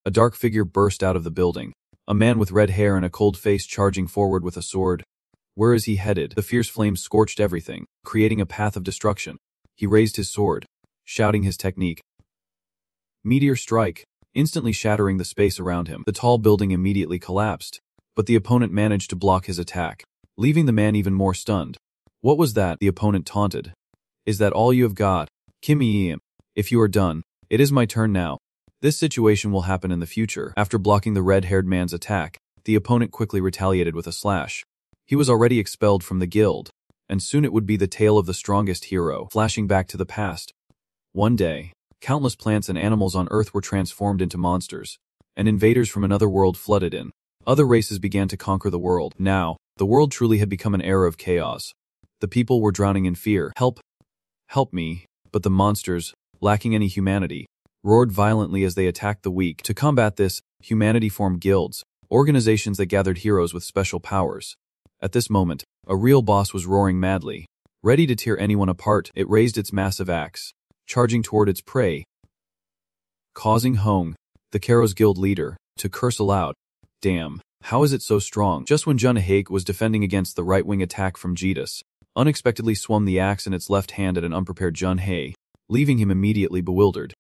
A dark figure burst out of the building. A man with red hair and a cold face charging forward with a sword. Where is he headed? The fierce flames scorched everything, creating a path of destruction. He raised his sword, shouting his technique. Meteor strike, instantly shattering the space around him. The tall building immediately collapsed, but the opponent managed to block his attack, leaving the man even more stunned. What was that? The opponent taunted. Is that all you have got? Kim Yi, if you are done, it is my turn now. This situation will happen in the future. After blocking the red-haired man's attack, the opponent quickly retaliated with a slash. He was already expelled from the guild, and soon it would be the tale of the strongest hero. Flashing back to the past. One day, countless plants and animals on Earth were transformed into monsters, and invaders from another world flooded in. Other races began to conquer the world. Now, the world truly had become an era of chaos. The people were drowning in fear. Help! Help me! But the monsters, lacking any humanity, roared violently as they attacked the weak. To combat this, humanity formed guilds, organizations that gathered heroes with special powers. At this moment, a real boss was roaring madly. Ready to tear anyone apart, it raised its massive axe, charging toward its prey, causing Hong, the Karo's guild leader, to curse aloud. Damn, how is it so strong? Just when Jun Haik was defending against the right-wing attack from Jitus, unexpectedly swung the axe in its left hand at an unprepared Jun Hae, leaving him immediately bewildered.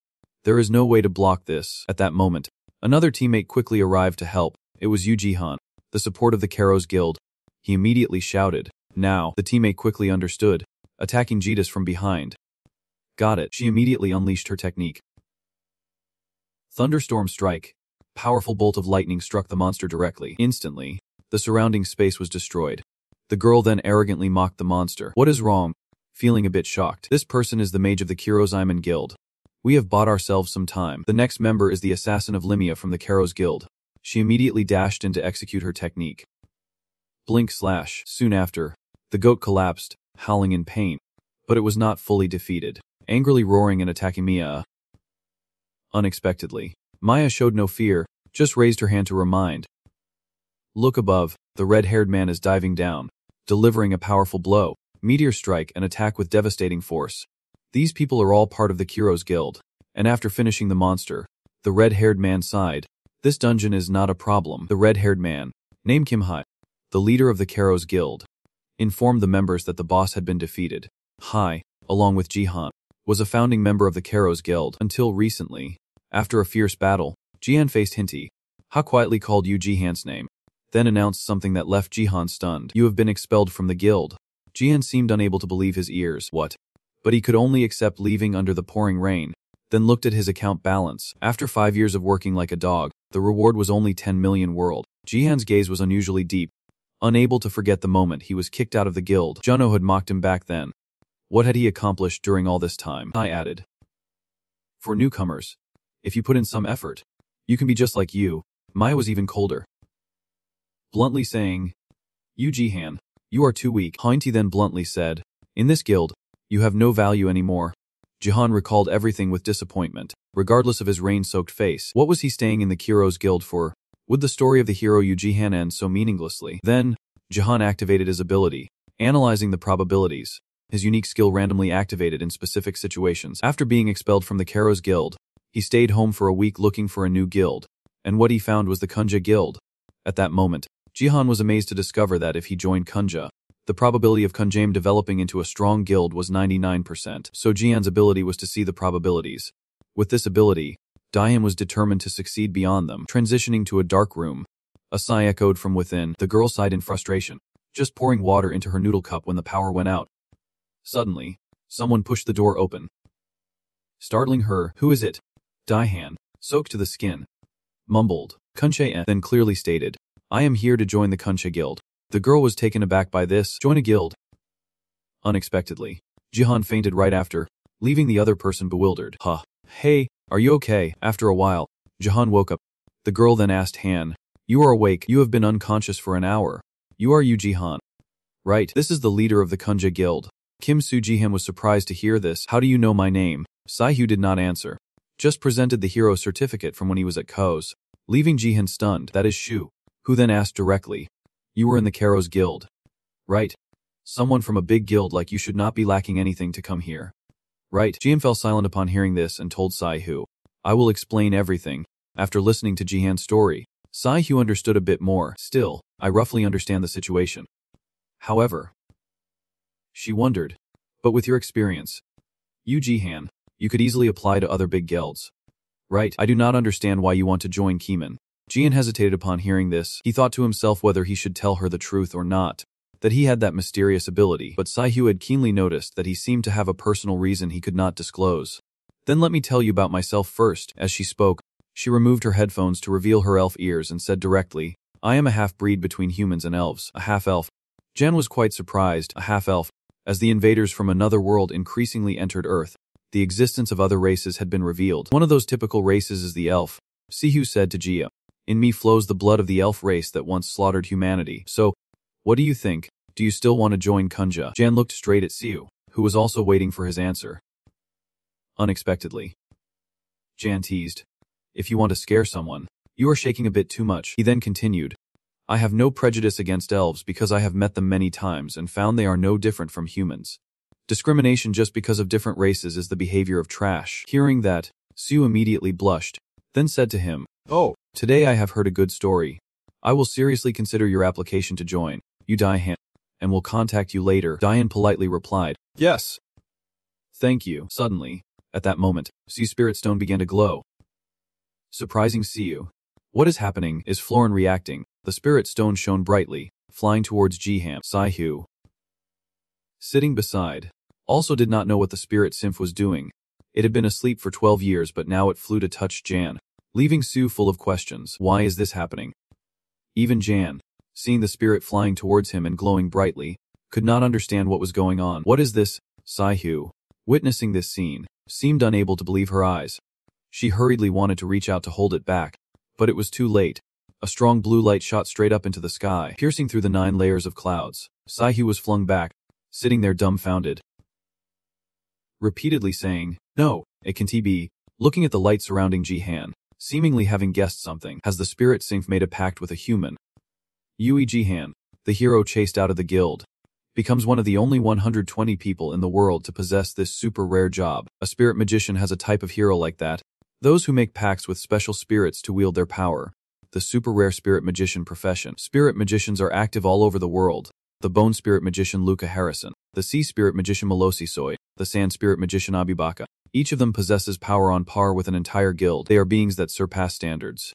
There is no way to block this. At that moment, another teammate quickly arrived to help. It was Yu Jihan, the support of the Karo's guild. He immediately shouted. Now, the teammate quickly understood, attacking Jitus from behind. Got it. She immediately unleashed her technique. Thunderstorm strike. Powerful bolt of lightning struck the monster directly. Instantly, the surrounding space was destroyed. The girl then arrogantly mocked the monster. What is wrong? Feeling a bit shocked. This person is the mage of the Kiroziman guild. We have bought ourselves some time. The next member is the assassin of Limia from the Karo's guild. She immediately dashed in to execute her technique. Blink slash. Soon after, the goat collapsed, howling in pain. But it was not fully defeated, angrily roaring and attacking Mia. Unexpectedly, Maya showed no fear, just raised her hand to remind. Look above, the red-haired man is diving down, delivering a powerful blow, meteor strike, and attack with devastating force. These people are all part of the Kiro's guild, and after finishing the monster, the red-haired man sighed. This dungeon is not a problem. The red-haired man, named Kim Hai, the leader of the Karo's guild, informed the members that the boss had been defeated. Hai, along with Jihan, was a founding member of the Karo's guild until recently. After a fierce battle, Jihan faced Hinti. Ha quietly called Yu Jihan's name, then announced something that left Jihan stunned. You have been expelled from the guild. Jihan seemed unable to believe his ears. What? But he could only accept leaving under the pouring rain, then looked at his account balance. After 5 years of working like a dog, the reward was only 10 million world. Jihan's gaze was unusually deep. Unable to forget the moment he was kicked out of the guild, Juno had mocked him back then. What had he accomplished during all this time? I added. For newcomers, if you put in some effort, you can be just like you. Maya was even colder, bluntly saying, Yu Jihan, you are too weak. Hainti then bluntly said, in this guild, you have no value anymore. Jihan recalled everything with disappointment, regardless of his rain-soaked face. What was he staying in the Kiro's guild for? Would the story of the hero Yu Jihan end so meaninglessly? Then, Jihan activated his ability, analyzing the probabilities. His unique skill randomly activated in specific situations. After being expelled from the Karo's guild, he stayed home for a week looking for a new guild, and what he found was the Kunja guild. At that moment, Jihan was amazed to discover that if he joined Kunja, the probability of Kunjam developing into a strong guild was 99%. So Jihan's ability was to see the probabilities. With this ability, Diane was determined to succeed beyond them. Transitioning to a dark room, a sigh echoed from within. The girl sighed in frustration, just pouring water into her noodle cup when the power went out. Suddenly, someone pushed the door open, startling her. Who is it? Diane, soaked to the skin, mumbled. Kunche, then clearly stated, I am here to join the Kunche guild. The girl was taken aback by this. Join a guild? Unexpectedly, Jihan fainted right after, leaving the other person bewildered. Huh. Hey, are you okay? After a while, Jihan woke up. The girl then asked Han, you are awake. You have been unconscious for an hour. You are Yu Jihan. Right, this is the leader of the Kunja guild. Kim Soo Jihan was surprised to hear this. How do you know my name? Sai-Hu did not answer, just presented the hero certificate from when he was at Ko's, leaving Jihan stunned. That is Shu, who then asked directly, you were in the Karo's guild, right? Someone from a big guild like you should not be lacking anything to come here. Right. Jihan fell silent upon hearing this and told Sai-Hu, I will explain everything. After listening to Jihan's story, Sai-Hu understood a bit more. Still, I roughly understand the situation. However, she wondered, but with your experience, you Jihan, you could easily apply to other big guilds. Right, I do not understand why you want to join Keeman. Jihan hesitated upon hearing this. He thought to himself whether he should tell her the truth or not, that he had that mysterious ability, but Sai-Hu had keenly noticed that he seemed to have a personal reason he could not disclose. Then let me tell you about myself first. As she spoke, she removed her headphones to reveal her elf ears and said directly, I am a half-breed between humans and elves, a half-elf. Jan was quite surprised, a half-elf. As the invaders from another world increasingly entered Earth, the existence of other races had been revealed. One of those typical races is the elf. Sihu said to Jia, in me flows the blood of the elf race that once slaughtered humanity. So, what do you think? Do you still want to join Kunja? Jan looked straight at Siu, who was also waiting for his answer. Unexpectedly, Jan teased, if you want to scare someone, you are shaking a bit too much. He then continued, I have no prejudice against elves because I have met them many times and found they are no different from humans. Discrimination just because of different races is the behavior of trash. Hearing that, Siu immediately blushed, then said to him, oh, today I have heard a good story. I will seriously consider your application to join, you Daihan, and will contact you later. Dian politely replied, yes. Thank you. Suddenly, at that moment, Siu's spirit stone began to glow. Surprising Siu. What is happening? Is Florin reacting? The spirit stone shone brightly, flying towards Jihan. Sai-Hu, sitting beside, also did not know what the spirit symph was doing. It had been asleep for 12 years, but now it flew to touch Jan, leaving Siu full of questions. Why is this happening? Even Jan, seeing the spirit flying towards him and glowing brightly, could not understand what was going on. What is this? Sai-Hu, witnessing this scene, seemed unable to believe her eyes. She hurriedly wanted to reach out to hold it back, but it was too late. A strong blue light shot straight up into the sky, piercing through the 9 layers of clouds. Sai-Hu was flung back, sitting there dumbfounded, repeatedly saying, no, it can't be. Looking at the light surrounding Jihan, seemingly having guessed something. Has the spirit symph made a pact with a human? Yui Jihan, the hero chased out of the guild, becomes one of the only 120 people in the world to possess this super rare job. A spirit magician has a type of hero like that. Those who make pacts with special spirits to wield their power. The super rare spirit magician profession. Spirit magicians are active all over the world. The bone spirit magician Luca Harrison, the sea spirit magician Malosi Soy, the sand spirit magician Abibaka. Each of them possesses power on par with an entire guild. They are beings that surpass standards.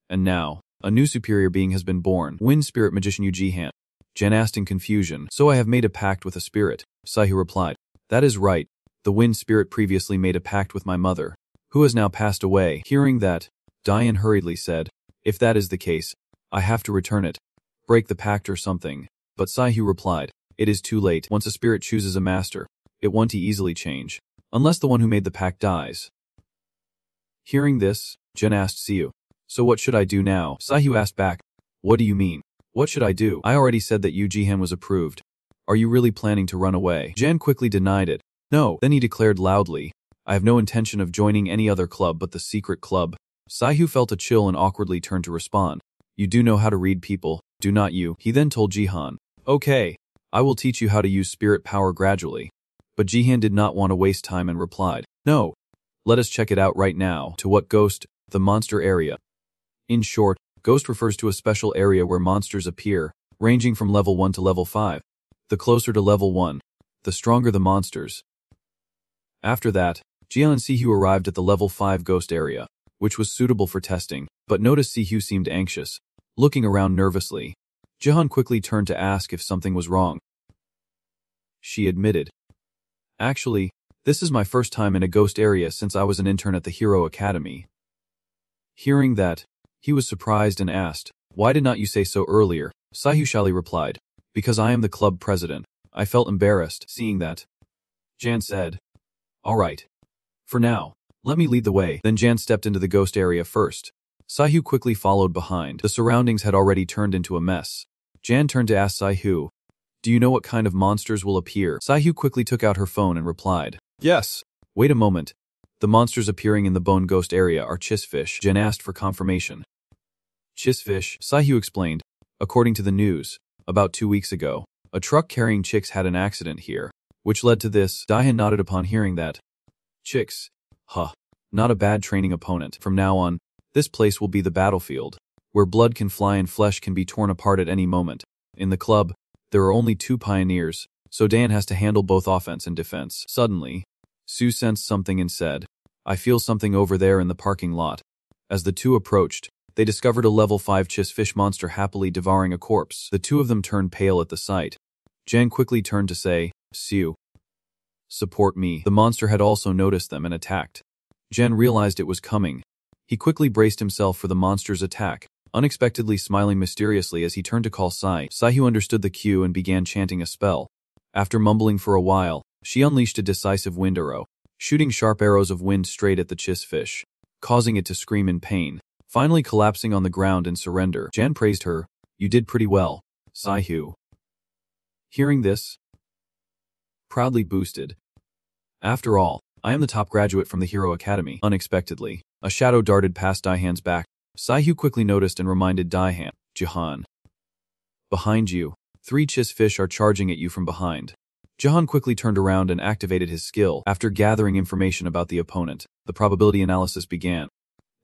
And now, a new superior being has been born. Wind spirit magician Yu Jihan. Jan asked in confusion. So I have made a pact with a spirit. Sai-Hu replied. That is right. The wind spirit previously made a pact with my mother, who has now passed away. Hearing that, Diane hurriedly said, if that is the case, I have to return it. Break the pact or something. But Sai-Hu replied, it is too late. Once a spirit chooses a master, it won't easily change, unless the one who made the pact dies. Hearing this, Jen asked Siu, so what should I do now? Sai-Hu asked back, what do you mean? What should I do? I already said that Yu Jihan was approved. Are you really planning to run away? Jan quickly denied it. No. Then he declared loudly, I have no intention of joining any other club but the secret club. Sai-Hu felt a chill and awkwardly turned to respond. You do know how to read people, do not you? He then told Jihan, okay, I will teach you how to use spirit power gradually. But Jihan did not want to waste time and replied, no, let us check it out right now. To what ghost? The monster area. In short, ghost refers to a special area where monsters appear, ranging from level 1 to level 5. The closer to level 1, the stronger the monsters. After that, Jian and Sihu arrived at the level 5 ghost area, which was suitable for testing, but noticed Sihu seemed anxious, looking around nervously. Jihan quickly turned to ask if something was wrong. She admitted, actually, this is my first time in a ghost area since I was an intern at the Hero Academy. Hearing that, he was surprised and asked, why did not you say so earlier? Sihu shyly replied, because I am the club president. I felt embarrassed seeing that. Jan said, all right. For now, let me lead the way. Then Jan stepped into the ghost area first. Sihu quickly followed behind. The surroundings had already turned into a mess. Jan turned to ask Sihu, do you know what kind of monsters will appear? Sihu quickly took out her phone and replied, yes. Wait a moment. The monsters appearing in the bone ghost area are chisfish. Jan asked for confirmation. Chisfish, Sihu explained, according to the news, about 2 weeks ago, a truck carrying chicks had an accident here, which led to this. Daihan nodded upon hearing that. Chicks. Huh. Not a bad training opponent. From now on, This place will be the battlefield, where blood can fly and flesh can be torn apart at any moment. In the club, there are only 2 pioneers, so Dan has to handle both offense and defense. Suddenly, Sue sensed something and said, "I feel something over there in the parking lot." As the two approached, they discovered a level 5 fish monster happily devouring a corpse. The two of them turned pale at the sight. Jan quickly turned to say, "Sue, support me." The monster had also noticed them and attacked. Jan realized it was coming. He quickly braced himself for the monster's attack, unexpectedly smiling mysteriously as he turned to call Sai. Sai, who understood the cue and began chanting a spell. After mumbling for a while, she unleashed a decisive wind arrow, shooting sharp arrows of wind straight at the fish, causing it to scream in pain, finally collapsing on the ground in surrender. Jan praised her. "You did pretty well, Sai-hu." Hearing this, proudly boosted. "After all, I am the top graduate from the Hero Academy." Unexpectedly, a shadow darted past Daihan's back. Sai-hu quickly noticed and reminded Daihan, "Jahan, behind you. 3 fish are charging at you from behind." Jahan quickly turned around and activated his skill. After gathering information about the opponent, the probability analysis began.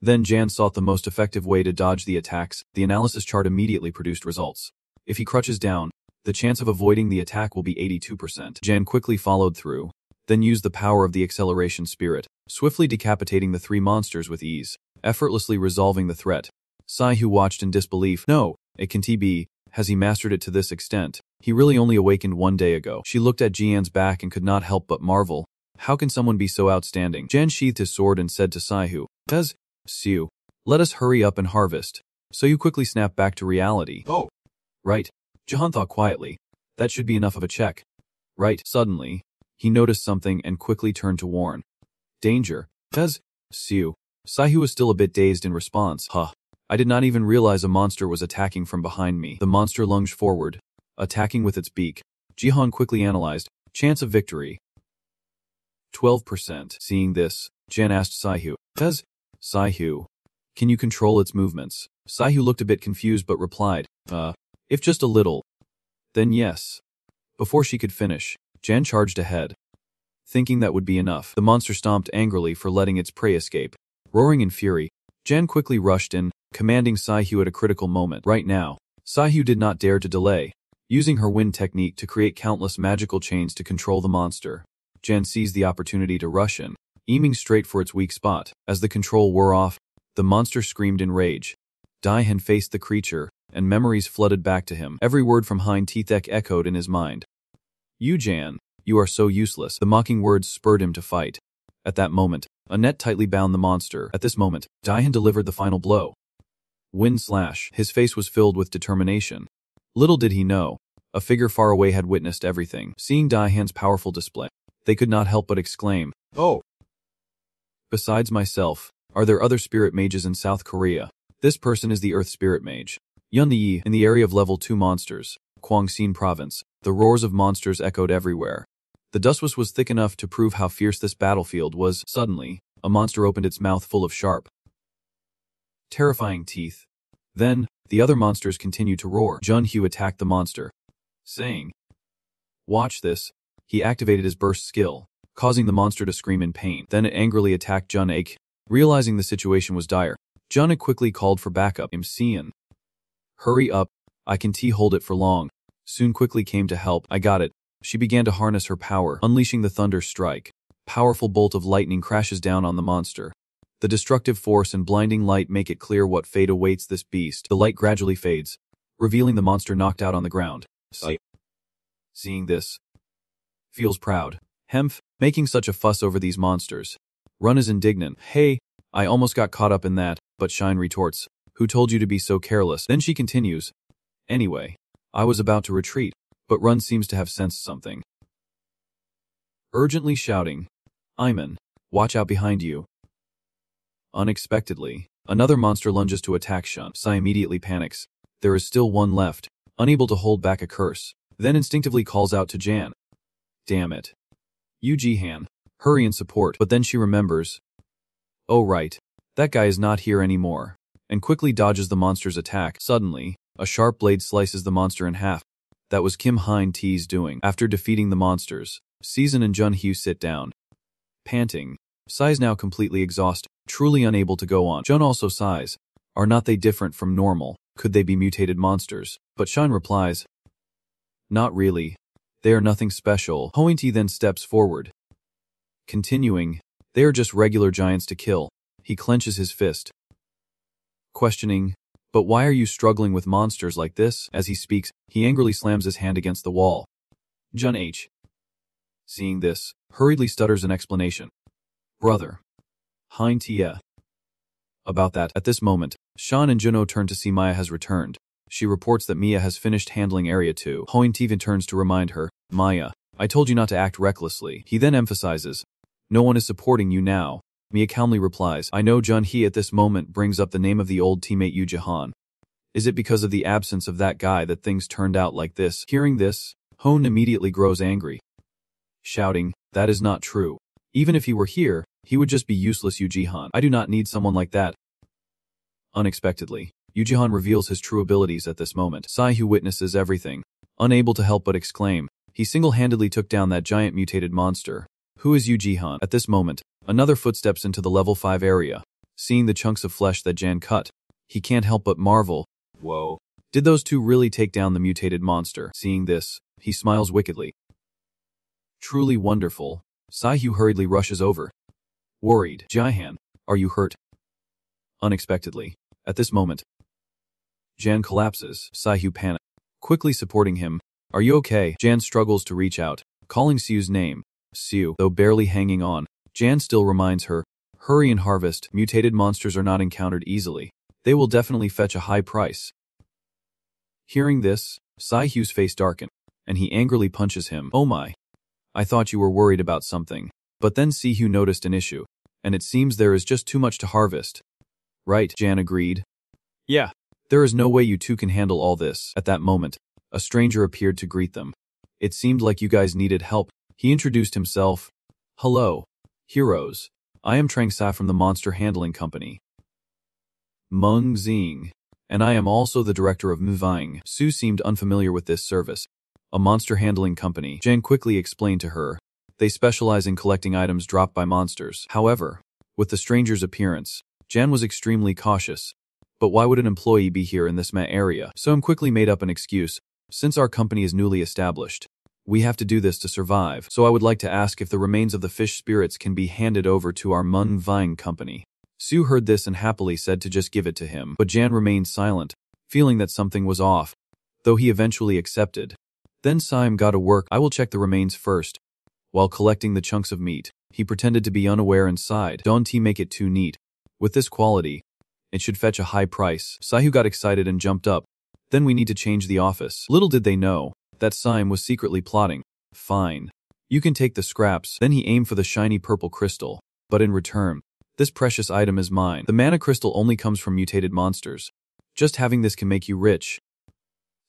Then Jan sought the most effective way to dodge the attacks. The analysis chart immediately produced results. If he crouches down, the chance of avoiding the attack will be 82%. Jan quickly followed through, then used the power of the acceleration spirit, swiftly decapitating the 3 monsters with ease, effortlessly resolving the threat. Sai, who watched in disbelief, "No, it can't be. Has he mastered it to this extent? He really only awakened 1 day ago." She looked at Jian's back and could not help but marvel. How can someone be so outstanding? Jan sheathed his sword and said to Sai-hu, "Siu, let us hurry up and harvest." So you quickly snapped back to reality. "Oh, right." Jahan thought quietly. "That should be enough of a check. Right." Suddenly, he noticed something and quickly turned to warn. "Danger." Siu. Sai-hu was still a bit dazed in response. I did not even realize a monster was attacking from behind me." The monster lunged forward, attacking with its beak. Jihan quickly analyzed. Chance of victory, 12%. Seeing this, Jan asked Sai-hu, Sai-hu, can you control its movements?" Sai-hu looked a bit confused but replied, if just a little, then yes." Before she could finish, Jan charged ahead. Thinking that would be enough, the monster stomped angrily for letting its prey escape. Roaring in fury, Jan quickly rushed in, commanding Sai-hu at a critical moment. Right now, Sai-hu did not dare to delay, using her wind technique to create countless magical chains to control the monster. Jan seized the opportunity to rush in, aiming straight for its weak spot. As the control wore off, the monster screamed in rage. Daihan faced the creature, and memories flooded back to him. Every word from Hein Tethek echoed in his mind. "You, Jan, you are so useless." The mocking words spurred him to fight. At that moment, a net tightly bound the monster. At this moment, Daihan delivered the final blow. Wind slash. His face was filled with determination. Little did he know, a figure far away had witnessed everything. Seeing Daihan's powerful display, they could not help but exclaim, "Oh! Besides myself, are there other spirit mages in South Korea? This person is the Earth Spirit Mage. Yun Yi, in the area of level 2 monsters, Kwangsin Province." The roars of monsters echoed everywhere. The dust was thick enough to prove how fierce this battlefield was. Suddenly, a monster opened its mouth full of sharp, terrifying teeth. Then, the other monsters continued to roar. Jun-Hyu attacked the monster, saying, "Watch this." He activated his burst skill, causing the monster to scream in pain. Then it angrily attacked Jun-Ik. Realizing the situation was dire, Jun-Ik quickly called for backup. "Imsean, hurry up, I can't hold it for long." Soon quickly came to help. "I got it." She began to harness her power, unleashing the thunder strike. Powerful bolt of lightning crashes down on the monster. The destructive force and blinding light make it clear what fate awaits this beast. The light gradually fades, revealing the monster knocked out on the ground. Seeing this, feels proud. Hemph, making such a fuss over these monsters. Run is indignant. "Hey, I almost got caught up in that," but Shine retorts, "Who told you to be so careless?" Then she continues, "Anyway, I was about to retreat, but Run seems to have sensed something." Urgently shouting, "Iman, watch out behind you." Unexpectedly, another monster lunges to attack Shun. Sai immediately panics. There is still one left, unable to hold back a curse, then instinctively calls out to Jan. "Damn it. You Jihan, hurry and support." But then she remembers. "Oh right, that guy is not here anymore," and quickly dodges the monster's attack. Suddenly, a sharp blade slices the monster in half. That was Kim Hein T's doing. After defeating the monsters, Season and Jun-Hyu sit down, panting. Sai is now completely exhausted. truly unable to go on. Jun also sighs. Are not they different from normal? Could they be mutated monsters? But Shan replies, not really. They are nothing special. Hointi then steps forward. Continuing, they are just regular giants to kill. He clenches his fist. Questioning, but why are you struggling with monsters like this? As he speaks, he angrily slams his hand against the wall. Jun H. Seeing this, hurriedly stutters an explanation. Brother. Hein Tia. About that, at this moment, Shan and Juno turn to see Maya has returned. She reports that Mia has finished handling Area 2. Hoin Tiva turns to remind her, Maya, I told you not to act recklessly. He then emphasizes, no one is supporting you now. Mia calmly replies, I know. Jun He at this moment brings up the name of the old teammate Yu Jahan. Is it because of the absence of that guy that things turned out like this? Hearing this, Hone immediately grows angry, shouting, that is not true. Even if he were here, he would just be useless. Yu Jihan. I do not need someone like that. Unexpectedly, Yu Jihan reveals his true abilities at this moment. Sai, who witnesses everything, unable to help but exclaim, he single-handedly took down that giant mutated monster. Who is Yu Jihan? At this moment, another footsteps into the level 5 area. Seeing the chunks of flesh that Jan cut, he can't help but marvel. Whoa. Did those two really take down the mutated monster? Seeing this, he smiles wickedly. Truly wonderful. Sai-Hu hurriedly rushes over. Worried. Jihan, are you hurt? Unexpectedly, at this moment, Jan collapses. Sai-Hu panics, quickly supporting him. Are you okay? Jan struggles to reach out, calling Siu's name. Siu, though barely hanging on, Jan still reminds her, hurry and harvest. Mutated monsters are not encountered easily. They will definitely fetch a high price. Hearing this, Sai-Hu's face darkens, and he angrily punches him. Oh my. I thought you were worried about something. But then Si-Hu noticed an issue, and it seems there is just too much to harvest. Right, Jan agreed. Yeah. There is no way you two can handle all this. At that moment, a stranger appeared to greet them. It seemed like you guys needed help. He introduced himself. Hello, heroes. I am Trang Sa from the Monster Handling Company. Meng Xing. And I am also the director of Muvang. Su seemed unfamiliar with this service. A monster handling company. Jan quickly explained to her. They specialize in collecting items dropped by monsters. However, with the stranger's appearance, Jan was extremely cautious. But why would an employee be here in this area? So quickly made up an excuse. Since our company is newly established, we have to do this to survive. So I would like to ask if the remains of the fish spirits can be handed over to our Mun Vine company. Su heard this and happily said to just give it to him. But Jan remained silent, feeling that something was off, though he eventually accepted. Then Saim got to work. I will check the remains first. While collecting the chunks of meat, he pretended to be unaware and sighed. Don't he make it too neat? With this quality, it should fetch a high price. Sai-Hu got excited and jumped up. Then we need to change the office. Little did they know that Saim was secretly plotting. Fine. You can take the scraps. Then he aimed for the shiny purple crystal. But in return, this precious item is mine. The mana crystal only comes from mutated monsters. Just having this can make you rich.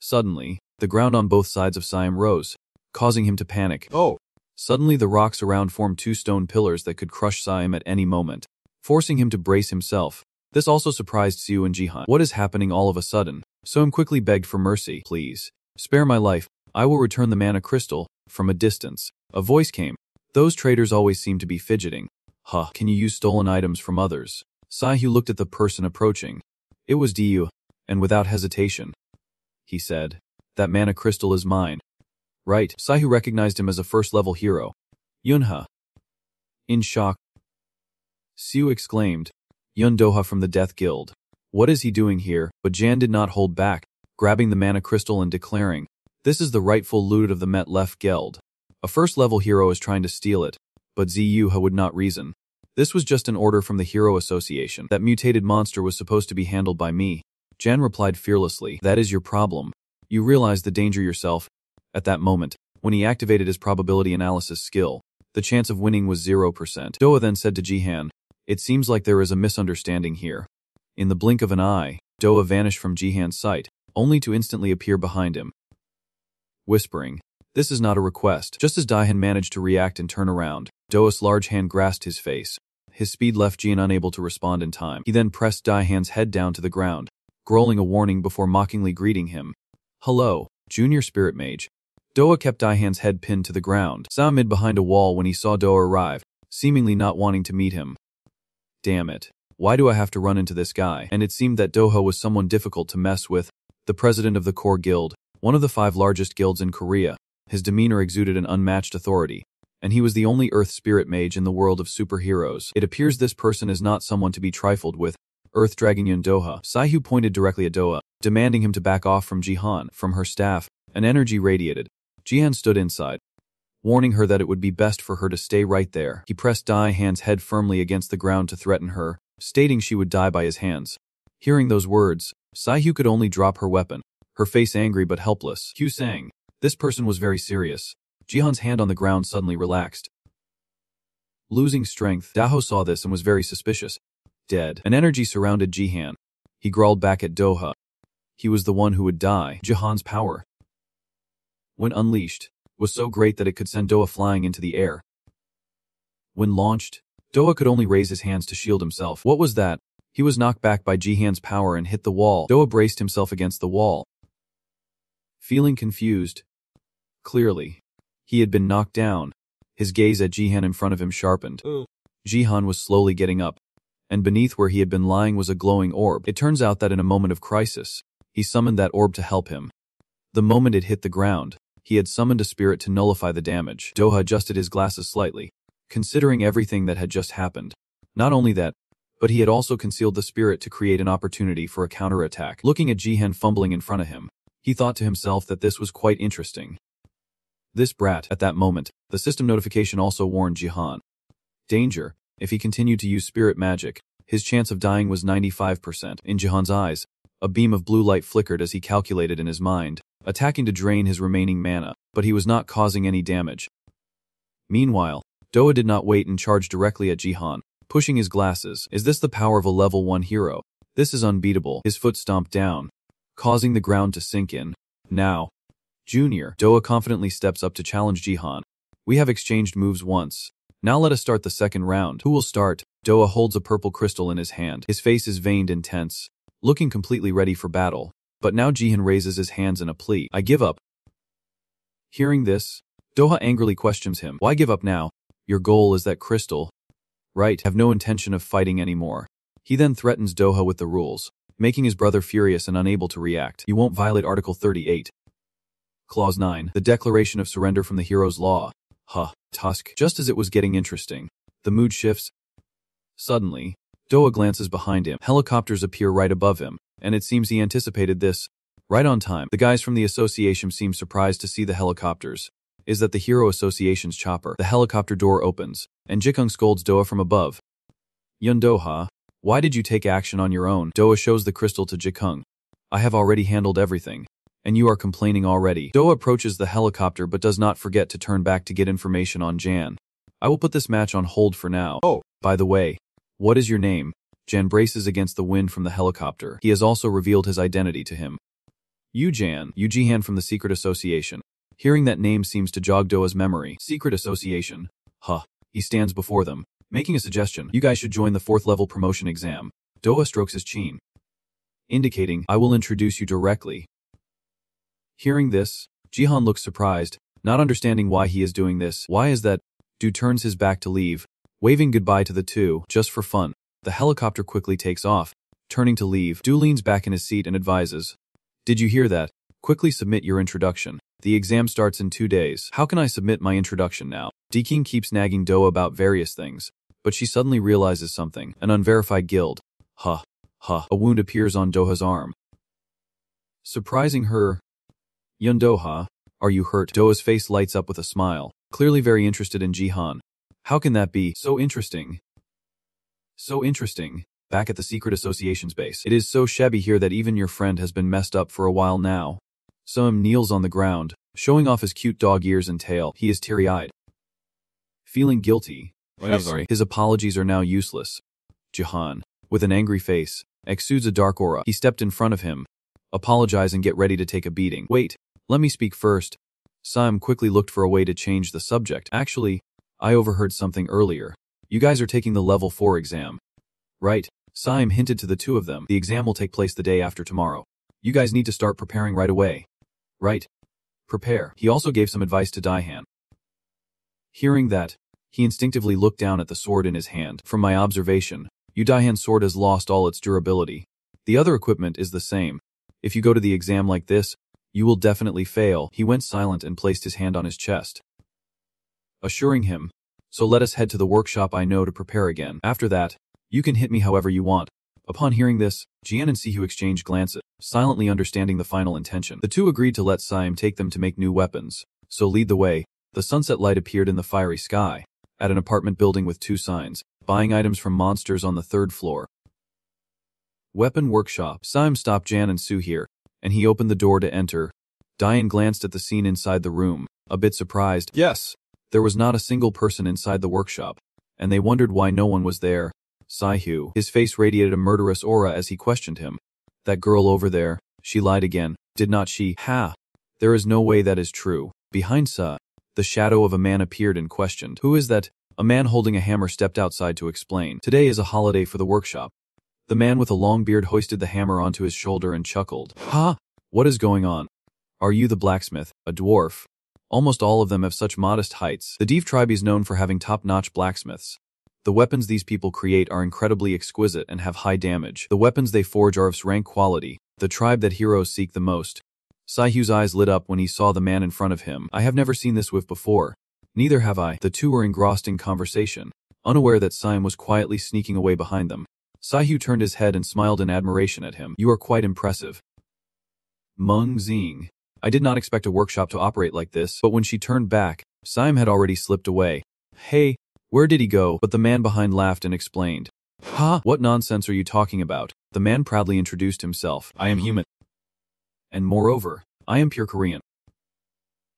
Suddenly, the ground on both sides of Saim rose, causing him to panic. Oh! Suddenly the rocks around formed two stone pillars that could crush Saim at any moment, forcing him to brace himself. This also surprised Siu and Jihan. What is happening all of a sudden? Soam quickly begged for mercy. Please, spare my life. I will return the mana crystal. From a distance, a voice came. Those traders always seem to be fidgeting. Huh, can you use stolen items from others? Sai-Hu looked at the person approaching. It was Diyu, and without hesitation, he said, that mana crystal is mine. Right, Sai-Hu recognized him as a first-level hero. Yunha. In shock, Siu exclaimed, Yun Doha from the Death Guild. What is he doing here? But Jan did not hold back, grabbing the mana crystal and declaring, this is the rightful loot of the Met Left Guild. A first-level hero is trying to steal it, but Ziyuha would not reason. This was just an order from the Hero Association. That mutated monster was supposed to be handled by me. Jan replied fearlessly, that is your problem. You realize the danger yourself. At that moment, when he activated his probability analysis skill, the chance of winning was 0%. Doa then said to Jihan, it seems like there is a misunderstanding here. In the blink of an eye, Doa vanished from Jihan's sight, only to instantly appear behind him, whispering, this is not a request. Just as Daihan managed to react and turn around, Doa's large hand grasped his face. His speed left Jian unable to respond in time. He then pressed Daihan's head down to the ground, growling a warning before mockingly greeting him. Hello, Junior Spirit Mage. Doa kept Daihan's head pinned to the ground. Sam hid behind a wall when he saw Doa arrive, seemingly not wanting to meet him. Damn it. Why do I have to run into this guy? And it seemed that Doha was someone difficult to mess with. The president of the Core Guild, one of the 5 largest guilds in Korea. His demeanor exuded an unmatched authority, and he was the only Earth spirit mage in the world of superheroes. It appears this person is not someone to be trifled with. Earth Dragon Doha. Saihu pointed directly at Doha, demanding him to back off from Jihan. From her staff, an energy radiated. Jihan stood inside, warning her that it would be best for her to stay right there. He pressed Han's head firmly against the ground to threaten her, stating she would die by his hands. Hearing those words, Saihu could only drop her weapon, her face angry but helpless. Hugh sang. This person was very serious. Jihan's hand on the ground suddenly relaxed. Losing strength, Daho saw this and was very suspicious. Dead. An energy surrounded Jihan. He growled back at Doha. He was the one who would die. Jihan's power, when unleashed, was so great that it could send Doha flying into the air. When launched, Doha could only raise his hands to shield himself. What was that? He was knocked back by Jihan's power and hit the wall. Doha braced himself against the wall, feeling confused. Clearly, he had been knocked down. His gaze at Jihan in front of him sharpened. Jihan was slowly getting up, and beneath where he had been lying was a glowing orb. It turns out that in a moment of crisis, he summoned that orb to help him. The moment it hit the ground, he had summoned a spirit to nullify the damage. Doha adjusted his glasses slightly, considering everything that had just happened. Not only that, but he had also concealed the spirit to create an opportunity for a counterattack. Looking at Jihan fumbling in front of him, he thought to himself that this was quite interesting. This brat. At that moment, the system notification also warned Jihan. Danger. If he continued to use spirit magic, his chance of dying was 95%. In Jihan's eyes, a beam of blue light flickered as he calculated in his mind, attacking to drain his remaining mana, but he was not causing any damage. Meanwhile, Doha did not wait and charged directly at Jihan, pushing his glasses. Is this the power of a level 1 hero? This is unbeatable. His foot stomped down, causing the ground to sink in. Now, Junior. Doha confidently steps up to challenge Jihan. We have exchanged moves once. Now let us start the second round. Who will start? Doha holds a purple crystal in his hand. His face is veined and tense, looking completely ready for battle. But now Jihan raises his hands in a plea. I give up. Hearing this, Doha angrily questions him. Why give up now? Your goal is that crystal, right? Have no intention of fighting anymore. He then threatens Doha with the rules, making his brother furious and unable to react. You won't violate Article 38. Clause 9. The declaration of surrender from the hero's law. Tusk. Just as it was getting interesting, the mood shifts. Suddenly, Doha glances behind him. Helicopters appear right above him, and it seems he anticipated this. Right on time. The guys from the association seem surprised to see the helicopters. Is that the Hero Association's chopper? The helicopter door opens, and Jikung scolds Doha from above. Doha, why did you take action on your own? Doha shows the crystal to Jikung. I have already handled everything. And you are complaining already. Doha approaches the helicopter but does not forget to turn back to get information on Jan. I will put this match on hold for now. Oh, by the way, what is your name? Jan braces against the wind from the helicopter. He has also revealed his identity to him. Jan. Jihan from the Secret Association. Hearing that name seems to jog Doha's memory. Secret Association. He stands before them, making a suggestion. You guys should join the 4th level promotion exam. Doha strokes his chin, indicating, I will introduce you directly. Hearing this, Jihan looks surprised, not understanding why he is doing this. Why is that? Dude turns his back to leave, waving goodbye to the two, just for fun. The helicopter quickly takes off. Turning to leave, Du leans back in his seat and advises. Did you hear that? Quickly submit your introduction. The exam starts in 2 days. How can I submit my introduction now? Deking keeps nagging Doha about various things, but she suddenly realizes something. An unverified guild. A wound appears on Doha's arm, surprising her. Doha, are you hurt? Doha's face lights up with a smile, clearly very interested in Jihan. How can that be? So interesting. So interesting. Back at the Secret Association's base. It is so shabby here that even your friend has been messed up for a while now. Soem kneels on the ground, showing off his cute dog ears and tail. He is teary-eyed, feeling guilty. His apologies are now useless. Jihan, with an angry face, exudes a dark aura. He stepped in front of him. Apologize and get ready to take a beating. Wait, let me speak first. Soem quickly looked for a way to change the subject. Actually, I overheard something earlier. You guys are taking the level 4 exam. Right. Soem hinted to the two of them. The exam will take place the day after tomorrow. You guys need to start preparing right away. Right. Prepare. He also gave some advice to Daihan. Hearing that, he instinctively looked down at the sword in his hand. From my observation, Yu Daihan's sword has lost all its durability. The other equipment is the same. If you go to the exam like this, you will definitely fail. He went silent and placed his hand on his chest, assuring him, so let us head to the workshop I know to prepare again. After that, you can hit me however you want. Upon hearing this, Jian and Sihu exchanged glances, silently understanding the final intention. The two agreed to let Siam take them to make new weapons. So lead the way. The sunset light appeared in the fiery sky, at an apartment building with two signs, buying items from monsters on the 3rd floor. Weapon workshop. Siam stopped Jan and Su here, and he opened the door to enter. Diane glanced at the scene inside the room, a bit surprised. Yes, there was not a single person inside the workshop, and they wondered why no one was there. Sihu, his face radiated a murderous aura as he questioned him. That girl over there, she lied again, did not she? Ha! There is no way that is true. Behind Sa, the shadow of a man appeared and questioned. Who is that? A man holding a hammer stepped outside to explain. Today is a holiday for the workshop. The man with a long beard hoisted the hammer onto his shoulder and chuckled. Ha! What is going on? Are you the blacksmith, a dwarf? Almost all of them have such modest heights. The Dev tribe is known for having top-notch blacksmiths. The weapons these people create are incredibly exquisite and have high damage. The weapons they forge are of rank quality, the tribe that heroes seek the most. Sihu's eyes lit up when he saw the man in front of him. I have never seen this whiff before. Neither have I. The two were engrossed in conversation, unaware that Siam was quietly sneaking away behind them. Sihu turned his head and smiled in admiration at him. You are quite impressive. Meng Xing. I did not expect a workshop to operate like this, but when she turned back, Siam had already slipped away. Hey, where did he go? But the man behind laughed and explained. Ha! What nonsense are you talking about? The man proudly introduced himself. I am human. And moreover, I am pure Korean.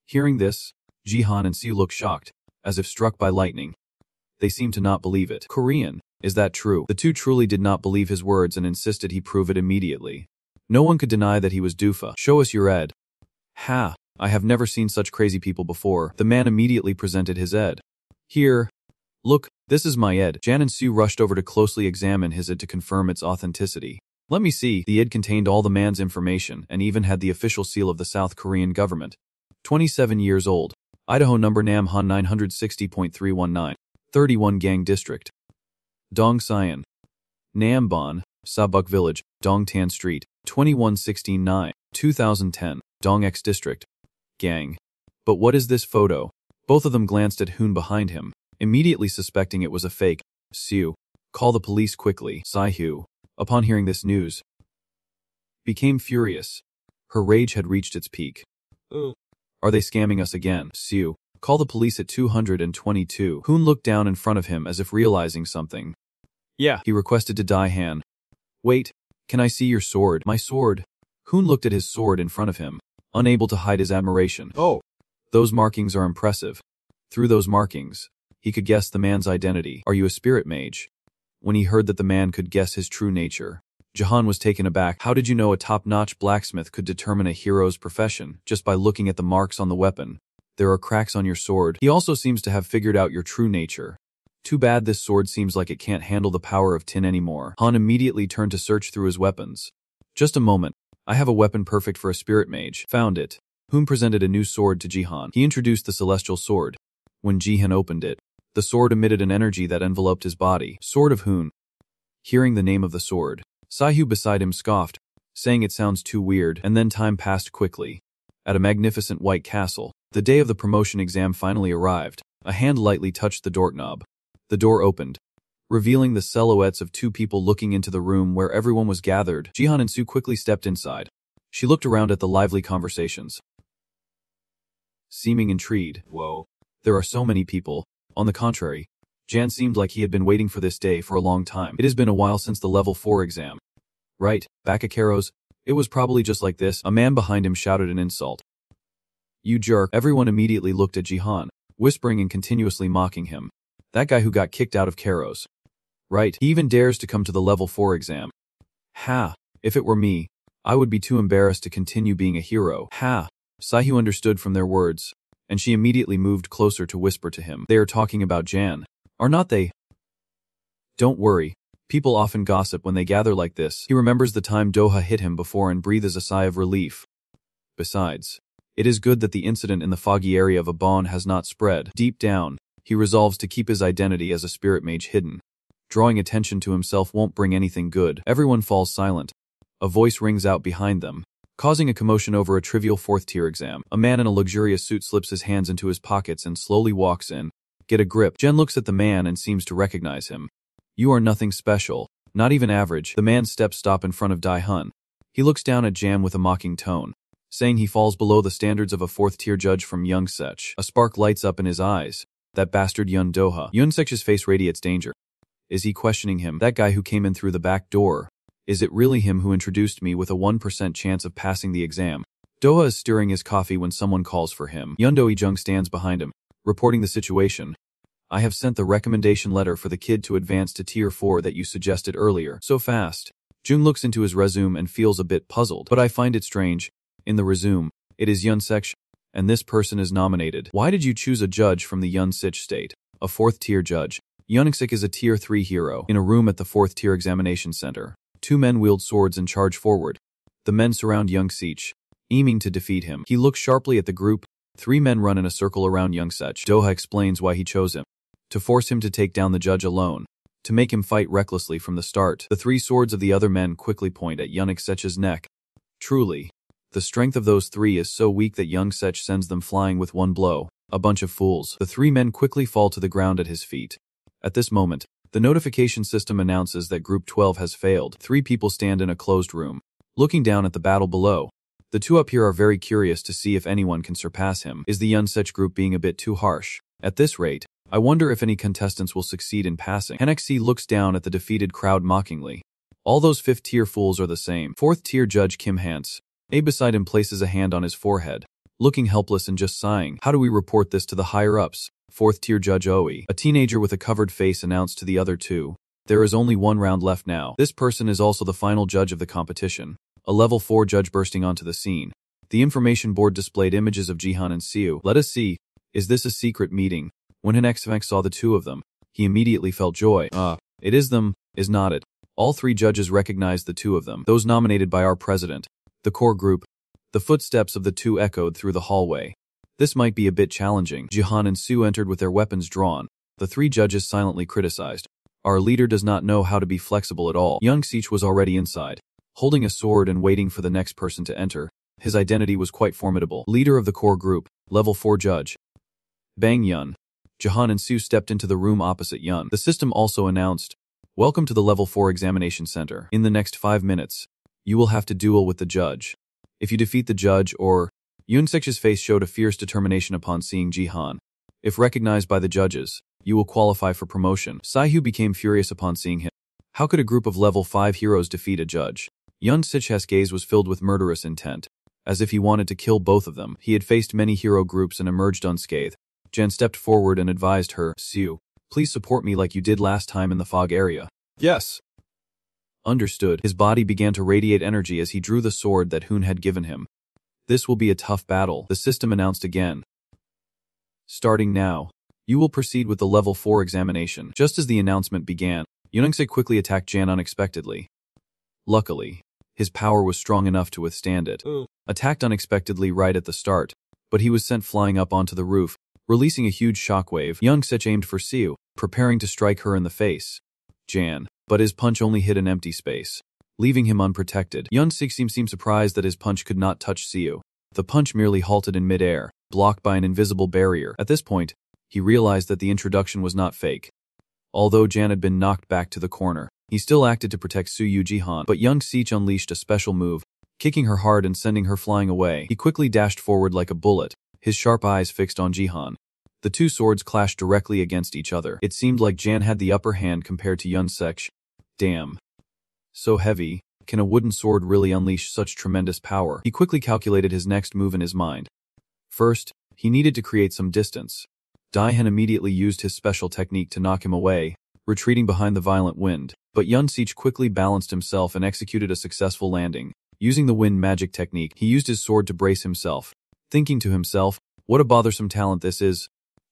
Hearing this, Jihan and Siu looked shocked, as if struck by lightning. They seemed to not believe it. Korean, is that true? The two truly did not believe his words and insisted he prove it immediately. No one could deny that he was Dufa. Show us your ed. Ha! I have never seen such crazy people before. The man immediately presented his ed. Here. Look, this is my ed. Jan and Siu rushed over to closely examine his ed to confirm its authenticity. Let me see. The id contained all the man's information and even had the official seal of the South Korean government. 27 years old. Idaho number Namhan 960.319. 31 Gang District. Dongsayan. Namban, Sabuk Village, Dongtan Street, 2116-9, 2010, Dong-X District. Gang. But what is this photo? Both of them glanced at Hoon behind him, immediately suspecting it was a fake. Siu. Call the police quickly. Sihu, upon hearing this news, became furious. Her rage had reached its peak. Are they scamming us again? Siu. Call the police at 222. Hoon looked down in front of him as if realizing something. Yeah. He requested to Daihan. Wait, can I see your sword? My sword. Hoon looked at his sword in front of him, unable to hide his admiration. Oh. Those markings are impressive. Through those markings, he could guess the man's identity. Are you a spirit mage? When he heard that the man could guess his true nature, Jahan was taken aback. How did you know a top-notch blacksmith could determine a hero's profession just by looking at the marks on the weapon? There are cracks on your sword. He also seems to have figured out your true nature. Too bad this sword seems like it can't handle the power of tin anymore. Han immediately turned to search through his weapons. Just a moment. I have a weapon perfect for a spirit mage. Found it. Hoon presented a new sword to Jihan. He introduced the celestial sword. When Jihan opened it, the sword emitted an energy that enveloped his body. Sword of Hoon. Hearing the name of the sword, Sihu beside him scoffed, saying it sounds too weird, and then time passed quickly. At a magnificent white castle, the day of the promotion exam finally arrived. A hand lightly touched the doorknob. The door opened, revealing the silhouettes of two people looking into the room where everyone was gathered. Jihan and Su quickly stepped inside. She looked around at the lively conversations, seeming intrigued. Whoa. There are so many people. On the contrary, Jan seemed like he had been waiting for this day for a long time. It has been a while since the level 4 exam. Right, back at Karo's, it was probably just like this. A man behind him shouted an insult. You jerk. Everyone immediately looked at Jihan, whispering and continuously mocking him. That guy who got kicked out of Karo's. Right, he even dares to come to the level 4 exam. Ha, if it were me, I would be too embarrassed to continue being a hero. Ha. Sihu understood from their words, and she immediately moved closer to whisper to him. They are talking about Jan, are not they? Don't worry. People often gossip when they gather like this. He remembers the time Doha hit him before and breathes a sigh of relief. Besides, it is good that the incident in the foggy area of Abon has not spread. Deep down, he resolves to keep his identity as a spirit mage hidden. Drawing attention to himself won't bring anything good. Everyone falls silent. A voice rings out behind them, causing a commotion over a trivial 4th-tier exam. A man in a luxurious suit slips his hands into his pockets and slowly walks in. Get a grip. Jen looks at the man and seems to recognize him. You are nothing special, not even average. The man's steps stop in front of Dai-hun. He looks down at Jan with a mocking tone, saying he falls below the standards of a 4th-tier judge from Young-sech. A spark lights up in his eyes. That bastard Yun Doha. Yoon-sech's face radiates danger. Is he questioning him? That guy who came in through the back door. Is it really him who introduced me with a 1% chance of passing the exam? Doha is stirring his coffee when someone calls for him. Yundo Ijung stands behind him, reporting the situation. I have sent the recommendation letter for the kid to advance to Tier 4 that you suggested earlier. So fast. Jung looks into his resume and feels a bit puzzled. But I find it strange. In the resume, it is Yoon-sech, and this person is nominated. Why did you choose a judge from the Yoon-sech state? A 4th-tier judge. Yoon-sech is a Tier 3 hero. In a room at the 4th-tier examination center, 2 men wield swords and charge forward. The men surround Young-sech, aiming to defeat him. He looks sharply at the group. 3 men run in a circle around Young-sech. Doha explains why he chose him. To force him to take down the judge alone. To make him fight recklessly from the start. The 3 swords of the other men quickly point at Young-sech's neck. Truly, the strength of those 3 is so weak that Young-sech sends them flying with one blow. A bunch of fools. The 3 men quickly fall to the ground at his feet. At this moment, the notification system announces that Group 12 has failed. 3 people stand in a closed room, looking down at the battle below. The 2 up here are very curious to see if anyone can surpass him. Is the Yoon-sech group being a bit too harsh? At this rate, I wonder if any contestants will succeed in passing. Henexi looks down at the defeated crowd mockingly. All those 5th-tier fools are the same. 4th-tier judge Kim Hans, beside him, places a hand on his forehead, looking helpless and just sighing. How do we report this to the higher-ups? 4th-tier judge Oi, a teenager with a covered face, announced to the other 2. There is only 1 round left now. This person is also the final judge of the competition. A level 4 judge bursting onto the scene. The information board displayed images of Jihan and Siu. Let us see. Is this a secret meeting? When Henexi saw the 2 of them, he immediately felt joy. It is them, is not it? All 3 judges recognized the 2 of them, those nominated by our president. The core group. The footsteps of the 2 echoed through the hallway. This might be a bit challenging. Jihan and Siu entered with their weapons drawn. The 3 judges silently criticized. Our leader does not know how to be flexible at all. Young-sech was already inside, holding a sword and waiting for the next person to enter. His identity was quite formidable. Leader of the core group, level 4 judge. Bang Yun. Jihan and Siu stepped into the room opposite Yun. The system also announced, welcome to the level 4 examination center. In the next 5 minutes, you will have to duel with the judge. If you defeat the judge or... Yoon-sech's face showed a fierce determination upon seeing Jihan. If recognized by the judges, you will qualify for promotion. Saihu became furious upon seeing him. How could a group of level 5 heroes defeat a judge? Yoon-sech's gaze was filled with murderous intent, as if he wanted to kill both of them. He had faced many hero groups and emerged unscathed. Jen stepped forward and advised her, Siu, please support me like you did last time in the fog area. Yes. Understood. His body began to radiate energy as he drew the sword that Hoon had given him. This will be a tough battle, the system announced again. Starting now, you will proceed with the level 4 examination. Just as the announcement began, Yoon-sech quickly attacked Jan unexpectedly. Luckily, his power was strong enough to withstand it. Attacked unexpectedly right at the start, but he was sent flying up onto the roof, releasing a huge shockwave. Young-sech aimed for Siu, preparing to strike her in the face. Jan, but his punch only hit an empty space, leaving him unprotected. Yoon-sech seemed surprised that his punch could not touch Siu. The punch merely halted in midair, blocked by an invisible barrier. At this point, he realized that the introduction was not fake. Although Jan had been knocked back to the corner, he still acted to protect Suyu Jihan. But Young-sech unleashed a special move, kicking her hard and sending her flying away. He quickly dashed forward like a bullet, his sharp eyes fixed on Jihan. The 2 swords clashed directly against each other. It seemed like Jan had the upper hand compared to Yoon-sech. Damn. So heavy, can a wooden sword really unleash such tremendous power? He quickly calculated his next move in his mind. First, he needed to create some distance. Dai-hen immediately used his special technique to knock him away, retreating behind the violent wind. But Yoon-sech quickly balanced himself and executed a successful landing. Using the wind magic technique, he used his sword to brace himself, thinking to himself, what a bothersome talent this is.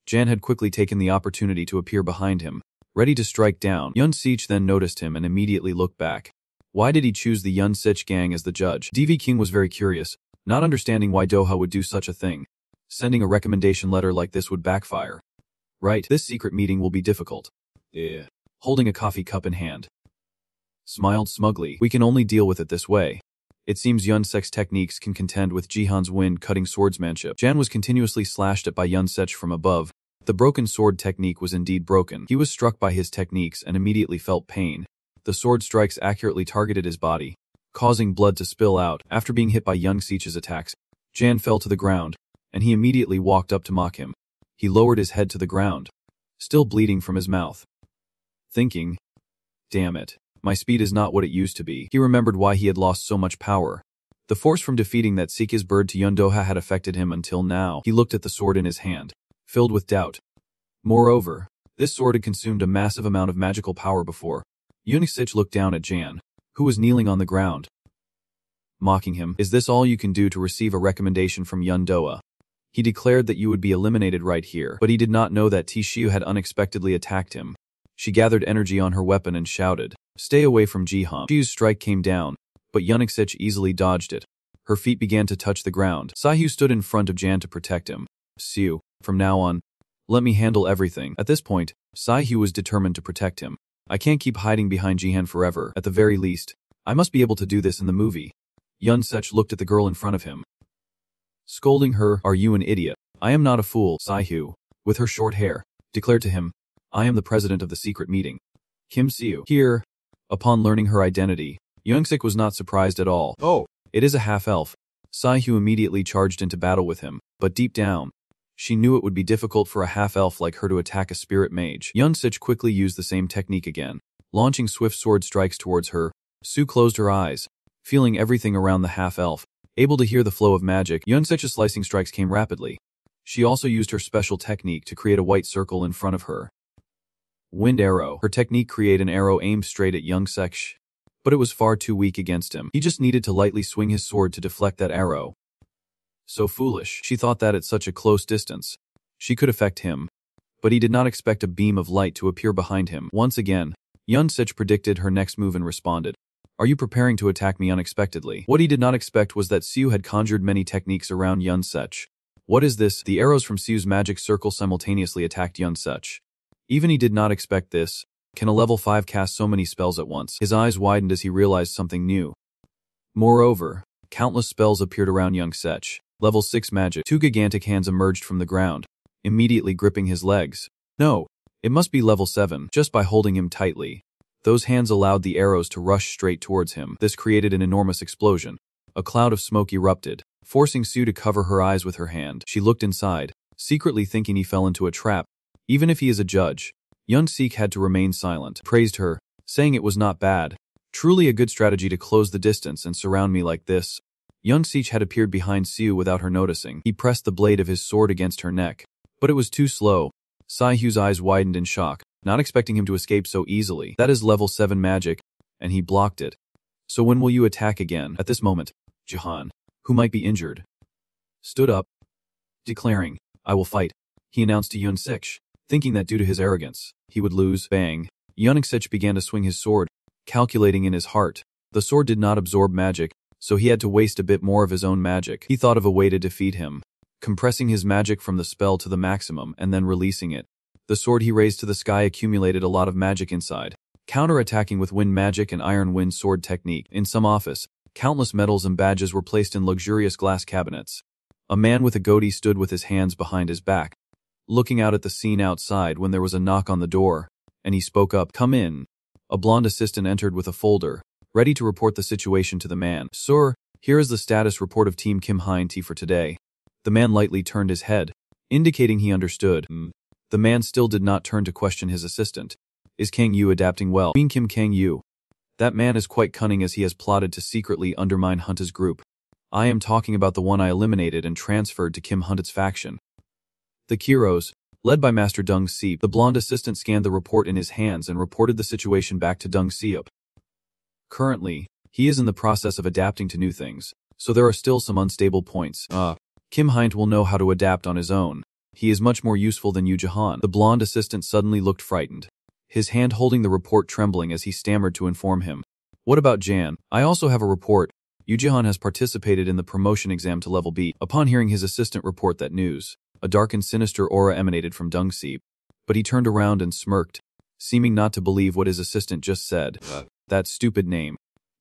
Jan had quickly taken the opportunity to appear behind him, ready to strike down. Yoon-sech then noticed him and immediately looked back. Why did he choose the Yoon-sech gang as the judge? DV King was very curious, not understanding why Doha would do such a thing. Sending a recommendation letter like this would backfire. Right, this secret meeting will be difficult. holding a coffee cup in hand. Smiled smugly. We can only deal with it this way. It seems Yun-Sek's techniques can contend with Jihan's wind-cutting swordsmanship. Jan was continuously slashed at by Yun-Sech from above. The broken sword technique was indeed broken. He was struck by his techniques and immediately felt pain. The sword strikes accurately targeted his body, causing blood to spill out. After being hit by Yun-Sech's attacks, Jan fell to the ground, and he immediately walked up to mock him. He lowered his head to the ground, still bleeding from his mouth. Thinking, damn it, my speed is not what it used to be. He remembered why he had lost so much power. The force from defeating that Sikhi's bird to Yundoha had affected him until now. He looked at the sword in his hand, filled with doubt. Moreover, this sword had consumed a massive amount of magical power before. Yun-Sech looked down at Jan, who was kneeling on the ground, mocking him. Is this all you can do to receive a recommendation from Yundoha? He declared that you would be eliminated right here, but he did not know that Tishiu had unexpectedly attacked him. She gathered energy on her weapon and shouted, "Stay away from Jihan." Tishiu's strike came down, but Yun-Sech easily dodged it. Her feet began to touch the ground. Saihu stood in front of Jan to protect him. "Siu, from now on, let me handle everything." At this point, Saihu was determined to protect him. "I can't keep hiding behind Jihan forever. At the very least, I must be able to do this in the movie." Yun-Sech looked at the girl in front of him, scolding her. "Are you an idiot?" "I am not a fool." Saihu, with her short hair, declared to him, "I am the president of the secret meeting, Kim Siu." Here, upon learning her identity, Yun-Sech was not surprised at all. "Oh, it is a half-elf." Saihu immediately charged into battle with him, but deep down, she knew it would be difficult for a half-elf like her to attack a spirit mage. Yun-Sech quickly used the same technique again, launching swift sword strikes towards her. Sue closed her eyes, feeling everything around the half-elf. Able to hear the flow of magic, Yun-Sech's slicing strikes came rapidly. She also used her special technique to create a white circle in front of her. Wind arrow. Her technique created an arrow aimed straight at Yun-Sech, but it was far too weak against him. He just needed to lightly swing his sword to deflect that arrow. So foolish. She thought that at such a close distance, she could affect him, but he did not expect a beam of light to appear behind him. Once again, Yun-Sech predicted her next move and responded, "Are you preparing to attack me unexpectedly?" What he did not expect was that Siu had conjured many techniques around Yun-Sech. "What is this?" The arrows from Siu's magic circle simultaneously attacked Yun-Sech. Even he did not expect this. Can a level 5 cast so many spells at once? His eyes widened as he realized something new. Moreover, countless spells appeared around Yun-Sech. Level 6 magic. 2 gigantic hands emerged from the ground, immediately gripping his legs. No, it must be level 7. Just by holding him tightly, those hands allowed the arrows to rush straight towards him. This created an enormous explosion. A cloud of smoke erupted, forcing Sue to cover her eyes with her hand. She looked inside, secretly thinking he fell into a trap. Even if he is a judge, Yun-Sech had to remain silent. Praised her, saying it was not bad. Truly a good strategy to close the distance and surround me like this. Yun-Sech had appeared behind Siu without her noticing. He pressed the blade of his sword against her neck, but it was too slow. Saihu's eyes widened in shock, not expecting him to escape so easily. That is level 7 magic, and he blocked it. So when will you attack again? At this moment, Jihan, who might be injured, stood up, declaring, "I will fight." He announced to Yun-Sech, thinking that due to his arrogance, he would lose. Bang. Yun-Sech began to swing his sword, calculating in his heart. The sword did not absorb magic, so he had to waste a bit more of his own magic. He thought of a way to defeat him, compressing his magic from the spell to the maximum and then releasing it. The sword he raised to the sky accumulated a lot of magic inside, counter-attacking with wind magic and iron wind sword technique. In some office, countless medals and badges were placed in luxurious glass cabinets. A man with a goatee stood with his hands behind his back, looking out at the scene outside when there was a knock on the door, and he spoke up. "Come in." A blonde assistant entered with a folder, ready to report the situation to the man. "Sir, here is the status report of Team Kim Hein-T for today." The man lightly turned his head, indicating he understood. The man still did not turn to question his assistant. "Is Kang Yu adapting well?" Queen Kim Kang Yu. That man is quite cunning as he has plotted to secretly undermine Hunta's group. I am talking about the one I eliminated and transferred to Kim Hunta's faction. The Kiros, led by Master Deng Seep. The blonde assistant scanned the report in his hands and reported the situation back to Deng Seep. Currently, he is in the process of adapting to new things, so there are still some unstable points. Kim Hein will know how to adapt on his own. He is much more useful than Yu Jihan. The blonde assistant suddenly looked frightened, his hand holding the report trembling as he stammered to inform him. "What about Jan? I also have a report. Yu Jihan has participated in the promotion exam to level B." Upon hearing his assistant report that news, a dark and sinister aura emanated from Deng Seep, but he turned around and smirked, seeming not to believe what his assistant just said. That stupid name.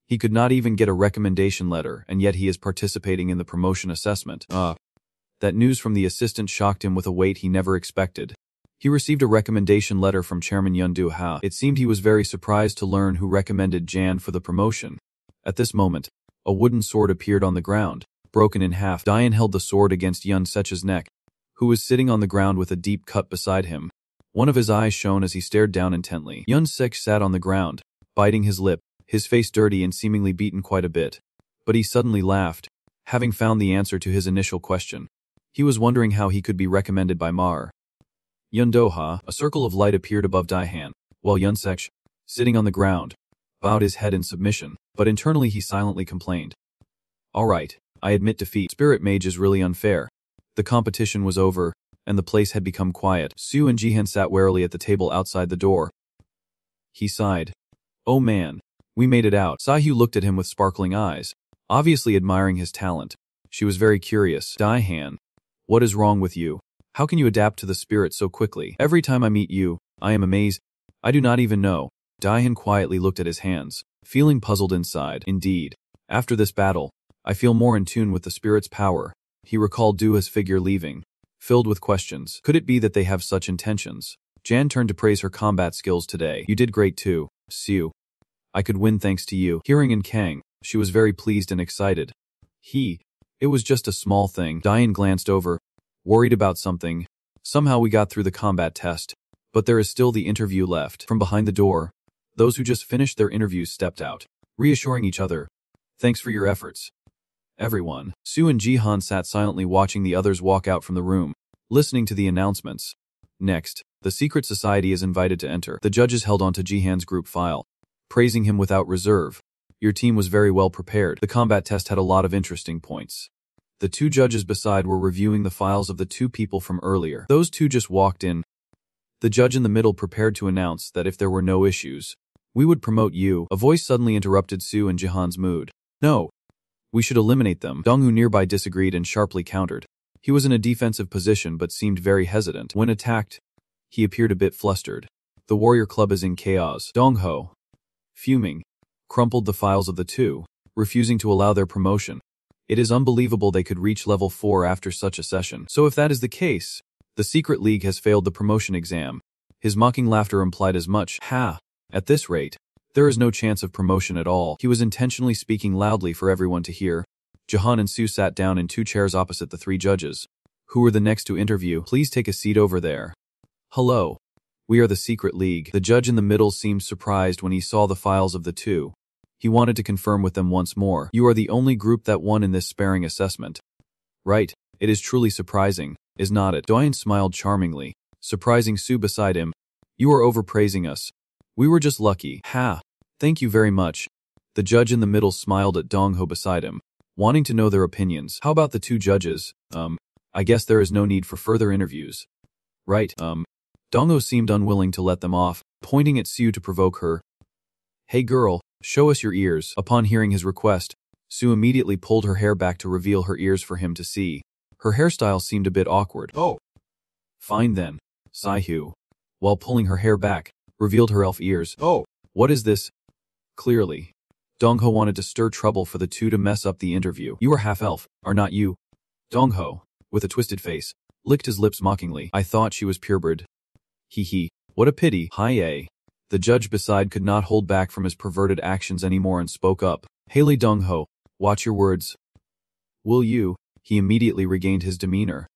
He could not even get a recommendation letter, and yet he is participating in the promotion assessment. That news from the assistant shocked him with a weight he never expected. He received a recommendation letter from Chairman Yun Do-ha. It seemed he was very surprised to learn who recommended Jan for the promotion. At this moment, a wooden sword appeared on the ground, broken in half. Diane held the sword against Yun Sech's neck, who was sitting on the ground with a deep cut beside him. One of his eyes shone as he stared down intently. Yun Sech sat on the ground, biting his lip, his face dirty and seemingly beaten quite a bit. But he suddenly laughed, having found the answer to his initial question. He was wondering how he could be recommended by Mar. Yun Do-ha, a circle of light appeared above Daihan, while Yun Sech, sitting on the ground, bowed his head in submission, but internally he silently complained. All right, I admit defeat. Spirit Mage is really unfair. The competition was over, and the place had become quiet. Su and Jihan sat warily at the table outside the door. He sighed. Oh man, we made it out. Saihu looked at him with sparkling eyes, obviously admiring his talent. She was very curious. Daihan, what is wrong with you? How can you adapt to the spirit so quickly? Every time I meet you, I am amazed. I do not even know. Daihan quietly looked at his hands, feeling puzzled inside. Indeed, after this battle, I feel more in tune with the spirit's power. He recalled Dua's figure leaving, filled with questions. Could it be that they have such intentions? Jan turned to praise her combat skills today. You did great too, Siu. I could win thanks to you. Hearing in Kang, she was very pleased and excited. It was just a small thing. Diane glanced over, worried about something. Somehow we got through the combat test, but there is still the interview left. From behind the door, those who just finished their interviews stepped out, reassuring each other. Thanks for your efforts, everyone. Su and Jihan sat silently watching the others walk out from the room, listening to the announcements. Next, the secret society is invited to enter. The judges held onto Jihan's group file, praising him without reserve. Your team was very well prepared. The combat test had a lot of interesting points. The two judges beside were reviewing the files of the two people from earlier. Those two just walked in. The judge in the middle prepared to announce that if there were no issues, we would promote you. A voice suddenly interrupted Su and Jihan's mood. No. We should eliminate them. Donghu nearby disagreed and sharply countered. He was in a defensive position but seemed very hesitant. When attacked, he appeared a bit flustered. The warrior club is in chaos. Donghu, fuming, crumpled the files of the two, refusing to allow their promotion. It is unbelievable they could reach level 4 after such a session. So if that is the case, the Secret League has failed the promotion exam. His mocking laughter implied as much. Ha! At this rate, there is no chance of promotion at all. He was intentionally speaking loudly for everyone to hear. Jihan and Su sat down in 2 chairs opposite the 3 judges, who were the next to interview. Please take a seat over there. Hello. We are the Secret League. The judge in the middle seemed surprised when he saw the files of the two. He wanted to confirm with them once more. You are the only group that won in this sparring assessment. Right, it is truly surprising, is not it? Doyen smiled charmingly, surprising Su beside him. You are overpraising us. We were just lucky. Ha! Thank you very much. The judge in the middle smiled at Dongho beside him, wanting to know their opinions. How about the 2 judges? I guess there is no need for further interviews. Right, Dongho seemed unwilling to let them off, pointing at Su to provoke her. Hey girl, show us your ears. Upon hearing his request, Su immediately pulled her hair back to reveal her ears for him to see. Her hairstyle seemed a bit awkward. Oh. Fine then, Saihu, while pulling her hair back, revealed her elf ears. Oh. What is this? Clearly, Dongho wanted to stir trouble for the two to mess up the interview. You are half-elf, are not you? Dongho, with a twisted face, licked his lips mockingly. I thought she was purebred. Hee, what a pity. Hi-yay. The judge beside could not hold back from his perverted actions anymore and spoke up. Haley Dongho, watch your words. Will you? He immediately regained his demeanor,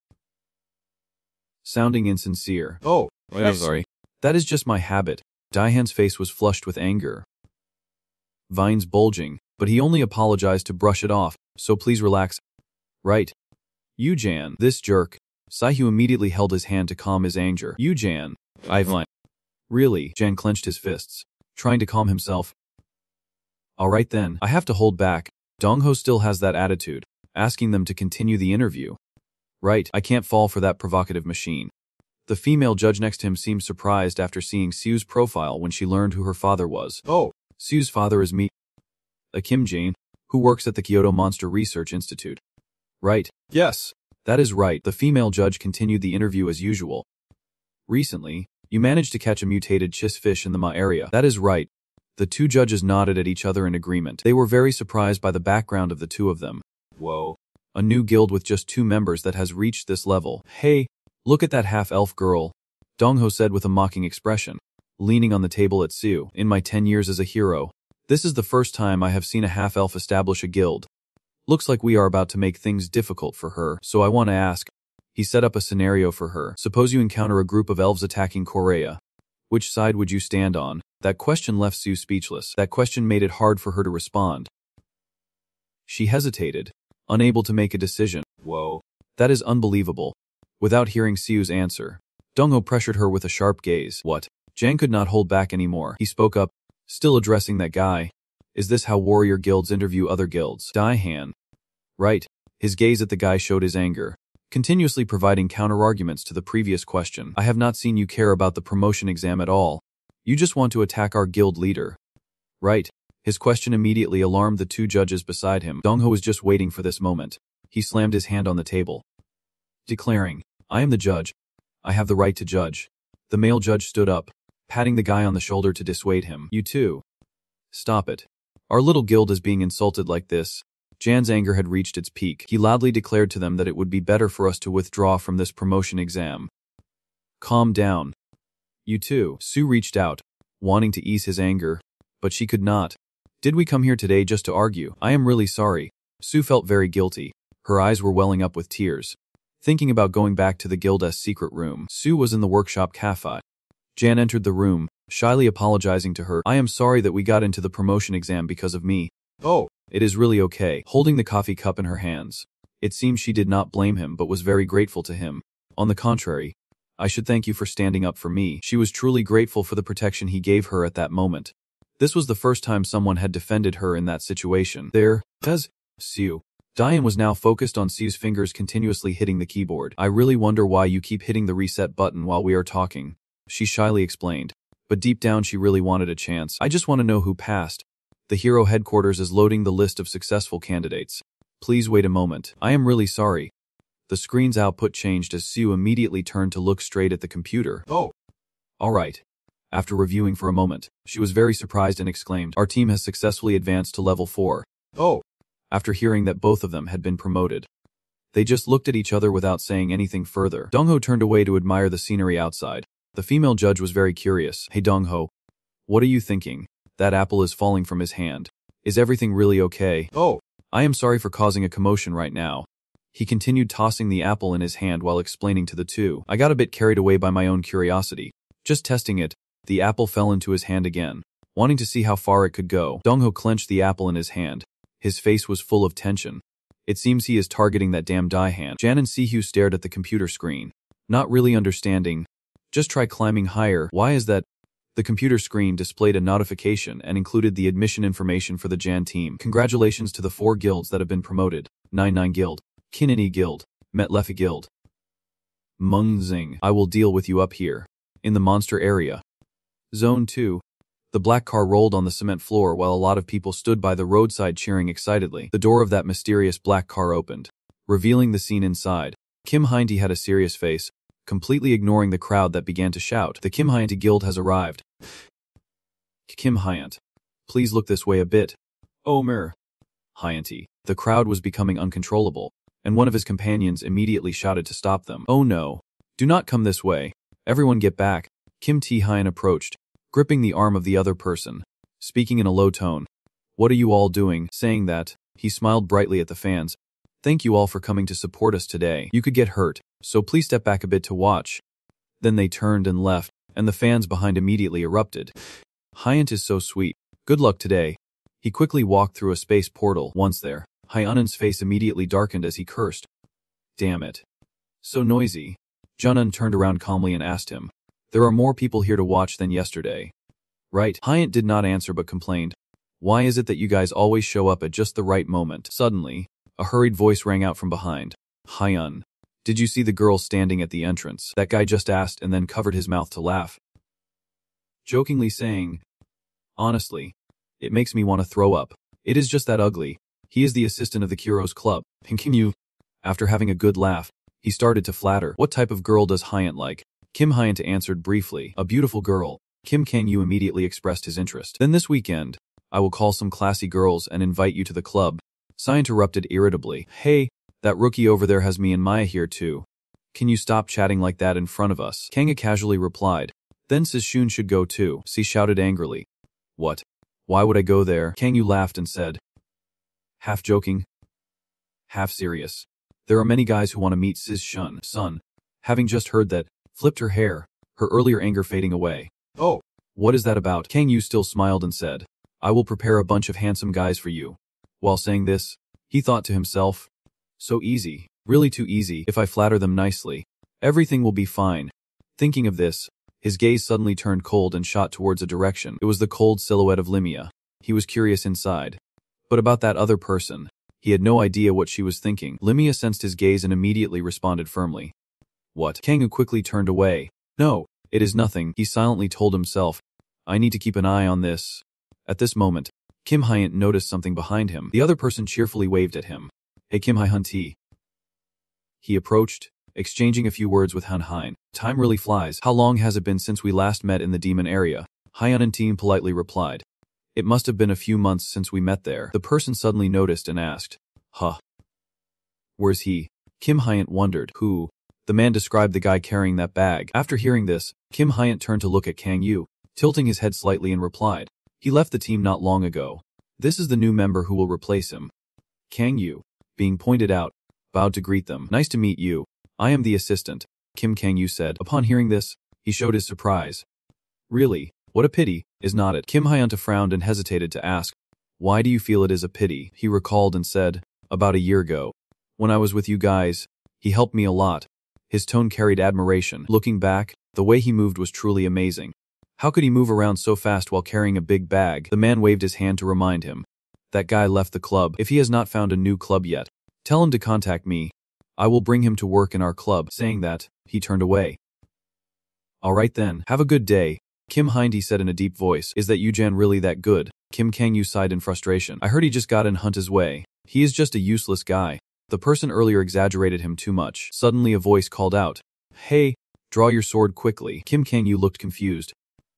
sounding insincere. Oh, I'm sorry. That is just my habit. Daihan's face was flushed with anger, veins bulging, but he only apologized to brush it off, so please relax. Right. You Jan, this jerk. Saihu immediately held his hand to calm his anger. You Jan. I've lied. Really? Jan clenched his fists, trying to calm himself. Alright then, I have to hold back. Dongho still has that attitude, asking them to continue the interview. Right, I can't fall for that provocative machine. The female judge next to him seemed surprised after seeing Sue's profile when she learned who her father was. Oh. Sue's father is a Kim Jane, who works at the Kyoto Monster Research Institute. Right. Yes. That is right. The female judge continued the interview as usual. Recently, You managed to catch a mutated chis fish in the Ma area. That is right. The two judges nodded at each other in agreement. They were very surprised by the background of the two of them. Whoa. A new guild with just 2 members that has reached this level. Hey, look at that half-elf girl, Dongho said with a mocking expression, leaning on the table at Su. In my 10 years as a hero, this is the first time I have seen a half-elf establish a guild. Looks like we are about to make things difficult for her, so I want to ask. He set up a scenario for her. Suppose you encounter a group of elves attacking Korea. Which side would you stand on? That question left Su speechless. That question made it hard for her to respond. She hesitated, unable to make a decision. Whoa. That is unbelievable. Without hearing Su's answer, Dongho pressured her with a sharp gaze. What? Jang could not hold back anymore. He spoke up, still addressing that guy. Is this how warrior guilds interview other guilds? Daihan. Right. His gaze at the guy showed his anger, continuously providing counter-arguments to the previous question. I have not seen you care about the promotion exam at all. You just want to attack our guild leader. Right. His question immediately alarmed the 2 judges beside him. Dongho was just waiting for this moment. He slammed his hand on the table, declaring, I am the judge. I have the right to judge. The male judge stood up, patting the guy on the shoulder to dissuade him. You too. Stop it. Our little guild is being insulted like this. Jan's anger had reached its peak. He loudly declared to them that it would be better for us to withdraw from this promotion exam. Calm down. You too. Su reached out, wanting to ease his anger, but she could not. Did we come here today just to argue? I am really sorry. Su felt very guilty. Her eyes were welling up with tears, thinking about going back to the guild's secret room. Su was in the workshop cafe. Jan entered the room, shyly apologizing to her. I am sorry that we got into the promotion exam because of me. Oh, it is really okay. Holding the coffee cup in her hands, it seemed she did not blame him but was very grateful to him. On the contrary, I should thank you for standing up for me. She was truly grateful for the protection he gave her at that moment. This was the first time someone had defended her in that situation. There, as Su. Diane was now focused on Su's fingers continuously hitting the keyboard. I really wonder why you keep hitting the reset button while we are talking, she shyly explained. But deep down she really wanted a chance. I just want to know who passed. The hero headquarters is loading the list of successful candidates. Please wait a moment. I am really sorry. The screen's output changed as Su immediately turned to look straight at the computer. Oh. All right. After reviewing for a moment, she was very surprised and exclaimed, our team has successfully advanced to level 4. Oh. After hearing that both of them had been promoted, they just looked at each other without saying anything further. Dongho turned away to admire the scenery outside. The female judge was very curious. Hey Dongho, what are you thinking? That apple is falling from his hand. Is everything really okay? Oh. I am sorry for causing a commotion right now. He continued tossing the apple in his hand while explaining to the two. I got a bit carried away by my own curiosity. Just testing it. The apple fell into his hand again, wanting to see how far it could go. Dongho clenched the apple in his hand. His face was full of tension. It seems he is targeting that damn Daihan. Jan and Sihyu stared at the computer screen, not really understanding. Just try climbing higher. Why is that? The computer screen displayed a notification and included the admission information for the Jan team. Congratulations to the 4 guilds that have been promoted. 99 Guild, Kinini Guild, Metlefi Guild. Mungzing. I will deal with you up here, in the monster area. Zone 2. The black car rolled on the cement floor while a lot of people stood by the roadside cheering excitedly. The door of that mysterious black car opened, revealing the scene inside. Kim Heinti had a serious face, completely ignoring the crowd that began to shout. The Kim Heinti Guild has arrived. Kim Hyant, please look this way a bit. Omer. Heinti. The crowd was becoming uncontrollable, and one of his companions immediately shouted to stop them. Oh no. Do not come this way. Everyone get back. Kim T-Hyun approached, gripping the arm of the other person, speaking in a low tone. What are you all doing? Saying that, he smiled brightly at the fans. Thank you all for coming to support us today. You could get hurt, so please step back a bit to watch. Then they turned and left, and the fans behind immediately erupted. Hyant is so sweet. Good luck today. He quickly walked through a space portal. Once there, Hyunun's face immediately darkened as he cursed. Damn it. So noisy. Junun turned around calmly and asked him. There are more people here to watch than yesterday. Right. Hyant did not answer but complained. Why is it that you guys always show up at just the right moment? Suddenly, a hurried voice rang out from behind. Hyun, did you see the girl standing at the entrance? That guy just asked and then covered his mouth to laugh, jokingly saying, honestly, it makes me want to throw up. It is just that ugly. He is the assistant of the Kuro's club. Continue. After having a good laugh, he started to flatter. What type of girl does Hyant like? Kim Hyant answered briefly. A beautiful girl. Kim Kang-yu immediately expressed his interest. Then this weekend, I will call some classy girls and invite you to the club. Sai interrupted irritably. Hey, that rookie over there has me and Maya here too. Can you stop chatting like that in front of us? Kanga casually replied. Then Sishun should go too. Si shouted angrily. What? Why would I go there? Kang-yu laughed and said, half joking, half serious. There are many guys who want to meet Sishun. Son, having just heard that, flipped her hair, her earlier anger fading away. Oh, what is that about? Kang-yu still smiled and said, I will prepare a bunch of handsome guys for you. While saying this, he thought to himself, so easy, really too easy. If I flatter them nicely, everything will be fine. Thinking of this, his gaze suddenly turned cold and shot towards a direction. It was the cold silhouette of Limia. He was curious inside. But about that other person, he had no idea what she was thinking. Limia sensed his gaze and immediately responded firmly. What? Kang-yu quickly turned away. No, it is nothing, he silently told himself. I need to keep an eye on this. At this moment, Kim Hyant noticed something behind him. The other person cheerfully waved at him. Hey Kim Hyant. He approached, exchanging a few words with Han Hein. Time really flies. How long has it been since we last met in the demon area? Hyun politely replied. It must have been a few months since we met there. The person suddenly noticed and asked. Huh. Where's he? Kim Hyant wondered. Who? The man described the guy carrying that bag. After hearing this, Kim Hyant turned to look at Kang-yu, tilting his head slightly and replied. He left the team not long ago. This is the new member who will replace him. Kang-yu, being pointed out, bowed to greet them. Nice to meet you. I am the assistant, Kim Kang-yu said. Upon hearing this, he showed his surprise. Really? What a pity, is not it? Kim Hyanta frowned and hesitated to ask. Why do you feel it is a pity? He recalled and said, about a year ago. When I was with you guys, he helped me a lot. His tone carried admiration. Looking back, the way he moved was truly amazing. How could he move around so fast while carrying a big bag? The man waved his hand to remind him. That guy left the club. If he has not found a new club yet, tell him to contact me. I will bring him to work in our club. Saying that, he turned away. Alright then, have a good day. Kim Hyant said in a deep voice. Is that Yujan really that good? Kim Kang-yu sighed in frustration. I heard he just got in Hunta's way. He is just a useless guy. The person earlier exaggerated him too much. Suddenly a voice called out. Hey, draw your sword quickly. Kim Kang-yu looked confused.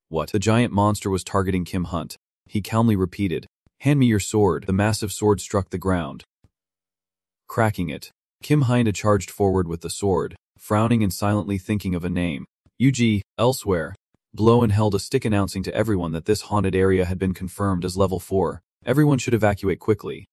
What? The giant monster was targeting Kim Hunt. He calmly repeated. Hand me your sword. The massive sword struck the ground. Cracking it. Kim Hyanta charged forward with the sword, frowning and silently thinking of a name. Yuji, elsewhere. Blow and held a stick announcing to everyone that this haunted area had been confirmed as level 4. Everyone should evacuate quickly.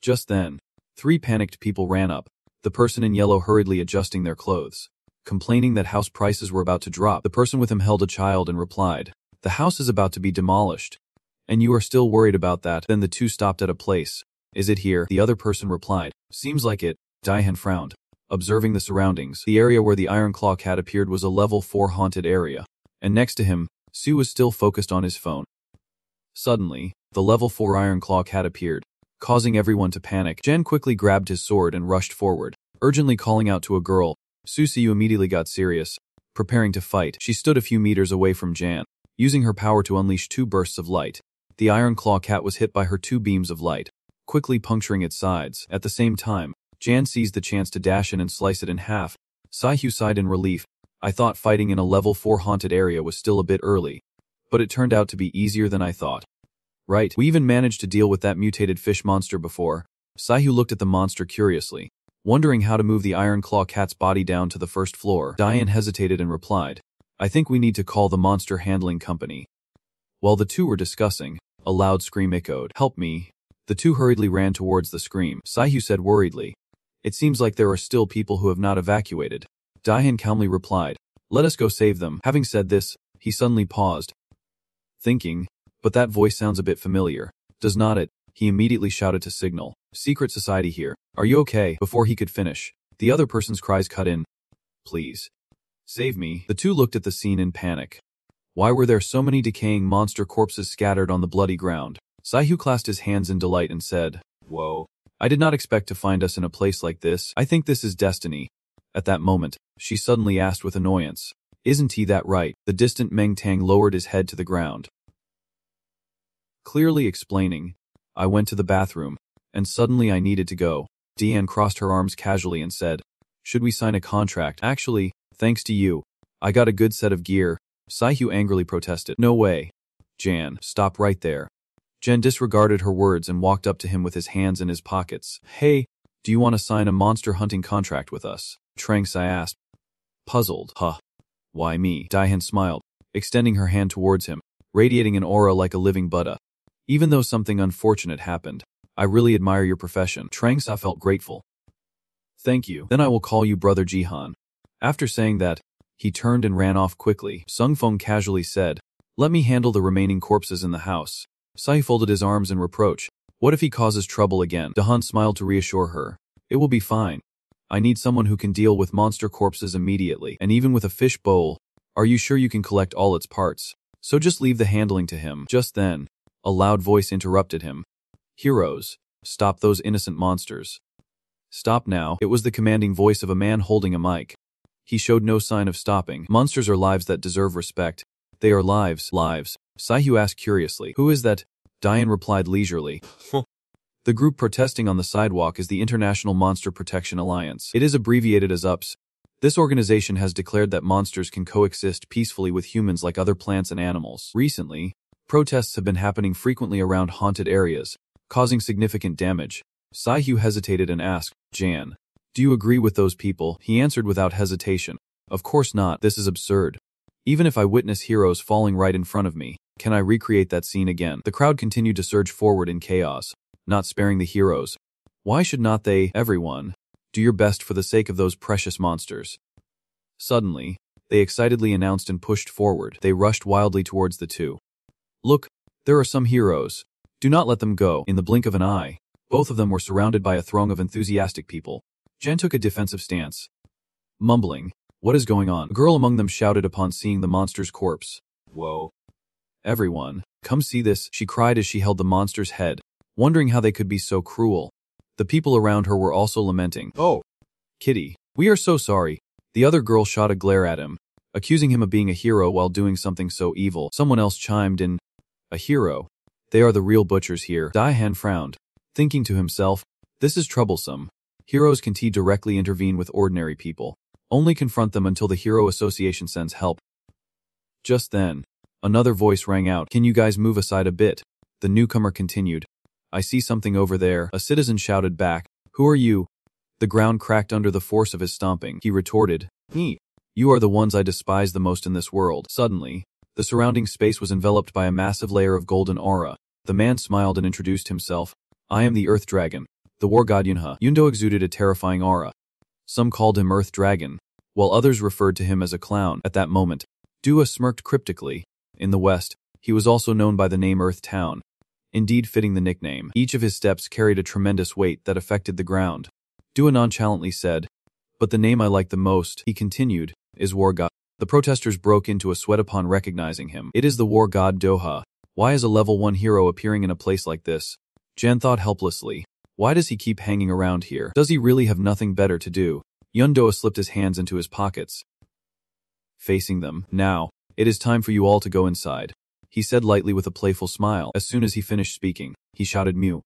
Just then, 3 panicked people ran up, the person in yellow hurriedly adjusting their clothes. Complaining that house prices were about to drop, the person with him held a child and replied, the house is about to be demolished. And you are still worried about that? Then the 2 stopped at a place. Is it here? The other person replied. Seems like it. Daihan frowned. Observing the surroundings, the area where the Iron Claw cat appeared was a level 4 haunted area. And next to him, Sue was still focused on his phone. Suddenly, the level 4 Iron Claw cat appeared, causing everyone to panic. Jan quickly grabbed his sword and rushed forward, urgently calling out to a girl. Susiyu immediately got serious, preparing to fight. She stood a few meters away from Jan, using her power to unleash 2 bursts of light. The Iron Claw cat was hit by her 2 beams of light, quickly puncturing its sides. At the same time, Jan seized the chance to dash in and slice it in half. Saihu sighed in relief. I thought fighting in a level 4 haunted area was still a bit early, but it turned out to be easier than I thought. Right, we even managed to deal with that mutated fish monster before. Saihu looked at the monster curiously, wondering how to move the Iron Claw cat's body down to the first floor. Diane hesitated and replied, I think we need to call the monster handling company. While the 2 were discussing, a loud scream echoed. Help me. The 2 hurriedly ran towards the scream. Saihu said worriedly, it seems like there are still people who have not evacuated. Daihan calmly replied, let us go save them. Having said this, he suddenly paused, thinking, but that voice sounds a bit familiar, does not it? He immediately shouted to signal, Secret Society here, are you okay? Before he could finish, the other person's cries cut in. Please. Save me. The 2 looked at the scene in panic. Why were there so many decaying monster corpses scattered on the bloody ground? Saihu clasped his hands in delight and said, Whoa. I did not expect to find us in a place like this. I think this is destiny. At that moment, she suddenly asked with annoyance, Isn't he that right? The distant Meng Tang lowered his head to the ground. Clearly explaining, I went to the bathroom, and suddenly I needed to go. Deanne crossed her arms casually and said, Should we sign a contract? Actually, thanks to you, I got a good set of gear, Saihu angrily protested. No way. Jan, stop right there. Jen disregarded her words and walked up to him with his hands in his pockets. Hey, do you want to sign a monster hunting contract with us? Trang Sai asked. Puzzled. Huh. Why me? Daihan smiled, extending her hand towards him, radiating an aura like a living Buddha. Even though something unfortunate happened, I really admire your profession. Trang Sai felt grateful. Thank you. Then I will call you Brother Jihan. After saying that, he turned and ran off quickly. Sung Feng casually said, let me handle the remaining corpses in the house. Sai folded his arms in reproach. What if he causes trouble again? Dahan smiled to reassure her. It will be fine. I need someone who can deal with monster corpses immediately, and even with a fish bowl. Are you sure you can collect all its parts? So just leave the handling to him. Just then, a loud voice interrupted him. Heroes, stop those innocent monsters. Stop now. It was the commanding voice of a man holding a mic. He showed no sign of stopping. Monsters are lives that deserve respect. They are lives. Saihu asked curiously. Who is that? Diane replied leisurely. The group protesting on the sidewalk is the International Monster Protection Alliance. It is abbreviated as UPS. This organization has declared that monsters can coexist peacefully with humans like other plants and animals. Recently, protests have been happening frequently around haunted areas, causing significant damage. Saihu hesitated and asked, Jan, do you agree with those people? He answered without hesitation. Of course not. This is absurd. Even if I witness heroes falling right in front of me, can I recreate that scene again? The crowd continued to surge forward in chaos, not sparing the heroes. Why should not they, everyone, do your best for the sake of those precious monsters? Suddenly, they excitedly announced and pushed forward. They rushed wildly towards the two. Look, there are some heroes. Do not let them go. In the blink of an eye, both of them were surrounded by a throng of enthusiastic people. Jen took a defensive stance. Mumbling, what is going on? A girl among them shouted upon seeing the monster's corpse. Whoa. Everyone, come see this, she cried as she held the monster's head, wondering how they could be so cruel. The people around her were also lamenting. Oh, Kitty, we are so sorry. The other girl shot a glare at him, accusing him of being a hero while doing something so evil. Someone else chimed in, a hero? They are the real butchers here. Daihan frowned, thinking to himself, this is troublesome. Heroes can directly intervene with ordinary people. Only confront them until the Hero Association sends help. Just then, another voice rang out. Can you guys move aside a bit? The newcomer continued. I see something over there. A citizen shouted back. Who are you? The ground cracked under the force of his stomping. He retorted. Me. You are the ones I despise the most in this world. Suddenly, the surrounding space was enveloped by a massive layer of golden aura. The man smiled and introduced himself. I am the Earth Dragon, the war god Yunha. Yundo exuded a terrifying aura. Some called him Earth Dragon, while others referred to him as a clown. At that moment, Dua smirked cryptically. In the West, he was also known by the name Earth Town, indeed fitting the nickname. Each of his steps carried a tremendous weight that affected the ground. Dua nonchalantly said, but the name I like the most, he continued, is War God. The protesters broke into a sweat upon recognizing him. It is the war god Doha. Why is a level 1 hero appearing in a place like this? Jan thought helplessly. Why does he keep hanging around here? Does he really have nothing better to do? Yundoa slipped his hands into his pockets. Facing them, now, it is time for you all to go inside, he said lightly with a playful smile. As soon as he finished speaking, he shouted Mew.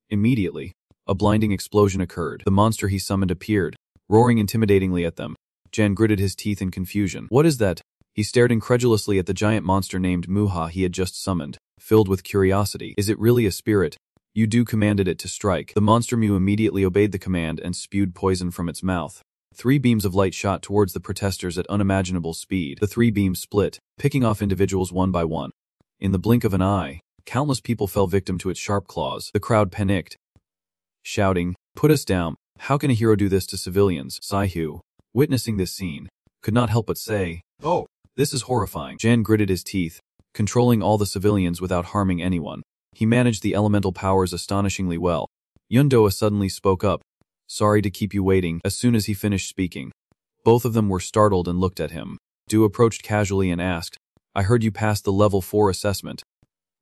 Immediately, a blinding explosion occurred. The monster he summoned appeared, roaring intimidatingly at them. Jan gritted his teeth in confusion. What is that? He stared incredulously at the giant monster named Muha he had just summoned, filled with curiosity. Is it really a spirit? You commanded it to strike. The monster Mew immediately obeyed the command and spewed poison from its mouth. 3 beams of light shot towards the protesters at unimaginable speed. The 3 beams split, picking off individuals one by one. In the blink of an eye, countless people fell victim to its sharp claws. The crowd panicked, shouting, put us down. How can a hero do this to civilians? Saihu, witnessing this scene, could not help but say, oh, this is horrifying. Jan gritted his teeth, controlling all the civilians without harming anyone. He managed the elemental powers astonishingly well. Yundoa suddenly spoke up. Sorry to keep you waiting. As soon as he finished speaking, both of them were startled and looked at him. Du approached casually and asked, I heard you passed the level 4 assessment.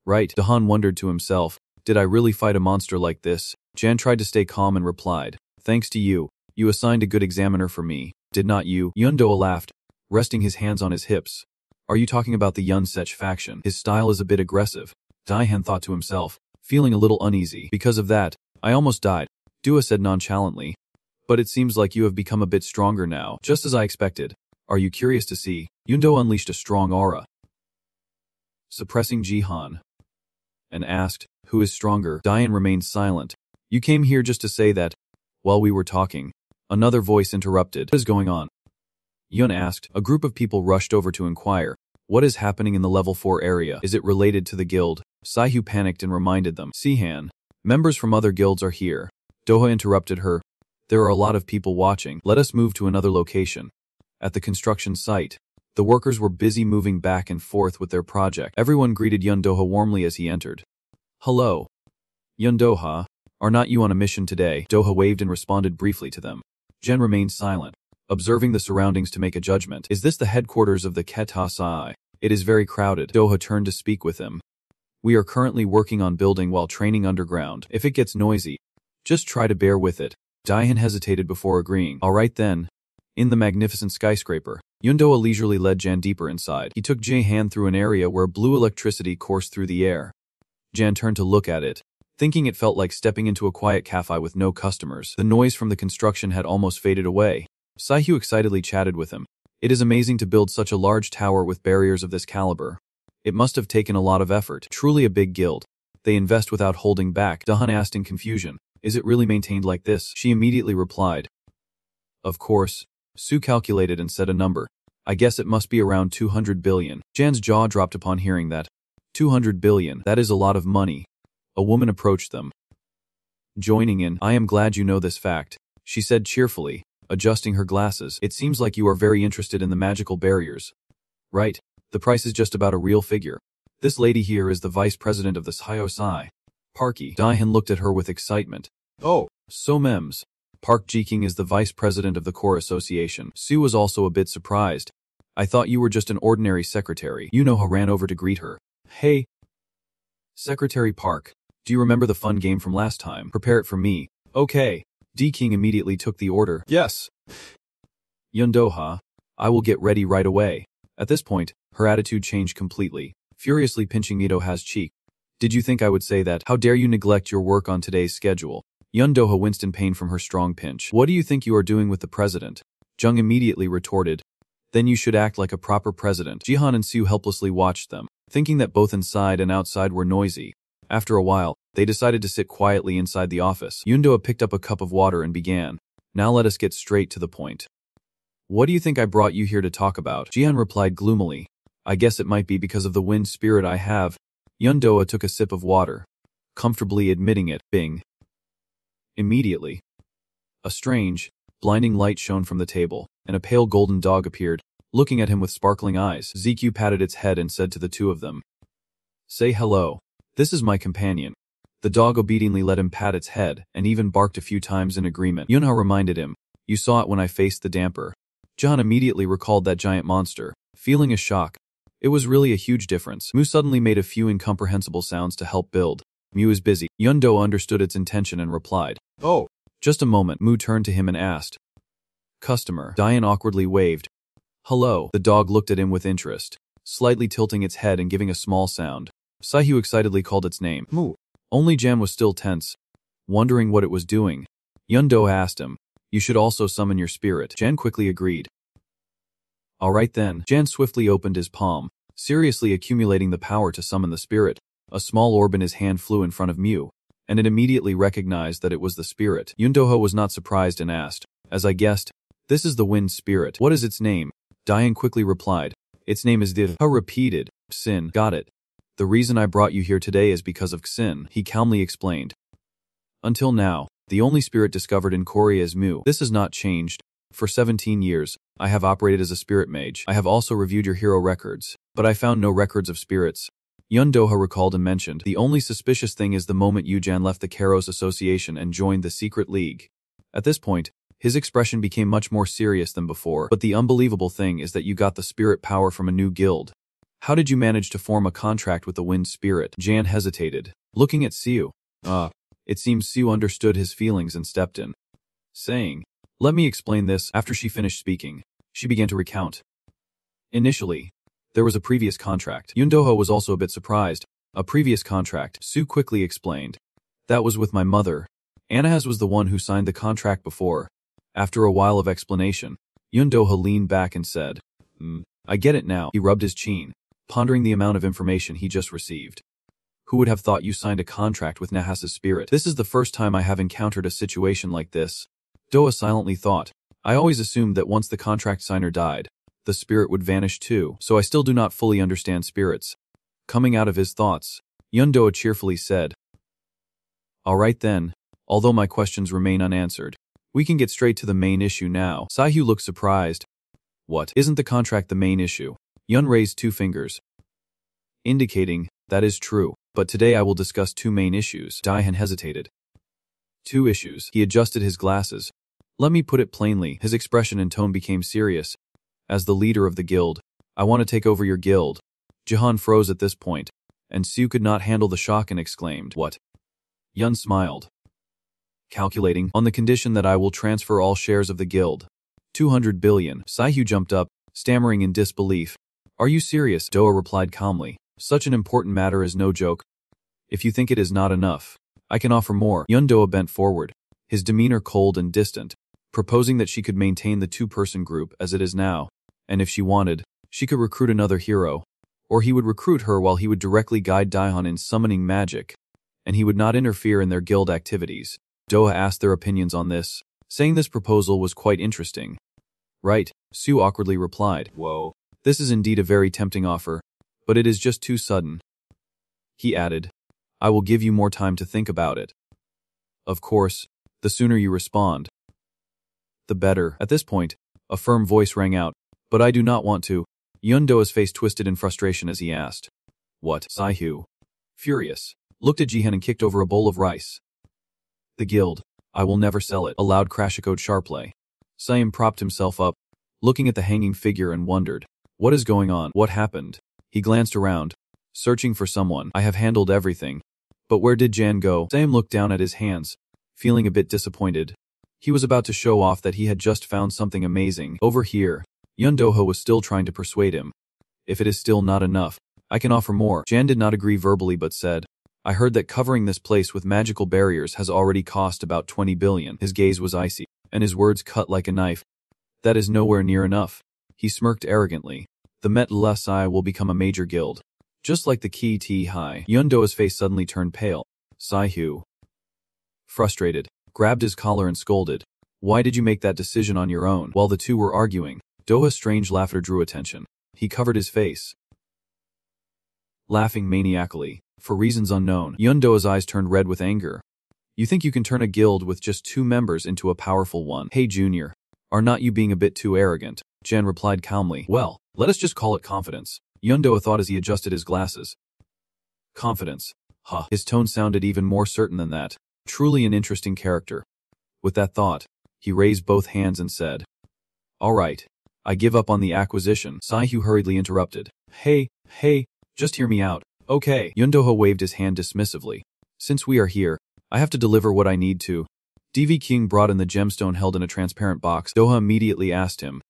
Right. Dahan wondered to himself, did I really fight a monster like this? Jan tried to stay calm and replied, thanks to you, you assigned a good examiner for me, did not you? Yundoa laughed, resting his hands on his hips. Are you talking about the Yun Sech faction? His style is a bit aggressive. Daihan thought to himself, feeling a little uneasy. Because of that, I almost died. Dua said nonchalantly. But it seems like you have become a bit stronger now, just as I expected. Are you curious to see? Yundo unleashed a strong aura, suppressing Jihan, and asked, who is stronger? Diane remained silent. You came here just to say that? While we were talking, another voice interrupted. What is going on? Yun asked. A group of people rushed over to inquire. What is happening in the level 4 area? Is it related to the guild? Saihu panicked and reminded them. Sihan, members from other guilds are here. Doha interrupted her. There are a lot of people watching. Let us move to another location. At the construction site, the workers were busy moving back and forth with their project. Everyone greeted Yun Doha warmly as he entered. Hello. Yun Doha, are not you on a mission today? Doha waved and responded briefly to them. Jen remained silent, observing the surroundings to make a judgment. Is this the headquarters of the Keta Sai? It is very crowded. Doha turned to speak with him. We are currently working on building while training underground. If it gets noisy, just try to bear with it. Daihan hesitated before agreeing. All right then. In the magnificent skyscraper, Yundoa leisurely led Jan deeper inside. He took Jahan through an area where blue electricity coursed through the air. Jan turned to look at it, thinking it felt like stepping into a quiet cafe with no customers. The noise from the construction had almost faded away. Saihu excitedly chatted with him. It is amazing to build such a large tower with barriers of this caliber. It must have taken a lot of effort. Truly a big guild. They invest without holding back. Dahan asked in confusion. Is it really maintained like this? She immediately replied. Of course. Su calculated and said a number. I guess it must be around 200 billion. Jan's jaw dropped upon hearing that. 200 billion, that is a lot of money. A woman approached them. Joining in, I am glad you know this fact, she said cheerfully, adjusting her glasses. It seems like you are very interested in the magical barriers. Right, the price is just about a real figure. This lady here is the vice president of the Sai. Parky. Daihan looked at her with excitement. Oh, so Mems. Park Ji-king is the vice president of the Core Association. Su was also a bit surprised. I thought you were just an ordinary secretary. Yunoha ran over to greet her. Hey, Secretary Park, do you remember the fun game from last time? Prepare it for me. Okay. D-King immediately took the order. Yes. Yundoha, I will get ready right away. At this point, her attitude changed completely, furiously pinching Itoha's cheek. Did you think I would say that? How dare you neglect your work on today's schedule? Yundoha winced in pain from her strong pinch. What do you think you are doing with the president? Jung immediately retorted. Then you should act like a proper president. Jihan and Su helplessly watched them, thinking that both inside and outside were noisy. After a while, they decided to sit quietly inside the office. Yundoa picked up a cup of water and began. Now let us get straight to the point. What do you think I brought you here to talk about? Jihan replied gloomily. I guess it might be because of the wind spirit I have. Yundoa took a sip of water, comfortably admitting it. Bing. Immediately, a strange, blinding light shone from the table, and a pale golden dog appeared, looking at him with sparkling eyes. ZQ patted its head and said to the two of them, Say hello. This is my companion. The dog obediently let him pat its head, and even barked a few times in agreement. Yunha reminded him, You saw it when I faced the damper. John immediately recalled that giant monster, feeling a shock. It was really a huge difference. Mu suddenly made a few incomprehensible sounds to help build. Mu is busy. Yundo understood its intention and replied. Oh. Just a moment. Mu turned to him and asked. Customer. Diane awkwardly waved. Hello. The dog looked at him with interest, slightly tilting its head and giving a small sound. Saihu excitedly called its name. Mu. Only Jam was still tense, wondering what it was doing. Yundo asked him. You should also summon your spirit. Jan quickly agreed. Alright then. Jan swiftly opened his palm, seriously accumulating the power to summon the spirit. A small orb in his hand flew in front of Mu, and it immediately recognized that it was the spirit. Yundoho was not surprised and asked, As I guessed, this is the wind spirit. What is its name? Diane quickly replied. Its name is Div. Repeated. Xin. Got it. The reason I brought you here today is because of Xin, he calmly explained. Until now, the only spirit discovered in Korea is Mu. This has not changed. For 17 years, I have operated as a spirit mage. I have also reviewed your hero records, but I found no records of spirits. Yundoha recalled and mentioned, the only suspicious thing is the moment Yujan left the Karos Association and joined the Secret League. At this point, his expression became much more serious than before. But the unbelievable thing is that you got the spirit power from a new guild. How did you manage to form a contract with the wind spirit? Jan hesitated, looking at Siu. It seems Siu understood his feelings and stepped in, saying, Let me explain this. After she finished speaking, she began to recount. Initially, there was a previous contract. Yundoho was also a bit surprised. A previous contract, Su quickly explained. That was with my mother. Anahaz was the one who signed the contract before. After a while of explanation, Yundoha leaned back and said, I get it now. He rubbed his chin, pondering the amount of information he just received. Who would have thought you signed a contract with Nahas's spirit? This is the first time I have encountered a situation like this. Doa silently thought. I always assumed that once the contract signer died, the spirit would vanish too, so I still do not fully understand spirits. Coming out of his thoughts, Yundoa cheerfully said, Alright then, although my questions remain unanswered, we can get straight to the main issue now. Saihyu looked surprised. What? Isn't the contract the main issue? Yun raised 2 fingers, indicating, that is true, but today I will discuss 2 main issues. Daihan hesitated. 2 issues. He adjusted his glasses. Let me put it plainly, his expression and tone became serious. As the leader of the guild, I want to take over your guild. Jihan froze at this point, and Su could not handle the shock and exclaimed, What? Yun smiled. Calculating, on the condition that I will transfer all shares of the guild. 200 billion. Saihyu jumped up, stammering in disbelief. Are you serious? Doa replied calmly. Such an important matter is no joke. If you think it is not enough, I can offer more. Yundoa bent forward, his demeanor cold and distant, proposing that she could maintain the 2-person group as it is now, and if she wanted, she could recruit another hero, or he would recruit her while he would directly guide Daihan in summoning magic, and he would not interfere in their guild activities. Doa asked their opinions on this, saying this proposal was quite interesting. Right, Su awkwardly replied. Whoa. This is indeed a very tempting offer, but it is just too sudden. He added, I will give you more time to think about it. Of course, the sooner you respond, the better. At this point, a firm voice rang out, but I do not want to. Yundoa's face twisted in frustration as he asked. What? Saihyu, furious, looked at Jihan and kicked over a bowl of rice. The guild. I will never sell it. A loud crash echoed sharply. Saim propped himself up, looking at the hanging figure and wondered, what is going on? What happened? He glanced around, searching for someone. I have handled everything. But where did Jan go? Saim looked down at his hands, feeling a bit disappointed. He was about to show off that he had just found something amazing. Over here, Yundoha was still trying to persuade him. If it is still not enough, I can offer more. Jan did not agree verbally but said, I heard that covering this place with magical barriers has already cost about 20 billion. His gaze was icy, and his words cut like a knife. That is nowhere near enough. He smirked arrogantly. The Met Lasai will become a major guild. Just like the Ki Ti Hai. Yundoa's face suddenly turned pale. Saihyu, frustrated, grabbed his collar and scolded. Why did you make that decision on your own? While the two were arguing, Doha's strange laughter drew attention. He covered his face, laughing maniacally. For reasons unknown, Yundoa's eyes turned red with anger. You think you can turn a guild with just 2 members into a powerful one? Hey Junior, are not you being a bit too arrogant? Jan replied calmly. Well, let us just call it confidence. Yundoa thought as he adjusted his glasses. Confidence. Huh. His tone sounded even more certain than that. Truly an interesting character. With that thought, he raised both hands and said, All right, I give up on the acquisition. Saihyu hurriedly interrupted. Hey, just hear me out. Okay. Yundoha waved his hand dismissively. Since we are here, I have to deliver what I need to. DV King brought in the gemstone held in a transparent box. Doha immediately asked him,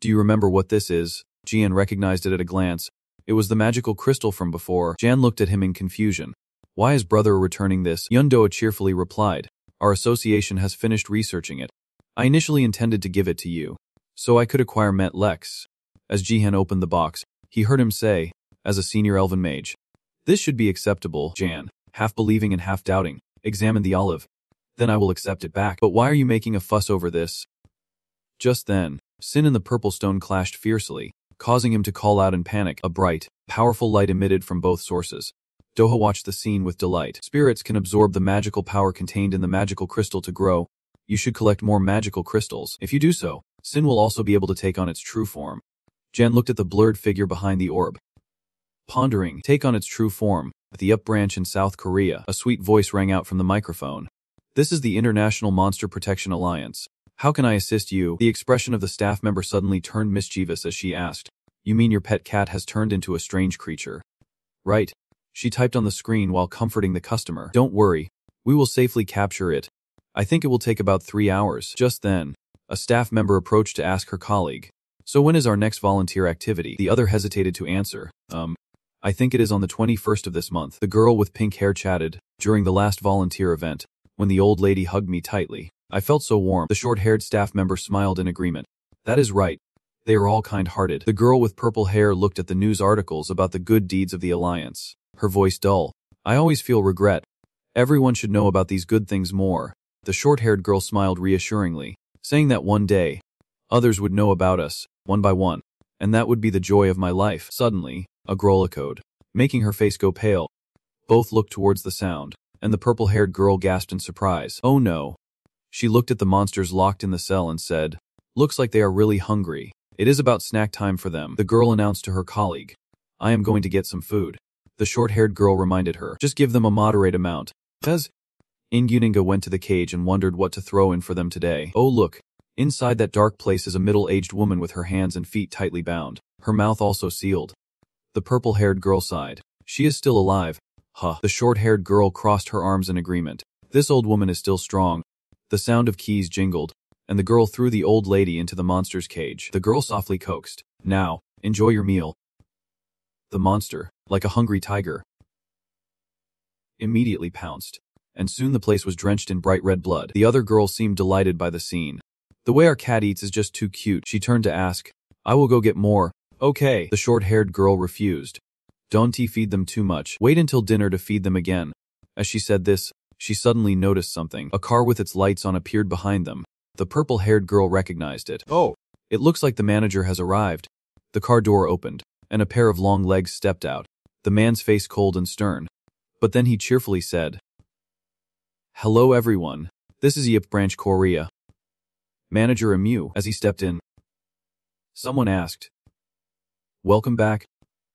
Do you remember what this is? Jian recognized it at a glance. It was the magical crystal from before. Jan looked at him in confusion. Why is brother returning this? Yundoa cheerfully replied, Our association has finished researching it. I initially intended to give it to you, so I could acquire Met Lex. As Jihan opened the box, he heard him say, as a senior elven mage, This should be acceptable. Jan, half believing and half doubting, examined the olive. Then I will accept it back. But why are you making a fuss over this? Just then, Sin and the purple stone clashed fiercely, causing him to call out in panic. A bright, powerful light emitted from both sources. Doha watched the scene with delight. Spirits can absorb the magical power contained in the magical crystal to grow. You should collect more magical crystals. If you do so, Sin will also be able to take on its true form. Jan looked at the blurred figure behind the orb. Pondering, take on its true form. At the Up branch in South Korea, a sweet voice rang out from the microphone. This is the International Monster Protection Alliance. How can I assist you? The expression of the staff member suddenly turned mischievous as she asked, You mean your pet cat has turned into a strange creature? Right. She typed on the screen while comforting the customer. Don't worry. We will safely capture it. I think it will take about 3 hours. Just then, a staff member approached to ask her colleague, So when is our next volunteer activity? The other hesitated to answer. I think it is on the 21st of this month. The girl with pink hair chatted. During the last volunteer event, when the old lady hugged me tightly, I felt so warm. The short-haired staff member smiled in agreement. That is right. They are all kind-hearted. The girl with purple hair looked at the news articles about the good deeds of the Alliance. Her voice dull. I always feel regret. Everyone should know about these good things more. The short-haired girl smiled reassuringly, saying that one day, others would know about us, one by one, and that would be the joy of my life. Suddenly, a girl echoed, making her face go pale. Both looked towards the sound, and the purple-haired girl gasped in surprise. Oh no. She looked at the monsters locked in the cell and said, looks like they are really hungry. It is about snack time for them. The girl announced to her colleague, I am going to get some food. The short-haired girl reminded her, just give them a moderate amount. Inguninga went to the cage and wondered what to throw in for them today. Oh look, inside that dark place is a middle-aged woman with her hands and feet tightly bound, her mouth also sealed. The purple-haired girl sighed. She is still alive. Huh. The short-haired girl crossed her arms in agreement. This old woman is still strong. The sound of keys jingled, and the girl threw the old lady into the monster's cage. The girl softly coaxed, now, enjoy your meal. The monster, like a hungry tiger, immediately pounced, and soon the place was drenched in bright red blood. The other girl seemed delighted by the scene. The way our cat eats is just too cute. She turned to ask, I will go get more. Okay. The short-haired girl refused. Don't feed them too much. Wait until dinner to feed them again. As she said this, she suddenly noticed something. A car with its lights on appeared behind them. The purple-haired girl recognized it. Oh. It looks like the manager has arrived. The car door opened, and a pair of long legs stepped out. The man's face cold and stern. But then he cheerfully said, Hello everyone. This is Yip Branch Korea. Manager Emu, as he stepped in. Someone asked, Welcome back,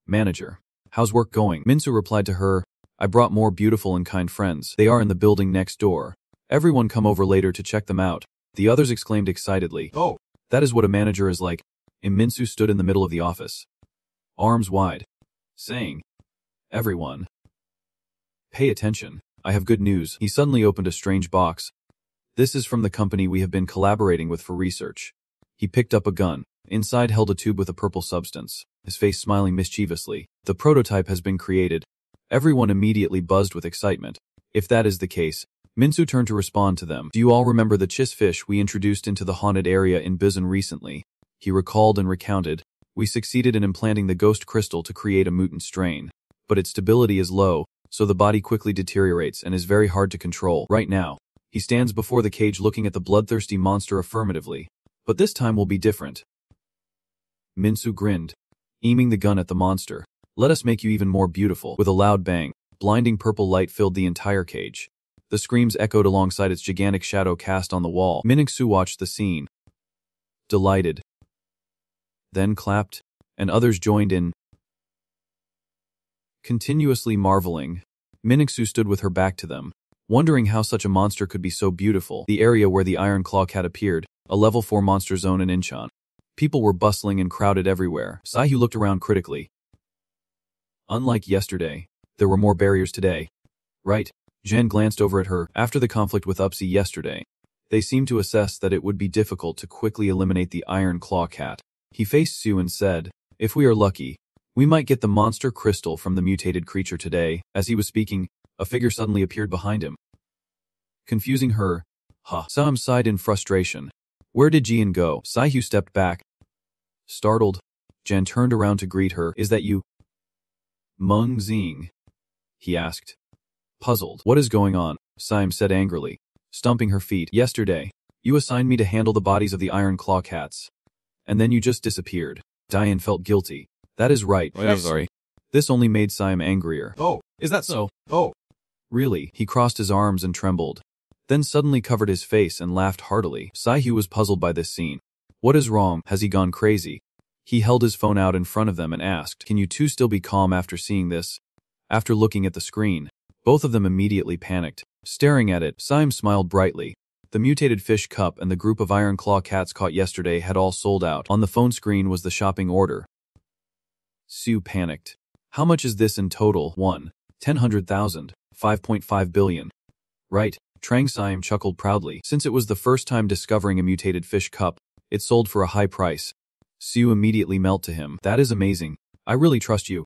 manager. How's work going? Minsu replied to her, I brought more beautiful and kind friends. They are in the building next door. Everyone come over later to check them out. The others exclaimed excitedly. Oh, that is what a manager is like. Minsu stood in the middle of the office, arms wide, saying, Everyone, pay attention. I have good news. He suddenly opened a strange box. This is from the company we have been collaborating with for research. He picked up a gun. Inside held a tube with a purple substance, his face smiling mischievously. The prototype has been created. Everyone immediately buzzed with excitement. If that is the case, Minsu turned to respond to them. Do you all remember the chis fish we introduced into the haunted area in Bizen recently? He recalled and recounted. We succeeded in implanting the ghost crystal to create a mutant strain. But its stability is low, so the body quickly deteriorates and is very hard to control. Right now, he stands before the cage looking at the bloodthirsty monster affirmatively. But this time will be different. Minsu grinned, aiming the gun at the monster. Let us make you even more beautiful. With a loud bang, blinding purple light filled the entire cage. The screams echoed alongside its gigantic shadow cast on the wall. Minsu watched the scene, delighted, then clapped, and others joined in, continuously marveling. Minsu stood with her back to them, wondering how such a monster could be so beautiful. The area where the Iron Claw Cat appeared, a level 4 monster zone in Incheon. People were bustling and crowded everywhere. Saihu looked around critically. Unlike yesterday, there were more barriers today. Right? Jen glanced over at her. After the conflict with Upsi yesterday, they seemed to assess that it would be difficult to quickly eliminate the Iron Claw Cat. He faced Sue and said, If we are lucky, we might get the monster crystal from the mutated creature today. As he was speaking, a figure suddenly appeared behind him, confusing her. Sam sighed in frustration. Where did Jian go? Saihu stepped back. Startled, Jen turned around to greet her. Is that you? Meng Xing? He asked. Puzzled. What is going on? Saim said angrily, stumping her feet. Yesterday, you assigned me to handle the bodies of the Iron Claw Cats. And then you just disappeared. Diane felt guilty. That is right. Wait, I'm sorry. This only made Saim angrier. Oh, is that so? Oh. Really? He crossed his arms and trembled, then suddenly covered his face and laughed heartily. Saihu was puzzled by this scene. What is wrong? Has he gone crazy? He held his phone out in front of them and asked, Can you two still be calm after seeing this? After looking at the screen, both of them immediately panicked. Staring at it, Saim smiled brightly. The mutated fish cup and the group of Iron Claw Cats caught yesterday had all sold out. On the phone screen was the shopping order. Sue panicked. How much is this in total? 1. 10,000,000. 5.5 billion. Right. Trang Saim chuckled proudly. Since it was the first time discovering a mutated fish cup, it sold for a high price. Sue immediately melted to him. That is amazing. I really trust you.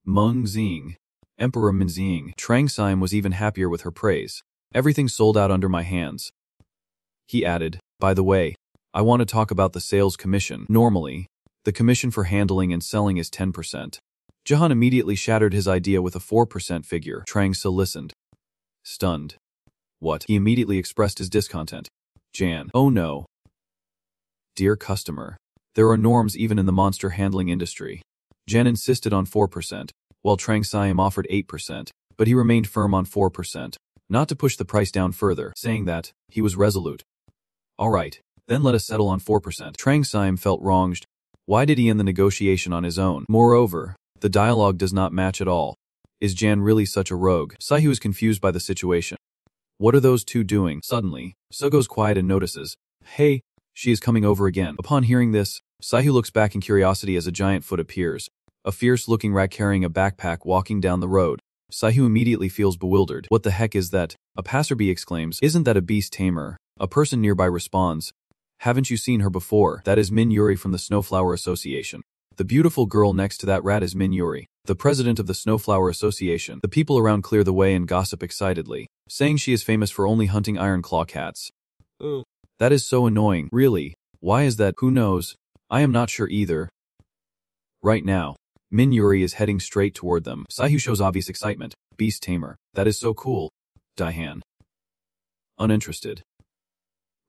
Meng Xing. Emperor Minxing. Trang Saim was even happier with her praise. Everything sold out under my hands. He added, By the way, I want to talk about the sales commission. Normally, the commission for handling and selling is 10%. Jahan immediately shattered his idea with a 4% figure. Trang Se listened, stunned. What? He immediately expressed his discontent. Jan. Oh no. Dear customer, there are norms even in the monster handling industry. Jan insisted on 4%, while Trang Siam offered 8%, but he remained firm on 4%, not to push the price down further, saying that he was resolute. Alright, then let us settle on 4%. Trang Siam felt wronged. Why did he end the negotiation on his own? Moreover, the dialogue does not match at all. Is Jan really such a rogue? Saihu is confused by the situation. What are those two doing? Suddenly, So goes quiet and notices. Hey, she is coming over again. Upon hearing this, Saihu looks back in curiosity as a giant foot appears. A fierce-looking rat carrying a backpack walking down the road. Saihu immediately feels bewildered. What the heck is that? A passerby exclaims. Isn't that a beast tamer? A person nearby responds. Haven't you seen her before? That is Min Yuri from the Snowflower Association. The beautiful girl next to that rat is Min Yuri, the president of the Snowflower Association. The people around clear the way and gossip excitedly, saying she is famous for only hunting iron claw cats. That is so annoying. Really? Why is that? Who knows? I am not sure either. Right now, Min Yuri is heading straight toward them. Saihu shows obvious excitement. Beast tamer. That is so cool. Dihan. Uninterested.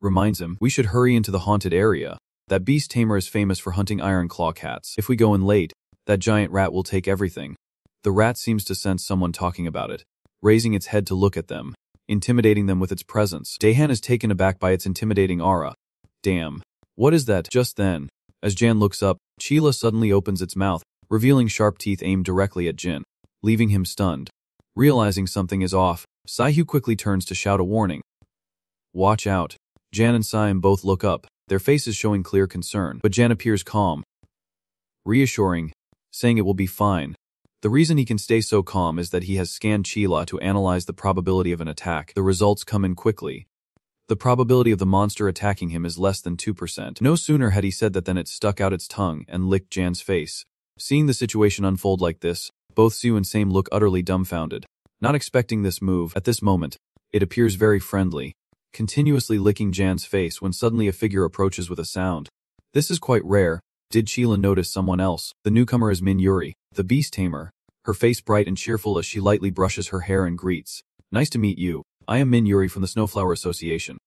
Reminds him, we should hurry into the haunted area. That beast tamer is famous for hunting iron claw cats. If we go in late, that giant rat will take everything. The rat seems to sense someone talking about it, raising its head to look at them, intimidating them with its presence. Dahan is taken aback by its intimidating aura. Damn. What is that? Just then, as Jan looks up, Chila suddenly opens its mouth, revealing sharp teeth aimed directly at Jin, leaving him stunned. Realizing something is off, Saihu quickly turns to shout a warning. Watch out. Jan and Siam both look up, their faces showing clear concern, but Jan appears calm, reassuring, saying it will be fine. The reason he can stay so calm is that he has scanned Chila to analyze the probability of an attack. The results come in quickly. The probability of the monster attacking him is less than 2%. No sooner had he said that than it stuck out its tongue and licked Jan's face. Seeing the situation unfold like this, both Siu and Same look utterly dumbfounded. Not expecting this move, at this moment, it appears very friendly, continuously licking Jan's face when suddenly a figure approaches with a sound. This is quite rare. Did Sheila notice someone else? The newcomer is Min Yuri, the beast tamer, her face bright and cheerful as she lightly brushes her hair and greets. Nice to meet you. I am Min Yuri from the Snowflower Association.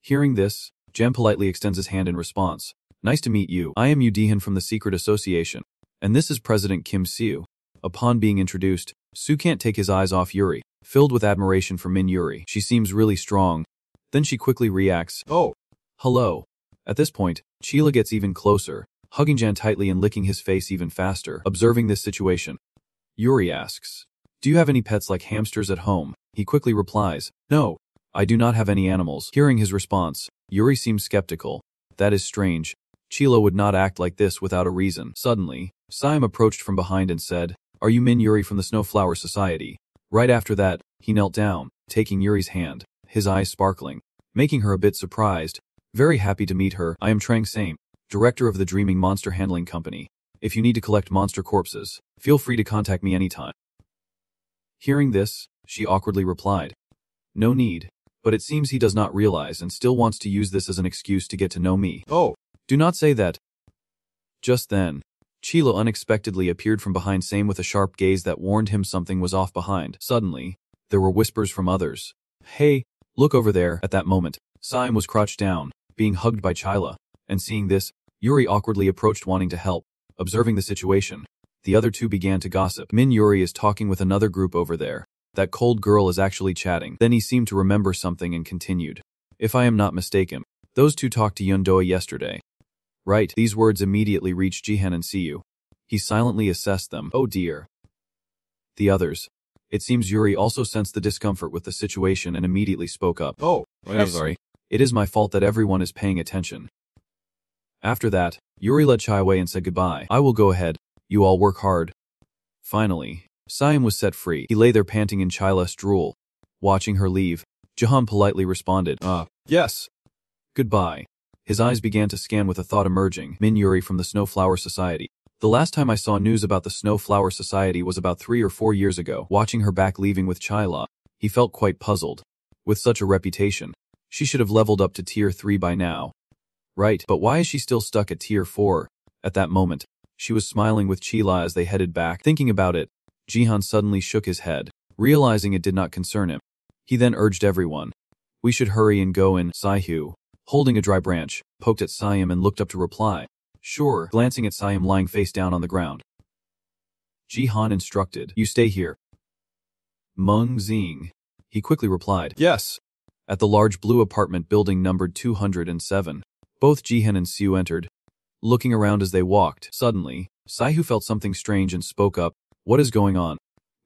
Hearing this, Jan politely extends his hand in response. Nice to meet you. I am Yu Dehan from the Secret Association. And this is President Kim Siu. Upon being introduced, Su can't take his eyes off Yuri, filled with admiration for Min Yuri. She seems really strong. Then she quickly reacts. Oh. Hello. At this point, Chila gets even closer, hugging Jan tightly and licking his face even faster. Observing this situation, Yuri asks, do you have any pets like hamsters at home? He quickly replies, no, I do not have any animals. Hearing his response, Yuri seems skeptical. That is strange. Chila would not act like this without a reason. Suddenly, Siam approached from behind and said, are you Min Yuri from the Snowflower Society? Right after that, he knelt down, taking Yuri's hand, his eyes sparkling, making her a bit surprised. Very happy to meet her. I am Trang Same, director of the Dreaming Monster Handling Company. If you need to collect monster corpses, feel free to contact me anytime. Hearing this, she awkwardly replied, no need, but it seems he does not realize and still wants to use this as an excuse to get to know me. Oh, do not say that. Just then, Chilo unexpectedly appeared from behind Same with a sharp gaze that warned him something was off behind. Suddenly, there were whispers from others. Hey, look over there. At that moment, Sime was crouched down, being hugged by Chila, and seeing this, Yuri awkwardly approached wanting to help. Observing the situation, the other two began to gossip. Min Yuri is talking with another group over there. That cold girl is actually chatting. Then he seemed to remember something and continued. If I am not mistaken, those two talked to Yundoa yesterday. Right, these words immediately reached Jihan and Siu. He silently assessed them. Oh dear. The others. It seems Yuri also sensed the discomfort with the situation and immediately spoke up. Oh, I'm sorry. It is my fault that everyone is paying attention. After that, Yuri led Chai away and said goodbye. I will go ahead. You all work hard. Finally, Siam was set free. He lay there panting in Chila's drool. Watching her leave, Jahan politely responded. Yes. Goodbye. His eyes began to scan with a thought emerging. Min Yuri from the Snowflower Society. The last time I saw news about the Snowflower Society was about 3 or 4 years ago. Watching her back leaving with Chila, he felt quite puzzled. With such a reputation, she should have leveled up to tier 3 by now. Right, but why is she still stuck at tier 4? At that moment, she was smiling with Chila as they headed back. Thinking about it, Jihan suddenly shook his head, realizing it did not concern him. He then urged everyone. We should hurry and go in. Saihu, holding a dry branch, poked at Siam and looked up to reply. Sure, glancing at Siam lying face down on the ground. Jihan instructed, you stay here. Meng Xing. He quickly replied, yes. At the large blue apartment building numbered 207, both Jihan and Siu entered. Looking around as they walked, suddenly, Saihu felt something strange and spoke up, what is going on?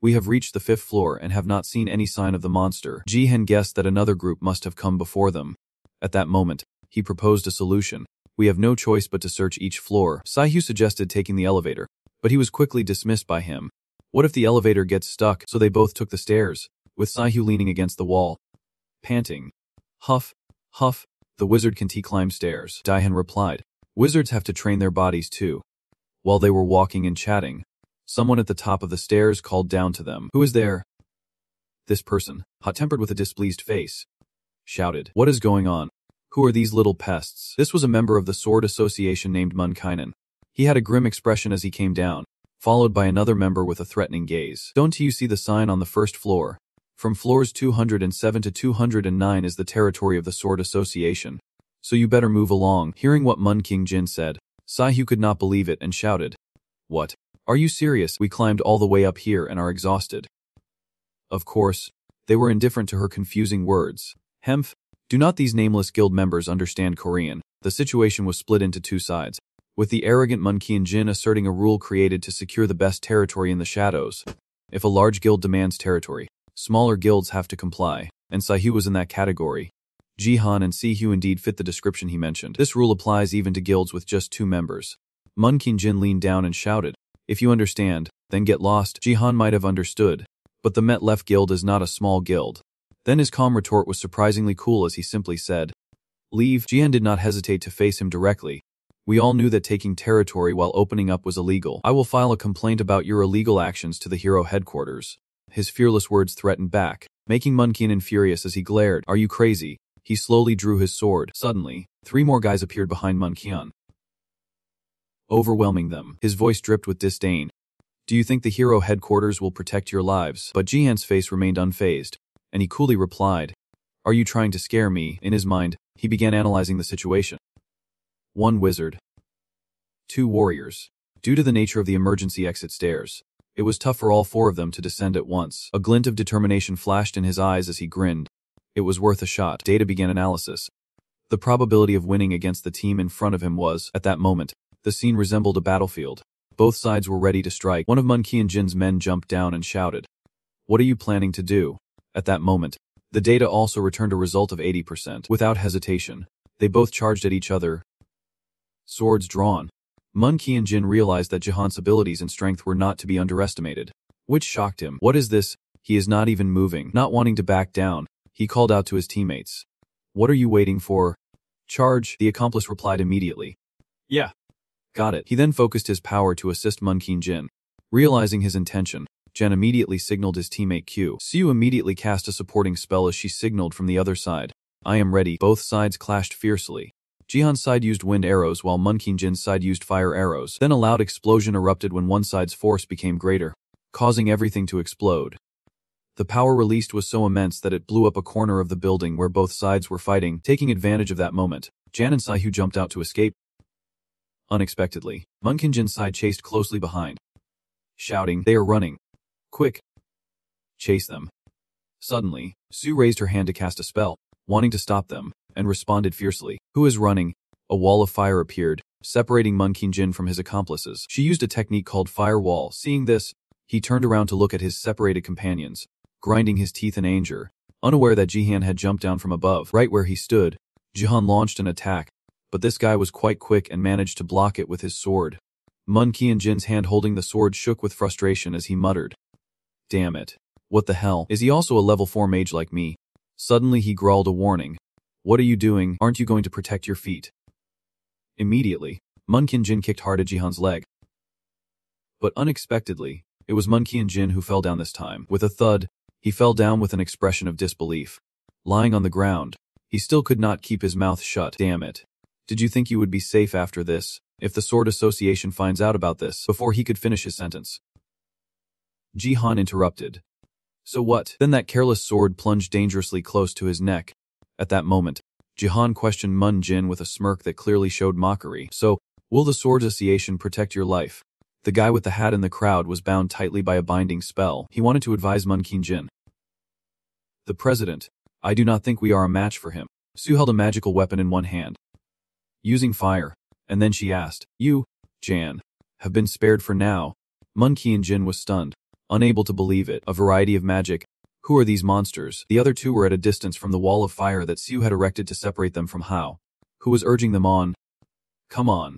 We have reached the 5th floor and have not seen any sign of the monster. Jihan guessed that another group must have come before them. At that moment, he proposed a solution. We have no choice but to search each floor. Saihu suggested taking the elevator, but he was quickly dismissed by him. What if the elevator gets stuck? So they both took the stairs, with Saihu leaning against the wall. Panting. Huff, huff, the wizard can climb stairs. Daihan replied. Wizards have to train their bodies too. While they were walking and chatting, someone at the top of the stairs called down to them. Who is there? This person, hot-tempered with a displeased face, shouted. What is going on? Who are these little pests? This was a member of the Sword Association named Munkainen. He had a grim expression as he came down, followed by another member with a threatening gaze. Don't you see the sign on the 1st floor? From floors 207 to 209 is the territory of the Sword Association. So you better move along. Hearing what Mun King Jin said, Saihu could not believe it and shouted. What? Are you serious? We climbed all the way up here and are exhausted. Of course, they were indifferent to her confusing words. Hemph, do not these nameless guild members understand Korean? The situation was split into two sides, with the arrogant Mun King Jin asserting a rule created to secure the best territory in the shadows. If a large guild demands territory, smaller guilds have to comply, and Saihu was in that category. Jihan and Sihu indeed fit the description he mentioned. This rule applies even to guilds with just 2 members. Mun King Jin leaned down and shouted, if you understand, then get lost. Jihan might have understood, but the Met Left Guild is not a small guild. Then his calm retort was surprisingly cool as he simply said, leave. Jihan did not hesitate to face him directly. We all knew that taking territory while opening up was illegal. I will file a complaint about your illegal actions to the hero headquarters. His fearless words threatened back, making Mun King furious as he glared. Are you crazy? He slowly drew his sword. Suddenly, 3 more guys appeared behind Mun Qian, overwhelming them. His voice dripped with disdain. Do you think the hero headquarters will protect your lives? But Jihan's face remained unfazed, and he coolly replied, are you trying to scare me? In his mind, he began analyzing the situation. 1 wizard. 2 warriors. Due to the nature of the emergency exit stairs, it was tough for all 4 of them to descend at once. A glint of determination flashed in his eyes as he grinned. It was worth a shot. Data began analysis. The probability of winning against the team in front of him was, at that moment, the scene resembled a battlefield. Both sides were ready to strike. One of Mun Qian Jin's men jumped down and shouted, what are you planning to do? At that moment, the data also returned a result of 80%. Without hesitation, they both charged at each other, swords drawn. Mun Qian Jin realized that Jihan's abilities and strength were not to be underestimated, which shocked him. What is this? He is not even moving. Not wanting to back down, he called out to his teammates. What are you waiting for? Charge, the accomplice replied immediately. Yeah. Got it. He then focused his power to assist Mun Qian Jin. Realizing his intention, Jen immediately signaled his teammate Q. Siu immediately cast a supporting spell as she signaled from the other side. I am ready. Both sides clashed fiercely. Jihan's side used wind arrows while Mun Qian Jin's side used fire arrows. Then a loud explosion erupted when one side's force became greater, causing everything to explode. The power released was so immense that it blew up a corner of the building where both sides were fighting. Taking advantage of that moment, Jan and Saihu jumped out to escape. Unexpectedly, Mun Qian Jin's side chased closely behind, shouting, they are running. Quick! Chase them. Suddenly, Sue raised her hand to cast a spell, wanting to stop them, and responded fiercely. Who is running? A wall of fire appeared, separating Mun Qian Jin from his accomplices. She used a technique called firewall. Seeing this, he turned around to look at his separated companions, grinding his teeth in anger. Unaware that Jihan had jumped down from above, right where he stood, Jihan launched an attack, but this guy was quite quick and managed to block it with his sword. Mun Qian Jin's hand holding the sword shook with frustration as he muttered, damn it. What the hell? Is he also a level 4 mage like me? Suddenly he growled a warning. What are you doing? Aren't you going to protect your feet? Immediately, Mun Qian Jin kicked hard at Jihan's leg. But unexpectedly, it was Mun Qian Jin who fell down this time. With a thud, he fell down with an expression of disbelief. Lying on the ground, he still could not keep his mouth shut. Damn it. Did you think you would be safe after this, if the Sword Association finds out about this? Before he could finish his sentence, Jihan interrupted. So what? Then that careless sword plunged dangerously close to his neck. At that moment, Jihan questioned Mun Jin with a smirk that clearly showed mockery. So, will the Sword Association protect your life? The guy with the hat in the crowd was bound tightly by a binding spell. He wanted to advise Mun Jin. The president. I do not think we are a match for him. Su held a magical weapon in one hand, using fire, and then she asked, You, Jan, have been spared for now. Mun Jin was stunned, unable to believe it. A variety of magic. Who are these monsters? The other two were at a distance from the wall of fire that Su had erected to separate them from Hao, who was urging them on. Come on.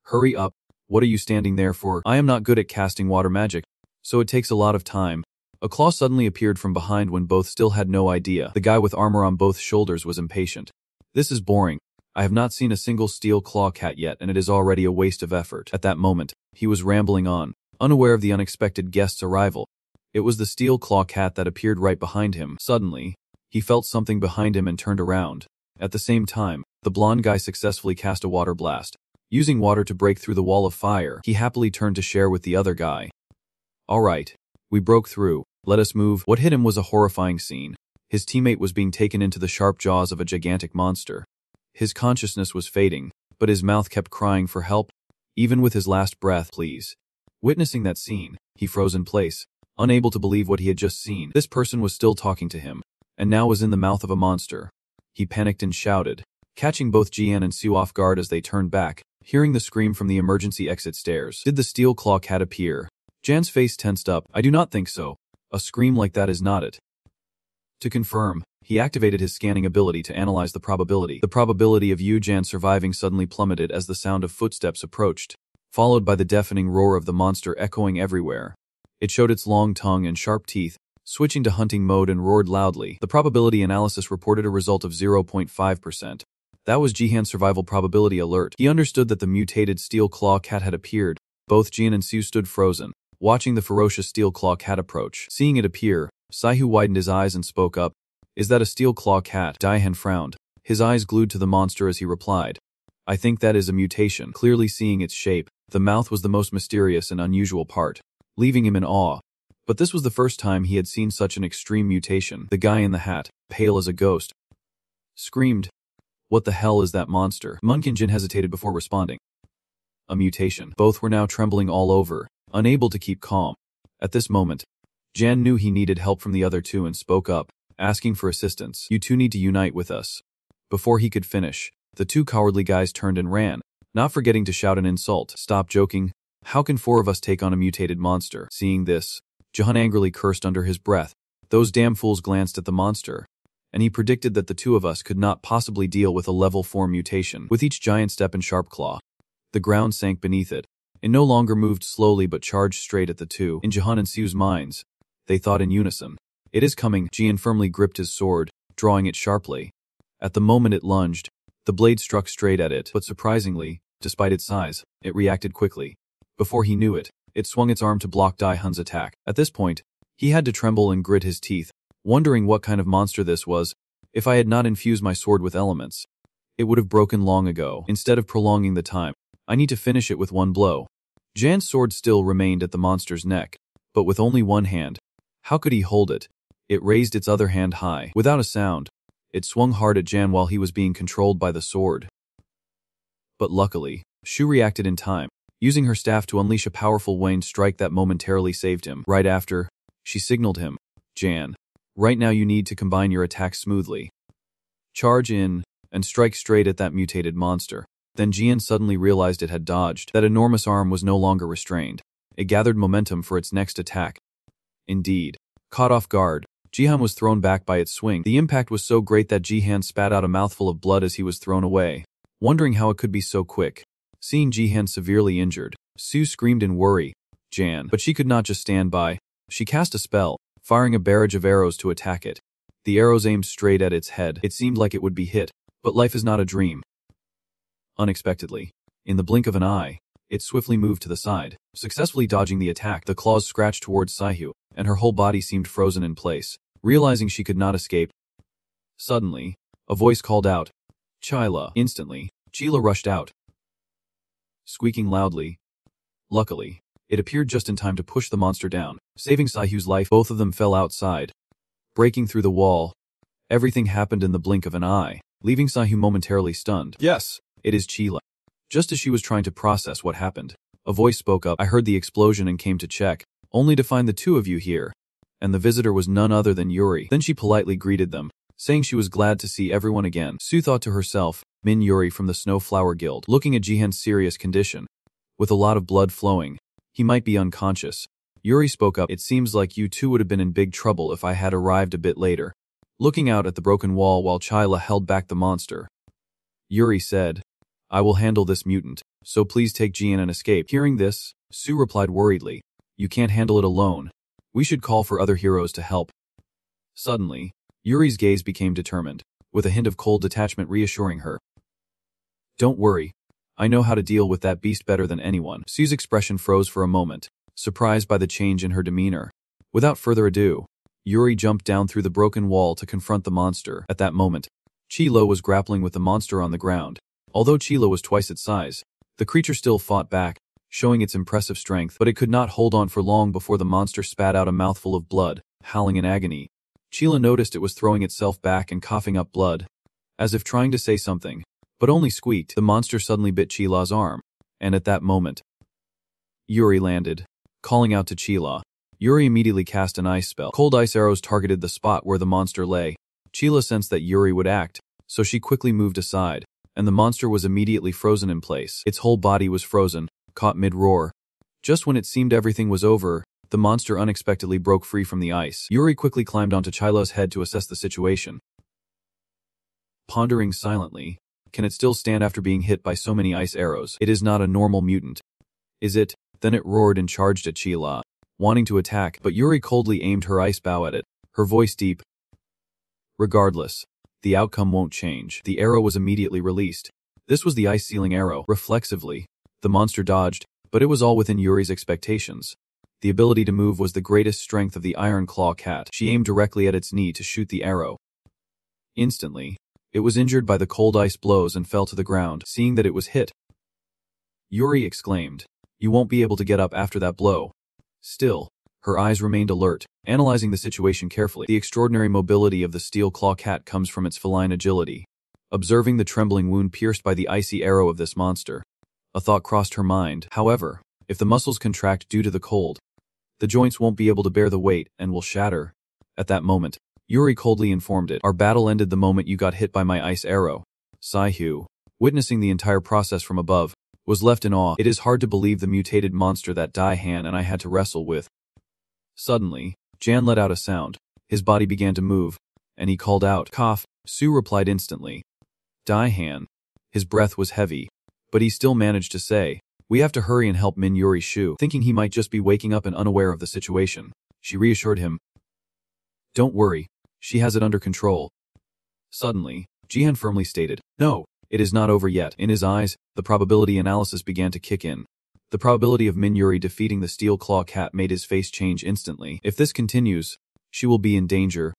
Hurry up. What are you standing there for? I am not good at casting water magic, so it takes a lot of time. A claw suddenly appeared from behind when both still had no idea. The guy with armor on both shoulders was impatient. This is boring. I have not seen a single steel claw cat yet, and it is already a waste of effort. At that moment, he was rambling on, unaware of the unexpected guest's arrival. It was the steel claw cat that appeared right behind him. Suddenly, he felt something behind him and turned around. At the same time, the blonde guy successfully cast a water blast. Using water to break through the wall of fire, he happily turned to share with the other guy. All right, we broke through. Let us move. What hit him was a horrifying scene. His teammate was being taken into the sharp jaws of a gigantic monster. His consciousness was fading, but his mouth kept crying for help, even with his last breath, please. Witnessing that scene, he froze in place, unable to believe what he had just seen. This person was still talking to him, and now was in the mouth of a monster. He panicked and shouted, catching both Jian and Su off guard as they turned back, hearing the scream from the emergency exit stairs. Did the steel claw cat appear? Jan's face tensed up. I do not think so. A scream like that is not it. To confirm, he activated his scanning ability to analyze the probability. The probability of Yu Jan surviving suddenly plummeted as the sound of footsteps approached, followed by the deafening roar of the monster echoing everywhere. It showed its long tongue and sharp teeth, switching to hunting mode and roared loudly. The probability analysis reported a result of 0.5%. That was Jihan's survival probability alert. He understood that the mutated steel claw cat had appeared. Both Jian and Su stood frozen, watching the ferocious steel claw cat approach. Seeing it appear, Saihu widened his eyes and spoke up. Is that a steel claw cat? Daihan frowned, his eyes glued to the monster as he replied. I think that is a mutation. Clearly seeing its shape, the mouth was the most mysterious and unusual part, leaving him in awe. But this was the first time he had seen such an extreme mutation. The guy in the hat, pale as a ghost, screamed, What the hell is that monster? Mun Jin hesitated before responding. A mutation. Both were now trembling all over, unable to keep calm. At this moment, Jan knew he needed help from the other two and spoke up, asking for assistance. You two need to unite with us. Before he could finish, the two cowardly guys turned and ran, not forgetting to shout an insult. Stop joking. How can four of us take on a mutated monster? Seeing this, Jahan angrily cursed under his breath. Those damn fools glanced at the monster, and he predicted that the two of us could not possibly deal with a level 4 mutation. With each giant step and sharp claw, the ground sank beneath it. It no longer moved slowly but charged straight at the two. In Jahan and Su's minds, they thought in unison. It is coming. Jian firmly gripped his sword, drawing it sharply. At the moment it lunged, the blade struck straight at it, but surprisingly, despite its size, it reacted quickly. Before he knew it, it swung its arm to block Daihan's attack. At this point, he had to tremble and grit his teeth, wondering what kind of monster this was. If I had not infused my sword with elements, it would have broken long ago. Instead of prolonging the time, I need to finish it with one blow. Jan's sword still remained at the monster's neck, but with only one hand. How could he hold it? It raised its other hand high. Without a sound, it swung hard at Jan while he was being controlled by the sword. But luckily, Shu reacted in time, using her staff to unleash a powerful wind strike that momentarily saved him. Right after, she signaled him, Jan, right now you need to combine your attacks smoothly. Charge in, and strike straight at that mutated monster. Then Jian suddenly realized it had dodged. That enormous arm was no longer restrained. It gathered momentum for its next attack. Indeed, caught off guard, Jihan was thrown back by its swing. The impact was so great that Jihan spat out a mouthful of blood as he was thrown away, wondering how it could be so quick. Seeing Jihan severely injured, Su screamed in worry, Jan. But she could not just stand by. She cast a spell, firing a barrage of arrows to attack it. The arrows aimed straight at its head. It seemed like it would be hit, but life is not a dream. Unexpectedly, in the blink of an eye, it swiftly moved to the side, successfully dodging the attack. The claws scratched towards Saihu, and her whole body seemed frozen in place. Realizing she could not escape, suddenly, a voice called out, Chila. Instantly, Chila rushed out, squeaking loudly. Luckily, it appeared just in time to push the monster down, saving Saihu's life. Both of them fell outside, breaking through the wall. Everything happened in the blink of an eye, leaving Saihu momentarily stunned. Yes, it is Chila. Just as she was trying to process what happened, a voice spoke up. I heard the explosion and came to check, only to find the two of you here. And the visitor was none other than Yuri. Then she politely greeted them, saying she was glad to see everyone again. Sue thought to herself, Min Yuri from the Snowflower Guild. Looking at Jihan's serious condition, with a lot of blood flowing, he might be unconscious. Yuri spoke up. It seems like you two would have been in big trouble if I had arrived a bit later. Looking out at the broken wall while Chila held back the monster, Yuri said, I will handle this mutant, so please take Jian and escape. Hearing this, Sue replied worriedly, you can't handle it alone. We should call for other heroes to help. Suddenly, Yuri's gaze became determined, with a hint of cold detachment reassuring her. Don't worry. I know how to deal with that beast better than anyone. Sue's expression froze for a moment, surprised by the change in her demeanor. Without further ado, Yuri jumped down through the broken wall to confront the monster. At that moment, Chila was grappling with the monster on the ground. Although Chila was twice its size, the creature still fought back, showing its impressive strength, but it could not hold on for long before the monster spat out a mouthful of blood, howling in agony. Chila noticed it was throwing itself back and coughing up blood, as if trying to say something, but only squeaked. The monster suddenly bit Chila's arm, and at that moment, Yuri landed, calling out to Chila. Yuri immediately cast an ice spell. Cold ice arrows targeted the spot where the monster lay. Chila sensed that Yuri would act, so she quickly moved aside, and the monster was immediately frozen in place. Its whole body was frozen, caught mid-roar. Just when it seemed everything was over, the monster unexpectedly broke free from the ice. Yuri quickly climbed onto Chila's head to assess the situation. Pondering silently, can it still stand after being hit by so many ice arrows? It is not a normal mutant. Is it? Then it roared and charged at Chila, wanting to attack, but Yuri coldly aimed her ice bow at it, her voice deep. Regardless, the outcome won't change. The arrow was immediately released. This was the ice-sealing arrow. Reflexively, the monster dodged, but it was all within Yuri's expectations. The ability to move was the greatest strength of the Iron Claw cat. She aimed directly at its knee to shoot the arrow. Instantly, it was injured by the cold ice blows and fell to the ground. Seeing that it was hit, Yuri exclaimed, You won't be able to get up after that blow. Still, her eyes remained alert, analyzing the situation carefully. The extraordinary mobility of the steel claw cat comes from its feline agility. Observing the trembling wound pierced by the icy arrow of this monster, a thought crossed her mind. However, if the muscles contract due to the cold, the joints won't be able to bear the weight and will shatter. At that moment, Yuri coldly informed it, Our battle ended the moment you got hit by my ice arrow. Saihu, witnessing the entire process from above, was left in awe. It is hard to believe the mutated monster that Daihan and I had to wrestle with. Suddenly, Jan let out a sound. His body began to move, and he called out, Cough. Sue replied instantly, Daihan. His breath was heavy, but he still managed to say, We have to hurry and help Min Yuri Shu. Thinking he might just be waking up and unaware of the situation, she reassured him, Don't worry, she has it under control. Suddenly, Jihan firmly stated, No, it is not over yet. In his eyes, the probability analysis began to kick in. The probability of Min Yuri defeating the steel claw cat made his face change instantly. If this continues, she will be in danger.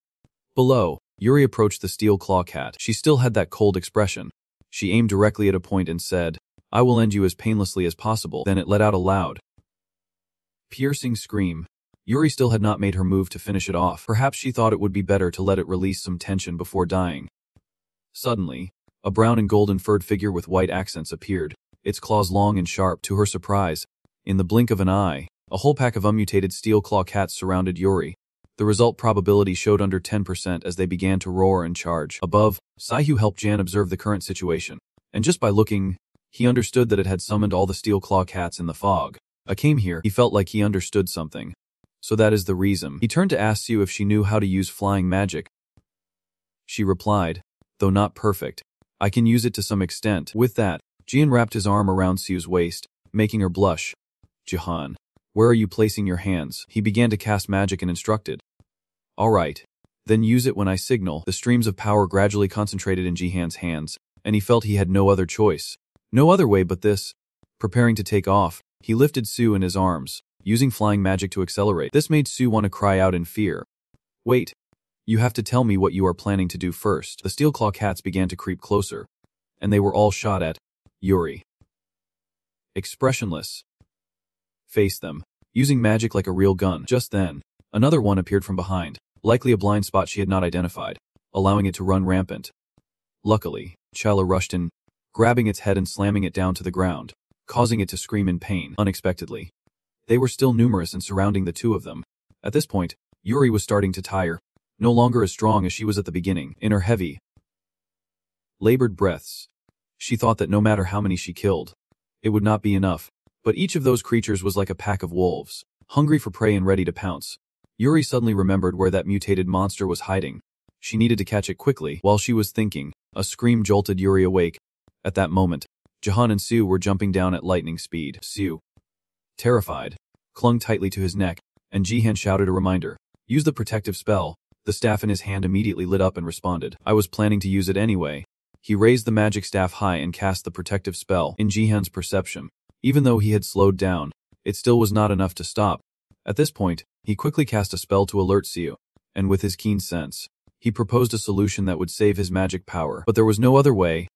Below, Yuri approached the steel claw cat. She still had that cold expression. She aimed directly at a point and said, I will end you as painlessly as possible. Then it let out a loud, piercing scream. Yuri still had not made her move to finish it off. Perhaps she thought it would be better to let it release some tension before dying. Suddenly, a brown and golden furred figure with white accents appeared, its claws long and sharp. To her surprise, in the blink of an eye, a whole pack of unmutated steel claw cats surrounded Yuri. The result probability showed under 10% as they began to roar and charge. Above, Saihu helped Jan observe the current situation, and just by looking, he understood that it had summoned all the steel claw cats in the fog. I came here. He felt like he understood something. So that is the reason. He turned to ask Sue if she knew how to use flying magic. She replied, Though not perfect, I can use it to some extent. With that, Jian wrapped his arm around Sue's waist, making her blush. Jihan, where are you placing your hands? He began to cast magic and instructed. All right. Then use it when I signal. The streams of power gradually concentrated in Jihan's hands, and he felt he had no other choice. No other way but this. Preparing to take off, he lifted Sue in his arms, using flying magic to accelerate. This made Sue want to cry out in fear. Wait. You have to tell me what you are planning to do first. The steel claw cats began to creep closer, and they were all shot at Yuri. Expressionless. Faced them, using magic like a real gun. Just then, another one appeared from behind, likely a blind spot she had not identified, allowing it to run rampant. Luckily, Chala rushed in, grabbing its head and slamming it down to the ground, causing it to scream in pain unexpectedly. They were still numerous and surrounding the two of them. At this point, Yuri was starting to tire, no longer as strong as she was at the beginning. In her heavy, labored breaths, she thought that no matter how many she killed, it would not be enough. But each of those creatures was like a pack of wolves, hungry for prey and ready to pounce. Yuri suddenly remembered where that mutated monster was hiding. She needed to catch it quickly. While she was thinking, a scream jolted Yuri awake. At that moment, Jahan and Sue were jumping down at lightning speed. Sue, terrified, clung tightly to his neck, and Jihan shouted a reminder. Use the protective spell. The staff in his hand immediately lit up and responded. I was planning to use it anyway. He raised the magic staff high and cast the protective spell. In Jihan's perception, even though he had slowed down, it still was not enough to stop. At this point, he quickly cast a spell to alert Sue, and with his keen sense, he proposed a solution that would save his magic power. But there was no other way.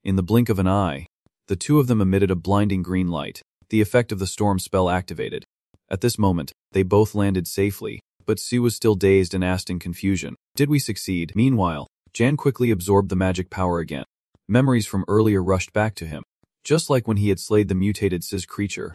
In the blink of an eye, the two of them emitted a blinding green light. The effect of the storm spell activated. At this moment, they both landed safely, but Sue was still dazed and asked in confusion, "Did we succeed?" Meanwhile, Jan quickly absorbed the magic power again. Memories from earlier rushed back to him. Just like when he had slayed the mutated Sis creature,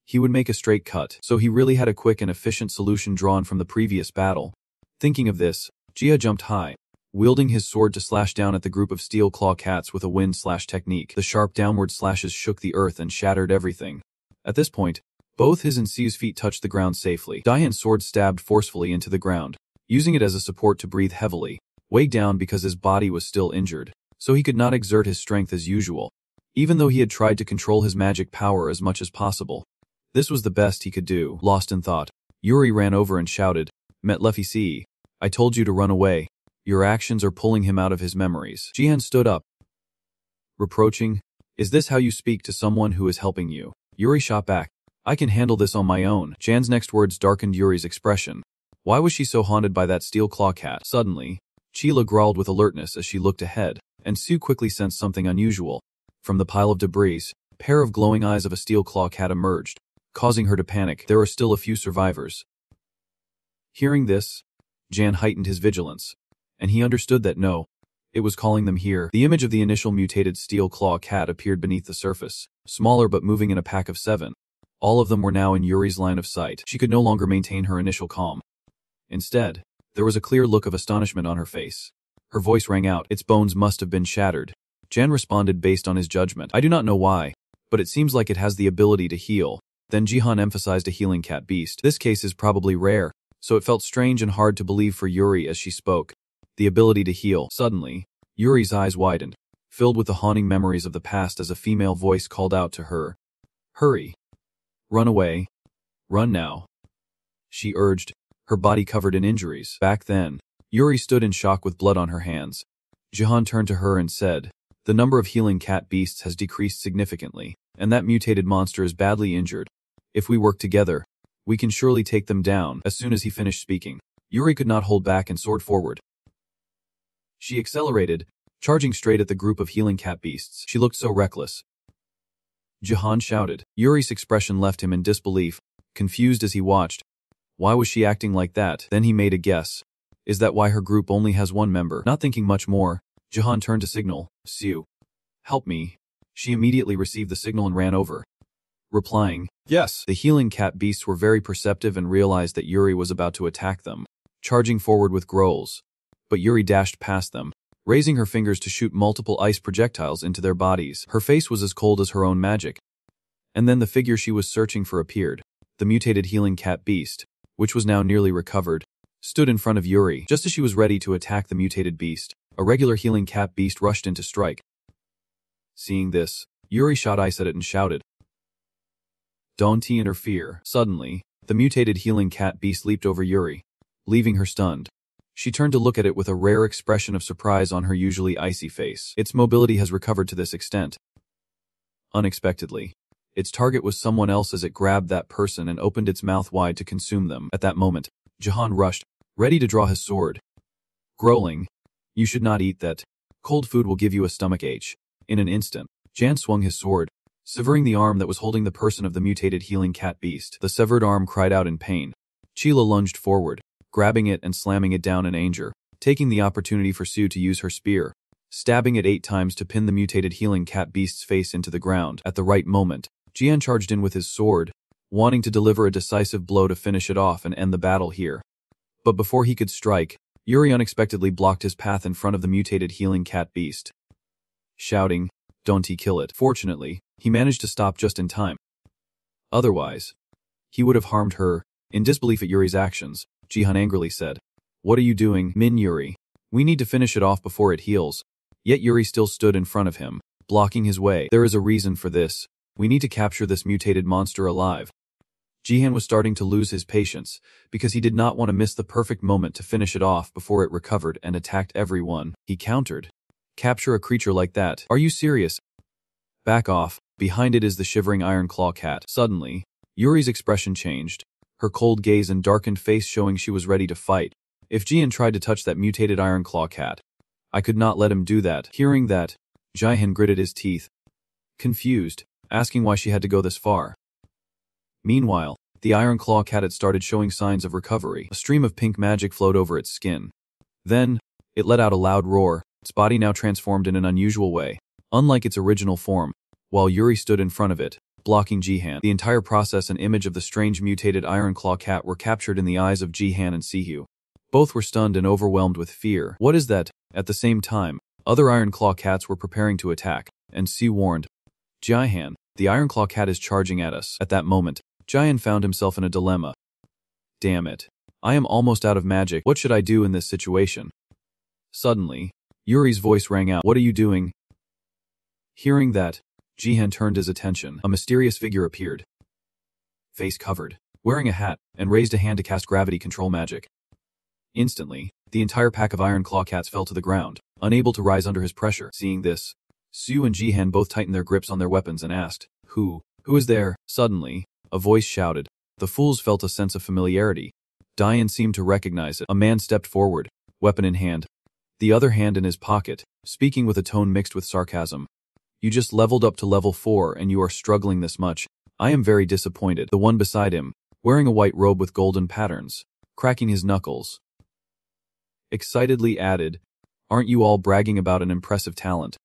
he would make a straight cut, so he really had a quick and efficient solution drawn from the previous battle. Thinking of this, Jia jumped high, wielding his sword to slash down at the group of steel claw cats with a wind slash technique. The sharp downward slashes shook the earth and shattered everything. At this point, both his and Siu's feet touched the ground safely. Diane's sword stabbed forcefully into the ground, using it as a support to breathe heavily, weighed down because his body was still injured, so he could not exert his strength as usual. Even though he had tried to control his magic power as much as possible, this was the best he could do. Lost in thought, Yuri ran over and shouted, "Metlefi, I told you to run away. Your actions are pulling him out of his memories." Jihan stood up, reproaching, "Is this how you speak to someone who is helping you?" Yuri shot back, "I can handle this on my own." Jan's next words darkened Yuri's expression. Why was she so haunted by that steel claw cat? Suddenly, Chila growled with alertness as she looked ahead, and Sue quickly sensed something unusual. From the pile of debris, a pair of glowing eyes of a steel claw cat emerged, causing her to panic. There are still a few survivors. Hearing this, Jan heightened his vigilance, and he understood that it was calling them here. The image of the initial mutated steel claw cat appeared beneath the surface, smaller but moving in a pack of 7. All of them were now in Yuri's line of sight. She could no longer maintain her initial calm. Instead, there was a clear look of astonishment on her face. Her voice rang out, "Its bones must have been shattered." Jan responded based on his judgment. "I do not know why, but it seems like it has the ability to heal." Then Jihan emphasized a healing cat beast. This case is probably rare, so it felt strange and hard to believe for Yuri as she spoke. The ability to heal. Suddenly, Yuri's eyes widened, filled with the haunting memories of the past as a female voice called out to her. "Hurry. Run away. Run now," she urged, her body covered in injuries. Back then, Yuri stood in shock with blood on her hands. Jihan turned to her and said, "The number of healing cat beasts has decreased significantly, and that mutated monster is badly injured. If we work together, we can surely take them down." As soon as he finished speaking, Yuri could not hold back and soared forward. She accelerated, charging straight at the group of healing cat beasts. She looked so reckless. Jihan shouted. Yuri's expression left him in disbelief, confused as he watched. Why was she acting like that? Then he made a guess. Is that why her group only has one member? Not thinking much more, Jihan turned to signal, "Sue, help me." She immediately received the signal and ran over, replying, "Yes." The healing cat beasts were very perceptive and realized that Yuri was about to attack them, charging forward with growls. But Yuri dashed past them, raising her fingers to shoot multiple ice projectiles into their bodies. Her face was as cold as her own magic. And then the figure she was searching for appeared. The mutated healing cat beast, which was now nearly recovered, stood in front of Yuri. Just as she was ready to attack the mutated beast, a regular healing cat beast rushed in to strike. Seeing this, Yuri shot ice at it and shouted, "Don't interfere." Suddenly, the mutated healing cat beast leaped over Yuri, leaving her stunned. She turned to look at it with a rare expression of surprise on her usually icy face. Its mobility has recovered to this extent. Unexpectedly, its target was someone else as it grabbed that person and opened its mouth wide to consume them. At that moment, Jihan rushed, ready to draw his sword. Growling, "You should not eat that. Cold food will give you a stomach ache." In an instant, Jan swung his sword, severing the arm that was holding the person of the mutated healing cat beast. The severed arm cried out in pain. Sheila lunged forward, grabbing it and slamming it down in anger, taking the opportunity for Sue to use her spear, stabbing it 8 times to pin the mutated healing cat beast's face into the ground. At the right moment, Jian charged in with his sword, wanting to deliver a decisive blow to finish it off and end the battle here. But before he could strike, Yuri unexpectedly blocked his path in front of the mutated healing cat beast, shouting, "Don't kill it." Fortunately, he managed to stop just in time. Otherwise, he would have harmed her. In disbelief at Yuri's actions, Jihan angrily said, "What are you doing, Min Yuri? We need to finish it off before it heals." Yet Yuri still stood in front of him, blocking his way. "There is a reason for this. We need to capture this mutated monster alive." Jihan was starting to lose his patience, because he did not want to miss the perfect moment to finish it off before it recovered and attacked everyone. He countered, "Capture a creature like that? Are you serious? Back off. Behind it is the shivering iron claw cat." Suddenly, Yuri's expression changed, her cold gaze and darkened face showing she was ready to fight. "If Jihan tried to touch that mutated iron claw cat, I could not let him do that." Hearing that, Jihan gritted his teeth, confused, asking why she had to go this far. Meanwhile, the iron claw cat had started showing signs of recovery. A stream of pink magic flowed over its skin. Then, it let out a loud roar, its body now transformed in an unusual way, unlike its original form, while Yuri stood in front of it, blocking Jihan. The entire process and image of the strange mutated iron claw cat were captured in the eyes of Jihan and Sihyu. Both were stunned and overwhelmed with fear. "What is that?" At the same time, other iron claw cats were preparing to attack, and Si warned, "Jihan, the iron claw cat is charging at us." At that moment, Jihan found himself in a dilemma. "Damn it. I am almost out of magic. What should I do in this situation?" Suddenly, Yuri's voice rang out, "What are you doing?" Hearing that, Jihan turned his attention. A mysterious figure appeared, face covered, wearing a hat, and raised a hand to cast gravity control magic. Instantly, the entire pack of iron claw cats fell to the ground, unable to rise under his pressure. Seeing this, Sue and Jihan both tightened their grips on their weapons and asked, Who is there?" Suddenly, a voice shouted. The fools felt a sense of familiarity. Diane seemed to recognize it. A man stepped forward, weapon in hand, the other hand in his pocket, speaking with a tone mixed with sarcasm. "You just leveled up to level 4 and you are struggling this much. I am very disappointed." The one beside him, wearing a white robe with golden patterns, cracking his knuckles, excitedly added, "Aren't you all bragging about an impressive talent?"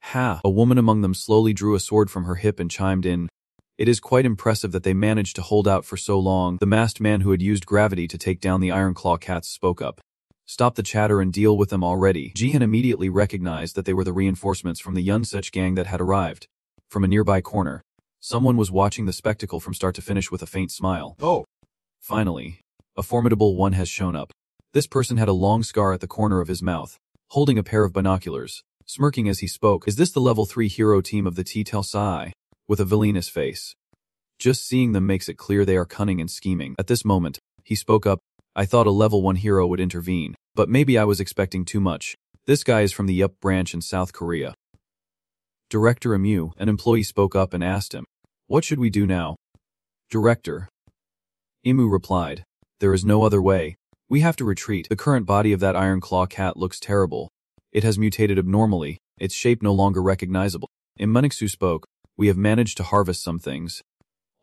"Ha!" A woman among them slowly drew a sword from her hip and chimed in, "It is quite impressive that they managed to hold out for so long." The masked man who had used gravity to take down the iron claw cats spoke up. "Stop the chatter and deal with them already." Jihan immediately recognized that they were the reinforcements from the Yunsuch gang that had arrived. From a nearby corner, someone was watching the spectacle from start to finish with a faint smile. "Oh." Finally, a formidable one has shown up. This person had a long scar at the corner of his mouth, holding a pair of binoculars, smirking as he spoke. "Is this the level 3 hero team of the T-Tel Sai?" With a villainous face. "Just seeing them makes it clear they are cunning and scheming." At this moment, he spoke up, "I thought a level 1 hero would intervene, but maybe I was expecting too much. This guy is from the Yup branch in South Korea." Director Emu, an employee, spoke up and asked him, "What should we do now?" "Director," Emu replied, "there is no other way. We have to retreat. The current body of that iron claw cat looks terrible. It has mutated abnormally, its shape no longer recognizable." Imunixu spoke, "We have managed to harvest some things,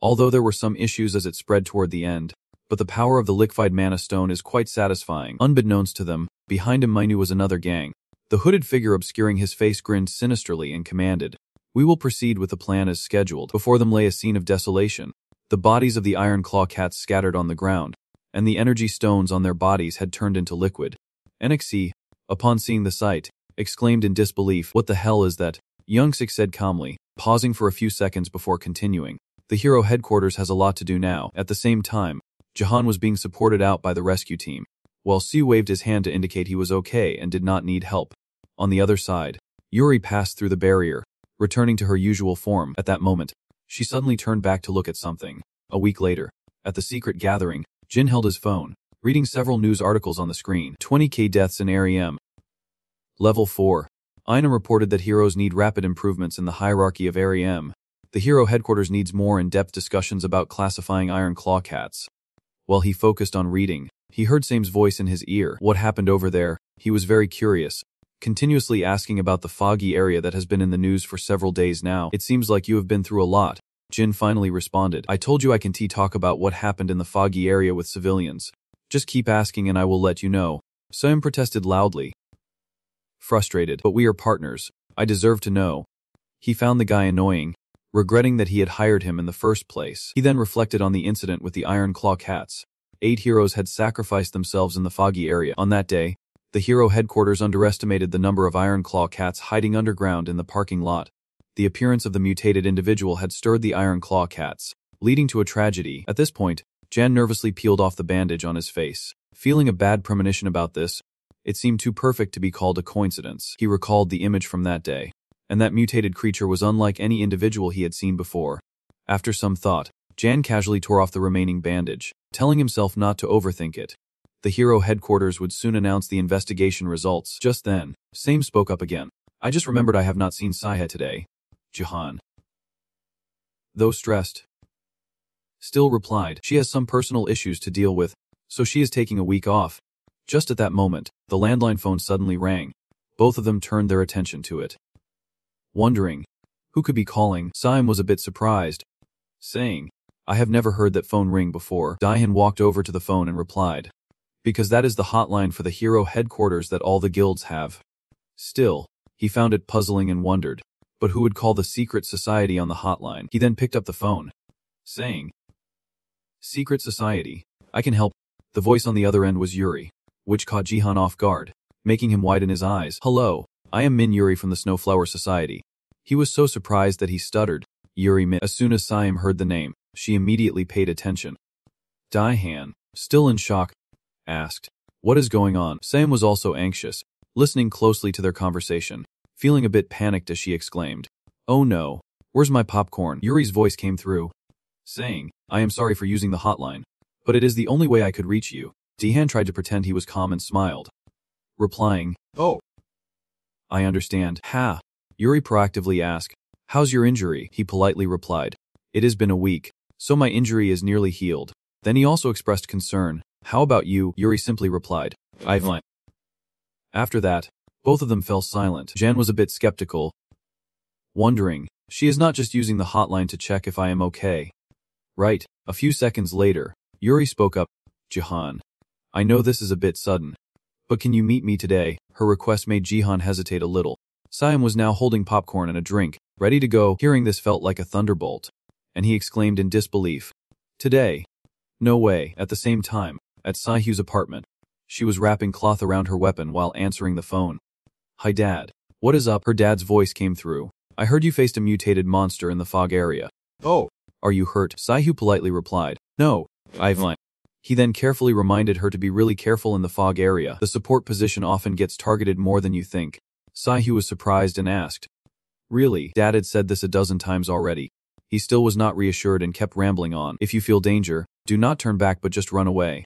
although there were some issues as it spread toward the end, but the power of the liquefied mana stone is quite satisfying." Unbeknownst to them, behind him Mainu was another gang. The hooded figure obscuring his face grinned sinisterly and commanded, "We will proceed with the plan as scheduled." Before them lay a scene of desolation. The bodies of the iron claw cats scattered on the ground, and the energy stones on their bodies had turned into liquid. Enixi, upon seeing the sight, exclaimed in disbelief, "What the hell is that?" Youngsik said calmly, pausing for a few seconds before continuing, "The hero headquarters has a lot to do now." At the same time, Jahan was being supported out by the rescue team, while Si waved his hand to indicate he was okay and did not need help. On the other side, Yuri passed through the barrier, returning to her usual form. At that moment, she suddenly turned back to look at something. A week later, at the secret gathering, Jin held his phone, reading several news articles on the screen. 20k deaths in REM. Level 4. Einam reported that heroes need rapid improvements in the hierarchy of REM. The hero headquarters needs more in-depth discussions about classifying iron claw cats. While he focused on reading, he heard Same's voice in his ear. What happened over there? He was very curious, continuously asking about the foggy area that has been in the news for several days now. It seems like you have been through a lot. Jin finally responded. I told you I can talk about what happened in the foggy area with civilians. Just keep asking and I will let you know. Sam protested loudly. Frustrated, but we are partners. I deserve to know. He found the guy annoying, regretting that he had hired him in the first place. He then reflected on the incident with the Iron Claw cats. 8 heroes had sacrificed themselves in the foggy area. On that day, the hero headquarters underestimated the number of Iron Claw cats hiding underground in the parking lot. The appearance of the mutated individual had stirred the Iron Claw cats, leading to a tragedy. At this point, Jan nervously peeled off the bandage on his face. Feeling a bad premonition about this, it seemed too perfect to be called a coincidence. He recalled the image from that day, and that mutated creature was unlike any individual he had seen before. After some thought, Jan casually tore off the remaining bandage, telling himself not to overthink it. The hero headquarters would soon announce the investigation results. Just then, Same spoke up again. I just remembered I have not seen Saiha today. Jahan, though stressed, still replied, she has some personal issues to deal with, so she is taking a week off. Just at that moment, the landline phone suddenly rang. Both of them turned their attention to it. Wondering who could be calling, Saim was a bit surprised, saying, I have never heard that phone ring before. Daihan walked over to the phone and replied, because that is the hotline for the hero headquarters that all the guilds have. Still, he found it puzzling and wondered, but who would call the secret society on the hotline? He then picked up the phone, saying, Secret Society, I can help. The voice on the other end was Yuri, which caught Jihan off guard, making him widen his eyes. Hello, I am Min Yuri from the Snowflower Society. He was so surprised that he stuttered, Yuri Min. As soon as Saim heard the name, she immediately paid attention. Daihan, still in shock, asked, what is going on? Saim was also anxious, listening closely to their conversation, feeling a bit panicked as she exclaimed, oh no, where's my popcorn? Yuri's voice came through, saying, I am sorry for using the hotline, but it is the only way I could reach you. Daihan tried to pretend he was calm and smiled, replying, oh, I understand. Ha! Yuri proactively asked, how's your injury? He politely replied, it has been a week, so my injury is nearly healed. Then he also expressed concern. How about you? Yuri simply replied, I'm fine. After that, both of them fell silent. Jan was a bit skeptical, wondering, she is not just using the hotline to check if I am okay. Right. A few seconds later, Yuri spoke up, Jihan, I know this is a bit sudden, but can you meet me today? Her request made Jihan hesitate a little. Siam was now holding popcorn and a drink, ready to go. Hearing this felt like a thunderbolt, and he exclaimed in disbelief, today? No way. At the same time, at Saihu's apartment, she was wrapping cloth around her weapon while answering the phone. Hi Dad. What is up? Her dad's voice came through. I heard you faced a mutated monster in the fog area. Oh. Are you hurt? Saihu politely replied, no, I'm fine. He then carefully reminded her to be really careful in the fog area. The support position often gets targeted more than you think. Saihu was surprised and asked, really? Dad had said this a dozen times already. He still was not reassured and kept rambling on. If you feel danger, do not turn back but just run away.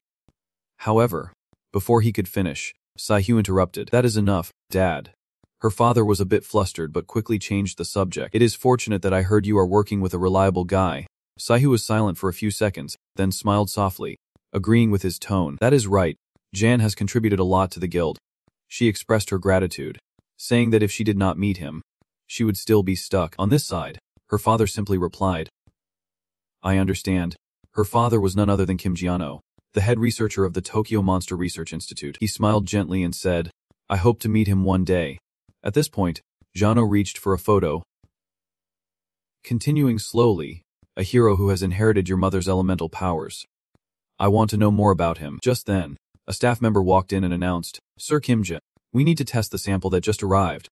However, before he could finish, Saihu interrupted. That is enough, Dad. Her father was a bit flustered but quickly changed the subject. It is fortunate that I heard you are working with a reliable guy. Saihu was silent for a few seconds, then smiled softly, agreeing with his tone. That is right. Jan has contributed a lot to the guild. She expressed her gratitude, saying that if she did not meet him, she would still be stuck. On this side, her father simply replied, I understand. Her father was none other than Kim Jiano, the head researcher of the Tokyo Monster Research Institute. He smiled gently and said, I hope to meet him one day. At this point, Jiano reached for a photo. Continuing slowly, a hero who has inherited your mother's elemental powers. I want to know more about him. Just then, a staff member walked in and announced, Sir Kimja, we need to test the sample that just arrived.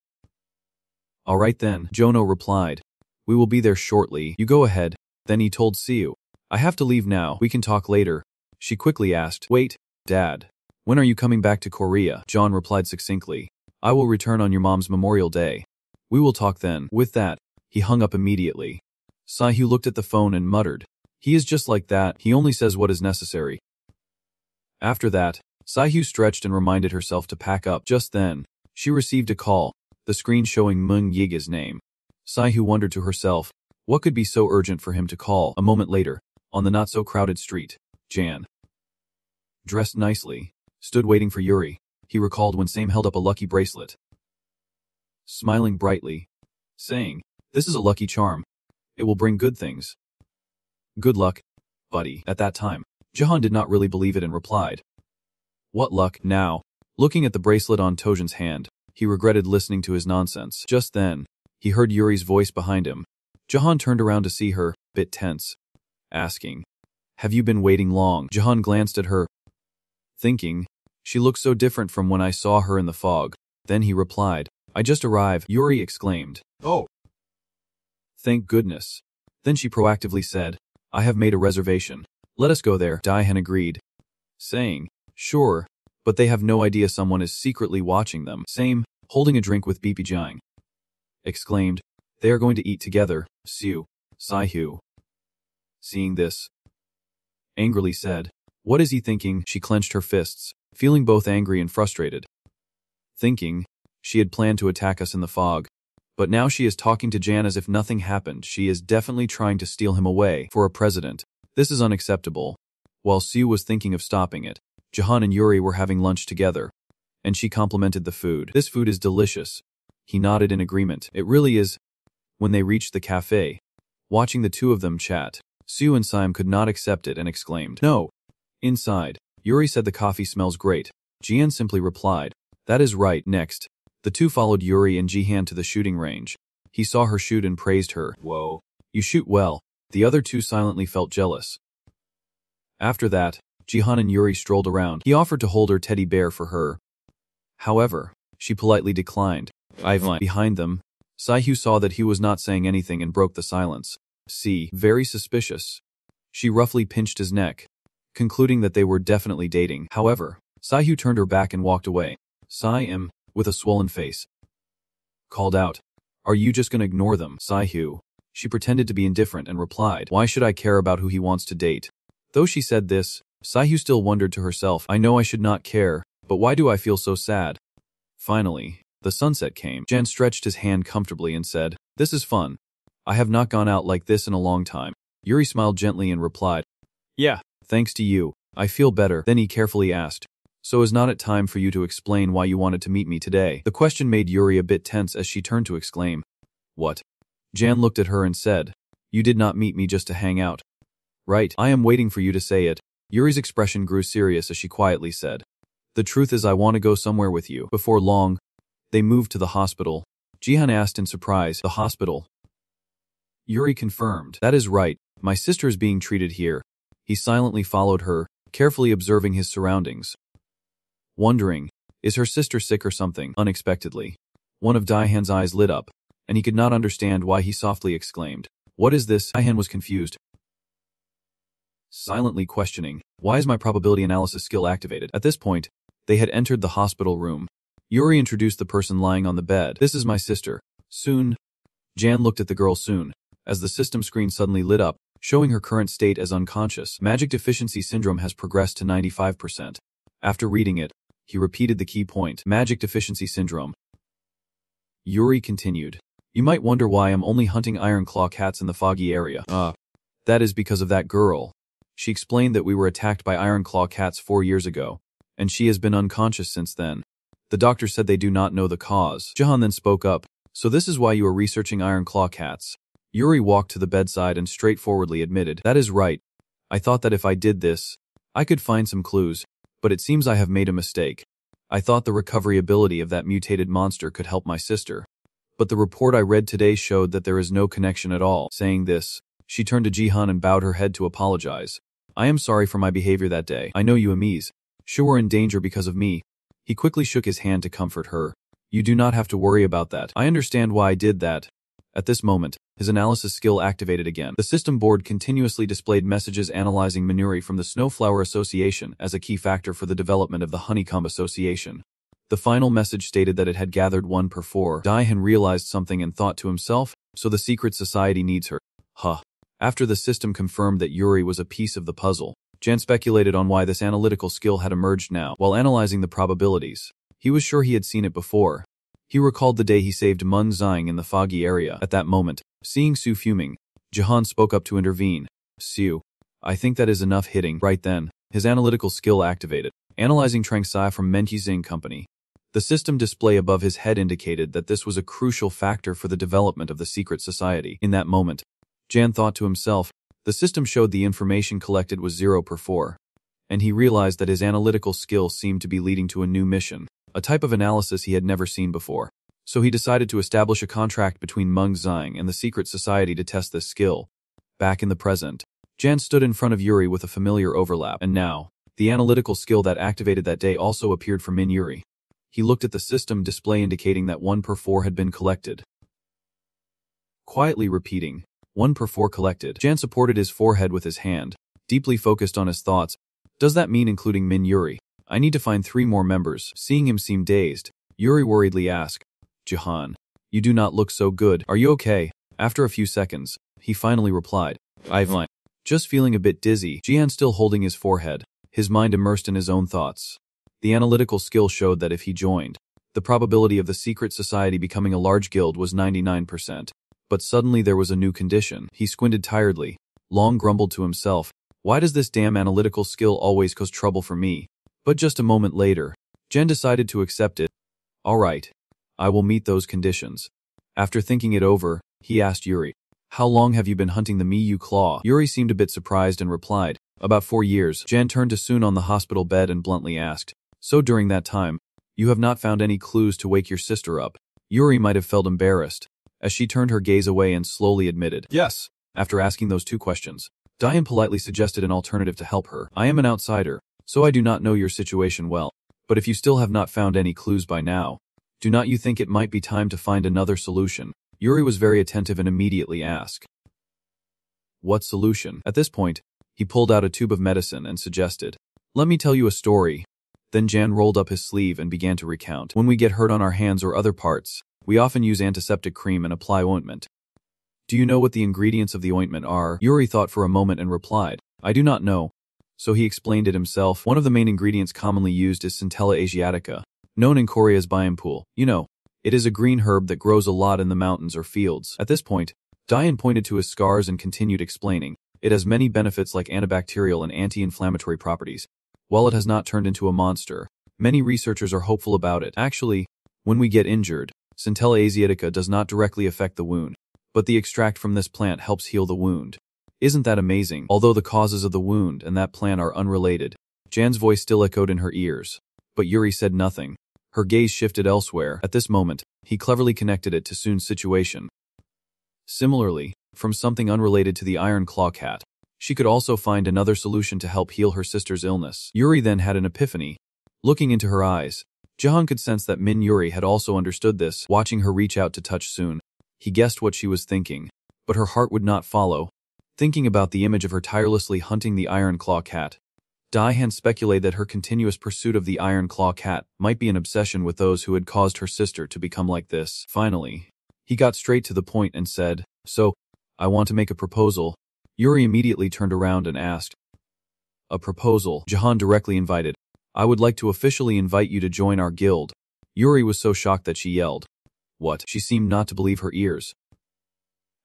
All right then, Jono replied. We will be there shortly. You go ahead. Then he told Siu, I have to leave now. We can talk later. She quickly asked, wait, Dad, when are you coming back to Korea? John replied succinctly, I will return on your mom's Memorial Day. We will talk then. With that, he hung up immediately. Saihu looked at the phone and muttered, he is just like that. He only says what is necessary. After that, Saihu stretched and reminded herself to pack up. Just then, she received a call, the screen showing Mung Yiga's name. Saihu wondered to herself, what could be so urgent for him to call? A moment later, on the not-so-crowded street, Jan, dressed nicely, stood waiting for Yuri. He recalled when Same held up a lucky bracelet, smiling brightly, saying, "This is a lucky charm. It will bring good things. Good luck, buddy." At that time, Jahan did not really believe it and replied, "What luck?" Now, looking at the bracelet on Tojin's hand, he regretted listening to his nonsense. Just then, he heard Yuri's voice behind him. Jahan turned around to see her, bit tense, asking, "Have you been waiting long?" Jahan glanced at her, thinking, she looked so different from when I saw her in the fog. Then he replied, "I just arrived." Yuri exclaimed, "Oh, thank goodness." Then she proactively said, "I have made a reservation. Let us go there." Daihan agreed, saying, "Sure, but they have no idea someone is secretly watching them." Same, holding a drink with BP Jiang, exclaimed, "They are going to eat together." Sai-hu, seeing this, angrily said, "What is he thinking?" She clenched her fists, feeling both angry and frustrated. Thinking, she had planned to attack us in the fog. But now she is talking to Jan as if nothing happened. She is definitely trying to steal him away for a president. This is unacceptable. While Siu was thinking of stopping it, Jahan and Yuri were having lunch together, and she complimented the food. "This food is delicious." He nodded in agreement. "It really is." When they reached the cafe, watching the two of them chat, Siu and Saim could not accept it and exclaimed, "No." Inside, Yuri said the coffee smells great. Jian simply replied, "That is right." Next, the two followed Yuri and Jihan to the shooting range. He saw her shoot and praised her. "Whoa, you shoot well." The other two silently felt jealous. After that, Jihan and Yuri strolled around. He offered to hold her teddy bear for her. However, she politely declined. Behind them, Sai-hu saw that he was not saying anything and broke the silence. Very suspicious. She roughly pinched his neck, concluding that they were definitely dating. However, Sai-hu turned her back and walked away. Sai-im, with a swollen face, called out, "Are you just gonna ignore them?" Sai-hu. She pretended to be indifferent and replied, "Why should I care about who he wants to date?" Though she said this, Sai-hu still wondered to herself, "I know I should not care, but why do I feel so sad?" Finally, the sunset came. Jan stretched his hand comfortably and said, "This is fun. I have not gone out like this in a long time." Yuri smiled gently and replied, "Yeah, thanks to you, I feel better." Then he carefully asked, "So is not it time for you to explain why you wanted to meet me today?" The question made Yuri a bit tense as she turned to exclaim, "What?" Jan looked at her and said, "You did not meet me just to hang out, right?" "I am waiting for you to say it." Yuri's expression grew serious as she quietly said, "The truth is I want to go somewhere with you." Before long, they moved to the hospital. Jihan asked in surprise, "The hospital?" Yuri confirmed, "That is right, my sister is being treated here." He silently followed her, carefully observing his surroundings, wondering, is her sister sick or something? Unexpectedly, one of Daihan's eyes lit up, and he could not understand why he softly exclaimed, "What is this?" Daihan was confused, silently questioning, "Why is my probability analysis skill activated?" At this point, they had entered the hospital room. Yuri introduced the person lying on the bed. "This is my sister, Soon." Jan looked at the girl Soon, as the system screen suddenly lit up, showing her current state as unconscious. Magic deficiency syndrome has progressed to 95%. After reading it, he repeated the key point, magic deficiency syndrome. Yuri continued, "You might wonder why I'm only hunting iron claw cats in the foggy area. That is because of that girl." She explained that we were attacked by iron claw cats 4 years ago, and she has been unconscious since then. The doctor said they do not know the cause. Jahan then spoke up, "So this is why you are researching iron claw cats?" Yuri walked to the bedside and straightforwardly admitted, "That is right. I thought that if I did this, I could find some clues, but it seems I have made a mistake. I thought the recovery ability of that mutated monster could help my sister. But the report I read today showed that there is no connection at all." Saying this, she turned to Jihan and bowed her head to apologize. "I am sorry for my behavior that day. I know you Amis sure were in danger because of me." He quickly shook his hand to comfort her. "You do not have to worry about that. I understand why I did that." At this moment, his analysis skill activated again. The system board continuously displayed messages analyzing Manuri from the Snowflower Association as a key factor for the development of the Honeycomb Association. The final message stated that it had gathered 1 per 4. Daihan realized something and thought to himself, so the secret society needs her. After the system confirmed that Yuri was a piece of the puzzle, Jan speculated on why this analytical skill had emerged now. While analyzing the probabilities, he was sure he had seen it before. He recalled the day he saved Mun Zhang in the foggy area. At that moment, seeing Su fuming, Jahan spoke up to intervene. "Su, I think that is enough hitting." Right then, his analytical skill activated, analyzing Trang Sai from Menqi Xing Company. The system display above his head indicated that this was a crucial factor for the development of the secret society. In that moment, Jan thought to himself, the system showed the information collected was 0 per 4. And he realized that his analytical skill seemed to be leading to a new mission, a type of analysis he had never seen before. So he decided to establish a contract between Meng Zhang and the secret society to test this skill. Back in the present, Jan stood in front of Yuri with a familiar overlap, and now, the analytical skill that activated that day also appeared for Min Yuri. He looked at the system display indicating that 1 per 4 had been collected. Quietly repeating, 1 per 4 collected, Jan supported his forehead with his hand, deeply focused on his thoughts. Does that mean including Min Yuri? I need to find 3 more members. Seeing him seem dazed, Yuri worriedly asked, Jahan, you do not look so good. Are you okay? After a few seconds, he finally replied, I'm just feeling a bit dizzy. Jihan still holding his forehead, his mind immersed in his own thoughts. The analytical skill showed that if he joined, the probability of the secret society becoming a large guild was 99%. But suddenly there was a new condition. He squinted tiredly, Long grumbled to himself, why does this damn analytical skill always cause trouble for me? But just a moment later, Jen decided to accept it. All right, I will meet those conditions. After thinking it over, he asked Yuri, how long have you been hunting the Miyu claw? Yuri seemed a bit surprised and replied, about 4 years. Jan turned to Soon on the hospital bed and bluntly asked, so during that time, you have not found any clues to wake your sister up? Yuri might have felt embarrassed, as she turned her gaze away and slowly admitted, yes. After asking those 2 questions, Diane politely suggested an alternative to help her. I am an outsider, so I do not know your situation well, but if you still have not found any clues by now, do not you think it might be time to find another solution? Yuri was very attentive and immediately asked, what solution? At this point, he pulled out a tube of medicine and suggested, let me tell you a story. Then Jan rolled up his sleeve and began to recount. When we get hurt on our hands or other parts, we often use antiseptic cream and apply ointment. Do you know what the ingredients of the ointment are? Yuri thought for a moment and replied, I do not know. So he explained it himself. One of the main ingredients commonly used is Centella asiatica, known in Korea as biampul. You know, it is a green herb that grows a lot in the mountains or fields. At this point, Diane pointed to his scars and continued explaining, it has many benefits like antibacterial and anti-inflammatory properties. While it has not turned into a monster, many researchers are hopeful about it. Actually, when we get injured, Centella asiatica does not directly affect the wound, but the extract from this plant helps heal the wound. Isn't that amazing? Although the causes of the wound and that plant are unrelated, Jan's voice still echoed in her ears, but Yuri said nothing. Her gaze shifted elsewhere. At this moment, he cleverly connected it to Soon's situation. Similarly, from something unrelated to the Iron Claw cat, she could also find another solution to help heal her sister's illness. Yuri then had an epiphany. Looking into her eyes, Jahan could sense that Min Yuri had also understood this. Watching her reach out to touch Soon, he guessed what she was thinking, but her heart would not follow. Thinking about the image of her tirelessly hunting the Iron Claw cat, Daihan speculated that her continuous pursuit of the Iron Claw cat might be an obsession with those who had caused her sister to become like this. Finally, he got straight to the point and said, so, I want to make a proposal. Yuri immediately turned around and asked, a proposal? Jahan directly invited, I would like to officially invite you to join our guild. Yuri was so shocked that she yelled, what? She seemed not to believe her ears.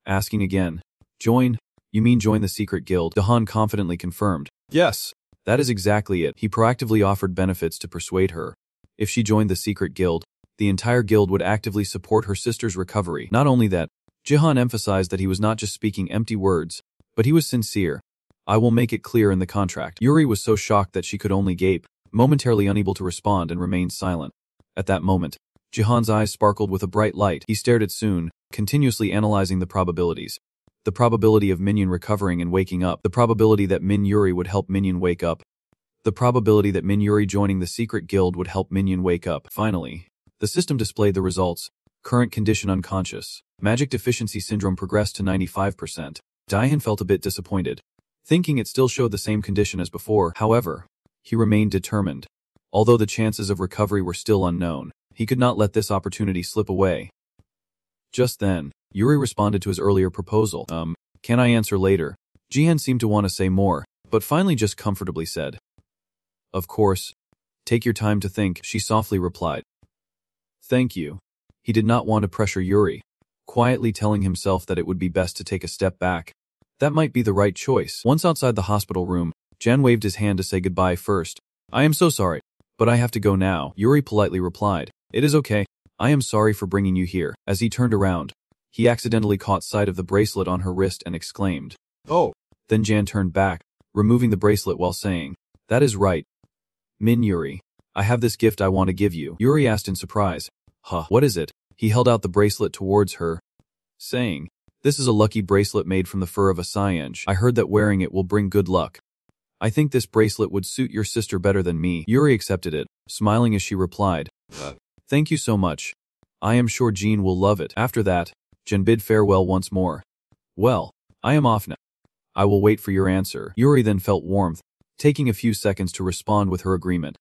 Asking again, join? You mean join the secret guild? Jahan confidently confirmed, yes. That is exactly it. He proactively offered benefits to persuade her. If she joined the secret guild, the entire guild would actively support her sister's recovery. Not only that, Jahan emphasized that he was not just speaking empty words, but he was sincere. I will make it clear in the contract. Yuri was so shocked that she could only gape, momentarily unable to respond and remained silent. At that moment, Jahan's eyes sparkled with a bright light. He stared at Soon, continuously analyzing the probabilities. The probability of Minion recovering and waking up. The probability that Min Yuri would help Minion wake up. The probability that Min Yuri joining the secret guild would help Minion wake up. Finally, the system displayed the results. Current condition unconscious. Magic deficiency syndrome progressed to 95%. Daihan felt a bit disappointed, thinking it still showed the same condition as before. However, he remained determined. Although the chances of recovery were still unknown, he could not let this opportunity slip away. Just then, Yuri responded to his earlier proposal. Can I answer later? Jihan seemed to want to say more, but finally just comfortably said, of course. Take your time to think, she softly replied. Thank you. He did not want to pressure Yuri, quietly telling himself that it would be best to take a step back. That might be the right choice. Once outside the hospital room, Jan waved his hand to say goodbye first. I am so sorry, but I have to go now, Yuri politely replied. It is okay. I am sorry for bringing you here. As he turned around, he accidentally caught sight of the bracelet on her wrist and exclaimed, "Oh!" Then Jan turned back, removing the bracelet while saying, "That is right. Min Yuri, I have this gift I want to give you." Yuri asked in surprise, "Huh, what is it?" He held out the bracelet towards her, saying, "This is a lucky bracelet made from the fur of a cyenge. I heard that wearing it will bring good luck. I think this bracelet would suit your sister better than me." Yuri accepted it, smiling as she replied, "Thank you so much. I am sure Jean will love it." After that, Jen bid farewell once more. "Well, I am off now. I will wait for your answer." Yuri then felt warmth, taking a few seconds to respond with her agreement.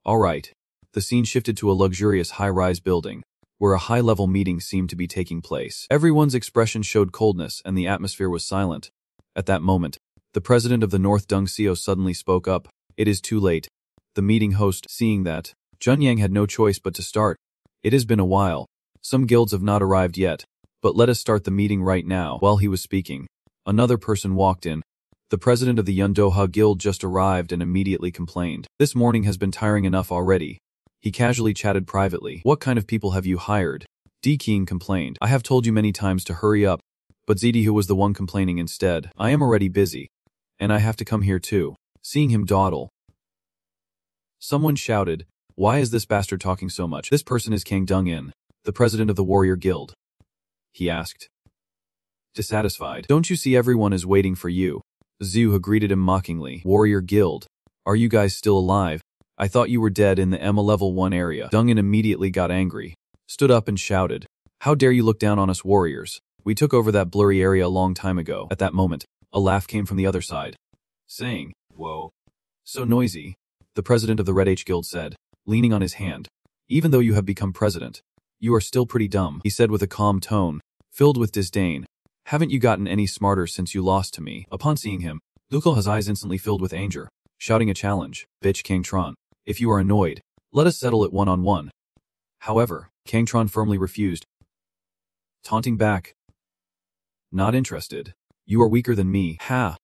Alright. The scene shifted to a luxurious high-rise building, where a high-level meeting seemed to be taking place. Everyone's expression showed coldness and the atmosphere was silent. At that moment, the president of the North Dungseo suddenly spoke up. "It is too late." The meeting host, seeing that, Junyang had no choice but to start. "It has been a while. Some guilds have not arrived yet, but let us start the meeting right now." While he was speaking, another person walked in. The president of the Yundoha Guild just arrived and immediately complained. "This morning has been tiring enough already." He casually chatted privately. "What kind of people have you hired?" D. King complained. "I have told you many times to hurry up." But Zidihu was the one complaining instead. "I am already busy. And I have to come here too." Seeing him dawdle, someone shouted, "Why is this bastard talking so much?" "This person is Kang Dong-in, the president of the Warrior Guild," he asked, dissatisfied. "Don't you see everyone is waiting for you?" Zhu greeted him mockingly. "Warrior Guild? Are you guys still alive? I thought you were dead in the Emma Level 1 area." Dong-in immediately got angry, stood up and shouted, "How dare you look down on us warriors? We took over that blurry area a long time ago." At that moment, a laugh came from the other side, saying, "Whoa. So noisy," the president of the Red H Guild said, leaning on his hand. "Even though you have become president, you are still pretty dumb," he said with a calm tone, filled with disdain. "Haven't you gotten any smarter since you lost to me?" Upon seeing him, Lukel's eyes instantly filled with anger, shouting a challenge, "Bitch Kangtron, if you are annoyed, let us settle it one-on-one." However, Kangtron firmly refused, taunting back, "Not interested. You are weaker than me." Ha!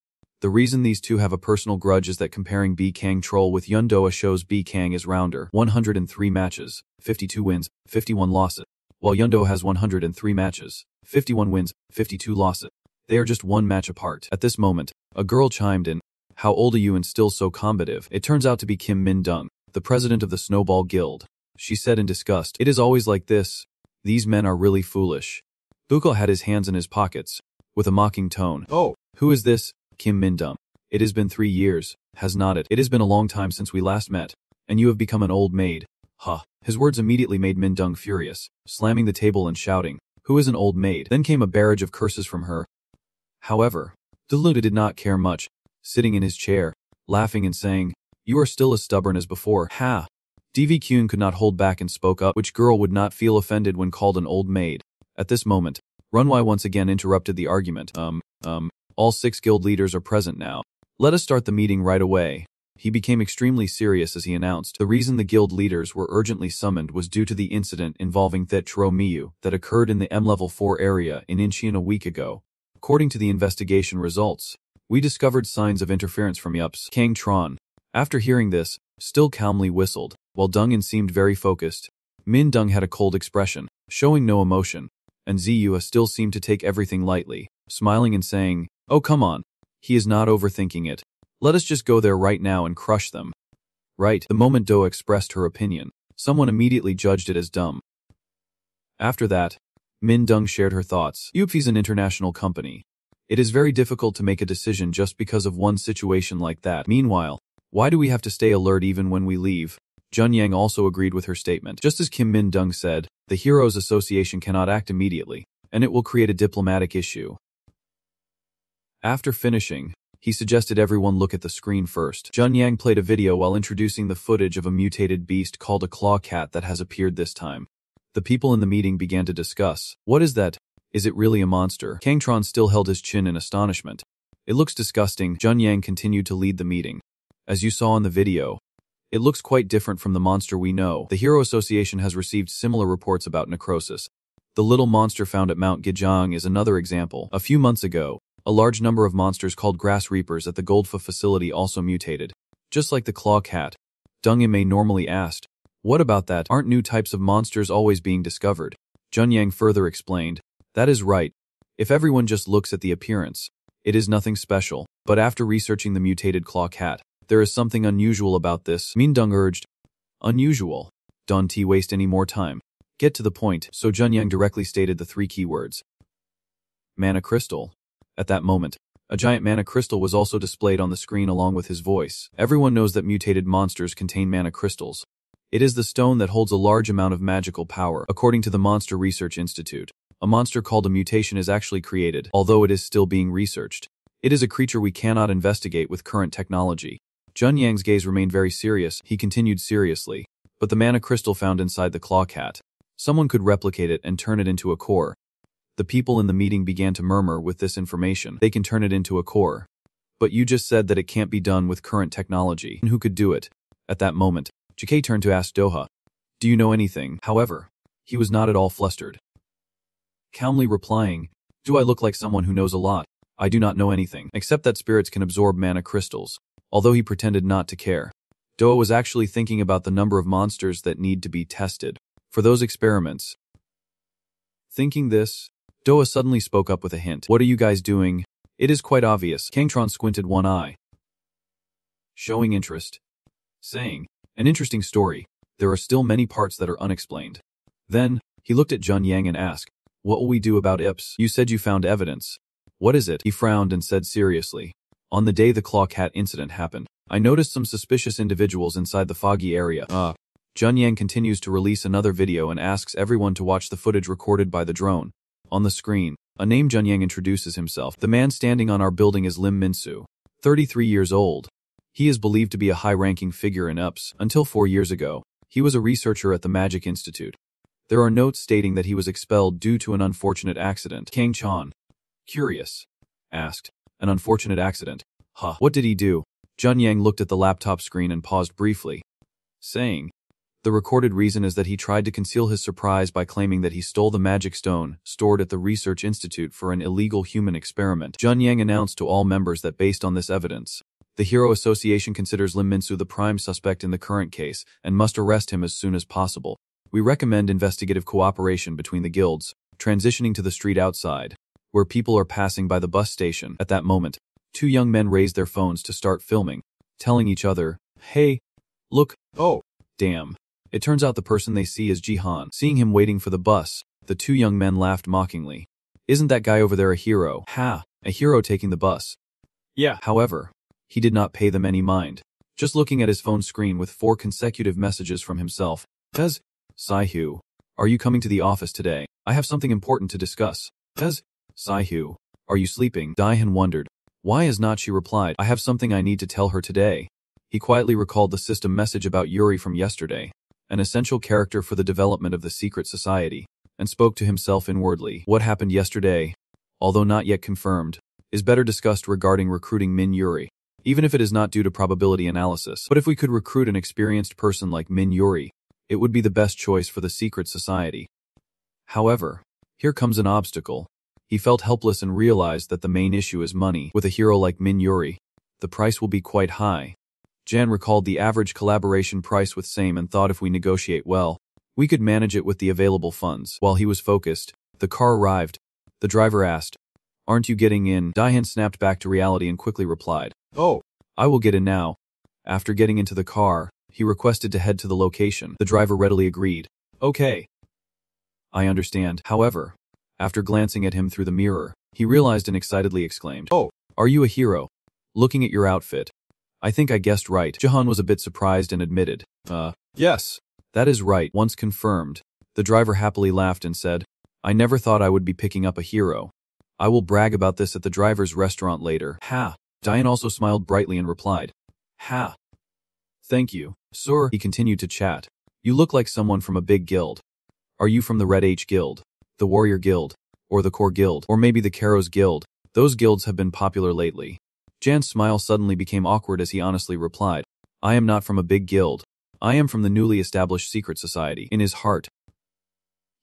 The reason these two have a personal grudge is that comparing B Kang Troll with Yundoa shows B Kang is rounder. 103 matches, 52 wins, 51 losses, while Yundoa has 103 matches, 51 wins, 52 losses. They are just one match apart. At this moment, a girl chimed in, "How old are you and still so combative?" It turns out to be Kim Min-dung, the president of the Snowball Guild. She said in disgust, "It is always like this. These men are really foolish." Buko had his hands in his pockets, with a mocking tone. "Oh, who is this?" Kim Min-dung. "It has been 3 years, has not it? It has been a long time since we last met, and you have become an old maid." Huh. His words immediately made Min-dung furious, slamming the table and shouting, "Who is an old maid?" Then came a barrage of curses from her. However, Deluda did not care much, sitting in his chair, laughing and saying, "You are still as stubborn as before." Ha! DV Kyun could not hold back and spoke up. Which girl would not feel offended when called an old maid? At this moment, Runway once again interrupted the argument. All 6 guild leaders are present now. Let us start the meeting right away." He became extremely serious as he announced the reason the guild leaders were urgently summoned was due to the incident involving Thetro Miyu that occurred in the M Level 4 area in Incheon a week ago. According to the investigation results, we discovered signs of interference from Yups. Kang Tron, after hearing this, still calmly whistled, while Dungin seemed very focused. Min Dung had a cold expression, showing no emotion, and Ziyua still seemed to take everything lightly, smiling and saying, "Oh come on. He is not overthinking it. Let us just go there right now and crush them." Right. The moment Do expressed her opinion, someone immediately judged it as dumb. After that, Min Dung shared her thoughts. Yupfi's an international company. It is very difficult to make a decision just because of one situation like that. Meanwhile, why do we have to stay alert even when we leave? Junyang also agreed with her statement. Just as Kim Min Dung said, the Heroes Association cannot act immediately, and it will create a diplomatic issue. After finishing, he suggested everyone look at the screen first. Junyang played a video while introducing the footage of a mutated beast called a claw cat that has appeared this time. The people in the meeting began to discuss, "What is that? Is it really a monster?" Kangtron still held his chin in astonishment. "It looks disgusting." Junyang continued to lead the meeting. "As you saw in the video, it looks quite different from the monster we know. The Hero Association has received similar reports about necrosis. The little monster found at Mount Gijang is another example. A few months ago, a large number of monsters called Grass Reapers at the Goldfa facility also mutated, just like the Claw Cat." Dungim normally asked, What about that? Aren't new types of monsters always being discovered? Junyang further explained. That is right. If everyone just looks at the appearance, it is nothing special. But after researching the mutated claw cat, there is something unusual about this, Mindung urged. Unusual. Don't waste any more time. Get to the point. So Junyang directly stated the 3 keywords. Mana crystal. At that moment, a giant mana crystal was also displayed on the screen along with his voice. Everyone knows that mutated monsters contain mana crystals. It is the stone that holds a large amount of magical power. According to the Monster Research Institute, a monster called a mutation is actually created, although it is still being researched. It is a creature we cannot investigate with current technology. Junyang's gaze remained very serious. He continued seriously. But the mana crystal found inside the claw cat, someone could replicate it and turn it into a core. The people in the meeting began to murmur with this information. They can turn it into a core. But you just said that it can't be done with current technology. And who could do it? At that moment, JK turned to ask Doha, do you know anything? However, he was not at all flustered. Calmly replying, do I look like someone who knows a lot? I do not know anything, except that spirits can absorb mana crystals, although he pretended not to care. Doha was actually thinking about the number of monsters that need to be tested for those experiments. Thinking this, Doha suddenly spoke up with a hint. What are you guys doing? It is quite obvious. Kangtron squinted one eye, showing interest, saying, an interesting story. There are still many parts that are unexplained. Then, he looked at Junyang and asked, what will we do about Ips? You said you found evidence. What is it? He frowned and said seriously. On the day the claw cat incident happened, I noticed some suspicious individuals inside the foggy area. Junyang continues to release another video and asks everyone to watch the footage recorded by the drone. On the screen, a named Junyang introduces himself. The man standing on our building is Lim Minsu, 33 years old. He is believed to be a high-ranking figure in UPS. Until 4 years ago, he was a researcher at the Magic Institute. There are notes stating that he was expelled due to an unfortunate accident. Kang Chan, curious, asked, an unfortunate accident? Huh. What did he do? Junyang looked at the laptop screen and paused briefly, saying, the recorded reason is that he tried to conceal his surprise by claiming that he stole the magic stone stored at the Research Institute for an illegal human experiment. Junyang announced to all members that based on this evidence, the Hero Association considers Lim Minsu the prime suspect in the current case and must arrest him as soon as possible. We recommend investigative cooperation between the guilds, transitioning to the street outside, where people are passing by the bus station. At that moment, 2 young men raised their phones to start filming, telling each other, hey, look, oh, damn. It turns out the person they see is Jihan. Seeing him waiting for the bus, the 2 young men laughed mockingly. Isn't that guy over there a hero? Ha, a hero taking the bus. Yeah. However, he did not pay them any mind, just looking at his phone screen with 4 consecutive messages from himself. Tez, Sai-Hu, are you coming to the office today? I have something important to discuss. Tez, Sai-Hu, are you sleeping? Daihan wondered. Why has not she replied? I have something I need to tell her today. He quietly recalled the system message about Yuri from yesterday, an essential character for the development of the secret society, and spoke to himself inwardly. What happened yesterday, although not yet confirmed, is better discussed regarding recruiting Min Yuri, even if it is not due to probability analysis. But if we could recruit an experienced person like Min Yuri, it would be the best choice for the secret society. However, here comes an obstacle. He felt helpless and realized that the main issue is money. With a hero like Min Yuri, the price will be quite high. Jan recalled the average collaboration price with Same and thought if we negotiate well, we could manage it with the available funds. While he was focused, the car arrived. The driver asked, aren't you getting in? Daihan snapped back to reality and quickly replied, oh, I will get in now. After getting into the car, he requested to head to the location. The driver readily agreed. Okay. I understand. However, after glancing at him through the mirror, he realized and excitedly exclaimed, oh, are you a hero? Looking at your outfit, I think I guessed right. Jahan was a bit surprised and admitted, yes. That is right. Once confirmed, the driver happily laughed and said, I never thought I would be picking up a hero. I will brag about this at the driver's restaurant later. Ha. Diane also smiled brightly and replied, ha. Thank you, sir. He continued to chat. You look like someone from a big guild. Are you from the Red H Guild, the Warrior Guild, or the Core Guild, or maybe the Karos Guild? Those guilds have been popular lately. Jan's smile suddenly became awkward as he honestly replied, I am not from a big guild. I am from the newly established secret society. In his heart,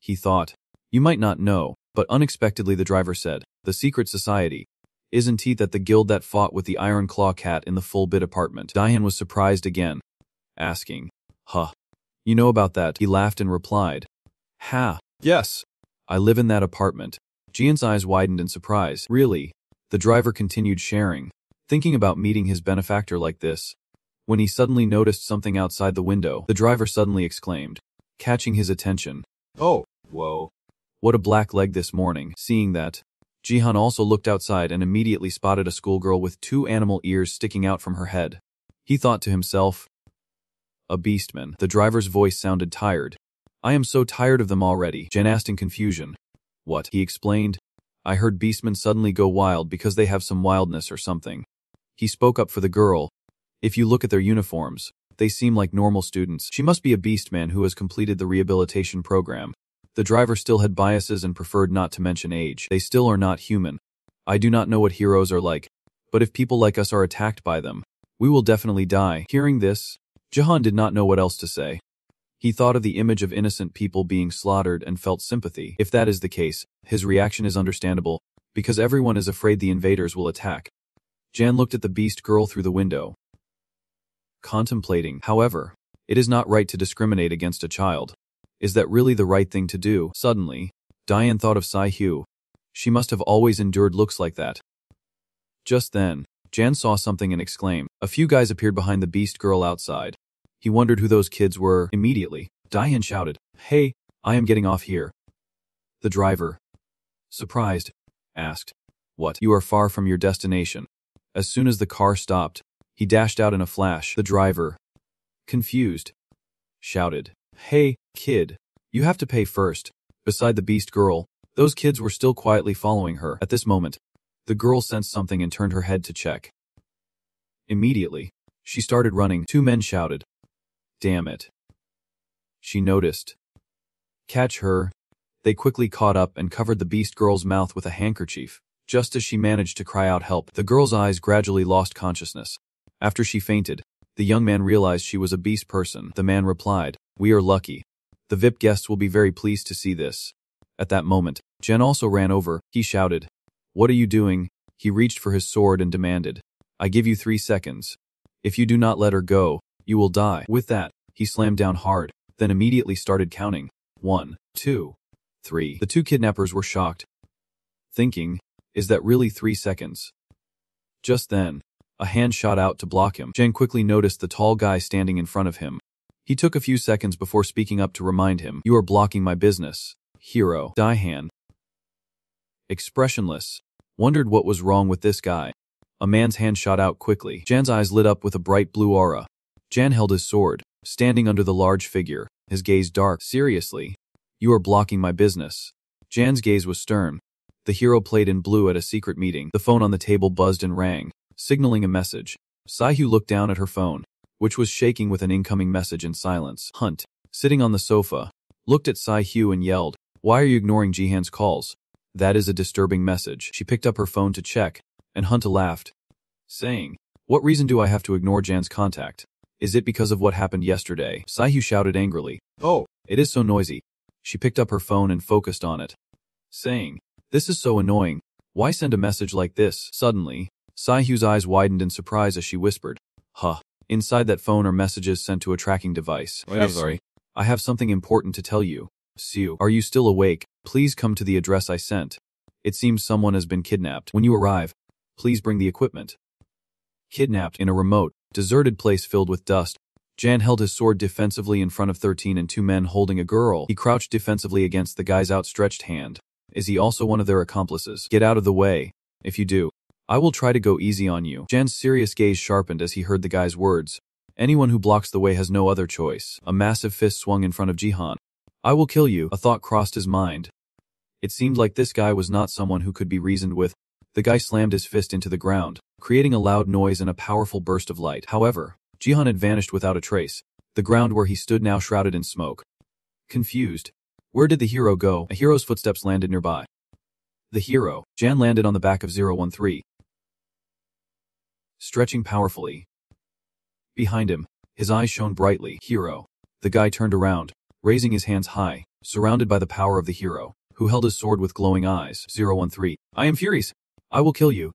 he thought, you might not know, but unexpectedly the driver said, the secret society. Isn't he that the guild that fought with the Iron Claw Cat in the full bit apartment? Diane was surprised again, asking, huh, You know about that? He laughed and replied. Ha, yes. I live in that apartment. Jihan's eyes widened in surprise. Really? The driver continued sharing, thinking about meeting his benefactor like this. When he suddenly noticed something outside the window, the driver suddenly exclaimed, catching his attention. Oh, whoa. What a black leg this morning. Seeing that, Jihan also looked outside and immediately spotted a schoolgirl with 2 animal ears sticking out from her head. He thought to himself, a beastman. The driver's voice sounded tired. I am so tired of them already, Jen asked in confusion. What? He explained. I heard beastmen suddenly go wild because they have some wildness or something. He spoke up for the girl. If you look at their uniforms, they seem like normal students. She must be a beastman who has completed the rehabilitation program. The driver still had biases and preferred not to mention age. They still are not human. I do not know what heroes are like, but if people like us are attacked by them, we will definitely die. Hearing this, Jihan did not know what else to say. He thought of the image of innocent people being slaughtered and felt sympathy. If that is the case, his reaction is understandable, because everyone is afraid the invaders will attack. Jan looked at the beast girl through the window, contemplating. However, it is not right to discriminate against a child. Is that really the right thing to do? Suddenly, Diane thought of Sai-Hyu. She must have always endured looks like that. Just then, Jan saw something and exclaimed. A few guys appeared behind the beast girl outside. He wondered who those kids were. Immediately, Diane shouted, Hey, I am getting off here. The driver, surprised, asked, What? You are far from your destination. As soon as the car stopped, he dashed out in a flash. The driver, confused, shouted, Hey, kid, you have to pay first. Beside the beast girl, those kids were still quietly following her. At this moment, the girl sensed something and turned her head to check. Immediately, she started running. 2 men shouted, Damn it. She noticed. Catch her. They quickly caught up and covered the beast girl's mouth with a handkerchief. Just as she managed to cry out help, the girl's eyes gradually lost consciousness. After she fainted, the young man realized she was a beast person. The man replied, We are lucky. The VIP guests will be very pleased to see this. At that moment, Jen also ran over. He shouted, What are you doing? He reached for his sword and demanded, I give you 3 seconds. If you do not let her go, you will die. With that, he slammed down hard, then immediately started counting. 1, 2, 3. The 2 kidnappers were shocked, thinking, Is that really 3 seconds? Just then, a hand shot out to block him. Jen quickly noticed the tall guy standing in front of him. He took a few seconds before speaking up to remind him, You are blocking my business, hero. Daihan, expressionless, wondered what was wrong with this guy. A man's hand shot out quickly. Jan's eyes lit up with a bright blue aura. Jan held his sword, standing under the large figure, his gaze dark. Seriously? You are blocking my business. Jan's gaze was stern. The hero played in blue at a secret meeting. The phone on the table buzzed and rang, signaling a message. Sai-Hyu looked down at her phone, which was shaking with an incoming message in silence. Hunt, sitting on the sofa, looked at Sai-Hyu and yelled, Why are you ignoring Jihan's calls? That is a disturbing message. She picked up her phone to check, and Hunt laughed, saying, What reason do I have to ignore Jan's contact? Is it because of what happened yesterday? Sai-Hyu shouted angrily. Oh, it is so noisy. She picked up her phone and focused on it, saying, This is so annoying. Why send a message like this? Suddenly, Sai-Hyu's eyes widened in surprise as she whispered, Huh. Inside that phone are messages sent to a tracking device. Wait, I'm sorry. I have something important to tell you. Siu, are you still awake? Please come to the address I sent. It seems someone has been kidnapped. When you arrive, please bring the equipment. Kidnapped in a remote, deserted place filled with dust, Jan held his sword defensively in front of 13 and 2 men holding a girl. He crouched defensively against the guy's outstretched hand. Is he also one of their accomplices? Get out of the way. If you do, I will try to go easy on you. Jan's serious gaze sharpened as he heard the guy's words. Anyone who blocks the way has no other choice. A massive fist swung in front of Jihan. I will kill you. A thought crossed his mind. It seemed like this guy was not someone who could be reasoned with. The guy slammed his fist into the ground, creating a loud noise and a powerful burst of light. However, Jihan had vanished without a trace, the ground where he stood now shrouded in smoke. Confused, where did the hero go? A hero's footsteps landed nearby. The hero, Jan, landed on the back of 013, stretching powerfully. Behind him, his eyes shone brightly. Hero. The guy turned around, raising his hands high, surrounded by the power of the hero, who held his sword with glowing eyes. 013. I am furious. I will kill you.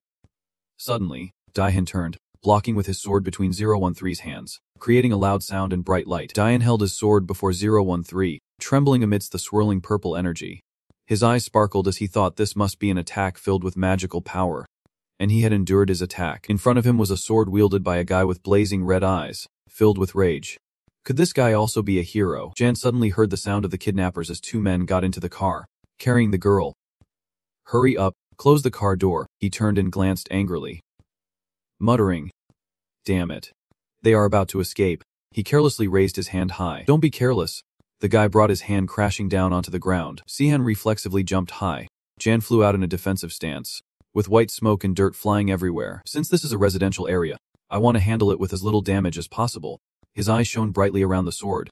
Suddenly, Daihan turned, blocking with his sword between 013's hands, creating a loud sound and bright light. Dian held his sword before 013, trembling amidst the swirling purple energy. His eyes sparkled as he thought this must be an attack filled with magical power. And he had endured his attack. In front of him was a sword wielded by a guy with blazing red eyes, filled with rage. Could this guy also be a hero? Jan suddenly heard the sound of the kidnappers as two men got into the car, carrying the girl. Hurry up, close the car door. He turned and glanced angrily, muttering, damn it. They are about to escape. He carelessly raised his hand high. Don't be careless. The guy brought his hand crashing down onto the ground. Sihan reflexively jumped high. Jan flew out in a defensive stance, with white smoke and dirt flying everywhere. Since this is a residential area, I want to handle it with as little damage as possible. His eyes shone brightly around the sword,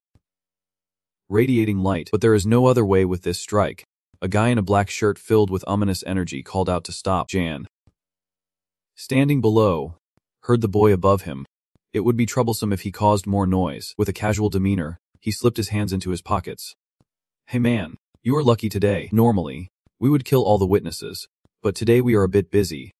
radiating light. But there is no other way with this strike. A guy in a black shirt filled with ominous energy called out to stop. Jan, standing below, heard the boy above him. It would be troublesome if he caused more noise. With a casual demeanor, he slipped his hands into his pockets. Hey man, you are lucky today. Normally, we would kill all the witnesses, but today we are a bit busy.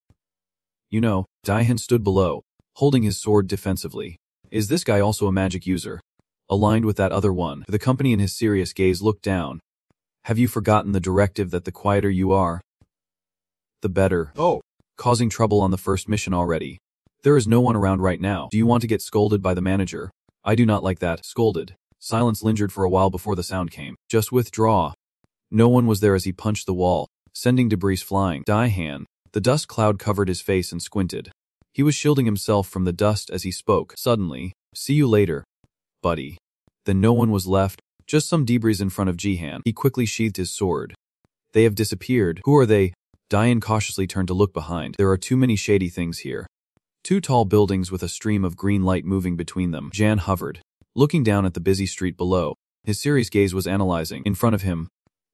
You know, Daihan stood below, holding his sword defensively. Is this guy also a magic user? Aligned with that other one, the company in his serious gaze looked down. Have you forgotten the directive that the quieter you are, the better? Oh, causing trouble on the first mission already. There is no one around right now. Do you want to get scolded by the manager? I do not like that. Scolded. Silence lingered for a while before the sound came. Just withdraw. No one was there as he punched the wall, sending debris flying. Daihan. The dust cloud covered his face and squinted. He was shielding himself from the dust as he spoke. Suddenly, see you later, buddy. Then no one was left, just some debris in front of Jihan. He quickly sheathed his sword. They have disappeared. Who are they? Dian cautiously turned to look behind. There are too many shady things here. Two tall buildings with a stream of green light moving between them. Jan hovered, looking down at the busy street below. His serious gaze was analyzing, in front of him,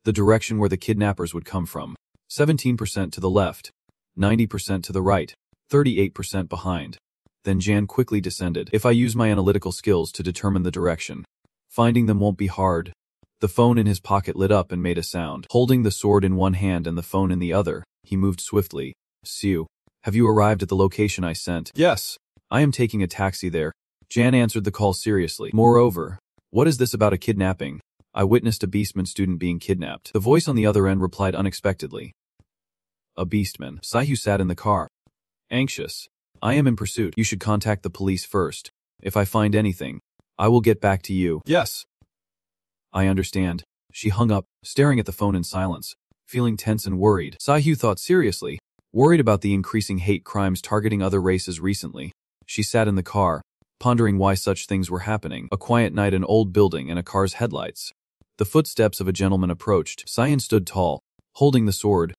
the direction where the kidnappers would come from. 17% to the left, 90% to the right, 38% behind. Then Jan quickly descended. If I use my analytical skills to determine the direction, finding them won't be hard. The phone in his pocket lit up and made a sound. Holding the sword in one hand and the phone in the other, he moved swiftly. Siu, have you arrived at the location I sent? Yes. I am taking a taxi there. Jan answered the call seriously. Moreover, what is this about a kidnapping? I witnessed a Beastman student being kidnapped. The voice on the other end replied unexpectedly. A Beastman. Saihu sat in the car, anxious. I am in pursuit. You should contact the police first. If I find anything, I will get back to you. Yes. I understand. She hung up, staring at the phone in silence, feeling tense and worried. Saihu thought seriously, worried about the increasing hate crimes targeting other races recently. She sat in the car, pondering why such things were happening. A quiet night, an old building, and a car's headlights. The footsteps of a gentleman approached. Cyan stood tall, holding the sword.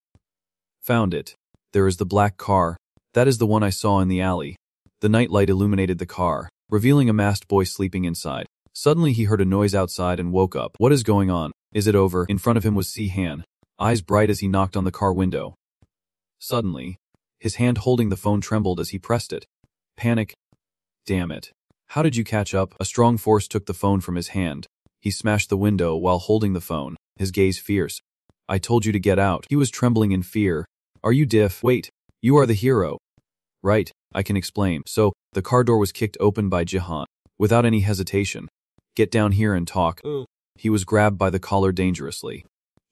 Found it. There is the black car. That is the one I saw in the alley. The nightlight illuminated the car, revealing a masked boy sleeping inside. Suddenly he heard a noise outside and woke up. What is going on? Is it over? In front of him was Si-Han, eyes bright as he knocked on the car window. Suddenly, his hand holding the phone trembled as he pressed it. Panic. Damn it. How did you catch up? A strong force took the phone from his hand. He smashed the window while holding the phone, his gaze fierce. I told you to get out. He was trembling in fear. Are you diff? Wait. You are the hero. Right, I can explain. So, the car door was kicked open by Jihan, without any hesitation. Get down here and talk. He was grabbed by the collar dangerously.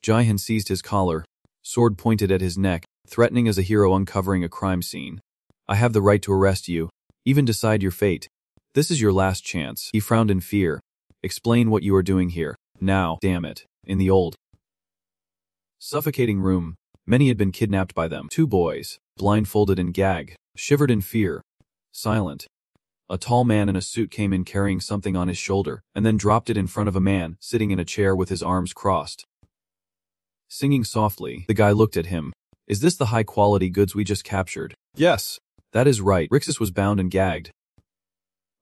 Jihan seized his collar, sword pointed at his neck, threatening as a hero uncovering a crime scene. I have the right to arrest you, even decide your fate. This is your last chance. He frowned in fear. Explain what you are doing here. Now, damn it. In the old, suffocating room, many had been kidnapped by them. Two boys, blindfolded and gagged, shivered in fear, silent. A tall man in a suit came in carrying something on his shoulder, and then dropped it in front of a man sitting in a chair with his arms crossed. Singing softly, the guy looked at him. Is this the high-quality goods we just captured? Yes. That is right. Rixus was bound and gagged.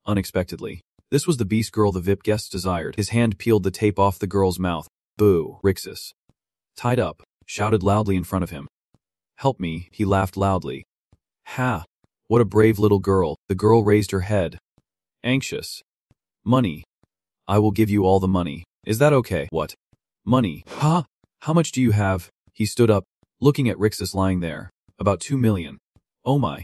Unexpectedly, this was the beast girl the VIP guests desired. His hand peeled the tape off the girl's mouth. Boo. Rixus, tied up, shouted loudly in front of him. Help me, he laughed loudly. Ha! What a brave little girl. The girl raised her head. Anxious. Money. I will give you all the money. Is that okay? What? Money. Huh? How much do you have? He stood up, looking at Rixus lying there. About 2 million. Oh my.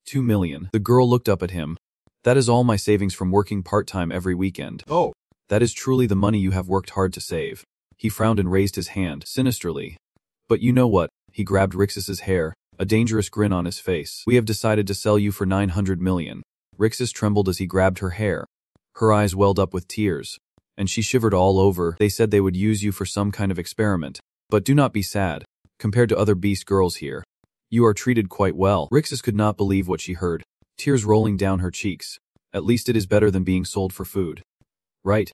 2 million. The girl looked up at him. That is all my savings from working part-time every weekend. Oh, that is truly the money you have worked hard to save. He frowned and raised his hand, sinisterly. But you know what? He grabbed Rixus's hair, a dangerous grin on his face. We have decided to sell you for 900 million. Rixus trembled as he grabbed her hair. Her eyes welled up with tears, and she shivered all over. They said they would use you for some kind of experiment. But do not be sad. Compared to other beast girls here, you are treated quite well. Rixus could not believe what she heard, tears rolling down her cheeks. At least it is better than being sold for food. Right?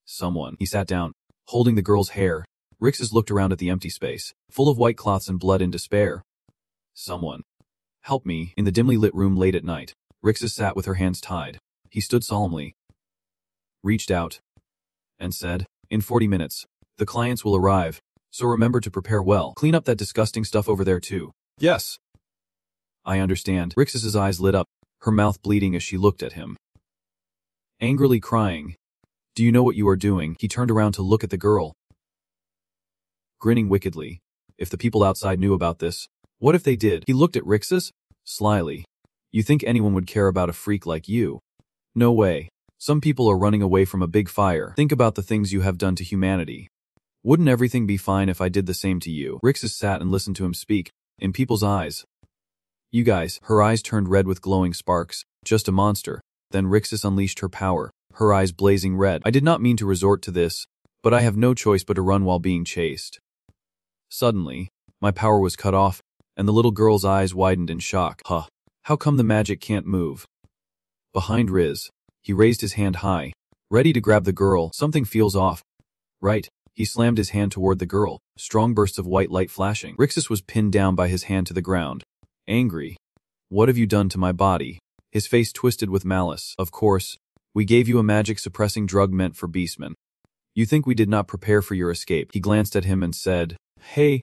Someone. He sat down, holding the girl's hair. Rixus looked around at the empty space, full of white cloths and blood in despair. Someone. Help me. In the dimly lit room late at night, Rixus sat with her hands tied. He stood solemnly, reached out, and said, in 40 minutes, the clients will arrive, so remember to prepare well. Clean up that disgusting stuff over there too. Yes. I understand. Rixus's eyes lit up, her mouth bleeding as she looked at him, angrily crying. Do you know what you are doing? He turned around to look at the girl, grinning wickedly. If the people outside knew about this, what if they did? He looked at Rixus, slyly. You think anyone would care about a freak like you? No way. Some people are running away from a big fire. Think about the things you have done to humanity. Wouldn't everything be fine if I did the same to you? Rixus sat and listened to him speak, in people's eyes. You guys. Her eyes turned red with glowing sparks. Just a monster. Then Rixus unleashed her power, her eyes blazing red. I did not mean to resort to this, but I have no choice but to run while being chased. Suddenly, my power was cut off, and the little girl's eyes widened in shock. Huh. How come the magic can't move? Behind Riz, he raised his hand high, ready to grab the girl. Something feels off. Right. He slammed his hand toward the girl, strong bursts of white light flashing. Rixus was pinned down by his hand to the ground, angry. What have you done to my body? His face twisted with malice. Of course, we gave you a magic-suppressing drug meant for beastmen. You think we did not prepare for your escape? He glanced at him and said, Hey,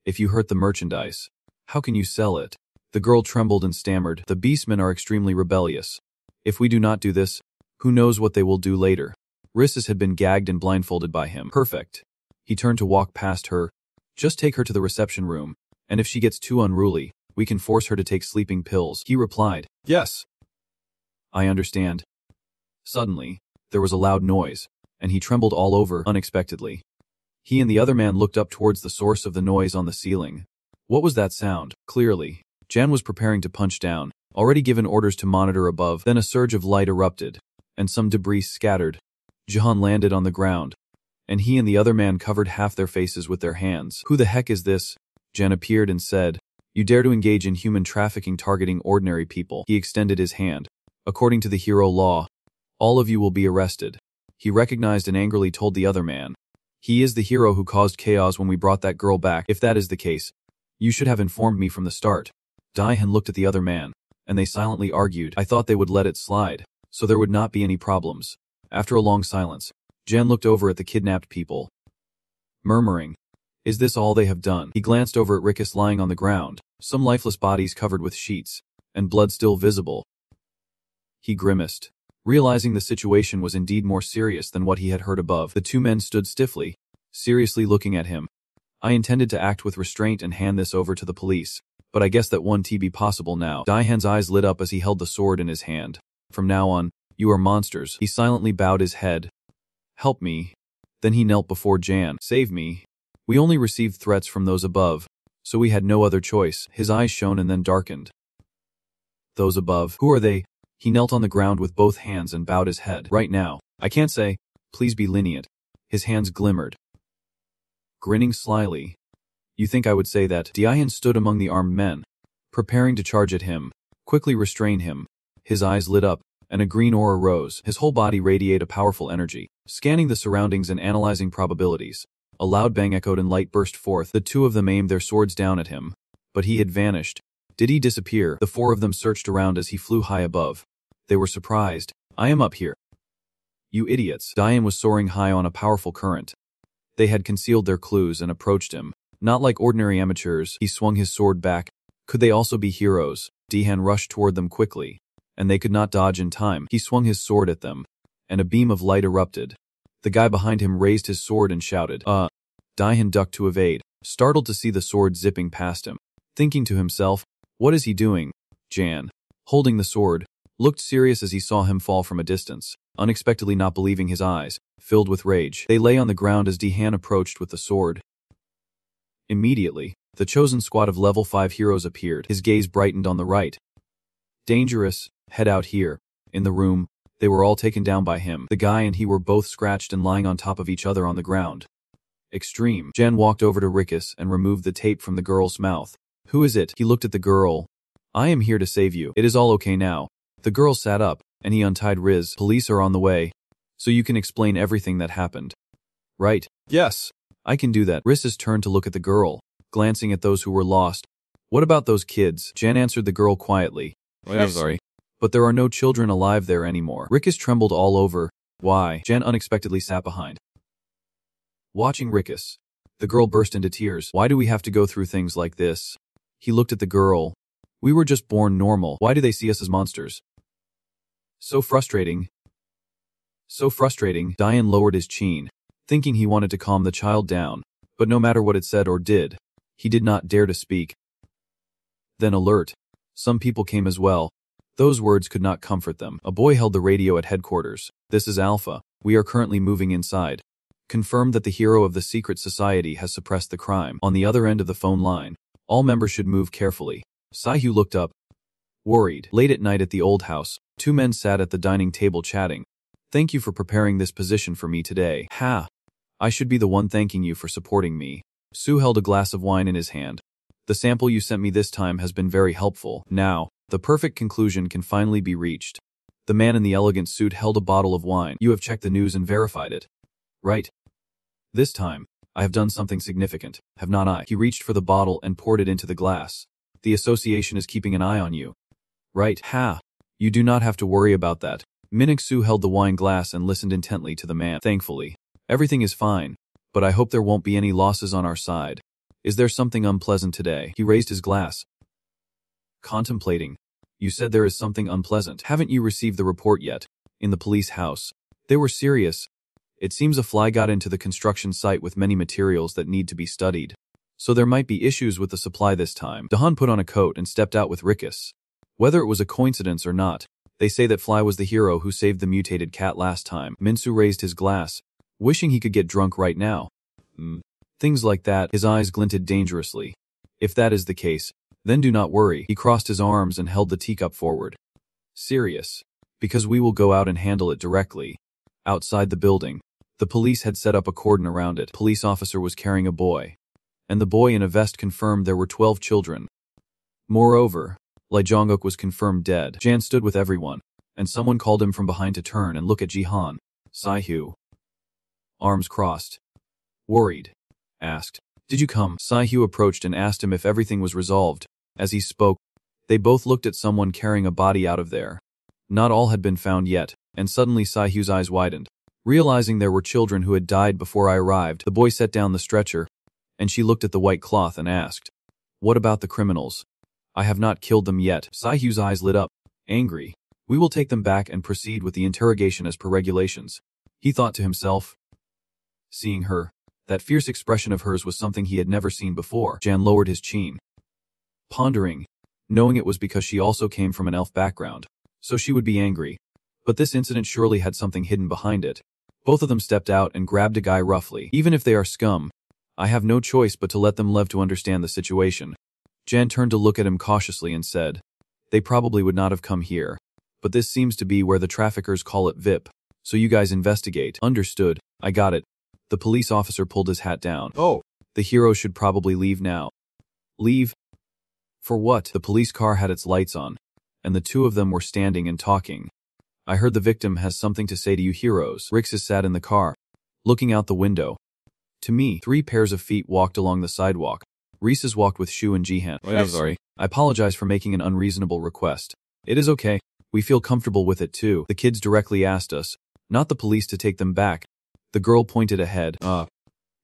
if you hurt the merchandise, how can you sell it? The girl trembled and stammered. The beastmen are extremely rebellious. If we do not do this, who knows what they will do later? Rixus had been gagged and blindfolded by him. Perfect. He turned to walk past her. Just take her to the reception room, and if she gets too unruly, we can force her to take sleeping pills. He replied, Yes. I understand. Suddenly, there was a loud noise, and he trembled all over unexpectedly. He and the other man looked up towards the source of the noise on the ceiling. What was that sound? Clearly, Jan was preparing to punch down, already given orders to monitor above. Then a surge of light erupted, and some debris scattered. Jahan landed on the ground, and he and the other man covered half their faces with their hands. Who the heck is this? Jan appeared and said, You dare to engage in human trafficking targeting ordinary people. He extended his hand. According to the hero law, all of you will be arrested. He recognized and angrily told the other man, He is the hero who caused chaos when we brought that girl back. If that is the case, you should have informed me from the start. Daihan looked at the other man, and they silently argued. I thought they would let it slide, so there would not be any problems. After a long silence, Jan looked over at the kidnapped people, murmuring, Is this all they have done? He glanced over at Rixus lying on the ground, some lifeless bodies covered with sheets, and blood still visible. He grimaced, realizing the situation was indeed more serious than what he had heard above. The two men stood stiffly, seriously looking at him. I intended to act with restraint and hand this over to the police, but I guess that won't be possible now. Daihan's eyes lit up as he held the sword in his hand. From now on, you are monsters. He silently bowed his head. Help me. Then he knelt before Jan. Save me. We only received threats from those above, so we had no other choice. His eyes shone and then darkened. Those above, who are they? He knelt on the ground with both hands and bowed his head. Right now, I can't say, please be lenient. His hands glimmered, grinning slyly. You think I would say that? Daihan stood among the armed men, preparing to charge at him, quickly restrain him. His eyes lit up, and a green aura rose. His whole body radiated a powerful energy, scanning the surroundings and analyzing probabilities. A loud bang echoed and light burst forth. The two of them aimed their swords down at him, but he had vanished. Did he disappear? The four of them searched around as he flew high above. They were surprised. I am up here. You idiots. Daihan was soaring high on a powerful current. They had concealed their clues and approached him. Not like ordinary amateurs. He swung his sword back. Could they also be heroes? Daihan rushed toward them quickly, and they could not dodge in time. He swung his sword at them, and a beam of light erupted. The guy behind him raised his sword and shouted, Daihan ducked to evade, startled to see the sword zipping past him. Thinking to himself, what is he doing? Jan. holding the sword, looked serious as he saw him fall from a distance, unexpectedly not believing his eyes, filled with rage. They lay on the ground as Dehan approached with the sword. Immediately, the chosen squad of level 5 heroes appeared. His gaze brightened on the right. Dangerous, head out here. In the room, they were all taken down by him. The guy and he were both scratched and lying on top of each other on the ground. Extreme. Jan walked over to Rikus and removed the tape from the girl's mouth. Who is it? He looked at the girl. I am here to save you. It is all okay now. The girl sat up, and he untied Riz. Police are on the way, so you can explain everything that happened. Right? Yes. I can do that. Riz's turned to look at the girl, glancing at those who were lost. What about those kids? Jan answered the girl quietly. I'm sorry. But there are no children alive there anymore. Rikus trembled all over. Why? Jan unexpectedly sat behind. Watching Rikus, the girl burst into tears. Why do we have to go through things like this? He looked at the girl. We were just born normal. Why do they see us as monsters? So frustrating. So frustrating. Diane lowered his chin, thinking he wanted to calm the child down, but no matter what it said or did, he did not dare to speak. Then alert. Some people came as well. Those words could not comfort them. A boy held the radio at headquarters. This is Alpha. We are currently moving inside. Confirmed that the hero of the secret society has suppressed the crime. On the other end of the phone line, all members should move carefully. Saihu looked up, worried. Late at night at the old house, two men sat at the dining table chatting. Thank you for preparing this position for me today. Ha! I should be the one thanking you for supporting me. Su held a glass of wine in his hand. The sample you sent me this time has been very helpful. Now, the perfect conclusion can finally be reached. The man in the elegant suit held a bottle of wine. You have checked the news and verified it. Right? This time, I have done something significant, have not I? He reached for the bottle and poured it into the glass. The association is keeping an eye on you. Right? Ha! You do not have to worry about that. Minixu held the wine glass and listened intently to the man. Thankfully, everything is fine, but I hope there won't be any losses on our side. Is there something unpleasant today? He raised his glass. Contemplating. You said there is something unpleasant. Haven't you received the report yet? In the police house. They were serious. It seems a fly got into the construction site with many materials that need to be studied. So there might be issues with the supply this time. Dahan put on a coat and stepped out with Rikus. Whether it was a coincidence or not, they say that Fly was the hero who saved the mutated cat last time. Minsu raised his glass, wishing he could get drunk right now. Things like that. His eyes glinted dangerously. If that is the case, then do not worry. He crossed his arms and held the teacup forward. Serious. Because we will go out and handle it directly. Outside the building, the police had set up a cordon around it. Police officer was carrying a boy, and the boy in a vest confirmed there were 12 children. Moreover, Lai Jonguk was confirmed dead. Jan stood with everyone, and someone called him from behind to turn and look at Jihan. Saihu. Arms crossed. Worried. Asked, did you come? Saihu approached and asked him if everything was resolved. As he spoke, they both looked at someone carrying a body out of there. Not all had been found yet, and suddenly Saihu's eyes widened. Realizing there were children who had died before I arrived, the boy set down the stretcher, and she looked at the white cloth and asked, what about the criminals? I have not killed them yet. Saihu's eyes lit up, angry. We will take them back and proceed with the interrogation as per regulations. He thought to himself. Seeing her, that fierce expression of hers was something he had never seen before. Jan lowered his chin, pondering, knowing it was because she also came from an elf background, so she would be angry. But this incident surely had something hidden behind it. Both of them stepped out and grabbed a guy roughly. Even if they are scum, I have no choice but to let them live to understand the situation. Jan turned to look at him cautiously and said, they probably would not have come here, but this seems to be where the traffickers call it VIP, so you guys investigate. Understood, I got it. The police officer pulled his hat down. Oh, the hero should probably leave now. Leave? For what? The police car had its lights on, and the two of them were standing and talking. I heard the victim has something to say to you heroes. Rixus sat in the car, looking out the window. To me, 3 pairs of feet walked along the sidewalk. Reese's walked with Shu and Jihan. I'm sorry. I apologize for making an unreasonable request. It is okay. We feel comfortable with it too. The kids directly asked us, not the police, to take them back. The girl pointed ahead.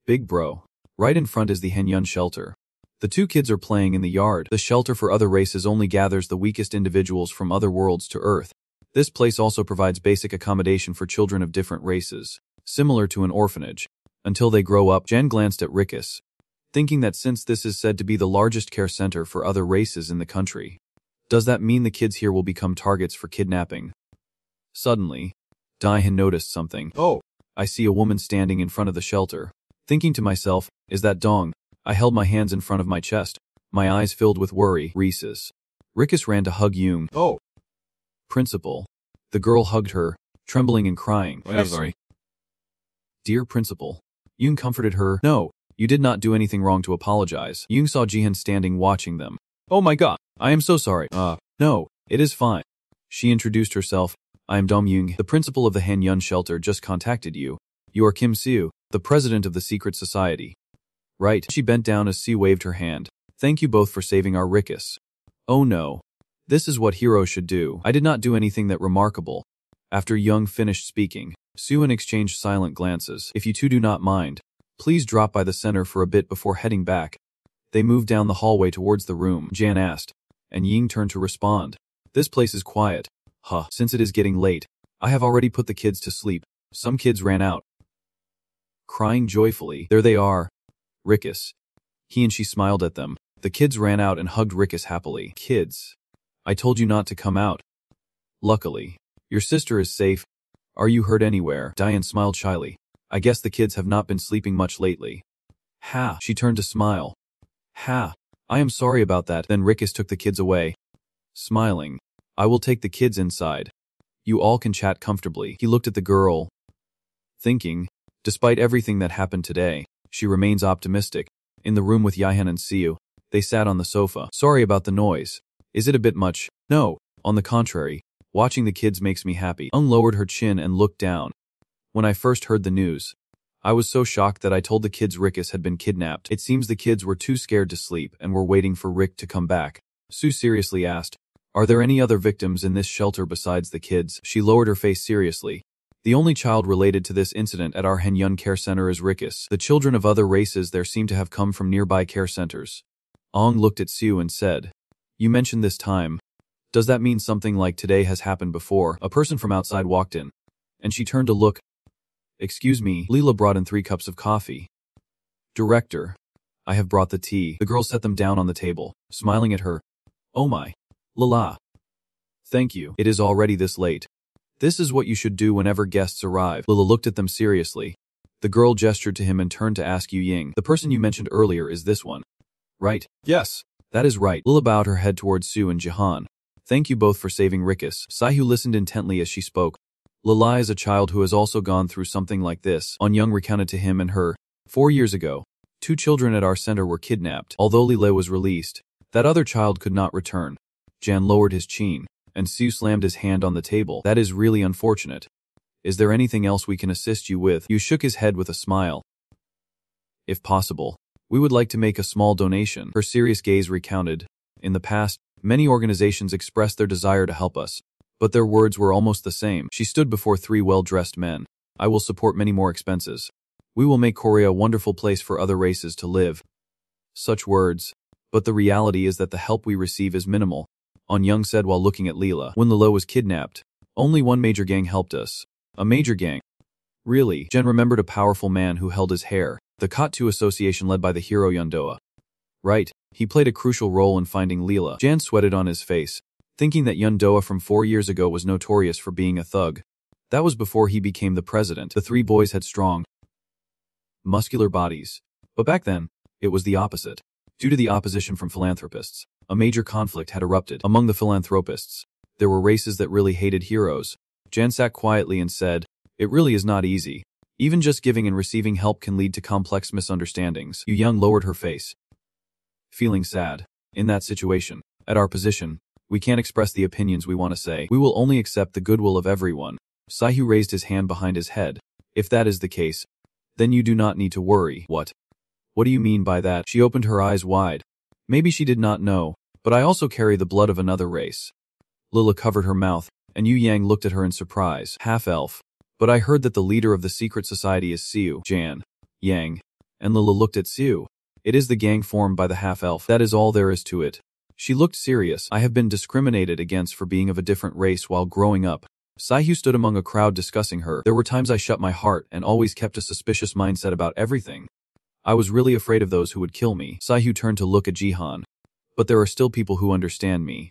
Big bro. Right in front is the Henyun shelter. The 2 kids are playing in the yard. The shelter for other races only gathers the weakest individuals from other worlds to Earth. This place also provides basic accommodation for children of different races, similar to an orphanage. Until they grow up. Jan glanced at Rikus, thinking that since this is said to be the largest care center for other races in the country, Does that mean the kids here will become targets for kidnapping? Suddenly, Daihan noticed something. Oh! I see a woman standing in front of the shelter. Thinking to myself, is that Dong? I held my hands in front of my chest, my eyes filled with worry. Rhesus. Rikus ran to hug Young. Oh! Principal. The girl hugged her, trembling and crying. I'm sorry. Dear Principal. Young comforted her. No, you did not do anything wrong to apologize. Young saw Jihan standing watching them. Oh my god, I am so sorry. No, it is fine. She introduced herself. I am Dom Young, the principal of the Hanyun shelter just contacted you. You are Kim Siu, the president of the secret society. Right. She bent down as Siu waved her hand. Thank you both for saving our Rikus. Oh no. This is what heroes should do. I did not do anything that remarkable. After Young finished speaking, Siu and exchanged silent glances. If you two do not mind, please drop by the center for a bit before heading back. They moved down the hallway towards the room, Jan asked, and Ying turned to respond. This place is quiet. Since it is getting late, I have already put the kids to sleep. Some kids ran out. Crying joyfully, there they are. Rikus. He and she smiled at them. The kids ran out and hugged Rikus happily. Kids. I told you not to come out. Luckily, your sister is safe. Are you hurt anywhere? Diane smiled shyly. I guess the kids have not been sleeping much lately. Ha! She turned to smile. Ha! I am sorry about that. Then Rikus took the kids away. Smiling. I will take the kids inside. You all can chat comfortably. He looked at the girl. Thinking, despite everything that happened today, she remains optimistic. In the room with Yihan and Siu, they sat on the sofa. Sorry about the noise. Is it a bit much? No, on the contrary. Watching the kids makes me happy. Ung lowered her chin and looked down. When I first heard the news, I was so shocked that I told the kids Rikus had been kidnapped. It seems the kids were too scared to sleep and were waiting for Rick to come back. Sue seriously asked, are there any other victims in this shelter besides the kids? She lowered her face seriously. The only child related to this incident at our Henyun care center is Rikus. The children of other races there seem to have come from nearby care centers. Ong looked at Sue and said, you mentioned this time. Does that mean something like today has happened before? A person from outside walked in, and she turned to look. Excuse me, Leela brought in 3 cups of coffee. Director, I have brought the tea. The girl set them down on the table, smiling at her. Oh my. Lala. Thank you. It is already this late. This is what you should do whenever guests arrive. Lila looked at them seriously. The girl gestured to him and turned to ask Yu Ying. The person you mentioned earlier is this one. Right? Yes. That is right. Lila bowed her head towards Sue and Jahan. Thank you both for saving Rikus. Saihu listened intently as she spoke. Lila is a child who has also gone through something like this. On Young recounted to him and her. 4 years ago, 2 children at our center were kidnapped. Although Lila was released, that other child could not return. Jan lowered his chin, and Sue slammed his hand on the table. That is really unfortunate. Is there anything else we can assist you with? Yu shook his head with a smile. If possible, we would like to make a small donation. Her serious gaze recounted. In the past, many organizations expressed their desire to help us, but their words were almost the same. She stood before 3 well-dressed men. I will support many more expenses. We will make Korea a wonderful place for other races to live. Such words. But the reality is that the help we receive is minimal. On Young said while looking at Leela. When Lilo was kidnapped, only one major gang helped us. A major gang. Really? Jen remembered a powerful man who held his hair. The Kot-2 association led by the hero Yundoa. Right, he played a crucial role in finding Leela. Jan sweated on his face, thinking that Yundoa from 4 years ago was notorious for being a thug. That was before he became the president. The 3 boys had strong, muscular bodies. But back then, it was the opposite. Due to the opposition from philanthropists, a major conflict had erupted. Among the philanthropists, there were races that really hated heroes. Jan sat quietly and said, it really is not easy. Even just giving and receiving help can lead to complex misunderstandings. Yu Young lowered her face, feeling sad. In that situation, at our position, we can't express the opinions we want to say. We will only accept the goodwill of everyone. Saihu raised his hand behind his head. If that is the case, then you do not need to worry. What? What do you mean by that? She opened her eyes wide. Maybe she did not know, but I also carry the blood of another race. Lila covered her mouth, and Yu Yang looked at her in surprise. Half-elf. But I heard that the leader of the secret society is Siu, Jan, Yang, and Lila looked at Siu. It is the gang formed by the half-elf. That is all there is to it. She looked serious. I have been discriminated against for being of a different race while growing up. Saihu stood among a crowd discussing her. There were times I shut my heart and always kept a suspicious mindset about everything. I was really afraid of those who would kill me. Saihu turned to look at Jihan. But there are still people who understand me.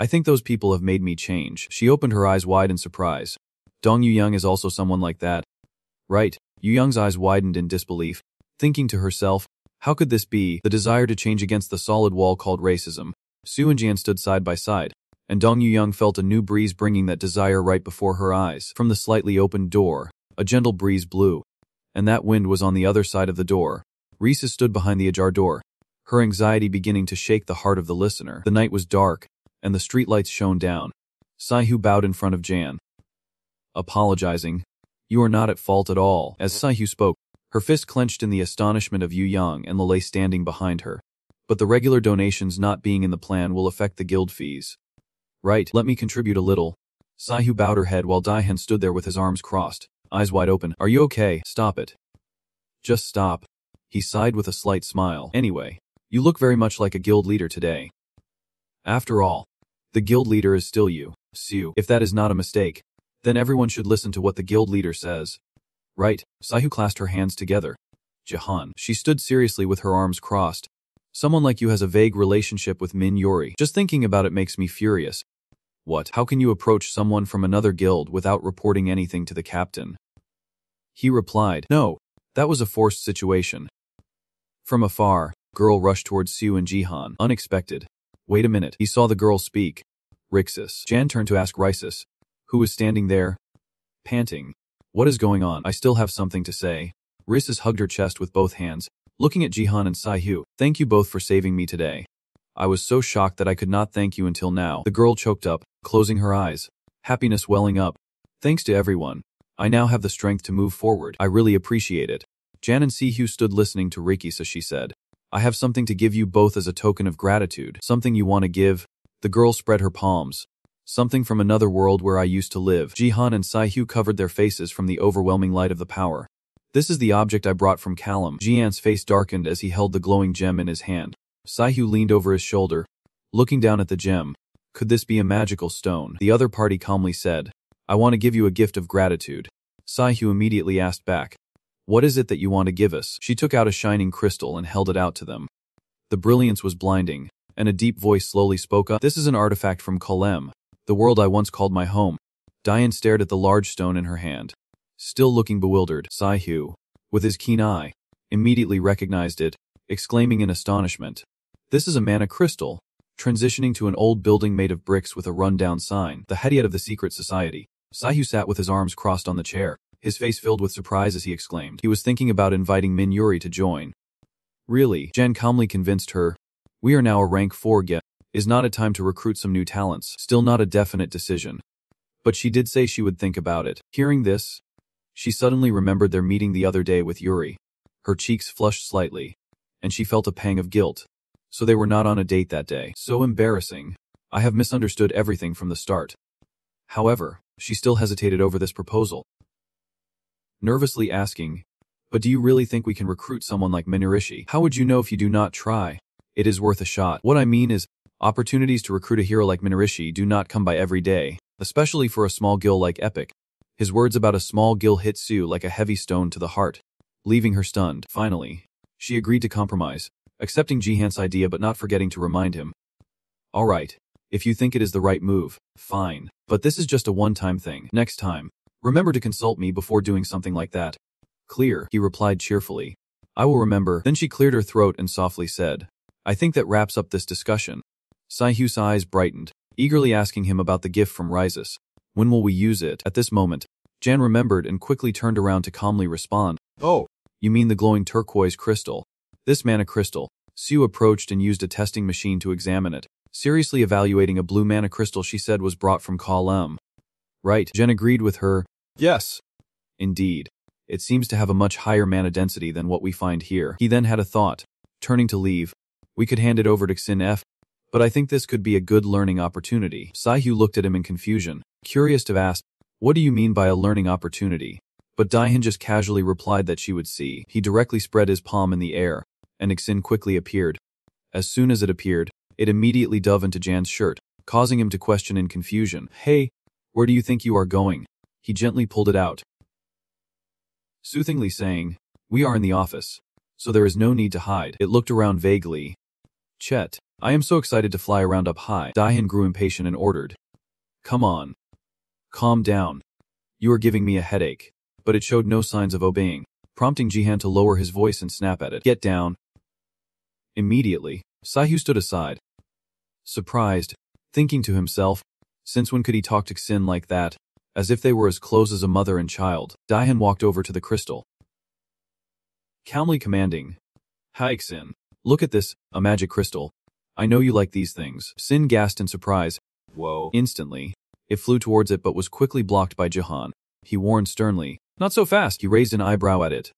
I think those people have made me change. She opened her eyes wide in surprise. Dong Yuyoung is also someone like that. Right. Yuyoung's eyes widened in disbelief, thinking to herself, how could this be? The desire to change against the solid wall called racism. Su and Jian stood side by side, and Dong Yuyoung felt a new breeze bringing that desire right before her eyes. From the slightly opened door, a gentle breeze blew, and that wind was on the other side of the door. Risa stood behind the ajar door, her anxiety beginning to shake the heart of the listener. The night was dark, and the streetlights shone down. Saihu bowed in front of Jan, apologizing. You are not at fault at all. As Saihu spoke, her fist clenched in the astonishment of Yuyoung and Lele standing behind her. But the regular donations not being in the plan will affect the guild fees. Right, let me contribute a little. Saihu bowed her head while Daihan stood there with his arms crossed, eyes wide open. Are you okay? Stop it. Just stop. He sighed with a slight smile. Anyway, you look very much like a guild leader today. After all, the guild leader is still you, Su. If that is not a mistake, then everyone should listen to what the guild leader says. Right, Saihu clasped her hands together. Jahan. She stood seriously with her arms crossed. Someone like you has a vague relationship with Min Yuri. Just thinking about it makes me furious. What? How can you approach someone from another guild without reporting anything to the captain? He replied, no, that was a forced situation. From afar, girl rushed towards Su and Jihan. Unexpected. Wait a minute. He saw the girl speak. Rixus. Jan turned to ask Rixus, who was standing there, panting. What is going on? I still have something to say. Rixus hugged her chest with both hands, looking at Jihan and Saihu. Thank you both for saving me today. I was so shocked that I could not thank you until now. The girl choked up, closing her eyes, happiness welling up. Thanks to everyone. I now have the strength to move forward. I really appreciate it. Jan and Saihu stood listening to Rikisa. She said, I have something to give you both as a token of gratitude. Something you want to give? The girl spread her palms. Something from another world where I used to live. Jihan and Saihu covered their faces from the overwhelming light of the power. This is the object I brought from Callum. Jian's face darkened as he held the glowing gem in his hand. Saihu leaned over his shoulder, looking down at the gem. Could this be a magical stone? The other party calmly said, I want to give you a gift of gratitude. Saihu immediately asked back, what is it that you want to give us? She took out a shining crystal and held it out to them. The brilliance was blinding, and a deep voice slowly spoke up. This is an artifact from Kolem, the world I once called my home. Diane stared at the large stone in her hand. Still looking bewildered, Saihu, with his keen eye, immediately recognized it, exclaiming in astonishment. This is a mana crystal, transitioning to an old building made of bricks with a run-down sign. The head of the secret society. Saihu sat with his arms crossed on the chair, his face filled with surprise as he exclaimed. He was thinking about inviting Min Yuri to join. Really? Jan calmly convinced her. We are now a rank 4 guild. Is not a time to recruit some new talents. Still not a definite decision. But she did say she would think about it. Hearing this, she suddenly remembered their meeting the other day with Yuri. Her cheeks flushed slightly, and she felt a pang of guilt. So they were not on a date that day. So embarrassing. I have misunderstood everything from the start. However, she still hesitated over this proposal, nervously asking, but do you really think we can recruit someone like Minorishi? How would you know if you do not try? It is worth a shot. What I mean is, opportunities to recruit a hero like Minorishi do not come by every day, especially for a small gil like Epic. His words about a small gil hit Sue like a heavy stone to the heart, leaving her stunned. Finally, she agreed to compromise, accepting Jihan's idea but not forgetting to remind him. Alright, if you think it is the right move, fine, but this is just a one-time thing. Next time, remember to consult me before doing something like that. Clear, he replied cheerfully. I will remember. Then she cleared her throat and softly said, I think that wraps up this discussion. Saihu's eyes brightened, eagerly asking him about the gift from Raisus. When will we use it? At this moment, Jan remembered and quickly turned around to calmly respond. Oh, you mean the glowing turquoise crystal? This mana crystal. Sue approached and used a testing machine to examine it, seriously evaluating a blue mana crystal she said was brought from Kolem. Right, Jen agreed with her. Yes. Indeed. It seems to have a much higher mana density than what we find here. He then had a thought. Turning to leave, we could hand it over to Xin F, but I think this could be a good learning opportunity. Saihu looked at him in confusion, curious to ask, what do you mean by a learning opportunity? But Daihan just casually replied that she would see. He directly spread his palm in the air, and Xin quickly appeared. As soon as it appeared, it immediately dove into Jan's shirt, causing him to question in confusion. Hey, where do you think you are going? He gently pulled it out, soothingly saying, we are in the office, so there is no need to hide. It looked around vaguely. Chet, I am so excited to fly around up high. Daehan grew impatient and ordered. Come on. Calm down. You are giving me a headache. But it showed no signs of obeying, prompting Jihan to lower his voice and snap at it. Get down. Immediately, Saihu stood aside. Surprised, thinking to himself, since when could he talk to Xin like that, as if they were as close as a mother and child. Daehan walked over to the crystal, calmly commanding, Hi Xin, look at this, a magic crystal. I know you like these things. Xin gasped in surprise. Whoa. Instantly, it flew towards it but was quickly blocked by Jihan. He warned sternly, Not so fast. He raised an eyebrow at it,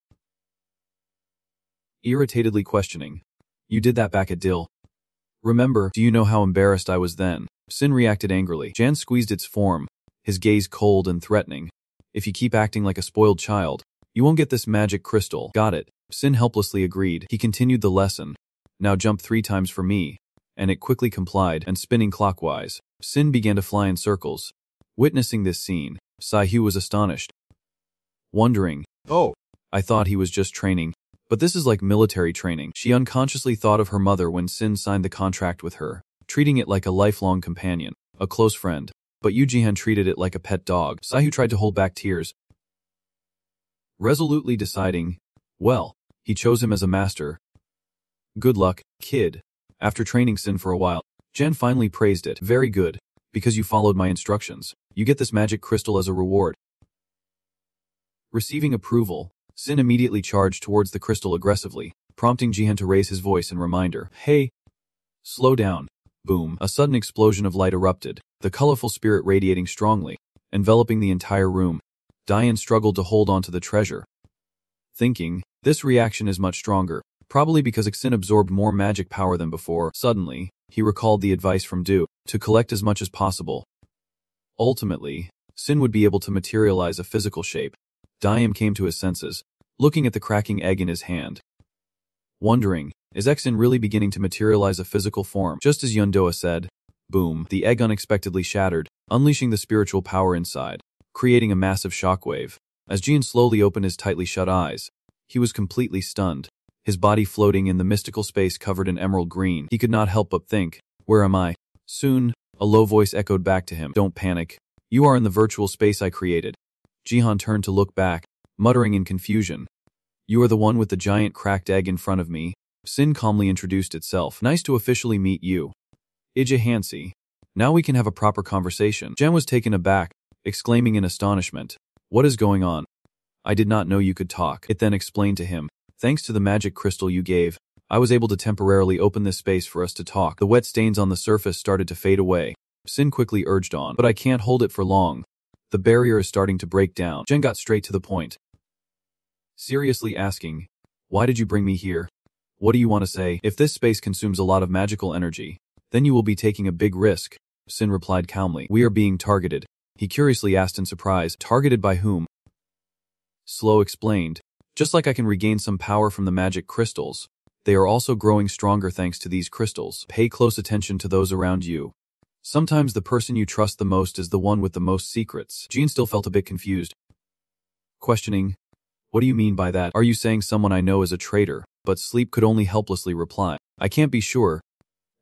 irritatedly questioning, You did that back at Dill. Remember, do you know how embarrassed I was then? Xin reacted angrily. Jan squeezed its form, his gaze cold and threatening. If you keep acting like a spoiled child, you won't get this magic crystal. Got it. Xin helplessly agreed. He continued the lesson. Now jump 3 times for me. And it quickly complied, and spinning clockwise, Xin began to fly in circles. Witnessing this scene, Saihu was astonished, wondering, Oh, I thought he was just training. But this is like military training. She unconsciously thought of her mother when Xin signed the contract with her, treating it like a lifelong companion, a close friend. But Yu Jihan treated it like a pet dog. Saihu tried to hold back tears, resolutely deciding, well, he chose him as a master. Good luck, kid. After training Xin for a while, Jen finally praised it. Very good, because you followed my instructions. You get this magic crystal as a reward. Receiving approval, Xin immediately charged towards the crystal aggressively, prompting Jihan to raise his voice in reminder. Hey! Slow down. Boom. A sudden explosion of light erupted, the colorful spirit radiating strongly, enveloping the entire room. Daehan struggled to hold on to the treasure, thinking, this reaction is much stronger, probably because Xin absorbed more magic power than before. Suddenly, he recalled the advice from Du, to collect as much as possible. Ultimately, Xin would be able to materialize a physical shape. Daehan came to his senses, looking at the cracking egg in his hand, wondering, is Xin really beginning to materialize a physical form? Just as Yundoa said, boom, the egg unexpectedly shattered, unleashing the spiritual power inside, creating a massive shockwave. As Jian slowly opened his tightly shut eyes, he was completely stunned, his body floating in the mystical space covered in emerald green. He could not help but think, where am I? Soon, a low voice echoed back to him, Don't panic. You are in the virtual space I created. Jihan turned to look back, muttering in confusion. You are the one with the giant cracked egg in front of me. Xin calmly introduced itself. Nice to officially meet you. Ija Hansi. Now we can have a proper conversation. Jen was taken aback, exclaiming in astonishment. What is going on? I did not know you could talk. It then explained to him. Thanks to the magic crystal you gave, I was able to temporarily open this space for us to talk. The wet stains on the surface started to fade away. Xin quickly urged on. But I can't hold it for long. The barrier is starting to break down. Jen got straight to the point, seriously asking, why did you bring me here? What do you want to say? If this space consumes a lot of magical energy, then you will be taking a big risk. Xin replied calmly. We are being targeted. He curiously asked in surprise. Targeted by whom? Slow explained. Just like I can regain some power from the magic crystals, they are also growing stronger thanks to these crystals. Pay close attention to those around you. Sometimes the person you trust the most is the one with the most secrets. Jean still felt a bit confused, questioning, what do you mean by that? Are you saying someone I know is a traitor? But Sleep could only helplessly reply, I can't be sure.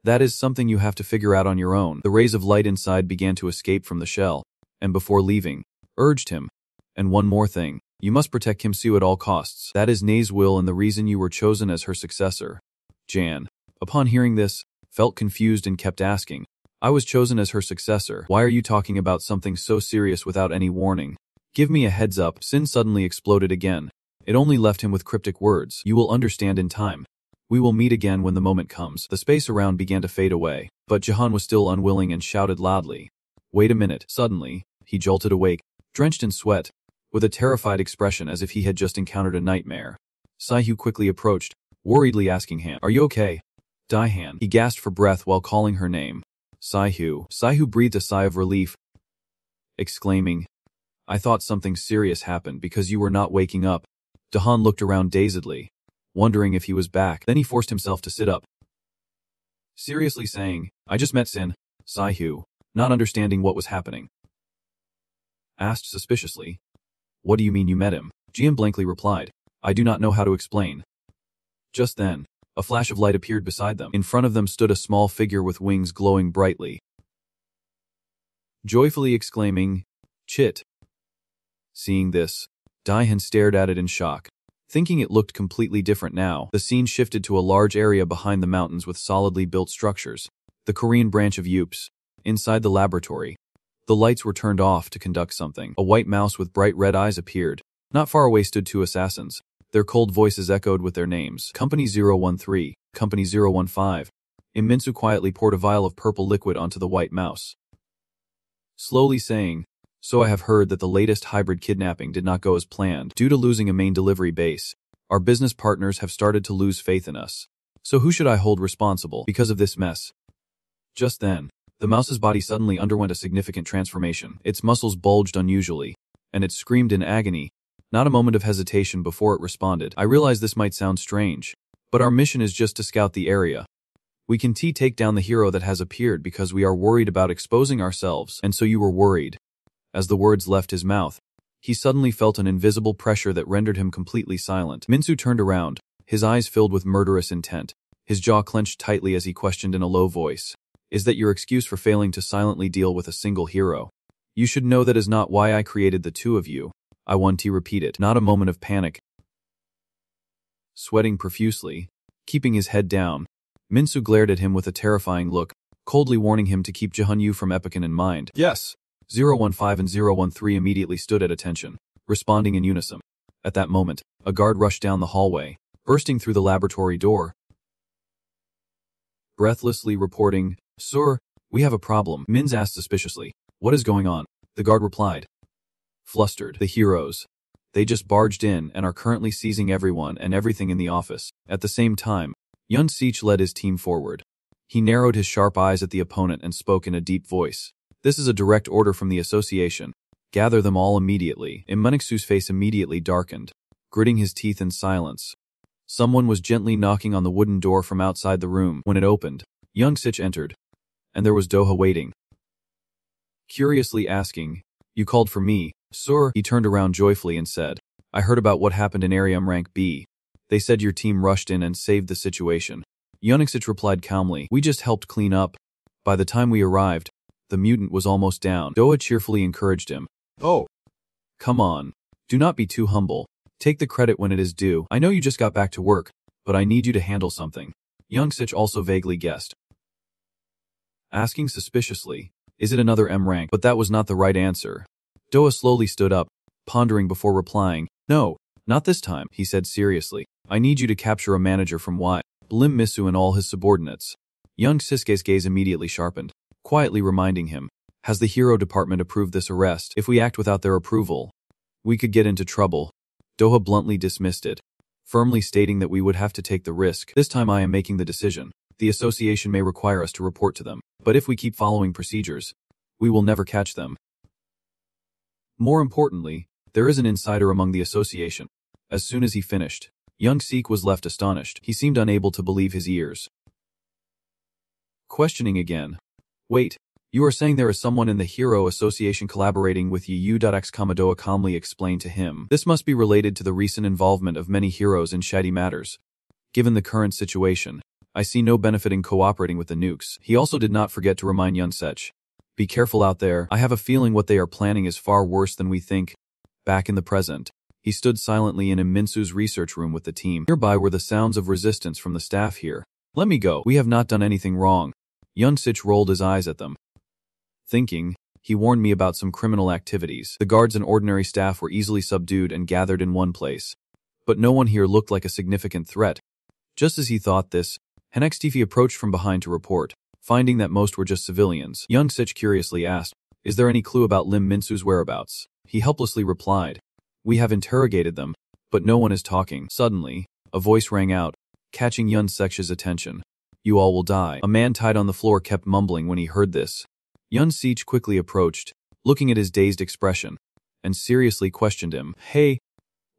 That is something you have to figure out on your own. The rays of light inside began to escape from the shell, and before leaving, urged him. And one more thing, you must protect Kim Sue at all costs. That is Nei's will and the reason you were chosen as her successor. Jan, upon hearing this, felt confused and kept asking, I was chosen as her successor. Why are you talking about something so serious without any warning? Give me a heads up. Sin suddenly exploded again. It only left him with cryptic words. You will understand in time. We will meet again when the moment comes. The space around began to fade away, but Jahan was still unwilling and shouted loudly. Wait a minute. Suddenly, he jolted awake, drenched in sweat, with a terrified expression as if he had just encountered a nightmare. Saihu quickly approached, worriedly asking Han, Are you okay? Daihan. He gasped for breath while calling her name. Saihu. Saihu breathed a sigh of relief, exclaiming, I thought something serious happened because you were not waking up. Dahan looked around dazedly, wondering if he was back. Then he forced himself to sit up, seriously saying, I just met Sin. Saihu, not understanding what was happening, asked suspiciously, What do you mean you met him? Jian blankly replied, I do not know how to explain. Just then, A flash of light appeared beside them. In front of them stood a small figure with wings glowing brightly. Joyfully exclaiming, "Chit!" Seeing this, Daihan stared at it in shock. Thinking it looked completely different now, the scene shifted to a large area behind the mountains with solidly built structures. The Korean branch of UPS. Inside the laboratory, the lights were turned off to conduct something. A white mouse with bright red eyes appeared. Not far away stood two assassins. Their cold voices echoed with their names. Company 013, Company 015. Minsu quietly poured a vial of purple liquid onto the white mouse, slowly saying, "So I have heard that the latest hybrid kidnapping did not go as planned. Due to losing a main delivery base, our business partners have started to lose faith in us. So who should I hold responsible because of this mess?" Just then, the mouse's body suddenly underwent a significant transformation. Its muscles bulged unusually, and it screamed in agony. Not a moment of hesitation before it responded. "I realize this might sound strange, but our mission is just to scout the area. We can take down the hero that has appeared because we are worried about exposing ourselves." "And so you were worried." As the words left his mouth, he suddenly felt an invisible pressure that rendered him completely silent. Minsu turned around, his eyes filled with murderous intent. His jaw clenched tightly as he questioned in a low voice, "Is that your excuse for failing to silently deal with a single hero? You should know that is not why I created the two of you." I want to repeat it. Not a moment of panic. Sweating profusely, keeping his head down, Minsu glared at him with a terrifying look, coldly warning him to keep Jahan-yu from Epican in mind. "Yes." 015 and 013 immediately stood at attention, responding in unison. At that moment, a guard rushed down the hallway, bursting through the laboratory door, breathlessly reporting, "Sir, we have a problem." Mins asked suspiciously, "What is going on?" The guard replied, flustered, "The heroes. They just barged in and are currently seizing everyone and everything in the office." At the same time, Yun Seech led his team forward. He narrowed his sharp eyes at the opponent and spoke in a deep voice. "This is a direct order from the association. Gather them all immediately." Immunixu's face immediately darkened, gritting his teeth in silence. Someone was gently knocking on the wooden door from outside the room. When it opened, Young Sich entered, and there was Doha waiting, curiously asking, "You called for me, sir?" He turned around joyfully and said, "I heard about what happened in Area Rank B. They said your team rushed in and saved the situation." Yunixich replied calmly, "We just helped clean up. By the time we arrived, the mutant was almost down." Doha cheerfully encouraged him. "Oh, come on. Do not be too humble. Take the credit when it is due. I know you just got back to work, but I need you to handle something." Yunixich also vaguely guessed, asking suspiciously, "Is it another M rank?" But that was not the right answer. Doha slowly stood up, pondering before replying. "No, not this time," he said seriously. "I need you to capture a manager from Y. Lim Misu and all his subordinates." Young Sisuke's gaze immediately sharpened, quietly reminding him, "Has the hero department approved this arrest? If we act without their approval, we could get into trouble." Doha bluntly dismissed it, firmly stating that we would have to take the risk. "This time I am making the decision. The association may require us to report to them, but if we keep following procedures, we will never catch them. More importantly, there is an insider among the association." As soon as he finished, Young Seek was left astonished. He seemed unable to believe his ears. Questioning again. "Wait, you are saying there is someone in the Hero Association collaborating with Yu.X Komodoa calmly explained to him. "This must be related to the recent involvement of many heroes in shady matters. Given the current situation, I see no benefit in cooperating with the nukes." He also did not forget to remind Yun Sech, "Be careful out there. I have a feeling what they are planning is far worse than we think." Back in the present, he stood silently in Minsu's research room with the team. Nearby were the sounds of resistance from the staff here. "Let me go. We have not done anything wrong." Yun Sech rolled his eyes at them, thinking, "He warned me about some criminal activities." The guards and ordinary staff were easily subdued and gathered in one place. But no one here looked like a significant threat. Just as he thought this, Henextifi approached from behind to report. Finding that most were just civilians, Young Sech curiously asked, "Is there any clue about Lim Minsu's whereabouts?" He helplessly replied, "We have interrogated them, but no one is talking." Suddenly, a voice rang out, catching Yun Sech's attention. "You all will die." A man tied on the floor kept mumbling when he heard this. Yun Sech quickly approached, looking at his dazed expression, and seriously questioned him. "Hey,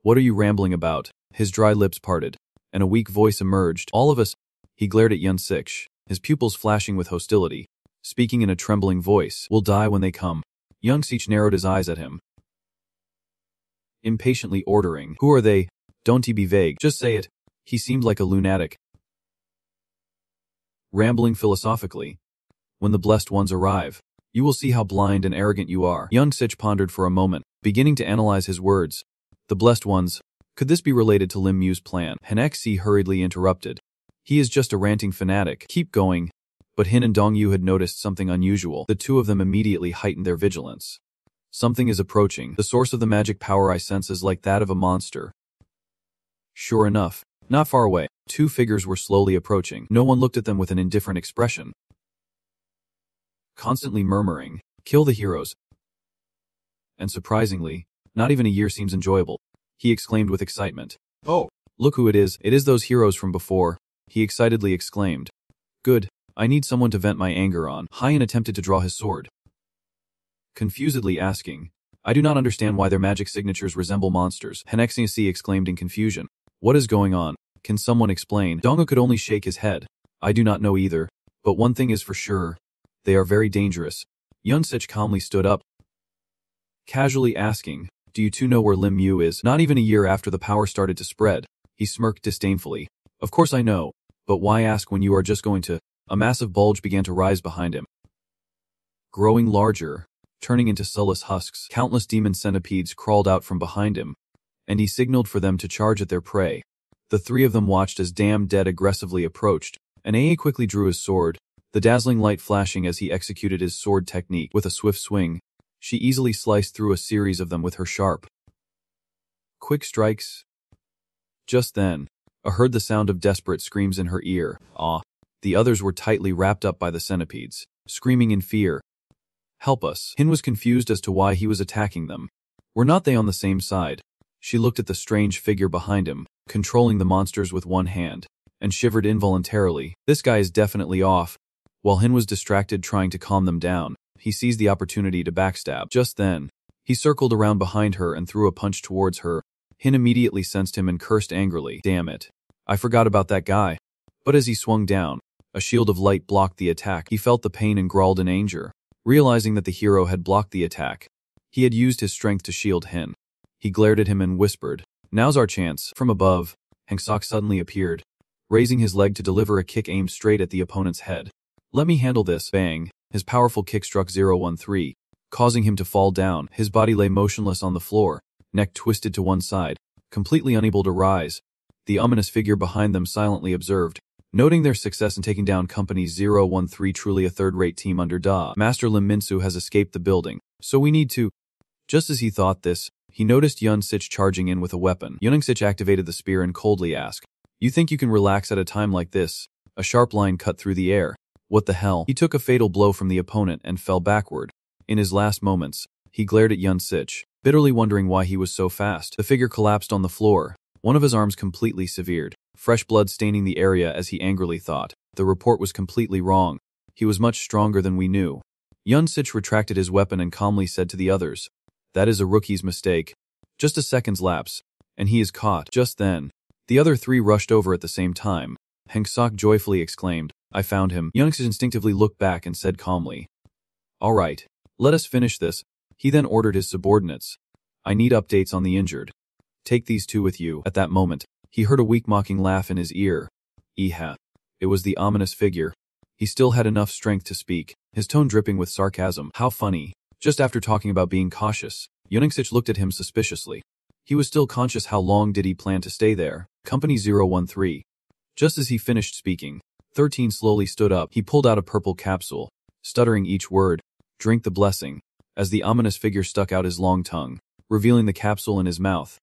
what are you rambling about?" His dry lips parted, and a weak voice emerged. "All of us." He glared at Yun Sech, his pupils flashing with hostility, speaking in a trembling voice. "Will die when they come." Young Sech narrowed his eyes at him, impatiently ordering, "Who are they? Don't be vague. Just say it." He seemed like a lunatic, rambling philosophically. When the blessed ones arrive, you will see how blind and arrogant you are. Young Sitch pondered for a moment, beginning to analyze his words. The blessed ones. Could this be related to Lim Yu's plan? Hanexi hurriedly interrupted. He is just a ranting fanatic. Keep going. But Hin and Dongyu had noticed something unusual. The two of them immediately heightened their vigilance. Something is approaching. The source of the magic power I sense is like that of a monster. Sure enough, not far away, two figures were slowly approaching. No one looked at them with an indifferent expression. Constantly murmuring, "Kill the heroes." And surprisingly, not even a year seems enjoyable, he exclaimed with excitement. "Oh, look who it is. It is those heroes from before," he excitedly exclaimed. "Good, I need someone to vent my anger on." Hyan attempted to draw his sword, confusedly asking, "I do not understand why their magic signatures resemble monsters." Hanexi exclaimed in confusion. "What is going on? Can someone explain?" Dongyu could only shake his head. "I do not know either, but one thing is for sure. They are very dangerous." Yun Sitch calmly stood up, casually asking, "Do you two know where Lim Yu is?" Not even a year after the power started to spread, he smirked disdainfully. "Of course I know, but why ask when you are just going to—" A massive bulge began to rise behind him, growing larger, turning into soulless husks. Countless demon centipedes crawled out from behind him, and he signaled for them to charge at their prey. The three of them watched as Damn Dead aggressively approached, and Aa quickly drew his sword, the dazzling light flashing as he executed his sword technique. With a swift swing, she easily sliced through a series of them with her sharp, quick strikes. Just then, heard the sound of desperate screams in her ear. The others were tightly wrapped up by the centipedes, screaming in fear. "Help us." Hin was confused as to why he was attacking them. Were not they on the same side? She looked at the strange figure behind him, controlling the monsters with one hand, and shivered involuntarily. This guy is definitely off. While Hin was distracted trying to calm them down, he seized the opportunity to backstab. Just then, he circled around behind her and threw a punch towards her. Hin immediately sensed him and cursed angrily. "Damn it. I forgot about that guy." But as he swung down, a shield of light blocked the attack. He felt the pain and growled in anger, realizing that the hero had blocked the attack. He had used his strength to shield Hin. He glared at him and whispered, "Now's our chance." From above, Hangsok suddenly appeared, raising his leg to deliver a kick aimed straight at the opponent's head. "Let me handle this." Bang! His powerful kick struck 013, causing him to fall down. His body lay motionless on the floor, neck twisted to one side, completely unable to rise. The ominous figure behind them silently observed, noting their success in taking down Company 013, truly a third-rate team under Da. "Master Lim Minsu has escaped the building, so we need to—" Just as he thought this, he noticed Yun Sitch charging in with a weapon. Yun Sitch activated the spear and coldly asked, "You think you can relax at a time like this?" A sharp line cut through the air. What the hell? He took a fatal blow from the opponent and fell backward. In his last moments, he glared at Yun Sitch, bitterly wondering why he was so fast. The figure collapsed on the floor, one of his arms completely severed, fresh blood staining the area as he angrily thought. The report was completely wrong. He was much stronger than we knew. Yun Sitch retracted his weapon and calmly said to the others, "That is a rookie's mistake." Just a second's lapse, and he is caught. Just then, the other three rushed over at the same time. Hangsok joyfully exclaimed, "I found him." Yun Sitch instinctively looked back and said calmly, "All right, let us finish this." He then ordered his subordinates, "I need updates on the injured. Take these two with you." At that moment, he heard a weak mocking laugh in his ear. Eha. It was the ominous figure. He still had enough strength to speak, his tone dripping with sarcasm. How funny. Just after talking about being cautious, Yun Sitch looked at him suspiciously. He was still conscious. How long did he plan to stay there? Company 013. Just as he finished speaking, 13 slowly stood up. He pulled out a purple capsule, stuttering each word, "Drink the blessing," as the ominous figure stuck out his long tongue, revealing the capsule in his mouth.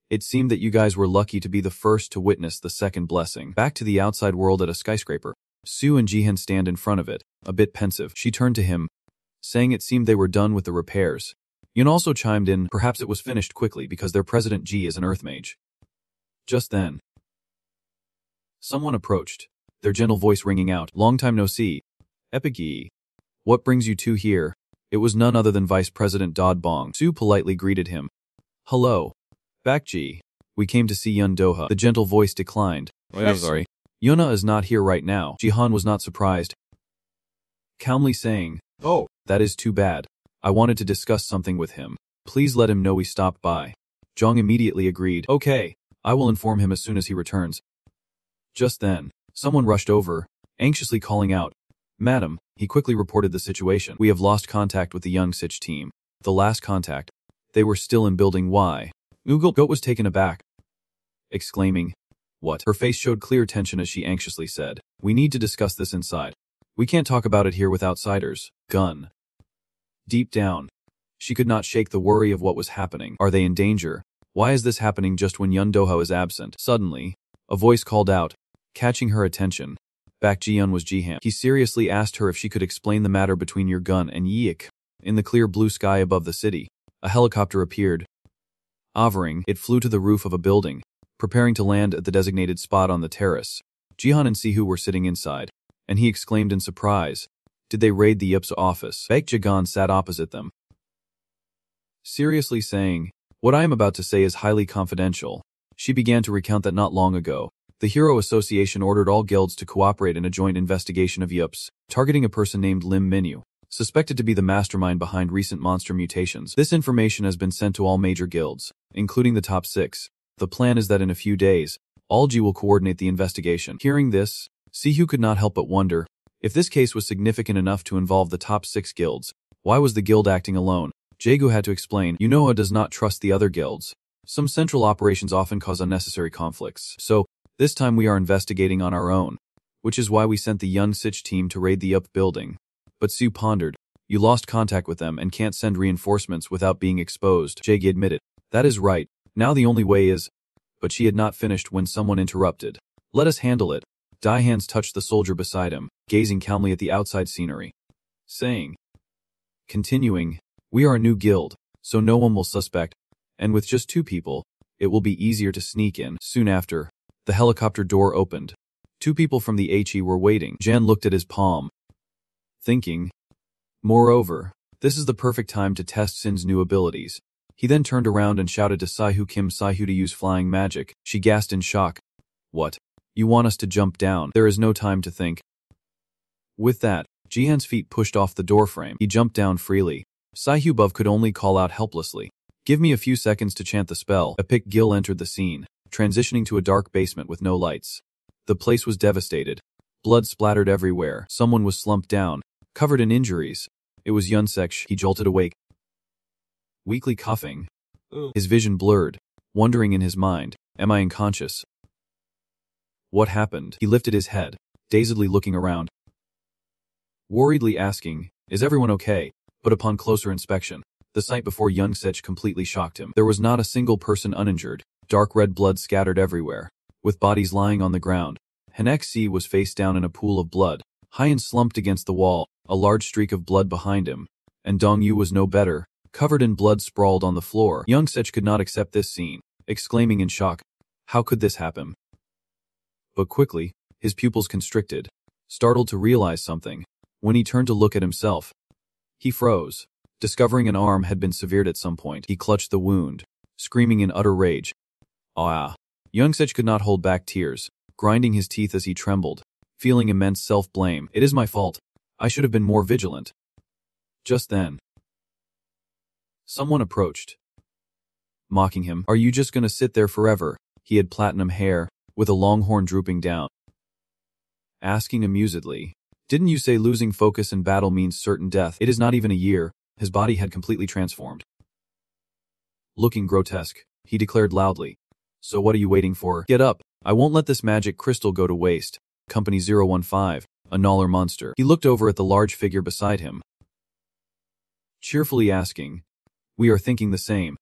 "It seemed that you guys were lucky to be the first to witness the second blessing." Back to the outside world at a skyscraper, Sue and Jihan stand in front of it, a bit pensive. She turned to him, saying it seemed they were done with the repairs. Yun also chimed in, perhaps it was finished quickly because their president Ji is an earth mage. Just then, someone approached, their gentle voice ringing out, "Long time no see. Epic Yi. What brings you two here?" It was none other than Vice President Dod Bong. Sue politely greeted him. "Hello. Back Ji. We came to see Yun Doha." The gentle voice declined. "I'm sorry. Yuna is not here right now." Jihan was not surprised, calmly saying, "Oh, that is too bad. I wanted to discuss something with him. Please let him know we stopped by." Zhang immediately agreed. "Okay, I will inform him as soon as he returns." Just then, someone rushed over, Anxiously calling out, "Madam," he quickly reported the situation. "We have lost contact with the Young Sich team. The last contact. They were still in Building Y." Goat was taken aback, exclaiming, "What?" Her face showed clear tension as she anxiously said, "We need to discuss this inside. We can't talk about it here with outsiders." Gun. Deep down, she could not shake the worry of what was happening. Are they in danger? Why is this happening just when Yun Doho is absent? Suddenly, a voice called out, catching her attention. Back Ji-Yun was Ji-Han. He seriously asked her if she could explain the matter between your gun and Yeek. In the clear blue sky above the city, a helicopter appeared. Hovering, it flew to the roof of a building, preparing to land at the designated spot on the terrace. Ji-Han and Sihu were sitting inside, and he exclaimed in surprise, "Did they raid the Yup's office?" Baek Jagan sat opposite them, seriously saying, "What I am about to say is highly confidential." She began to recount that not long ago, the Hero Association ordered all guilds to cooperate in a joint investigation of Yups, targeting a person named Lim Minyu, suspected to be the mastermind behind recent monster mutations. This information has been sent to all major guilds, including the top 6. The plan is that in a few days, all G will coordinate the investigation. Hearing this, Sihu could not help but wonder, if this case was significant enough to involve the top 6 guilds, why was the guild acting alone? Jaegu had to explain, Yunoa does not trust the other guilds. Some central operations often cause unnecessary conflicts. So, this time we are investigating on our own, which is why we sent the Young Sich team to raid the Up building. But Su pondered, you lost contact with them and can't send reinforcements without being exposed. Jaegi admitted, that is right, now the only way is... But she had not finished when someone interrupted. Let us handle it. Dai hands touched the soldier beside him, gazing calmly at the outside scenery, saying, continuing, we are a new guild, so no one will suspect, and with just 2 people, it will be easier to sneak in. Soon after, the helicopter door opened. 2 people from the HE were waiting. Jan looked at his palm, thinking, moreover, this is the perfect time to test Sin's new abilities. He then turned around and shouted to Saihu Kim Saihu to use flying magic. She gasped in shock. What? You want us to jump down? There is no time to think. With that, Jihan's feet pushed off the doorframe. He jumped down freely. Saihu Bov could only call out helplessly. Give me a few seconds to chant the spell. A pick Gil entered the scene, transitioning to a dark basement with no lights. The place was devastated. Blood splattered everywhere. Someone was slumped down, covered in injuries. It was Yunseksh. He jolted awake, weakly coughing. His vision blurred, wondering in his mind, am I unconscious? What happened? He lifted his head, dazedly looking around, worriedly asking, is everyone okay? But upon closer inspection, the sight before Yunseksh completely shocked him. There was not a single person uninjured. Dark red blood scattered everywhere, with bodies lying on the ground. Henexi was face down in a pool of blood, Hyan slumped against the wall, a large streak of blood behind him, and Dong Yu was no better, covered in blood sprawled on the floor. Yunseksh could not accept this scene, exclaiming in shock, how could this happen? But quickly, his pupils constricted, startled to realize something. When he turned to look at himself, he froze. Discovering an arm had been severed at some point, he clutched the wound, screaming in utter rage. Ah! Yunseksh could not hold back tears, grinding his teeth as he trembled, feeling immense self-blame. It is my fault. I should have been more vigilant. Just then, someone approached, mocking him. Are you just gonna sit there forever? He had platinum hair, with a long horn drooping down. Asking amusedly, didn't you say losing focus in battle means certain death? It is not even a year. His body had completely transformed. Looking grotesque, he declared loudly. So what are you waiting for? Get up. I won't let this magic crystal go to waste. Company 015, a Nahler monster. He looked over at the large figure beside him, cheerfully asking, we are thinking the same.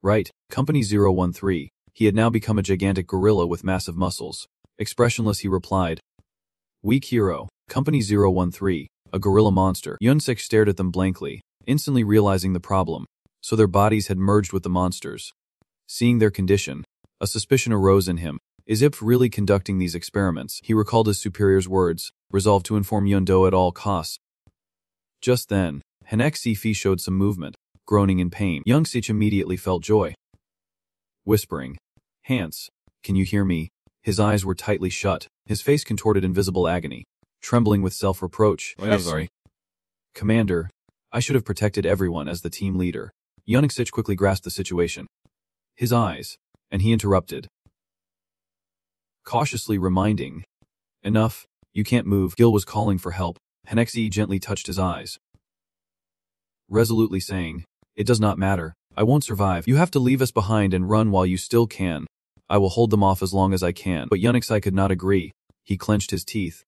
Right, Company 013. He had now become a gigantic gorilla with massive muscles. Expressionless he replied, weak hero. Company 013, a gorilla monster. Yunseksh stared at them blankly, instantly realizing the problem. So their bodies had merged with the monsters. Seeing their condition, a suspicion arose in him. Is Iph really conducting these experiments? He recalled his superior's words, resolved to inform Yundo at all costs. Just then, Henexi Fi showed some movement, groaning in pain. Yunseksh immediately felt joy. Whispering, Hans, can you hear me? His eyes were tightly shut, his face contorted in visible agony, trembling with self-reproach. I'm sorry. Commander, I should have protected everyone as the team leader. Yunseksh quickly grasped the situation. His eyes, and he interrupted, cautiously reminding, enough, You can't move. Gil was calling for help. Henexi gently touched his eyes, resolutely saying, "It does not matter. I won't survive. You have to leave us behind and run while you still can. I will hold them off as long as I can." But Yunexi could not agree. He clenched his teeth,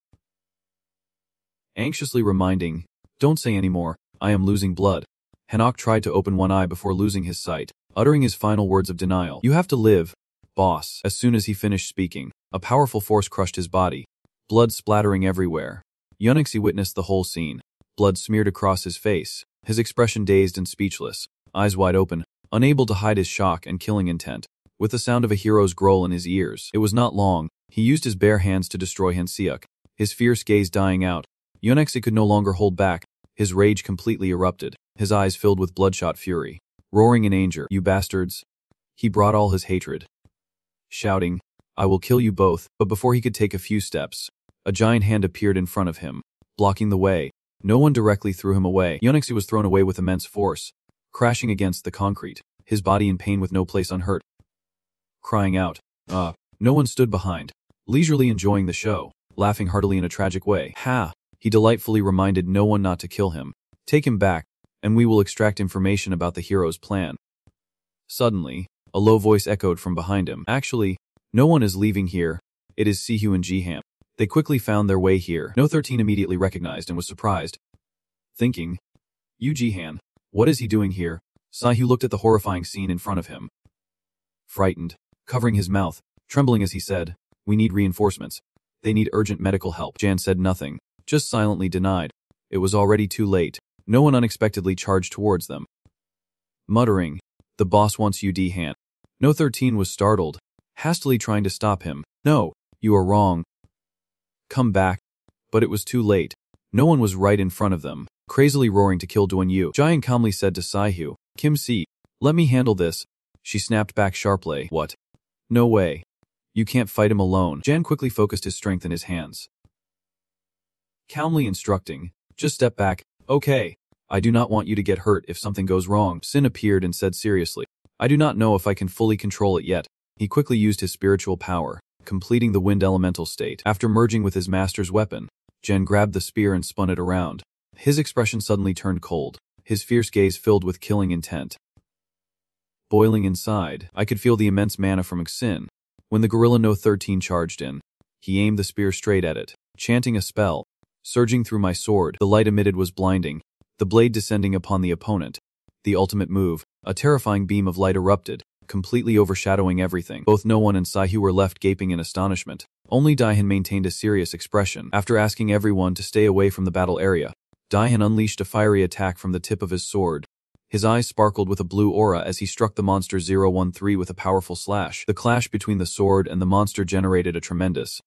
anxiously reminding, "Don't say any more. I am losing blood." Hanok tried to open one eye before losing his sight, uttering his final words of denial. "You have to live, boss." As soon as he finished speaking, a powerful force crushed his body, blood splattering everywhere. Yunexi witnessed the whole scene. Blood smeared across his face, his expression dazed and speechless, eyes wide open, unable to hide his shock and killing intent. With the sound of a hero's growl in his ears, it was not long. He used his bare hands to destroy Hanseok, his fierce gaze dying out. Yunexi could no longer hold back. His rage completely erupted, his eyes filled with bloodshot fury. Roaring in anger, "You bastards!" He brought all his hatred, shouting, "I will kill you both." But before he could take a few steps, a giant hand appeared in front of him, blocking the way. No one directly threw him away. Yunexi was thrown away with immense force, crashing against the concrete, his body in pain with no place unhurt. Crying out, No one stood behind, leisurely enjoying the show, laughing heartily in a tragic way. "Ha!" He delightfully reminded no one not to kill him. "Take him back, and we will extract information about the hero's plan." Suddenly, a low voice echoed from behind him. "Actually, no one is leaving here. It is Sihyu and Jihan." They quickly found their way here. No 13 immediately recognized and was surprised, thinking, "Yu Jihan, what is he doing here?" Sihyu looked at the horrifying scene in front of him, frightened, covering his mouth, trembling as he said, "We need reinforcements. They need urgent medical help." Jan said nothing, just silently denied. It was already too late. No one unexpectedly charged towards them, muttering, "The boss wants you, Jihan." No 13 was startled, hastily trying to stop him. "No, you are wrong. Come back." But it was too late. No one was right in front of them, crazily roaring to kill Duan Yu. Jian calmly said to Sihyu, "Kim Si, let me handle this." She snapped back sharply. "What? No way. You can't fight him alone." Jan quickly focused his strength in his hands, calmly instructing, "Just step back, okay? I do not want you to get hurt if something goes wrong." Sin appeared and said seriously, "I do not know if I can fully control it yet." He quickly used his spiritual power, completing the wind elemental state. After merging with his master's weapon, Jen grabbed the spear and spun it around. His expression suddenly turned cold, his fierce gaze filled with killing intent. Boiling inside, I could feel the immense mana from Xin. When the gorilla No 13 charged in, he aimed the spear straight at it, chanting a spell. Surging through my sword, the light emitted was blinding, the blade descending upon the opponent. The ultimate move, a terrifying beam of light erupted, completely overshadowing everything. Both No One and Sihyu were left gaping in astonishment. Only Daihan maintained a serious expression. After asking everyone to stay away from the battle area, Daihan unleashed a fiery attack from the tip of his sword. His eyes sparkled with a blue aura as he struck the monster 013 with a powerful slash. The clash between the sword and the monster generated a tremendous,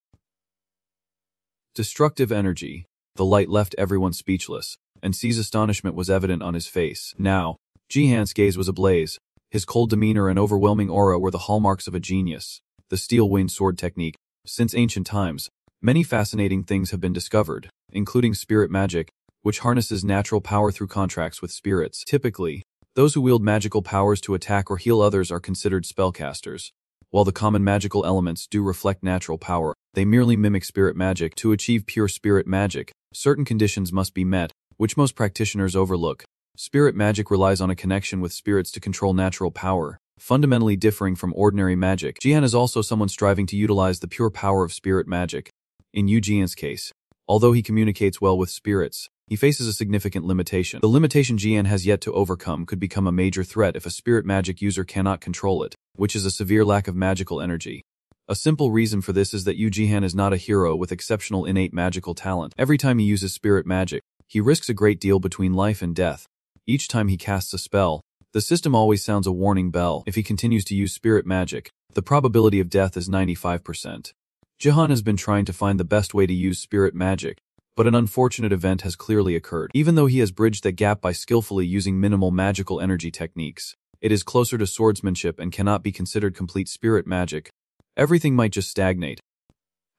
destructive energy. The light left everyone speechless, and C's astonishment was evident on his face. Now, Jihan's gaze was ablaze. His cold demeanor and overwhelming aura were the hallmarks of a genius. The steel-winged sword technique. Since ancient times, many fascinating things have been discovered, including spirit magic, which harnesses natural power through contracts with spirits. Typically, those who wield magical powers to attack or heal others are considered spellcasters. While the common magical elements do reflect natural power, they merely mimic spirit magic. To achieve pure spirit magic, certain conditions must be met, which most practitioners overlook. Spirit magic relies on a connection with spirits to control natural power, fundamentally differing from ordinary magic. Jihan is also someone striving to utilize the pure power of spirit magic. In Yu Jian's case, although he communicates well with spirits, he faces a significant limitation. The limitation Jian has yet to overcome could become a major threat if a spirit magic user cannot control it, which is a severe lack of magical energy. A simple reason for this is that Yu Jihan is not a hero with exceptional innate magical talent. Every time he uses spirit magic, he risks a great deal between life and death. Each time he casts a spell, the system always sounds a warning bell. If he continues to use spirit magic, the probability of death is 95%. Jihan has been trying to find the best way to use spirit magic, but an unfortunate event has clearly occurred. Even though he has bridged that gap by skillfully using minimal magical energy techniques, it is closer to swordsmanship and cannot be considered complete spirit magic. Everything might just stagnate.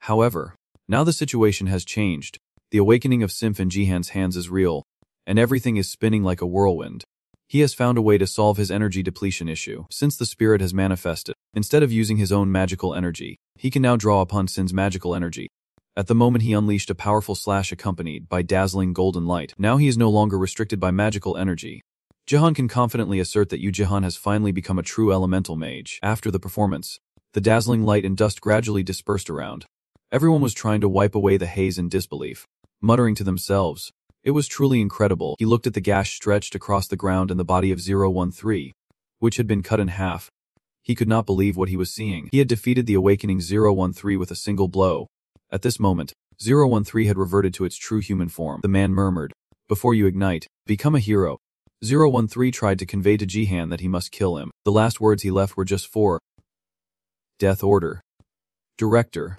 However, now the situation has changed. The awakening of Symph in Jihan's hands is real, and everything is spinning like a whirlwind. He has found a way to solve his energy depletion issue. Since the spirit has manifested, instead of using his own magical energy, he can now draw upon Sin's magical energy. At the moment he unleashed a powerful slash accompanied by dazzling golden light. Now he is no longer restricted by magical energy. Jihan can confidently assert that Yu Jihan has finally become a true elemental mage. After the performance, the dazzling light and dust gradually dispersed around. Everyone was trying to wipe away the haze in disbelief, muttering to themselves. It was truly incredible. He looked at the gash stretched across the ground and the body of 013, which had been cut in half. He could not believe what he was seeing. He had defeated the awakening 013 with a single blow. At this moment, 013 had reverted to its true human form. The man murmured, "Before you ignite, become a hero." 013 tried to convey to Jihan that he must kill him. The last words he left were just 4. Death order. Director.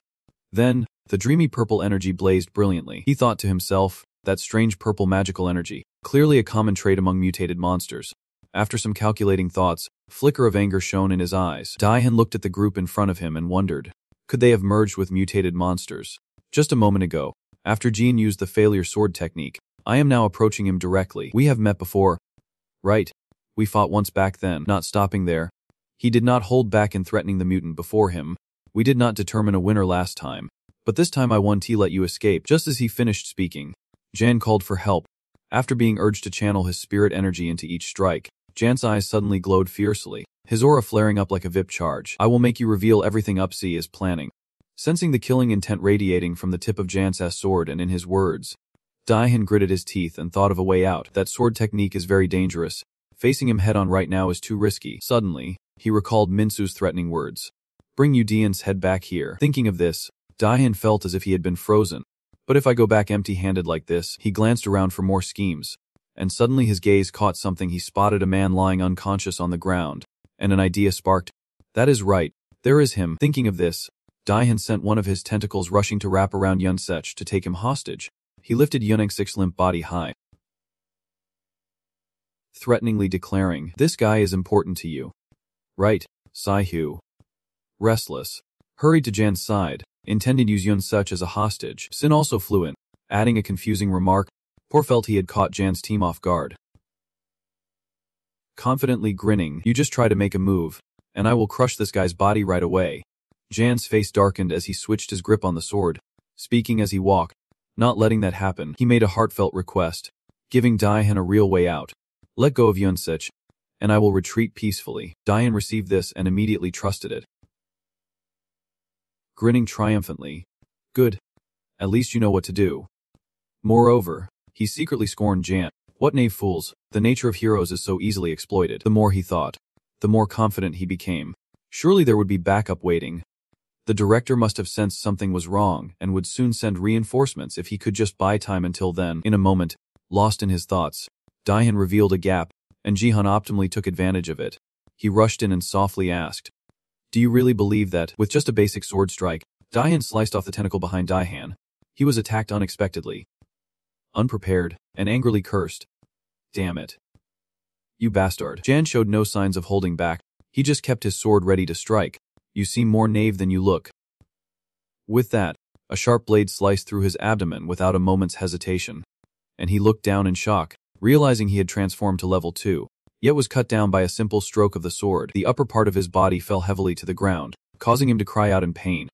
Then, the dreamy purple energy blazed brilliantly. He thought to himself, that strange purple magical energy, clearly a common trait among mutated monsters. After some calculating thoughts, a flicker of anger shone in his eyes. Daihan looked at the group in front of him and wondered, could they have merged with mutated monsters? Just a moment ago, after Jean used the failure sword technique, I am now approaching him directly. We have met before. Right. We fought once back then. Not stopping there, he did not hold back in threatening the mutant before him. We did not determine a winner last time, but this time I won to let you escape. Just as he finished speaking, Jan called for help. After being urged to channel his spirit energy into each strike, Jan's eyes suddenly glowed fiercely, his aura flaring up like a VIP charge. I will make you reveal everything Upsi is planning. Sensing the killing intent radiating from the tip of Jan's sword and in his words, Daihan gritted his teeth and thought of a way out. That sword technique is very dangerous. Facing him head-on right now is too risky. Suddenly, he recalled Minsu's threatening words. Bring Udian's head back here. Thinking of this, Daihan felt as if he had been frozen. But if I go back empty-handed like this, he glanced around for more schemes. And suddenly his gaze caught something. He spotted a man lying unconscious on the ground. And an idea sparked. That is right. There is him. Thinking of this, Daihan sent one of his tentacles rushing to wrap around Yunsech to take him hostage. He lifted Yunex's limp body high, threateningly declaring, "This guy is important to you." Right, Sai-Hu. Restless, hurried to Jan's side, intended to use Yunsech as a hostage. Sin also flew in, adding a confusing remark. Poor felt he had caught Jan's team off guard. Confidently grinning, "You just try to make a move, and I will crush this guy's body right away." Jan's face darkened as he switched his grip on the sword, speaking as he walked. Not letting that happen, he made a heartfelt request, giving Daihan a real way out. "Let go of Yunsech, and I will retreat peacefully." Daihan received this and immediately trusted it. Grinning triumphantly, "Good. At least you know what to do." Moreover, he secretly scorned Jan. What knave fools, the nature of heroes is so easily exploited. The more he thought, the more confident he became. Surely there would be backup waiting. The director must have sensed something was wrong and would soon send reinforcements if he could just buy time until then. In a moment, lost in his thoughts, Daihan revealed a gap, and Jihan optimally took advantage of it. He rushed in and softly asked, "Do you really believe that, with just a basic sword strike?" Daihan sliced off the tentacle behind Daihan. He was attacked unexpectedly, unprepared, and angrily cursed. "Damn it. You bastard." Jan showed no signs of holding back. He just kept his sword ready to strike. "You seem more knave than you look." With that, a sharp blade sliced through his abdomen without a moment's hesitation, and he looked down in shock, realizing he had transformed to level 2, yet was cut down by a simple stroke of the sword. The upper part of his body fell heavily to the ground, causing him to cry out in pain.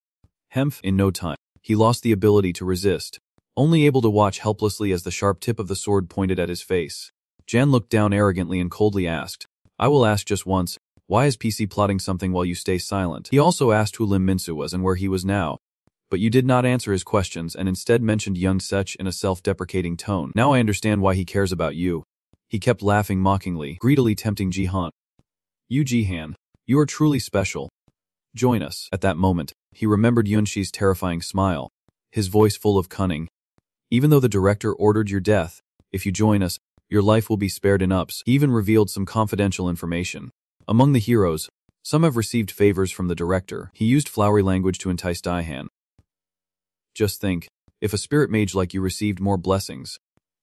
Hemph, in no time, he lost the ability to resist, only able to watch helplessly as the sharp tip of the sword pointed at his face. Jan looked down arrogantly and coldly asked, "I will ask just once, why is PC plotting something while you stay silent?" He also asked who Lim Minsu was and where he was now, but you did not answer his questions and instead mentioned Yunsech in a self-deprecating tone. "Now I understand why he cares about you." He kept laughing mockingly, greedily tempting Jihan. "You Jihan, you are truly special. Join us." At that moment, he remembered Yunshi's terrifying smile, his voice full of cunning. "Even though the director ordered your death, if you join us, your life will be spared in ups." He even revealed some confidential information. Among the heroes, some have received favors from the director. He used flowery language to entice Daihan. "Just think, if a spirit mage like you received more blessings,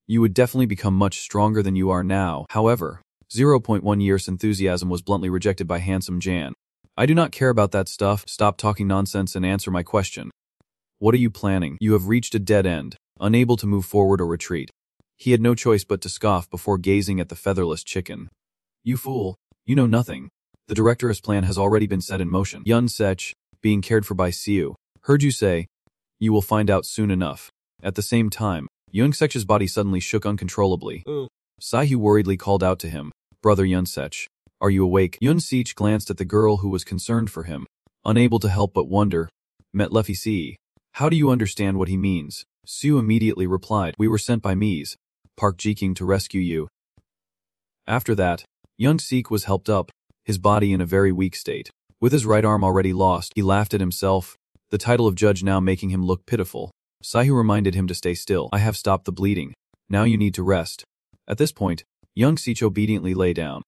you would definitely become much stronger than you are now." However, 0.1 years enthusiasm was bluntly rejected by handsome Jan. "I do not care about that stuff. Stop talking nonsense and answer my question. What are you planning?" You have reached a dead end, unable to move forward or retreat. He had no choice but to scoff before gazing at the featherless chicken. "You fool, you know nothing. The director's plan has already been set in motion." Yunsech, being cared for by Siu, heard you say. You will find out soon enough. At the same time, Youngsech's body suddenly shook uncontrollably. Saihu worriedly called out to him, "Brother Yunsech, are you awake?" Yunsech glanced at the girl who was concerned for him, unable to help but wonder. "Metlefi, how do you understand what he means?" Su immediately replied, "We were sent by Mies, Park Jiking to rescue you." After that, Youngsech was helped up, his body in a very weak state. With his right arm already lost, he laughed at himself, the title of judge now making him look pitiful. Saihu reminded him to stay still. "I have stopped the bleeding. Now you need to rest." At this point, Youngsech obediently lay down,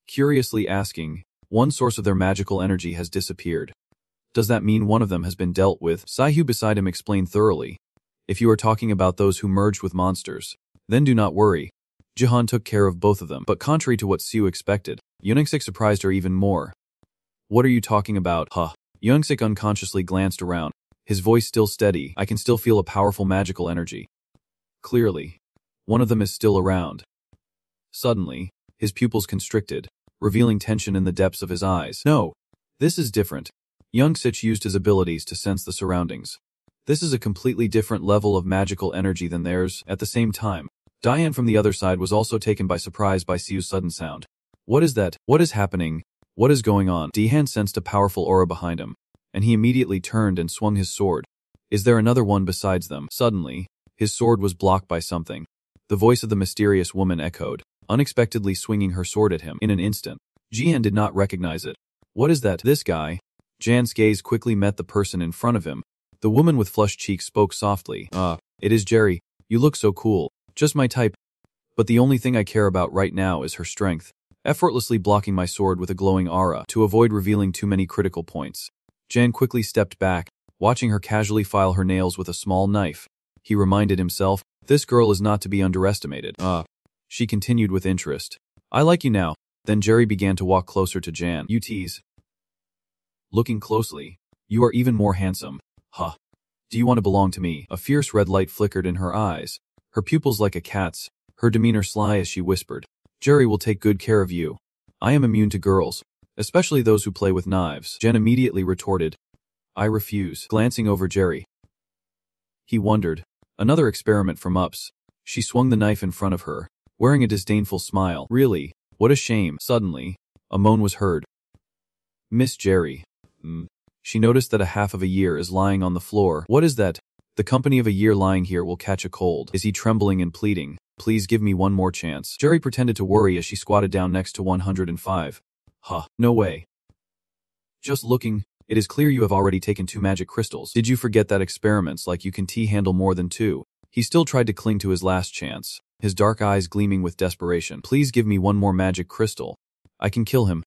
curiously asking, "One source of their magical energy has disappeared. Does that mean one of them has been dealt with?" Saihu beside him explained thoroughly, "If you are talking about those who merged with monsters, then do not worry. Jihan took care of both of them." But contrary to what Su expected, Youngsech surprised her even more. "What are you talking about?" Youngsech unconsciously glanced around, his voice still steady. "I can still feel a powerful magical energy. Clearly, one of them is still around." Suddenly, his pupils constricted, revealing tension in the depths of his eyes. "No, this is different." Youngsech used his abilities to sense the surroundings. "This is a completely different level of magical energy than theirs." At the same time, Diane from the other side was also taken by surprise by Siu's sudden sound. "What is that? What is happening? What is going on?" Dihan sensed a powerful aura behind him, and he immediately turned and swung his sword. "Is there another one besides them?" Suddenly, his sword was blocked by something. The voice of the mysterious woman echoed, unexpectedly swinging her sword at him. In an instant, Jian did not recognize it. "What is that? This guy?" Jan's gaze quickly met the person in front of him. The woman with flushed cheeks spoke softly. It is Jerry. You look so cool. Just my type. But the only thing I care about right now is her strength." Effortlessly blocking my sword with a glowing aura to avoid revealing too many critical points, Jan quickly stepped back, watching her casually file her nails with a small knife. He reminded himself, "This girl is not to be underestimated." She continued with interest. "I like you now." Then Jerry began to walk closer to Jan. "You tease. Looking closely, you are even more handsome. Do you want to belong to me?" A fierce red light flickered in her eyes, her pupils like a cat's, her demeanor sly as she whispered, "Jerry will take good care of you. I am immune to girls, especially those who play with knives." Jen immediately retorted, "I refuse." Glancing over Jerry, he wondered, another experiment from Ups. She swung the knife in front of her, wearing a disdainful smile. "Really? What a shame." Suddenly, a moan was heard. "Miss Jerry." She noticed that a half of a year is lying on the floor. "What is that?" "The company of a year lying here will catch a cold." Is he trembling and pleading? "Please give me one more chance." Jerry pretended to worry as she squatted down next to 105. No way. "Just looking, it is clear you have already taken 2 magic crystals. Did you forget that experiments like you can handle more than 2? He still tried to cling to his last chance, his dark eyes gleaming with desperation. "Please give me one more magic crystal. I can kill him."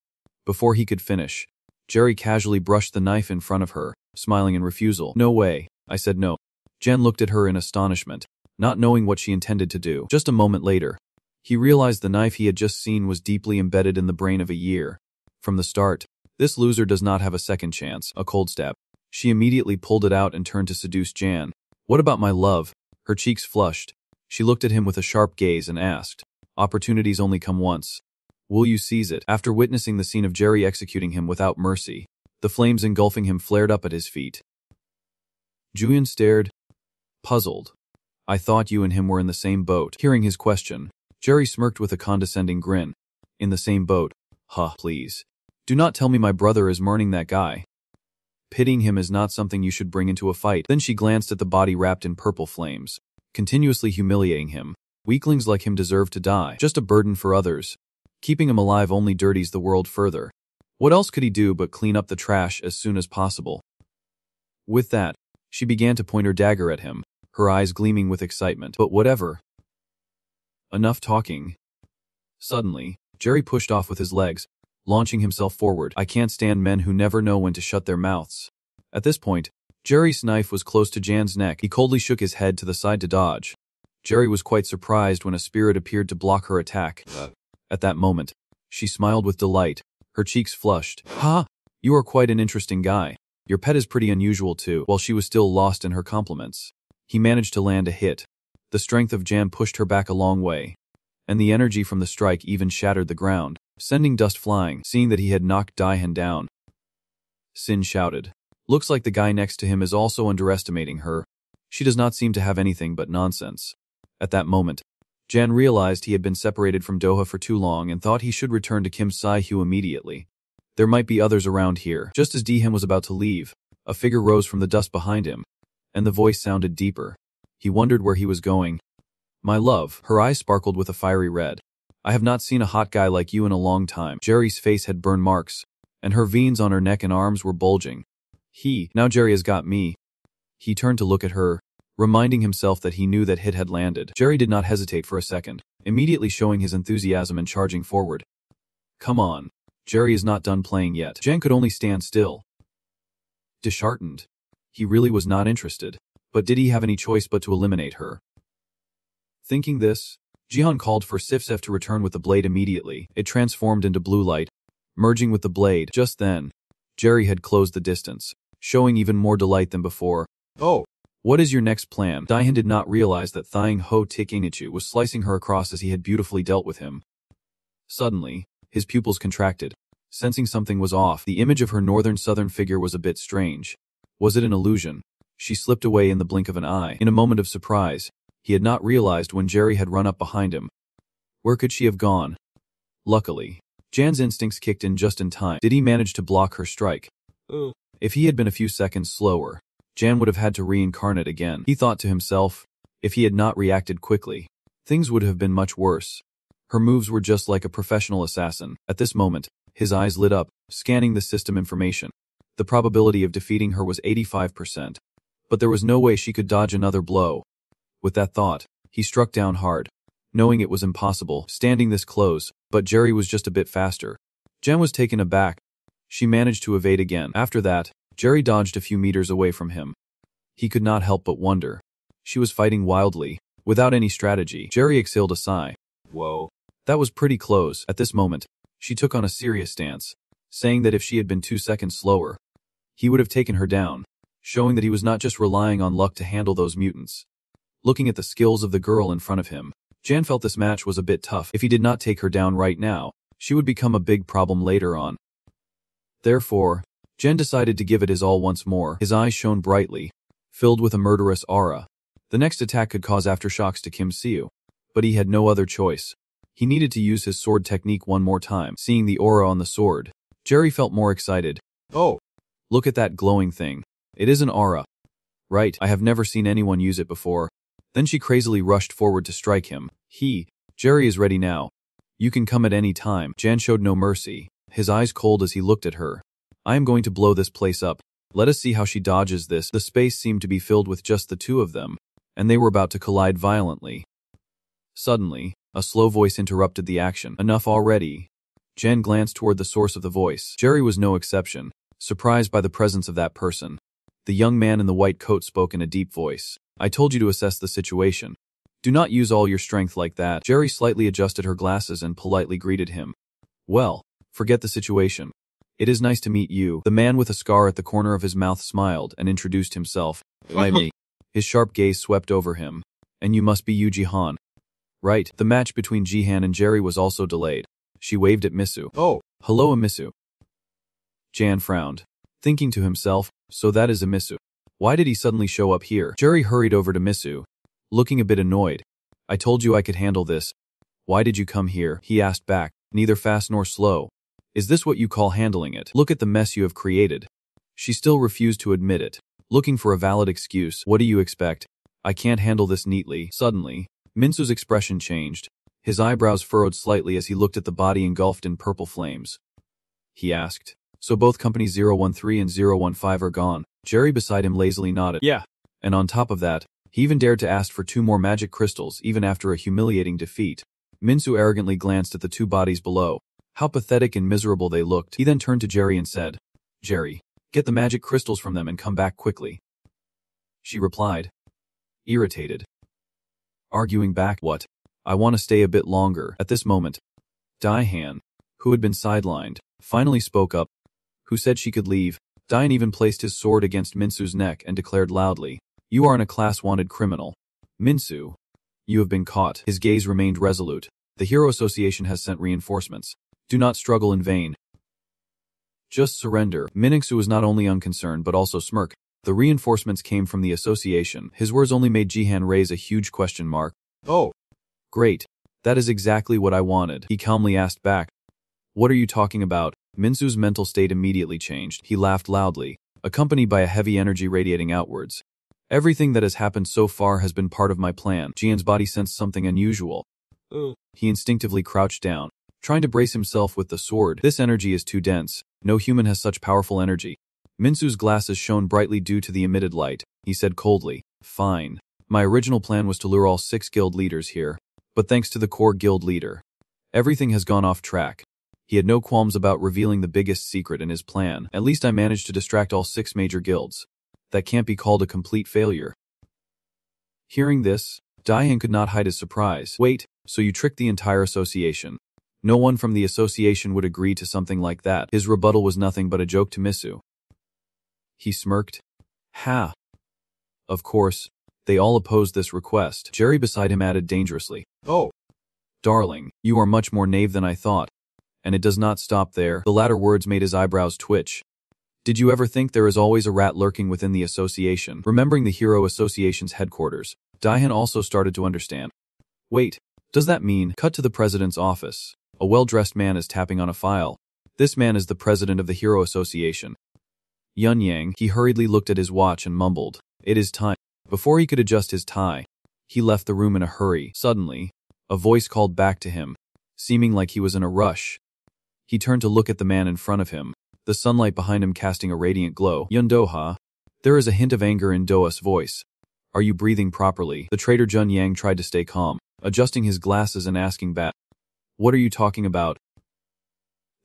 Before he could finish, Jerry casually brushed the knife in front of her, smiling in refusal. "No way. I said no." Jen looked at her in astonishment, not knowing what she intended to do. Just a moment later, he realized the knife he had just seen was deeply embedded in the brain of a year. From the start, this loser does not have a second chance. A cold stab. She immediately pulled it out and turned to seduce Jan. "What about my love?" Her cheeks flushed. She looked at him with a sharp gaze and asked, "Opportunities only come once. Will you seize it?" After witnessing the scene of Jerry executing him without mercy, the flames engulfing him flared up at his feet. Julian stared, puzzled. "I thought you and him were in the same boat." Hearing his question, Jerry smirked with a condescending grin. "In the same boat? Please. Do not tell me my brother is mourning that guy. Pitying him is not something you should bring into a fight." Then she glanced at the body wrapped in purple flames, continuously humiliating him. "Weaklings like him deserve to die. Just a burden for others. Keeping him alive only dirties the world further. What else could he do but clean up the trash as soon as possible?" With that, she began to point her dagger at him, her eyes gleaming with excitement. "But whatever. Enough talking." Suddenly, Jerry pushed off with his legs, launching himself forward. "I can't stand men who never know when to shut their mouths." At this point, Jerry's knife was close to Jan's neck. He coldly shook his head to the side to dodge. Jerry was quite surprised when a spirit appeared to block her attack. At that moment, she smiled with delight, her cheeks flushed. You are quite an interesting guy. Your pet is pretty unusual too." While she was still lost in her compliments, he managed to land a hit. The strength of Jan pushed her back a long way, and the energy from the strike even shattered the ground, sending dust flying. Seeing that he had knocked Daihan down, Sin shouted, Looks like the guy next to him is also underestimating her. She does not seem to have anything but nonsense. At that moment, Jan realized he had been separated from Doha for too long and thought he should return to Kim Si-hyo immediately. There might be others around here. Just as Dee-him was about to leave, a figure rose from the dust behind him, and the voice sounded deeper. He wondered where he was going. My love, her eyes sparkled with a fiery red. I have not seen a hot guy like you in a long time. Jerry's face had burn marks, and her veins on her neck and arms were bulging. Now Jerry has got me. He turned to look at her, reminding himself that he knew that hit had landed. Jerry did not hesitate for a second, immediately showing his enthusiasm and charging forward. Come on. Jerry is not done playing yet. Jan could only stand still, disheartened. He really was not interested, but did he have any choice but to eliminate her? Thinking this, Jihan called for Sif to return with the blade immediately. It transformed into blue light, merging with the blade. Just then, Jerry had closed the distance, showing even more delight than before. Oh, what is your next plan? Daihan did not realize that Thying Ho Tik Inichu was slicing her across as he had beautifully dealt with him. Suddenly, his pupils contracted. Sensing something was off, the image of her northern-southern figure was a bit strange. Was it an illusion? She slipped away in the blink of an eye. In a moment of surprise, he had not realized when Jerry had run up behind him. Where could she have gone? Luckily, Jan's instincts kicked in just in time. Did he manage to block her strike? If he had been a few seconds slower, Jan would have had to reincarnate again. He thought to himself, if he had not reacted quickly, things would have been much worse. Her moves were just like a professional assassin. At this moment, his eyes lit up, scanning the system information. The probability of defeating her was 85%. But there was no way she could dodge another blow. With that thought, he struck down hard, knowing it was impossible, standing this close, but Jerry was just a bit faster. Jan was taken aback. She managed to evade again. After that, Jerry dodged a few meters away from him. He could not help but wonder. She was fighting wildly, without any strategy. Jerry exhaled a sigh. Whoa. That was pretty close. At this moment, she took on a serious stance, saying that if she had been 2 seconds slower, he would have taken her down, showing that he was not just relying on luck to handle those mutants. Looking at the skills of the girl in front of him, Jan felt this match was a bit tough. If he did not take her down right now, she would become a big problem later on. Therefore, Jan decided to give it his all once more. His eyes shone brightly, filled with a murderous aura. The next attack could cause aftershocks to Kim Si-hyo, but he had no other choice. He needed to use his sword technique one more time. Seeing the aura on the sword, Jerry felt more excited. Oh, look at that glowing thing. It is an aura. Right, I have never seen anyone use it before. Then she crazily rushed forward to strike him. Jerry is ready now. You can come at any time. Jan showed no mercy, his eyes cold as he looked at her. I am going to blow this place up. Let us see how she dodges this. The space seemed to be filled with just the two of them, and they were about to collide violently. Suddenly, a slow voice interrupted the action. Enough already. Jan glanced toward the source of the voice. Jerry was no exception, surprised by the presence of that person. The young man in the white coat spoke in a deep voice. I told you to assess the situation. Do not use all your strength like that. Jerry slightly adjusted her glasses and politely greeted him. Well, forget the situation. It is nice to meet you. The man with a scar at the corner of his mouth smiled and introduced himself. Me. His sharp gaze swept over him. And you must be Yu Jihan. Right. The match between Jihan and Jerry was also delayed. She waved at Misu. Oh. Hello, Amisu. Jan frowned, thinking to himself, so that is Amisu. Why did he suddenly show up here? Jerry hurried over to Misu, looking a bit annoyed. I told you I could handle this. Why did you come here? He asked back, neither fast nor slow. Is this what you call handling it? Look at the mess you have created. She still refused to admit it, looking for a valid excuse. What do you expect? I can't handle this neatly. Suddenly, Minsu's expression changed. His eyebrows furrowed slightly as he looked at the body engulfed in purple flames. He asked, so both companies 013 and 015 are gone? Jerry beside him lazily nodded. Yeah. And on top of that, he even dared to ask for 2 more magic crystals even after a humiliating defeat. Minsu arrogantly glanced at the 2 bodies below. How pathetic and miserable they looked. He then turned to Jerry and said, Jerry, get the magic crystals from them and come back quickly. She replied, irritated. Arguing back, what? I want to stay a bit longer. At this moment, Daihan, who had been sidelined, finally spoke up. Who said she could leave? Daihan even placed his sword against Minsu's neck and declared loudly, you are a class-wanted criminal. Minsu, you have been caught. His gaze remained resolute. The Hero Association has sent reinforcements. Do not struggle in vain. Just surrender. Minixu was not only unconcerned but also smirk. The reinforcements came from the association. His words only made Jihan raise a huge question mark. Oh. Great. That is exactly what I wanted, he calmly asked back. What are you talking about? Minsu's mental state immediately changed. He laughed loudly, accompanied by a heavy energy radiating outwards. Everything that has happened so far has been part of my plan. Jian's body sensed something unusual. He instinctively crouched down, trying to brace himself with the sword. This energy is too dense. No human has such powerful energy. Minsu's glasses shone brightly due to the emitted light. He said coldly, Fine. My original plan was to lure all 6 guild leaders here, but thanks to the core guild leader, everything has gone off track. He had no qualms about revealing the biggest secret in his plan. At least I managed to distract all 6 major guilds. That can't be called a complete failure. Hearing this, Daihan could not hide his surprise. Wait, so you tricked the entire association? No one from the association would agree to something like that. His rebuttal was nothing but a joke to Misu. He smirked. Ha! Of course, they all opposed this request. Jerry beside him added dangerously. Oh! Darling, you are much more knave than I thought. And it does not stop there. The latter words made his eyebrows twitch. Did you ever think there is always a rat lurking within the association? Remembering the Hero Association's headquarters, Daihan also started to understand. Wait, does that mean, cut to the president's office? A well-dressed man is tapping on a file. This man is the president of the Hero Association. Yun Yang, he hurriedly looked at his watch and mumbled, It is time. Before he could adjust his tie, he left the room in a hurry. Suddenly, a voice called back to him, seeming like he was in a rush. He turned to look at the man in front of him, the sunlight behind him casting a radiant glow. Yun Doha. There is a hint of anger in Doa's voice. Are you breathing properly? The traitor Jun Yang tried to stay calm, adjusting his glasses and asking back. What are you talking about?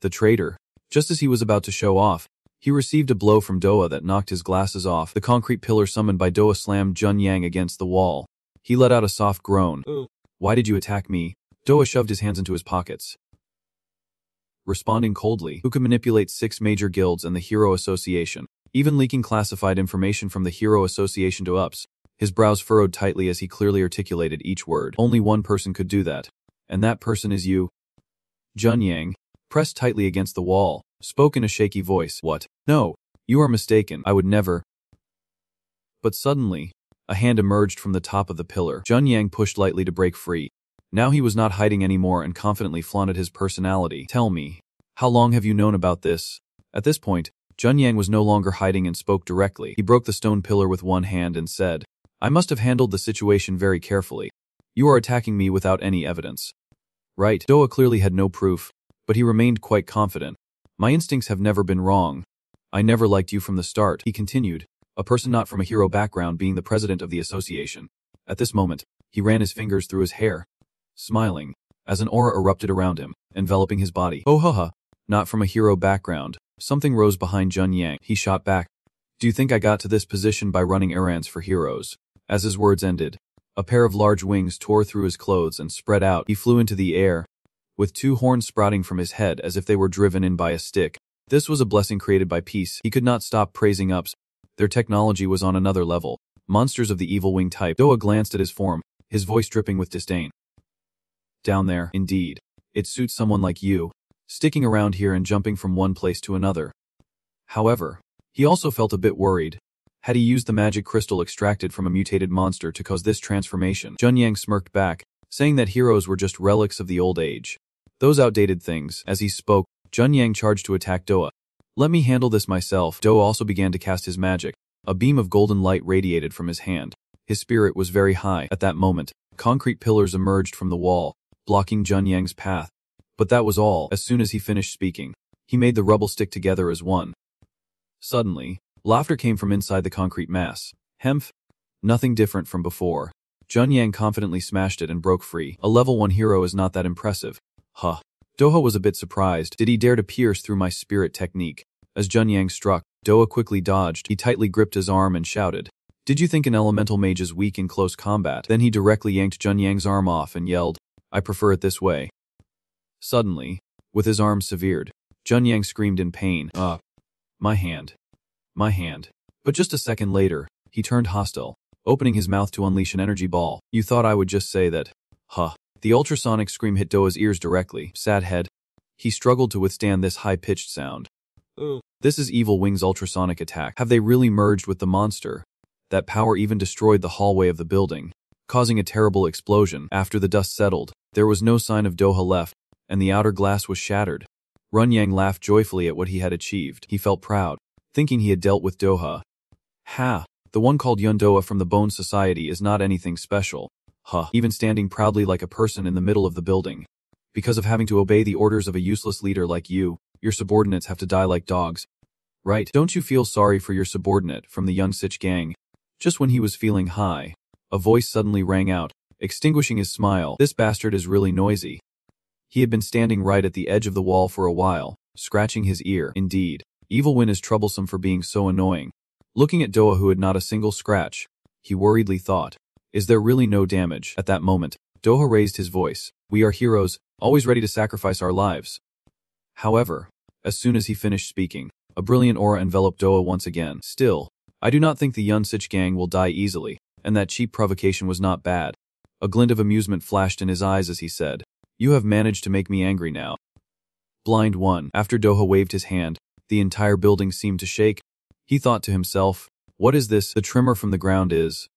The traitor. Just as he was about to show off, he received a blow from Doa that knocked his glasses off. The concrete pillar summoned by Doa slammed Jun Yang against the wall. He let out a soft groan. Why did you attack me? Doa shoved his hands into his pockets. Responding coldly, who could manipulate 6 major guilds and the Hero Association, even leaking classified information from the Hero Association to UPS. His brows furrowed tightly as he clearly articulated each word. Only one person could do that. And that person is you. Jun Yang, pressed tightly against the wall, spoke in a shaky voice. What? No, you are mistaken. I would never. But suddenly, a hand emerged from the top of the pillar. Jun Yang pushed lightly to break free. Now he was not hiding anymore and confidently flaunted his personality. Tell me, how long have you known about this? At this point, Jun Yang was no longer hiding and spoke directly. He broke the stone pillar with one hand and said, I must have handled the situation very carefully. You are attacking me without any evidence. Right. Doa clearly had no proof, but he remained quite confident. My instincts have never been wrong. I never liked you from the start, he continued, a person not from a hero background being the president of the association. At this moment, he ran his fingers through his hair, smiling, as an aura erupted around him, enveloping his body. Oh haha, not from a hero background. Something rose behind Jun Yang. He shot back. Do you think I got to this position by running errands for heroes? As his words ended, a pair of large wings tore through his clothes and spread out. He flew into the air, with 2 horns sprouting from his head as if they were driven in by a stick. This was a blessing created by peace. He could not stop praising UPS. Their technology was on another level. Monsters of the evil wing type. Doa glanced at his form, his voice dripping with disdain. Down there, indeed. It suits someone like you, sticking around here and jumping from one place to another. However, he also felt a bit worried. Had he used the magic crystal extracted from a mutated monster to cause this transformation? Jun Yang smirked back, saying that heroes were just relics of the old age. Those outdated things. As he spoke, Jun Yang charged to attack Doa. Let me handle this myself. Doa also began to cast his magic. A beam of golden light radiated from his hand. His spirit was very high. At that moment, concrete pillars emerged from the wall, blocking Jun Yang's path. But that was all. As soon as he finished speaking, he made the rubble stick together as one. Suddenly, laughter came from inside the concrete mass. Hemph. Nothing different from before. Jun Yang confidently smashed it and broke free. A level 1 hero is not that impressive. Huh. Doha was a bit surprised. Did he dare to pierce through my spirit technique? As Jun Yang struck, Doa quickly dodged. He tightly gripped his arm and shouted, Did you think an elemental mage is weak in close combat? Then he directly yanked Jun Yang's arm off and yelled, I prefer it this way. Suddenly, with his arm severed, Jun Yang screamed in pain. My hand. My hand. But just a second later, he turned hostile, opening his mouth to unleash an energy ball. You thought I would just say that. Huh. The ultrasonic scream hit Doa's ears directly. Sad head. He struggled to withstand this high-pitched sound. This is Evil Wing's ultrasonic attack. Have they really merged with the monster? That power even destroyed the hallway of the building, causing a terrible explosion. After the dust settled, there was no sign of Doha left, and the outer glass was shattered. Runyang laughed joyfully at what he had achieved. He felt proud, thinking he had dealt with Doha. Ha! The one called Yundoa from the Bone Society is not anything special. Huh. Even standing proudly like a person in the middle of the building. Because of having to obey the orders of a useless leader like you, your subordinates have to die like dogs. Right? Don't you feel sorry for your subordinate from the Young Sich gang? Just when he was feeling high, a voice suddenly rang out, extinguishing his smile. This bastard is really noisy. He had been standing right at the edge of the wall for a while, scratching his ear. Indeed, Evil Win is troublesome for being so annoying. Looking at Doha, who had not a single scratch, he worriedly thought, is there really no damage? At that moment, Doha raised his voice. We are heroes, always ready to sacrifice our lives. However, as soon as he finished speaking, a brilliant aura enveloped Doha once again. Still, I do not think the Yun Sich gang will die easily, and that cheap provocation was not bad. A glint of amusement flashed in his eyes as he said, you have managed to make me angry now. Blind one. After Doha waved his hand, the entire building seemed to shake. He thought to himself, what is this? The tremor from the ground is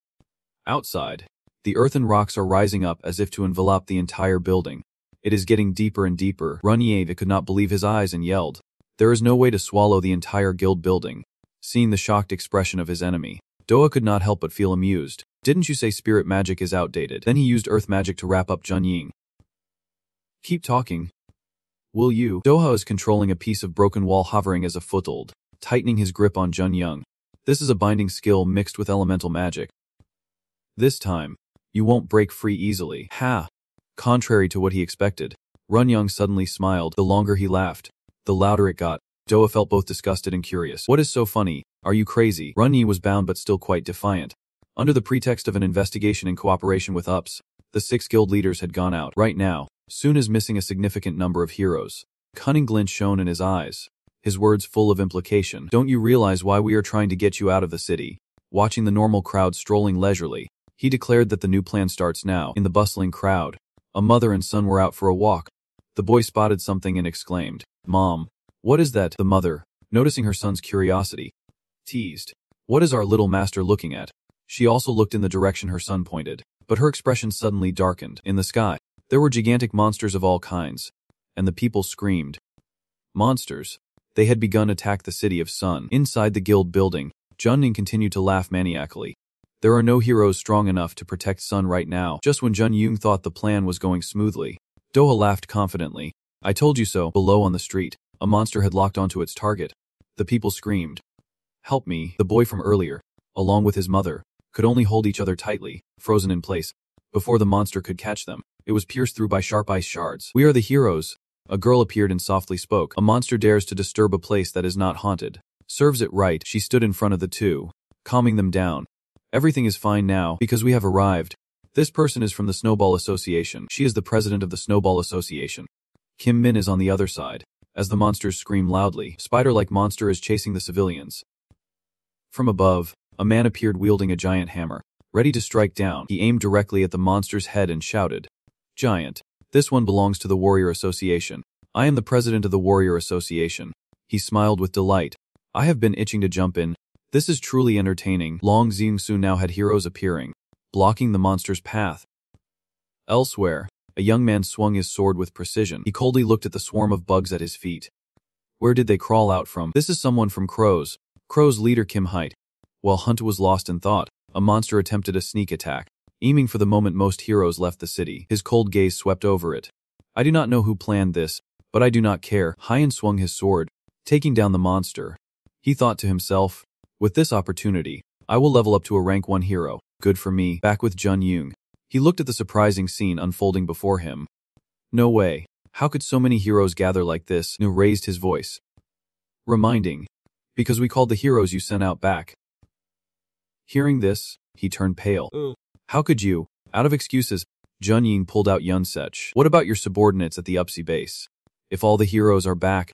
outside. The earthen rocks are rising up as if to envelop the entire building. It is getting deeper and deeper. Runyave could not believe his eyes and yelled, there is no way to swallow the entire guild building. Seeing the shocked expression of his enemy, Doha could not help but feel amused. Didn't you say spirit magic is outdated? Then he used earth magic to wrap up Junying. Keep talking. Will you? Doha is controlling a piece of broken wall hovering as a foothold, tightening his grip on Junying. This is a binding skill mixed with elemental magic. This time, you won't break free easily. Ha! Contrary to what he expected, Runyang suddenly smiled. The longer he laughed, the louder it got. Doha felt both disgusted and curious. What is so funny? Are you crazy? Runyi was bound but still quite defiant. Under the pretext of an investigation in cooperation with UPS, the 6 guild leaders had gone out. Right now, Soon is missing a significant number of heroes. Cunning glint shone in his eyes, his words full of implication. Don't you realize why we are trying to get you out of the city? Watching the normal crowd strolling leisurely, he declared that the new plan starts now. In the bustling crowd, a mother and son were out for a walk. The boy spotted something and exclaimed, Mom, what is that? The mother, noticing her son's curiosity, teased, what is our little master looking at? She also looked in the direction her son pointed, but her expression suddenly darkened. In the sky, there were gigantic monsters of all kinds, and the people screamed. Monsters. They had begun to attack the city of Sun. Inside the guild building, Junning continued to laugh maniacally. There are no heroes strong enough to protect Sun right now. Just when Jun Yung thought the plan was going smoothly, Doha laughed confidently. I told you so. Below on the street, a monster had locked onto its target. The people screamed. Help me. The boy from earlier, along with his mother, could only hold each other tightly, frozen in place. Before the monster could catch them, it was pierced through by sharp ice shards. We are the heroes. A girl appeared and softly spoke. A monster dares to disturb a place that is not haunted. Serves it right. She stood in front of the two, calming them down. Everything is fine now, because we have arrived. This person is from the Snowball Association. She is the president of the Snowball Association. Kim Min is on the other side. As the monsters scream loudly, spider-like monster is chasing the civilians. From above, a man appeared wielding a giant hammer, ready to strike down. He aimed directly at the monster's head and shouted, Giant. This one belongs to the Warrior Association. I am the president of the Warrior Association. He smiled with delight. I have been itching to jump in. This is truly entertaining. Long Xingsu now had heroes appearing, blocking the monster's path. Elsewhere, a young man swung his sword with precision. He coldly looked at the swarm of bugs at his feet. Where did they crawl out from? This is someone from Crow's leader Kim Height. While Hunt was lost in thought, a monster attempted a sneak attack, aiming for the moment most heroes left the city. His cold gaze swept over it. I do not know who planned this, but I do not care. Hyan swung his sword, taking down the monster. He thought to himself, with this opportunity, I will level up to a rank 1 hero. Good for me. Back with Jun Yung, he looked at the surprising scene unfolding before him. No way. How could so many heroes gather like this? Nu raised his voice, reminding, because we called the heroes you sent out back. Hearing this, he turned pale. How could you? Out of excuses, Jun Ying pulled out Yun Sech. What about your subordinates at the Upsy base? If all the heroes are back,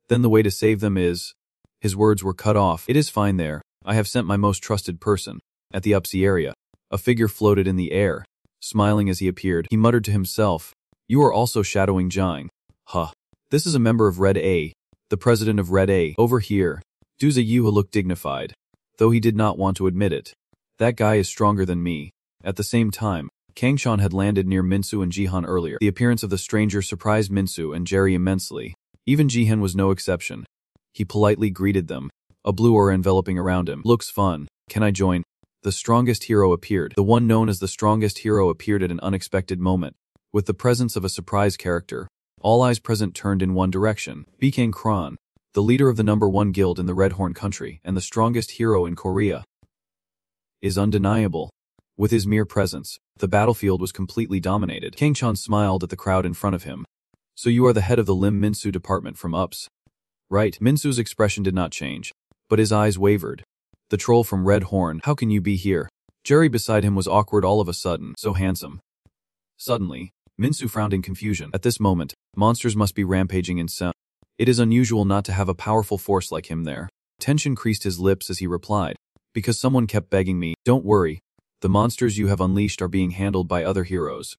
then the way to save them is... His words were cut off. It is fine there. I have sent my most trusted person. At the Upsy area, a figure floated in the air. Smiling as he appeared, he muttered to himself, You are also shadowing Jing. Huh. This is a member of Red A. The president of Red A, over here. Duza Yuha looked dignified, though he did not want to admit it. That guy is stronger than me. At the same time, Kangchan had landed near Minsu and Jihan earlier. The appearance of the stranger surprised Minsu and Jerry immensely. Even Jihan was no exception. He politely greeted them, a blue aura enveloping around him. Looks fun. Can I join? The strongest hero appeared. The one known as the strongest hero appeared at an unexpected moment. With the presence of a surprise character, all eyes present turned in one direction. Bkang Kron, the leader of the #1 guild in the Red Horn country and the strongest hero in Korea, is undeniable. With his mere presence, the battlefield was completely dominated. Kangchan smiled at the crowd in front of him. So you are the head of the Lim Minsu department from UPS. Right. Minsu's expression did not change, but his eyes wavered. The troll from Red Horn, how can you be here? Jerry beside him was awkward all of a sudden, so handsome. Suddenly, Minsu frowned in confusion. At this moment, monsters must be rampaging in Sem. It is unusual not to have a powerful force like him there. Tension creased his lips as he replied, because someone kept begging me, don't worry. The monsters you have unleashed are being handled by other heroes.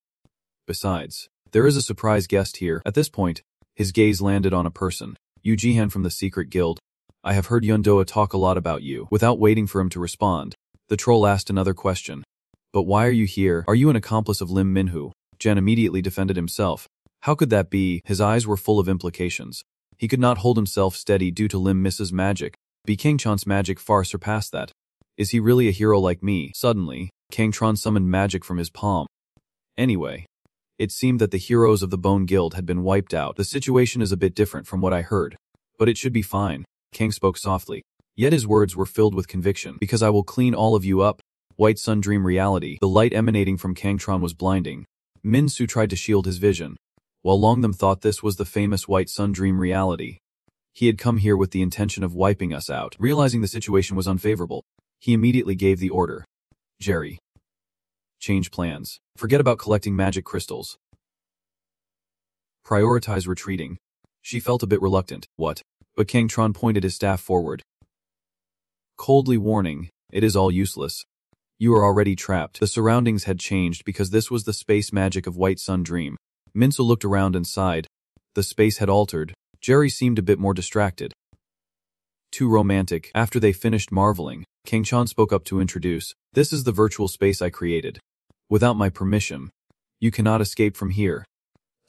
Besides, there is a surprise guest here. At this point, his gaze landed on a person. Yu Jihan from the secret guild. I have heard Yundoa talk a lot about you. Without waiting for him to respond, the troll asked another question. But why are you here? Are you an accomplice of Lim Minhu? Jan immediately defended himself. How could that be? His eyes were full of implications. He could not hold himself steady due to Lim Mrs. magic. Kangchan's magic far surpassed that. Is he really a hero like me? Suddenly, Kangtron summoned magic from his palm. Anyway, it seemed that the heroes of the Bone Guild had been wiped out. The situation is a bit different from what I heard. But it should be fine. Kang spoke softly. Yet his words were filled with conviction. Because I will clean all of you up. White Sun Dream reality. The light emanating from Kangtron was blinding. Minsu tried to shield his vision, while Longtham thought this was the famous White Sun Dream reality. He had come here with the intention of wiping us out. Realizing the situation was unfavorable, he immediately gave the order. Jerry. Change plans. Forget about collecting magic crystals. Prioritize retreating. She felt a bit reluctant. What? But Kangtron pointed his staff forward. Coldly warning, it is all useless. You are already trapped. The surroundings had changed because this was the space magic of White Sun Dream. Minsu looked around and sighed. The space had altered. Jerry seemed a bit more distracted. Too romantic. After they finished marveling, Kangchan spoke up to introduce. This is the virtual space I created. Without my permission, you cannot escape from here.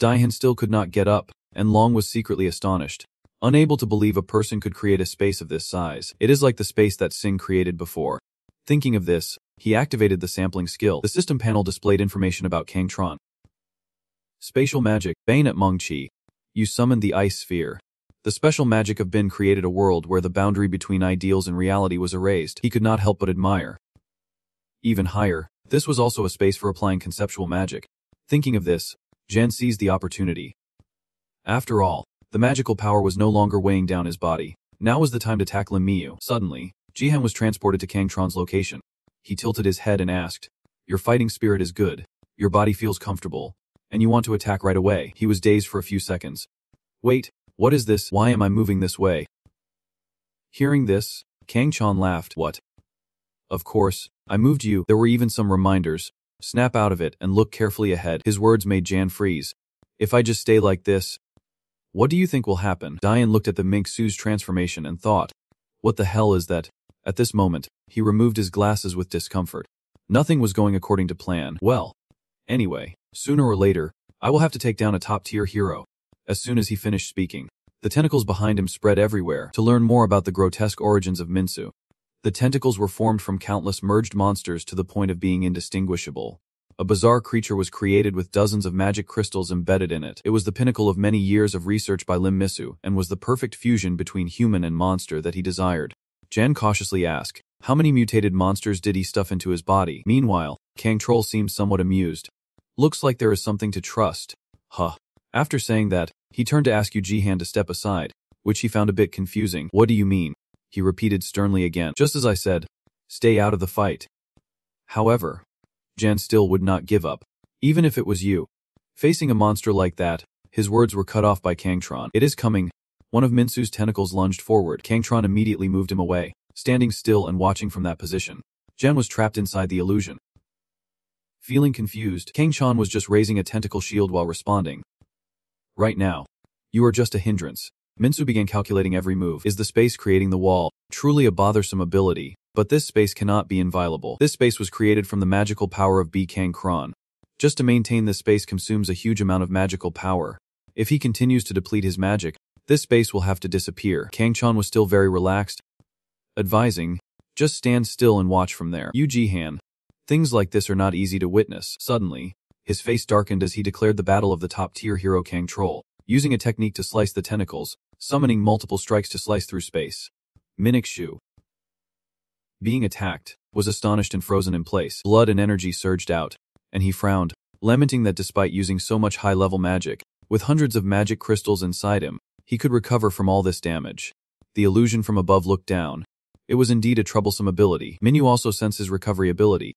Daihan still could not get up, and Long was secretly astonished. Unable to believe a person could create a space of this size. It is like the space that Singh created before. Thinking of this, he activated the sampling skill. The system panel displayed information about Kangtron. Spatial magic, Bayonet Mengqi. You summoned the ice sphere. The special magic of Bin created a world where the boundary between ideals and reality was erased. He could not help but admire. Even higher, this was also a space for applying conceptual magic. Thinking of this, Jan seized the opportunity. After all, the magical power was no longer weighing down his body. Now was the time to tackle Miyu. Suddenly, Jihan was transported to Kangtron's location. He tilted his head and asked, your fighting spirit is good, your body feels comfortable, and you want to attack right away. He was dazed for a few seconds. Wait, what is this? Why am I moving this way? Hearing this, Kangchan laughed. What? Of course, I moved you. There were even some reminders. Snap out of it and look carefully ahead. His words made Jan freeze. If I just stay like this, what do you think will happen? Diane looked at the Mink Su's transformation and thought, what the hell is that? At this moment, he removed his glasses with discomfort. Nothing was going according to plan. Well, anyway, sooner or later, I will have to take down a top-tier hero. As soon as he finished speaking, the tentacles behind him spread everywhere. To learn more about the grotesque origins of Minsu, the tentacles were formed from countless merged monsters to the point of being indistinguishable. A bizarre creature was created with dozens of magic crystals embedded in it. It was the pinnacle of many years of research by Lim Misu and was the perfect fusion between human and monster that he desired. Jan cautiously asked, how many mutated monsters did he stuff into his body? Meanwhile, Kang Troll seemed somewhat amused. Looks like there is something to trust. Huh. After saying that, he turned to ask Yu Jihan to step aside, which he found a bit confusing. What do you mean? He repeated sternly again. Just as I said, stay out of the fight. However, Jan still would not give up. Even if it was you. Facing a monster like that, his words were cut off by Kangtron. It is coming. One of Minsu's tentacles lunged forward. Kangtron immediately moved him away, standing still and watching from that position. Jan was trapped inside the illusion. Feeling confused, Kangchan was just raising a tentacle shield while responding. Right now, you are just a hindrance. Minsu began calculating every move. Is the space creating the wall truly a bothersome ability? But this space cannot be inviolable. This space was created from the magical power of Kang Kron. Just to maintain this space consumes a huge amount of magical power. If he continues to deplete his magic, this space will have to disappear. Kang-chan was still very relaxed, advising, just stand still and watch from there. Yu Jihan. Things like this are not easy to witness. Suddenly, his face darkened as he declared the battle of the top-tier hero Kang Troll, using a technique to slice the tentacles, summoning multiple strikes to slice through space. Minix, being attacked, was astonished and frozen in place. Blood and energy surged out, and he frowned, lamenting that despite using so much high-level magic, with hundreds of magic crystals inside him, he could recover from all this damage. The illusion from above looked down. It was indeed a troublesome ability. Minyu also sensed his recovery ability.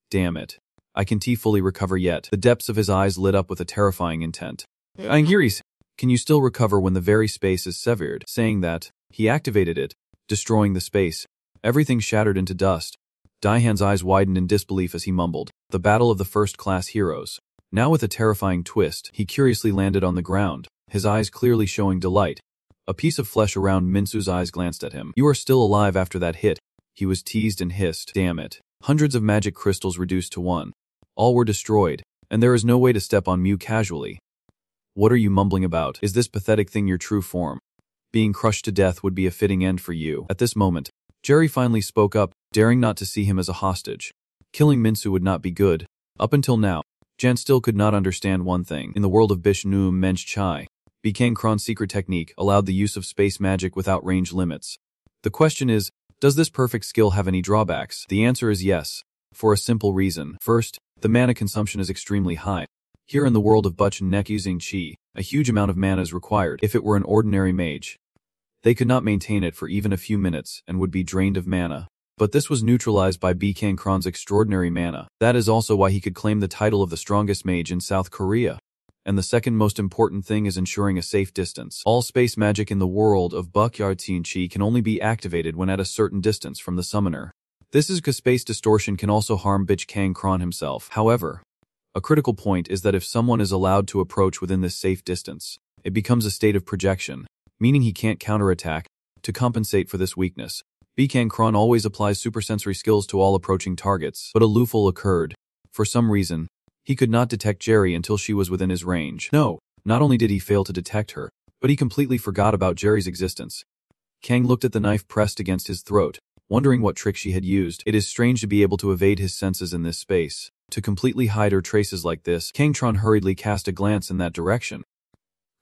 Damn it. I can't fully recover yet. The depths of his eyes lit up with a terrifying intent. Angiris, can you still recover when the very space is severed? Saying that, he activated it, destroying the space. Everything shattered into dust. Daihan's eyes widened in disbelief as he mumbled, the battle of the first-class heroes. Now with a terrifying twist, he curiously landed on the ground, his eyes clearly showing delight. A piece of flesh around Minsu's eyes glanced at him. You are still alive after that hit. He was teased and hissed. Damn it. Hundreds of magic crystals reduced to one. All were destroyed, and there is no way to step on Mew casually. What are you mumbling about? Is this pathetic thing your true form? Being crushed to death would be a fitting end for you. At this moment, Jerry finally spoke up, daring not to see him as a hostage. Killing Minsu would not be good. Up until now, Jan still could not understand one thing. In the world of Bishnu Mensch Chai, Kang Kron's secret technique allowed the use of space magic without range limits. The question is, does this perfect skill have any drawbacks? The answer is yes, for a simple reason. First, the mana consumption is extremely high. Here in the world of Buchen Nek using Chi, a huge amount of mana is required. If it were an ordinary mage, they could not maintain it for even a few minutes and would be drained of mana. But this was neutralized by Kang Kron's extraordinary mana. That is also why he could claim the title of the strongest mage in South Korea. And the second most important thing is ensuring a safe distance. All space magic in the world of Bukyard Chi can only be activated when at a certain distance from the summoner. This is because space distortion can also harm Kang Kron himself. However, a critical point is that if someone is allowed to approach within this safe distance, it becomes a state of projection, meaning he can't counterattack. To compensate for this weakness, Kang Kron always applies supersensory skills to all approaching targets. But a loophole occurred. For some reason, he could not detect Jerry until she was within his range. No, not only did he fail to detect her, but he completely forgot about Jerry's existence. Kang looked at the knife pressed against his throat, wondering what trick she had used. It is strange to be able to evade his senses in this space. To completely hide her traces like this, Kang-tron hurriedly cast a glance in that direction.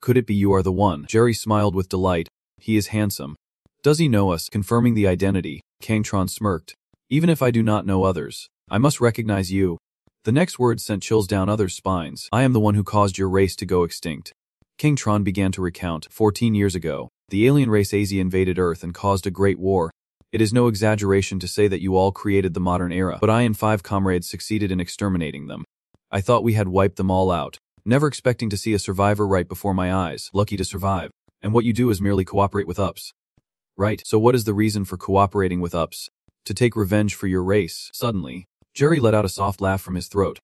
Could it be you are the one? Jerry smiled with delight. He is handsome. Does he know us? Confirming the identity, Kang-tron smirked. Even if I do not know others, I must recognize you. The next words sent chills down others' spines. I am the one who caused your race to go extinct. Kang-tron began to recount. 14 years ago, the alien race AZ invaded Earth and caused a great war. It is no exaggeration to say that you all created the modern era, but I and 5 comrades succeeded in exterminating them. I thought we had wiped them all out, never expecting to see a survivor right before my eyes. Lucky to survive. And what you do is merely cooperate with UPS. Right, so what is the reason for cooperating with UPS? To take revenge for your race. Suddenly, Jerry let out a soft laugh from his throat.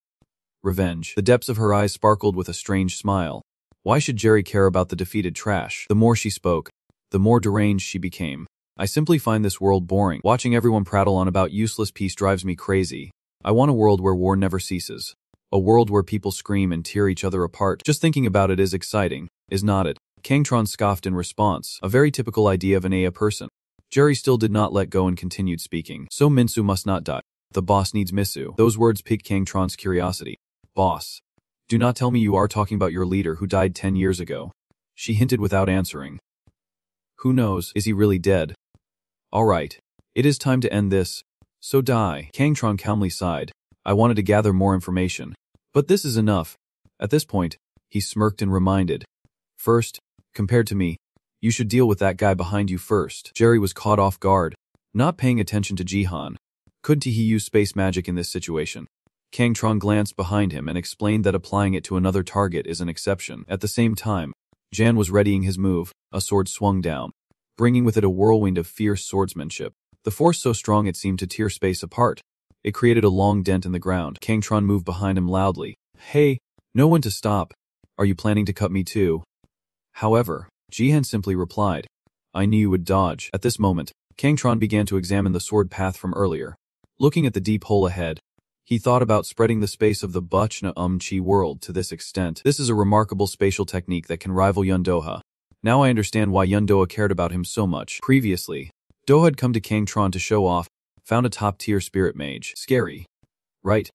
Revenge. The depths of her eyes sparkled with a strange smile. Why should Jerry care about the defeated trash? The more she spoke, the more deranged she became. I simply find this world boring. Watching everyone prattle on about useless peace drives me crazy. I want a world where war never ceases. A world where people scream and tear each other apart. Just thinking about it is exciting, is not it? Kang-tron scoffed in response, a very typical idea of an Aya person. Jerry still did not let go and continued speaking. So Minsu must not die. The boss needs Misu. Those words piqued Kang-tron's curiosity. Boss. Do not tell me you are talking about your leader who died 10 years ago. She hinted without answering. Who knows, is he really dead? Alright. It is time to end this. So die. Kang-tron calmly sighed. I wanted to gather more information. But this is enough. At this point, he smirked and reminded. First, compared to me, you should deal with that guy behind you first. Jerry was caught off guard, not paying attention to Jihan. Couldn't he use space magic in this situation? Kang-tron glanced behind him and explained that applying it to another target is an exception. At the same time, Jan was readying his move, a sword swung down, bringing with it a whirlwind of fierce swordsmanship. The force so strong it seemed to tear space apart. It created a long dent in the ground. Kang-tron moved behind him loudly. Hey, no one to stop. Are you planning to cut me too? However, Jihan simply replied, I knew you would dodge. At this moment, Kangtron began to examine the sword path from earlier. Looking at the deep hole ahead, he thought about spreading the space of the Buchna Chi world to this extent. This is a remarkable spatial technique that can rival Yundoha. Now I understand why Yundoha cared about him so much. Previously, Doha had come to Kangtron to show off, found a top-tier spirit mage. Scary. Right?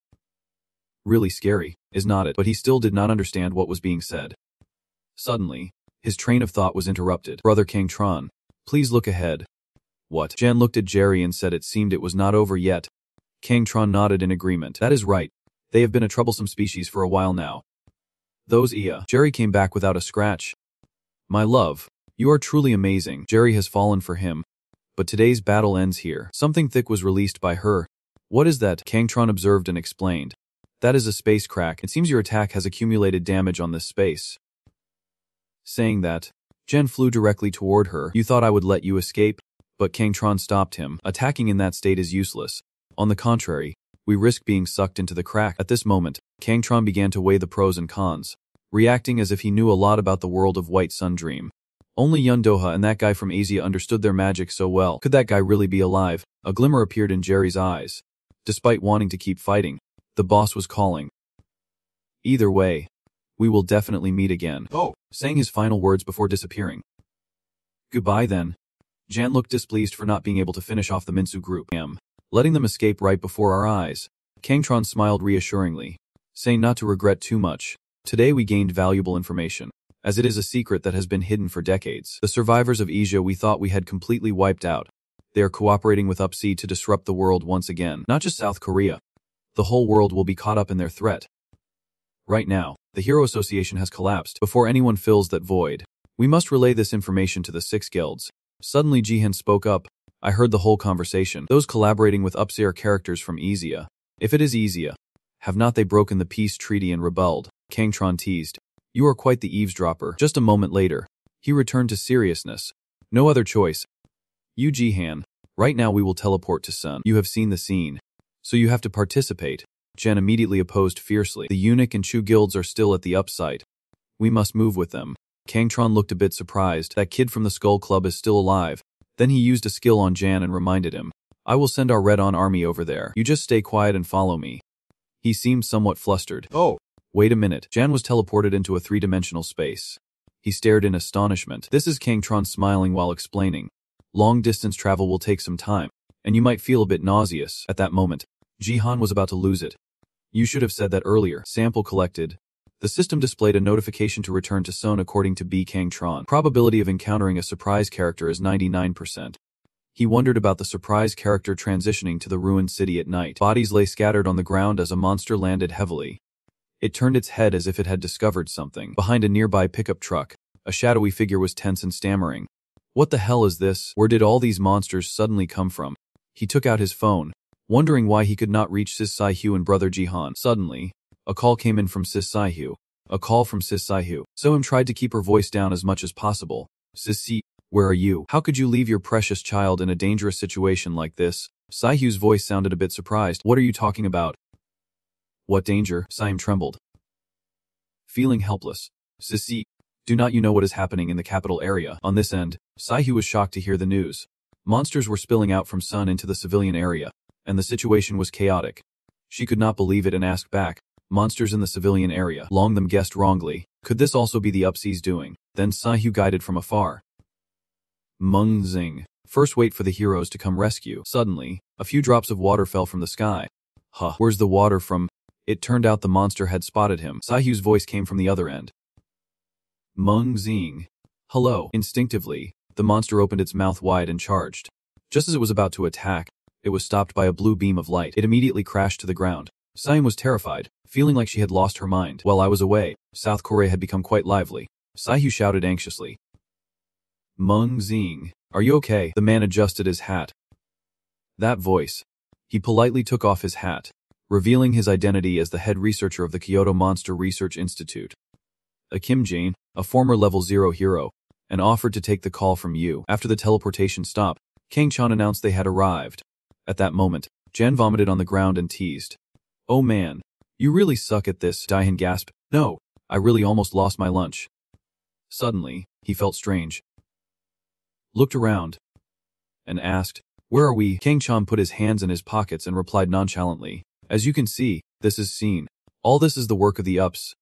Really scary, is not it? But he still did not understand what was being said. Suddenly, his train of thought was interrupted. Brother Kangtron, please look ahead. What? Jan looked at Jerry and said it seemed it was not over yet. Kangtron nodded in agreement. That is right. They have been a troublesome species for a while now. Those Jerry came back without a scratch. My love, you are truly amazing. Jerry has fallen for him. But today's battle ends here. Something thick was released by her. What is that? Kangtron observed and explained. That is a space crack. It seems your attack has accumulated damage on this space. Saying that, Jen flew directly toward her. You thought I would let you escape? But Kangtron stopped him. Attacking in that state is useless. On the contrary, we risk being sucked into the crack. At this moment, Kangtron began to weigh the pros and cons, reacting as if he knew a lot about the world of White Sun Dream. Only Yundoha and that guy from Asia understood their magic so well. Could that guy really be alive? A glimmer appeared in Jerry's eyes. Despite wanting to keep fighting, the boss was calling. Either way, we will definitely meet again. Oh, saying his final words before disappearing. Goodbye then. Jan looked displeased for not being able to finish off the Minsu group. Letting them escape right before our eyes. Kangtron smiled reassuringly, saying not to regret too much. Today we gained valuable information, as it is a secret that has been hidden for decades. The survivors of Asia we thought we had completely wiped out. They are cooperating with UpC to disrupt the world once again. Not just South Korea. The whole world will be caught up in their threat. Right now, the Hero Association has collapsed. Before anyone fills that void, we must relay this information to the 6 guilds. Suddenly Jihan spoke up. I heard the whole conversation. Those collaborating with UpC are characters from Asia. If it is Asia, have not they broken the peace treaty and rebelled? Kangtron teased. You are quite the eavesdropper. Just a moment later, he returned to seriousness. No other choice. You Jihan, right now we will teleport to Sun. You have seen the scene, so you have to participate. Jen immediately opposed fiercely. The eunuch and Chu guilds are still at the upside. We must move with them. Kangtron looked a bit surprised. That kid from the Skull Club is still alive. Then he used a skill on Jan and reminded him. I will send our Red On army over there. You just stay quiet and follow me. He seemed somewhat flustered. Oh. Wait a minute. Jan was teleported into a 3-dimensional space. He stared in astonishment. This is Kangtron smiling while explaining. Long-distance travel will take some time, and you might feel a bit nauseous. At that moment, Jihan was about to lose it. You should have said that earlier. Sample collected. The system displayed a notification to return to Sun according to B. Kangtron. Probability of encountering a surprise character is 99%. He wondered about the surprise character transitioning to the ruined city at night. Bodies lay scattered on the ground as a monster landed heavily. It turned its head as if it had discovered something. Behind a nearby pickup truck, a shadowy figure was tense and stammering. What the hell is this? Where did all these monsters suddenly come from? He took out his phone, wondering why he could not reach Sis Sai-Hu and brother Jihan. Suddenly, a call came in from Sis Sai-Hu. A call from Sis Sai-Hu. Sohim tried to keep her voice down as much as possible. Sissy, where are you? How could you leave your precious child in a dangerous situation like this? Sai-Hu's voice sounded a bit surprised. What are you talking about? What danger? Sohim trembled. Feeling helpless. Sissy, do not you know what is happening in the capital area? On this end, Sai-Hu was shocked to hear the news. Monsters were spilling out from Sun into the civilian area, and the situation was chaotic. She could not believe it and asked back. Monsters in the civilian area. Long them guessed wrongly. Could this also be the UpC's doing? Then Sai-Hu guided from afar. Mungzing. First wait for the heroes to come rescue. Suddenly, a few drops of water fell from the sky. Huh, where's the water from? It turned out the monster had spotted him. Sai-Hu's voice came from the other end. Mungzing. Hello. Instinctively, the monster opened its mouth wide and charged. Just as it was about to attack, it was stopped by a blue beam of light. It immediately crashed to the ground. Sai-Hu was terrified, feeling like she had lost her mind. While I was away, South Korea had become quite lively. Sai-Hu shouted anxiously. Mungzing. Are you okay? The man adjusted his hat. That voice. He politely took off his hat, revealing his identity as the head researcher of the Kyoto Monster Research Institute. A Kim Jane, a former level 0 hero, and offered to take the call from you. After the teleportation stopped, Kangtron announced they had arrived. At that moment, Jan vomited on the ground and teased. Oh man, you really suck at this, Jihan gasped. No, I really almost lost my lunch. Suddenly, he felt strange. Looked around and asked, "Where are we?" Kang Chan put his hands in his pockets and replied nonchalantly, "As you can see, this is seen. All this is the work of the ups."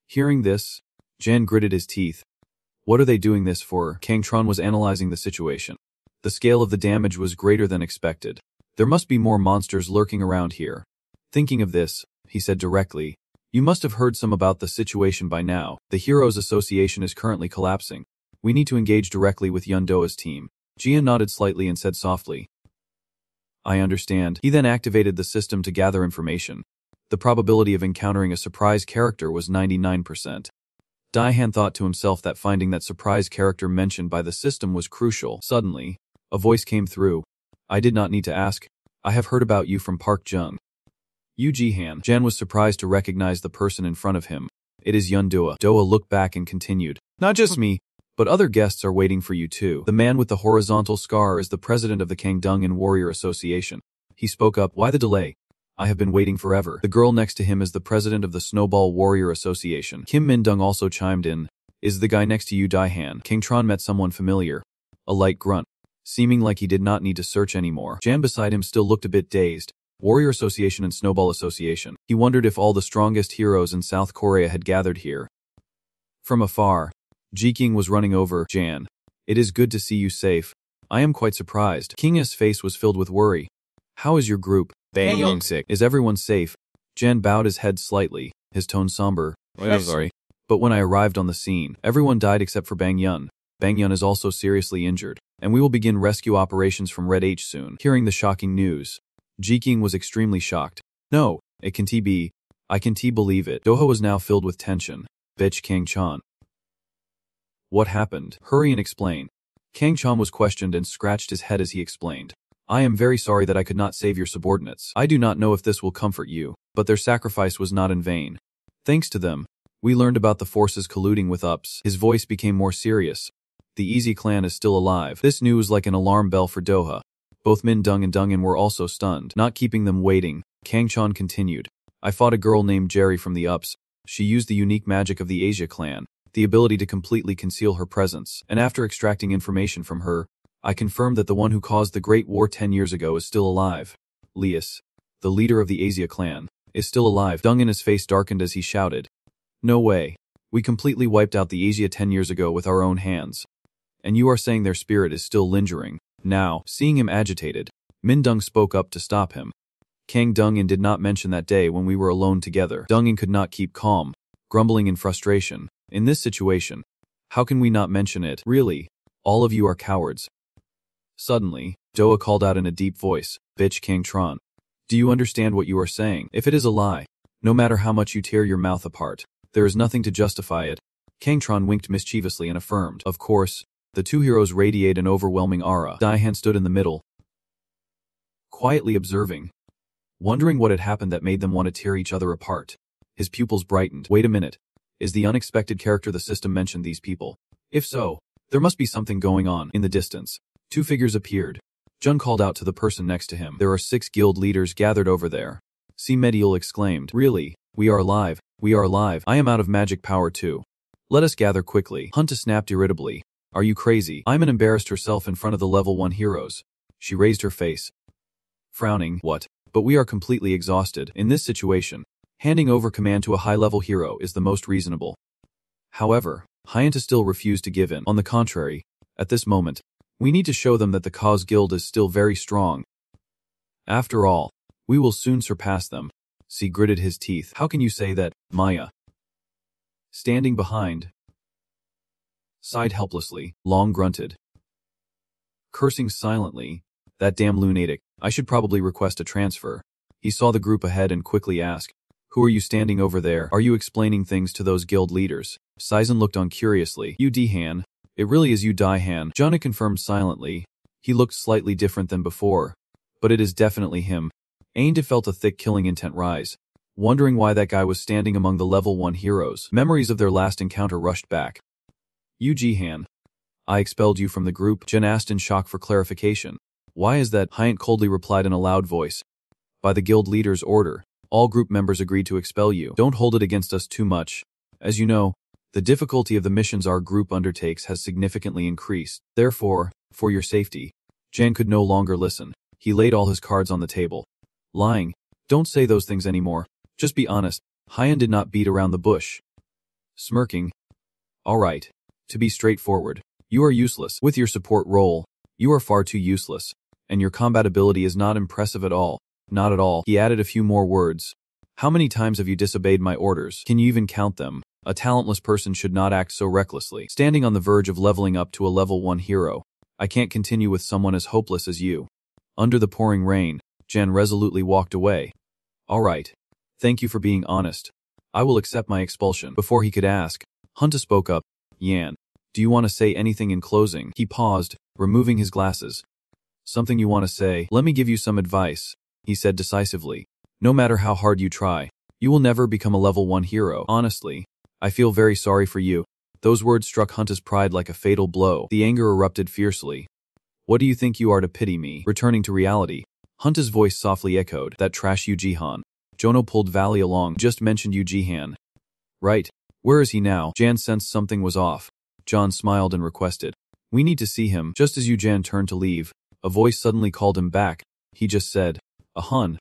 Hearing this, Jan gritted his teeth. What are they doing this for? Kang Tron was analyzing the situation. The scale of the damage was greater than expected. There must be more monsters lurking around here. Thinking of this, he said directly, "You must have heard some about the situation by now. The Heroes Association is currently collapsing. We need to engage directly with Yundoa's team." Jian nodded slightly and said softly, "I understand." He then activated the system to gather information. The probability of encountering a surprise character was 99%. Daihan thought to himself that finding that surprise character mentioned by the system was crucial. Suddenly, a voice came through. "I did not need to ask. I have heard about you from Park Jung." Yu Jihan. Jan was surprised to recognize the person in front of him. "It is Yundoa." Doa looked back and continued, "Not just me, but other guests are waiting for you too." The man with the horizontal scar is the president of the Kangdungan Warrior Association. He spoke up, "Why the delay? I have been waiting forever." The girl next to him is the president of the Snowball Warrior Association. Kim Mindung also chimed in, "Is the guy next to you Daihan?" King Tron met someone familiar. A light grunt, seeming like he did not need to search anymore. Jan beside him still looked a bit dazed. Warrior Association and Snowball Association. He wondered if all the strongest heroes in South Korea had gathered here. From afar, Ji-King was running over. "Jan, it is good to see you safe. I am quite surprised." King's face was filled with worry. "How is your group? Bang Young-sik. Is everyone safe?" Jan bowed his head slightly, his tone somber. I'm sorry. "But when I arrived on the scene, everyone died except for Bang Yun. Bang Yun is also seriously injured, and we will begin rescue operations from Red H soon." Hearing the shocking news, Ji-King was extremely shocked. "No, it can't be. I can't believe it." Doha was now filled with tension. "Bitch Kang Chan. What happened? Hurry and explain." Kang Chan was questioned and scratched his head as he explained. "I am very sorry that I could not save your subordinates. I do not know if this will comfort you, but their sacrifice was not in vain. Thanks to them, we learned about the forces colluding with UPS." His voice became more serious. "The Easy clan is still alive." This news like an alarm bell for Doha. Both Min Dung and Dungin were also stunned. Not keeping them waiting, Kang Chan continued, "I fought a girl named Jerry from the UPS. She used the unique magic of the Asia clan, the ability to completely conceal her presence, and after extracting information from her, I confirmed that the one who caused the Great War 10 years ago is still alive. Lias, the leader of the Asia clan, is still alive." Dungin' face darkened as he shouted, "No way. We completely wiped out the Asia 10 years ago with our own hands. And you are saying their spirit is still lingering?" Now, seeing him agitated, Min Dung spoke up to stop him. "Kang Dungin did not mention that day when we were alone together." Dungin could not keep calm, grumbling in frustration. "In this situation, how can we not mention it? Really, all of you are cowards." Suddenly, Doa called out in a deep voice, "Bitch Kang Tron. Do you understand what you are saying? If it is a lie, no matter how much you tear your mouth apart, there is nothing to justify it." Kang Tron winked mischievously and affirmed, "Of course." The two heroes radiate an overwhelming aura. Daihan stood in the middle, quietly observing, wondering what had happened that made them want to tear each other apart. His pupils brightened. "Wait a minute. Is the unexpected character the system mentioned these people? If so, there must be something going on." In the distance, two figures appeared. Jun called out to the person next to him, "There are 6 guild leaders gathered over there." Si Medial exclaimed, "Really? We are alive. We are alive. I am out of magic power too. Let us gather quickly." Hunta snapped irritably, "Are you crazy?" Iman embarrassed herself in front of the level 1 heroes. She raised her face, frowning. "What? But we are completely exhausted. In this situation, handing over command to a high-level hero is the most reasonable." However, Hyanta still refused to give in. "On the contrary, at this moment, we need to show them that the Cause Guild is still very strong. After all, we will soon surpass them." Si gritted his teeth. "How can you say that?" Maya, standing behind, sighed helplessly. Long grunted, cursing silently. "That damn lunatic. I should probably request a transfer." He saw the group ahead and quickly asked, "Who are you standing over there? Are you explaining things to those guild leaders?" Saizen looked on curiously. "You Dihan. It really is you Daihan." Jana confirmed silently. He looked slightly different than before, but it is definitely him. Ainda felt a thick killing intent rise, wondering why that guy was standing among the level 1 heroes. Memories of their last encounter rushed back. "You Jihan. I expelled you from the group." Jen asked in shock for clarification. "Why is that?" Hyant coldly replied in a loud voice. "By the guild leader's order, all group members agreed to expel you. Don't hold it against us too much. As you know, The difficulty of the missions our group undertakes has significantly increased. Therefore, for your safety. Jan could no longer listen. He laid all his cards on the table. Lying. Don't say those things anymore. Just be honest. Hyan did not beat around the bush. Smirking. All right. To be straightforward, you are useless. With your support role, you are far too useless. And your combat ability is not impressive at all. Not at all. He added a few more words. How many times have you disobeyed my orders? Can you even count them? A talentless person should not act so recklessly. Standing on the verge of leveling up to a level 1 hero, I can't continue with someone as hopeless as you. Under the pouring rain, Jan resolutely walked away. All right. Thank you for being honest. I will accept my expulsion. Before he could ask, Hunter spoke up. Yan, do you want to say anything in closing? He paused, removing his glasses. Something you want to say? Let me give you some advice, he said decisively. No matter how hard you try, you will never become a level 1 hero. Honestly, I feel very sorry for you. Those words struck Hunter's pride like a fatal blow. The anger erupted fiercely. What do you think you are to pity me? Returning to reality, Hunter's voice softly echoed. That trash Yu Jihan. Jono pulled Valley along. Just mentioned Yu Jihan. Right. Where is he now? Jan sensed something was off. John smiled and requested. We need to see him. Just as Yu Jan turned to leave, a voice suddenly called him back. He just said, Hun.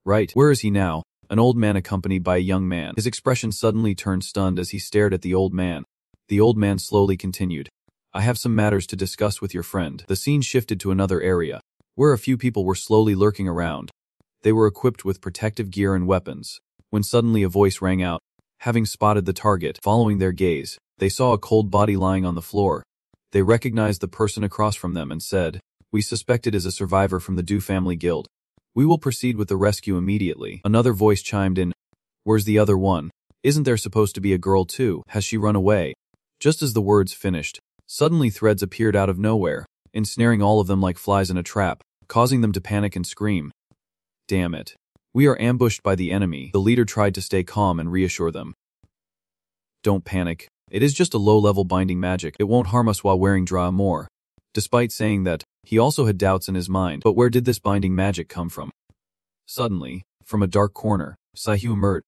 Right. Where is he now? An old man accompanied by a young man. His expression suddenly turned stunned as he stared at the old man. The old man slowly continued. I have some matters to discuss with your friend. The scene shifted to another area, where a few people were slowly lurking around. They were equipped with protective gear and weapons, when suddenly a voice rang out. Having spotted the target, following their gaze, they saw a cold body lying on the floor. They recognized the person across from them and said, We suspect it is a survivor from the Du family guild. We will proceed with the rescue immediately. Another voice chimed in. Where's the other one? Isn't there supposed to be a girl too? Has she run away? Just as the words finished, suddenly threads appeared out of nowhere, ensnaring all of them like flies in a trap, causing them to panic and scream. Damn it. We are ambushed by the enemy. The leader tried to stay calm and reassure them. Don't panic. It is just a low-level binding magic. It won't harm us while wearing Dra more. Despite saying that, he also had doubts in his mind. But where did this binding magic come from? Suddenly, from a dark corner, Saihu emerged,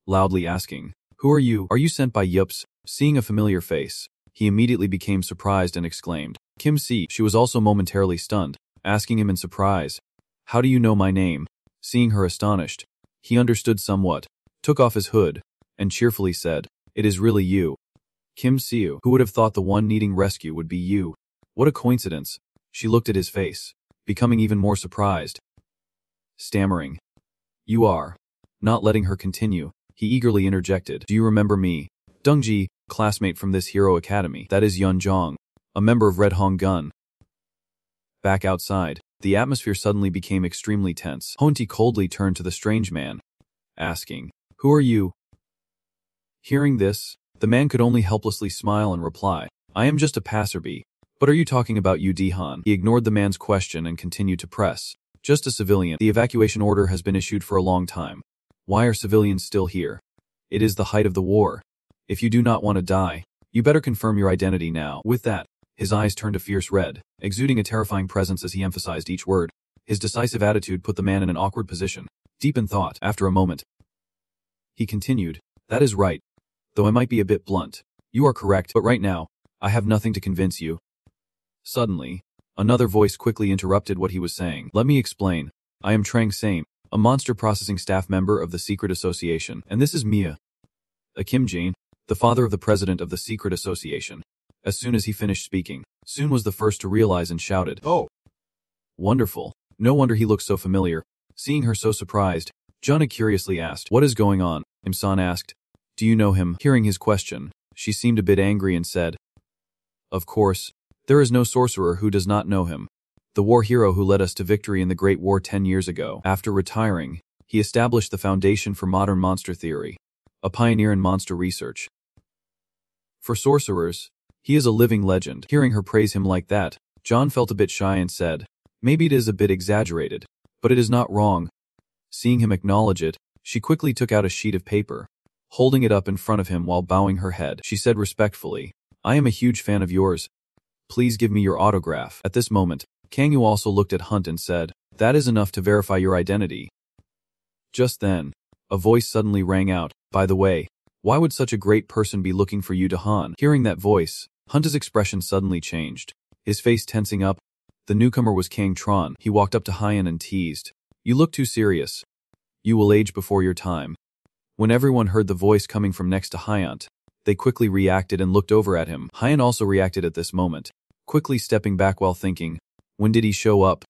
loudly asking, Who are you? Are you sent by Yups? Seeing a familiar face, he immediately became surprised and exclaimed, Kim Si. She was also momentarily stunned, asking him in surprise, How do you know my name? Seeing her astonished, he understood somewhat, took off his hood, and cheerfully said, It is really you. Kim Siu. Who would have thought the one needing rescue would be you? What a coincidence. She looked at his face, becoming even more surprised. Stammering. You are. Not letting her continue, he eagerly interjected. Do you remember me? Dungji, classmate from this hero academy. That is Yun Zhong, a member of Red Hong Gun. Back outside, the atmosphere suddenly became extremely tense. Honti coldly turned to the strange man, asking, Who are you? Hearing this, the man could only helplessly smile and reply, I am just a passerby. But are you talking about Yu Dihan? He ignored the man's question and continued to press. Just a civilian. The evacuation order has been issued for a long time. Why are civilians still here? It is the height of the war. If you do not want to die, you better confirm your identity now. With that, his eyes turned a fierce red, exuding a terrifying presence as he emphasized each word. His decisive attitude put the man in an awkward position, deep in thought. After a moment, he continued, That is right. Though I might be a bit blunt. You are correct, but right now, I have nothing to convince you. Suddenly, another voice quickly interrupted what he was saying. Let me explain. I am Trang Same, a monster processing staff member of the Secret Association, and this is Mia. Kim Jin, the father of the president of the Secret Association. As soon as he finished speaking, Soon was the first to realize and shouted, Oh! Wonderful. No wonder he looked so familiar. Seeing her so surprised, Jana curiously asked, What is going on? Imsan asked, Do you know him? Hearing his question, she seemed a bit angry and said, Of course. There is no sorcerer who does not know him. The war hero who led us to victory in the Great War 10 years ago. After retiring, he established the foundation for modern monster theory, a pioneer in monster research. For sorcerers, he is a living legend. Hearing her praise him like that, John felt a bit shy and said, Maybe it is a bit exaggerated, but it is not wrong. Seeing him acknowledge it, she quickly took out a sheet of paper. Holding it up in front of him while bowing her head, she said respectfully, I am a huge fan of yours. Please give me your autograph. At this moment, Kang Yu also looked at Hunt and said, That is enough to verify your identity. Just then, a voice suddenly rang out, By the way, Why would such a great person be looking for you to Han? Hearing that voice, Hunter's expression suddenly changed, his face tensing up. The newcomer was Kang Tron. He walked up to Hyan and teased. You look too serious. You will age before your time. When everyone heard the voice coming from next to Hyant, they quickly reacted and looked over at him. Hyant also reacted at this moment, quickly stepping back while thinking, when did he show up?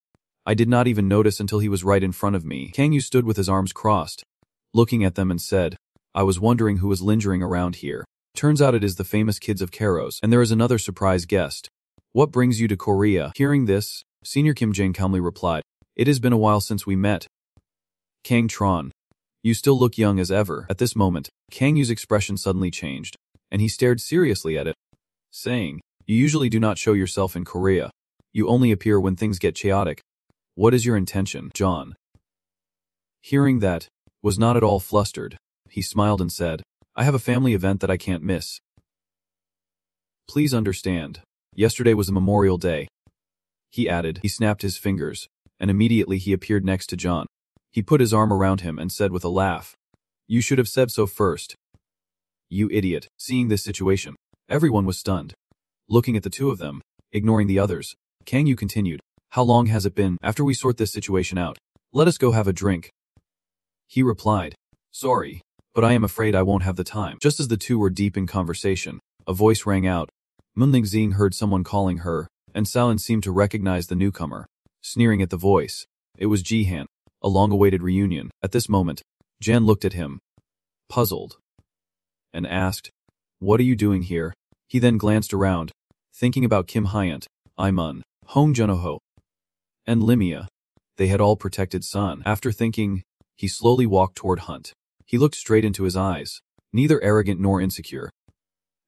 I did not even notice until he was right in front of me. Kang Yu stood with his arms crossed, looking at them and said, I was wondering who was lingering around here. Turns out it is the famous kids of Karos, and there is another surprise guest. What brings you to Korea? Hearing this, Senior Kim Jang calmly replied, it has been a while since we met. Kang Tron. You still look young as ever. At this moment, Kang Yu's expression suddenly changed, and he stared seriously at it, saying, you usually do not show yourself in Korea. You only appear when things get chaotic. What is your intention, John? Hearing that, was not at all flustered. He smiled and said, I have a family event that I can't miss. Please understand. Yesterday was a Memorial Day. He added. He snapped his fingers, and immediately he appeared next to John. He put his arm around him and said with a laugh, you should have said so first. You idiot. Seeing this situation, everyone was stunned. Looking at the two of them, ignoring the others, Kang Yu continued, how long has it been? After we sort this situation out, let us go have a drink. He replied, sorry, but I am afraid I won't have the time. Just as the two were deep in conversation, a voice rang out. Munling Xing heard someone calling her, and Silence seemed to recognize the newcomer. Sneering at the voice, it was Jihan, a long-awaited reunion. At this moment, Jan looked at him, puzzled, and asked, what are you doing here? He then glanced around, thinking about Kim Hyant, Imun, Hong Junoho, and Limia. They had all protected Sun. After thinking, he slowly walked toward Hunt. He looked straight into his eyes, neither arrogant nor insecure,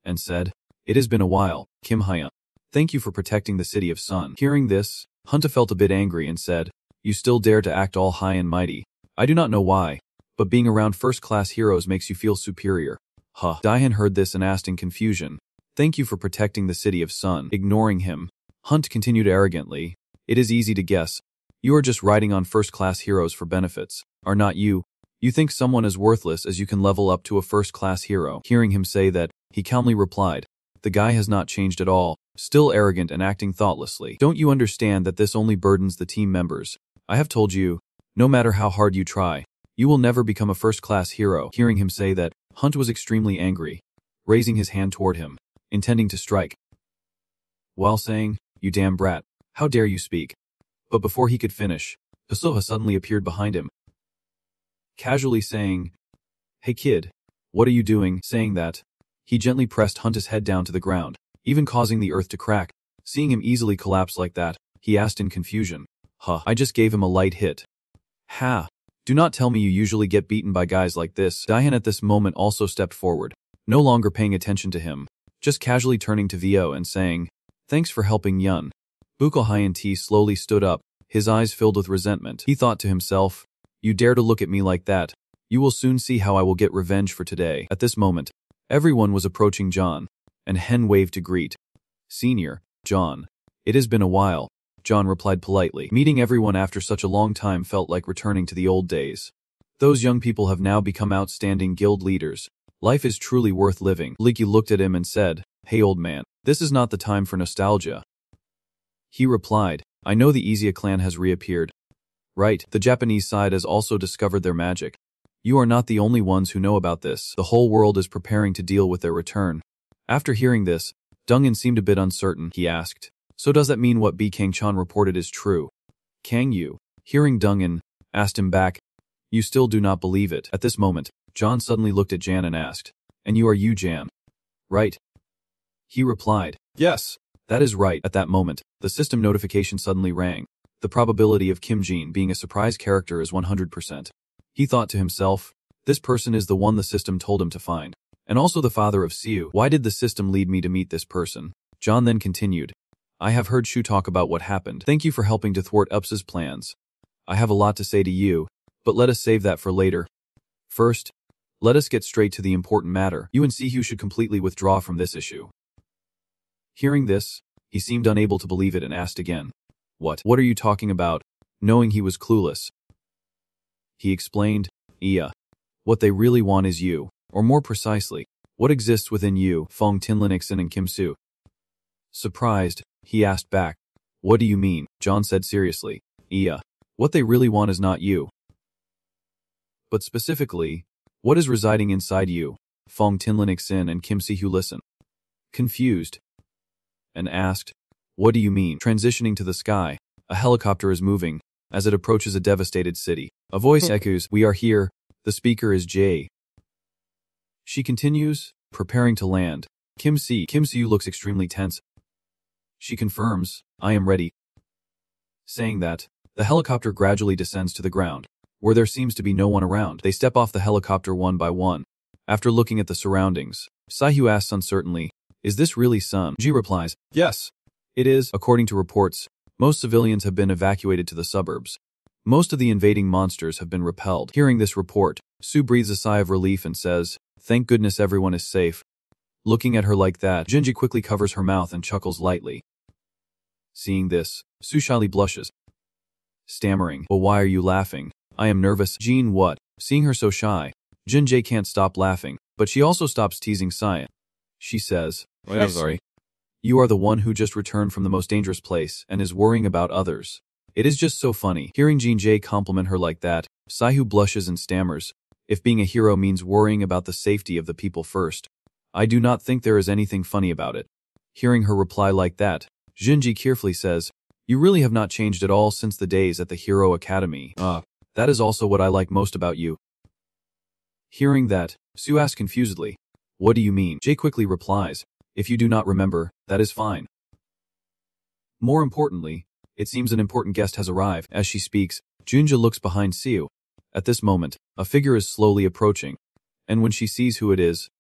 and said, it has been a while, Kim Hyant. Thank you for protecting the city of Sun. Hearing this, Hunta felt a bit angry and said, you still dare to act all high and mighty. I do not know why, but being around first-class heroes makes you feel superior. Huh. Daihan heard this and asked in confusion, thank you for protecting the city of Sun. Ignoring him, Hunt continued arrogantly, it is easy to guess. You are just riding on first-class heroes for benefits, are not you? You think someone is worthless as you can level up to a first-class hero. Hearing him say that, he calmly replied, the guy has not changed at all, still arrogant and acting thoughtlessly. Don't you understand that this only burdens the team members? I have told you, no matter how hard you try, you will never become a first-class hero. Hearing him say that, Hunt was extremely angry, raising his hand toward him, intending to strike, while saying, you damn brat, how dare you speak? But before he could finish, Pasoha suddenly appeared behind him, casually saying, hey kid, what are you doing? Saying that, he gently pressed Hunt's head down to the ground, even causing the earth to crack. Seeing him easily collapse like that, he asked in confusion, huh, I just gave him a light hit. Ha, do not tell me you usually get beaten by guys like this. Daihan at this moment also stepped forward, no longer paying attention to him, just casually turning to Vio and saying, thanks for helping Yun. Bukal Hyan T slowly stood up, his eyes filled with resentment. He thought to himself, you dare to look at me like that, you will soon see how I will get revenge for today. At this moment, everyone was approaching John, and Hen waved to greet. Senior, John. It has been a while, John replied politely. Meeting everyone after such a long time felt like returning to the old days. Those young people have now become outstanding guild leaders. Life is truly worth living. Liki looked at him and said, hey old man, this is not the time for nostalgia. He replied, I know the Izia clan has reappeared. Right, the Japanese side has also discovered their magic. You are not the only ones who know about this. The whole world is preparing to deal with their return. After hearing this, Dungin seemed a bit uncertain. He asked, so does that mean what B. Kang Chan reported is true? Kang Yu, hearing Dungin, asked him back, you still do not believe it. At this moment, John suddenly looked at Jan and asked, and you are you Jan? Right? He replied, yes, that is right. At that moment, the system notification suddenly rang. The probability of Kim Jin being a surprise character is 100%. He thought to himself, this person is the one the system told him to find, and also the father of Siu. Why did the system lead me to meet this person? John then continued, I have heard Shu talk about what happened. Thank you for helping to thwart UPS's plans. I have a lot to say to you, but let us save that for later. First, let us get straight to the important matter. You and Sihu should completely withdraw from this issue. Hearing this, he seemed unable to believe it and asked again, what are you talking about? Knowing he was clueless, he explained, Iya, what they really want is you. Or more precisely, what exists within you, Fong Tinlinixin and Kim Soo? Surprised, he asked back. What do you mean? John said seriously. Yeah. What they really want is not you. But specifically, what is residing inside you? Fong Tinlinixin and Kim Si-hoo listened, confused, and asked, what do you mean? Transitioning to the sky, a helicopter is moving as it approaches a devastated city. A voice echoes, we are here. The speaker is Jay. She continues, preparing to land. Kim Si-hoo looks extremely tense. She confirms, I am ready. Saying that, the helicopter gradually descends to the ground, where there seems to be no one around. They step off the helicopter one by one. After looking at the surroundings, Si-hoo asks uncertainly, is this really Sun? Ji replies, yes, it is. According to reports, most civilians have been evacuated to the suburbs. Most of the invading monsters have been repelled. Hearing this report, Sue breathes a sigh of relief and says, thank goodness everyone is safe. Looking at her like that, Jinji quickly covers her mouth and chuckles lightly. Seeing this, Sue shyly blushes, stammering, well, why are you laughing? I am nervous. Jean, what? Seeing her so shy, Jinjae can't stop laughing, but she also stops teasing Cyan. She says, I'm sorry. You are the one who just returned from the most dangerous place and is worrying about others. It is just so funny. Hearing Jinjae compliment her like that, Si-hoo blushes and stammers. If being a hero means worrying about the safety of the people first, I do not think there is anything funny about it. Hearing her reply like that, Jinji carefully says, you really have not changed at all since the days at the Hero Academy. That is also what I like most about you. Hearing that, Sue asks confusedly, what do you mean? Jay quickly replies, if you do not remember, that is fine. More importantly, it seems an important guest has arrived. As she speaks, Junja looks behind Siu. At this moment, a figure is slowly approaching, and when she sees who it is,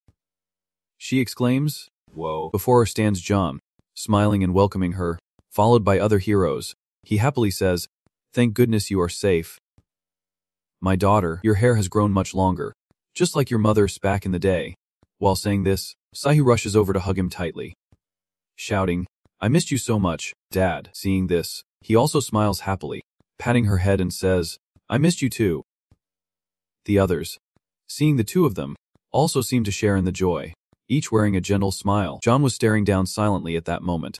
she exclaims, whoa. Before her stands John, smiling and welcoming her, followed by other heroes. He happily says, thank goodness you are safe. My daughter, your hair has grown much longer, just like your mother's back in the day. While saying this, Si-hoo rushes over to hug him tightly, shouting, I missed you so much, Dad. Seeing this, he also smiles happily, patting her head and says, I missed you too. The others, seeing the two of them, also seem to share in the joy, each wearing a gentle smile. John was staring down silently at that moment.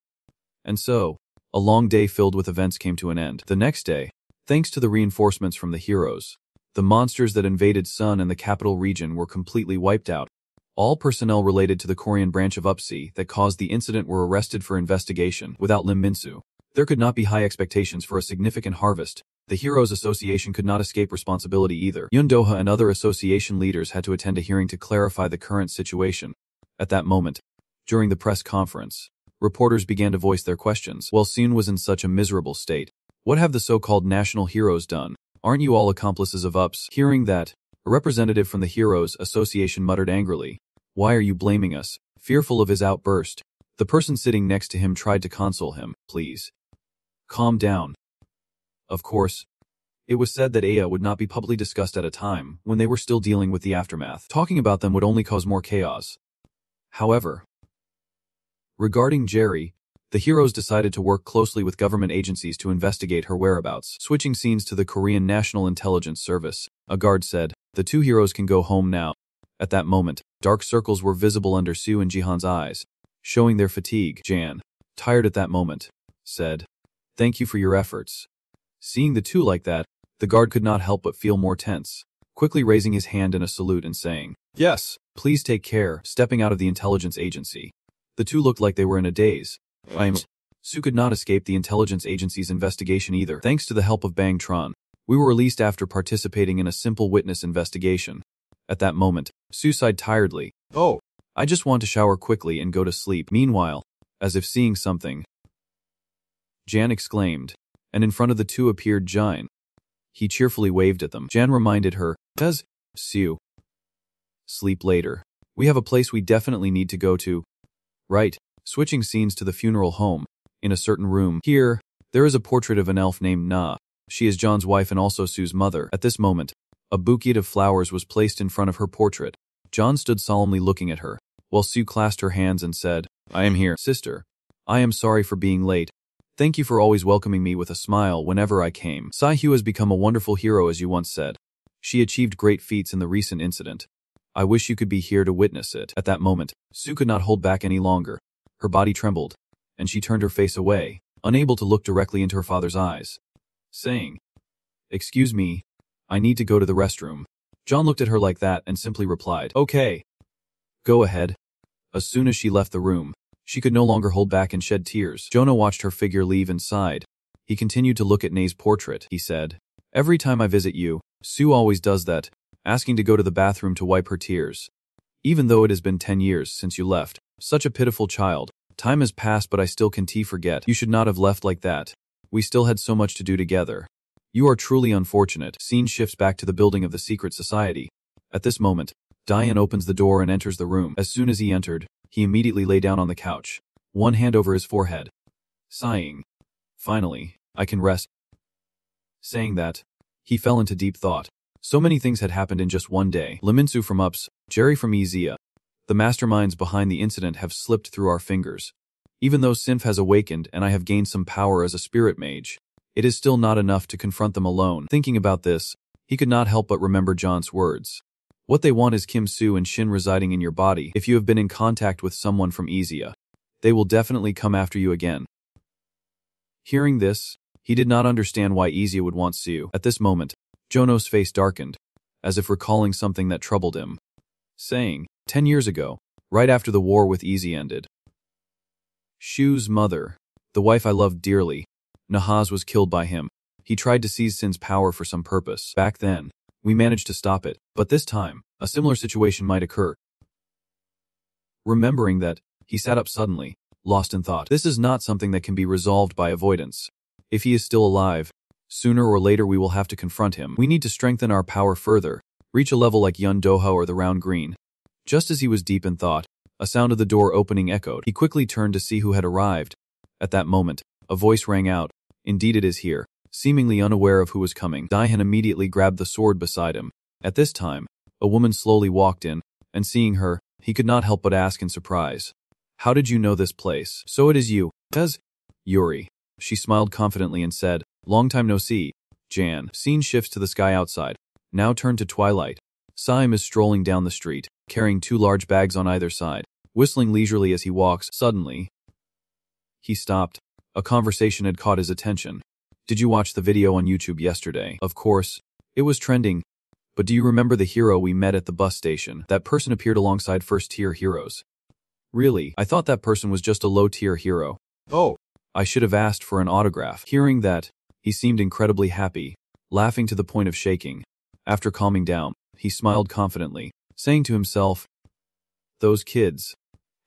And so, a long day filled with events came to an end. The next day, thanks to the reinforcements from the heroes, the monsters that invaded Sun and the capital region were completely wiped out. All personnel related to the Korean branch of UPSI that caused the incident were arrested for investigation. Without Lim Min-soo, there could not be high expectations for a significant harvest. The Heroes Association could not escape responsibility either. Yoon Do-ha and other association leaders had to attend a hearing to clarify the current situation. At that moment, during the press conference, reporters began to voice their questions. While Seun was in such a miserable state, what have the so-called national heroes done? Aren't you all accomplices of UPS? Hearing that, a representative from the Heroes Association muttered angrily, why are you blaming us? Fearful of his outburst, the person sitting next to him tried to console him. Please, calm down. Of course, it was said that Aya would not be publicly discussed at a time when they were still dealing with the aftermath. Talking about them would only cause more chaos. However, regarding Jerry, the heroes decided to work closely with government agencies to investigate her whereabouts. Switching scenes to the Korean National Intelligence Service, a guard said, the two heroes can go home now. At that moment, dark circles were visible under Sue and Jihan's eyes, showing their fatigue. Jan, tired at that moment, said, thank you for your efforts. Seeing the two like that, the guard could not help but feel more tense, quickly raising his hand in a salute and saying, yes, please take care. Stepping out of the intelligence agency, the two looked like they were in a daze. Sue could not escape the intelligence agency's investigation either. Thanks to the help of Bang Tron, we were released after participating in a simple witness investigation. At that moment, Sue sighed tiredly. Oh, I just want to shower quickly and go to sleep. Meanwhile, as if seeing something, Jan exclaimed, and in front of the two appeared Jin. He cheerfully waved at them. Jan reminded her, does Sue sleep later? We have a place we definitely need to go to. Right. Switching scenes to the funeral home. In a certain room, here, there is a portrait of an elf named Na. She is John's wife and also Sue's mother. At this moment, a bouquet of flowers was placed in front of her portrait. John stood solemnly looking at her, while Sue clasped her hands and said, I am here, sister. I am sorry for being late. Thank you for always welcoming me with a smile whenever I came. Si-hoo has become a wonderful hero as you once said. She achieved great feats in the recent incident. I wish you could be here to witness it. At that moment, Sue could not hold back any longer. Her body trembled, and she turned her face away, unable to look directly into her father's eyes, saying, "Excuse me, I need to go to the restroom." John looked at her like that and simply replied, "Okay. Go ahead." As soon as she left the room, she could no longer hold back and shed tears. Jonah watched her figure leave and sighed. He continued to look at Nay's portrait. He said, "Every time I visit you, Sue always does that, asking to go to the bathroom to wipe her tears. Even though it has been 10 years since you left, such a pitiful child. Time has passed but I still can't forget. You should not have left like that. We still had so much to do together. You are truly unfortunate." Scene shifts back to the building of the secret society. At this moment, Diane opens the door and enters the room. As soon as he entered, he immediately lay down on the couch, one hand over his forehead, sighing. "Finally, I can rest." Saying that, he fell into deep thought. So many things had happened in just one day. Leminsu from UPS, Jerry from Ezia. The masterminds behind the incident have slipped through our fingers. Even though Sinf has awakened and I have gained some power as a spirit mage, it is still not enough to confront them alone. Thinking about this, he could not help but remember John's words. What they want is Kim Soo and Shin residing in your body. If you have been in contact with someone from Ezia, they will definitely come after you again. Hearing this, he did not understand why Ezia would want Sue. At this moment, Jono's face darkened, as if recalling something that troubled him, saying, 10 years ago, right after the war with Ezia ended. Shu's mother, the wife I loved dearly, Nahaz, was killed by him. He tried to seize Sin's power for some purpose. Back then, we managed to stop it, but this time, a similar situation might occur. Remembering that, he sat up suddenly, lost in thought. This is not something that can be resolved by avoidance. If he is still alive, sooner or later we will have to confront him. We need to strengthen our power further, reach a level like Yun Doho or the Round Green. Just as he was deep in thought, a sound of the door opening echoed. He quickly turned to see who had arrived. At that moment, a voice rang out, "Indeed it is here." Seemingly unaware of who was coming, Daihan immediately grabbed the sword beside him. At this time, a woman slowly walked in, and seeing her, he could not help but ask in surprise, "How did you know this place?" "So it is you, Tez?" "Yuri." She smiled confidently and said, "Long time no see, Jan." Scene shifts to the sky outside, now turned to twilight. Saim is strolling down the street, carrying 2 large bags on either side, whistling leisurely as he walks. Suddenly, he stopped. A conversation had caught his attention. "Did you watch the video on YouTube yesterday?" "Of course. It was trending. But do you remember the hero we met at the bus station? That person appeared alongside first-tier heroes." "Really? I thought that person was just a low-tier hero." "Oh. I should have asked for an autograph." Hearing that, he seemed incredibly happy, laughing to the point of shaking. After calming down, he smiled confidently, saying to himself, "Those kids.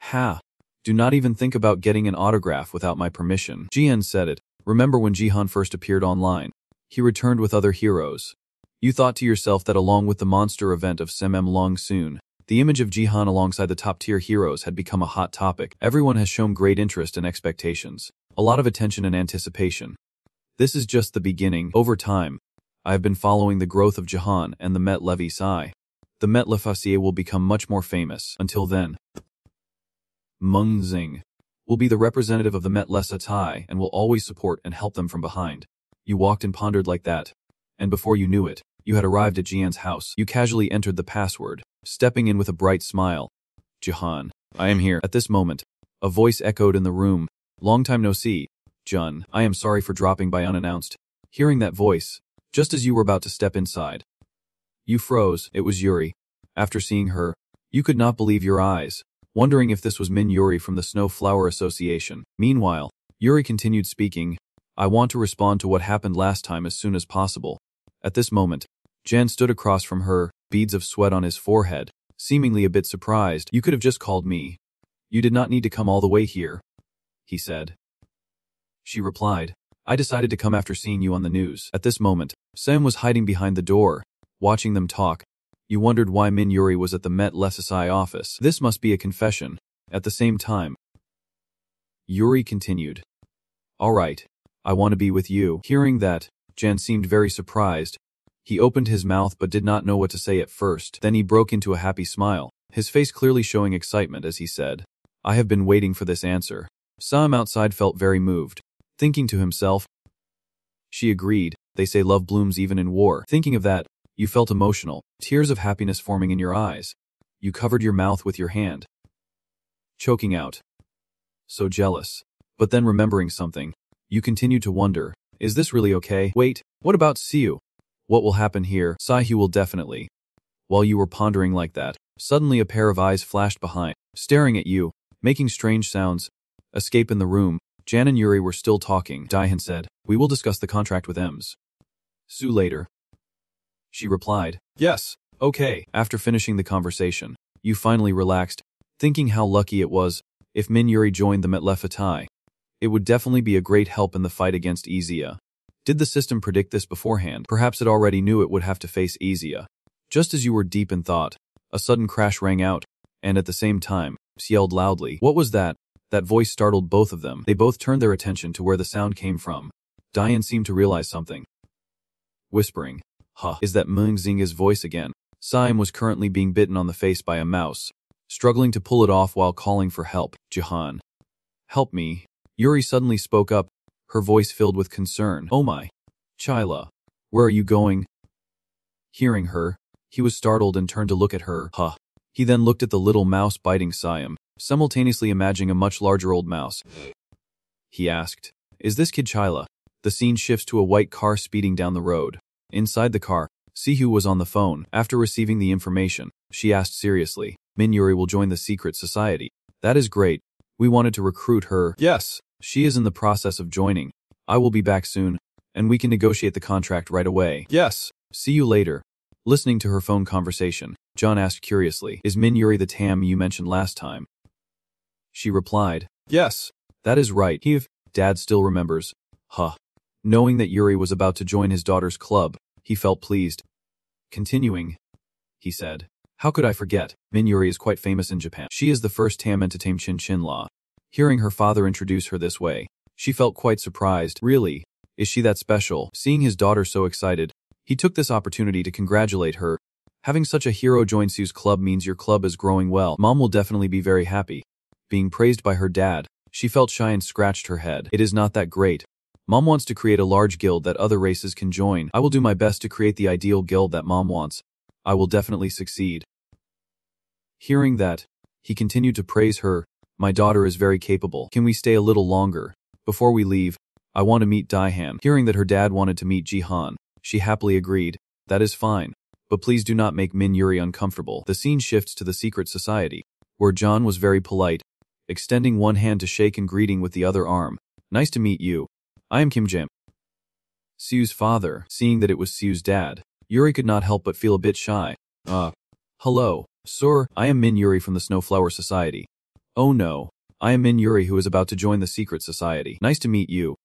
Ha! Do not even think about getting an autograph without my permission." Jian said it. "Remember when Jihan first appeared online? He returned with other heroes. You thought to yourself that along with the monster event of Semem Long soon, the image of Jihan alongside the top-tier heroes had become a hot topic. Everyone has shown great interest and expectations, a lot of attention and anticipation. This is just the beginning. Over time, I have been following the growth of Jihan and the Met Levi Sai. The Met Lefassier will become much more famous. Until then, Meng Xing will be the representative of the Met Lesatai and will always support and help them from behind." You walked and pondered like that, and before you knew it, you had arrived at Jian's house. You casually entered the password, stepping in with a bright smile. "Jihan, I am here." At this moment, a voice echoed in the room. "Long time no see, Jun. I am sorry for dropping by unannounced." Hearing that voice, just as you were about to step inside, you froze. It was Yuri. After seeing her, you could not believe your eyes, wondering if this was Min Yuri from the Snow Flower Association. Meanwhile, Yuri continued speaking, "I want to respond to what happened last time as soon as possible." At this moment, Jan stood across from her, beads of sweat on his forehead, seemingly a bit surprised. "You could have just called me. You did not need to come all the way here," he said. She replied, "I decided to come after seeing you on the news." At this moment, Sam was hiding behind the door, watching them talk. You wondered why Min Yuri was at the Met Lesasai office. This must be a confession. At the same time, Yuri continued, "All right, I want to be with you." Hearing that, Jan seemed very surprised. He opened his mouth but did not know what to say at first. Then he broke into a happy smile, his face clearly showing excitement as he said, "I have been waiting for this answer." Sam outside felt very moved, thinking to himself, "She agreed, they say love blooms even in war." Thinking of that, you felt emotional, tears of happiness forming in your eyes. You covered your mouth with your hand. Choking out. So jealous. But then remembering something, you continue to wonder, is this really okay? Wait, what about Siu? What will happen here? Saihu will definitely. While you were pondering like that, suddenly a pair of eyes flashed behind, staring at you, making strange sounds. Escape in the room. Jan and Yuri were still talking. Daihan said, we will discuss the contract with Ems. Sue later. She replied, yes, okay. After finishing the conversation, you finally relaxed, thinking how lucky it was if Min Yuri joined them at Lefatai. It would definitely be a great help in the fight against Izia. Did the system predict this beforehand? Perhaps it already knew it would have to face Izia. Just as you were deep in thought, a sudden crash rang out, and at the same time, she yelled loudly. What was that? That voice startled both of them. They both turned their attention to where the sound came from. Diane seemed to realize something. Whispering, is that Mungzinga's voice again? Siam was currently being bitten on the face by a mouse, struggling to pull it off while calling for help. Jahan. Help me. Yuri suddenly spoke up, her voice filled with concern. Oh my. Chila. Where are you going? Hearing her, he was startled and turned to look at her. He then looked at the little mouse biting Siam, simultaneously imagining a much larger old mouse. He asked, is this kid Chila? The scene shifts to a white car speeding down the road. Inside the car, Sihu was on the phone. After receiving the information, she asked seriously, Min Yuri will join the secret society. That is great. We wanted to recruit her. Yes, she is in the process of joining. I will be back soon, and we can negotiate the contract right away. Yes. See you later. Listening to her phone conversation, John asked curiously, is Min Yuri the Tam you mentioned last time? She replied, yes, that is right. Dad still remembers. Knowing that Yuri was about to join his daughter's club, he felt pleased. Continuing, he said, how could I forget? Min Yuri is quite famous in Japan. She is the first Tam to tame Chin Chin Law. Hearing her father introduce her this way, she felt quite surprised. Really? Is she that special? Seeing his daughter so excited, he took this opportunity to congratulate her. Having such a hero join Sue's club means your club is growing well. Mom will definitely be very happy. Being praised by her dad, she felt shy and scratched her head. It is not that great. Mom wants to create a large guild that other races can join. I will do my best to create the ideal guild that Mom wants. I will definitely succeed. Hearing that, he continued to praise her. My daughter is very capable. Can we stay a little longer? Before we leave, I want to meet Daihan. Hearing that her dad wanted to meet Jihan, she happily agreed. That is fine. But please do not make Min Yuri uncomfortable. The scene shifts to the secret society, where John was very polite, extending one hand to shake and greeting with the other arm. Nice to meet you. I am Kim Jim. Sue's father, seeing that it was Sue's dad, Yuri could not help but feel a bit shy. Hello, sir, I am Min Yuri from the Snowflower Society. Oh no, I am Min Yuri who is about to join the secret society. Nice to meet you.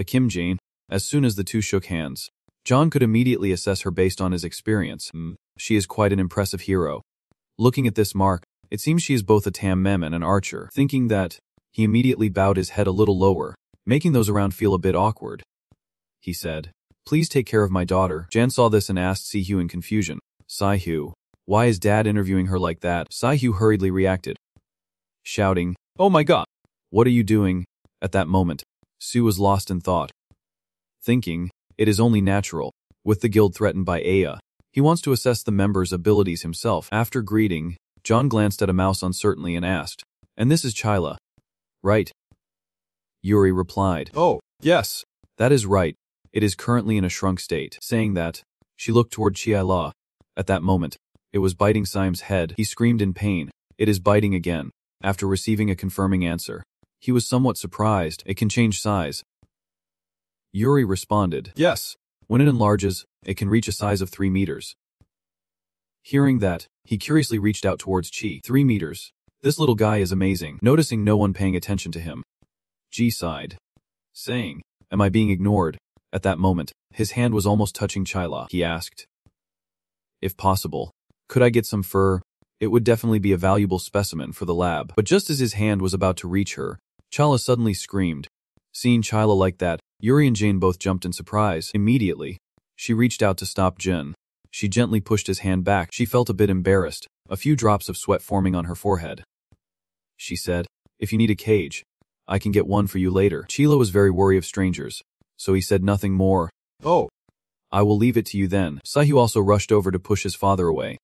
Kim Jane. As soon as the two shook hands, John could immediately assess her based on his experience. She is quite an impressive hero. Looking at this mark, it seems she is both a Tam Mem and an archer. Thinking that, he immediately bowed his head a little lower, making those around feel a bit awkward. He said, please take care of my daughter. Jan saw this and asked Sihu in confusion, Sihu, why is dad interviewing her like that? Sihu hurriedly reacted, shouting, oh my god, what are you doing? At that moment, Sue was lost in thought. Thinking, it is only natural, with the guild threatened by Aya, he wants to assess the members' abilities himself. After greeting, John glanced at a mouse uncertainly and asked, and this is Chila, right? Yuri replied, oh, yes, that is right. It is currently in a shrunk state. Saying that, she looked toward Chila. At that moment, it was biting Siam's head. He screamed in pain. It is biting again. After receiving a confirming answer, he was somewhat surprised. It can change size. Yuri responded, yes. When it enlarges, it can reach a size of 3 meters. Hearing that, he curiously reached out towards Chi. 3 meters. This little guy is amazing. Noticing no one paying attention to him, G sighed, saying, am I being ignored? At that moment, his hand was almost touching Chila. He asked, if possible, could I get some fur? It would definitely be a valuable specimen for the lab. But just as his hand was about to reach her, Chila suddenly screamed. Seeing Chila like that, Yuri and Jane both jumped in surprise. Immediately, she reached out to stop Jin. She gently pushed his hand back. She felt a bit embarrassed, a few drops of sweat forming on her forehead. She said, if you need a cage, I can get one for you later. Chila was very wary of strangers, so he said nothing more. Oh, I will leave it to you then. Sahu also rushed over to push his father away,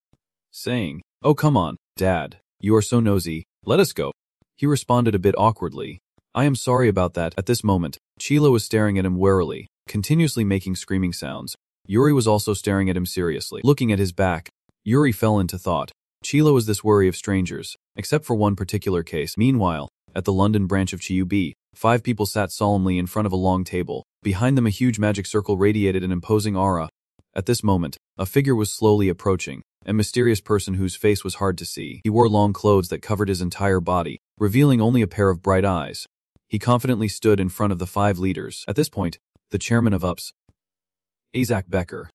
saying, Oh come on, Dad. You are so nosy. Let us go. He responded a bit awkwardly. I am sorry about that. At this moment, Chila was staring at him warily, continuously making screaming sounds. Yuri was also staring at him seriously. Looking at his back, Yuri fell into thought. Chila was this wary of strangers, except for one particular case. Meanwhile, at the London branch of Chiubi, 5 people sat solemnly in front of a long table. Behind them a huge magic circle radiated an imposing aura. At this moment, a figure was slowly approaching, a mysterious person whose face was hard to see. He wore long clothes that covered his entire body, revealing only a pair of bright eyes. He confidently stood in front of the 5 leaders. At this point, the chairman of UPS, Isaac Becker,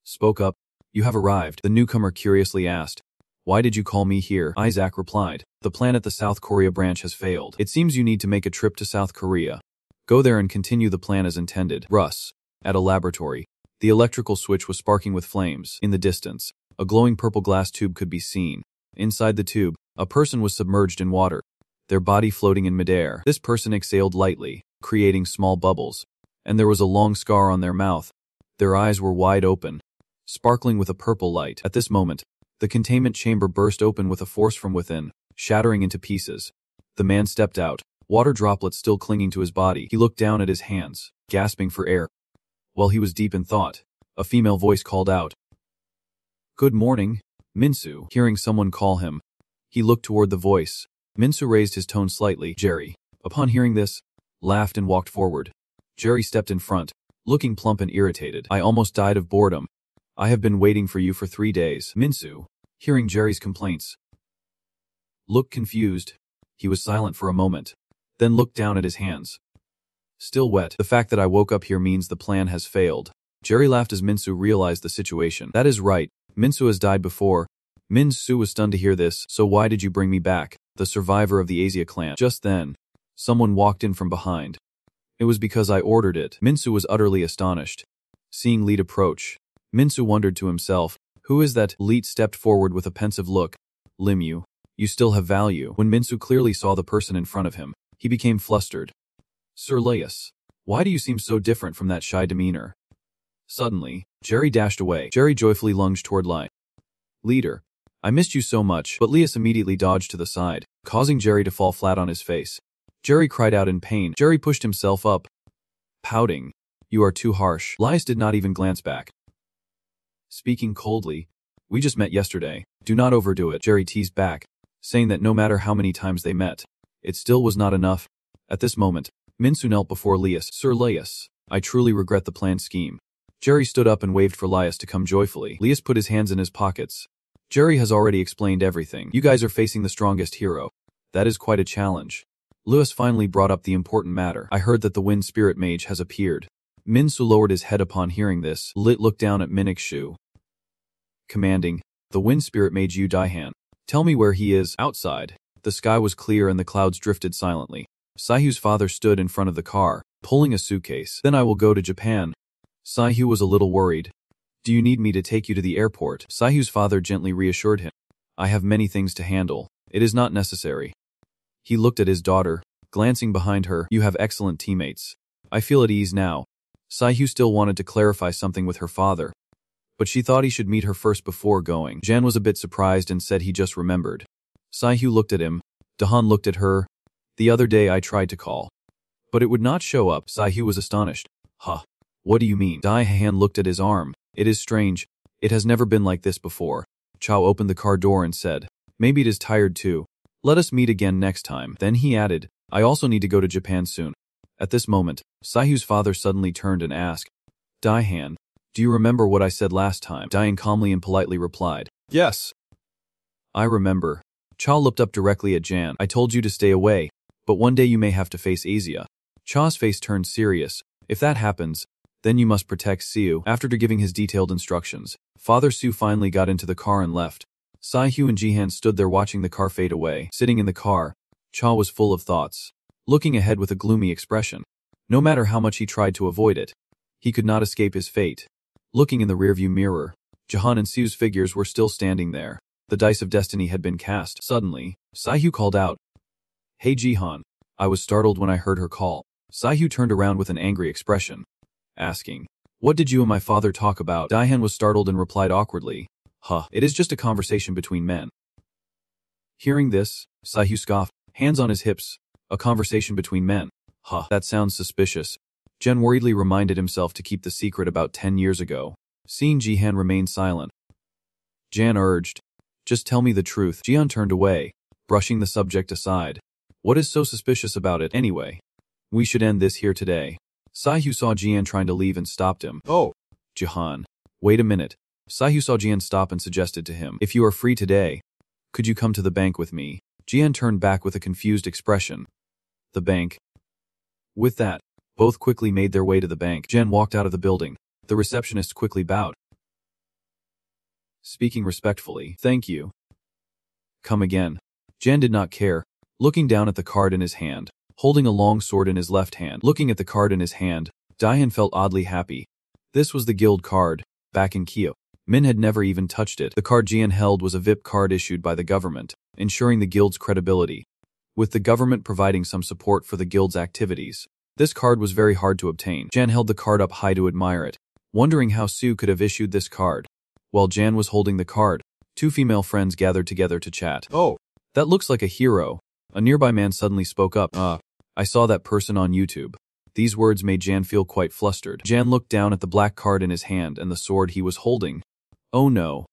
spoke up. You have arrived, the newcomer curiously asked. Why did you call me here? Isaac replied. The plan at the South Korea branch has failed. It seems you need to make a trip to South Korea. Go there and continue the plan as intended. Russ. At a laboratory, the electrical switch was sparking with flames. In the distance, a glowing purple glass tube could be seen. Inside the tube, a person was submerged in water, their body floating in midair. This person exhaled lightly, creating small bubbles, and there was a long scar on their mouth. Their eyes were wide open, sparkling with a purple light. At this moment, the containment chamber burst open with a force from within, shattering into pieces. The man stepped out, water droplets still clinging to his body. He looked down at his hands, gasping for air. While he was deep in thought, a female voice called out, Good morning, Minsu. Hearing someone call him, he looked toward the voice. Minsu raised his tone slightly. Jerry, upon hearing this, laughed and walked forward. Jerry stepped in front, looking plump and irritated. I almost died of boredom. I have been waiting for you for 3 days. Minsu, hearing Jerry's complaints, looked confused. He was silent for a moment, then looked down at his hands. Still wet. The fact that I woke up here means the plan has failed. Jerry laughed as Minsu realized the situation. That is right. Minsu has died before. Minsu was stunned to hear this. So why did you bring me back, the survivor of the Asia clan? Just then, someone walked in from behind. It was because I ordered it. Minsu was utterly astonished. Seeing Leet approach, Minsu wondered to himself, who is that? Leet stepped forward with a pensive look. Limyu, you still have value. When Minsu clearly saw the person in front of him, he became flustered. Sir Laius, why do you seem so different from that shy demeanor? Suddenly, Jerry dashed away. Jerry joyfully lunged toward Lai. Leader, I missed you so much, but Laius immediately dodged to the side, causing Jerry to fall flat on his face. Jerry cried out in pain. Jerry pushed himself up, pouting. You are too harsh. Laius did not even glance back. Speaking coldly, we just met yesterday. Do not overdo it. Jerry teased back, saying that no matter how many times they met, it still was not enough. At this moment, Minsu knelt before Laius. Sir Laius, I truly regret the planned scheme. Jerry stood up and waved for Laius to come joyfully. Laius put his hands in his pockets. Jerry has already explained everything. You guys are facing the strongest hero. That is quite a challenge. Laius finally brought up the important matter. I heard that the wind spirit mage has appeared. Minsu lowered his head upon hearing this. Lit looked down at Minikshu, commanding, the wind spirit mage Yu Daihan. Tell me where he is. Outside. The sky was clear and the clouds drifted silently. Saihu's father stood in front of the car, pulling a suitcase. Then I will go to Japan. Saihu was a little worried. Do you need me to take you to the airport? Saihu's father gently reassured him. I have many things to handle. It is not necessary. He looked at his daughter, glancing behind her. You have excellent teammates. I feel at ease now. Saihu still wanted to clarify something with her father, but she thought he should meet her first before going. Jan was a bit surprised and said he just remembered. Saihu looked at him. Dahan looked at her. The other day I tried to call, but it would not show up. Saihu was astonished. Huh. What do you mean? Daihan looked at his arm. It is strange. It has never been like this before. Chao opened the car door and said, maybe it is tired too. Let us meet again next time. Then he added, I also need to go to Japan soon. At this moment, Saihu's father suddenly turned and asked, Daihan, do you remember what I said last time? Daihan calmly and politely replied, yes. I remember. Cha looked up directly at Jan. I told you to stay away, but one day you may have to face Asia. Cha's face turned serious. If that happens, then you must protect Siu. After giving his detailed instructions, Father Su finally got into the car and left. Saihu and Jihan stood there watching the car fade away. Sitting in the car, Cha was full of thoughts, looking ahead with a gloomy expression. No matter how much he tried to avoid it, he could not escape his fate. Looking in the rearview mirror, Jahan and Siu's figures were still standing there. The dice of destiny had been cast. Suddenly, Saihu called out, Hey Jihan. I was startled when I heard her call. Saihu turned around with an angry expression, asking, What did you and my father talk about? Daihan was startled and replied awkwardly, It is just a conversation between men. Hearing this, Saihu scoffed, hands on his hips. A conversation between men. That sounds suspicious. Jen worriedly reminded himself to keep the secret about 10 years ago. Seeing Jihan remain silent, Jan urged, just tell me the truth. Jihan turned away, brushing the subject aside. What is so suspicious about it anyway? We should end this here today. Saihu saw Jian trying to leave and stopped him. Oh, Jihan. Wait a minute. Saihu saw Jian stop and suggested to him, if you are free today, could you come to the bank with me? Jian turned back with a confused expression. The bank. With that, both quickly made their way to the bank. Jen walked out of the building. The receptionist quickly bowed, speaking respectfully. Thank you. Come again. Jan did not care, looking down at the card in his hand, holding a long sword in his left hand. Looking at the card in his hand, Diane felt oddly happy. This was the guild card, back in Kyo. Min had never even touched it. The card Jian held was a VIP card issued by the government, ensuring the guild's credibility. With the government providing some support for the guild's activities, this card was very hard to obtain. Jan held the card up high to admire it, wondering how Sue could have issued this card. While Jan was holding the card, two female friends gathered together to chat. Oh, that looks like a hero. A nearby man suddenly spoke up. I saw that person on YouTube. These words made Jan feel quite flustered. Jan looked down at the black card in his hand and the sword he was holding. Oh no.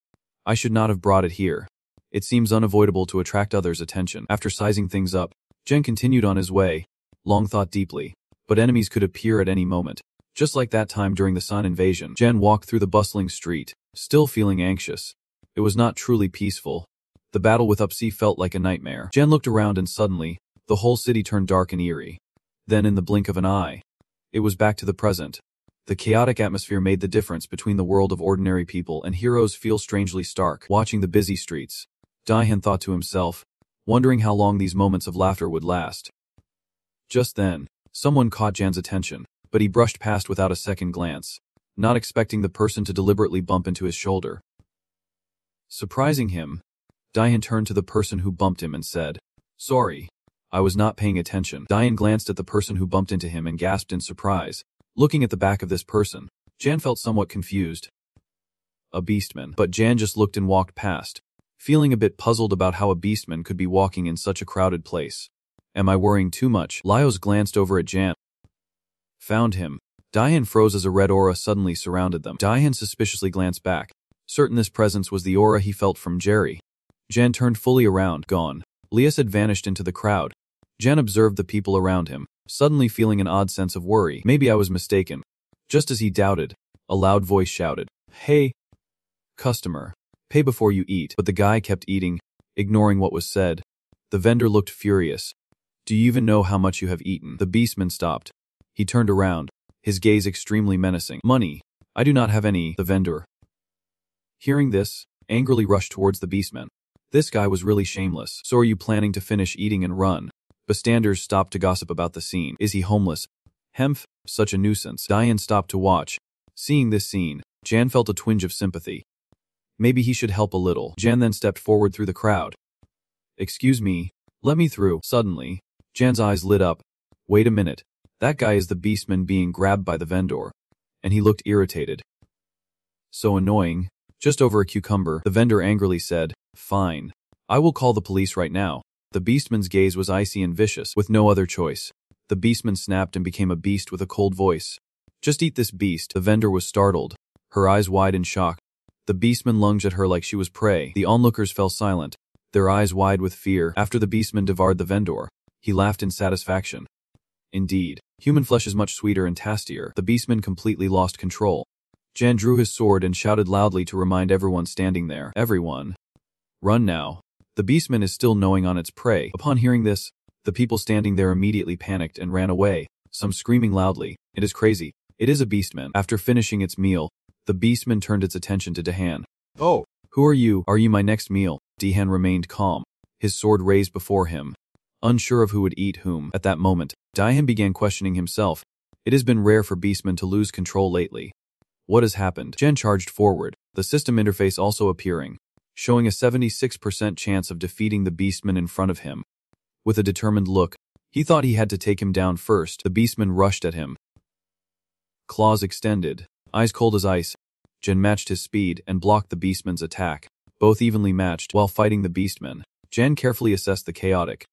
I should not have brought it here. It seems unavoidable to attract others' attention. After sizing things up, Jen continued on his way. Long thought deeply, but enemies could appear at any moment. Just like that time during the Sun invasion, Jen walked through the bustling street, still feeling anxious. It was not truly peaceful. The battle with Upsi felt like a nightmare. Jen looked around and suddenly, the whole city turned dark and eerie. Then in the blink of an eye, it was back to the present. The chaotic atmosphere made the difference between the world of ordinary people and heroes feel strangely stark. Watching the busy streets, Daihan thought to himself, wondering how long these moments of laughter would last. Just then, someone caught Jan's attention, but he brushed past without a second glance, not expecting the person to deliberately bump into his shoulder. Surprising him, Daihan turned to the person who bumped him and said, Sorry, I was not paying attention. Daihan glanced at the person who bumped into him and gasped in surprise. Looking at the back of this person, Jan felt somewhat confused. A beastman. But Jan just looked and walked past, feeling a bit puzzled about how a beastman could be walking in such a crowded place. Am I worrying too much? Lyos glanced over at Jan. Found him. Daihan froze as a red aura suddenly surrounded them. Daihan suspiciously glanced back, certain this presence was the aura he felt from Jerry. Jan turned fully around, gone. Lias had vanished into the crowd. Jan observed the people around him, suddenly feeling an odd sense of worry. Maybe I was mistaken. Just as he doubted, a loud voice shouted, Hey, customer, pay before you eat. But the guy kept eating, ignoring what was said. The vendor looked furious. Do you even know how much you have eaten? The beastman stopped. He turned around, his gaze extremely menacing. Money. I do not have any. The vendor, hearing this, angrily rushed towards the beastman. This guy was really shameless. So are you planning to finish eating and run? Bystanders stopped to gossip about the scene. Is he homeless? Hemph, such a nuisance. Diane stopped to watch. Seeing this scene, Jan felt a twinge of sympathy. Maybe he should help a little. Jan then stepped forward through the crowd. Excuse me, let me through. Suddenly, Jan's eyes lit up. Wait a minute. That guy is the beastman being grabbed by the vendor. And he looked irritated. So annoying. Just over a cucumber, the vendor angrily said, Fine. I will call the police right now. The beastman's gaze was icy and vicious, with no other choice. The beastman snapped and became a beast with a cold voice. Just eat this beast. The vendor was startled, her eyes wide in shock. The beastman lunged at her like she was prey. The onlookers fell silent, their eyes wide with fear. After the beastman devoured the vendor, he laughed in satisfaction. Indeed, human flesh is much sweeter and tastier. The beastman completely lost control. Jan drew his sword and shouted loudly to remind everyone standing there. Everyone, run now. The beastman is still gnawing on its prey. Upon hearing this, the people standing there immediately panicked and ran away, some screaming loudly, It is crazy. It is a beastman. After finishing its meal, the beastman turned its attention to Dahan. Oh, who are you? Are you my next meal? Dahan remained calm, his sword raised before him, unsure of who would eat whom. At that moment, Dahan began questioning himself. It has been rare for beastmen to lose control lately. What has happened? Jen charged forward, the system interface also appearing, showing a 76% chance of defeating the beastman in front of him. With a determined look, he thought he had to take him down first. The beastman rushed at him, claws extended, eyes cold as ice. Jan matched his speed and blocked the beastman's attack, both evenly matched. While fighting the beastman, Jan carefully assessed the chaotic,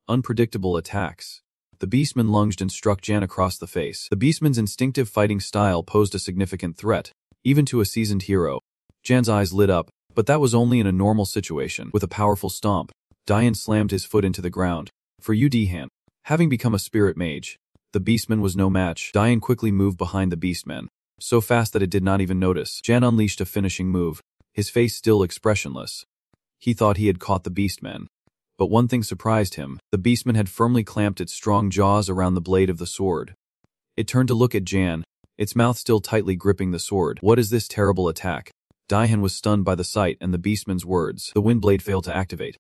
unpredictable attacks. The beastman lunged and struck Jan across the face. The beastman's instinctive fighting style posed a significant threat, even to a seasoned hero. Jan's eyes lit up, but that was only in a normal situation. With a powerful stomp, Dian slammed his foot into the ground. For Yu Dihan, having become a spirit mage, the beastman was no match. Dian quickly moved behind the beastman, so fast that it did not even notice. Jan unleashed a finishing move, his face still expressionless. He thought he had caught the beastman. But one thing surprised him. The beastman had firmly clamped its strong jaws around the blade of the sword. It turned to look at Jan, its mouth still tightly gripping the sword. What is this terrible attack? Dihan was stunned by the sight and the beastman's words. The wind blade failed to activate.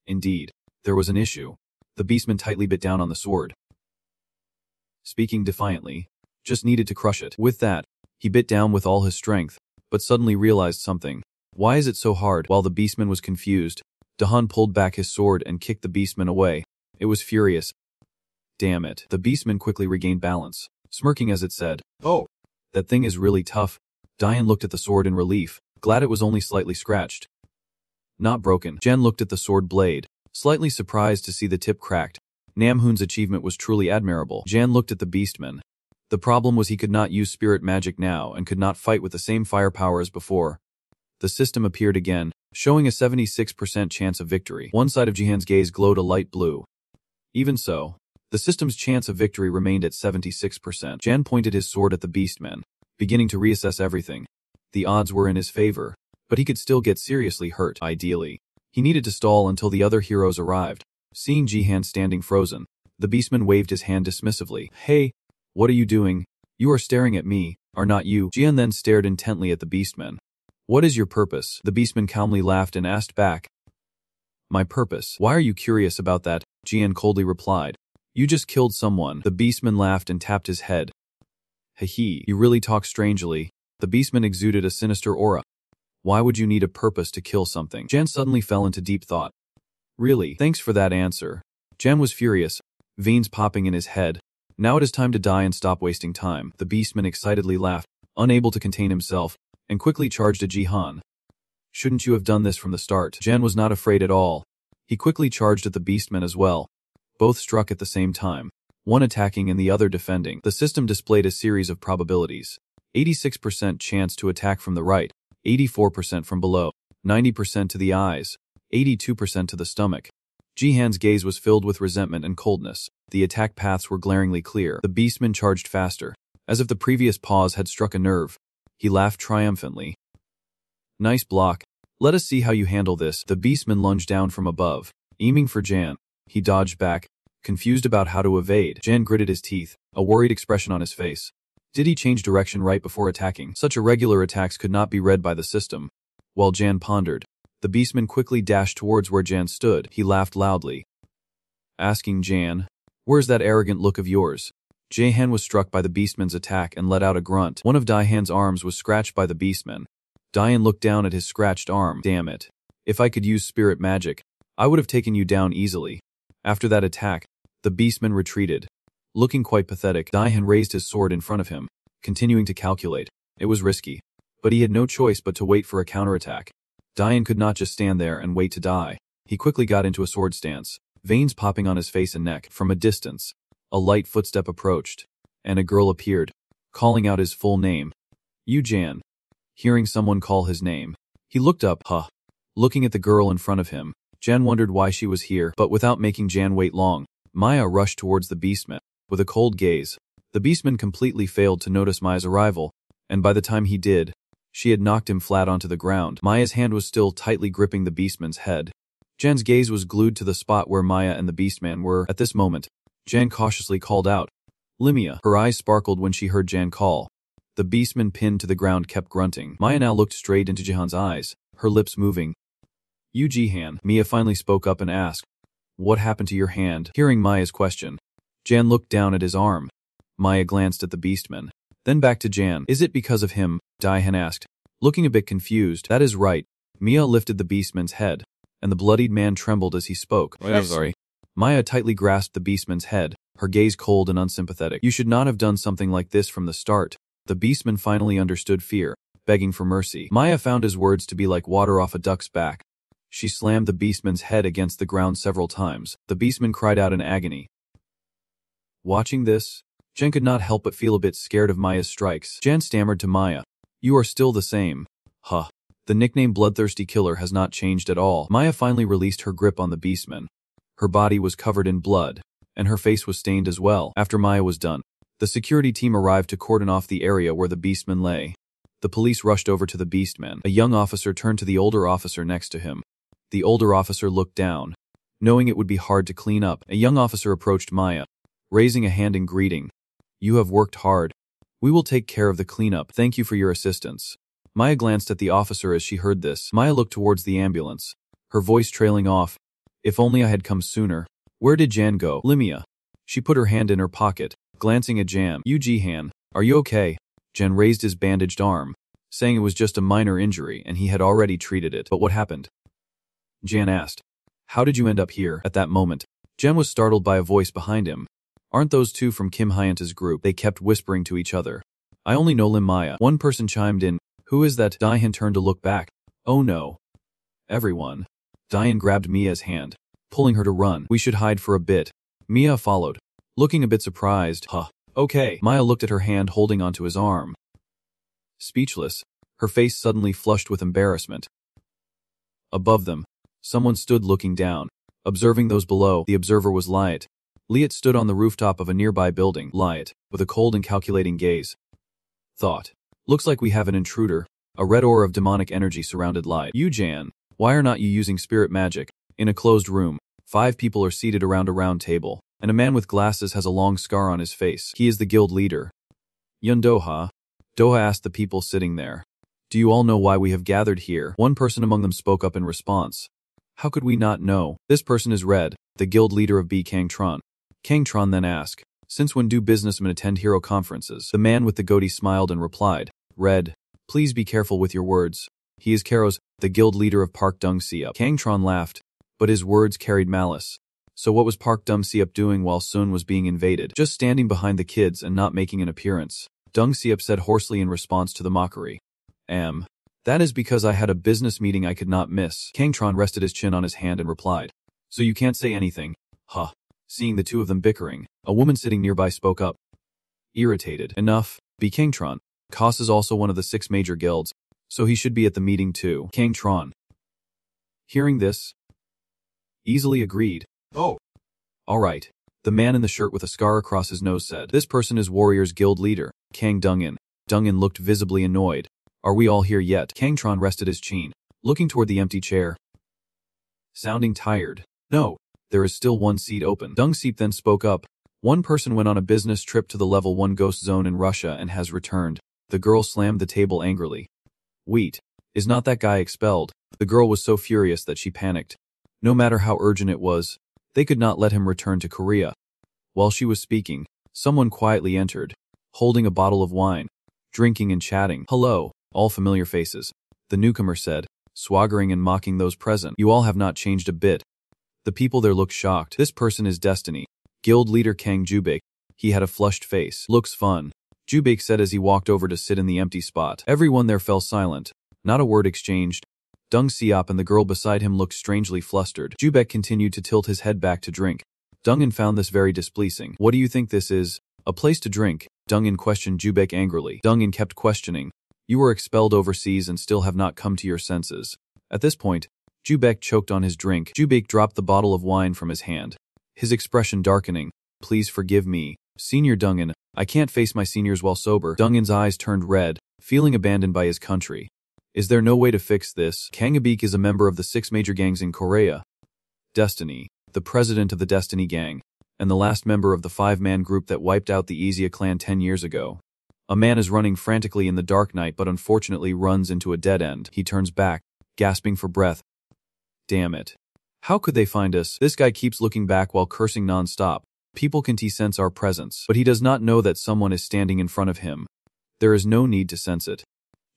Indeed, there was an issue. The beastman tightly bit down on the sword, speaking defiantly. Just needed to crush it. With that, he bit down with all his strength, but suddenly realized something. Why is it so hard? While the beastman was confused, Dahan pulled back his sword and kicked the beastman away. It was furious. Damn it. The beastman quickly regained balance, smirking as it said, "Oh, that thing is really tough." Dian looked at the sword in relief, glad it was only slightly scratched, not broken. Jan looked at the sword blade, slightly surprised to see the tip cracked. Namhoon's achievement was truly admirable. Jan looked at the beastman. The problem was he could not use spirit magic now and could not fight with the same firepower as before. The system appeared again, showing a 76% chance of victory. One side of Jihan's gaze glowed a light blue. Even so, the system's chance of victory remained at 76%. Jan pointed his sword at the beastman, beginning to reassess everything. The odds were in his favor, but he could still get seriously hurt. Ideally, he needed to stall until the other heroes arrived. Seeing Jihan standing frozen, the beastman waved his hand dismissively. "Hey, what are you doing? You are staring at me, are not you?" Jihan then stared intently at the beastman. "What is your purpose?" The beastman calmly laughed and asked back. "My purpose? Why are you curious about that?" Jihan coldly replied. "You just killed someone." The beastman laughed and tapped his head. "Hee, you really talk strangely." The beastman exuded a sinister aura. "Why would you need a purpose to kill something?" Jan suddenly fell into deep thought. "Really? Thanks for that answer." Jan was furious, veins popping in his head. Now it is time to die and stop wasting time. The beastman excitedly laughed, unable to contain himself, and quickly charged at Jihan. "Shouldn't you have done this from the start?" Jan was not afraid at all. He quickly charged at the beastman as well. Both struck at the same time, one attacking and the other defending. The system displayed a series of probabilities. 86% chance to attack from the right, 84% from below, 90% to the eyes, 82% to the stomach. Jihan's gaze was filled with resentment and coldness. The attack paths were glaringly clear. The beastman charged faster, as if the previous pause had struck a nerve. He laughed triumphantly. "Nice block. Let us see how you handle this." The beastman lunged down from above, aiming for Jan. He dodged back, confused about how to evade. Jan gritted his teeth, a worried expression on his face. Did he change direction right before attacking? Such irregular attacks could not be read by the system. While Jan pondered, the beastman quickly dashed towards where Jan stood. He laughed loudly, asking Jan, "Where's that arrogant look of yours?" Jahan was struck by the beastman's attack and let out a grunt. One of Dian's arms was scratched by the beastman. Dian looked down at his scratched arm. "Damn it. If I could use spirit magic, I would have taken you down easily." After that attack, the beastman retreated. Looking quite pathetic, Dian raised his sword in front of him, continuing to calculate. It was risky, but he had no choice but to wait for a counterattack. Dian could not just stand there and wait to die. He quickly got into a sword stance, veins popping on his face and neck. From a distance, a light footstep approached, and a girl appeared, calling out his full name. "Yu Jan." Hearing someone call his name, he looked up. Looking at the girl in front of him, Jan wondered why she was here, but without making Jan wait long, Maya rushed towards the beastman. With a cold gaze, the beastman completely failed to notice Maya's arrival, and by the time he did, she had knocked him flat onto the ground. Maya's hand was still tightly gripping the beastman's head. Jan's gaze was glued to the spot where Maya and the beastman were. At this moment, Jan cautiously called out, "Limia." Her eyes sparkled when she heard Jan call. The beastman pinned to the ground kept grunting. Maya now looked straight into Jihan's eyes, her lips moving. "You Jihan." Mia finally spoke up and asked, "What happened to your hand?" Hearing Maya's question, Jan looked down at his arm. Maya glanced at the beastman, then back to Jan. "Is it because of him?" Dihan asked, looking a bit confused. "That is right." Mia lifted the beastman's head, and the bloodied man trembled as he spoke. "I'm sorry." Maya tightly grasped the beastman's head, her gaze cold and unsympathetic. "You should not have done something like this from the start." The beastman finally understood fear, begging for mercy. Maya found his words to be like water off a duck's back. She slammed the beastman's head against the ground several times. The beastman cried out in agony. Watching this, Jen could not help but feel a bit scared of Maya's strikes. Jen stammered to Maya, "You are still the same. Huh. The nickname Bloodthirsty Killer has not changed at all." Maya finally released her grip on the beastman. Her body was covered in blood, and her face was stained as well. After Maya was done, the security team arrived to cordon off the area where the beastman lay. The police rushed over to the beastman. A young officer turned to the older officer next to him. The older officer looked down. Knowing it would be hard to clean up, a young officer approached Maya, raising a hand in greeting. "You have worked hard. We will take care of the cleanup. Thank you for your assistance." Maya glanced at the officer as she heard this. Maya looked towards the ambulance, her voice trailing off. "If only I had come sooner. Where did Jan go?" "Limia." She put her hand in her pocket, glancing at Jan. "You Jihan, are you okay?" Jan raised his bandaged arm, saying it was just a minor injury and he had already treated it. "But what happened?" Jan asked. "How did you end up here?" At that moment, Jan was startled by a voice behind him. "Aren't those two from Kim Hyanta's group?" They kept whispering to each other. "I only know Lim Maya." One person chimed in. "Who is that?" Diane turned to look back. "Oh no. Everyone." Diane grabbed Mia's hand, pulling her to run. "We should hide for a bit." Mia followed, looking a bit surprised. "Huh. Okay." Maya looked at her hand holding onto his arm. Speechless, her face suddenly flushed with embarrassment. Above them, someone stood looking down. Observing those below, the observer was Liat. Liat stood on the rooftop of a nearby building. Liat, with a cold and calculating gaze, thought, "Looks like we have an intruder." A red aura of demonic energy surrounded Liat. "You Jan, why are not you using spirit magic?" In a closed room, 5 people are seated around a round table, and a man with glasses has a long scar on his face. He is the guild leader. "Yun Doha?" Doha asked the people sitting there. "Do you all know why we have gathered here?" One person among them spoke up in response. "How could we not know?" This person is Red, the guild leader of B. Kangtron. Kangtron then asked, "Since when do businessmen attend hero conferences?" The man with the goatee smiled and replied, "Red, please be careful with your words. He is Karos, the guild leader of Park Dung Siup." Kangtron laughed, but his words carried malice. So what was Park Dung Siup doing while Sun was being invaded? Just standing behind the kids and not making an appearance. Dung Siup said hoarsely in response to the mockery. That is because I had a business meeting I could not miss." Kangtron rested his chin on his hand and replied, "So you can't say anything, huh?" Seeing the two of them bickering, a woman sitting nearby spoke up. Irritated. "Enough, be Kangtron. Kos is also one of the 6 major guilds, so he should be at the meeting too." Kangtron, hearing this, easily agreed. "Oh, alright." The man in the shirt with a scar across his nose said, "This person is Warriors Guild leader, Kang Dungin." Dungin looked visibly annoyed. "Are we all here yet?" Kangtron rested his chin, looking toward the empty chair. Sounding tired. "No, there is still one seat open." Dung Seep then spoke up. "One person went on a business trip to the level 1 ghost zone in Russia and has returned." The girl slammed the table angrily. "Wait, is not that guy expelled?" The girl was so furious that she panicked. No matter how urgent it was, they could not let him return to Korea. While she was speaking, someone quietly entered, holding a bottle of wine, drinking and chatting. "Hello, all familiar faces," the newcomer said, swaggering and mocking those present. "You all have not changed a bit." The people there looked shocked. "This person is Destiny, guild leader Kang Jubek." He had a flushed face. "Looks fun," Jubek said as he walked over to sit in the empty spot. Everyone there fell silent. Not a word exchanged. Dung Siop and the girl beside him looked strangely flustered. Jubek continued to tilt his head back to drink. Dungin found this very displeasing. "What do you think this is? A place to drink?" Dungin questioned Jubek angrily. Dungin kept questioning. "You were expelled overseas and still have not come to your senses." At this point, Jubek choked on his drink. Jubek dropped the bottle of wine from his hand, his expression darkening. "Please forgive me, Senior Dungin. I can't face my seniors while sober." Dungin's eyes turned red, feeling abandoned by his country. "Is there no way to fix this?" Kangabik is a member of the 6 major gangs in Korea. Destiny, the president of the Destiny gang, and the last member of the 5-man group that wiped out the Izia clan 10 years ago. A man is running frantically in the dark night but unfortunately runs into a dead end. He turns back, gasping for breath. "Damn it. How could they find us?" This guy keeps looking back while cursing non-stop. People can sense our presence, but he does not know that someone is standing in front of him. There is no need to sense it.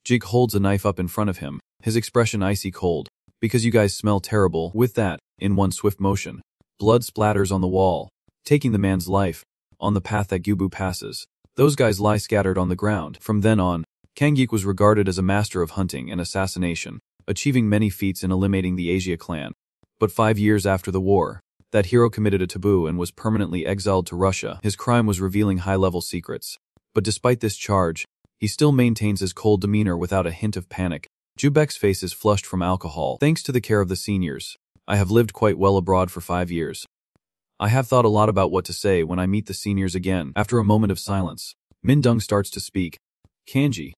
Jig holds a knife up in front of him, his expression icy cold. "Because you guys smell terrible." With that, in one swift motion, blood splatters on the wall, taking the man's life. On the path that Gubu passes, Those guys lie scattered on the ground. From then on, Kang-geek was regarded as a master of hunting and assassination, achieving many feats in eliminating the Asia clan. But 5 years after the war, that hero committed a taboo and was permanently exiled to Russia. His crime was revealing high-level secrets. But despite this charge, he still maintains his cold demeanor without a hint of panic. Jubek's face is flushed from alcohol. Thanks to the care of the seniors, I have lived quite well abroad for 5 years. I have thought a lot about what to say when I meet the seniors again. After a moment of silence, Min-dong starts to speak. Kanji.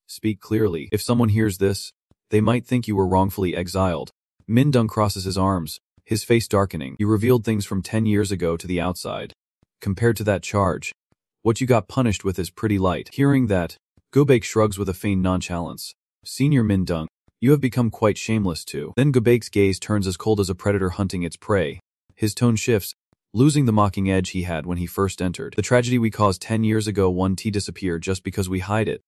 Speak clearly. If someone hears this, they might think you were wrongfully exiled. Min-dong crosses his arms, his face darkening. You revealed things from 10 years ago to the outside. Compared to that charge, what you got punished with is pretty light. Hearing that, Gobake shrugs with a feigned nonchalance. Senior Min-dong, you have become quite shameless too. Then Gobake's gaze turns as cold as a predator hunting its prey. His tone shifts, losing the mocking edge he had when he first entered. The tragedy we caused 10 years ago won't disappear just because we hide it.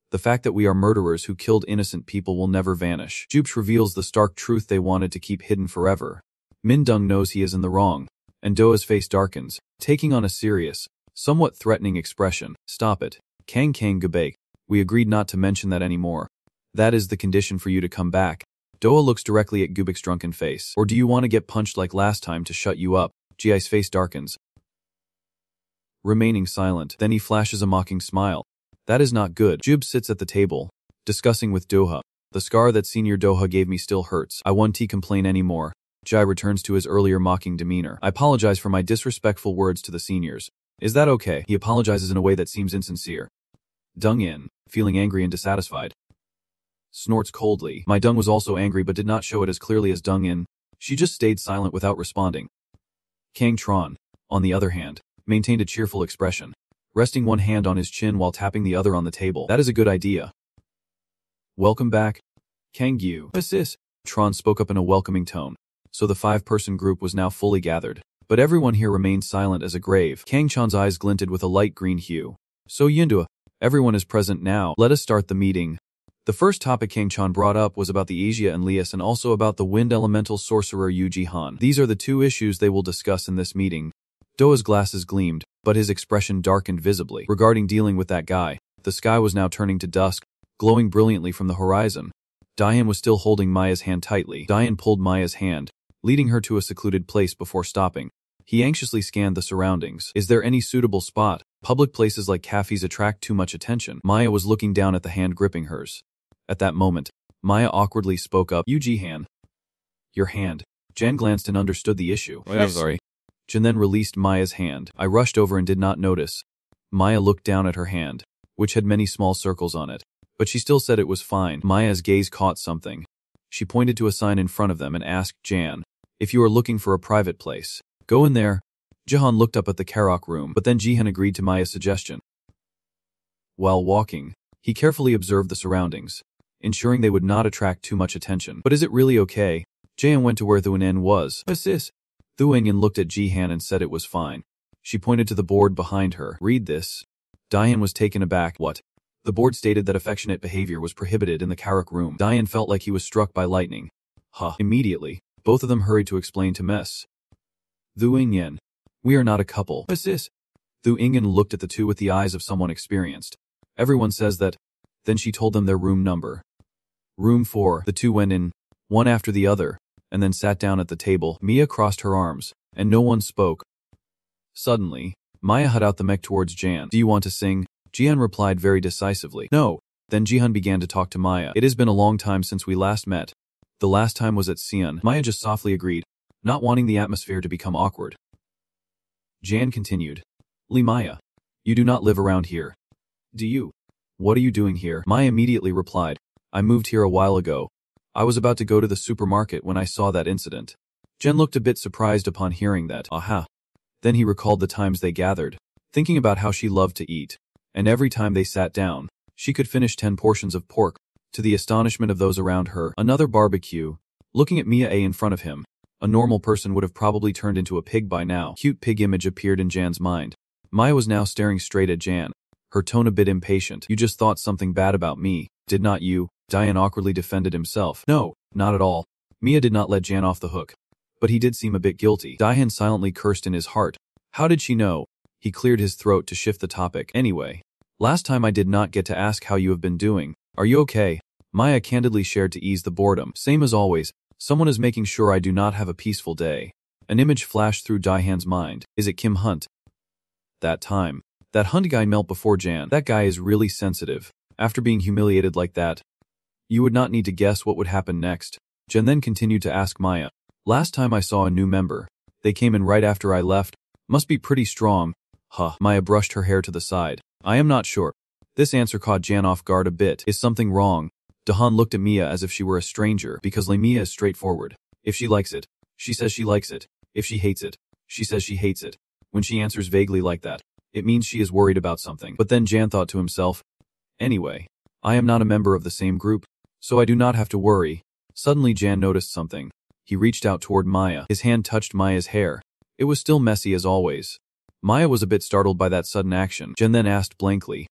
The fact that we are murderers who killed innocent people will never vanish. Jupes reveals the stark truth they wanted to keep hidden forever. Min-dong knows he is in the wrong, and Doa's face darkens, taking on a serious, somewhat threatening expression. Stop it. Kang Gobake, we agreed not to mention that anymore. That is the condition for you to come back. Doa looks directly at Gobake's drunken face. Or do you want to get punched like last time to shut you up? Ji's face darkens, remaining silent. Then he flashes a mocking smile. That is not good. Jube sits at the table, discussing with Doha. The scar that Senior Doha gave me still hurts. I won't complain anymore. Jai returns to his earlier mocking demeanor. I apologize for my disrespectful words to the seniors. Is that okay? He apologizes in a way that seems insincere. Dong-in, feeling angry and dissatisfied, snorts coldly. My Dung was also angry but did not show it as clearly as Dong-in. She just stayed silent without responding. Kang Tron, on the other hand, maintained a cheerful expression, resting one hand on his chin while tapping the other on the table. That is a good idea. Welcome back, Kang Yu. SSS. Tron spoke up in a welcoming tone, so the 5-person group was now fully gathered. But everyone here remained silent as a grave. Kang Chan's eyes glinted with a light green hue. So Yindua, everyone is present now. Let us start the meeting. The first topic Kang Chan brought up was about the Asia and Lias and also about the wind elemental sorcerer Yu Jihan. These are the 2 issues they will discuss in this meeting. Doa's glasses gleamed, but his expression darkened visibly. Regarding dealing with that guy, the sky was now turning to dusk, glowing brilliantly from the horizon. Diane was still holding Maya's hand tightly. Diane pulled Maya's hand, leading her to a secluded place before stopping. He anxiously scanned the surroundings. Is there any suitable spot? Public places like cafes attract too much attention. Maya was looking down at the hand gripping hers. At that moment, Maya awkwardly spoke up. Yu Jihan. Your hand. Jan glanced and understood the issue. Oh, yeah, I'm sorry. Jan then released Maya's hand. I rushed over and did not notice. Maya looked down at her hand, which had many small circles on it, but she still said it was fine. Maya's gaze caught something. She pointed to a sign in front of them and asked Jan, if you are looking for a private place, go in there. Jihan looked up at the karaoke room, but then Jihan agreed to Maya's suggestion. While walking, he carefully observed the surroundings, ensuring they would not attract too much attention. But is it really okay? Jihan went to where Thuan was. Assist. Thuan looked at Jihan and said it was fine. She pointed to the board behind her. Read this. Diane was taken aback. What? The board stated that affectionate behavior was prohibited in the karaoke room. Diane felt like he was struck by lightning. Immediately, both of them hurried to explain to Mess. Thuan, we are not a couple. Assist. Thuan looked at the 2 with the eyes of someone experienced. Everyone says that. Then she told them their room number. Room 4. The 2 went in, one after the other, and then sat down at the table. Mia crossed her arms, and no one spoke. Suddenly, Maya had out the mech towards Jan. Do you want to sing? Jihan replied very decisively. No. Then Jihan began to talk to Maya. It has been a long time since we last met. The last time was at Xi'an. Maya just softly agreed, not wanting the atmosphere to become awkward. Jan continued. Maya, you do not live around here. Do you? What are you doing here? Maya immediately replied. I moved here a while ago. I was about to go to the supermarket when I saw that incident. Jen looked a bit surprised upon hearing that. Aha. Then he recalled the times they gathered, thinking about how she loved to eat, and every time they sat down, she could finish 10 portions of pork, to the astonishment of those around her. Another barbecue. Looking at Mia A in front of him, a normal person would have probably turned into a pig by now. Cute pig image appeared in Jan's mind. Maya was now staring straight at Jan, her tone a bit impatient. You just thought something bad about me, did not you? Diane awkwardly defended himself. No, not at all. Mia did not let Jan off the hook. But he did seem a bit guilty. Diane silently cursed in his heart. How did she know? He cleared his throat to shift the topic. Anyway, last time I did not get to ask how you have been doing. Are you okay? Maya candidly shared to ease the boredom. Same as always, someone is making sure I do not have a peaceful day. An image flashed through Daihan's mind. Is it Kim Hunt? That time. That Hunt guy melt before Jan. That guy is really sensitive. After being humiliated like that, you would not need to guess what would happen next. Jan then continued to ask Maya. Last time I saw a new member. They came in right after I left. Must be pretty strong. Huh. Maya brushed her hair to the side. I am not sure. This answer caught Jan off guard a bit. Is something wrong? Dahan looked at Mia as if she were a stranger because Mia is straightforward. If she likes it, she says she likes it. If she hates it, she says she hates it. When she answers vaguely like that, it means she is worried about something. But then Jan thought to himself, anyway, I am not a member of the same group, so I do not have to worry. Suddenly Jan noticed something. He reached out toward Maya. His hand touched Maya's hair. It was still messy as always. Maya was a bit startled by that sudden action. Jan then asked blankly,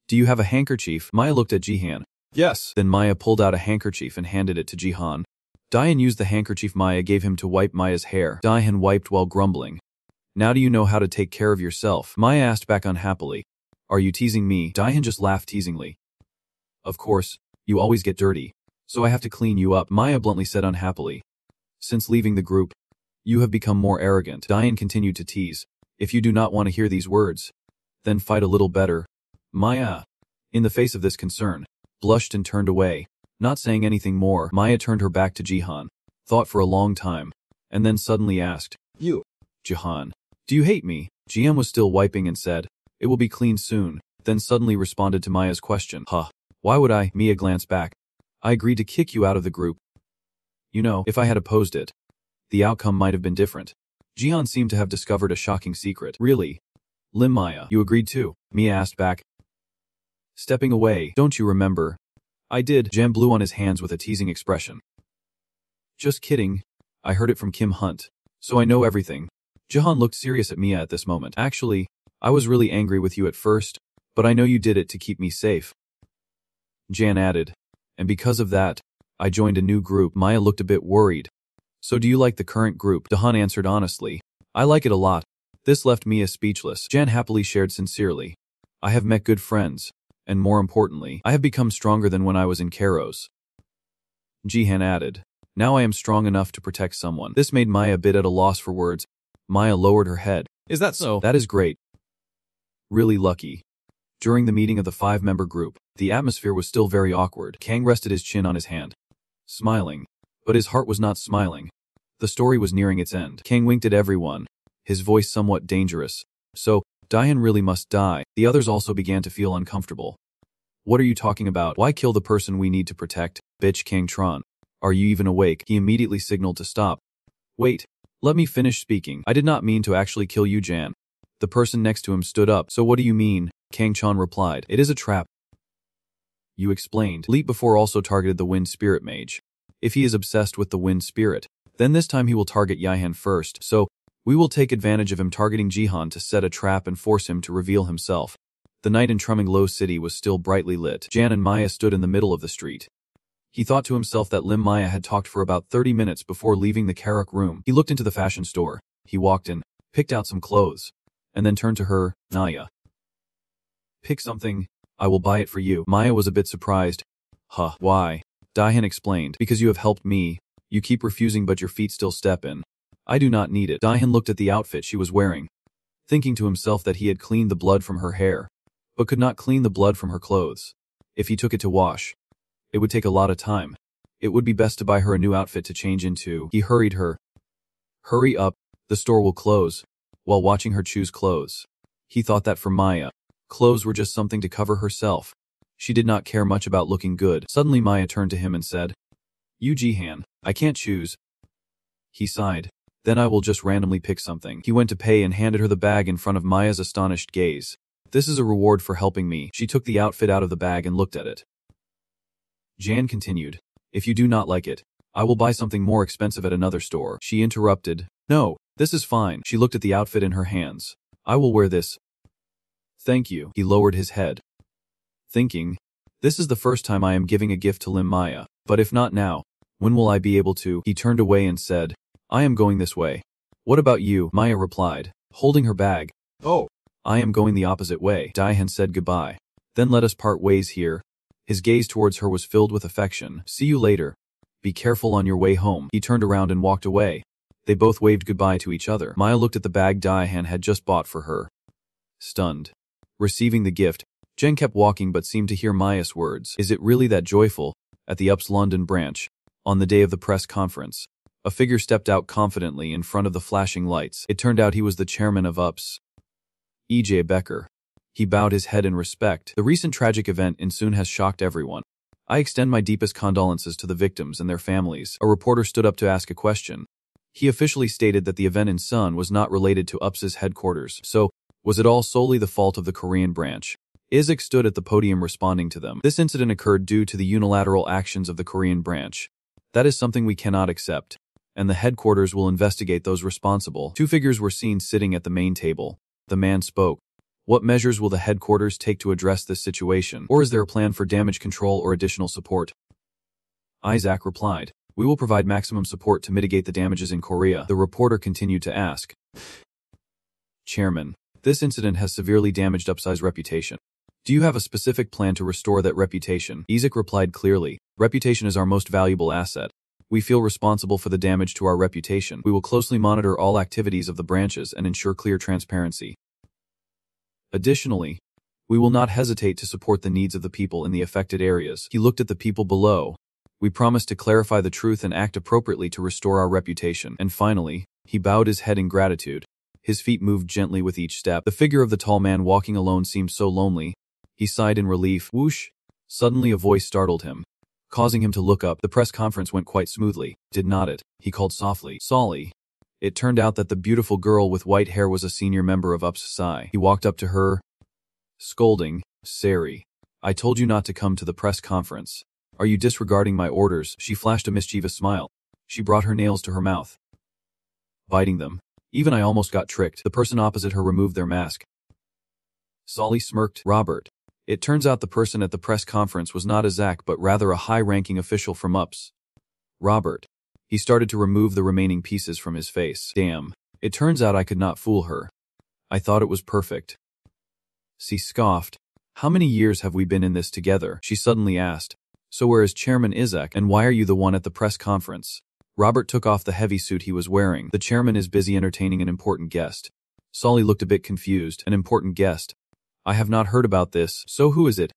do you have a handkerchief? Maya looked at Jihan. Yes. Then Maya pulled out a handkerchief and handed it to Jihan. Dayan used the handkerchief Maya gave him to wipe Maya's hair. Dayan wiped while grumbling. Now do you know how to take care of yourself? Maya asked back unhappily. Are you teasing me? Dayan just laughed teasingly. Of course, you always get dirty, so I have to clean you up, Maya bluntly said unhappily. Since leaving the group, you have become more arrogant. Dayan continued to tease. If you do not want to hear these words, then fight a little better. Maya, in the face of this concern, blushed and turned away. Not saying anything more, Maya turned her back to Jihan, thought for a long time, and then suddenly asked, you, Jihan, do you hate me? GM was still wiping and said, it will be clean soon, then suddenly responded to Maya's question. Huh, why would I? Mia glanced back. I agreed to kick you out of the group. You know, if I had opposed it, the outcome might have been different. Jihan seemed to have discovered a shocking secret. Really? Lim Maya, you agreed too? Mia asked back. Stepping away, don't you remember? I did. Jan blew on his hands with a teasing expression. Just kidding. I heard it from Kim Hunt, so I know everything. Jihan looked serious at Mia at this moment. Actually, I was really angry with you at first, but I know you did it to keep me safe. Jan added, and because of that, I joined a new group. Maya looked a bit worried. So do you like the current group? Dahan answered honestly. I like it a lot. This left Mia speechless. Jan happily shared sincerely. I have met good friends, and more importantly, I have become stronger than when I was in Kairos. Jihan added, now I am strong enough to protect someone. This made Maya a bit at a loss for words. Maya lowered her head. Is that so? That is great. Really lucky. During the meeting of the 5-member group, the atmosphere was still very awkward. Kang rested his chin on his hand, smiling, but his heart was not smiling. The story was nearing its end. Kang winked at everyone, his voice somewhat dangerous. So, Dayan really must die. The others also began to feel uncomfortable. What are you talking about? Why kill the person we need to protect? Bitch, Kang Tron. Are you even awake? He immediately signaled to stop. Wait, let me finish speaking. I did not mean to actually kill you, Jan. The person next to him stood up. So what do you mean? Kang Chan replied. It is a trap. You explained. Leap before also targeted the Wind Spirit Mage. If he is obsessed with the Wind Spirit, then this time he will target Yihan first, so we will take advantage of him targeting Jihan to set a trap and force him to reveal himself. The night in Truming City was still brightly lit. Jan and Maya stood in the middle of the street. He thought to himself that Lim Maya had talked for about 30 minutes before leaving the Karak room. He looked into the fashion store. He walked in, picked out some clothes, and then turned to her. Naya. Pick something. I will buy it for you. Maya was a bit surprised. Huh, why? Dayan explained. Because you have helped me. You keep refusing but your feet still step in. I do not need it. Dayan looked at the outfit she was wearing, thinking to himself that he had cleaned the blood from her hair, but could not clean the blood from her clothes. If he took it to wash, it would take a lot of time. It would be best to buy her a new outfit to change into. He hurried her. Hurry up, the store will close, while watching her choose clothes. He thought that for Maya, clothes were just something to cover herself. She did not care much about looking good. Suddenly Maya turned to him and said, You Jihan, I can't choose. He sighed. Then I will just randomly pick something. He went to pay and handed her the bag in front of Maya's astonished gaze. This is a reward for helping me. She took the outfit out of the bag and looked at it. Jan continued, If you do not like it, I will buy something more expensive at another store. She interrupted. No, this is fine. She looked at the outfit in her hands. I will wear this. Thank you. He lowered his head, thinking, this is the first time I am giving a gift to Lim Maya, but if not now, when will I be able to? He turned away and said, I am going this way. What about you? Maya replied, holding her bag. Oh, I am going the opposite way. Daehan said goodbye. Then let us part ways here. His gaze towards her was filled with affection. See you later. Be careful on your way home. He turned around and walked away. They both waved goodbye to each other. Maya looked at the bag Daehan had just bought for her. Stunned. Receiving the gift, Jen kept walking but seemed to hear Maya's words. Is it really that joyful? At the UP's London branch, on the day of the press conference, a figure stepped out confidently in front of the flashing lights. It turned out he was the chairman of UP's, E.J. Becker. He bowed his head in respect. The recent tragic event in Soon has shocked everyone. I extend my deepest condolences to the victims and their families. A reporter stood up to ask a question. He officially stated that the event in Sun was not related to UP's headquarters. So, was it all solely the fault of the Korean branch? Isaac stood at the podium responding to them. This incident occurred due to the unilateral actions of the Korean branch. That is something we cannot accept, and the headquarters will investigate those responsible. Two figures were seen sitting at the main table. The man spoke. What measures will the headquarters take to address this situation? Or is there a plan for damage control or additional support? Isaac replied. We will provide maximum support to mitigate the damages in Korea. The reporter continued to ask. Chairman, this incident has severely damaged UP's reputation. Do you have a specific plan to restore that reputation? Isaac replied clearly. Reputation is our most valuable asset. We feel responsible for the damage to our reputation. We will closely monitor all activities of the branches and ensure clear transparency. Additionally, we will not hesitate to support the needs of the people in the affected areas. He looked at the people below. We promise to clarify the truth and act appropriately to restore our reputation. And finally, he bowed his head in gratitude. His feet moved gently with each step. The figure of the tall man walking alone seemed so lonely. He sighed in relief. Whoosh! Suddenly a voice startled him, causing him to look up. The press conference went quite smoothly, did not it? He called softly. Solly. It turned out that the beautiful girl with white hair was a senior member of UP's SSS. He walked up to her, scolding, Sari, I told you not to come to the press conference. Are you disregarding my orders? She flashed a mischievous smile. She brought her nails to her mouth, biting them. Even I almost got tricked. The person opposite her removed their mask. Solly smirked. Robert. It turns out the person at the press conference was not Isaac but rather a high-ranking official from UP's. Robert. He started to remove the remaining pieces from his face. Damn. It turns out I could not fool her. I thought it was perfect. She scoffed. How many years have we been in this together? She suddenly asked. So where is Chairman Isaac and why are you the one at the press conference? Robert took off the heavy suit he was wearing. The chairman is busy entertaining an important guest. Solly looked a bit confused. An important guest? I have not heard about this. So who is it?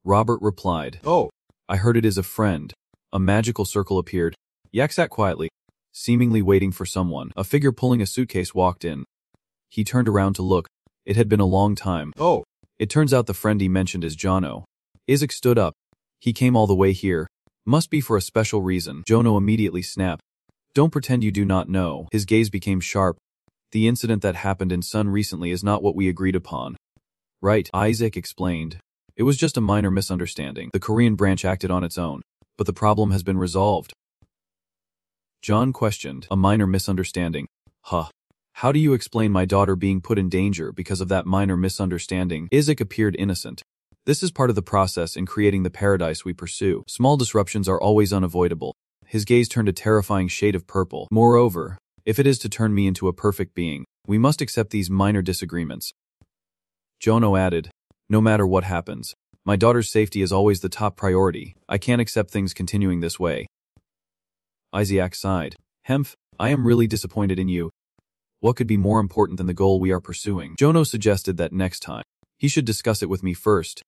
Robert replied. Oh. I heard it is a friend. A magical circle appeared. Yak sat quietly, seemingly waiting for someone. A figure pulling a suitcase walked in. He turned around to look. It had been a long time. Oh. It turns out the friend he mentioned is Jono. Isaac stood up. He came all the way here. Must be for a special reason. Jono immediately snapped. Don't pretend you do not know. His gaze became sharp. The incident that happened in Sun recently is not what we agreed upon. Right, Isaac explained. It was just a minor misunderstanding. The Korean branch acted on its own, but the problem has been resolved. John questioned. A minor misunderstanding. Huh. How do you explain my daughter being put in danger because of that minor misunderstanding? Isaac appeared innocent. This is part of the process in creating the paradise we pursue. Small disruptions are always unavoidable. His gaze turned a terrifying shade of purple. Moreover, if it is to turn me into a perfect being, we must accept these minor disagreements. Jono added, no matter what happens, my daughter's safety is always the top priority. I can't accept things continuing this way. Isaac sighed. Hemph, I am really disappointed in you. What could be more important than the goal we are pursuing? Jono suggested that next time, he should discuss it with me first.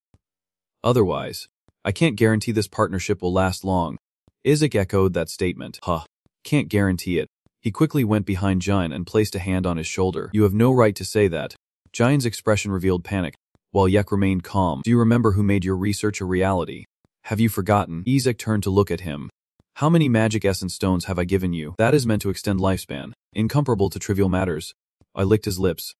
Otherwise, I can't guarantee this partnership will last long. Isaac echoed that statement. Huh. Can't guarantee it. He quickly went behind Jin and placed a hand on his shoulder. You have no right to say that. Jin's expression revealed panic, while Yek remained calm. Do you remember who made your research a reality? Have you forgotten? Isaac turned to look at him. How many magic essence stones have I given you? That is meant to extend lifespan, incomparable to trivial matters. I licked his lips.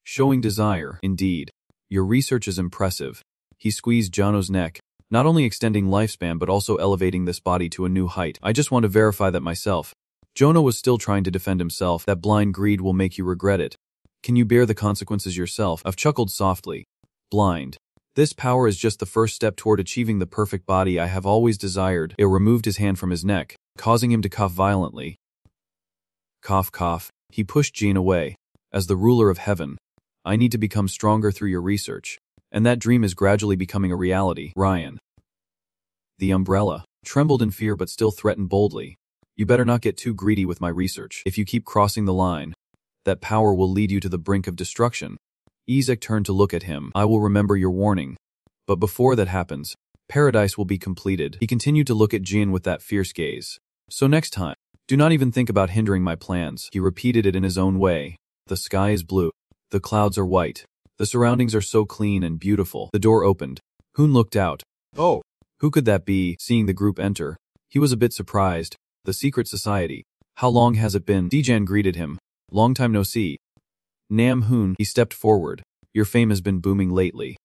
Showing desire, indeed. Your research is impressive. He squeezed Jono's neck, not only extending lifespan but also elevating this body to a new height. I just want to verify that myself. Jono was still trying to defend himself. That blind greed will make you regret it. Can you bear the consequences yourself? I've chuckled softly. Blind. This power is just the first step toward achieving the perfect body I have always desired. It removed his hand from his neck, causing him to cough violently. Cough, cough. He pushed Jin away. As the ruler of heaven, I need to become stronger through your research. And that dream is gradually becoming a reality, Ryan. The umbrella trembled in fear but still threatened boldly. You better not get too greedy with my research. If you keep crossing the line, that power will lead you to the brink of destruction. Ezek turned to look at him. I will remember your warning. But before that happens, paradise will be completed. He continued to look at Jin with that fierce gaze. So next time, do not even think about hindering my plans. He repeated it in his own way. The sky is blue. The clouds are white. The surroundings are so clean and beautiful. The door opened. Hoon looked out. Oh, who could that be? Seeing the group enter, he was a bit surprised. The secret society. How long has it been? Dijan greeted him. Long time no see. Nam Hoon, he stepped forward. Your fame has been booming lately.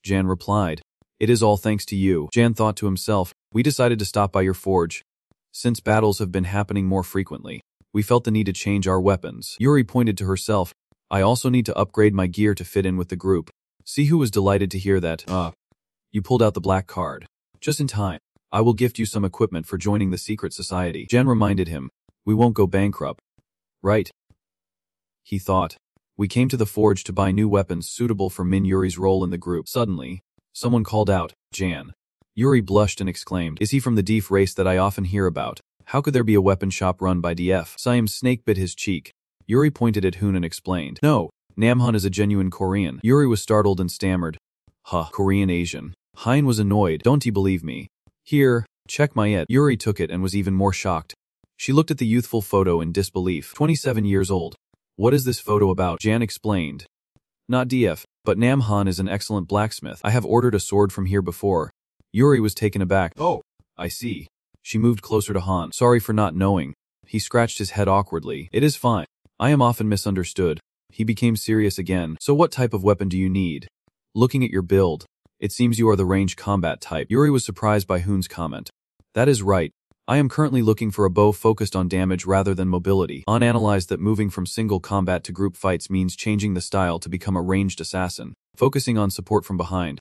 Jan replied. It is all thanks to you. Jan thought to himself, we decided to stop by your forge. Since battles have been happening more frequently, we felt the need to change our weapons. Yuri pointed to herself. I also need to upgrade my gear to fit in with the group. Sihu was delighted to hear that. You pulled out the black card. Just in time. I will gift you some equipment for joining the secret society. Jan reminded him. We won't go bankrupt. Right? He thought. We came to the forge to buy new weapons suitable for Min Yuri's role in the group. Suddenly, someone called out, Jan. Yuri blushed and exclaimed, is he from the DF race that I often hear about? How could there be a weapon shop run by DF? Siam's snake bit his cheek. Yuri pointed at Hoon and explained, no, Namhan is a genuine Korean. Yuri was startled and stammered. Korean Asian. Hein was annoyed. Don't you believe me? Here, check my ed. Yuri took it and was even more shocked. She looked at the youthful photo in disbelief. 27 years old. What is this photo about? Jan explained. Not DF, but Namhan is an excellent blacksmith. I have ordered a sword from here before. Yuri was taken aback. Oh, I see. She moved closer to Han. Sorry for not knowing. He scratched his head awkwardly. It is fine. I am often misunderstood. He became serious again. So what type of weapon do you need? Looking at your build, it seems you are the ranged combat type. Yuri was surprised by Hoon's comment. That is right. I am currently looking for a bow focused on damage rather than mobility. Han analyzed that moving from single combat to group fights means changing the style to become a ranged assassin, focusing on support from behind.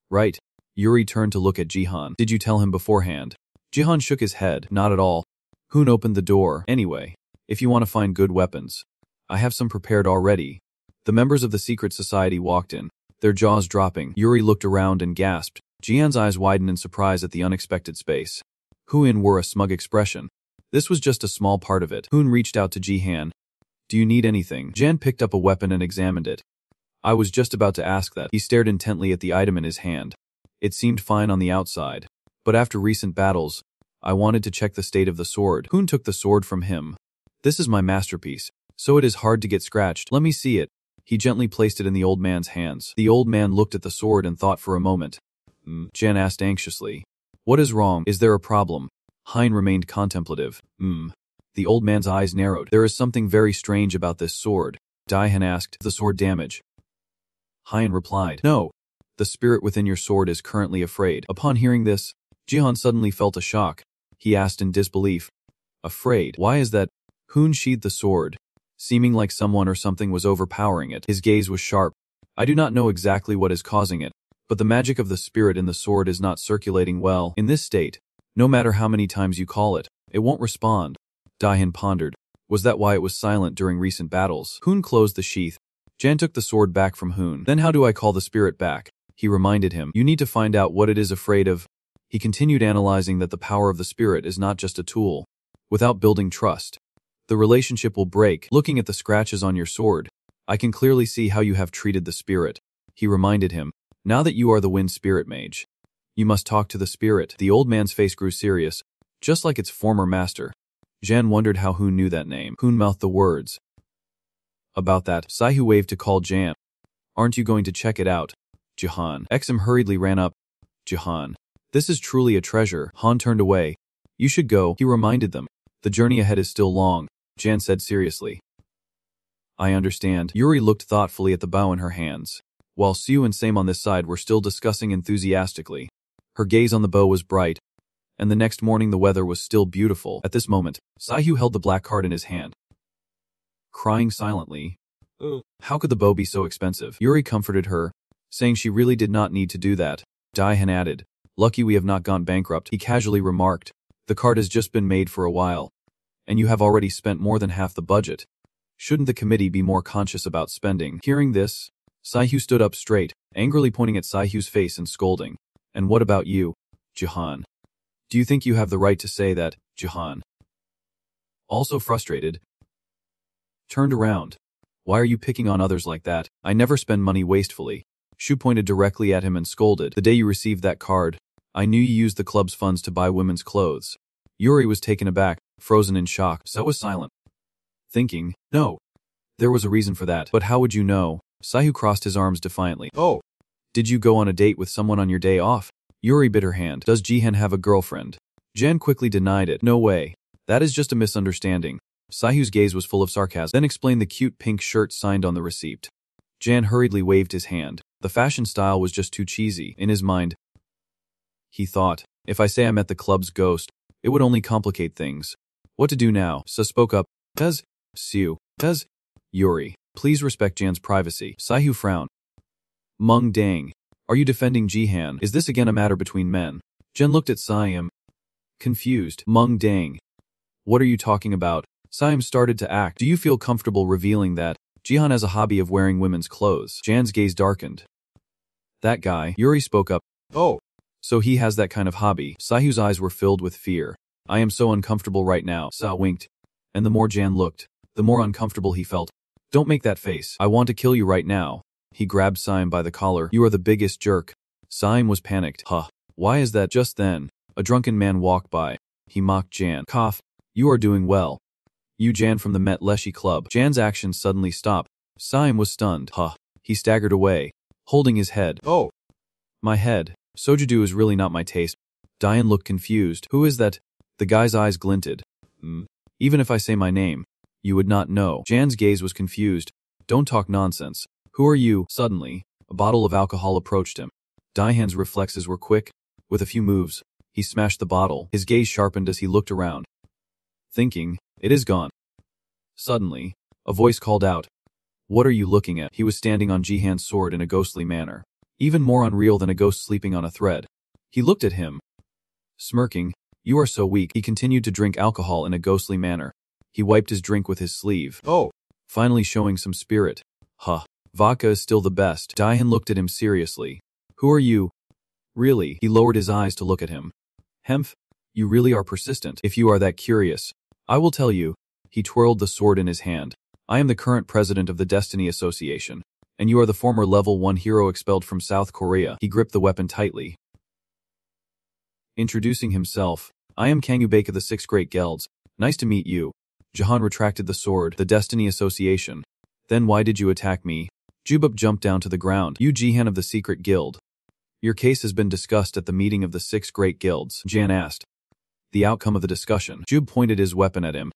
Right. Yuri turned to look at Jihan. Did you tell him beforehand? Jihan shook his head. Not at all. Hoon opened the door. Anyway, if you want to find good weapons, I have some prepared already. The members of the secret society walked in, their jaws dropping. Yuri looked around and gasped. Jihan's eyes widened in surprise at the unexpected space. Hoon wore a smug expression. This was just a small part of it. Hoon reached out to Jihan. Do you need anything? Jan picked up a weapon and examined it. I was just about to ask that. He stared intently at the item in his hand. It seemed fine on the outside. But after recent battles, I wanted to check the state of the sword. Hoon took the sword from him. This is my masterpiece, so it is hard to get scratched. Let me see it. He gently placed it in the old man's hands. The old man looked at the sword and thought for a moment. Jan asked anxiously. What is wrong? Is there a problem? Hein remained contemplative. The old man's eyes narrowed. There is something very strange about this sword. Daihan asked, the sword damage? Hein replied, no. The spirit within your sword is currently afraid. Upon hearing this, Jihan suddenly felt a shock. He asked in disbelief. Afraid? Why is that? Hoon sheathed the sword, seeming like someone or something was overpowering it. His gaze was sharp. I do not know exactly what is causing it, but the magic of the spirit in the sword is not circulating well. In this state, no matter how many times you call it, it won't respond. Daihan pondered. Was that why it was silent during recent battles? Hoon closed the sheath. Jan took the sword back from Hoon. Then how do I call the spirit back? He reminded him. You need to find out what it is afraid of. He continued analyzing that the power of the spirit is not just a tool. Without building trust, the relationship will break. Looking at the scratches on your sword, I can clearly see how you have treated the spirit. He reminded him. Now that you are the wind spirit mage, you must talk to the spirit. The old man's face grew serious, just like its former master. Jan wondered how Hoon knew that name. Hoon mouthed the words. About that, Saihu waved to call Jan. Aren't you going to check it out? Jihan. Exum hurriedly ran up. Jihan. This is truly a treasure. Han turned away. You should go, he reminded them. The journey ahead is still long, Jan said seriously. I understand. Yuri looked thoughtfully at the bow in her hands, while Siu and Same on this side were still discussing enthusiastically. Her gaze on the bow was bright, and the next morning the weather was still beautiful. At this moment, Saihu held the black card in his hand, crying silently. How could the bow be so expensive? Yuri comforted her, saying she really did not need to do that. Daihan added, lucky we have not gone bankrupt. He casually remarked, the card has just been made for a while, and you have already spent more than half the budget. Shouldn't the committee be more conscious about spending? Hearing this, Saihu stood up straight, angrily pointing at Saihu's face and scolding. And what about you, Jihan? Do you think you have the right to say that, Jihan? Also frustrated, turned around. Why are you picking on others like that? I never spend money wastefully. Shu pointed directly at him and scolded. The day you received that card, I knew you used the club's funds to buy women's clothes. Yuri was taken aback, frozen in shock. So was silent, thinking, no. There was a reason for that. But how would you know? Saihu crossed his arms defiantly. Oh. Did you go on a date with someone on your day off? Yuri bit her hand. Does Jihan have a girlfriend? Jan quickly denied it. No way. That is just a misunderstanding. Saihu's gaze was full of sarcasm, then explained the cute pink shirt signed on the receipt. Jan hurriedly waved his hand. The fashion style was just too cheesy. In his mind, he thought, if I say I met the club's ghost, it would only complicate things. What to do now? Sa spoke up. Does Yuri, please respect Jan's privacy. Saihu frowned. Mung dang. Are you defending Jihan? Is this again a matter between men? Jen looked at Siam, confused. Mung dang. What are you talking about? Siam started to act. Do you feel comfortable revealing that Jihan has a hobby of wearing women's clothes? Jan's gaze darkened. That guy, Yuri spoke up. Oh. So he has that kind of hobby. Saihu's eyes were filled with fear. I am so uncomfortable right now. Sa winked. And the more Jan looked, the more uncomfortable he felt. Don't make that face. I want to kill you right now. He grabbed Siam by the collar. You are the biggest jerk. Siam was panicked. Huh. Why is that? Just then, a drunken man walked by. He mocked Jan. Cough. You are doing well. You Jan from the Met Leshy Club. Jan's actions suddenly stopped. Siam was stunned. Huh. He staggered away, holding his head. Oh. My head. Sojudu is really not my taste. Diane looked confused. Who is that? The guy's eyes glinted. Even if I say my name, you would not know. Jan's gaze was confused. Don't talk nonsense. Who are you? Suddenly, a bottle of alcohol approached him. Diane's reflexes were quick. With a few moves, he smashed the bottle. His gaze sharpened as he looked around, thinking, it is gone. Suddenly, a voice called out. What are you looking at? He was standing on Jihan's sword in a ghostly manner, even more unreal than a ghost sleeping on a thread. He looked at him, smirking. You are so weak. He continued to drink alcohol in a ghostly manner. He wiped his drink with his sleeve. Oh. Finally showing some spirit. Huh. Vodka is still the best. Diane looked at him seriously. Who are you? Really? He lowered his eyes to look at him. Hemph, you really are persistent. If you are that curious, I will tell you. He twirled the sword in his hand. I am the current president of the Destiny Association, and you are the former level 1 hero expelled from South Korea. He gripped the weapon tightly. Introducing himself, I am Kangubake of the 6 Great Guilds. Nice to meet you. Jahan retracted the sword. The Destiny Association. Then why did you attack me? Jubab jumped down to the ground. You Jihan of the Secret Guild. Your case has been discussed at the meeting of the 6 Great Guilds, Jan asked. The outcome of the discussion. Jub pointed his weapon at him.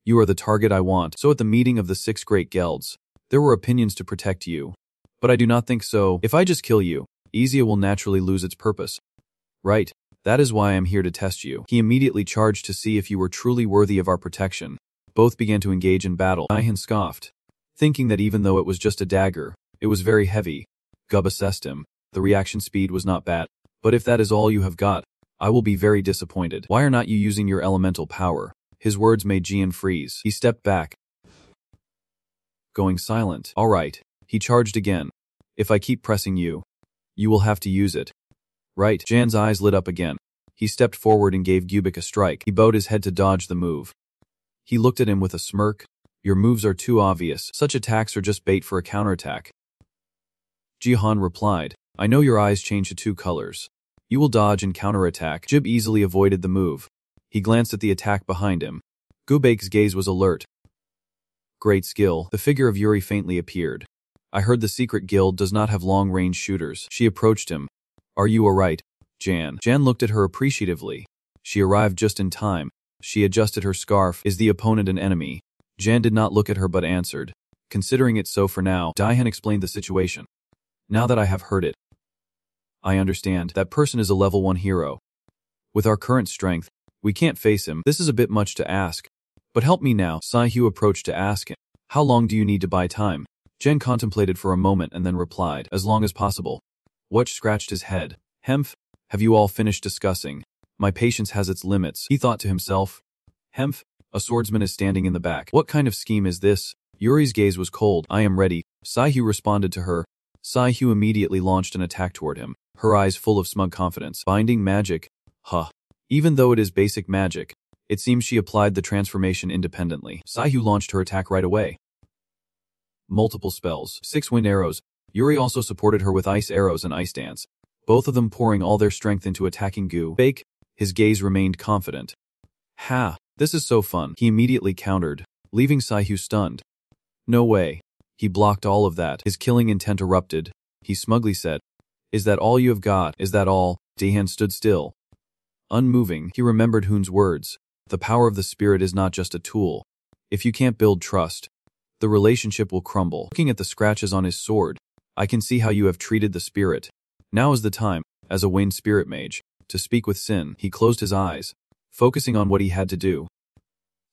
You are the target I want. So at the meeting of the 6 Great Guilds, there were opinions to protect you. But I do not think so. If I just kill you, Izia will naturally lose its purpose. Right. That is why I am here to test you. He immediately charged to see if you were truly worthy of our protection. Both began to engage in battle. Ihan scoffed, thinking that even though it was just a dagger, it was very heavy. Gub assessed him. The reaction speed was not bad. But if that is all you have got, I will be very disappointed. Why are not you using your elemental power? His words made Jian freeze. He stepped back, going silent. All right. He charged again. If I keep pressing you, you will have to use it. Right. Jan's eyes lit up again. He stepped forward and gave Gubik a strike. He bowed his head to dodge the move. He looked at him with a smirk. Your moves are too obvious. Such attacks are just bait for a counterattack. Jihan replied. I know your eyes change to 2 colors. You will dodge and counterattack. Jib easily avoided the move. He glanced at the attack behind him. Gubek's gaze was alert. Great skill. The figure of Yuri faintly appeared. I heard the secret guild does not have long-range shooters. She approached him. Are you alright, Jan? Jan looked at her appreciatively. She arrived just in time. She adjusted her scarf. Is the opponent an enemy? Jan did not look at her but answered. Considering it so for now, Daihan explained the situation. Now that I have heard it, I understand. That person is a level 1 hero. With our current strength, we can't face him. This is a bit much to ask. But help me now. Saihu approached to ask him. How long do you need to buy time? Jen contemplated for a moment and then replied. As long as possible. Watch scratched his head. Hemph, have you all finished discussing? My patience has its limits. He thought to himself. Hemph, A swordsman is standing in the back. What kind of scheme is this? Yuri's gaze was cold. I am ready. Saihyu responded to her. Saihyu immediately launched an attack toward him, her eyes full of smug confidence. Binding magic? Huh. Even though it is basic magic, it seems she applied the transformation independently. Saihyu launched her attack right away. Multiple spells. 6 wind arrows. Yuri also supported her with ice arrows and ice dance, both of them pouring all their strength into attacking Gu. Fake. His gaze remained confident. Ha! This is so fun. He immediately countered, leaving Saihyu stunned. No way. He blocked all of that. His killing intent erupted. He smugly said, Is that all you have got? Is that all? Daehan stood still. Unmoving, he remembered Hoon's words. The power of the spirit is not just a tool. If you can't build trust, the relationship will crumble. Looking at the scratches on his sword, I can see how you have treated the spirit. Now is the time, as a Wayne spirit mage, to speak with Sin. He closed his eyes, focusing on what he had to do.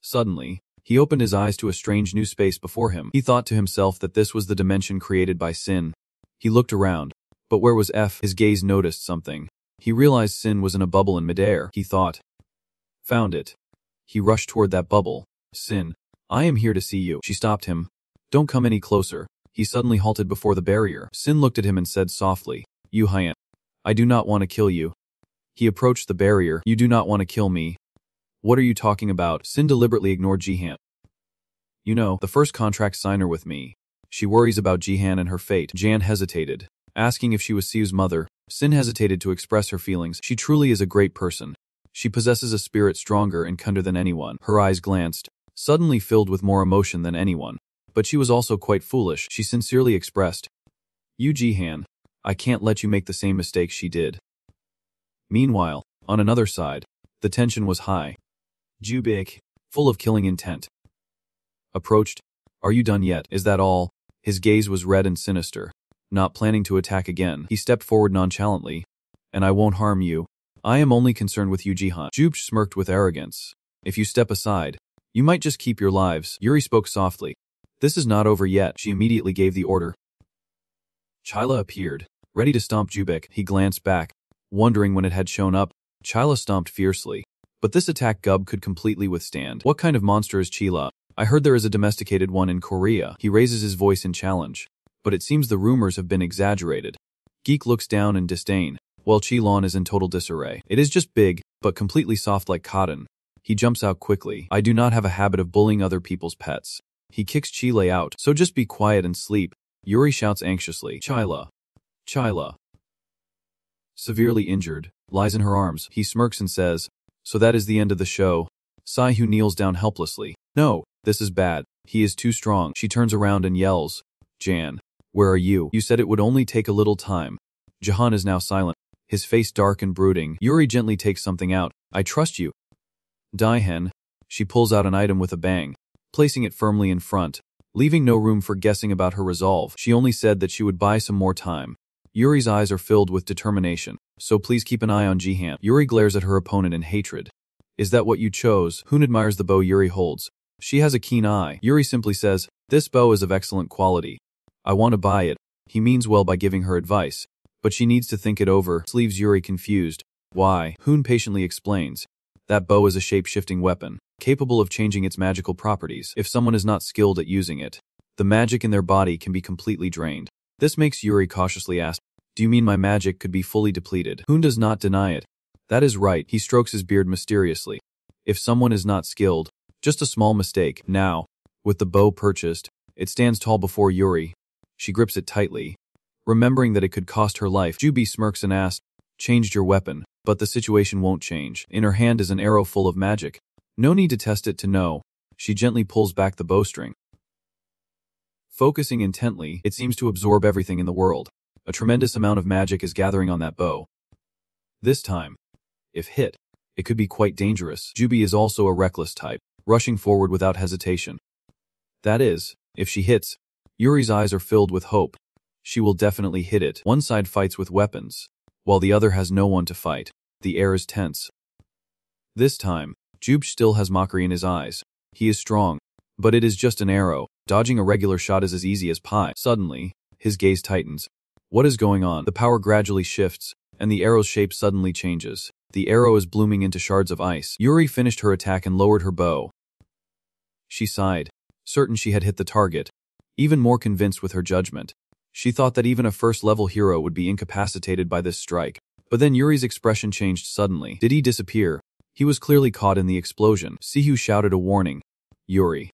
Suddenly, he opened his eyes to a strange new space before him. He thought to himself that this was the dimension created by Sin. He looked around, but where was F? His gaze noticed something. He realized Sin was in a bubble in midair. He thought. Found it. He rushed toward that bubble. Sin, I am here to see you. She stopped him. Don't come any closer. He suddenly halted before the barrier. Sin looked at him and said softly, You Hyan. I do not want to kill you. He approached the barrier. You do not want to kill me. What are you talking about? Sin deliberately ignored Jihan. You know, the first contract signer with me. She worries about Jihan and her fate. Jan hesitated, asking if she was Siu's mother. Sin hesitated to express her feelings. She truly is a great person. She possesses a spirit stronger and kinder than anyone. Her eyes glanced, suddenly filled with more emotion than anyone. But she was also quite foolish. She sincerely expressed, You Jihan, I can't let you make the same mistake she did. Meanwhile, on another side, the tension was high. Jubik, full of killing intent, approached. Are you done yet? Is that all? His gaze was red and sinister. Not planning to attack again, he stepped forward nonchalantly. And I won't harm you. I am only concerned with you, Jihan. Jubj smirked with arrogance. If you step aside, you might just keep your lives. Yuri spoke softly. This is not over yet. She immediately gave the order. Chila appeared, ready to stomp Jubik. He glanced back, wondering when it had shown up. Chila stomped fiercely. But this attack Gub could completely withstand. What kind of monster is Chila? I heard there is a domesticated one in Korea. He raises his voice in challenge. But it seems the rumors have been exaggerated. Geek looks down in disdain, while Chilon is in total disarray. It is just big, but completely soft like cotton. He jumps out quickly. I do not have a habit of bullying other people's pets. He kicks Chile out, so just be quiet and sleep. Yuri shouts anxiously. Chila. Chila. Severely injured, lies in her arms. He smirks and says, So that is the end of the show. Saihyu kneels down helplessly. No, this is bad. He is too strong. She turns around and yells. Jan, where are you? You said it would only take a little time. Jahan is now silent, his face dark and brooding. Yuri gently takes something out. I trust you. Daihen. She pulls out an item with a bang, placing it firmly in front, leaving no room for guessing about her resolve. She only said that she would buy some more time. Yuri's eyes are filled with determination, so please keep an eye on Jihan. Yuri glares at her opponent in hatred. Is that what you chose? Hoon admires the bow Yuri holds. She has a keen eye. Yuri simply says, This bow is of excellent quality. I want to buy it. He means well by giving her advice, but she needs to think it over. This leaves Yuri confused. Why? Hoon patiently explains. That bow is a shape-shifting weapon, capable of changing its magical properties. If someone is not skilled at using it, the magic in their body can be completely drained. This makes Yuri cautiously ask, Do you mean my magic could be fully depleted? Hoon does not deny it. That is right. He strokes his beard mysteriously. If someone is not skilled, just a small mistake. Now, with the bow purchased, it stands tall before Yuri. She grips it tightly, remembering that it could cost her life. Jubi smirks and asks, Changed your weapon, but the situation won't change. In her hand is an arrow full of magic. No need to test it to know. She gently pulls back the bowstring. Focusing intently, it seems to absorb everything in the world. A tremendous amount of magic is gathering on that bow. This time, if hit, it could be quite dangerous. Jubi is also a reckless type, rushing forward without hesitation. That is, if she hits. Yuri's eyes are filled with hope. She will definitely hit it. One side fights with weapons, while the other has no one to fight. The air is tense. This time, Jubj still has mockery in his eyes. He is strong, but it is just an arrow. Dodging a regular shot is as easy as pie. Suddenly, his gaze tightens. What is going on? The power gradually shifts, and the arrow's shape suddenly changes. The arrow is blooming into shards of ice. Yuri finished her attack and lowered her bow. She sighed, certain she had hit the target, even more convinced with her judgment. She thought that even a first-level hero would be incapacitated by this strike. But then Yuri's expression changed suddenly. Did he disappear? He was clearly caught in the explosion. Sihyu shouted a warning. Yuri.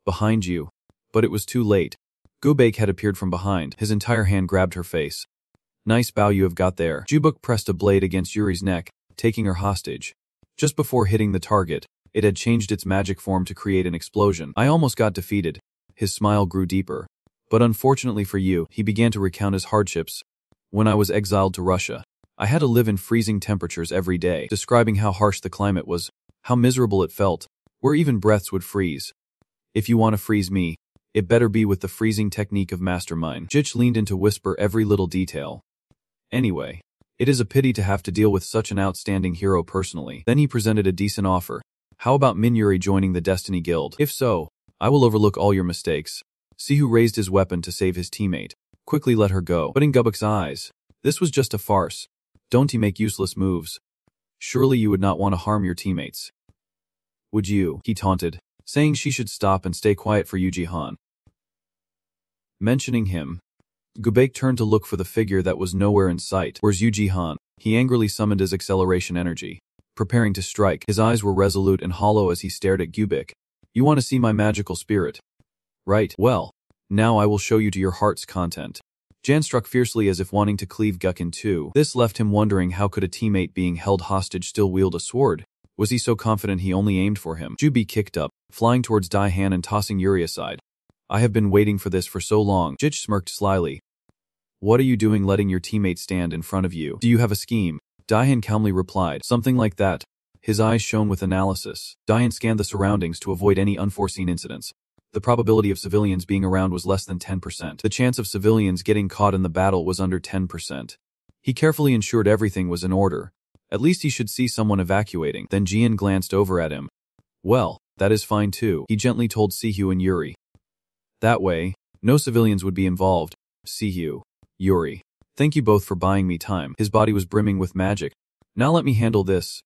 Behind you. But it was too late. Gubek had appeared from behind. His entire hand grabbed her face. Nice bow you have got there. Jubuk pressed a blade against Yuri's neck, taking her hostage. Just before hitting the target, it had changed its magic form to create an explosion. I almost got defeated. His smile grew deeper. But unfortunately for you, he began to recount his hardships. When I was exiled to Russia, I had to live in freezing temperatures every day, describing how harsh the climate was, how miserable it felt, where even breaths would freeze. If you want to freeze me, it better be with the freezing technique of Mastermind. Jich leaned in to whisper every little detail. Anyway, it is a pity to have to deal with such an outstanding hero personally. Then he presented a decent offer. How about Min Yuri joining the Destiny Guild? If so, I will overlook all your mistakes. Sihyu raised his weapon to save his teammate, quickly let her go. But in Gubek's eyes, this was just a farce. Don't he make useless moves? Surely you would not want to harm your teammates. Would you? He taunted, saying she should stop and stay quiet for Yuji-han. Mentioning him, Gubek turned to look for the figure that was nowhere in sight. Where's Yuji-han? He angrily summoned his acceleration energy, preparing to strike. His eyes were resolute and hollow as he stared at Gubek. You want to see my magical spirit? Right. Well, now I will show you to your heart's content. Jan struck fiercely as if wanting to cleave Guk in two. This left him wondering how could a teammate being held hostage still wield a sword? Was he so confident he only aimed for him? Jubi kicked up, flying towards Daihan and tossing Yuri aside. I have been waiting for this for so long. Jich smirked slyly. What are you doing letting your teammate stand in front of you? Do you have a scheme? Daihan calmly replied. Something like that. His eyes shone with analysis. Daihan scanned the surroundings to avoid any unforeseen incidents. The probability of civilians being around was less than 10%. The chance of civilians getting caught in the battle was under 10%. He carefully ensured everything was in order. At least he should see someone evacuating. Then Jian glanced over at him. Well, that is fine too, he gently told Sihyu and Yuri. That way, no civilians would be involved. Sihyu. Yuri. Thank you both for buying me time. His body was brimming with magic. Now let me handle this.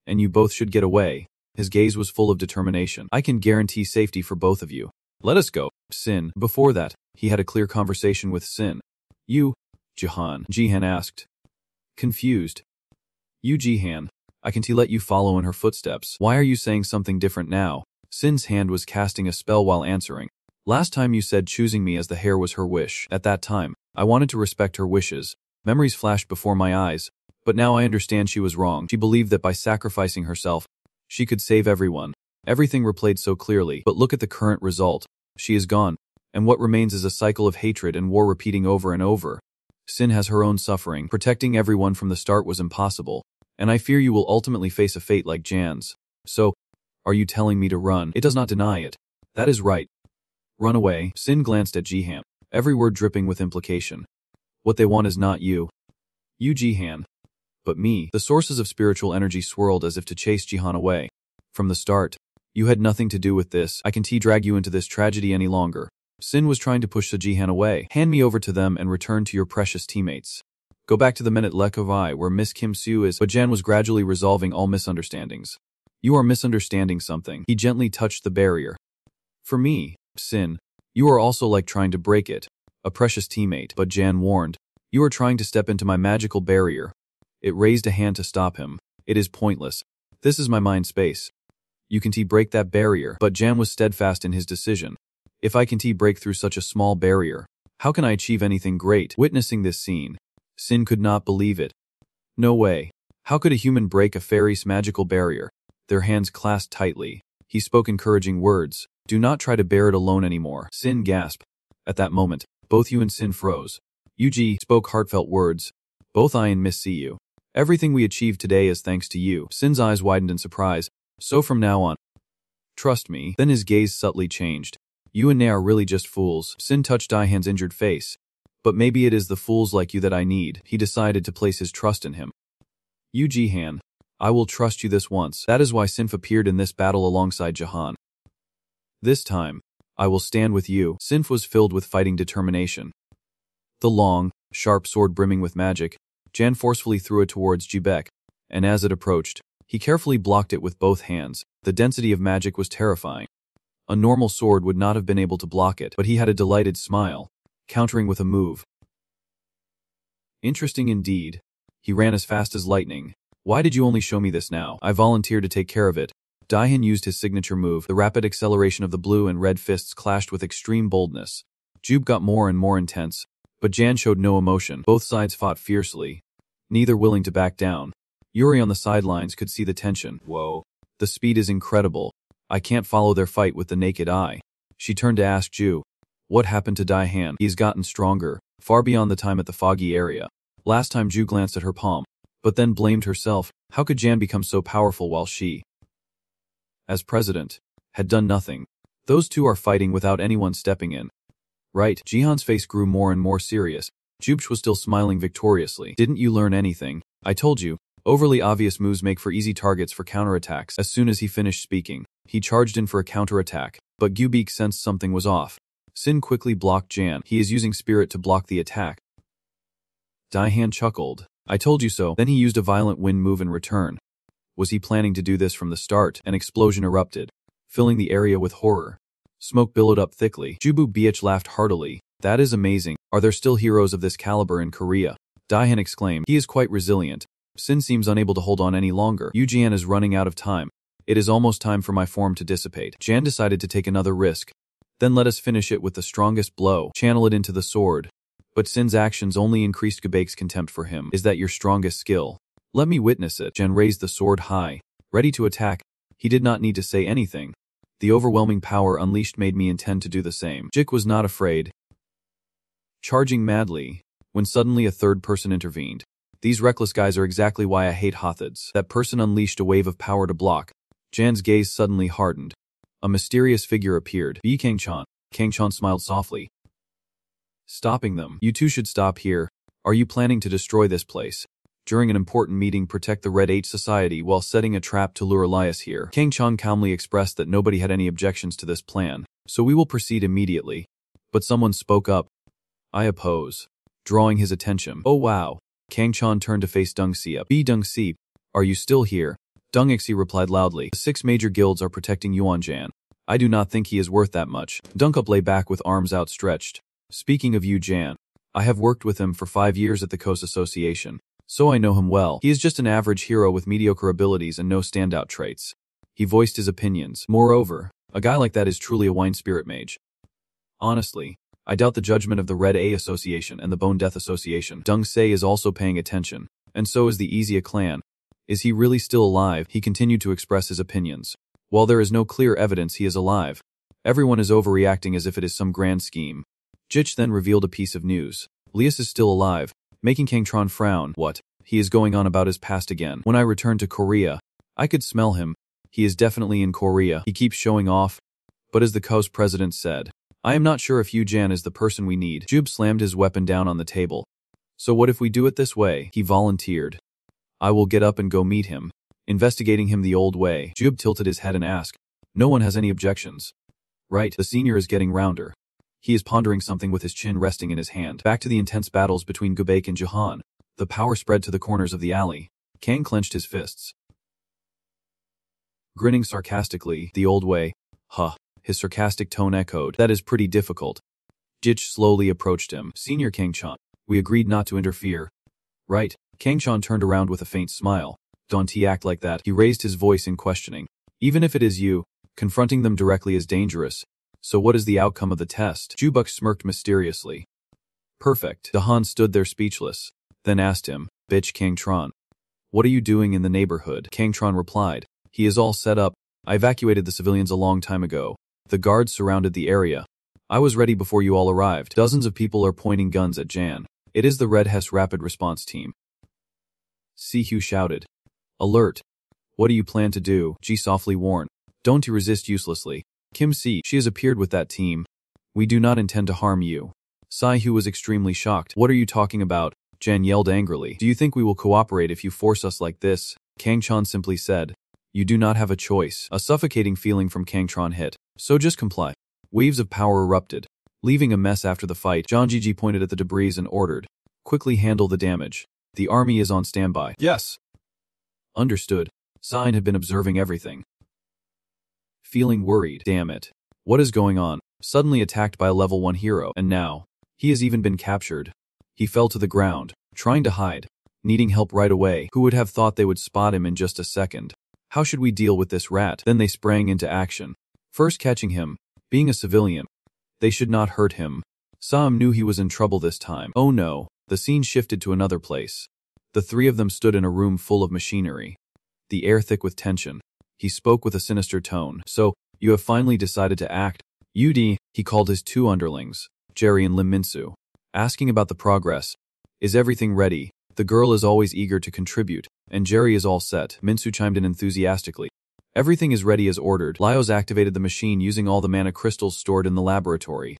And you both should get away. His gaze was full of determination. I can guarantee safety for both of you. Let us go. Sin. Before that, he had a clear conversation with Sin. You, Jihan asked. Confused. You Jihan, I can let you follow in her footsteps. Why are you saying something different now? Sin's hand was casting a spell while answering. Last time you said choosing me as the heir was her wish. At that time, I wanted to respect her wishes. Memories flashed before my eyes. But now I understand she was wrong. She believed that by sacrificing herself, she could save everyone. Everything replayed so clearly, but look at the current result. She is gone, and what remains is a cycle of hatred and war repeating over and over. Sin has her own suffering. Protecting everyone from the start was impossible, and I fear you will ultimately face a fate like Jan's. So, are you telling me to run? It does not deny it. That is right. Run away. Sin glanced at Jihan, every word dripping with implication. What they want is not you. You Jihan. But me. The sources of spiritual energy swirled as if to chase Jihan away. From the start, you had nothing to do with this. I can't drag you into this tragedy any longer. Sin was trying to push the Jihan away. Hand me over to them and return to your precious teammates. Go back to the men at Lekovai where Miss Kim Soo is. But Jan was gradually resolving all misunderstandings. You are misunderstanding something. He gently touched the barrier. For me, Sin, you are also like trying to break it. A precious teammate. But Jan warned. You are trying to step into my magical barrier. It raised a hand to stop him. It is pointless. This is my mind space. You can break that barrier. But Jan was steadfast in his decision. If I can break through such a small barrier, how can I achieve anything great? Witnessing this scene, Sin could not believe it. No way. How could a human break a fairy's magical barrier? Their hands clasped tightly. He spoke encouraging words. Do not try to bear it alone anymore. Sin gasped. At that moment, both you and Sin froze. Yuji spoke heartfelt words. Both I and Miss see you. Everything we achieved today is thanks to you. Sin's eyes widened in surprise. So from now on, trust me. Then his gaze subtly changed. You and Ne are really just fools. Sin touched Daihan's injured face. But maybe it is the fools like you that I need. He decided to place his trust in him. You Jihan, I will trust you this once. That is why Sinf appeared in this battle alongside Jahan. This time, I will stand with you. Sinf was filled with fighting determination. The long, sharp sword brimming with magic, Jan forcefully threw it towards Jubek, and as it approached, he carefully blocked it with both hands. The density of magic was terrifying. A normal sword would not have been able to block it, but he had a delighted smile, countering with a move. Interesting indeed. He ran as fast as lightning. Why did you only show me this now? I volunteered to take care of it. Daihan used his signature move. The rapid acceleration of the blue and red fists clashed with extreme boldness. Jube got more and more intense, but Jan showed no emotion. Both sides fought fiercely, neither willing to back down. Yuri on the sidelines could see the tension. Whoa. The speed is incredible. I can't follow their fight with the naked eye. She turned to ask Ju. What happened to Daihan? He's gotten stronger, far beyond the time at the foggy area. Last time Ju glanced at her palm, but then blamed herself. How could Jan become so powerful while she, as president, had done nothing? Those two are fighting without anyone stepping in. Right. Jihan's face grew more and more serious. Jubsh was still smiling victoriously. Didn't you learn anything? I told you. Overly obvious moves make for easy targets for counterattacks. As soon as he finished speaking, he charged in for a counterattack, but Gyubik sensed something was off. Sin quickly blocked Jan. He is using spirit to block the attack. Daihan chuckled. I told you so. Then he used a violent wind move in return. Was he planning to do this from the start? An explosion erupted, filling the area with horror. Smoke billowed up thickly. Jubu Bh laughed heartily. That is amazing. Are there still heroes of this caliber in Korea? Daihan exclaimed. He is quite resilient. Sin seems unable to hold on any longer. Yujian is running out of time. It is almost time for my form to dissipate. Jan decided to take another risk. Then let us finish it with the strongest blow. Channel it into the sword. But Sin's actions only increased Gebek's contempt for him. Is that your strongest skill? Let me witness it. Jan raised the sword high, ready to attack. He did not need to say anything. The overwhelming power unleashed made me intend to do the same. Jik was not afraid, charging madly, when suddenly a third person intervened. These reckless guys are exactly why I hate Hothids. That person unleashed a wave of power to block. Jan's gaze suddenly hardened. A mysterious figure appeared. Be Kangchan. Kangchan smiled softly. Stopping them. You two should stop here. Are you planning to destroy this place? During an important meeting, protect the Red H Society while setting a trap to lure Elias here. Kangchan calmly expressed that nobody had any objections to this plan, so we will proceed immediately. But someone spoke up. I oppose. Drawing his attention. Oh wow. Kangchan turned to face Deng Xiep. Be Deng Xiep, are you still here? Deng Ixi replied loudly. The 6 major guilds are protecting Yuanjan. I do not think he is worth that much. Dunkup lay back with arms outstretched. Speaking of Yu Jan, I have worked with him for 5 years at the Coast Association, so I know him well. He is just an average hero with mediocre abilities and no standout traits. He voiced his opinions. Moreover, a guy like that is truly a wine spirit mage. Honestly, I doubt the judgment of the Red A Association and the Bone Death Association. Deng Se is also paying attention, and so is the Izia clan. Is he really still alive? He continued to express his opinions. While there is no clear evidence he is alive, everyone is overreacting as if it is some grand scheme. Jich then revealed a piece of news. Lias is still alive, making Kangtron frown. What? He is going on about his past again. When I returned to Korea, I could smell him. He is definitely in Korea. He keeps showing off. But as the Coast president said, I am not sure if Yu Jan is the person we need. Jube slammed his weapon down on the table. So what if we do it this way? He volunteered. I will get up and go meet him. Investigating him the old way. Jube tilted his head and asked, no one has any objections. Right, the senior is getting rounder. He is pondering something with his chin resting in his hand. Back to the intense battles between Gubek and Jahan. The power spread to the corners of the alley. Kang clenched his fists, grinning sarcastically, the old way. Huh. His sarcastic tone echoed. That is pretty difficult. Jich slowly approached him. Senior Kangchan, we agreed not to interfere. Right. Kangchan turned around with a faint smile. Don't he act like that? He raised his voice in questioning. Even if it is you, confronting them directly is dangerous. So what is the outcome of the test? Jubuk smirked mysteriously. Perfect. Dahan stood there speechless, then asked him, Bitch Kangtron, what are you doing in the neighborhood? Kangtron replied, he is all set up. I evacuated the civilians a long time ago. The guards surrounded the area. I was ready before you all arrived. Dozens of people are pointing guns at Jan. It is the Red Hess Rapid Response Team. Sihu shouted. Alert. What do you plan to do? Ji softly warned. Don't resist uselessly. Kim Si, she has appeared with that team. We do not intend to harm you. Sai-hu was extremely shocked. What are you talking about? Jan yelled angrily. Do you think we will cooperate if you force us like this? Kangchan simply said. You do not have a choice. A suffocating feeling from Kangtron hit. So just comply. Waves of power erupted, leaving a mess after the fight. Janjiji pointed at the debris and ordered. Quickly handle the damage. The army is on standby. Yes. Understood. Sign had been observing everything. Feeling worried. Damn it. What is going on? Suddenly attacked by a level 1 hero, and now, he has even been captured. He fell to the ground, trying to hide, needing help right away. Who would have thought they would spot him in just a second? How should we deal with this rat? Then they sprang into action. First catching him, being a civilian. They should not hurt him. Sam knew he was in trouble this time. Oh no, the scene shifted to another place. The three of them stood in a room full of machinery. The air thick with tension. He spoke with a sinister tone. So, you have finally decided to act. Yudi, he called his two underlings, Jerry and Lim Minsu, asking about the progress. Is everything ready? The girl is always eager to contribute, and Jerry is all set. Minsu chimed in enthusiastically. Everything is ready as ordered. Lyos activated the machine using all the mana crystals stored in the laboratory.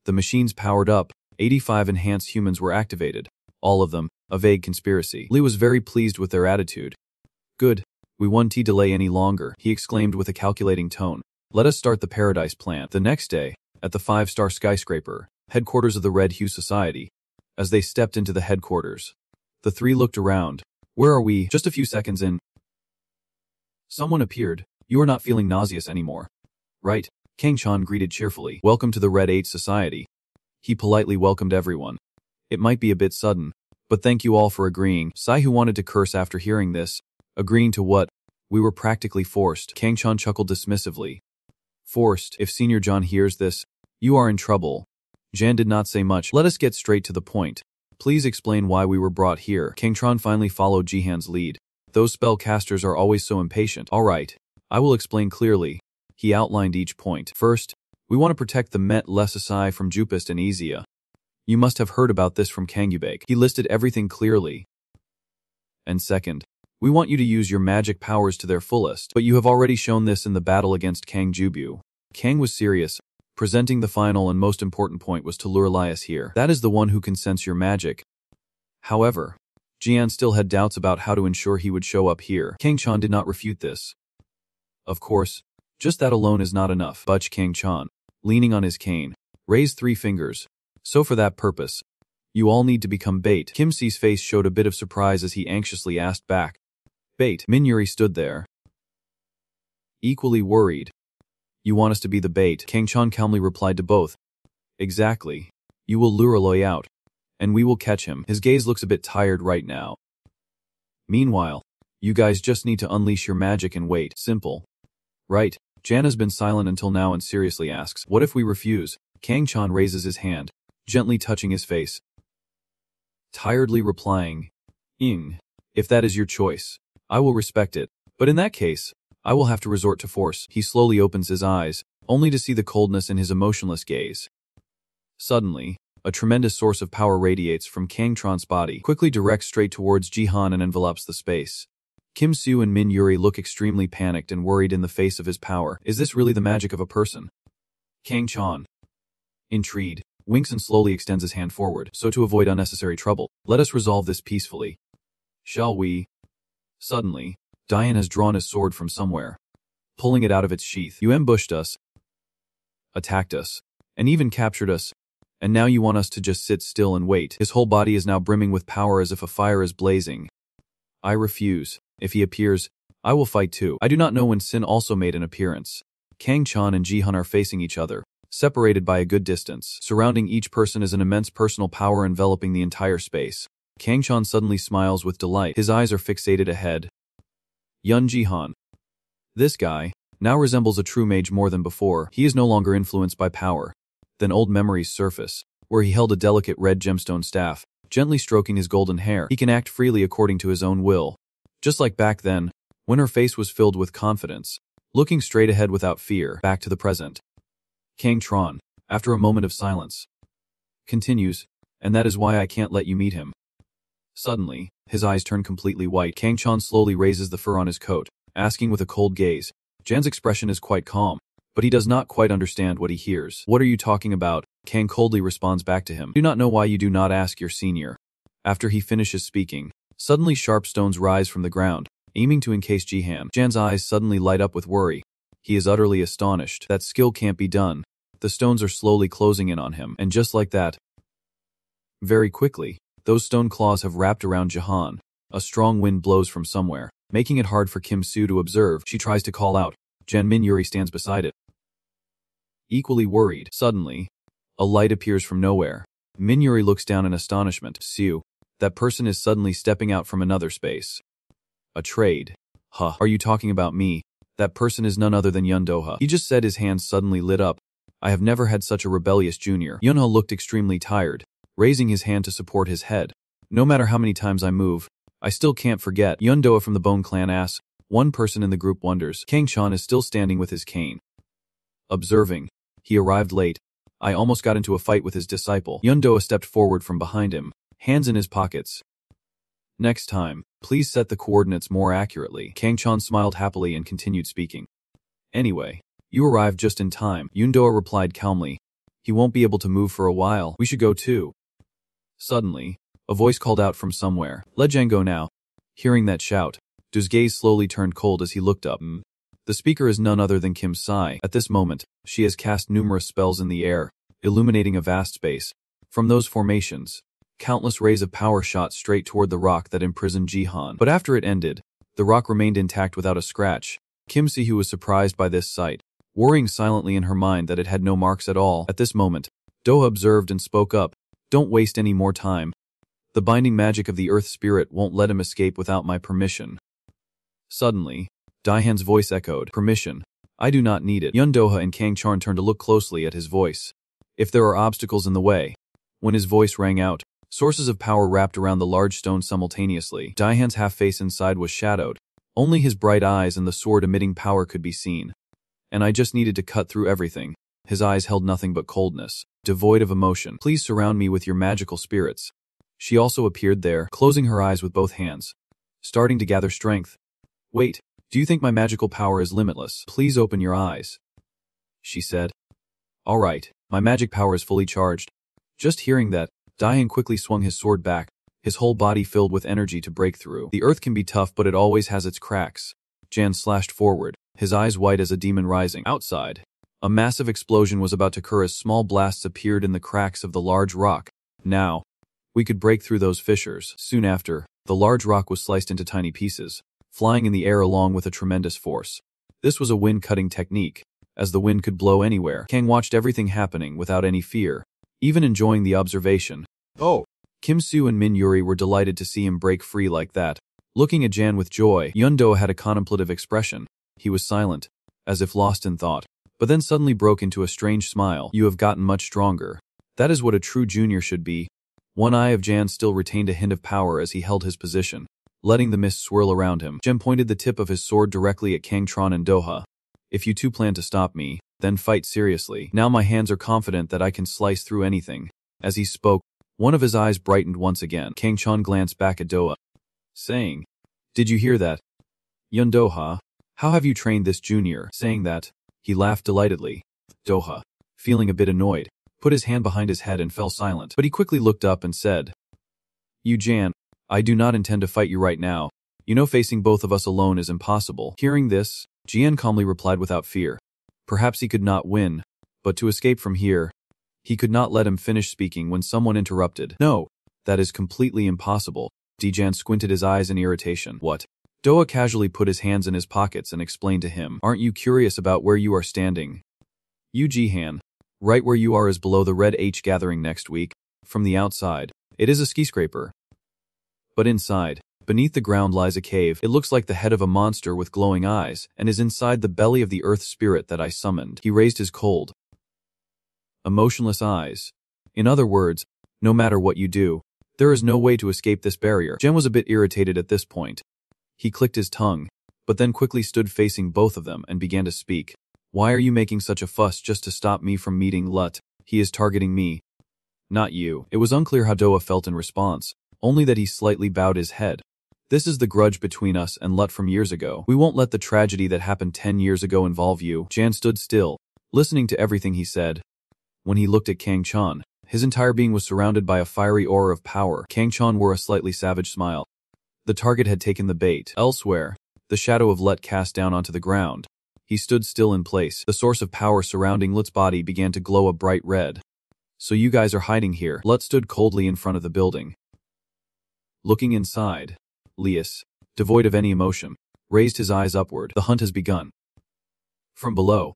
The machines powered up. 85 enhanced humans were activated. All of them, a vague conspiracy. Lee was very pleased with their attitude. Good. We won't delay any longer, he exclaimed with a calculating tone. Let us start the Paradise Plant. The next day, at the 5-star skyscraper, headquarters of the Red Hue Society. As they stepped into the headquarters, the three looked around. Where are we? Just a few seconds in. Someone appeared. You are not feeling nauseous anymore. Right? Kang-chan greeted cheerfully. Welcome to the Red 8 Society. He politely welcomed everyone. It might be a bit sudden, but thank you all for agreeing. Sai, who wanted to curse after hearing this. Agreeing to what? We were practically forced. Kang-chan chuckled dismissively. Forced? If Senior John hears this, you are in trouble. Jan did not say much. Let us get straight to the point. Please explain why we were brought here. Kang-chan finally followed Jihan's lead. Those spellcasters are always so impatient. All right, I will explain clearly. He outlined each point. First, we want to protect the Met Lesasai from Jupist and Ezia. You must have heard about this from Kangyubake. He listed everything clearly. And second, we want you to use your magic powers to their fullest, but you have already shown this in the battle against Kang Jubu. Kang was serious. Presenting the final and most important point was to lure Elias here. That is the one who can sense your magic. However, Jian still had doubts about how to ensure he would show up here. Kang-chan did not refute this. Of course, just that alone is not enough. Butch Kang-chan, leaning on his cane, raised 3 fingers. So for that purpose, you all need to become bait. Kim Si's face showed a bit of surprise as he anxiously asked back. Bait. Min Yuri stood there, equally worried. You want us to be the bait? Kang-chan calmly replied to both. Exactly. You will lure Aloy out, and we will catch him. His gaze looks a bit tired right now. Meanwhile, you guys just need to unleash your magic and wait. Simple. Right. Jan has been silent until now and seriously asks, what if we refuse? Kang-chan raises his hand, gently touching his face. Tiredly replying, if that is your choice, I will respect it. But in that case, I will have to resort to force. He slowly opens his eyes, only to see the coldness in his emotionless gaze. Suddenly, a tremendous source of power radiates from Kang-tran's body, quickly directs straight towards Jihan and envelops the space. Kim Soo and Min Yuri look extremely panicked and worried in the face of his power. Is this really the magic of a person? Kang-chan, intrigued, winks and slowly extends his hand forward. So to avoid unnecessary trouble, let us resolve this peacefully. Shall we? Suddenly, Diane has drawn his sword from somewhere, pulling it out of its sheath. You ambushed us, attacked us, and even captured us, and now you want us to just sit still and wait. His whole body is now brimming with power as if a fire is blazing. I refuse. If he appears, I will fight too. I do not know when Sin also made an appearance. Kang-chan and Jihan are facing each other, separated by a good distance. Surrounding each person is an immense personal power enveloping the entire space. Kang-chan suddenly smiles with delight. His eyes are fixated ahead. Yun Jihan. This guy now resembles a true mage more than before. He is no longer influenced by power. Then old memories surface, where he held a delicate red gemstone staff, gently stroking his golden hair. He can act freely according to his own will. Just like back then, when her face was filled with confidence, looking straight ahead without fear. Back to the present. Kang-tron, after a moment of silence, continues, and that is why I can't let you meet him. Suddenly, his eyes turn completely white. Kang-chan slowly raises the fur on his coat, asking with a cold gaze. Jan's expression is quite calm, but he does not quite understand what he hears. What are you talking about? Kang coldly responds back to him. Do not know why you do not ask your senior. After he finishes speaking, suddenly sharp stones rise from the ground, aiming to encase Jihan. Jan's eyes suddenly light up with worry. He is utterly astonished. That skill can't be done. The stones are slowly closing in on him, and just like that, very quickly, those stone claws have wrapped around Jihan. A strong wind blows from somewhere, making it hard for Kim Soo to observe. She tries to call out. Jan Min Yuri stands beside it. equally worried. Suddenly, a light appears from nowhere. Min-Yuri looks down in astonishment. Siu, that person is suddenly stepping out from another space. A trade. Huh, are you talking about me? That person is none other than Yundoha. He just said, his hands suddenly lit up. I have never had such a rebellious junior. Yunha looked extremely tired, raising his hand to support his head. No matter how many times I move, I still can't forget. Yundoha from the Bone Clan asks. One person in the group wonders. Kang-chan is still standing with his cane. Observing. He arrived late. I almost got into a fight with his disciple. Yundoha stepped forward from behind him, hands in his pockets. Next time, please set the coordinates more accurately. Kang-chan smiled happily and continued speaking. Anyway, you arrived just in time, Yundoha replied calmly. He won't be able to move for a while. We should go too. Suddenly, a voice called out from somewhere. Let Jan go now. Hearing that shout, Do's gaze slowly turned cold as he looked up. The speaker is none other than Kim Sai. At this moment, she has cast numerous spells in the air, illuminating a vast space. From those formations, countless rays of power shot straight toward the rock that imprisoned Jihan. But after it ended, the rock remained intact without a scratch. Kim Si-hoo was surprised by this sight, worrying silently in her mind that it had no marks at all. At this moment, Doha observed and spoke up. Don't waste any more time. The binding magic of the earth spirit won't let him escape without my permission. Suddenly, Daihan's voice echoed. Permission. I do not need it. Yundoha and Kang-chan turned to look closely at his voice. If there are obstacles in the way. When his voice rang out, sources of power wrapped around the large stone simultaneously. Daihan's half-face inside was shadowed. Only his bright eyes and the sword emitting power could be seen. And I just needed to cut through everything. His eyes held nothing but coldness, devoid of emotion. Please surround me with your magical spirits. She also appeared there, closing her eyes with both hands, starting to gather strength. Wait, do you think my magical power is limitless? Please open your eyes, she said. All right, my magic power is fully charged. Just hearing that, Daihan quickly swung his sword back, his whole body filled with energy to break through. The earth can be tough, but it always has its cracks. Jan slashed forward, his eyes white as a demon rising. Outside, a massive explosion was about to occur as small blasts appeared in the cracks of the large rock. Now, we could break through those fissures. Soon after, the large rock was sliced into tiny pieces, flying in the air along with a tremendous force. This was a wind-cutting technique, as the wind could blow anywhere. Kang watched everything happening without any fear, even enjoying the observation. Oh! Kim Soo and Min Yuri were delighted to see him break free like that. Looking at Jan with joy, Yundoha had a contemplative expression. He was silent, as if lost in thought, but then suddenly broke into a strange smile. You have gotten much stronger. That is what a true junior should be. One eye of Jan still retained a hint of power as he held his position, letting the mist swirl around him. Jan pointed the tip of his sword directly at Kang-tron and Doha. If you two plan to stop me, then fight seriously. Now my hands are confident that I can slice through anything. As he spoke, one of his eyes brightened once again. Kang-chan glanced back at Doha, saying, Did you hear that? Yundoha, how have you trained this junior? Saying that, he laughed delightedly. Doha, feeling a bit annoyed, put his hand behind his head and fell silent. But he quickly looked up and said, You Jan, I do not intend to fight you right now. You know facing both of us alone is impossible. Hearing this, Jian calmly replied without fear. Perhaps he could not win, but to escape from here. He could not let him finish speaking when someone interrupted. No, that is completely impossible. Dijan squinted his eyes in irritation. What? Doha casually put his hands in his pockets and explained to him. Aren't you curious about where you are standing? You Jihan, right where you are is below the Red H gathering next week. From the outside, it is a skyscraper. But inside, beneath the ground lies a cave. It looks like the head of a monster with glowing eyes, and is inside the belly of the earth spirit that I summoned. He raised his cold, emotionless eyes. In other words, no matter what you do, there is no way to escape this barrier. Jen was a bit irritated at this point. He clicked his tongue, but then quickly stood facing both of them and began to speak. Why are you making such a fuss just to stop me from meeting Lut? He is targeting me, not you. It was unclear how Doha felt in response, only that he slightly bowed his head. This is the grudge between us and Lut from years ago. We won't let the tragedy that happened 10 years ago involve you. Jan stood still, listening to everything he said. When he looked at Kang-chan, his entire being was surrounded by a fiery aura of power. Kang-chan wore a slightly savage smile. The target had taken the bait. Elsewhere, the shadow of Lut cast down onto the ground. He stood still in place. The source of power surrounding Lut's body began to glow a bright red. So you guys are hiding here. Lut stood coldly in front of the building. Looking inside, Lias, devoid of any emotion, raised his eyes upward. The hunt has begun. From below,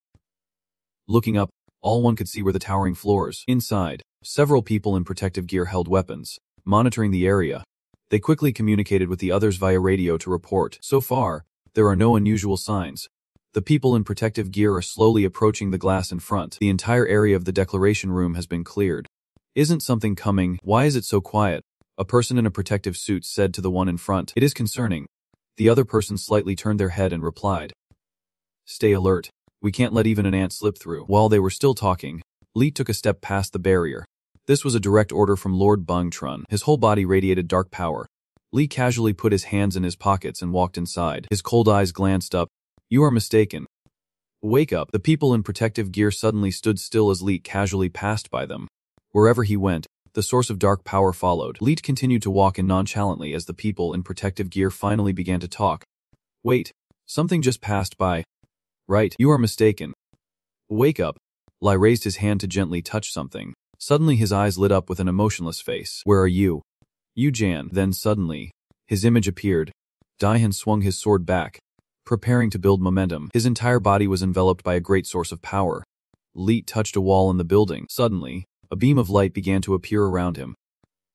looking up, All one could see were the towering floors. Inside, several people in protective gear held weapons, monitoring the area. They quickly communicated with the others via radio to report. So far, there are no unusual signs. The people in protective gear are slowly approaching the glass in front. The entire area of the declaration room has been cleared. Isn't something coming? Why is it so quiet? A person in a protective suit said to the one in front. It is concerning. The other person slightly turned their head and replied, "Stay alert. We can't let even an ant slip through." While they were still talking, Li took a step past the barrier. This was a direct order from Lord Bang Trun. His whole body radiated dark power. Li casually put his hands in his pockets and walked inside. His cold eyes glanced up. "You are mistaken. Wake up." The people in protective gear suddenly stood still as Li casually passed by them. Wherever he went, the source of dark power followed. Li continued to walk in nonchalantly as the people in protective gear finally began to talk. "Wait, something just passed by." "Right, you are mistaken. Wake up." Li raised his hand to gently touch something. Suddenly his eyes lit up with an emotionless face. "Where are you?" "You Jan." Then suddenly, his image appeared. Daihan swung his sword back, preparing to build momentum. His entire body was enveloped by a great source of power. Li touched a wall in the building. Suddenly, a beam of light began to appear around him.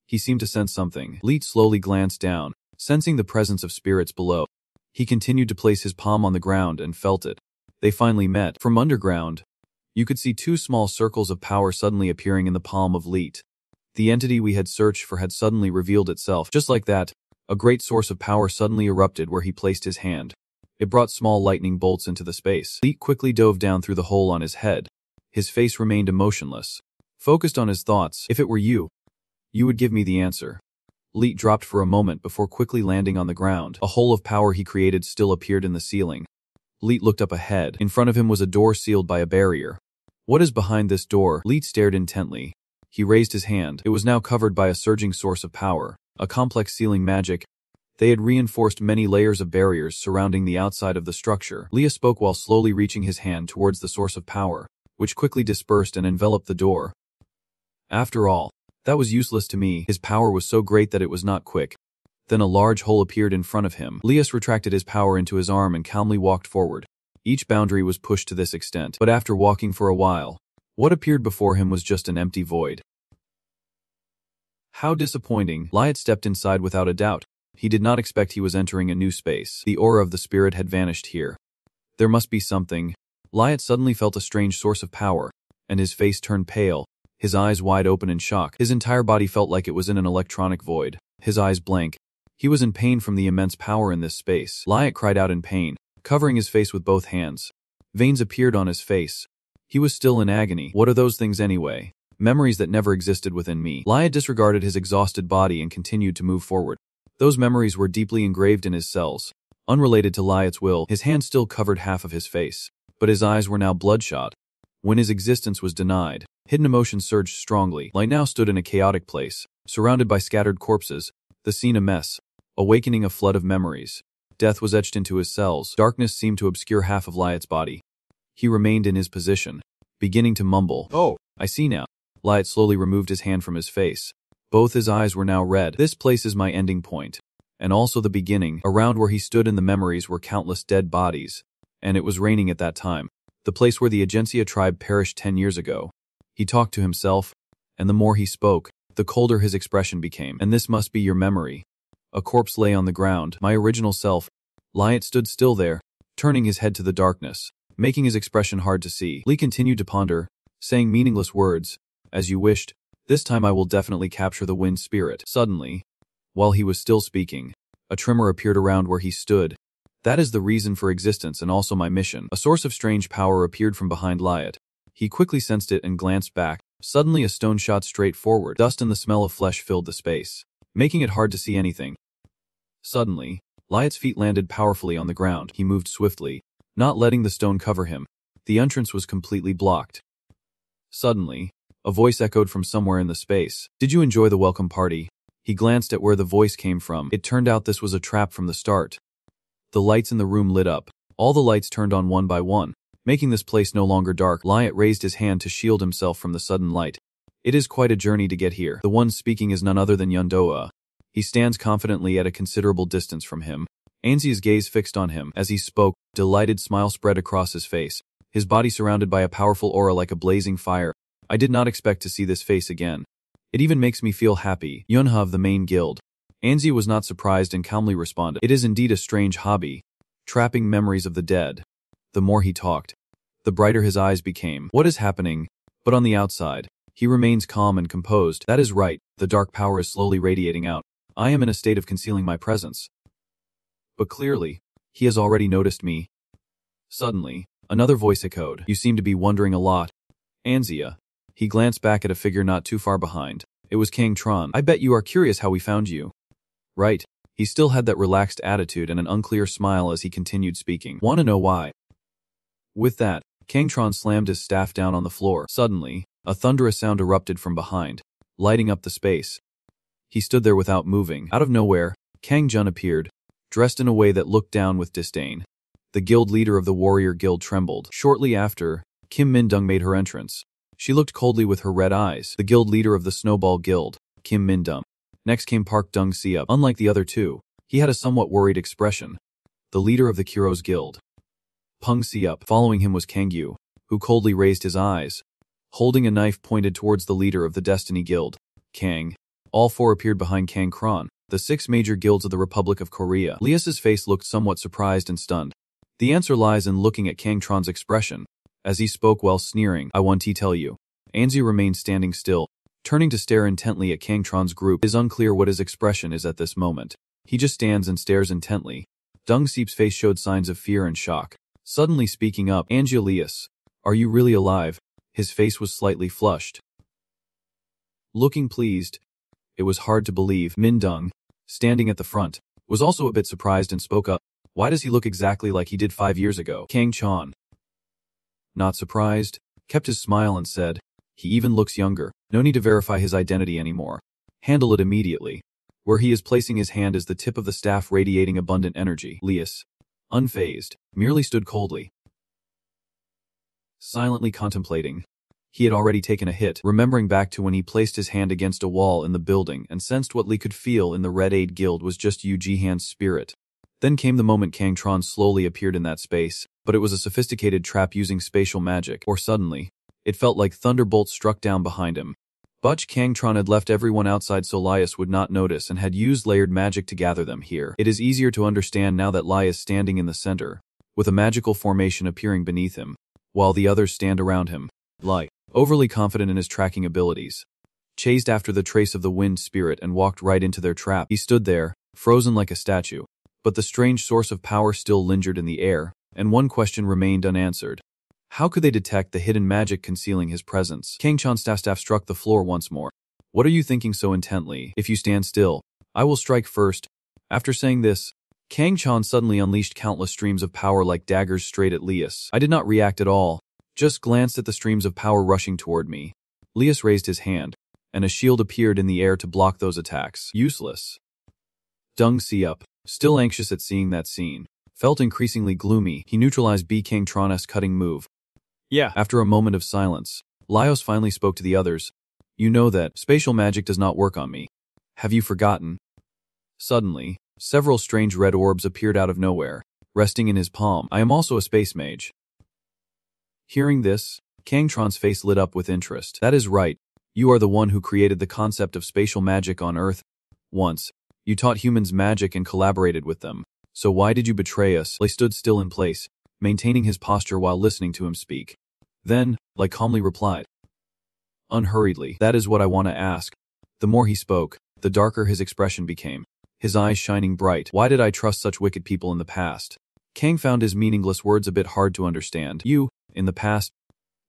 He seemed to sense something. Li slowly glanced down, sensing the presence of spirits below. He continued to place his palm on the ground and felt it. They finally met. From underground, you could see two small circles of power suddenly appearing in the palm of Leet. The entity we had searched for had suddenly revealed itself. Just like that, a great source of power suddenly erupted where he placed his hand. It brought small lightning bolts into the space. Leet quickly dove down through the hole on his head. His face remained emotionless, focused on his thoughts. "If it were you, you would give me the answer." Leet dropped for a moment before quickly landing on the ground. A hole of power he created still appeared in the ceiling. Leet looked up ahead. In front of him was a door sealed by a barrier. "What is behind this door?" Leet stared intently. He raised his hand. It was now covered by a surging source of power, a complex sealing magic. They had reinforced many layers of barriers surrounding the outside of the structure. Leah spoke while slowly reaching his hand towards the source of power, which quickly dispersed and enveloped the door. "After all, that was useless to me." His power was so great that it was not quick. Then a large hole appeared in front of him. Leas retracted his power into his arm and calmly walked forward. Each boundary was pushed to this extent, but after walking for a while, what appeared before him was just an empty void. How disappointing. Liat stepped inside without a doubt. He did not expect he was entering a new space. The aura of the spirit had vanished here. There must be something. Liat suddenly felt a strange source of power, and his face turned pale, his eyes wide open in shock. His entire body felt like it was in an electronic void, his eyes blank. He was in pain from the immense power in this space. Liat cried out in pain, covering his face with both hands. Veins appeared on his face. He was still in agony. What are those things anyway? Memories that never existed within me. Liat disregarded his exhausted body and continued to move forward. Those memories were deeply engraved in his cells, unrelated to Liat's will. His hand still covered half of his face, but his eyes were now bloodshot. When his existence was denied, hidden emotions surged strongly. Liat now stood in a chaotic place, surrounded by scattered corpses, the scene a mess, awakening a flood of memories. Death was etched into his cells. Darkness seemed to obscure half of Liat's body. He remained in his position, beginning to mumble. "Oh, I see now." Liat slowly removed his hand from his face. Both his eyes were now red. "This place is my ending point, and also the beginning." Around where he stood in the memories were countless dead bodies, and it was raining at that time, the place where the Agencia tribe perished 10 years ago. He talked to himself, and the more he spoke, the colder his expression became. "And this must be your memory." A corpse lay on the ground. "My original self." Liat stood still there, turning his head to the darkness, making his expression hard to see. Li continued to ponder, saying meaningless words. "As you wished. This time I will definitely capture the wind spirit." Suddenly, while he was still speaking, a tremor appeared around where he stood. "That is the reason for existence and also my mission." A source of strange power appeared from behind Liat. He quickly sensed it and glanced back. Suddenly a stone shot straight forward. Dust and the smell of flesh filled the space, making it hard to see anything. Suddenly, Liat's feet landed powerfully on the ground. He moved swiftly, not letting the stone cover him. The entrance was completely blocked. Suddenly, a voice echoed from somewhere in the space. "Did you enjoy the welcome party?" He glanced at where the voice came from. It turned out this was a trap from the start. The lights in the room lit up. All the lights turned on one by one, making this place no longer dark. Liat raised his hand to shield himself from the sudden light. "It is quite a journey to get here." The one speaking is none other than Yundoa. He stands confidently at a considerable distance from him. Anzi's gaze fixed on him. As he spoke, a delighted smile spread across his face. his body surrounded by a powerful aura like a blazing fire. I did not expect to see this face again. It even makes me feel happy. Yunha of the main guild. Anzi was not surprised and calmly responded. It is indeed a strange hobby. Trapping memories of the dead. The more he talked, the brighter his eyes became. What is happening? But on the outside, he remains calm and composed. That is right, the dark power is slowly radiating out. I am in a state of concealing my presence. But clearly, he has already noticed me. Suddenly, another voice echoed. You seem to be wondering a lot. Anzia. He glanced back at a figure not too far behind. It was Kang Tron. I bet you are curious how we found you. Right. He still had that relaxed attitude and an unclear smile as he continued speaking. Want to know why? With that, Kang Tron slammed his staff down on the floor. Suddenly, a thunderous sound erupted from behind, lighting up the space. He stood there without moving. Out of nowhere, Kang Jun appeared, dressed in a way that looked down with disdain. The guild leader of the warrior guild trembled. Shortly after, Kim Min-dung made her entrance. She looked coldly with her red eyes. The guild leader of the Snowball Guild, Kim Min-dung. Next came Park Dung-seop. Unlike the other two, he had a somewhat worried expression. The leader of the Kuro's Guild, Pung Seop. Following him was Kang Yu, who coldly raised his eyes, holding a knife pointed towards the leader of the Destiny Guild, Kang. All four appeared behind Kang Kron, the 6 major guilds of the Republic of Korea. Lias's face looked somewhat surprised and stunned. The answer lies in looking at Kang Tron's expression. As he spoke while sneering, I want to tell you. Anzi remained standing still, turning to stare intently at Kang Tron's group. It is unclear what his expression is at this moment. He just stands and stares intently. Dung Seep's face showed signs of fear and shock. Suddenly speaking up, Angelius, are you really alive? His face was slightly flushed. Looking pleased. It was hard to believe. Min-dung, standing at the front, was also a bit surprised and spoke up. Why does he look exactly like he did 5 years ago? Kang Chan, not surprised, kept his smile and said, he even looks younger. No need to verify his identity anymore. Handle it immediately. Where he is placing his hand is the tip of the staff radiating abundant energy. Lias, unfazed, merely stood coldly, silently contemplating. He had already taken a hit, remembering back to when he placed his hand against a wall in the building and sensed what Lee could feel in the Red Aid Guild was just Yu Jihan's spirit. Then came the moment Kang Tron slowly appeared in that space, but it was a sophisticated trap using spatial magic. Or suddenly, it felt like thunderbolts struck down behind him. But Kang Tron had left everyone outside so Lias would not notice and had used layered magic to gather them here. It is easier to understand now that Lias is standing in the center, with a magical formation appearing beneath him, while the others stand around him. Lai, overly confident in his tracking abilities, chased after the trace of the wind spirit and walked right into their trap. He stood there, frozen like a statue. But the strange source of power still lingered in the air, and one question remained unanswered. How could they detect the hidden magic concealing his presence? Kang Chan's staff struck the floor once more. What are you thinking so intently? If you stand still, I will strike first. After saying this, Kang Chan suddenly unleashed countless streams of power like daggers straight at Lias. I did not react at all, just glanced at the streams of power rushing toward me. Lias raised his hand, and a shield appeared in the air to block those attacks. Useless. Dung Seop, still anxious at seeing that scene, felt increasingly gloomy. He neutralized B. Kang Tron's cutting move. Yeah. After a moment of silence, Lios finally spoke to the others. You know that spatial magic does not work on me. Have you forgotten? Suddenly, several strange red orbs appeared out of nowhere, resting in his palm. I am also a space mage. Hearing this, Kang Tron's face lit up with interest. That is right. You are the one who created the concept of spatial magic on Earth. Once, you taught humans magic and collaborated with them. So why did you betray us? Lei stood still in place, maintaining his posture while listening to him speak. Then, Lei calmly replied, unhurriedly, that is what I want to ask. The more he spoke, the darker his expression became, his eyes shining bright. Why did I trust such wicked people in the past? Kang found his meaningless words a bit hard to understand. You, in the past?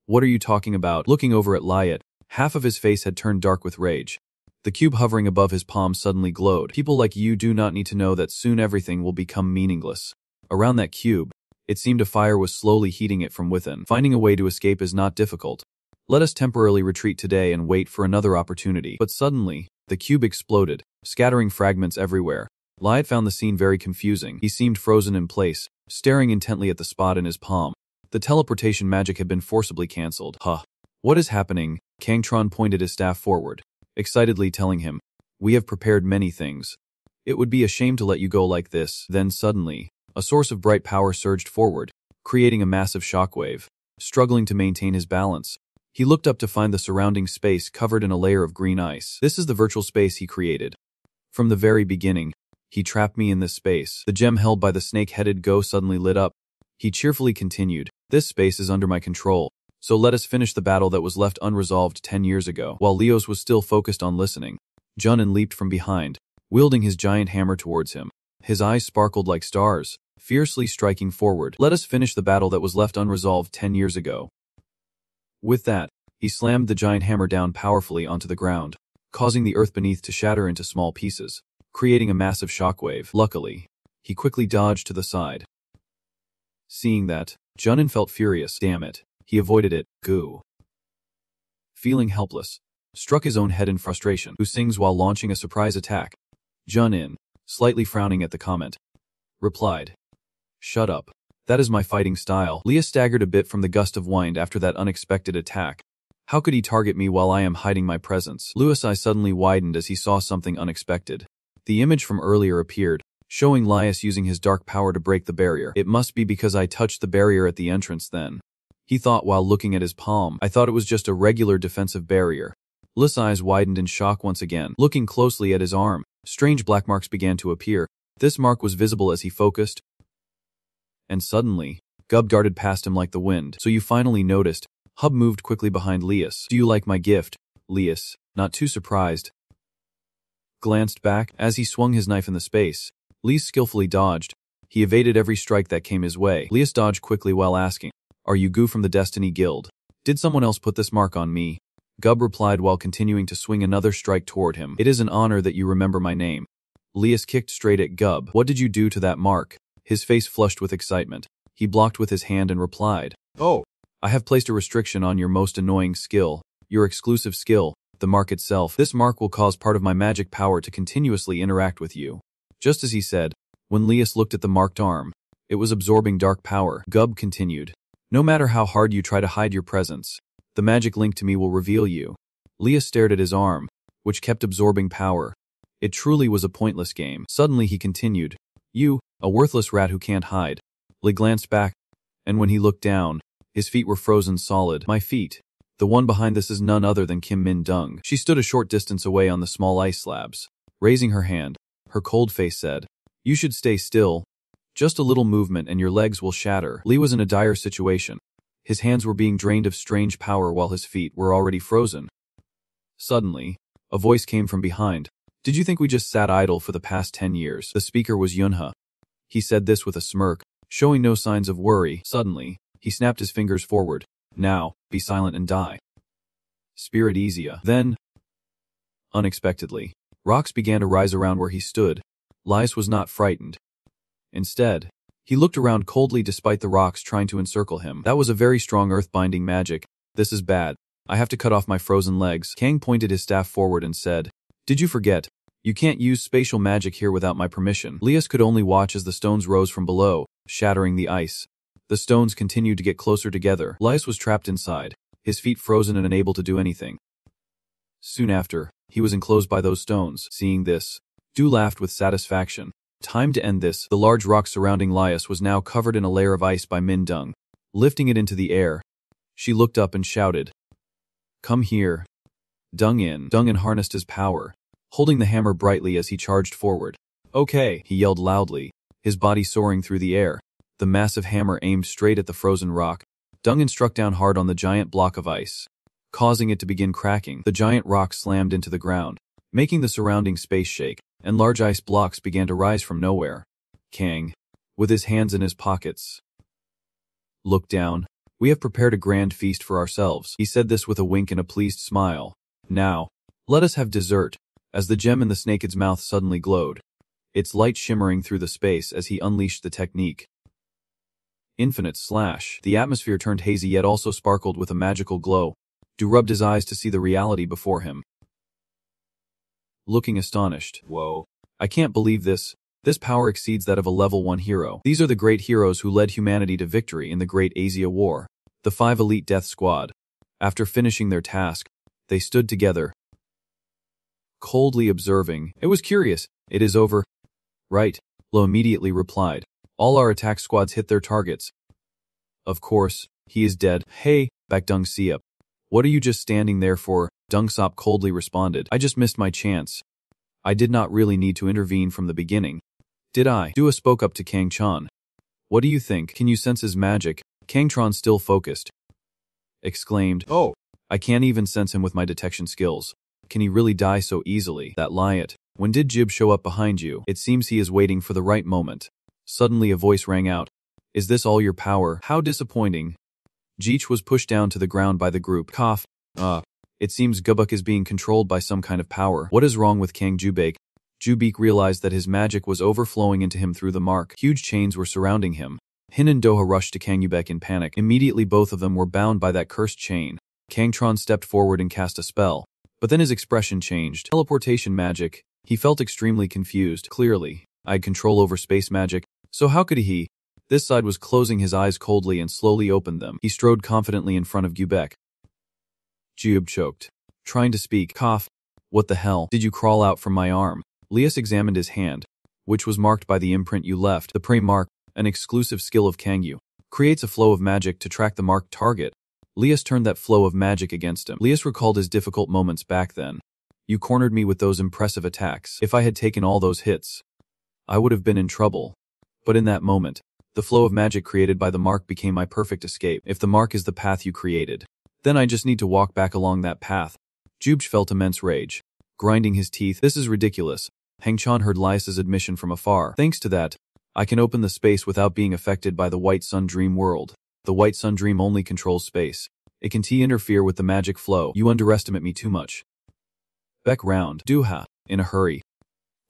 What are you talking about? Looking over at Liat, half of his face had turned dark with rage. The cube hovering above his palm suddenly glowed. People like you do not need to know that soon everything will become meaningless. Around that cube, it seemed a fire was slowly heating it from within. Finding a way to escape is not difficult. Let us temporarily retreat today and wait for another opportunity. But suddenly, the cube exploded, scattering fragments everywhere. Liat found the scene very confusing. He seemed frozen in place, staring intently at the spot in his palm. The teleportation magic had been forcibly cancelled. Huh. What is happening? Kang Tron pointed his staff forward, excitedly telling him, we have prepared many things. It would be a shame to let you go like this. Then suddenly, a source of bright power surged forward, creating a massive shockwave. struggling to maintain his balance. He looked up to find the surrounding space covered in a layer of green ice. This is the virtual space he created. From the very beginning, he trapped me in this space. The gem held by the snake-headed Go suddenly lit up. He cheerfully continued, "This space is under my control, so let us finish the battle that was left unresolved 10 years ago." While Leos was still focused on listening, Junin leaped from behind, wielding his giant hammer towards him. His eyes sparkled like stars, fiercely striking forward. "Let us finish the battle that was left unresolved 10 years ago." With that, he slammed the giant hammer down powerfully onto the ground, causing the earth beneath to shatter into small pieces, creating a massive shockwave. Luckily, he quickly dodged to the side. Seeing that, Junin felt furious. Damn it, he avoided it. Goo. Feeling helpless, struck his own head in frustration. Who sings while launching a surprise attack? Junin, slightly frowning at the comment, replied, "Shut up. That is my fighting style." Leah staggered a bit from the gust of wind after that unexpected attack. How could he target me while I am hiding my presence? Louis' eyes suddenly widened as he saw something unexpected. The image from earlier appeared, showing Lias using his dark power to break the barrier. It must be because I touched the barrier at the entrance then, he thought while looking at his palm. I thought it was just a regular defensive barrier. Lis' eyes widened in shock once again. Looking closely at his arm, strange black marks began to appear. This mark was visible as he focused, and suddenly, Gub darted past him like the wind. "So you finally noticed." Hub moved quickly behind Lias. "Do you like my gift?" Lias, not too surprised, glanced back. As he swung his knife in the space, Lias skillfully dodged. He evaded every strike that came his way. Lias dodged quickly while asking, "Are you Gu from the Destiny Guild? Did someone else put this mark on me?" Gub replied while continuing to swing another strike toward him. "It is an honor that you remember my name." Lias kicked straight at Gub. "What did you do to that mark?" His face flushed with excitement. He blocked with his hand and replied, "Oh, I have placed a restriction on your most annoying skill, your exclusive skill, the mark itself. This mark will cause part of my magic power to continuously interact with you." Just as he said, when Lias looked at the marked arm, it was absorbing dark power. Gub continued, "No matter how hard you try to hide your presence, the magic link to me will reveal you." Lias stared at his arm, which kept absorbing power. It truly was a pointless game. Suddenly he continued, "You, a worthless rat who can't hide." Li glanced back, and when he looked down, his feet were frozen solid. "My feet. The one behind this is none other than Kim Min Dung." She stood a short distance away on the small ice slabs. Raising her hand, her cold face said, "You should stay still. Just a little movement and your legs will shatter." Li was in a dire situation. His hands were being drained of strange power while his feet were already frozen. Suddenly, a voice came from behind. "Did you think we just sat idle for the past 10 years? The speaker was Yunhe. He said this with a smirk, showing no signs of worry. Suddenly, he snapped his fingers forward. "Now, be silent and die." Spirit Easia. Then, unexpectedly, rocks began to rise around where he stood. Lias was not frightened. Instead, he looked around coldly despite the rocks trying to encircle him. "That was a very strong earth-binding magic. This is bad. I have to cut off my frozen legs." Kang pointed his staff forward and said, "Did you forget? You can't use spatial magic here without my permission." Lias could only watch as the stones rose from below, shattering the ice. The stones continued to get closer together. Lias was trapped inside, his feet frozen and unable to do anything. Soon after, he was enclosed by those stones. Seeing this, Du laughed with satisfaction. Time to end this. The large rock surrounding Lias was now covered in a layer of ice by Min Dung. Lifting it into the air, she looked up and shouted, "Come here." Dungin harnessed his power, holding the hammer brightly as he charged forward. "Okay," he yelled loudly, his body soaring through the air. The massive hammer aimed straight at the frozen rock. Dungin struck down hard on the giant block of ice, causing it to begin cracking. The giant rock slammed into the ground, making the surrounding space shake, and large ice blocks began to rise from nowhere. Kang, with his hands in his pockets, looked down. "We have prepared a grand feast for ourselves." He said this with a wink and a pleased smile. "Now, let us have dessert." As the gem in the snake's mouth suddenly glowed, its light shimmering through the space as he unleashed the technique. Infinite Slash. The atmosphere turned hazy yet also sparkled with a magical glow. Du rubbed his eyes to see the reality before him, looking astonished. "Whoa. I can't believe this. This power exceeds that of a level 1 hero. These are the great heroes who led humanity to victory in the Great Asia War." The 5 elite death squad. After finishing their task, they stood together, coldly observing. "It was curious. It is over, right?" Lo immediately replied. "All our attack squads hit their targets." "Of course, He is dead. Hey, back Deng Siop. What are you just standing there for? Deng Sop coldly responded. I just missed my chance. I did not really need to intervene from the beginning. Did I? Dua spoke up to Kang Chan. What do you think? Can you sense his magic? Kang Tron, still focused, exclaimed. Oh, I can't even sense him with my detection skills. Can he really die so easily? That Liot. When did Jib show up behind you? It seems he is waiting for the right moment. Suddenly a voice rang out. Is this all your power? How disappointing. Jeech was pushed down to the ground by the group. Cough. It seems Gubuk is being controlled by some kind of power. What is wrong with Kang Jubek? Jubek realized that his magic was overflowing into him through the mark. Huge chains were surrounding him. Hin and Doha rushed to Kang Yubek in panic. Immediately both of them were bound by that cursed chain. Kang Tron stepped forward and cast a spell. But then his expression changed. Teleportation magic. He felt extremely confused. Clearly, I had control over space magic, so how could he? This side was closing his eyes coldly and slowly opened them. He strode confidently in front of Gubek. Jube choked, trying to speak. Cough. What the hell? Did you crawl out from my arm? Lias examined his hand, which was marked by the imprint you left. The prey mark, an exclusive skill of Kangyu, creates a flow of magic to track the marked target. Lias turned that flow of magic against him. Lias recalled his difficult moments back then. You cornered me with those impressive attacks. If I had taken all those hits, I would have been in trouble. But in that moment, the flow of magic created by the mark became my perfect escape. If the mark is the path you created, then I just need to walk back along that path. Jubj felt immense rage, grinding his teeth. This is ridiculous. Hang Chan heard Lias's admission from afar. Thanks to that, I can open the space without being affected by the White Sun Dream world. The White Sun Dream only controls space. It can interfere with the magic flow. You underestimate me too much. Beck round. Duha, in a hurry,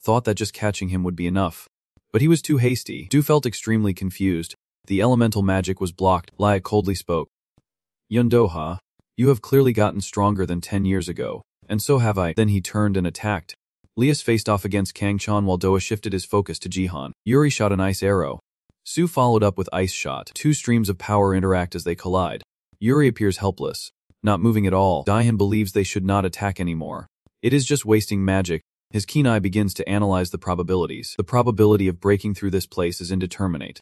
thought that just catching him would be enough. But he was too hasty. Du felt extremely confused. The elemental magic was blocked. Lia coldly spoke. Yundoha, you have clearly gotten stronger than 10 years ago. And so have I. Then he turned and attacked. Lias faced off against Kang Chan while Doha shifted his focus to Jihan. Yuri shot an ice arrow. Su followed up with ice shot. Two streams of power interact as they collide. Yuri appears helpless, not moving at all. Daihan believes they should not attack anymore. It is just wasting magic. His keen eye begins to analyze the probabilities. The probability of breaking through this place is indeterminate.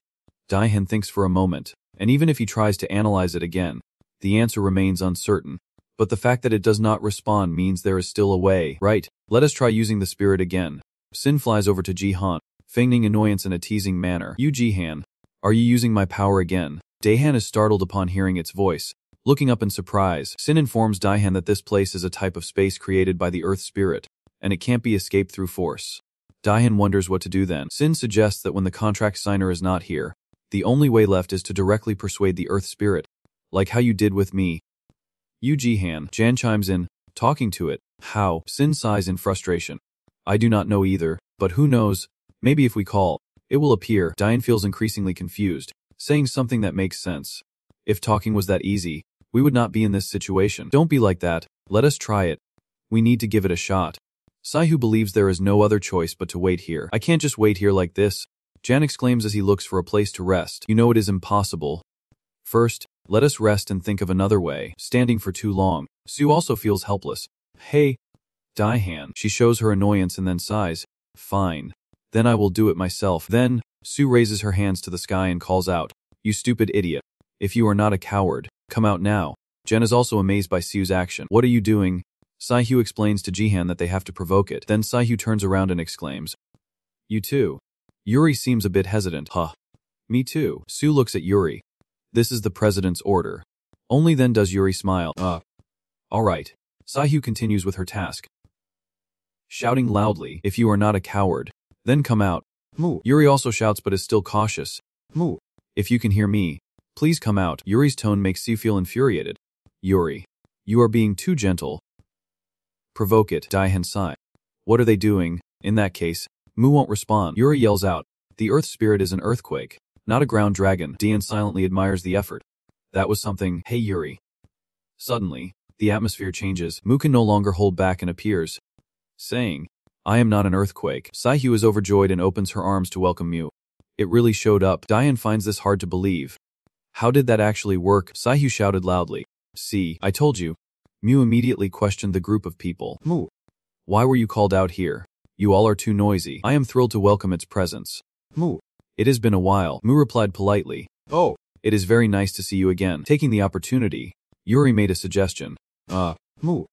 Daihan thinks for a moment, and even if he tries to analyze it again, the answer remains uncertain. But the fact that it does not respond means there is still a way. Right, let us try using the spirit again. Sin flies over to Jihan, feigning annoyance in a teasing manner. You Jihan, are you using my power again? Daihan is startled upon hearing its voice. Looking up in surprise, Sin informs Daihan that this place is a type of space created by the Earth Spirit, and it can't be escaped through force. Daihan wonders what to do then. Sin suggests that when the contract signer is not here, the only way left is to directly persuade the Earth Spirit, like how you did with me. You Jihan, Jan chimes in, talking to it. How? Sin sighs in frustration. I do not know either, but who knows, maybe if we call, it will appear. Daihan feels increasingly confused, saying something that makes sense. If talking was that easy, we would not be in this situation. Don't be like that, let us try it. We need to give it a shot. Saihu believes there is no other choice but to wait here. I can't just wait here like this, Jan exclaims as he looks for a place to rest. You know it is impossible. First, let us rest and think of another way. Standing for too long, Su also feels helpless. Hey, Daihan. She shows her annoyance and then sighs. Fine. Then I will do it myself. Then, Su raises her hands to the sky and calls out, you stupid idiot. If you are not a coward, come out now. Jen is also amazed by Su's action. What are you doing? Saihu explains to Jihan that they have to provoke it. Then Saihu turns around and exclaims, you too. Yuri seems a bit hesitant. Huh. Me too. Su looks at Yuri. This is the president's order. Only then does Yuri smile. Alright. Saihu continues with her task. Shouting loudly, if you are not a coward, then come out. Moo. Yuri also shouts but is still cautious. Moo. If you can hear me, please come out. Yuri's tone makes Su feel infuriated. Yuri, you are being too gentle. Provoke it. Daihan sigh. What are they doing? In that case, Mu won't respond. Yuri yells out, the Earth Spirit is an earthquake, not a ground dragon. Dian silently admires the effort. That was something. Hey Yuri. Suddenly, the atmosphere changes. Mu can no longer hold back and appears, saying, I am not an earthquake. Saihu is overjoyed and opens her arms to welcome Mu. It really showed up. Dian finds this hard to believe. How did that actually work? Saihu shouted loudly. See, I told you. Mu immediately questioned the group of people. Mu. Why were you called out here? You all are too noisy. I am thrilled to welcome its presence. Mu. It has been a while. Mu replied politely. Oh, It is very nice to see you again. Taking the opportunity, Yuri made a suggestion. Moo.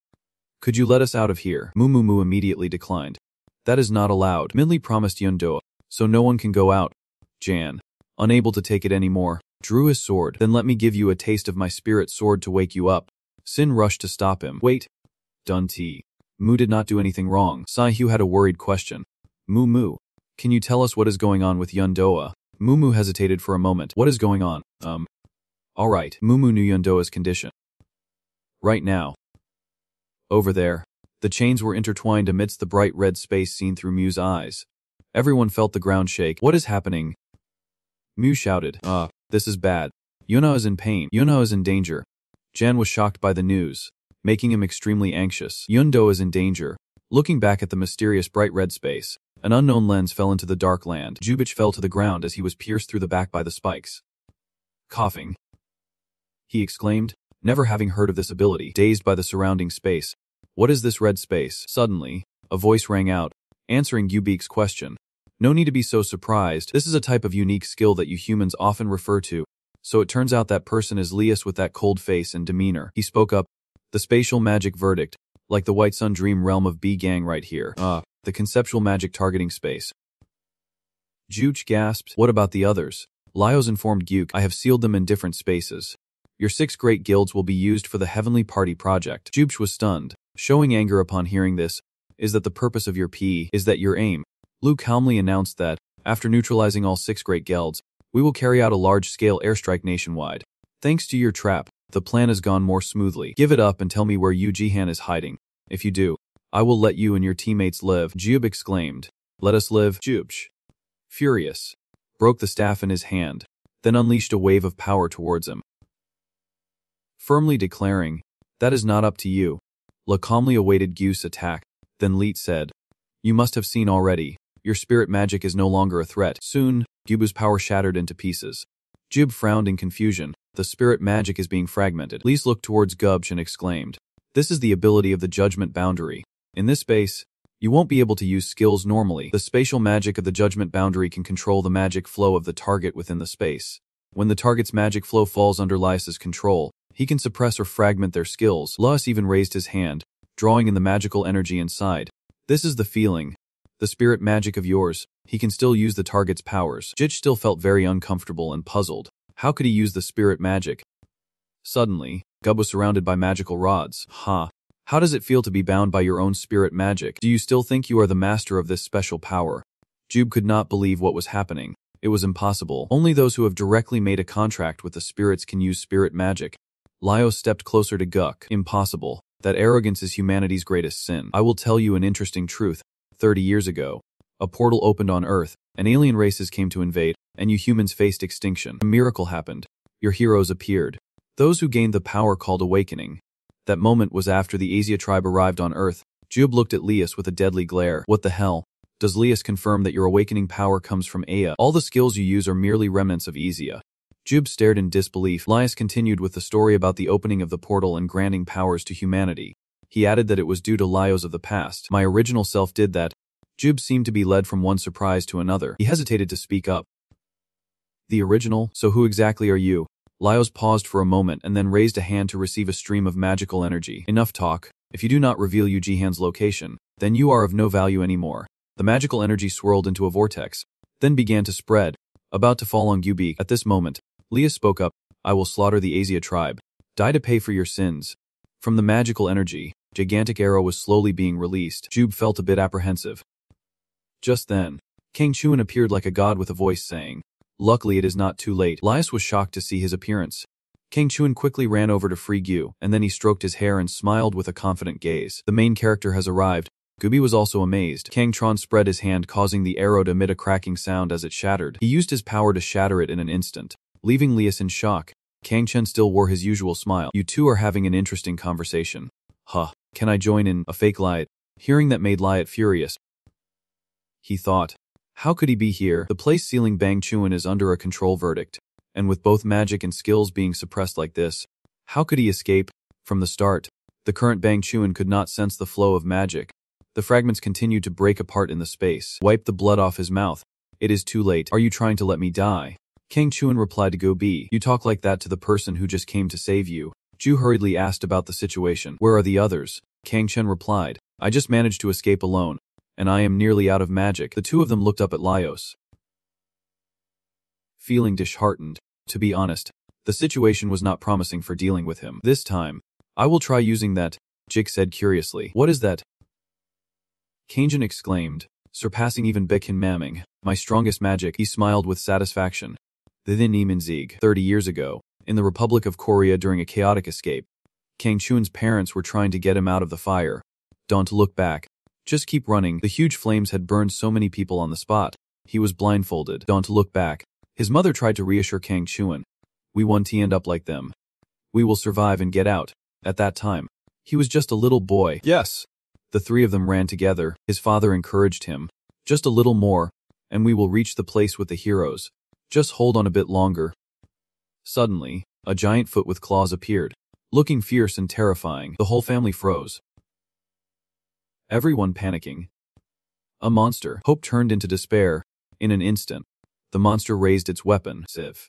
Could you let us out of here? Moo immediately declined. That is not allowed. Minli promised Yundoa, so no one can go out. Jan, unable to take it anymore, drew his sword. Then let me give you a taste of my spirit sword to wake you up. Sin rushed to stop him. Wait. Dun-Ti. Moo did not do anything wrong. Sai-Hu had a worried question. Moo, can you tell us what is going on with Yundoa? Moo hesitated for a moment. What is going on? Alright. Moo knew Yundoa's condition. Right now. Over there. The chains were intertwined amidst the bright red space seen through Mu's eyes. Everyone felt the ground shake. What is happening? Mu shouted. This is bad. Yuna is in pain. Yuna is in danger. Jan was shocked by the news, making him extremely anxious. Yundoa is in danger. Looking back at the mysterious bright red space, an unknown lens fell into the dark land. Jubich fell to the ground as he was pierced through the back by the spikes. Coughing. He exclaimed, never having heard of this ability, dazed by the surrounding space. What is this red space? Suddenly, a voice rang out, answering Yubique's question. No need to be so surprised. This is a type of unique skill that you humans often refer to. So it turns out that person is Lias with that cold face and demeanor. He spoke up. The spatial magic verdict, like the White Sun dream realm of B-Gang right here. The conceptual magic targeting space. Juch gasped. What about the others? Lyos informed Gyuk. I have sealed them in different spaces. Your 6 great guilds will be used for the Heavenly Party project. Juch was stunned, showing anger upon hearing this. Is that the purpose of your P? Is that your aim? Lu calmly announced that, after neutralizing all 6 great guilds, we will carry out a large-scale airstrike nationwide. Thanks to your trap, the plan has gone more smoothly. Give it up and tell me where Yu Jihan is hiding. If you do, I will let you and your teammates live. Jub exclaimed. Let us live. Jubch, furious, broke the staff in his hand, then unleashed a wave of power towards him. Firmly declaring, that is not up to you. La calmly awaited Gyu's attack, then Leet said, you must have seen already. Your spirit magic is no longer a threat. Soon, Gyubu's power shattered into pieces. Jub frowned in confusion. The spirit magic is being fragmented. Lise looked towards Gubch and exclaimed, this is the ability of the judgment boundary. In this space, you won't be able to use skills normally. The spatial magic of the judgment boundary can control the magic flow of the target within the space. When the target's magic flow falls under Lias's control, he can suppress or fragment their skills. Lias even raised his hand, drawing in the magical energy inside. This is the feeling. The spirit magic of yours, he can still use the target's powers. Jich still felt very uncomfortable and puzzled. How could he use the spirit magic? Suddenly, Gub was surrounded by magical rods. How does it feel to be bound by your own spirit magic? Do you still think you are the master of this special power? Jub could not believe what was happening. It was impossible. Only those who have directly made a contract with the spirits can use spirit magic. Lio stepped closer to Guk. Impossible. That arrogance is humanity's greatest sin. I will tell you an interesting truth. 30 years ago, a portal opened on Earth, and alien races came to invade, and you humans faced extinction. A miracle happened. Your heroes appeared. Those who gained the power called awakening. That moment was after the Asia tribe arrived on Earth. Jub looked at Lias with a deadly glare. What the hell? Does Lias confirm that your awakening power comes from Aya? All the skills you use are merely remnants of Asia. Jub stared in disbelief. Lias continued with the story about the opening of the portal and granting powers to humanity. He added that it was due to Lios of the past. My original self did that. Jub seemed to be led from one surprise to another. He hesitated to speak up. The original? So who exactly are you? Lios paused for a moment and then raised a hand to receive a stream of magical energy. Enough talk. If you do not reveal Yu Jihan's location, then you are of no value anymore. The magical energy swirled into a vortex, then began to spread, about to fall on Gyubik. At this moment, Lias spoke up. I will slaughter the Asia tribe. Die to pay for your sins. From the magical energy, gigantic arrow was slowly being released. Jub felt a bit apprehensive. Just then, Kang Chuan appeared like a god with a voice saying, luckily it is not too late. Lias was shocked to see his appearance. Kang Chuan quickly ran over to free Gyu, and then he stroked his hair and smiled with a confident gaze. The main character has arrived. Gubi was also amazed. Kang Tron spread his hand, causing the arrow to emit a cracking sound as it shattered. He used his power to shatter it in an instant, leaving Lias in shock. Kang Chen still wore his usual smile. You two are having an interesting conversation. Can I join in? A fake Liat. Hearing that made Liat furious. He thought, how could he be here? The place sealing Bang Chuan is under a control verdict, and with both magic and skills being suppressed like this, how could he escape? From the start, the current Bang Chuan could not sense the flow of magic. The fragments continued to break apart in the space. Wipe the blood off his mouth. It is too late. Are you trying to let me die? Kang Chuan replied to Go B. You talk like that to the person who just came to save you. Ju hurriedly asked about the situation. Where are the others? Kang Chen replied. I just managed to escape alone, and I am nearly out of magic. The two of them looked up at Laios, feeling disheartened. To be honest, the situation was not promising for dealing with him. This time, I will try using that, Jik said curiously. What is that? Kangjin exclaimed, surpassing even Baekhin Maming. My strongest magic. He smiled with satisfaction. The Niminzig. 30 years ago, in the Republic of Korea during a chaotic escape, Kang Chuan's parents were trying to get him out of the fire. Don't look back. Just keep running. The huge flames had burned so many people on the spot. He was blindfolded. Don't look back. His mother tried to reassure Kang Chuan. We won't end up like them. We will survive and get out. At that time, he was just a little boy. Yes. The three of them ran together. His father encouraged him. Just a little more, and we will reach the place with the heroes. Just hold on a bit longer. Suddenly, a giant foot with claws appeared, looking fierce and terrifying. The whole family froze. Everyone panicking. A monster. Hope turned into despair. In an instant, the monster raised its weapon, Siv.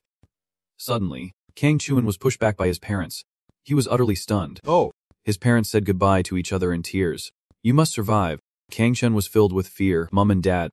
Suddenly, Kang Chuan was pushed back by his parents. He was utterly stunned. Oh! His parents said goodbye to each other in tears. You must survive. Kang Chen was filled with fear. Mom and Dad.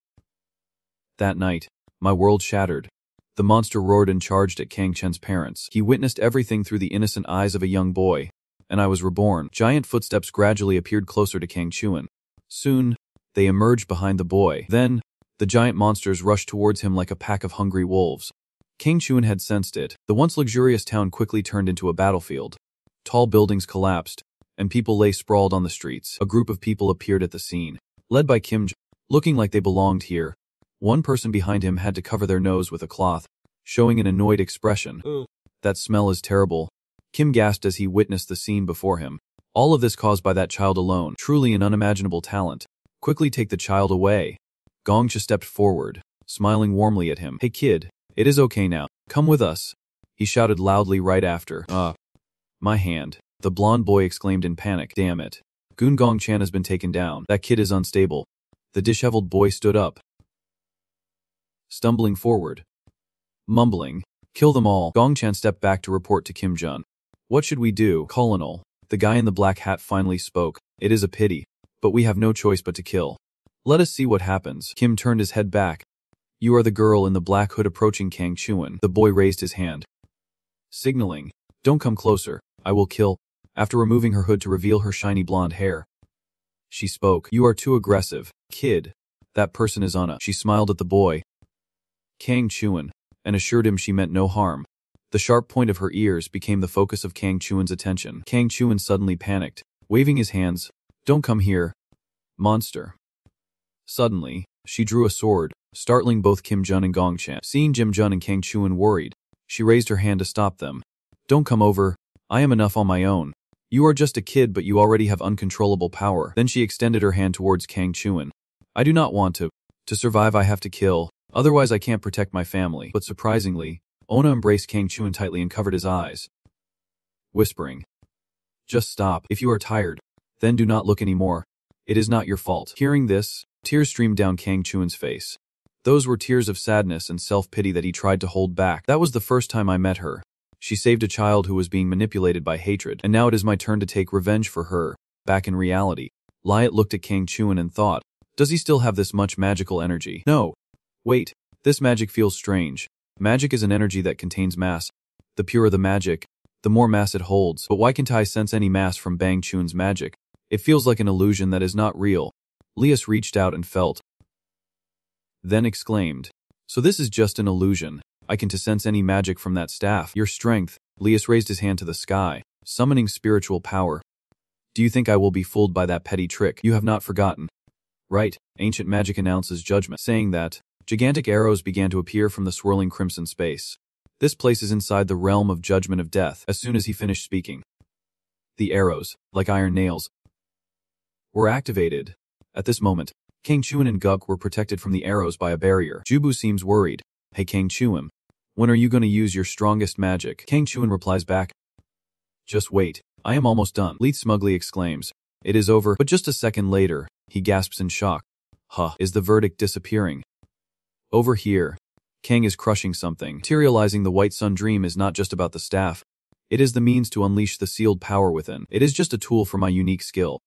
That night, my world shattered. The monster roared and charged at Kang Chen's parents. He witnessed everything through the innocent eyes of a young boy, and I was reborn. Giant footsteps gradually appeared closer to Kang Chuan. Soon, they emerged behind the boy. Then, the giant monsters rushed towards him like a pack of hungry wolves. Kang Chuan had sensed it. The once luxurious town quickly turned into a battlefield. Tall buildings collapsed, and people lay sprawled on the streets. A group of people appeared at the scene, led by Kim, looking like they belonged here. One person behind him had to cover their nose with a cloth, showing an annoyed expression. That smell is terrible. Kim gasped as he witnessed the scene before him. All of this caused by that child alone. Truly an unimaginable talent. Quickly take the child away. Gongcha stepped forward, smiling warmly at him. Hey kid, it is okay now. Come with us. He shouted loudly right after. My hand. The blonde boy exclaimed in panic. Damn it. Goon Gongchan has been taken down. That kid is unstable. The disheveled boy stood up, stumbling forward, mumbling, kill them all. Gongchan stepped back to report to Kim Jun. What should we do, Colonel? The guy in the black hat finally spoke. It is a pity, but we have no choice but to kill. Let us see what happens. Kim turned his head back. You are the girl in the black hood approaching Kang Chuan. The boy raised his hand, signaling, don't come closer, I will kill, after removing her hood to reveal her shiny blonde hair. She spoke. You are too aggressive, kid. That person is Anna. She smiled at the boy, Kang Chuan, and assured him she meant no harm. The sharp point of her ears became the focus of Kang Chuan's attention. Kang Chuan suddenly panicked, waving his hands. Don't come here, monster. Suddenly, she drew a sword, startling both Kim Jun and Gongchan. Seeing Jim Jun and Kang Chuan worried, she raised her hand to stop them. Don't come over. I am enough on my own. You are just a kid, but you already have uncontrollable power. Then she extended her hand towards Kang Chuan. I do not want to. To survive I have to kill. Otherwise I can't protect my family. But surprisingly, Ona embraced Kang Chuan tightly and covered his eyes, whispering, just stop. If you are tired, then do not look anymore. It is not your fault. Hearing this, tears streamed down Kang Chuan's face. Those were tears of sadness and self-pity that he tried to hold back. That was the first time I met her. She saved a child who was being manipulated by hatred, and now it is my turn to take revenge for her. Back in reality, Liat looked at Kang Chuan and thought, does he still have this much magical energy? No. Wait, this magic feels strange. Magic is an energy that contains mass. The purer the magic, the more mass it holds. But why can't I sense any mass from Bang Chuan's magic? It feels like an illusion that is not real. Lias reached out and felt, then exclaimed, so this is just an illusion. I can sense any magic from that staff. Your strength. Lias raised his hand to the sky, summoning spiritual power. Do you think I will be fooled by that petty trick? You have not forgotten. Right, ancient magic announces judgment. Saying that, gigantic arrows began to appear from the swirling crimson space. This place is inside the realm of judgment of death. As soon as he finished speaking, the arrows, like iron nails, were activated. At this moment, Kang Chuan and Guk were protected from the arrows by a barrier. Jubu seems worried. Hey Kang Chuan, when are you going to use your strongest magic? Kang Chuan replies back, just wait, I am almost done. Leith smugly exclaims, it is over. But just a second later, he gasps in shock. Is the verdict disappearing? Over here. Kang is crushing something. Materializing the White Sun Dream is not just about the staff. It is the means to unleash the sealed power within. It is just a tool for my unique skill.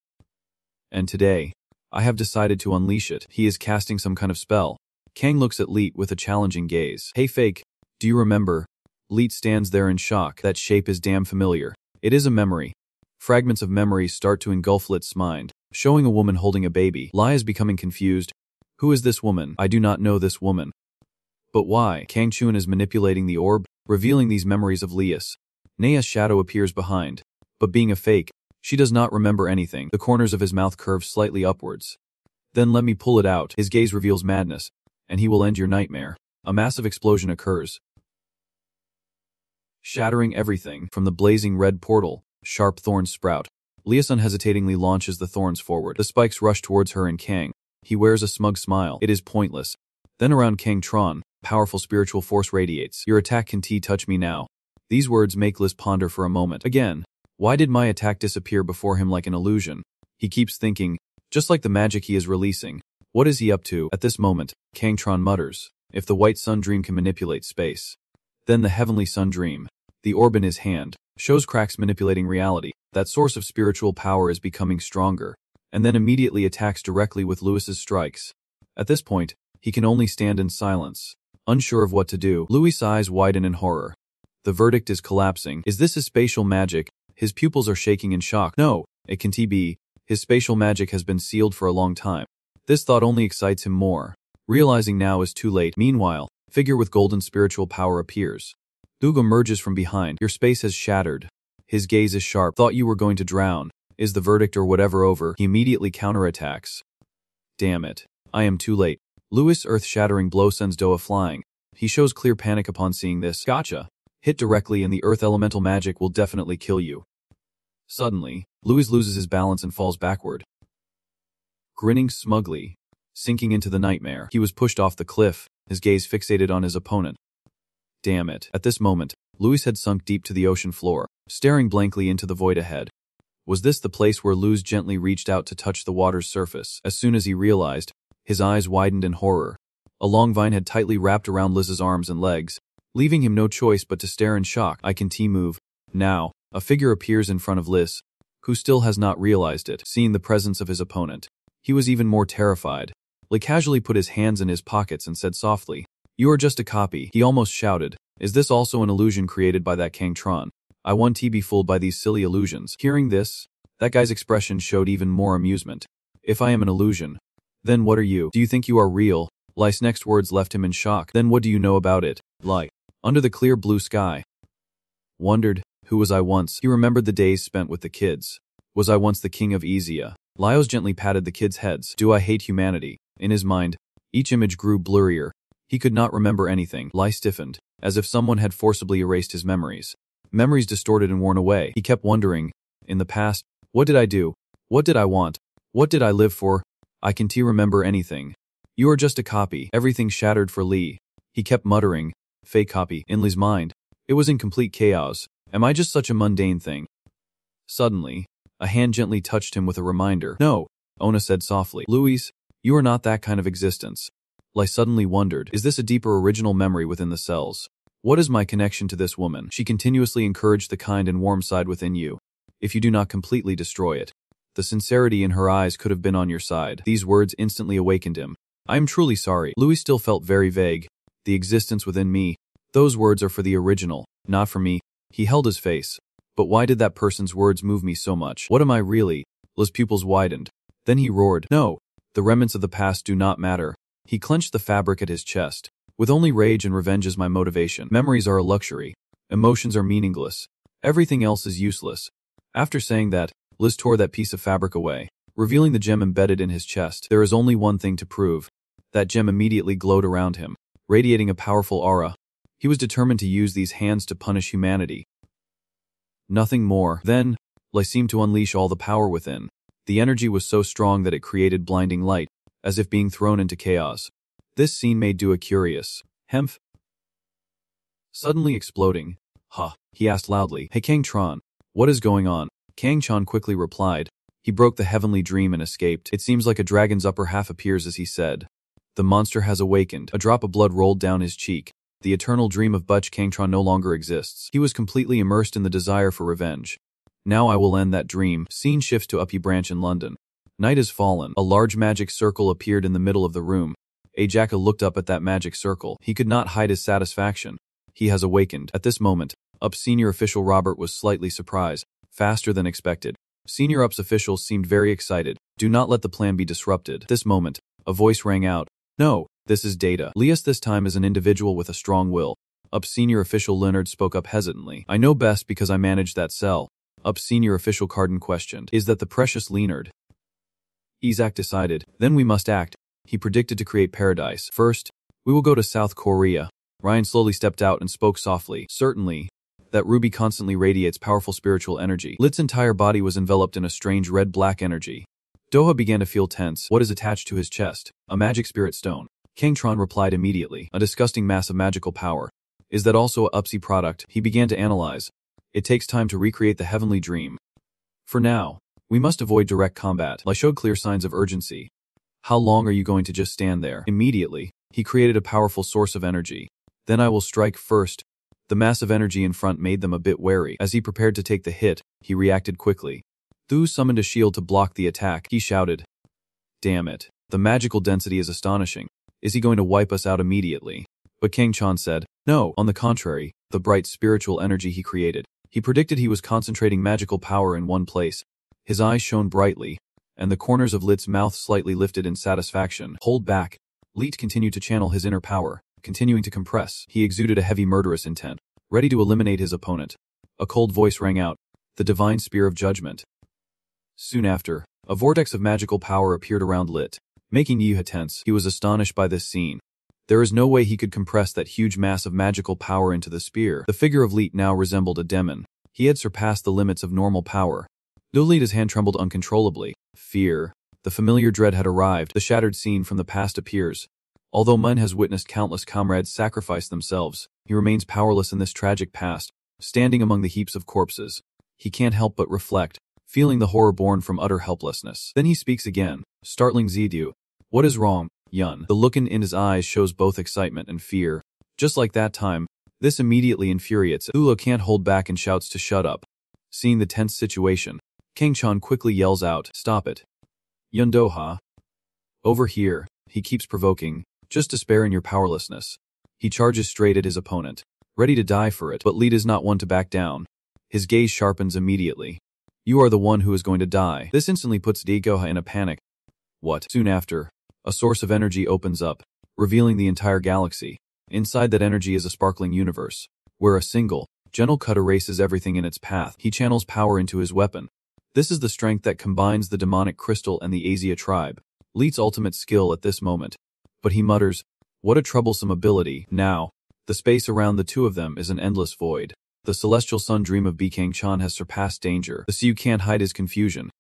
And today, I have decided to unleash it. He is casting some kind of spell. Kang looks at Leet with a challenging gaze. Hey fake, do you remember? Leet stands there in shock. That shape is damn familiar. It is a memory. Fragments of memories start to engulf Leet's mind, showing a woman holding a baby. Lie is becoming confused. Who is this woman? I do not know this woman. But why? Kang Chun is manipulating the orb, revealing these memories of Lias. Nea's shadow appears behind. But being a fake, she does not remember anything. The corners of his mouth curve slightly upwards. Then let me pull it out. His gaze reveals madness, and he will end your nightmare. A massive explosion occurs, shattering everything. From the blazing red portal, sharp thorns sprout. Lias unhesitatingly launches the thorns forward. The spikes rush towards her and Kang. He wears a smug smile. It is pointless. Then around Kang Tron, powerful spiritual force radiates. Your attack can touch me now. These words make Liz ponder for a moment. Again, why did my attack disappear before him like an illusion? He keeps thinking, just like the magic he is releasing. What is he up to? At this moment, Kang Tron mutters, if the White Sun Dream can manipulate space, then the Heavenly Sun Dream, the orb in his hand, shows cracks manipulating reality. That source of spiritual power is becoming stronger, and then immediately attacks directly with Louis's strikes. At this point, he can only stand in silence, unsure of what to do. Louis' eyes widen in horror. The verdict is collapsing. Is this his spatial magic? His pupils are shaking in shock. No, it can't be. His spatial magic has been sealed for a long time. This thought only excites him more. Realizing now is too late. Meanwhile, figure with golden spiritual power appears. Dug emerges from behind. Your space has shattered. His gaze is sharp. Thought you were going to drown. Is the verdict or whatever over? He immediately counterattacks. Damn it. I am too late. Louis' earth-shattering blow sends Doa flying. He shows clear panic upon seeing this. Gotcha. Hit directly and the earth elemental magic will definitely kill you. Suddenly, Louis loses his balance and falls backward. Grinning smugly, sinking into the nightmare, he was pushed off the cliff, his gaze fixated on his opponent. Damn it. At this moment, Louis had sunk deep to the ocean floor, staring blankly into the void ahead. Was this the place where Louis gently reached out to touch the water's surface? As soon as he realized, his eyes widened in horror. A long vine had tightly wrapped around Liz's arms and legs, leaving him no choice but to stare in shock. I can move. Now, a figure appears in front of Liz, who still has not realized it. Seeing the presence of his opponent, he was even more terrified. Li casually put his hands in his pockets and said softly, "You are just a copy." He almost shouted, "Is this also an illusion created by that Kang Tron? I want to be fooled by these silly illusions." Hearing this, that guy's expression showed even more amusement. If I am an illusion, then what are you? Do you think you are real? Li's next words left him in shock. Then what do you know about it? Li, under the clear blue sky, wondered, who was I once? He remembered the days spent with the kids. Was I once the king of Ezia? Lios gently patted the kids' heads. Do I hate humanity? In his mind, each image grew blurrier. He could not remember anything. Li stiffened, as if someone had forcibly erased his memories. Memories distorted and worn away. He kept wondering, in the past, what did I do? What did I want? What did I live for? I can't remember anything. You are just a copy. Everything shattered for Li. He kept muttering, fake copy, in Li's mind. It was in complete chaos. Am I just such a mundane thing? Suddenly, a hand gently touched him with a reminder. No, Ona said softly. Louis, you are not that kind of existence. Li suddenly wondered, is this a deeper original memory within the cells? What is my connection to this woman? She continuously encouraged the kind and warm side within you, if you do not completely destroy it. The sincerity in her eyes could have been on your side. These words instantly awakened him. I am truly sorry. Louis still felt very vague. The existence within me. Those words are for the original, not for me. He held his face. But why did that person's words move me so much? What am I really? Li's pupils widened. Then he roared. No, the remnants of the past do not matter. He clenched the fabric at his chest. With only rage and revenge as my motivation. Memories are a luxury. Emotions are meaningless. Everything else is useless. After saying that, Liz tore that piece of fabric away, revealing the gem embedded in his chest. There is only one thing to prove. That gem immediately glowed around him, radiating a powerful aura. He was determined to use these hands to punish humanity. Nothing more. Then, Li seemed to unleash all the power within. The energy was so strong that it created blinding light, as if being thrown into chaos. This scene made Dua curious. Hemph. Suddenly exploding. Huh, he asked loudly. Hey Kang Tron, what is going on? Kang Chan quickly replied. He broke the heavenly dream and escaped. It seems like a dragon's upper half appears as he said. The monster has awakened. A drop of blood rolled down his cheek. The eternal dream of Butch Kangtron no longer exists. He was completely immersed in the desire for revenge. Now I will end that dream. Scene shifts to Uppy Branch in London. Night has fallen. A large magic circle appeared in the middle of the room. Ajaka looked up at that magic circle. He could not hide his satisfaction. He has awakened. At this moment, UP's senior official Robert was slightly surprised, faster than expected. Senior UP's officials seemed very excited. Do not let the plan be disrupted. At this moment, a voice rang out. No, this is Data. Lias this time is an individual with a strong will. UP's senior official Leonard spoke up hesitantly. I know best because I managed that cell. UP's senior official Carden questioned. Is that the precious Leonard? Isaac decided. Then we must act. He predicted to create paradise. First, we will go to South Korea. Ryan slowly stepped out and spoke softly. Certainly. That ruby constantly radiates powerful spiritual energy. Lit's entire body was enveloped in a strange red-black energy. Doha began to feel tense. What is attached to his chest? A magic spirit stone. Kangtron replied immediately. A disgusting mass of magical power. Is that also a UPSI product? He began to analyze. It takes time to recreate the heavenly dream. For now, we must avoid direct combat. Li showed clear signs of urgency. How long are you going to just stand there? Immediately, he created a powerful source of energy. Then I will strike first. The massive energy in front made them a bit wary. As he prepared to take the hit, he reacted quickly. Thu summoned a shield to block the attack. He shouted. Damn it. The magical density is astonishing. Is he going to wipe us out immediately? But Kangtron said, no, on the contrary, the bright spiritual energy he created. He predicted he was concentrating magical power in one place. His eyes shone brightly, and the corners of Lit's mouth slightly lifted in satisfaction. Hold back. Lit continued to channel his inner power, continuing to compress. He exuded a heavy murderous intent, ready to eliminate his opponent. A cold voice rang out. The divine spear of judgment. Soon after, a vortex of magical power appeared around Lit, making Yuha tense. He was astonished by this scene. There is no way he could compress that huge mass of magical power into the spear. The figure of Lit now resembled a demon. He had surpassed the limits of normal power. Lita's hand trembled uncontrollably. Fear. The familiar dread had arrived. The shattered scene from the past appears. Although Mun has witnessed countless comrades sacrifice themselves, he remains powerless in this tragic past, standing among the heaps of corpses. He can't help but reflect, feeling the horror born from utter helplessness. Then he speaks again, startling Zidu. What is wrong, Yun? The look in his eyes shows both excitement and fear. Just like that time, this immediately infuriates. Ula can't hold back and shouts to shut up. Seeing the tense situation, Kangtron quickly yells out, stop it. Yun Doha. Over here, he keeps provoking, just despair in your powerlessness. He charges straight at his opponent, ready to die for it, but Lit is not one to back down. His gaze sharpens immediately. You are the one who is going to die. This instantly puts Doha in a panic. What? Soon after, a source of energy opens up, revealing the entire galaxy. Inside that energy is a sparkling universe, where a single, gentle cut erases everything in its path. He channels power into his weapon. This is the strength that combines the demonic crystal and the Asia tribe. Lit's ultimate skill at this moment. But he mutters, what a troublesome ability. Now, the space around the two of them is an endless void. The celestial sun dream of Kangtron has surpassed danger. The Siu can't hide his confusion.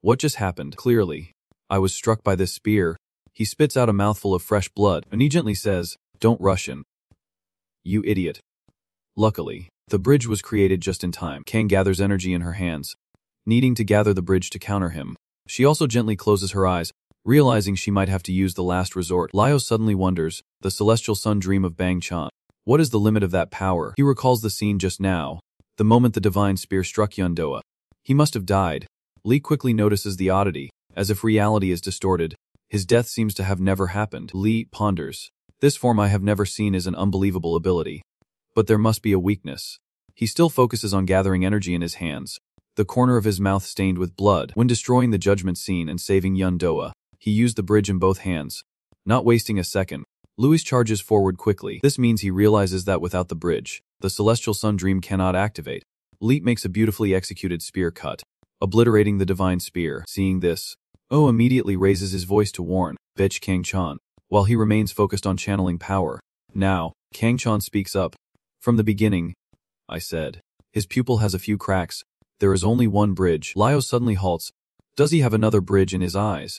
What just happened? Clearly, I was struck by this spear. He spits out a mouthful of fresh blood, and he gently says, don't rush in. You idiot. Luckily, the bridge was created just in time. Kang gathers energy in her hands, needing to gather the bridge to counter him. She also gently closes her eyes, realizing she might have to use the last resort. Lio suddenly wonders, the celestial sun dream of Bang Chan. What is the limit of that power? He recalls the scene just now, the moment the divine spear struck Yundoa. He must have died. Lee quickly notices the oddity, as if reality is distorted. His death seems to have never happened. Lee ponders. This form I have never seen is an unbelievable ability. But there must be a weakness. He still focuses on gathering energy in his hands, the corner of his mouth stained with blood. When destroying the judgment scene and saving Yundoa, he used the bridge in both hands. Not wasting a second, Louis charges forward quickly. This means he realizes that without the bridge, the celestial sun dream cannot activate. Leet makes a beautifully executed spear cut, obliterating the divine spear. Seeing this, O immediately raises his voice to warn, bitch Kangtron, while he remains focused on channeling power. Now, Kangtron speaks up. From the beginning, I said. His pupil has a few cracks. There is only one bridge. Lio suddenly halts. Does he have another bridge in his eyes?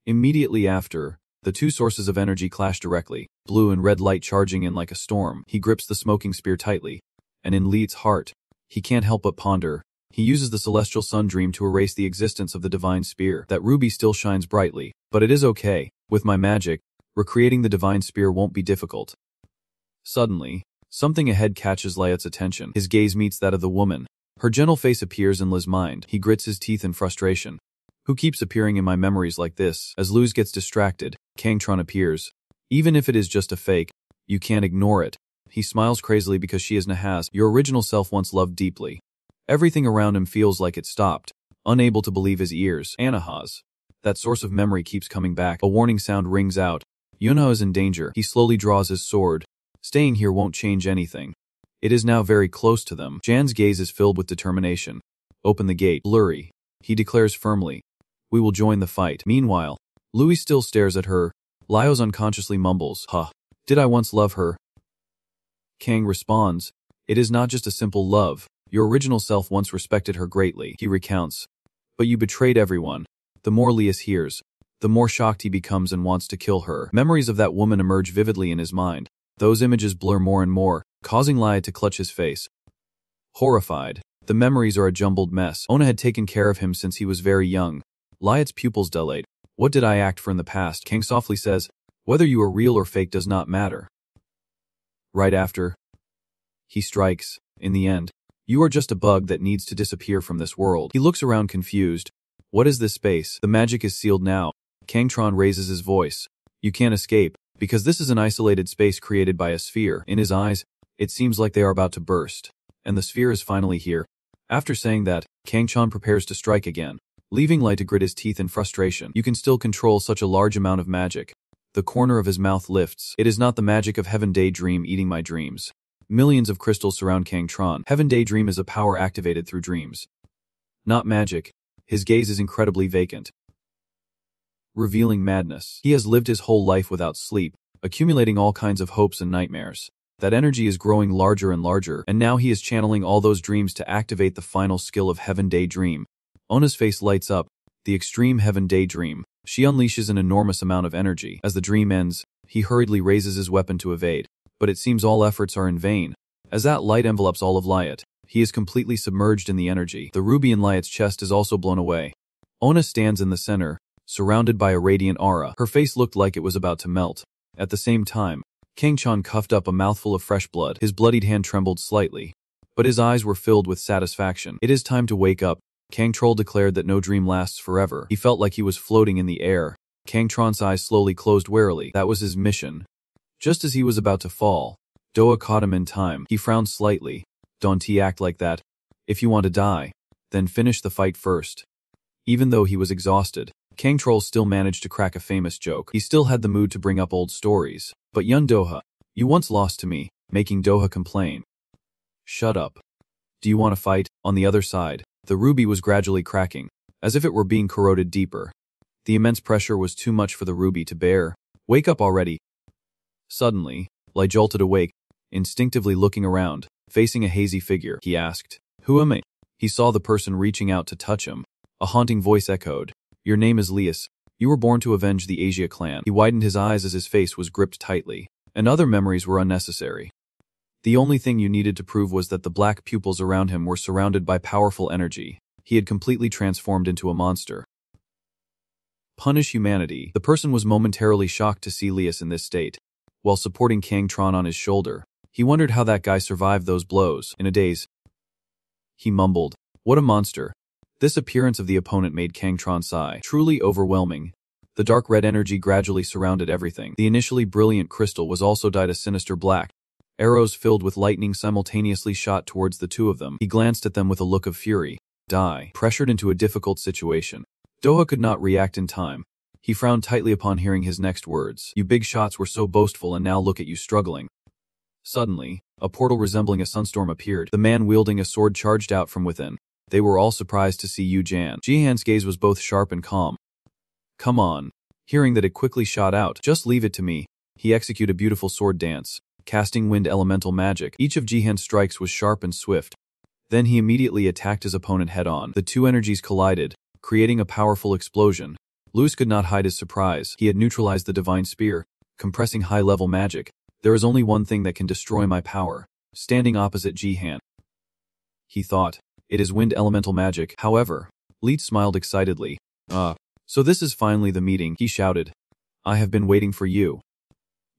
Immediately after, the two sources of energy clash directly, blue and red light charging in like a storm. He grips the smoking spear tightly, and in Leet's heart, he can't help but ponder. He uses the celestial sun dream to erase the existence of the divine spear. That ruby still shines brightly, but it is okay. With my magic, recreating the divine spear won't be difficult. Suddenly, something ahead catches Liat's attention. His gaze meets that of the woman. Her gentle face appears in Li's mind. He grits his teeth in frustration. Who keeps appearing in my memories like this? As Luz gets distracted, Kangtron appears. Even if it is just a fake, you can't ignore it. He smiles crazily because she is Nahaz, your original self once loved deeply. Everything around him feels like it stopped, unable to believe his ears. Anahaz. That source of memory keeps coming back. A warning sound rings out. Yunha is in danger. He slowly draws his sword. Staying here won't change anything. It is now very close to them. Jan's gaze is filled with determination. Open the gate. Blurry. He declares firmly. We will join the fight. Meanwhile, Louis still stares at her. Lios unconsciously mumbles, Huh. Did I once love her? Kang responds, It is not just a simple love. Your original self once respected her greatly. He recounts. But you betrayed everyone. The more Lias hears, the more shocked he becomes and wants to kill her. Memories of that woman emerge vividly in his mind. Those images blur more and more, causing Liat to clutch his face. Horrified, the memories are a jumbled mess. Ona had taken care of him since he was very young. Liat's pupils dilate. What did I act for in the past? Kang softly says, Whether you are real or fake does not matter. Right after, he strikes. In the end, you are just a bug that needs to disappear from this world. He looks around confused. What is this space? The magic is sealed now. Kangtron raises his voice. You can't escape, because this is an isolated space created by a sphere. In his eyes, it seems like they are about to burst. And the sphere is finally here. After saying that, Kangchan prepares to strike again, leaving Light to grit his teeth in frustration. You can still control such a large amount of magic. The corner of his mouth lifts. It is not the magic of Heaven Daydream eating my dreams. Millions of crystals surround Kangtron. Heaven Daydream is a power activated through dreams. Not magic. His gaze is incredibly vacant, revealing madness. He has lived his whole life without sleep, accumulating all kinds of hopes and nightmares. That energy is growing larger and larger, and now he is channeling all those dreams to activate the final skill of Heaven Daydream. Ona's face lights up. The extreme Heaven Daydream. She unleashes an enormous amount of energy. As the dream ends, he hurriedly raises his weapon to evade, but it seems all efforts are in vain. As that light envelops all of Liat, he is completely submerged in the energy. The ruby in Liat's chest is also blown away. Ona stands in the center, surrounded by a radiant aura. Her face looked like it was about to melt. At the same time, Kangchan coughed up a mouthful of fresh blood. His bloodied hand trembled slightly, but his eyes were filled with satisfaction. It is time to wake up. Kangtrol declared that no dream lasts forever. He felt like he was floating in the air. Kangtron's eyes slowly closed warily. That was his mission. Just as he was about to fall, Doa caught him in time. He frowned slightly. Don't act like that. If you want to die, then finish the fight first. Even though he was exhausted, Kangtrol still managed to crack a famous joke. He still had the mood to bring up old stories. But Yun Doha, you once lost to me, making Doha complain. Shut up. Do you want to fight? On the other side, the ruby was gradually cracking, as if it were being corroded deeper. The immense pressure was too much for the ruby to bear. Wake up already. Suddenly, Lai jolted awake, instinctively looking around. Facing a hazy figure, he asked, Who am I? He saw the person reaching out to touch him. A haunting voice echoed, Your name is Lias. You were born to avenge the Asia clan. He widened his eyes as his face was gripped tightly, and other memories were unnecessary. The only thing you needed to prove was that the black pupils around him were surrounded by powerful energy. He had completely transformed into a monster. Punish humanity. The person was momentarily shocked to see Lias in this state. While supporting Kangtron on his shoulder, he wondered how that guy survived those blows. In a daze, he mumbled, What a monster. This appearance of the opponent made Kangtron sigh. Truly overwhelming. The dark red energy gradually surrounded everything. The initially brilliant crystal was also dyed a sinister black. Arrows filled with lightning simultaneously shot towards the two of them. He glanced at them with a look of fury. Die. Pressured into a difficult situation, Doha could not react in time. He frowned tightly upon hearing his next words. You big shots were so boastful and now look at you struggling. Suddenly, a portal resembling a sunstorm appeared. The man wielding a sword charged out from within. They were all surprised to see Yu Jan. Jihan's gaze was both sharp and calm. Come on. Hearing that it quickly shot out. Just leave it to me. He executed a beautiful sword dance, casting wind elemental magic. Each of Jihan's strikes was sharp and swift. Then he immediately attacked his opponent head-on. The two energies collided, creating a powerful explosion. Luz could not hide his surprise. He had neutralized the divine spear, compressing high-level magic. There is only one thing that can destroy my power. Standing opposite Jihan, he thought. It is wind elemental magic. However, Leet smiled excitedly. So this is finally the meeting, he shouted. I have been waiting for you.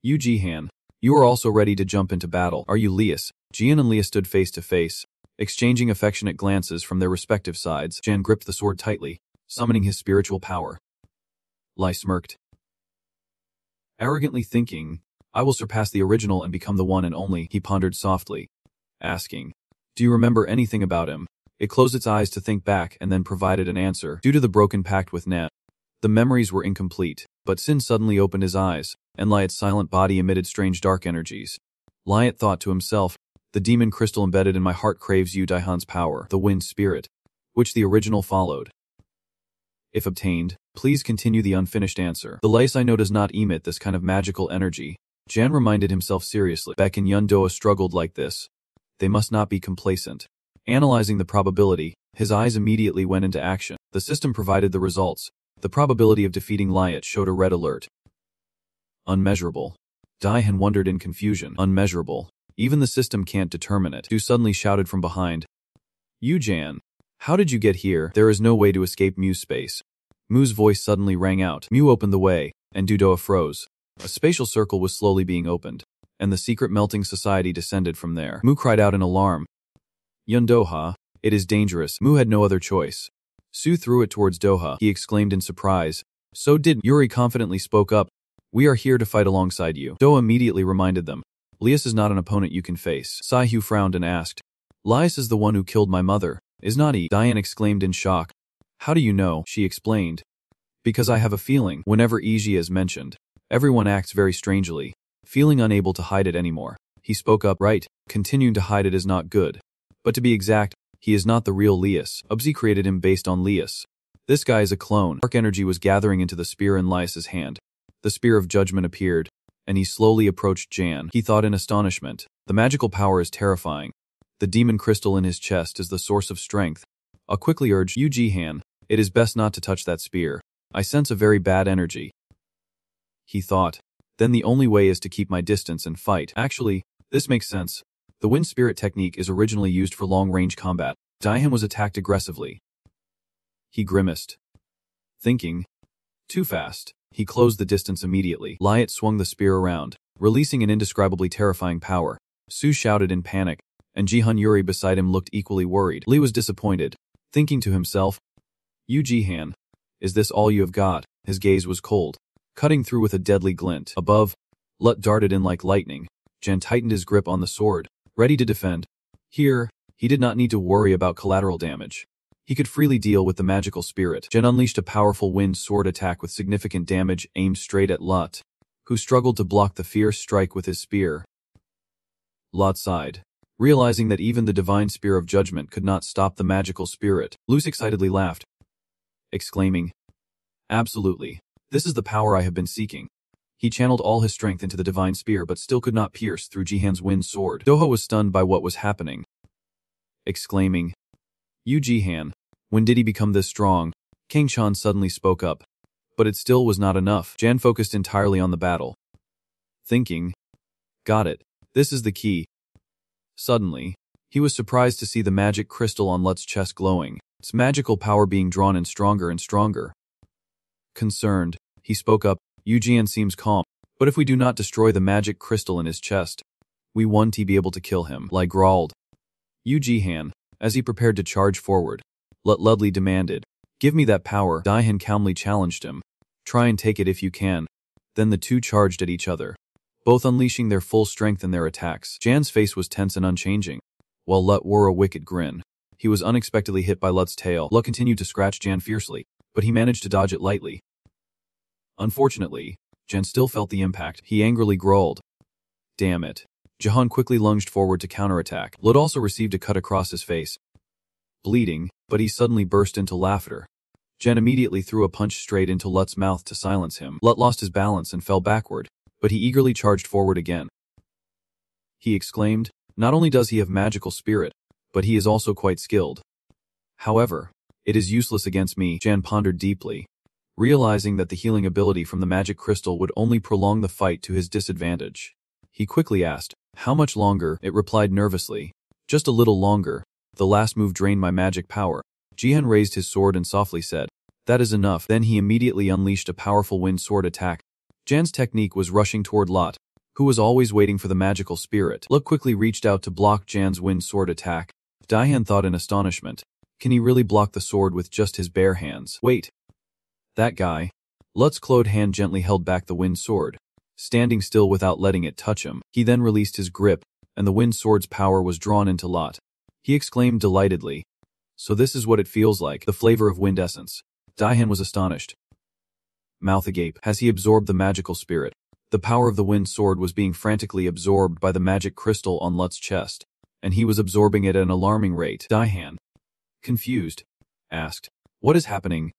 Yu Jihan, you are also ready to jump into battle, are you, Lias? Jian and Lias stood face to face, exchanging affectionate glances from their respective sides. Jan gripped the sword tightly, summoning his spiritual power. Li smirked, arrogantly thinking, I will surpass the original and become the one and only. He pondered softly, asking, do you remember anything about him? It closed its eyes to think back and then provided an answer. Due to the broken pact with Net, the memories were incomplete, but Sin suddenly opened his eyes, and Liat's silent body emitted strange dark energies. Liat thought to himself, the demon crystal embedded in my heart craves Yu Daihan's power, the wind spirit, which the original followed. If obtained, please continue the unfinished answer. The lace I know does not emit this kind of magical energy. Jan reminded himself seriously. Beck and Yun Doa struggled like this. They must not be complacent. Analyzing the probability, his eyes immediately went into action. The system provided the results. The probability of defeating Liat showed a red alert. Unmeasurable. Daihan wondered in confusion. Unmeasurable. Even the system can't determine it. Du suddenly shouted from behind. Yu Jan, how did you get here? There is no way to escape Mu's space. Mu's voice suddenly rang out. Mu opened the way, and Dudoa froze. A spatial circle was slowly being opened, and the secret melting society descended from there. Mu cried out in alarm. Yun Doha, it is dangerous. Mu had no other choice. Su threw it towards Doha. He exclaimed in surprise. So did Yuri confidently spoke up. We are here to fight alongside you. Doha immediately reminded them. Lias is not an opponent you can face. Saihu frowned and asked. Lias is the one who killed my mother, is not he? Diane exclaimed in shock. How do you know? She explained. Because I have a feeling, whenever Iji is mentioned, everyone acts very strangely, feeling unable to hide it anymore. He spoke up. Right, continuing to hide it is not good. But to be exact, he is not the real Lias. Ubzi created him based on Lias. This guy is a clone. Dark energy was gathering into the spear in Lias's hand. The spear of judgment appeared, and he slowly approached Jan. He thought in astonishment, the magical power is terrifying. The demon crystal in his chest is the source of strength. I quickly urged Yu Jihan, it is best not to touch that spear. I sense a very bad energy. He thought, then the only way is to keep my distance and fight. Actually, this makes sense. The wind spirit technique is originally used for long-range combat. Daihan was attacked aggressively. He grimaced, thinking, too fast. He closed the distance immediately. Liat swung the spear around, releasing an indescribably terrifying power. Su shouted in panic, and Jihan Yuri beside him looked equally worried. Li was disappointed, thinking to himself, Yu Jihan, is this all you have got? His gaze was cold, cutting through with a deadly glint. Above, Lut darted in like lightning. Jan tightened his grip on the sword, ready to defend. Here, he did not need to worry about collateral damage. He could freely deal with the magical spirit. Jen unleashed a powerful wind sword attack with significant damage aimed straight at Lut, who struggled to block the fierce strike with his spear. Lut sighed, realizing that even the divine spear of judgment could not stop the magical spirit. Luce excitedly laughed, exclaiming, absolutely, this is the power I have been seeking. He channeled all his strength into the divine spear but still could not pierce through Jihan's wind sword. Doha was stunned by what was happening, exclaiming, Yu Jihan, when did he become this strong? Kang Chan suddenly spoke up. But it still was not enough. Jan focused entirely on the battle, thinking, got it, this is the key. Suddenly, he was surprised to see the magic crystal on Lut's chest glowing, its magical power being drawn in stronger and stronger. Concerned, he spoke up, Yu Jian seems calm, but if we do not destroy the magic crystal in his chest, we won't be able to kill him. Lai growled. Yu Jihan, as he prepared to charge forward, Lut Ludley demanded, give me that power. Daihan calmly challenged him, try and take it if you can. Then the two charged at each other, both unleashing their full strength in their attacks. Jan's face was tense and unchanging, while Lut wore a wicked grin. He was unexpectedly hit by Lut's tail. Lut continued to scratch Jan fiercely, but he managed to dodge it lightly. Unfortunately, Jan still felt the impact. He angrily growled, damn it. Jahan quickly lunged forward to counterattack. Lut also received a cut across his face, bleeding, but he suddenly burst into laughter. Jan immediately threw a punch straight into Lut's mouth to silence him. Lut lost his balance and fell backward, but he eagerly charged forward again. He exclaimed, not only does he have magical spirit, but he is also quite skilled. However, it is useless against me. Jan pondered deeply, realizing that the healing ability from the magic crystal would only prolong the fight to his disadvantage. He quickly asked, how much longer? It replied nervously, just a little longer. The last move drained my magic power. Jihan raised his sword and softly said, that is enough. Then he immediately unleashed a powerful wind sword attack, Jan's technique was rushing toward Lot, who was always waiting for the magical spirit. Luck quickly reached out to block Jan's wind sword attack. Daihan thought in astonishment. Can he really block the sword with just his bare hands? Wait. That guy. Lut's clawed hand gently held back the wind sword, standing still without letting it touch him. He then released his grip, and the wind sword's power was drawn into Lot. He exclaimed delightedly. So this is what it feels like, the flavor of wind essence. Daihan was astonished. Mouth agape. Has he absorbed the magical spirit? The power of the wind sword was being frantically absorbed by the magic crystal on Lut's chest, and he was absorbing it at an alarming rate. Daihan, confused, asked, "What is happening?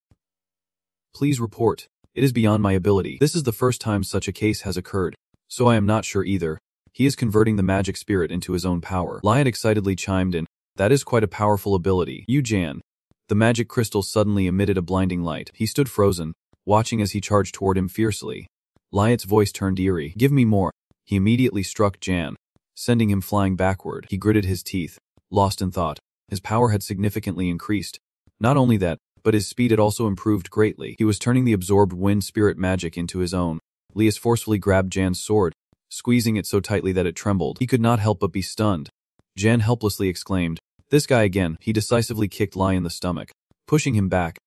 Please report. It is beyond my ability. This is the first time such a case has occurred, so I am not sure either. He is converting the magic spirit into his own power." Liat excitedly chimed in. That is quite a powerful ability. Jan. The magic crystal suddenly emitted a blinding light. He stood frozen, watching as he charged toward him fiercely. Liat's voice turned eerie. Give me more. He immediately struck Jan, sending him flying backward. He gritted his teeth, lost in thought. His power had significantly increased. Not only that, but his speed had also improved greatly. He was turning the absorbed wind spirit magic into his own. Lias forcefully grabbed Jan's sword, squeezing it so tightly that it trembled. He could not help but be stunned. Jan helplessly exclaimed, "This guy again." He decisively kicked Lai in the stomach, pushing him back.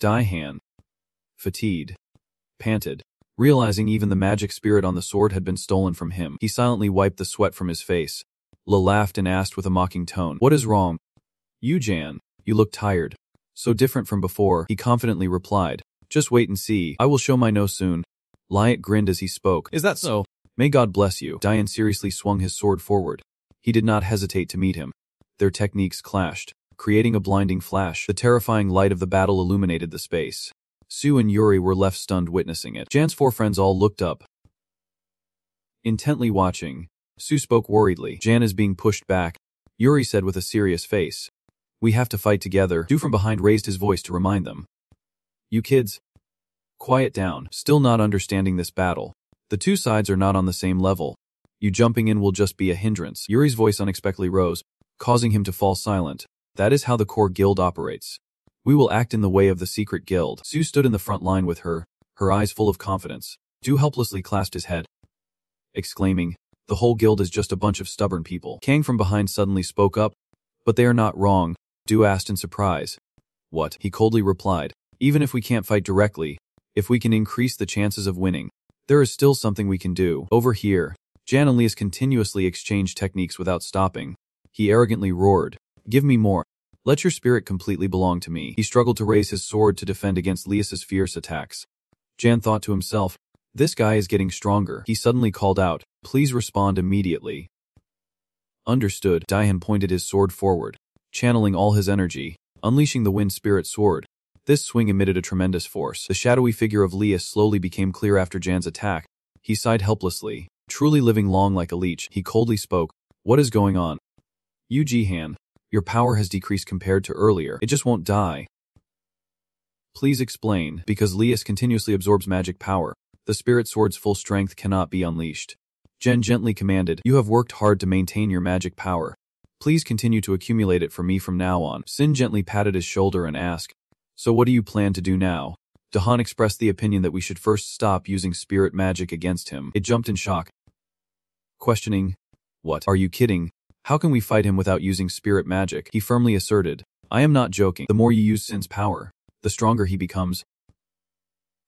Daihan, fatigued, panted. Realizing even the magic spirit on the sword had been stolen from him, he silently wiped the sweat from his face. La laughed and asked with a mocking tone, "What is wrong?" Jan, you look tired. So different from before," he confidently replied. "Just wait and see. I will show my no soon." Liat grinned as he spoke. "Is that so? May God bless you." Daihan seriously swung his sword forward. He did not hesitate to meet him. Their techniques clashed, creating a blinding flash. The terrifying light of the battle illuminated the space. Su and Yuri were left stunned witnessing it. Jan's four friends all looked up, intently watching. Su spoke worriedly. "Jan is being pushed back," Yuri said with a serious face. "We have to fight together." Du from behind raised his voice to remind them. "You kids, quiet down." Still not understanding this battle. The two sides are not on the same level. You jumping in will just be a hindrance. Yuri's voice unexpectedly rose, causing him to fall silent. That is how the core guild operates. We will act in the way of the secret guild. Su stood in the front line with her eyes full of confidence. Du helplessly clasped his head, exclaiming, "The whole guild is just a bunch of stubborn people." Kang from behind suddenly spoke up. "But they are not wrong," Du asked in surprise. "What?" he coldly replied. "Even if we can't fight directly, if we can increase the chances of winning, there is still something we can do. Over here." Jan and Lias continuously exchanged techniques without stopping. He arrogantly roared, "Give me more. Let your spirit completely belong to me." He struggled to raise his sword to defend against Lias's fierce attacks. Jan thought to himself, this guy is getting stronger. He suddenly called out, "Please respond immediately." Understood. Daihan pointed his sword forward, channeling all his energy, unleashing the wind spirit sword. This swing emitted a tremendous force. The shadowy figure of Lias slowly became clear after Jan's attack. He sighed helplessly. Truly living long like a leech, he coldly spoke, "What is going on? Jan, your power has decreased compared to earlier. It just won't die." "Please explain." "Because Lias continuously absorbs magic power, the spirit sword's full strength cannot be unleashed." Jen gently commanded, "You have worked hard to maintain your magic power. Please continue to accumulate it for me from now on." Sin gently patted his shoulder and asked, "So what do you plan to do now?" Dahan expressed the opinion that we should first stop using spirit magic against him. It jumped in shock, questioning, "What? Are you kidding? How can we fight him without using spirit magic?" He firmly asserted, "I am not joking. The more you use Sin's power, the stronger he becomes.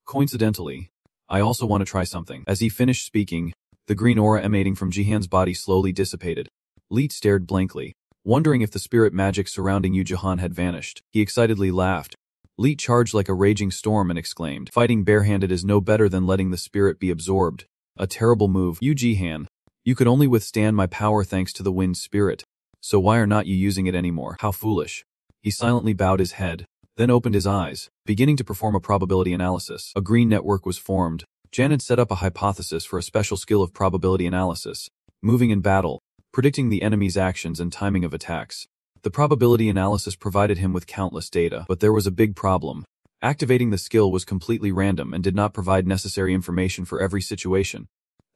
Coincidentally, I also want to try something." As he finished speaking, the green aura emanating from Jihan's body slowly dissipated. Leet stared blankly, wondering if the spirit magic surrounding Jahan had vanished. He excitedly laughed. Leet charged like a raging storm and exclaimed, "Fighting barehanded is no better than letting the spirit be absorbed. A terrible move. Jihan, you could only withstand my power thanks to the wind spirit. So why are not you using it anymore? How foolish." He silently bowed his head, then opened his eyes, beginning to perform a probability analysis. A green network was formed. Jan had set up a hypothesis for a special skill of probability analysis, moving in battle, predicting the enemy's actions and timing of attacks. The probability analysis provided him with countless data, but there was a big problem. Activating the skill was completely random and did not provide necessary information for every situation.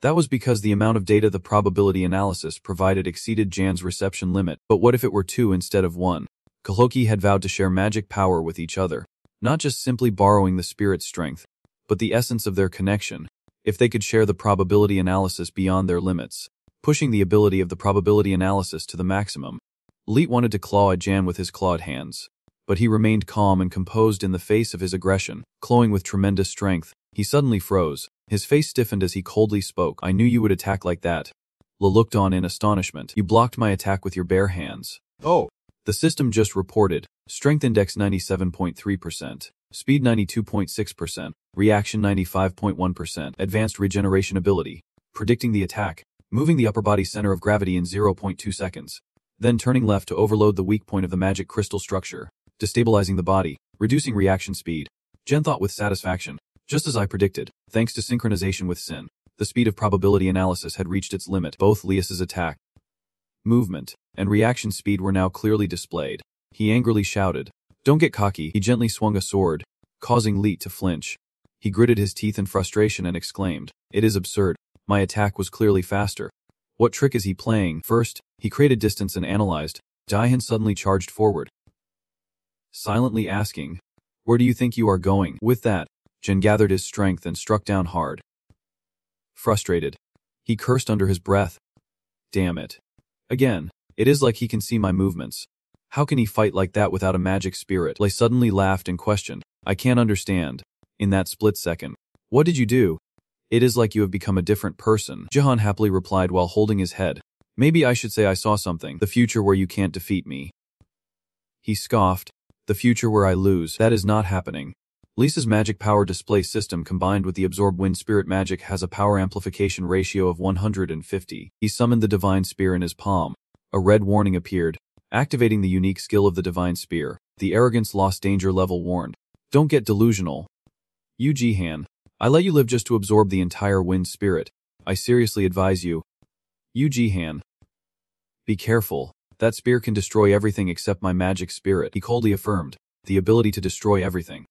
That was because the amount of data the probability analysis provided exceeded Jan's reception limit. But what if it were 2 instead of 1? Kahoki had vowed to share magic power with each other, not just simply borrowing the spirit's strength, but the essence of their connection. If they could share the probability analysis beyond their limits, pushing the ability of the probability analysis to the maximum. Leet wanted to claw at Jan with his clawed hands, but he remained calm and composed in the face of his aggression, clawing with tremendous strength. He suddenly froze. His face stiffened as he coldly spoke. I knew you would attack like that. Le looked on in astonishment. You blocked my attack with your bare hands. Oh. The system just reported. Strength index 97.3%. Speed 92.6%. Reaction 95.1%. Advanced regeneration ability. Predicting the attack. Moving the upper body center of gravity in 0.2 seconds. Then turning left to overload the weak point of the magic crystal structure. Destabilizing the body. Reducing reaction speed. Jen thought with satisfaction. Just as I predicted, thanks to synchronization with Sin, the speed of probability analysis had reached its limit. Both Lias's attack, movement, and reaction speed were now clearly displayed. He angrily shouted, "Don't get cocky." He gently swung a sword, causing Leet to flinch. He gritted his teeth in frustration and exclaimed, "It is absurd. My attack was clearly faster. What trick is he playing?" First, he created distance and analyzed. Daihan suddenly charged forward, silently asking, "Where do you think you are going?" With that, Jen gathered his strength and struck down hard. Frustrated, he cursed under his breath. Damn it. Again, it is like he can see my movements. How can he fight like that without a magic spirit? Lei suddenly laughed and questioned. I can't understand. In that split second. What did you do? It is like you have become a different person. Jahan happily replied while holding his head. Maybe I should say I saw something. The future where you can't defeat me. He scoffed. The future where I lose. That is not happening. Lisa's magic power display system combined with the absorbed wind spirit magic has a power amplification ratio of 150. He summoned the divine spear in his palm. A red warning appeared, activating the unique skill of the divine spear. The arrogance lost danger level warned. Don't get delusional. Yu Jihan, I let you live just to absorb the entire wind spirit. I seriously advise you. Yu Jihan. Be careful. That spear can destroy everything except my magic spirit. He coldly affirmed. The ability to destroy everything.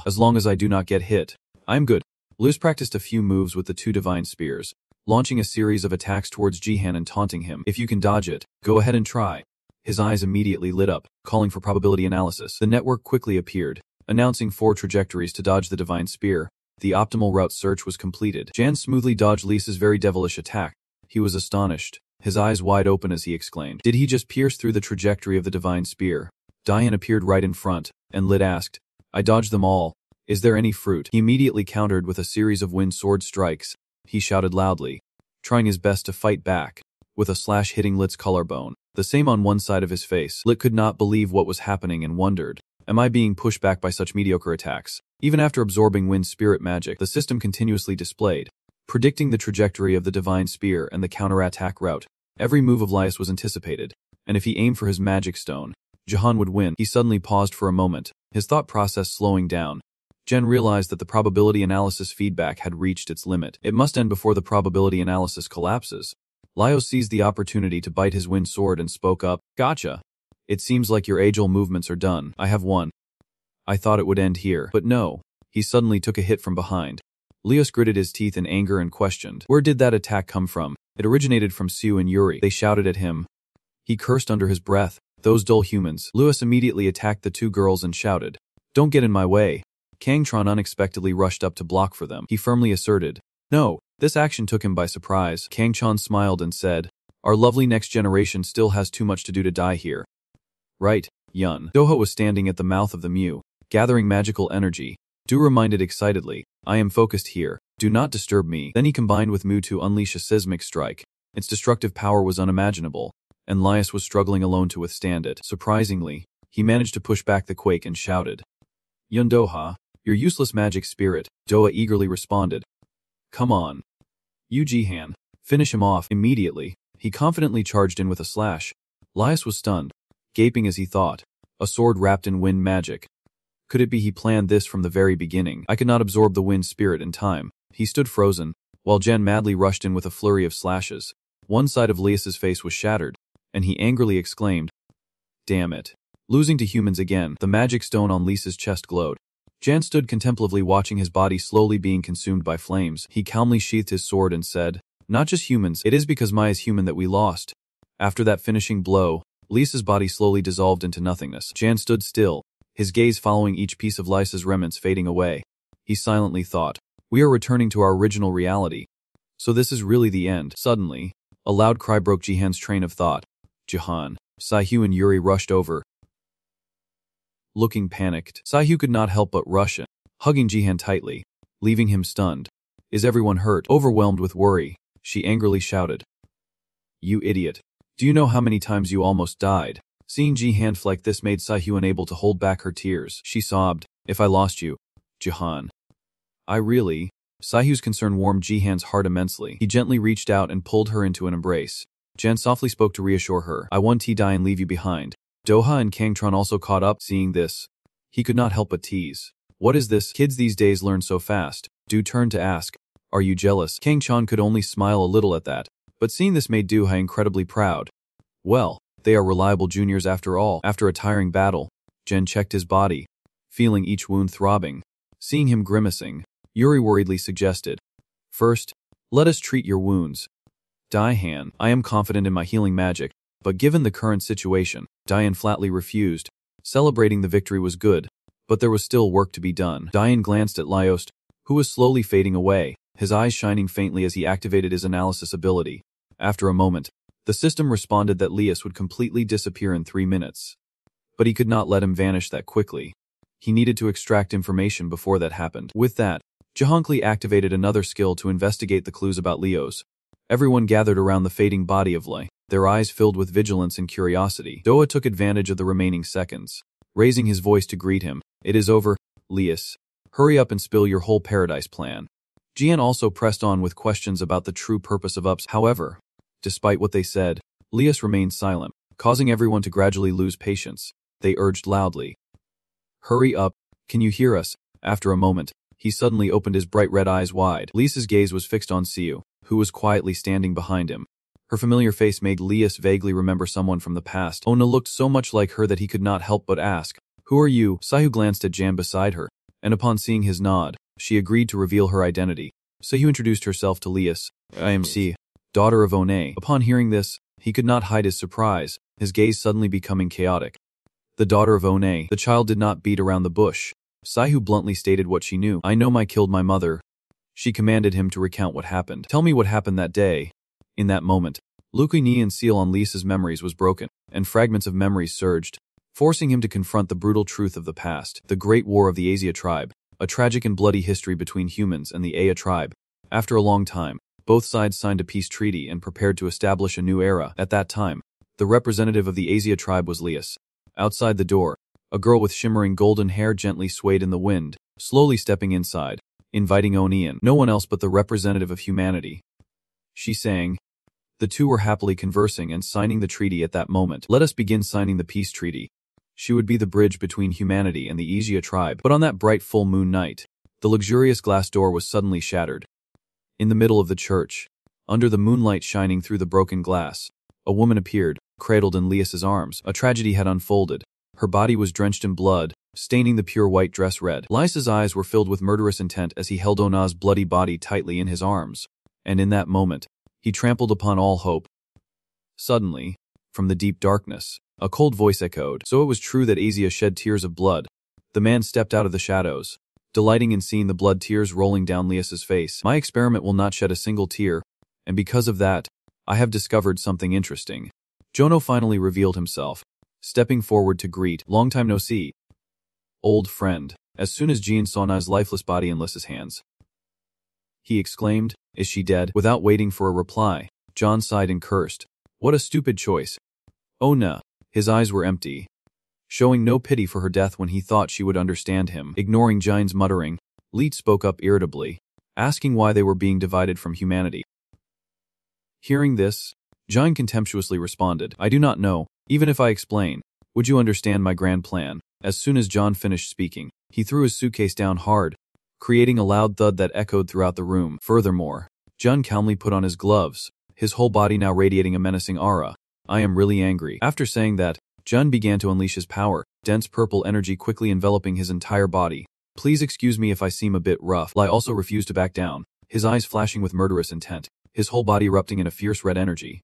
As long as I do not get hit, I'm good. Luz practiced a few moves with the two divine spears, launching a series of attacks towards Jihan and taunting him. If you can dodge it, go ahead and try. His eyes immediately lit up, calling for probability analysis. The network quickly appeared, announcing 4 trajectories to dodge the divine spear. The optimal route search was completed. Jan smoothly dodged Lisa's very devilish attack. He was astonished, his eyes wide open as he exclaimed. Did he just pierce through the trajectory of the divine spear? Diane appeared right in front, and Lit asked, I dodged them all. Is there any fruit? He immediately countered with a series of wind sword strikes. He shouted loudly, trying his best to fight back, with a slash hitting Lit's collarbone, the same on one side of his face. Lit could not believe what was happening and wondered, am I being pushed back by such mediocre attacks? Even after absorbing wind spirit magic, the system continuously displayed, predicting the trajectory of the divine spear and the counterattack route. Every move of Lias was anticipated, and if he aimed for his magic stone, Jahan would win. He suddenly paused for a moment, his thought process slowing down. Jen realized that the probability analysis feedback had reached its limit. It must end before the probability analysis collapses. Lio seized the opportunity to bite his wind sword and spoke up. Gotcha. It seems like your age-old movements are done. I have won. I thought it would end here, but no. He suddenly took a hit from behind. Leos gritted his teeth in anger and questioned. Where did that attack come from? It originated from Sue and Yuri. They shouted at him. He cursed under his breath. Those dull humans. Lewis immediately attacked the two girls and shouted, Don't get in my way. Kangtron unexpectedly rushed up to block for them. He firmly asserted, No. This action took him by surprise. Kangchan smiled and said, Our lovely next generation still has too much to do to die here. Right, Yun. Doha was standing at the mouth of the Mew, gathering magical energy. Du reminded excitedly, I am focused here. Do not disturb me. Then he combined with Mu to unleash a seismic strike. Its destructive power was unimaginable, and Lias was struggling alone to withstand it. Surprisingly, he managed to push back the quake and shouted, Yun Doha, your useless magic spirit. Doha eagerly responded, Come on. Yu Jihan, finish him off. Immediately, he confidently charged in with a slash. Lias was stunned, gaping as he thought, a sword wrapped in wind magic. Could it be he planned this from the very beginning? I could not absorb the wind spirit in time. He stood frozen, while Jen madly rushed in with a flurry of slashes. One side of Lias's face was shattered, and he angrily exclaimed, Damn it. Losing to humans again. The magic stone on Lisa's chest glowed. Jan stood contemplatively watching his body slowly being consumed by flames. He calmly sheathed his sword and said, Not just humans, it is because Mai is human that we lost. After that finishing blow, Lisa's body slowly dissolved into nothingness. Jan stood still, his gaze following each piece of Lisa's remnants fading away. He silently thought, We are returning to our original reality. So this is really the end. Suddenly, a loud cry broke Jihan's train of thought. Jihan, Saihyu and Yuri rushed over. Looking panicked, Saihyu could not help but rush in, hugging Jihan tightly, leaving him stunned. Is everyone hurt? Overwhelmed with worry, she angrily shouted. You idiot. Do you know how many times you almost died? Seeing Jihan like this made Saihyu unable to hold back her tears. She sobbed, if I lost you, Jihan. I really... Saihyu's concern warmed Jihan's heart immensely. He gently reached out and pulled her into an embrace. Jan softly spoke to reassure her. I won't die and leave you behind. Doha and Kangtron also caught up. Seeing this, he could not help but tease. What is this? Kids these days learn so fast. Du turned to ask, are you jealous? Kangchan could only smile a little at that, but seeing this made Duhai incredibly proud. Well, they are reliable juniors after all. After a tiring battle, Jen checked his body, feeling each wound throbbing. Seeing him grimacing, Yuri worriedly suggested, first, let us treat your wounds. Daihan, I am confident in my healing magic, but given the current situation, Dian flatly refused. Celebrating the victory was good, but there was still work to be done. Dian glanced at Lyost, who was slowly fading away, his eyes shining faintly as he activated his analysis ability. After a moment, the system responded that Lias would completely disappear in 3 minutes. But he could not let him vanish that quickly. He needed to extract information before that happened. With that, Jahankli activated another skill to investigate the clues about Leos. Everyone gathered around the fading body of Lei, their eyes filled with vigilance and curiosity. Doa took advantage of the remaining seconds, raising his voice to greet him. It is over, Lias. Hurry up and spill your whole paradise plan. Jian also pressed on with questions about the true purpose of UPS. However, despite what they said, Lias remained silent, causing everyone to gradually lose patience. They urged loudly. Hurry up, can you hear us? After a moment, he suddenly opened his bright red eyes wide. Lisa's gaze was fixed on Siu, who was quietly standing behind him. Her familiar face made Lias vaguely remember someone from the past. Ona looked so much like her that he could not help but ask, who are you? Saihyu glanced at Jan beside her, and upon seeing his nod, she agreed to reveal her identity. Saihyu introduced herself to Lias. I am Si, daughter of One. Upon hearing this, he could not hide his surprise, his gaze suddenly becoming chaotic. The daughter of One. The child did not beat around the bush. Saihyu bluntly stated what she knew. I know I killed my mother. She commanded him to recount what happened. Tell me what happened that day. In that moment, Lukuinian seal on Lisa's memories was broken, and fragments of memories surged, forcing him to confront the brutal truth of the past. The Great War of the Asia tribe, a tragic and bloody history between humans and the Aya tribe. After a long time, both sides signed a peace treaty and prepared to establish a new era. At that time, the representative of the Asia tribe was Lias. Outside the door, a girl with shimmering golden hair gently swayed in the wind, slowly stepping inside, inviting Onian, no one else but the representative of humanity. She sang. The two were happily conversing and signing the treaty at that moment. Let us begin signing the peace treaty. She would be the bridge between humanity and the Asia tribe. But on that bright full moon night, the luxurious glass door was suddenly shattered. In the middle of the church, under the moonlight shining through the broken glass, a woman appeared, cradled in Lias's arms. A tragedy had unfolded. Her body was drenched in blood, staining the pure white dress red. Lisa's eyes were filled with murderous intent as he held Ona's bloody body tightly in his arms. And in that moment, he trampled upon all hope. Suddenly, from the deep darkness, a cold voice echoed. So it was true that Asia shed tears of blood. The man stepped out of the shadows, delighting in seeing the blood tears rolling down Lias's face. My experiment will not shed a single tear, and because of that, I have discovered something interesting. Jono finally revealed himself, stepping forward to greet. Long time no see. Old friend. As soon as Jean saw Na's lifeless body in Lisa's hands, he exclaimed, is she dead? Without waiting for a reply, John sighed and cursed. What a stupid choice. Oh no. His eyes were empty, showing no pity for her death when he thought she would understand him. Ignoring Jine's muttering, Leet spoke up irritably, asking why they were being divided from humanity. Hearing this, Jine contemptuously responded, I do not know. Even if I explain, would you understand my grand plan? As soon as John finished speaking, he threw his suitcase down hard, creating a loud thud that echoed throughout the room. Furthermore, John calmly put on his gloves, his whole body now radiating a menacing aura. I am really angry. After saying that, John began to unleash his power, dense purple energy quickly enveloping his entire body. Please excuse me if I seem a bit rough. Lai also refused to back down, his eyes flashing with murderous intent, his whole body erupting in a fierce red energy.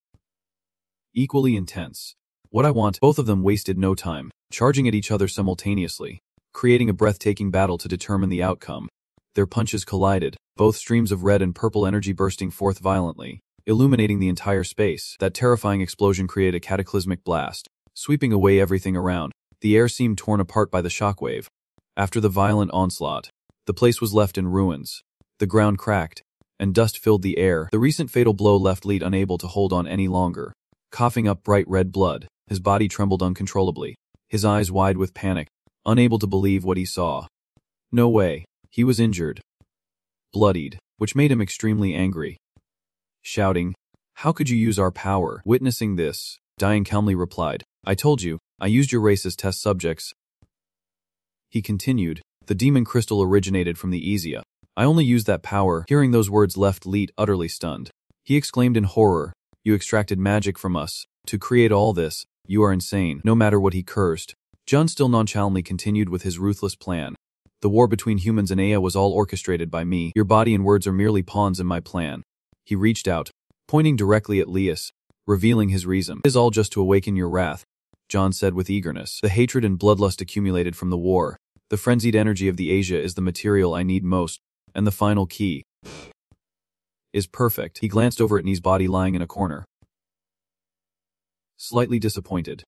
Equally intense. What I want. Both of them wasted no time, charging at each other simultaneously, creating a breathtaking battle to determine the outcome. Their punches collided, both streams of red and purple energy bursting forth violently, illuminating the entire space. That terrifying explosion created a cataclysmic blast, sweeping away everything around. The air seemed torn apart by the shockwave. After the violent onslaught, the place was left in ruins. The ground cracked, and dust filled the air. The recent fatal blow left Leet unable to hold on any longer. Coughing up bright red blood, his body trembled uncontrollably, his eyes wide with panic, unable to believe what he saw. No way. He was injured. Bloodied, which made him extremely angry. Shouting, "How could you use our power?" Witnessing this, Diane calmly replied, "I told you, I used your race as test subjects." He continued, "The demon crystal originated from the Ezia. I only used that power." Hearing those words left Leet utterly stunned. He exclaimed in horror, "You extracted magic from us to create all this. You are insane." No matter what he cursed, Jun still nonchalantly continued with his ruthless plan. "The war between humans and Aya was all orchestrated by me. Your body and words are merely pawns in my plan." He reached out, pointing directly at Lias, revealing his reason. "It is all just to awaken your wrath," John said with eagerness. "The hatred and bloodlust accumulated from the war. The frenzied energy of the Asia is the material I need most, and the final key is perfect." He glanced over at Nee's body lying in a corner, slightly disappointed,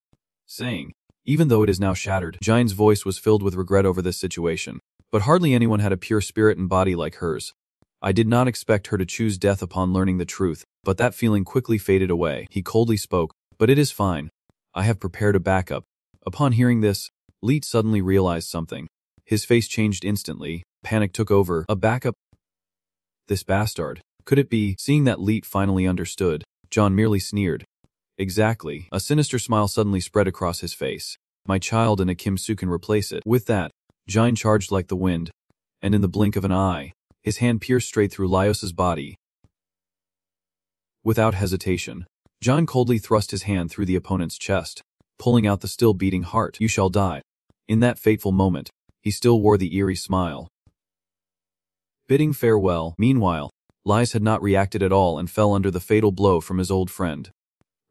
saying, "Even though it is now shattered." Jine's voice was filled with regret over this situation, but hardly anyone had a pure spirit and body like hers. "I did not expect her to choose death upon learning the truth, but that feeling quickly faded away." He coldly spoke, "But it is fine. I have prepared a backup." Upon hearing this, Leet suddenly realized something. His face changed instantly. Panic took over. A backup? This bastard. Could it be? Seeing that Leet finally understood, John merely sneered. "Exactly." A sinister smile suddenly spread across his face. "My child and a Kim-Soo can replace it." With that, Jine charged like the wind, and in the blink of an eye, his hand pierced straight through Lios's body. Without hesitation, Jine coldly thrust his hand through the opponent's chest, pulling out the still beating heart. "You shall die." In that fateful moment, he still wore the eerie smile, bidding farewell. Meanwhile, Lias had not reacted at all and fell under the fatal blow from his old friend.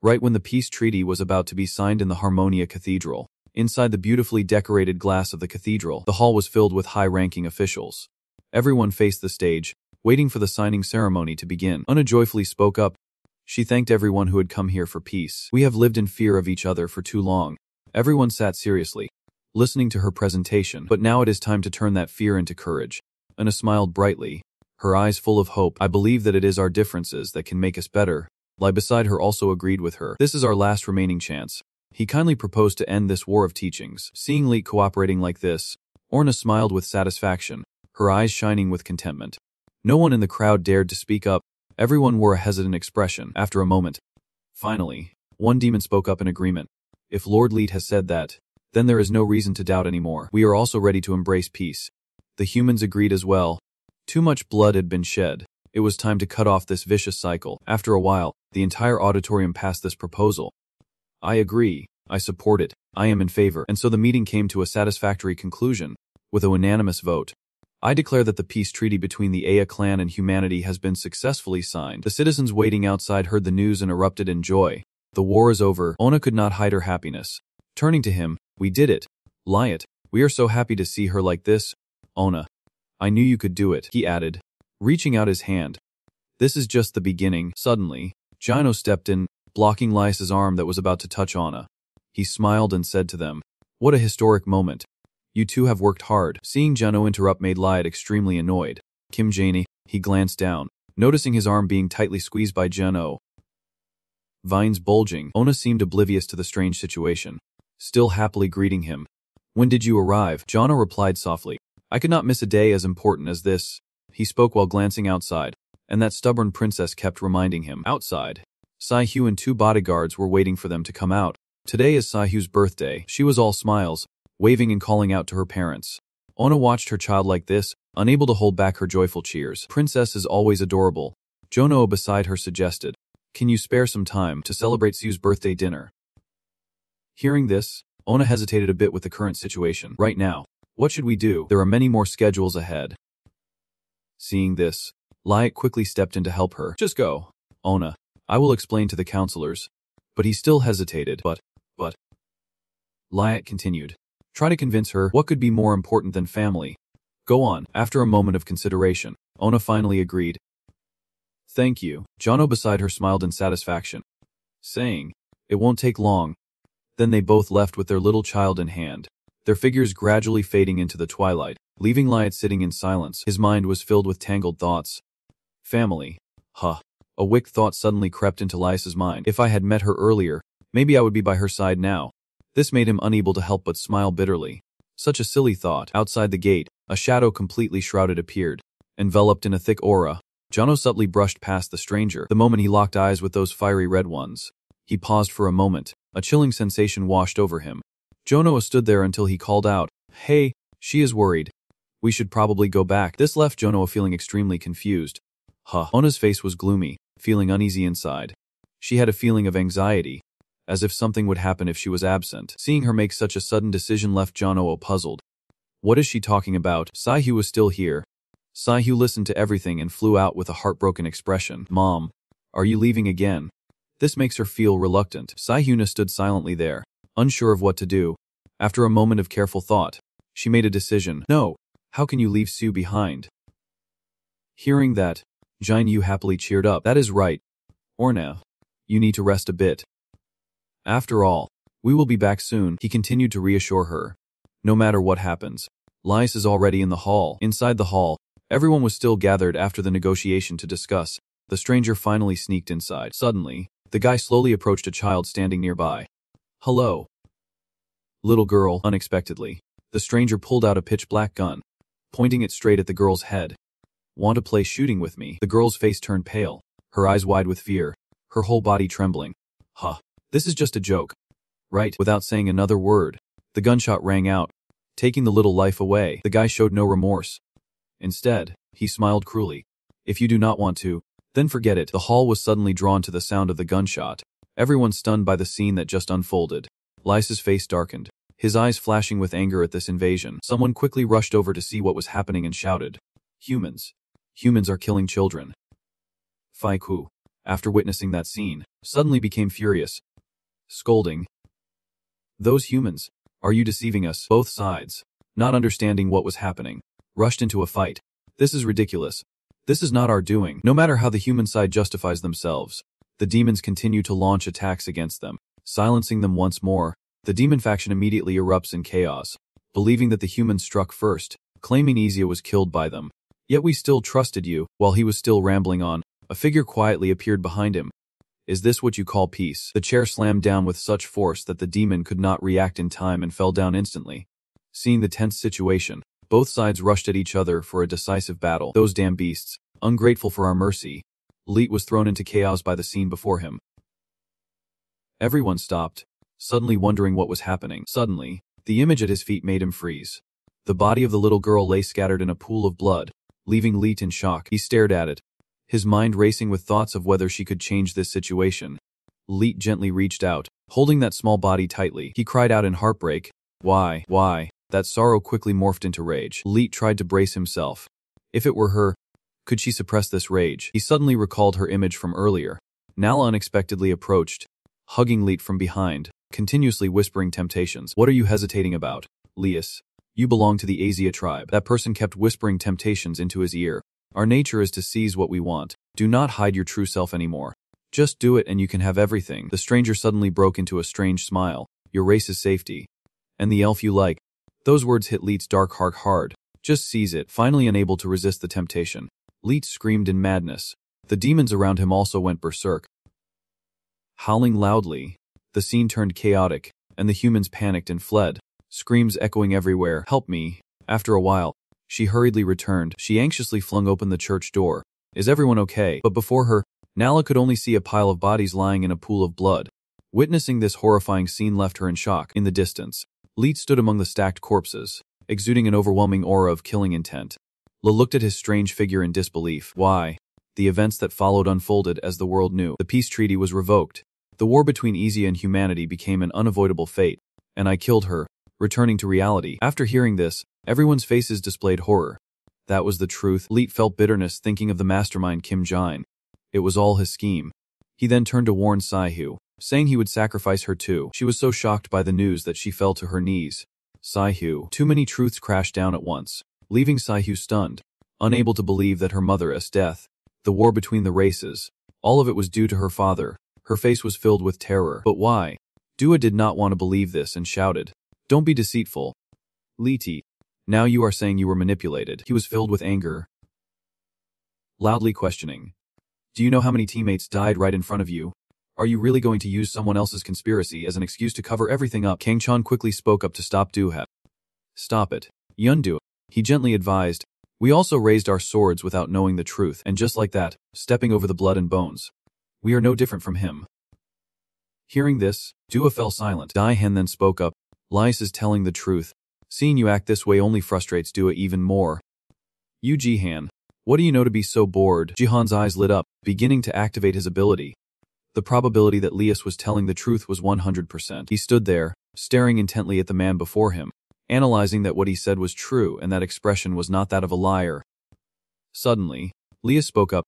Right when the peace treaty was about to be signed in the Harmonia Cathedral, inside the beautifully decorated glass of the cathedral, the hall was filled with high-ranking officials. Everyone faced the stage, waiting for the signing ceremony to begin. Una joyfully spoke up. She thanked everyone who had come here for peace. "We have lived in fear of each other for too long." Everyone sat seriously, listening to her presentation, but now it is time to turn that fear into courage. Una smiled brightly, her eyes full of hope. "I believe that it is our differences that can make us better." Lai beside her also agreed with her. "This is our last remaining chance." He kindly proposed to end this war of teachings. Seeing Leet cooperating like this, Orna smiled with satisfaction, her eyes shining with contentment. No one in the crowd dared to speak up. Everyone wore a hesitant expression. After a moment, finally, one demon spoke up in agreement. "If Lord Leet has said that, then there is no reason to doubt anymore. We are also ready to embrace peace." The humans agreed as well. Too much blood had been shed. It was time to cut off this vicious cycle. After a while, the entire auditorium passed this proposal. "I agree. I support it. I am in favor." And so the meeting came to a satisfactory conclusion, with a unanimous vote. "I declare that the peace treaty between the Aya clan and humanity has been successfully signed." The citizens waiting outside heard the news and erupted in joy. "The war is over." Ona could not hide her happiness. Turning to him, "We did it. Liat, we are so happy to see her like this." "Ona, I knew you could do it," he added, reaching out his hand. "This is just the beginning." Suddenly, Gino stepped in, blocking Lias's arm that was about to touch Ana. He smiled and said to them, "What a historic moment. You two have worked hard." Seeing Gino interrupt made Liat extremely annoyed. "Kim Janie," he glanced down, noticing his arm being tightly squeezed by Gino. Veins bulging, Ona seemed oblivious to the strange situation, still happily greeting him. "When did you arrive?" Gino replied softly. "I could not miss a day as important as this." He spoke while glancing outside, and that stubborn princess kept reminding him. Outside, Sai-Hyu and two bodyguards were waiting for them to come out. Today is Sai-Hyu's birthday. She was all smiles, waving and calling out to her parents. Ona watched her child like this, unable to hold back her joyful cheers. "Princess is always adorable," Jono beside her suggested. "Can you spare some time to celebrate Su's birthday dinner?" Hearing this, Ona hesitated a bit with the current situation. "Right now, what should we do? There are many more schedules ahead." Seeing this, Liat quickly stepped in to help her. "Just go, Ona. I will explain to the counselors." But he still hesitated. But, Liat continued. "Try to convince her. What could be more important than family?" Go on. After a moment of consideration, Ona finally agreed. Thank you. Jono beside her smiled in satisfaction, saying, it won't take long. Then they both left with their little child in hand, their figures gradually fading into the twilight, leaving Liat sitting in silence. His mind was filled with tangled thoughts. Family. Huh. A wicked thought suddenly crept into Lias's mind. If I had met her earlier, maybe I would be by her side now. This made him unable to help but smile bitterly. Such a silly thought. Outside the gate, a shadow completely shrouded appeared, enveloped in a thick aura. Jono subtly brushed past the stranger. The moment he locked eyes with those fiery red ones, he paused for a moment. A chilling sensation washed over him. Jono stood there until he called out, Hey, she is worried. We should probably go back. This left Jono feeling extremely confused. Ona's face was gloomy, feeling uneasy inside. She had a feeling of anxiety, as if something would happen if she was absent. Seeing her make such a sudden decision left Jono puzzled. What is she talking about? Saihyu was still here. Saihyu listened to everything and flew out with a heartbroken expression. Mom, are you leaving again? This makes her feel reluctant. Saihyu stood silently there, unsure of what to do. After a moment of careful thought, she made a decision. No, how can you leave Sue behind? Hearing that, Jin Yu happily cheered up. That is right. Orna, you need to rest a bit. After all, we will be back soon, he continued to reassure her. No matter what happens, Lias is already in the hall. Inside the hall, everyone was still gathered after the negotiation to discuss. The stranger finally sneaked inside. Suddenly, the guy slowly approached a child standing nearby. Hello. Little girl. Unexpectedly, the stranger pulled out a pitch-black gun, pointing it straight at the girl's head. Want to play shooting with me? The girl's face turned pale, her eyes wide with fear, her whole body trembling. This is just a joke, right? Without saying another word, the gunshot rang out, taking the little life away. The guy showed no remorse. Instead, he smiled cruelly. If you do not want to, then forget it. The hall was suddenly drawn to the sound of the gunshot, everyone stunned by the scene that just unfolded. Lias's face darkened, his eyes flashing with anger at this invasion. Someone quickly rushed over to see what was happening and shouted, Humans. Humans are killing children. Faiku, after witnessing that scene, suddenly became furious, scolding, Those humans, are you deceiving us? Both sides, not understanding what was happening, rushed into a fight. This is ridiculous. This is not our doing. No matter how the human side justifies themselves, the demons continue to launch attacks against them. Silencing them once more, the demon faction immediately erupts in chaos, believing that the humans struck first, claiming Izia was killed by them. Yet we still trusted you. While he was still rambling on, a figure quietly appeared behind him. Is this what you call peace? The chair slammed down with such force that the demon could not react in time and fell down instantly. Seeing the tense situation, both sides rushed at each other for a decisive battle. Those damn beasts, ungrateful for our mercy. Leet was thrown into chaos by the scene before him. Everyone stopped, suddenly wondering what was happening. Suddenly, the image at his feet made him freeze. The body of the little girl lay scattered in a pool of blood, leaving Leet in shock. He stared at it, his mind racing with thoughts of whether she could change this situation. Leet gently reached out, holding that small body tightly. He cried out in heartbreak, Why? Why? That sorrow quickly morphed into rage. Leet tried to brace himself. If it were her, could she suppress this rage? He suddenly recalled her image from earlier. Nala unexpectedly approached, hugging Leet from behind, continuously whispering temptations. What are you hesitating about, Lias? You belong to the Asia tribe. That person kept whispering temptations into his ear. Our nature is to seize what we want. Do not hide your true self anymore. Just do it and you can have everything. The stranger suddenly broke into a strange smile. Your race is safety. And the elf you like. Those words hit Leet's dark heart hard. Just seize it. Finally unable to resist the temptation, Leet screamed in madness. The demons around him also went berserk. Howling loudly, the scene turned chaotic, and the humans panicked and fled, screams echoing everywhere. Help me. After a while, she hurriedly returned. She anxiously flung open the church door. Is everyone okay? But before her, Nala could only see a pile of bodies lying in a pool of blood. Witnessing this horrifying scene left her in shock. In the distance, Leet stood among the stacked corpses, exuding an overwhelming aura of killing intent. La looked at his strange figure in disbelief. Why? The events that followed unfolded as the world knew. The peace treaty was revoked. The war between Asia and humanity became an unavoidable fate, and I killed her, returning to reality. After hearing this, everyone's faces displayed horror. That was the truth. Leet felt bitterness thinking of the mastermind Kim Jin. It was all his scheme. He then turned to warn Saihyu, saying he would sacrifice her too. She was so shocked by the news that she fell to her knees. Saihyu. Too many truths crashed down at once. leaving Saihu stunned, unable to believe that her mother's death, the war between the races, all of it was due to her father. Her face was filled with terror. But why? Dua did not want to believe this and shouted, "Don't be deceitful. Liti, now you are saying you were manipulated." He was filled with anger, loudly questioning, "Do you know how many teammates died right in front of you? Are you really going to use someone else's conspiracy as an excuse to cover everything up?" Kang Chan quickly spoke up to stop Dua. "Stop it, Yundu," he gently advised. "We also raised our swords without knowing the truth, and just like that, stepping over the blood and bones. We are no different from him." Hearing this, Dua fell silent. Daihan then spoke up, "Lias is telling the truth. Seeing you act this way only frustrates Dua even more." "You Jihan, what do you know to be so bored?" Jihan's eyes lit up, beginning to activate his ability. The probability that Lias was telling the truth was 100%. He stood there, staring intently at the man before him, analyzing that what he said was true and that expression was not that of a liar. Suddenly, Lias spoke up,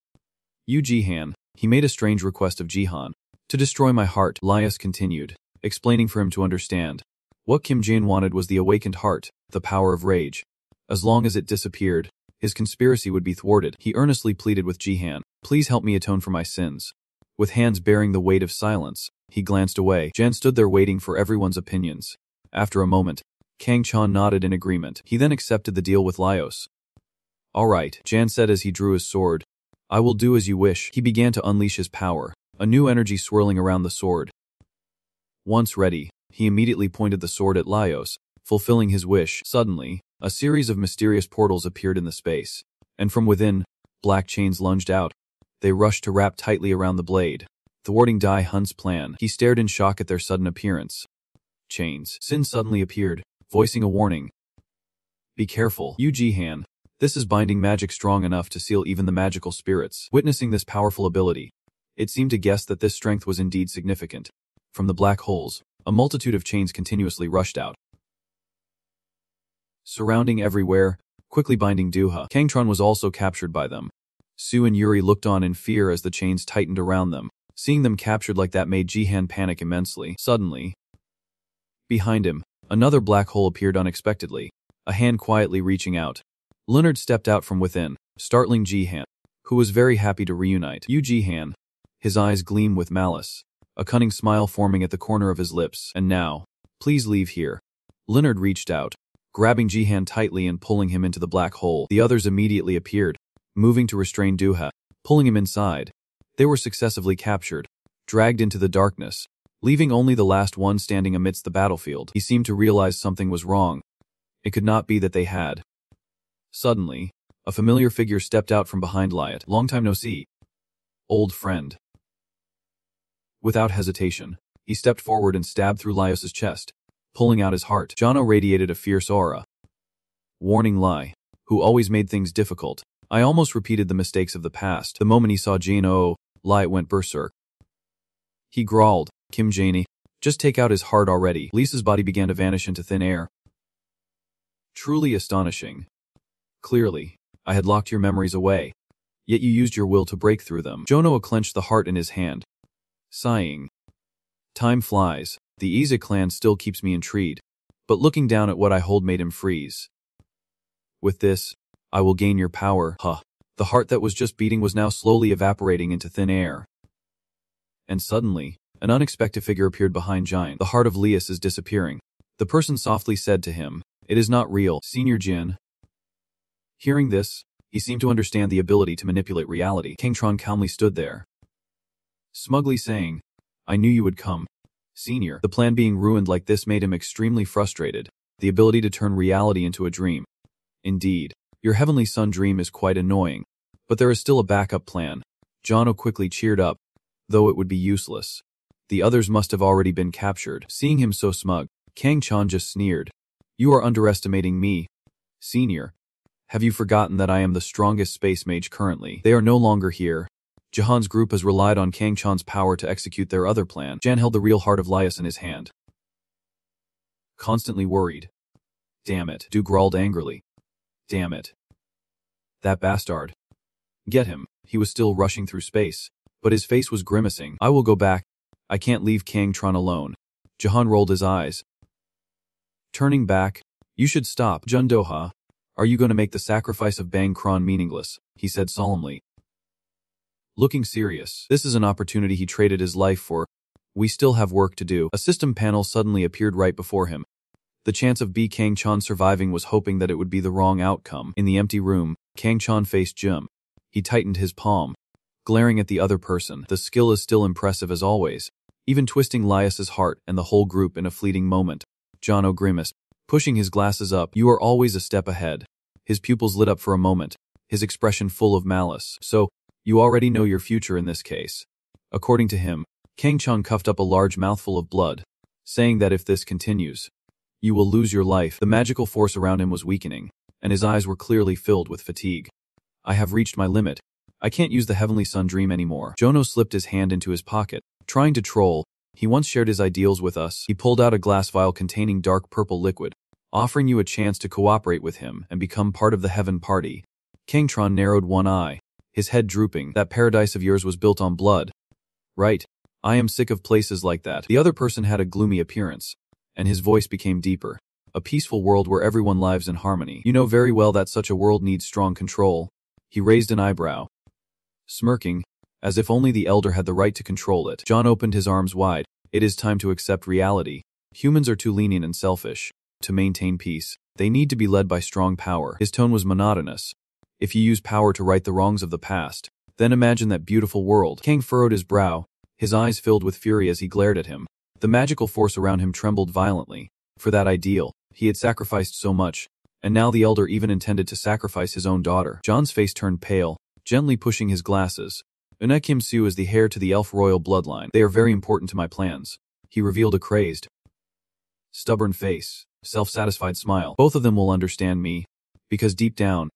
"You Jihan." He made a strange request of Jihan, "To destroy my heart," Lias continued, explaining for him to understand. What Kim Jin wanted was the awakened heart, the power of rage. As long as it disappeared, his conspiracy would be thwarted. He earnestly pleaded with Jihan, "Please help me atone for my sins." With hands bearing the weight of silence, he glanced away. Jan stood there waiting for everyone's opinions. After a moment, Kang Chan nodded in agreement. He then accepted the deal with Lios. "All right," Jan said as he drew his sword. "I will do as you wish." He began to unleash his power, a new energy swirling around the sword. Once ready, he immediately pointed the sword at Lios, fulfilling his wish. Suddenly, a series of mysterious portals appeared in the space, and from within, black chains lunged out. They rushed to wrap tightly around the blade, thwarting Dai Hun's plan. He stared in shock at their sudden appearance. Chains. Sin suddenly appeared, voicing a warning. "Be careful, Yu Jihan. This is binding magic strong enough to seal even the magical spirits." Witnessing this powerful ability, it seemed to guess that this strength was indeed significant. From the black holes, a multitude of chains continuously rushed out, surrounding everywhere, quickly binding Duha. Kangtron was also captured by them. Su and Yuri looked on in fear as the chains tightened around them. Seeing them captured like that made Jihan panic immensely. Suddenly, behind him, another black hole appeared unexpectedly, a hand quietly reaching out. Leonard stepped out from within, startling Jihan, who was very happy to reunite. "You Jihan." His eyes gleam with malice, a cunning smile forming at the corner of his lips. "And now, please leave here." Leonard reached out, grabbing Jihan tightly and pulling him into the black hole. The others immediately appeared, moving to restrain Duha, pulling him inside. They were successively captured, dragged into the darkness, leaving only the last one standing amidst the battlefield. He seemed to realize something was wrong. It could not be that they had. Suddenly, a familiar figure stepped out from behind Liat. "Long time no see. Old friend." Without hesitation, he stepped forward and stabbed through Lios's chest, pulling out his heart. Jono radiated a fierce aura. "Warning Lai, who always made things difficult. I almost repeated the mistakes of the past." The moment he saw Jano, Lai went berserk. He growled, "Kim Janie, just take out his heart already." Lisa's body began to vanish into thin air. "Truly astonishing. Clearly, I had locked your memories away, yet you used your will to break through them." Jono clenched the heart in his hand, sighing. "Time flies. The Iza clan still keeps me intrigued, but looking down at what I hold made him freeze. With this, I will gain your power." The heart that was just beating was now slowly evaporating into thin air. And suddenly, an unexpected figure appeared behind Jin. "The heart of Lias is disappearing." The person softly said to him, "It is not real, Senior Jin." Hearing this, he seemed to understand the ability to manipulate reality. Kangtron calmly stood there, smugly saying, "I knew you would come, Senior." The plan being ruined like this made him extremely frustrated. The ability to turn reality into a dream. Indeed, your Heavenly Son dream is quite annoying, but there is still a backup plan. Jono quickly cheered up, though it would be useless. The others must have already been captured. Seeing him so smug, Kang Chan just sneered. "You are underestimating me, Senior. Have you forgotten that I am the strongest space mage currently?" They are no longer here. Jahan's group has relied on Kang Chan's power to execute their other plan. Jan held the real heart of Lias in his hand, constantly worried. "Damn it," Du growled angrily. "Damn it. That bastard. Get him." He was still rushing through space, but his face was grimacing. "I will go back. I can't leave Kang Tron alone." Jahan rolled his eyes. Turning back, "You should stop, Jundoha. Are you going to make the sacrifice of Bang Kron meaningless? He said solemnly. Looking serious, this is an opportunity he traded his life for. We still have work to do. A system panel suddenly appeared right before him. The chance of B. Kang-chan surviving was hoping that it would be the wrong outcome. In the empty room, Kang-chan faced Jim. He tightened his palm, glaring at the other person. The skill is still impressive as always, even twisting Lias's heart and the whole group in a fleeting moment. Jono grimaced, pushing his glasses up. You are always a step ahead. His pupils lit up for a moment, his expression full of malice. So, you already know your future in this case. According to him, Kang-chan coughed up a large mouthful of blood, saying that if this continues, you will lose your life. The magical force around him was weakening, and his eyes were clearly filled with fatigue. I have reached my limit. I can't use the Heavenly Sun dream anymore. Jono slipped his hand into his pocket, trying to troll. He once shared his ideals with us. He pulled out a glass vial containing dark purple liquid, offering you a chance to cooperate with him and become part of the Heaven Party. Kang-tron narrowed one eye, his head drooping. That paradise of yours was built on blood. Right. I am sick of places like that. The other person had a gloomy appearance, and his voice became deeper. A peaceful world where everyone lives in harmony. You know very well that such a world needs strong control. He raised an eyebrow, smirking, as if only the elder had the right to control it. John opened his arms wide. It is time to accept reality. Humans are too lenient and selfish. To maintain peace, they need to be led by strong power. His tone was monotonous. If you use power to right the wrongs of the past, then imagine that beautiful world. Kang furrowed his brow, his eyes filled with fury as he glared at him. The magical force around him trembled violently. For that ideal, he had sacrificed so much, and now the elder even intended to sacrifice his own daughter. John's face turned pale, gently pushing his glasses. Una Kim-soo is the heir to the elf royal bloodline. They are very important to my plans. He revealed a crazed, stubborn face, self-satisfied smile. Both of them will understand me, because deep down,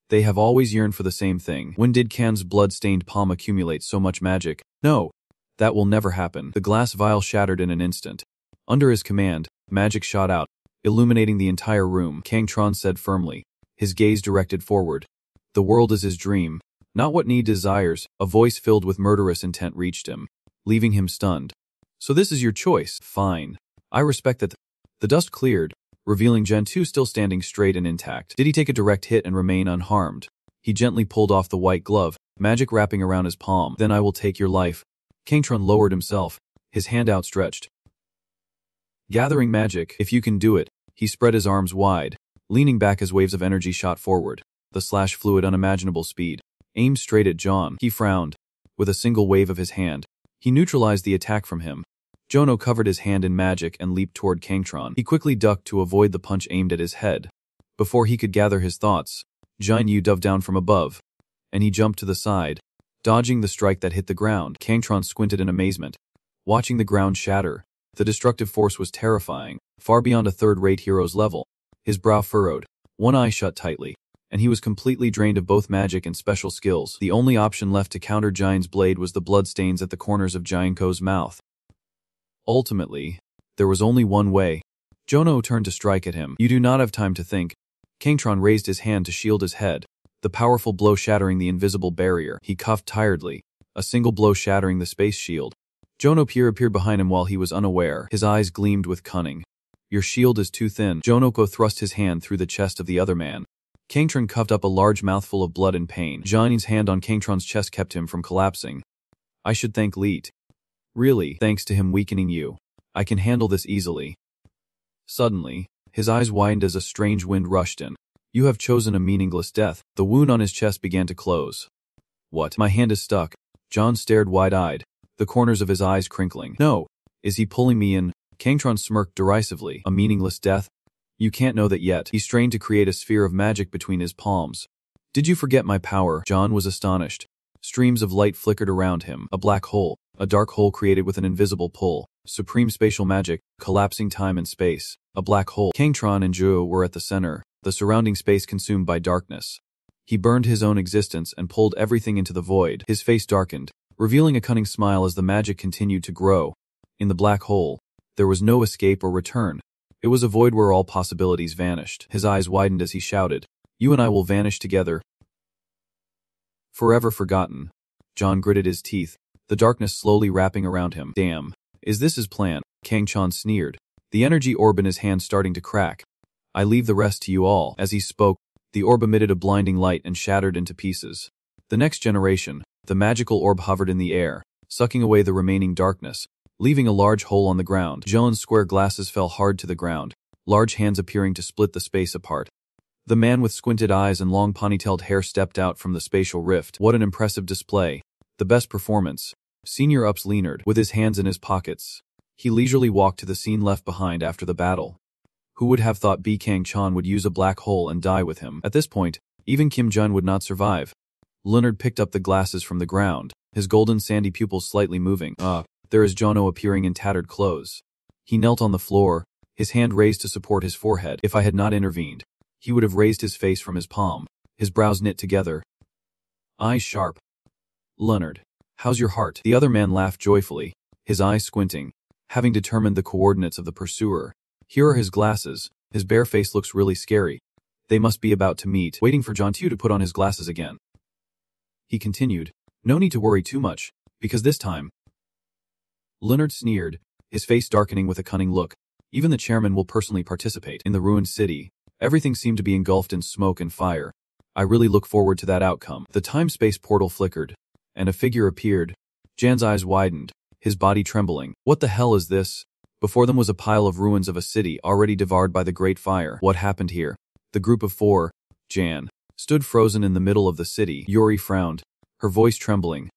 they have always yearned for the same thing. When did Kan's blood-stained palm accumulate so much magic? No, that will never happen. The glass vial shattered in an instant. Under his command, magic shot out, illuminating the entire room. Kang-tron said firmly, his gaze directed forward. The world is his dream, not what need desires. A voice filled with murderous intent reached him, leaving him stunned. So this is your choice? Fine. I respect that. The dust cleared, revealing Gen 2 still standing straight and intact. Did he take a direct hit and remain unharmed? He gently pulled off the white glove, magic wrapping around his palm. Then I will take your life. Kang-tron lowered himself, his hand outstretched, gathering magic. If you can do it. He spread his arms wide, leaning back as waves of energy shot forward. The slash flew at unimaginable speed, aimed straight at John. He frowned. With a single wave of his hand, he neutralized the attack from him. Jono covered his hand in magic and leaped toward Kang-tron. He quickly ducked to avoid the punch aimed at his head. Before he could gather his thoughts, Jin Yu dove down from above, and he jumped to the side, dodging the strike that hit the ground. Kang-tron squinted in amazement, watching the ground shatter. The destructive force was terrifying, far beyond a third-rate hero's level. His brow furrowed, one eye shut tightly, and he was completely drained of both magic and special skills. The only option left to counter Jin's blade was the bloodstains at the corners of Jinko's mouth. Ultimately, there was only one way. Jono turned to strike at him. You do not have time to think. Kang-tron raised his hand to shield his head, the powerful blow shattering the invisible barrier. He coughed tiredly, a single blow shattering the space shield. Jono appeared behind him while he was unaware. His eyes gleamed with cunning. Your shield is too thin. Jonoko thrust his hand through the chest of the other man. Kang-tron coughed up a large mouthful of blood in pain. Jin's hand on Kang-tron's chest kept him from collapsing. I should thank Leet. Really, thanks to him weakening you, I can handle this easily. Suddenly, his eyes widened as a strange wind rushed in. You have chosen a meaningless death. The wound on his chest began to close. What? My hand is stuck. John stared wide-eyed, the corners of his eyes crinkling. No. Is he pulling me in? Kang-tron smirked derisively. A meaningless death? You can't know that yet. He strained to create a sphere of magic between his palms. Did you forget my power? John was astonished. Streams of light flickered around him. A black hole. A dark hole created with an invisible pull. Supreme spatial magic, collapsing time and space. A black hole. Kang-tron and Zhuo were at the center, the surrounding space consumed by darkness. He burned his own existence and pulled everything into the void. His face darkened, revealing a cunning smile as the magic continued to grow. In the black hole, there was no escape or return. It was a void where all possibilities vanished. His eyes widened as he shouted, You and I will vanish together. Forever forgotten. John gritted his teeth, the darkness slowly wrapping around him. Damn. Is this his plan? Kang-tron sneered, the energy orb in his hand starting to crack. I leave the rest to you all. As he spoke, The orb emitted a blinding light and shattered into pieces. The next generation, the magical orb hovered in the air, sucking away the remaining darkness, leaving a large hole on the ground. Joan's square glasses fell hard to the ground, large hands appearing to split the space apart. The man with squinted eyes and long ponytailed hair stepped out from the spatial rift. What an impressive display. The best performance. Senior Ups leered, with his hands in his pockets. He leisurely walked to the scene left behind after the battle. Who would have thought Bi Kang-chan would use a black hole and die with him? At this point, even Kim Jun would not survive. Leonard picked up the glasses from the ground, his golden sandy pupils slightly moving. There is Jono appearing in tattered clothes. He knelt on the floor, his hand raised to support his forehead. If I had not intervened, he would have raised his face from his palm, his brows knit together. Eyes sharp. Leonard, how's your heart? The other man laughed joyfully, his eyes squinting, having determined the coordinates of the pursuer. Here are his glasses. His bare face looks really scary. They must be about to meet. Waiting for John Tew to put on his glasses again. He continued, no need to worry too much, because this time... Leonard sneered, his face darkening with a cunning look. Even the chairman will personally participate. In the ruined city, everything seemed to be engulfed in smoke and fire. I really look forward to that outcome. The time-space portal flickered, and a figure appeared. Jan's eyes widened, his body trembling. What the hell is this? Before them was a pile of ruins of a city already devoured by the Great Fire. What happened here? The group of four, Jan, stood frozen in the middle of the city. Yuri frowned, her voice trembling.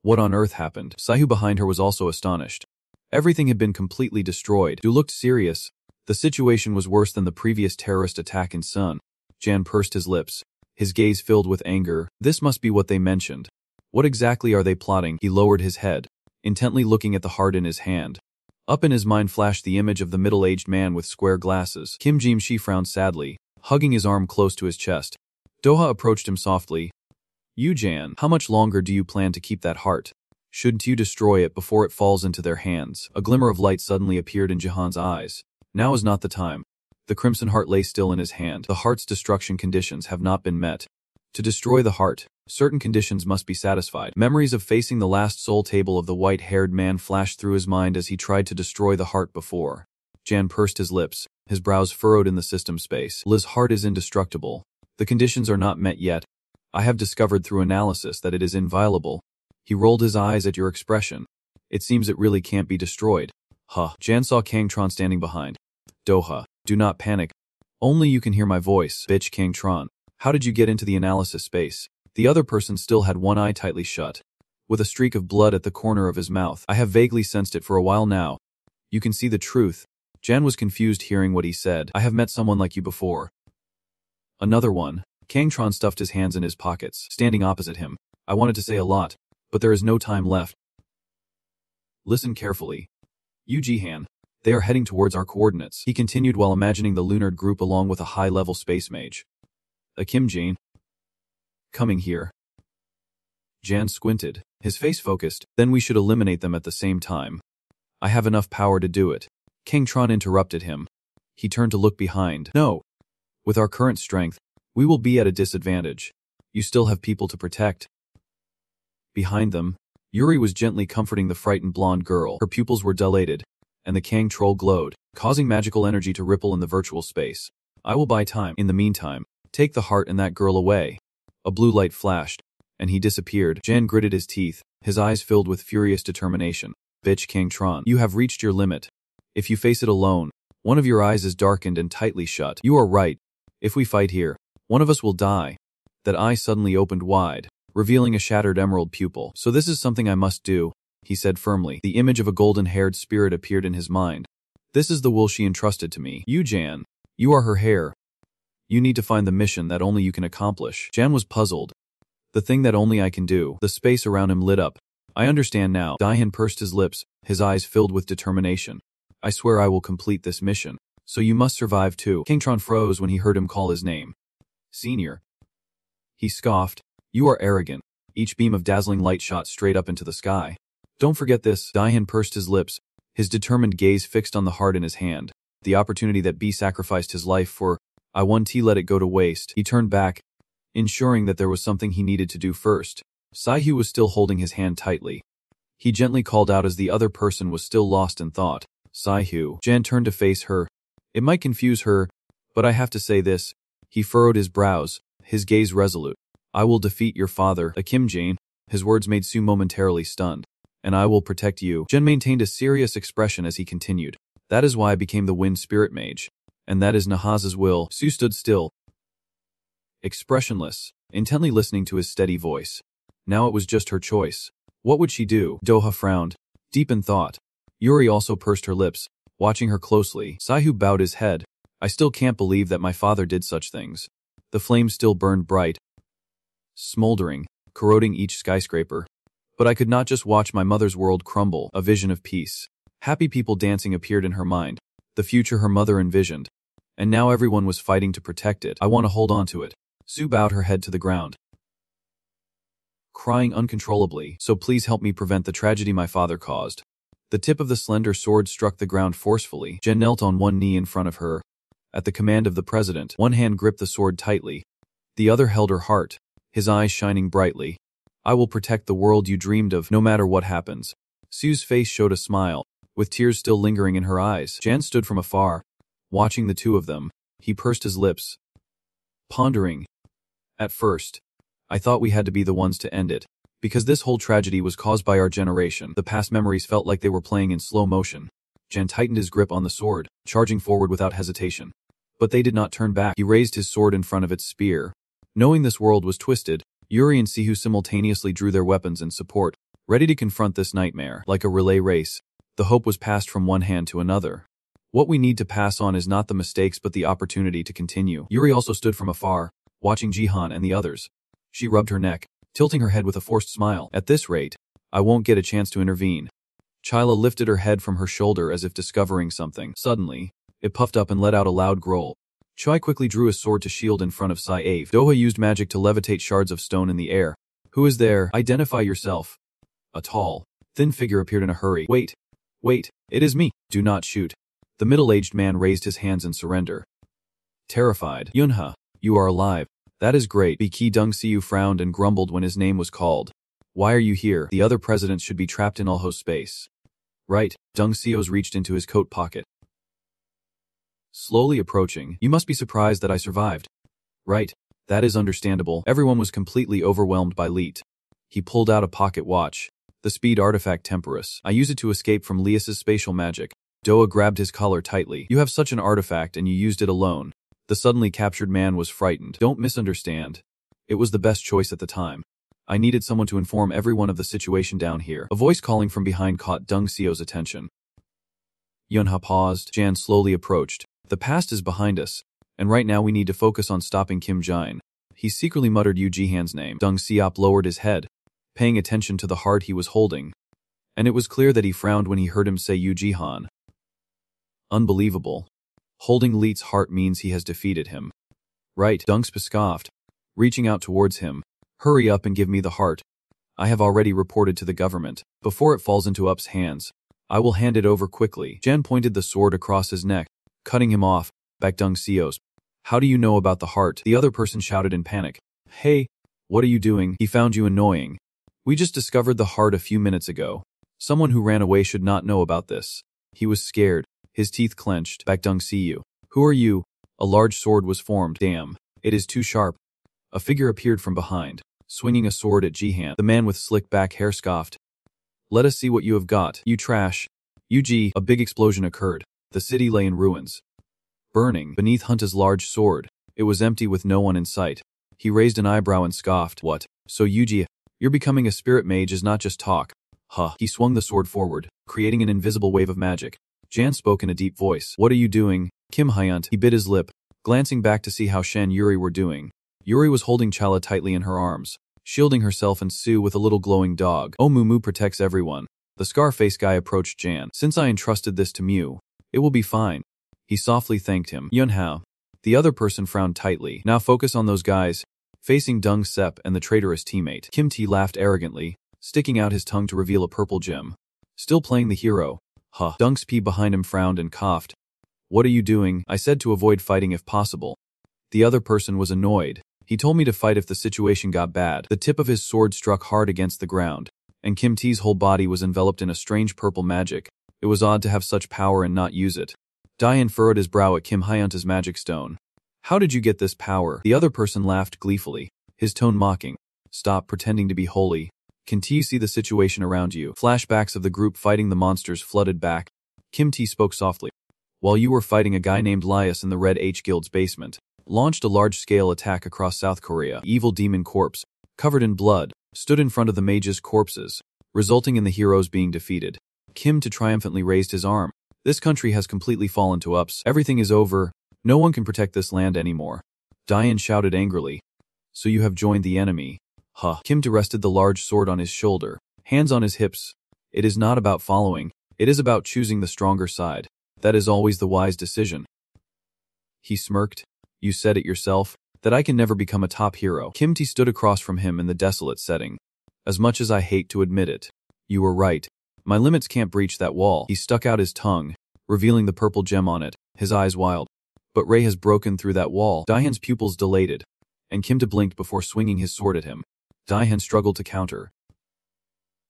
What on earth happened? Saihu behind her was also astonished. Everything had been completely destroyed. Du looked serious. The situation was worse than the previous terrorist attack in Sun. Jan pursed his lips, his gaze filled with anger. This must be what they mentioned. What exactly are they plotting? He lowered his head, intently looking at the heart in his hand. Up in his mind flashed the image of the middle-aged man with square glasses. Kim Jim-shi frowned sadly, hugging his arm close to his chest. Doha approached him softly. You Jan, how much longer do you plan to keep that heart? Shouldn't you destroy it before it falls into their hands? A glimmer of light suddenly appeared in Jahan's eyes. Now is not the time. The crimson heart lay still in his hand. The heart's destruction conditions have not been met. To destroy the heart, certain conditions must be satisfied. Memories of facing the last soul table of the white-haired man flashed through his mind as he tried to destroy the heart before. Jan pursed his lips, his brows furrowed in the system space. Li's heart is indestructible. The conditions are not met yet. I have discovered through analysis that it is inviolable. He rolled his eyes at your expression. It seems it really can't be destroyed. Jan saw Kang-tron standing behind. Doha, do not panic. Only you can hear my voice. Bitch Kang-tron, how did you get into the analysis space? The other person still had one eye tightly shut, with a streak of blood at the corner of his mouth. I have vaguely sensed it for a while now. You can see the truth. Jan was confused hearing what he said. I have met someone like you before. Another one. Kang-tron stuffed his hands in his pockets, standing opposite him. I wanted to say a lot, but there is no time left. Listen carefully. Yu Jihan, they are heading towards our coordinates. He continued while imagining the lunar group along with a high-level space mage. A Kim Jane. Coming here. Jan squinted, his face focused. Then we should eliminate them at the same time. I have enough power to do it. Kang-tron interrupted him. He turned to look behind. No. With our current strength, we will be at a disadvantage. You still have people to protect. Behind them, Yuri was gently comforting the frightened blonde girl. Her pupils were dilated, and the Kang troll glowed, causing magical energy to ripple in the virtual space. I will buy time. In the meantime, take the heart and that girl away. A blue light flashed, and he disappeared. Jan gritted his teeth, his eyes filled with furious determination. Bitch Kang-tron, you have reached your limit. If you face it alone, one of your eyes is darkened and tightly shut. You are right. If we fight here, one of us will die. That eye suddenly opened wide, revealing a shattered emerald pupil. So this is something I must do, he said firmly. The image of a golden-haired spirit appeared in his mind. This is the will she entrusted to me. You Jan, you are her heir. You need to find the mission that only you can accomplish. Jan was puzzled. The thing that only I can do. The space around him lit up. I understand now. Daihan pursed his lips, his eyes filled with determination. I swear I will complete this mission. So you must survive too. Kang-tron froze when he heard him call his name. Senior. He scoffed. You are arrogant. Each beam of dazzling light shot straight up into the sky. Don't forget this. Daihan pursed his lips, his determined gaze fixed on the heart in his hand. The opportunity that B sacrificed his life for, I won T let it go to waste. He turned back, ensuring that there was something he needed to do first. Saihu was still holding his hand tightly. He gently called out as the other person was still lost in thought. Saihu. Jan turned to face her. It might confuse her, but I have to say this. He furrowed his brows, his gaze resolute. I will defeat your father, Kim Jane. His words made Su momentarily stunned. And I will protect you. Jen maintained a serious expression as he continued. That is why I became the Wind Spirit Mage. And that is Nahaza's will. Su stood still, expressionless, intently listening to his steady voice. Now it was just her choice. What would she do? Doha frowned, deep in thought. Yuri also pursed her lips, watching her closely. Saihu bowed his head. I still can't believe that my father did such things. The flames still burned bright, smoldering, corroding each skyscraper. But I could not just watch my mother's world crumble. A vision of peace. Happy people dancing appeared in her mind, the future her mother envisioned. And now everyone was fighting to protect it. I want to hold on to it. Su bowed her head to the ground, crying uncontrollably. So please help me prevent the tragedy my father caused. The tip of the slender sword struck the ground forcefully. Jen knelt on one knee in front of her. At the command of the president, one hand gripped the sword tightly. The other held her heart, his eyes shining brightly. I will protect the world you dreamed of, no matter what happens. Su's face showed a smile, with tears still lingering in her eyes. Jan stood from afar, watching the two of them. He pursed his lips, pondering. At first, I thought we had to be the ones to end it. Because this whole tragedy was caused by our generation. The past memories felt like they were playing in slow motion. Jan tightened his grip on the sword, charging forward without hesitation. But they did not turn back. He raised his sword in front of its spear. Knowing this world was twisted, Yuri and Sihu simultaneously drew their weapons in support, ready to confront this nightmare. Like a relay race, the hope was passed from one hand to another. What we need to pass on is not the mistakes but the opportunity to continue. Yuri also stood from afar, watching Jihan and the others. She rubbed her neck, tilting her head with a forced smile. At this rate, I won't get a chance to intervene. Chila lifted her head from her shoulder as if discovering something. Suddenly, it puffed up and let out a loud growl. Choi quickly drew his sword to shield in front of Saev. Doha used magic to levitate shards of stone in the air. Who is there? Identify yourself. A tall, thin figure appeared in a hurry. Wait, it is me. Do not shoot. The middle-aged man raised his hands in surrender. Terrified. Yunha, you are alive. That is great. Biki Dung Siu frowned and grumbled when his name was called. Why are you here? The other presidents should be trapped in Ulho's space. Right. Dung Sio's reached into his coat pocket. Slowly approaching. You must be surprised that I survived. Right. That is understandable. Everyone was completely overwhelmed by Leet. He pulled out a pocket watch. The speed artifact Temporus. I use it to escape from Lias's spatial magic. Doa grabbed his collar tightly. You have such an artifact and you used it alone. The suddenly captured man was frightened. Don't misunderstand. It was the best choice at the time. I needed someone to inform everyone of the situation down here. A voice calling from behind caught Dung Sio's attention. Yunha paused. Jan slowly approached. The past is behind us, and right now we need to focus on stopping Kim Jine. He secretly muttered Yu Jihan's name. Dung Siop lowered his head, paying attention to the heart he was holding. And it was clear that he frowned when he heard him say Yu Jihan. Unbelievable. Holding Leet's heart means he has defeated him. Right, Dung scoffed, reaching out towards him. Hurry up and give me the heart. I have already reported to the government. Before it falls into Up's hands, I will hand it over quickly. Jan pointed the sword across his neck, cutting him off. Back Dung Sio's. How do you know about the heart? The other person shouted in panic. Hey, what are you doing? He found you annoying. We just discovered the heart a few minutes ago. Someone who ran away should not know about this. He was scared, his teeth clenched. Back Dung Siu. Who are you? A large sword was formed. Damn, it is too sharp. A figure appeared from behind, swinging a sword at Jihan. The man with slick back hair scoffed. Let us see what you have got. You trash. Yuji. A big explosion occurred. The city lay in ruins, burning beneath Hunta's large sword. It was empty with no one in sight. He raised an eyebrow and scoffed. What? So Yuji, you're becoming a spirit mage is not just talk. Huh. He swung the sword forward, creating an invisible wave of magic. Jan spoke in a deep voice. What are you doing? Kim Hyunt. He bit his lip, glancing back to see how Shen Yuri were doing. Yuri was holding Chala tightly in her arms, shielding herself and Sue with a little glowing dog. Oh, Mumu protects everyone. The scar-faced guy approached Jan. Since I entrusted this to Mew, it will be fine. He softly thanked him. Yunhao. The other person frowned tightly. Now focus on those guys. Facing Dung Sep and the traitorous teammate. Kim T laughed arrogantly, sticking out his tongue to reveal a purple gem. Still playing the hero. Huh. Dung's P behind him frowned and coughed. What are you doing? I said to avoid fighting if possible. The other person was annoyed. He told me to fight if the situation got bad. The tip of his sword struck hard against the ground, and Kim T's whole body was enveloped in a strange purple magic. It was odd to have such power and not use it. Dian furrowed his brow at Kim Hyunta's magic stone. How did you get this power? The other person laughed gleefully, his tone mocking. Stop pretending to be holy. Can't you see the situation around you? Flashbacks of the group fighting the monsters flooded back. Kim T spoke softly. While you were fighting, a guy named Lias in the Red H Guild's basement launched a large-scale attack across South Korea. The evil demon corpse, covered in blood, stood in front of the mages' corpses, resulting in the heroes being defeated. Kim T triumphantly raised his arm. This country has completely fallen to ups. Everything is over. No one can protect this land anymore. Diane shouted angrily. So you have joined the enemy. Huh. Kim T rested the large sword on his shoulder, hands on his hips. It is not about following. It is about choosing the stronger side. That is always the wise decision. He smirked. You said it yourself, that I can never become a top hero. Kim T stood across from him in the desolate setting. As much as I hate to admit it, you were right. My limits can't breach that wall. He stuck out his tongue, revealing the purple gem on it, his eyes wild. But Ray has broken through that wall. Diane's pupils dilated, and Kim T blinked before swinging his sword at him. Diane struggled to counter.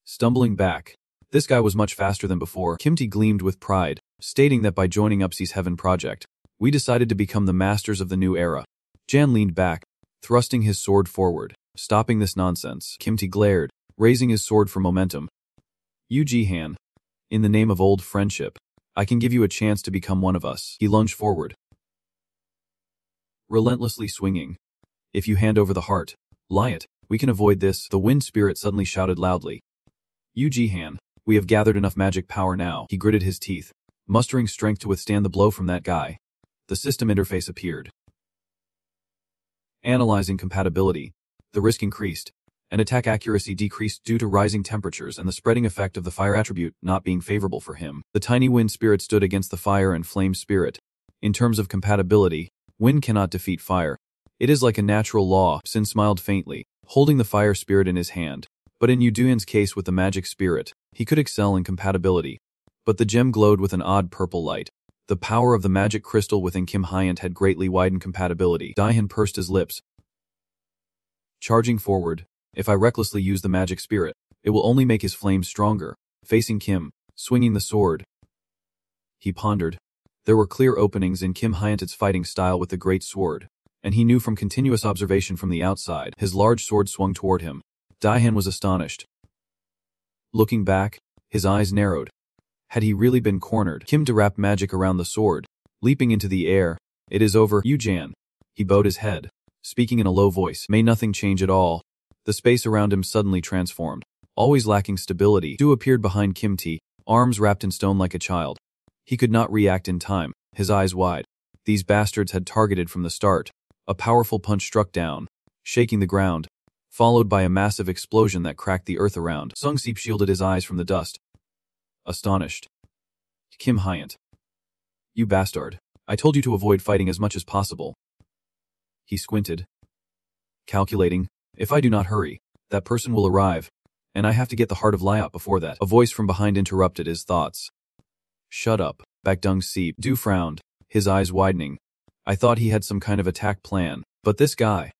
Stumbling back. This guy was much faster than before. Kim T gleamed with pride, stating that by joining Upsi's Heaven Project, we decided to become the masters of the new era. Jan leaned back, thrusting his sword forward, stopping this nonsense. Kim T glared, raising his sword for momentum. Yu Ji-han. In the name of old friendship, I can give you a chance to become one of us. He lunged forward, relentlessly swinging. If you hand over the heart, lie it, we can avoid this. The wind spirit suddenly shouted loudly. Yu Ji-han, we have gathered enough magic power now. He gritted his teeth, mustering strength to withstand the blow from that guy. The system interface appeared. Analyzing compatibility. The risk increased, and attack accuracy decreased due to rising temperatures and the spreading effect of the fire attribute not being favorable for him. The tiny wind spirit stood against the fire and flame spirit. In terms of compatibility, wind cannot defeat fire. It is like a natural law. Sin smiled faintly, holding the fire spirit in his hand. But in Yu Duan's case with the magic spirit, he could excel in compatibility. But the gem glowed with an odd purple light. The power of the magic crystal within Kim Hyant had greatly widened compatibility. Daihan pursed his lips. Charging forward, if I recklessly use the magic spirit, it will only make his flames stronger. Facing Kim, swinging the sword. He pondered. There were clear openings in Kim Hyant's fighting style with the great sword, and he knew from continuous observation from the outside. His large sword swung toward him. Daihan was astonished. Looking back, his eyes narrowed. Had he really been cornered? Kim wrapped magic around the sword, leaping into the air. It is over, Yu-jan. He bowed his head, speaking in a low voice. May nothing change at all. The space around him suddenly transformed. Always lacking stability, Du appeared behind Kim T, arms wrapped in stone like a child. He could not react in time, his eyes wide. These bastards had targeted from the start. A powerful punch struck down, shaking the ground, followed by a massive explosion that cracked the earth around. Sung Seep shielded his eyes from the dust. Astonished. Kim Hyant. You bastard. I told you to avoid fighting as much as possible. He squinted. Calculating. If I do not hurry, that person will arrive, and I have to get the heart of Liat before that. A voice from behind interrupted his thoughts. Shut up, Bakdung Seep. Du frowned, his eyes widening. I thought he had some kind of attack plan, but this guy,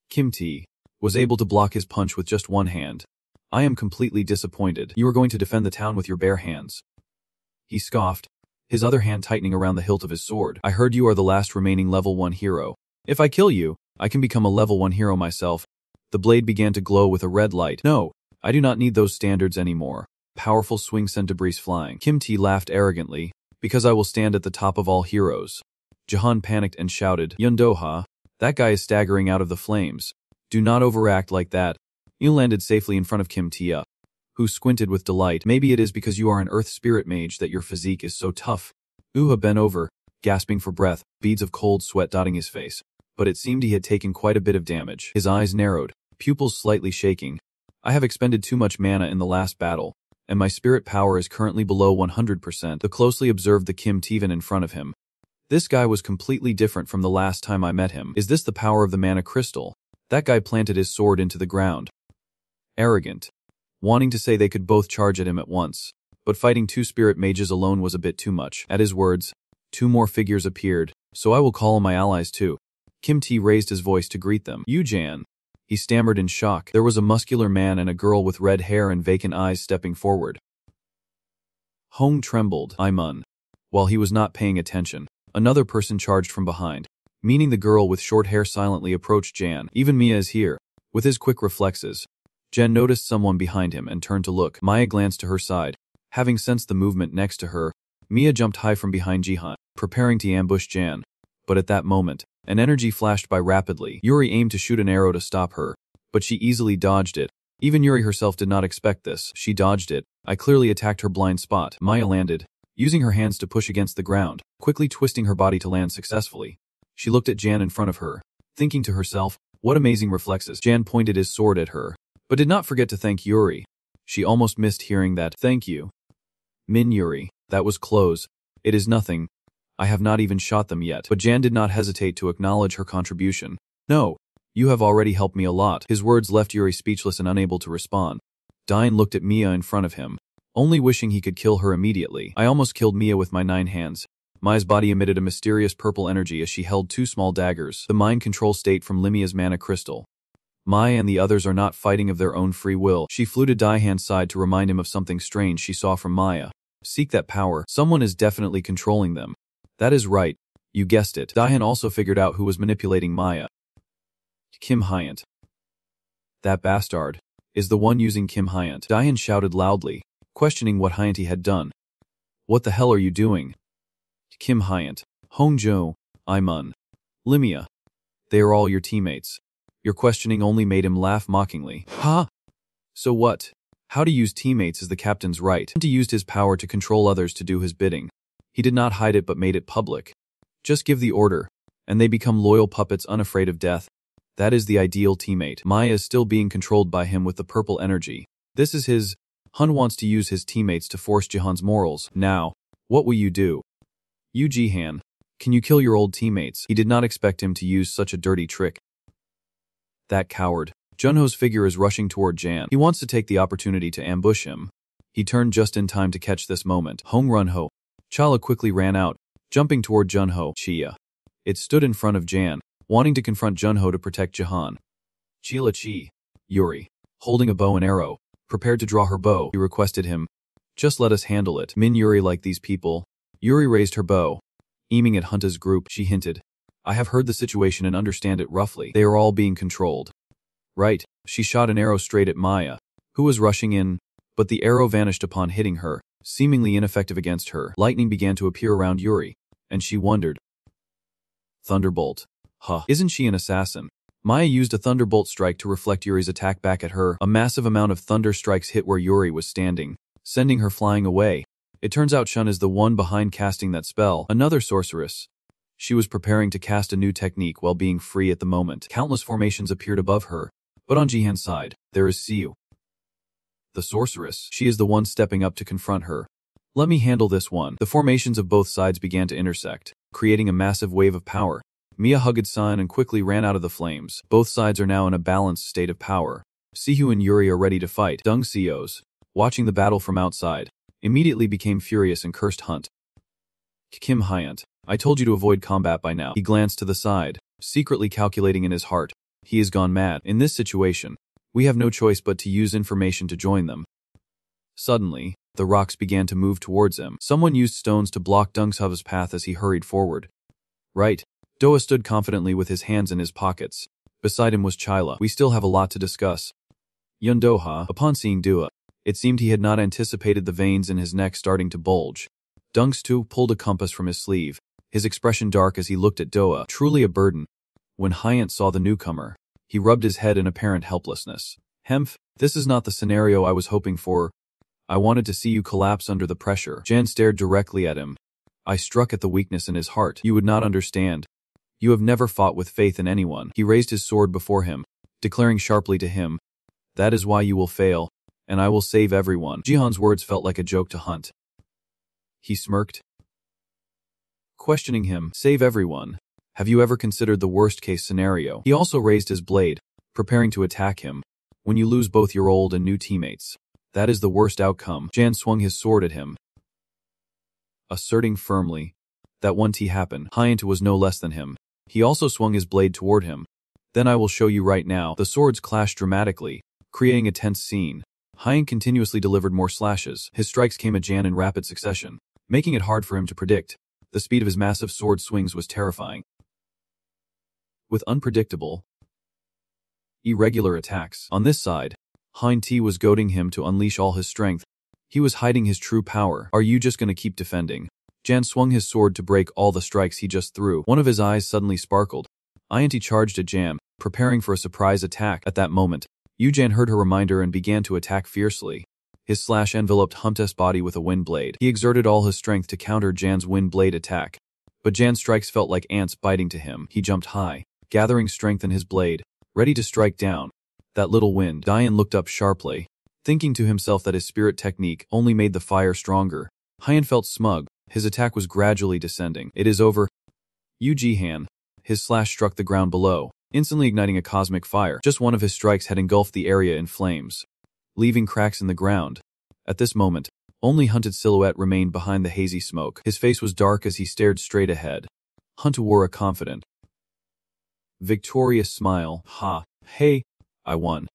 Kim T, was able to block his punch with just one hand. I am completely disappointed. You are going to defend the town with your bare hands. He scoffed, his other hand tightening around the hilt of his sword. I heard you are the last remaining level 1 hero. If I kill you, I can become a level 1 hero myself. The blade began to glow with a red light. No, I do not need those standards anymore. Powerful swing sent debris flying. Kim T laughed arrogantly, because I will stand at the top of all heroes. Jahan panicked and shouted, Yundoha, that guy is staggering out of the flames. Do not overact like that. You landed safely in front of Kim Tia, who squinted with delight. Maybe it is because you are an earth spirit mage that your physique is so tough. Uha bent over, gasping for breath, beads of cold sweat dotting his face. But it seemed he had taken quite a bit of damage. His eyes narrowed, pupils slightly shaking. I have expended too much mana in the last battle, and my spirit power is currently below 100%. The closely observed the Kim Tivan in front of him. This guy was completely different from the last time I met him. Is this the power of the mana crystal? That guy planted his sword into the ground. Arrogant. Wanting to say they could both charge at him at once, but fighting 2 spirit mages alone was a bit too much. At his words, 2 more figures appeared, so I will call on my allies too. Kim T raised his voice to greet them. Yu-jan. He stammered in shock. There was a muscular man and a girl with red hair and vacant eyes stepping forward. Hong trembled. Imun. While he was not paying attention, another person charged from behind. meaning the girl with short hair silently approached Jan. Even Mia is here. With his quick reflexes, Jan noticed someone behind him and turned to look. Maya glanced to her side. Having sensed the movement next to her, Mia jumped high from behind Jihan, preparing to ambush Jan. But at that moment, an energy flashed by rapidly. Yuri aimed to shoot an arrow to stop her, but she easily dodged it. Even Yuri herself did not expect this. She dodged it. I clearly attacked her blind spot. Maya landed, using her hands to push against the ground, quickly twisting her body to land successfully. She looked at Jan in front of her, thinking to herself, what amazing reflexes. Jan pointed his sword at her, but did not forget to thank Yuri. She almost missed hearing that. Thank you. Min Yuri, that was close. It is nothing. I have not even shot them yet. But Jan did not hesitate to acknowledge her contribution. No, you have already helped me a lot. His words left Yuri speechless and unable to respond. Dine looked at Mia in front of him, only wishing he could kill her immediately. I almost killed Mia with my 9 hands. Maya's body emitted a mysterious purple energy as she held 2 small daggers, the mind control state from Limia's mana crystal. Maya and the others are not fighting of their own free will. She flew to Daihan's side to remind him of something strange she saw from Maya. Seek that power. Someone is definitely controlling them. That is right. You guessed it. Daihan also figured out who was manipulating Maya. Kim Hyant. That bastard is the one using Kim Hyant. Daihan shouted loudly, questioning what Hyanti had done. What the hell are you doing? Kim Hyant, Hongzhou, Imun, Limia. They are all your teammates. Your questioning only made him laugh mockingly. Huh? So what? How to use teammates is the captain's right. He used his power to control others to do his bidding. He did not hide it but made it public. Just give the order, and they become loyal puppets unafraid of death. That is the ideal teammate. Maya is still being controlled by him with the purple energy. This is his. Hun wants to use his teammates to force Jihan's morals. Now, what will you do? You Jihan, can you kill your old teammates? He did not expect him to use such a dirty trick. That coward. Junho's figure is rushing toward Jan. He wants to take the opportunity to ambush him. He turned just in time to catch this moment. Hong Runho. Chala quickly ran out, jumping toward Junho. Chia. It stood in front of Jan, wanting to confront Junho to protect Jihan. Chila Chi. Yuri, holding a bow and arrow, prepared to draw her bow. He requested him. Just let us handle it. Min Yuri like these people. Yuri raised her bow. Aiming at Hunta's group, she hinted. I have heard the situation and understand it roughly. They are all being controlled. Right. She shot an arrow straight at Maya, who was rushing in, but the arrow vanished upon hitting her, seemingly ineffective against her. Lightning began to appear around Yuri, and she wondered. Thunderbolt. Huh. Isn't she an assassin? Maya used a thunderbolt strike to reflect Yuri's attack back at her. A massive amount of thunder strikes hit where Yuri was standing, sending her flying away. It turns out Shun is the one behind casting that spell, another sorceress. She was preparing to cast a new technique while being free at the moment. Countless formations appeared above her, but on Jihan's side, there is Siu. The sorceress. She is the one stepping up to confront her. Let me handle this one. The formations of both sides began to intersect, creating a massive wave of power. Mia hugged San and quickly ran out of the flames. Both sides are now in a balanced state of power. Sihu and Yuri are ready to fight. Dung Sios, watching the battle from outside, immediately became furious and cursed Hunt. Kim Hyant, I told you to avoid combat by now. He glanced to the side, secretly calculating in his heart. He has gone mad. In this situation, we have no choice but to use information to join them. Suddenly, the rocks began to move towards him. Someone used stones to block Dungshov's path as he hurried forward. Right. Doa stood confidently with his hands in his pockets. Beside him was Chila. We still have a lot to discuss. Yundoha, upon seeing Dua, it seemed he had not anticipated the veins in his neck starting to bulge. Dungstu pulled a compass from his sleeve, his expression dark as he looked at Doa, truly a burden. When Hyant saw the newcomer, he rubbed his head in apparent helplessness. Hemph, this is not the scenario I was hoping for. I wanted to see you collapse under the pressure. Jan stared directly at him. I struck at the weakness in his heart. You would not understand. You have never fought with faith in anyone. He raised his sword before him, declaring sharply to him, that is why you will fail, and I will save everyone. Jihan's words felt like a joke to Hunt. He smirked, questioning him. Save everyone. Have you ever considered the worst-case scenario? He also raised his blade, preparing to attack him. When you lose both your old and new teammates, that is the worst outcome. Jan swung his sword at him, asserting firmly that won't happen. Hyant was no less than him. He also swung his blade toward him. Then I will show you right now. The swords clashed dramatically, creating a tense scene. Hyant continuously delivered more slashes. His strikes came at Jan in rapid succession, making it hard for him to predict. The speed of his massive sword swings was terrifying. with unpredictable, irregular attacks. On this side, Hein Ti was goading him to unleash all his strength. He was hiding his true power. Are you just gonna keep defending? Jan swung his sword to break all the strikes he just threw. One of his eyes suddenly sparkled. Ianti charged at Jan, preparing for a surprise attack. At that moment, Jan heard her reminder and began to attack fiercely. His slash enveloped Hunt's body with a wind blade. He exerted all his strength to counter Jan's wind blade attack. But Jan's strikes felt like ants biting to him. He jumped high, gathering strength in his blade, ready to strike down. That little wind. Dian looked up sharply, thinking to himself that his spirit technique only made the fire stronger. Hyan felt smug. His attack was gradually descending. It is over. Yu Jihan. His slash struck the ground below, instantly igniting a cosmic fire. Just one of his strikes had engulfed the area in flames, leaving cracks in the ground. At this moment, only Hunt's silhouette remained behind the hazy smoke. His face was dark as he stared straight ahead. Hunt wore a confident, victorious smile. Ha, hey, I won.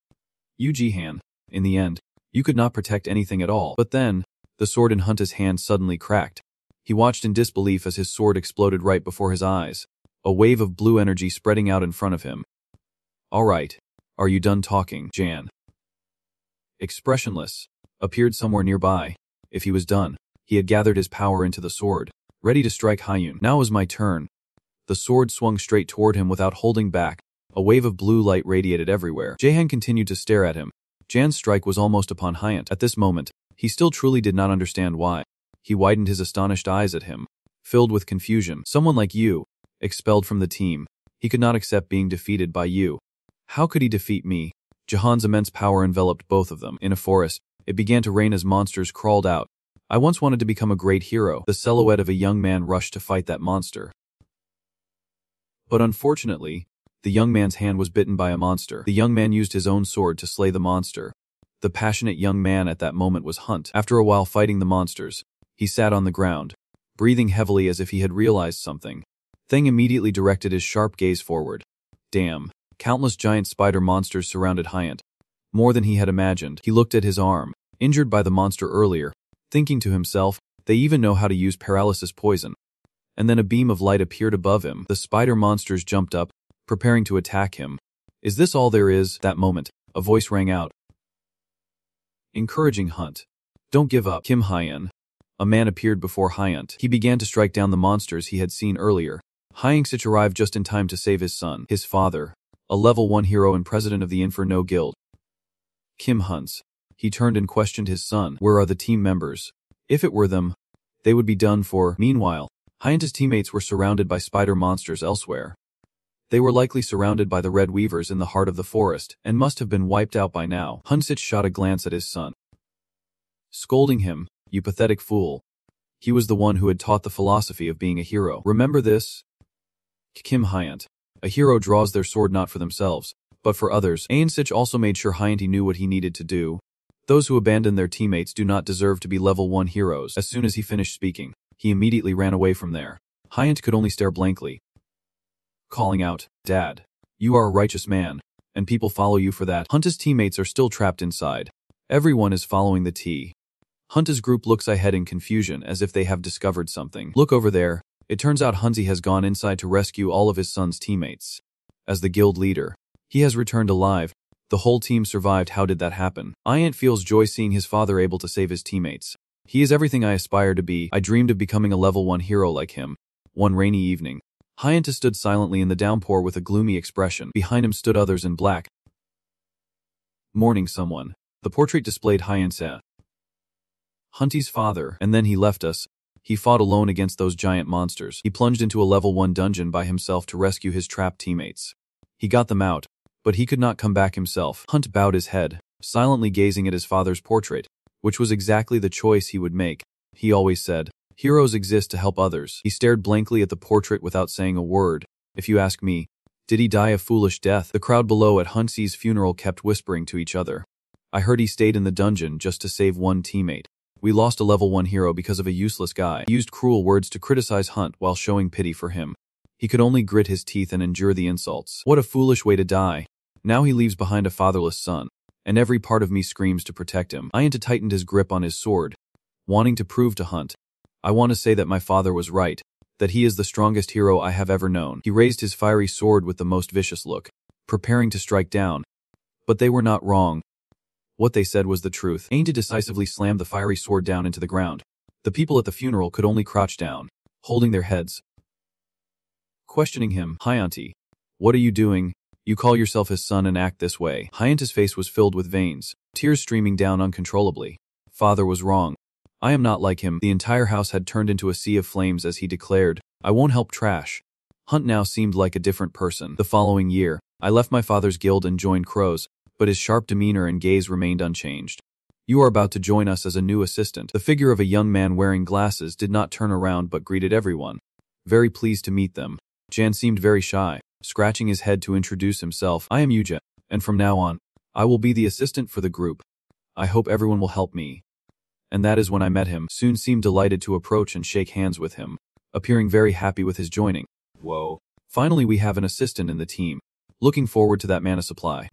Yu Jihan. In the end, you could not protect anything at all. But then, the sword in Hunt's hand suddenly cracked. He watched in disbelief as his sword exploded right before his eyes, a wave of blue energy spreading out in front of him. All right, are you done talking, Jan? Expressionless, appeared somewhere nearby. If he was done, he had gathered his power into the sword, ready to strike Hyun. Now was my turn. The sword swung straight toward him without holding back. A wave of blue light radiated everywhere. Jahan continued to stare at him. Jan's strike was almost upon Hyant. At this moment, he still truly did not understand why. He widened his astonished eyes at him, filled with confusion. Someone like you, expelled from the team. He could not accept being defeated by you. How could he defeat me? Jahan's immense power enveloped both of them. In a forest, it began to rain as monsters crawled out. I once wanted to become a great hero. The silhouette of a young man rushed to fight that monster. But unfortunately, the young man's hand was bitten by a monster. The young man used his own sword to slay the monster. The passionate young man at that moment was Hunt. After a while fighting the monsters, he sat on the ground, breathing heavily as if he had realized something. Thing immediately directed his sharp gaze forward. Damn. Countless giant spider monsters surrounded Hyant. More than he had imagined. He looked at his arm, injured by the monster earlier, thinking to himself, they even know how to use paralysis poison. And then a beam of light appeared above him. The spider monsters jumped up, preparing to attack him. Is this all there is? That moment, a voice rang out, encouraging Hunt. Don't give up, Kim Hyan. A man appeared before Hyant. He began to strike down the monsters he had seen earlier. Hyang-sich arrived just in time to save his son, his father, a level 1 hero and president of the Inferno Guild. Kim Hunt's. He turned and questioned his son. Where are the team members? If it were them, they would be done for. Meanwhile, Hyant's teammates were surrounded by spider monsters elsewhere. They were likely surrounded by the Red Weavers in the heart of the forest, and must have been wiped out by now. Hunsich shot a glance at his son, scolding him, you pathetic fool. He was the one who had taught the philosophy of being a hero. Remember this? Kim Hyant. A hero draws their sword not for themselves, but for others. Ainsich also made sure Hyanti knew what he needed to do. Those who abandon their teammates do not deserve to be level 1 heroes. As soon as he finished speaking, he immediately ran away from there. Hyant could only stare blankly, calling out, Dad, you are a righteous man, and people follow you for that. Hunt's teammates are still trapped inside. Everyone is following the T. Hunt's group looks ahead in confusion as if they have discovered something. Look over there. It turns out Hunzi has gone inside to rescue all of his son's teammates. As the guild leader, he has returned alive. The whole team survived. How did that happen? Iant feels joy seeing his father able to save his teammates. He is everything I aspire to be. I dreamed of becoming a level 1 hero like him. One rainy evening, Hyanta stood silently in the downpour with a gloomy expression. Behind him stood others in black, mourning someone. The portrait displayed Hyanta, Hunty's father, and then he left us. He fought alone against those giant monsters. He plunged into a level 1 dungeon by himself to rescue his trapped teammates. He got them out, but he could not come back himself. Hunt bowed his head, silently gazing at his father's portrait, which was exactly the choice he would make. He always said, heroes exist to help others. He stared blankly at the portrait without saying a word. If you ask me, did he die a foolish death? The crowd below at Huntsy's funeral kept whispering to each other. I heard he stayed in the dungeon just to save one teammate. We lost a level 1 hero because of a useless guy. He used cruel words to criticize Hunt while showing pity for him. He could only grit his teeth and endure the insults. What a foolish way to die. Now he leaves behind a fatherless son, and every part of me screams to protect him. Ianta tightened his grip on his sword, wanting to prove to Hunt, I want to say that my father was right. that he is the strongest hero I have ever known. He raised his fiery sword with the most vicious look, preparing to strike down. But they were not wrong. What they said was the truth. Ain't decisively slammed the fiery sword down into the ground. The people at the funeral could only crouch down, holding their heads, questioning him. Hyante, what are you doing? You call yourself his son and act this way. Hyante's face was filled with veins, tears streaming down uncontrollably. Father was wrong. I am not like him. The entire house had turned into a sea of flames as he declared, I won't help trash. Hunt now seemed like a different person. The following year, I left my father's guild and joined Crow's, but his sharp demeanor and gaze remained unchanged. You are about to join us as a new assistant. The figure of a young man wearing glasses did not turn around but greeted everyone. Very pleased to meet them. Jan seemed very shy, scratching his head to introduce himself. I am Yuja, and from now on, I will be the assistant for the group. I hope everyone will help me. And that is when I met him. Soon seemed delighted to approach and shake hands with him, appearing very happy with his joining. Whoa. Finally we have an assistant in the team. Looking forward to that mana supply.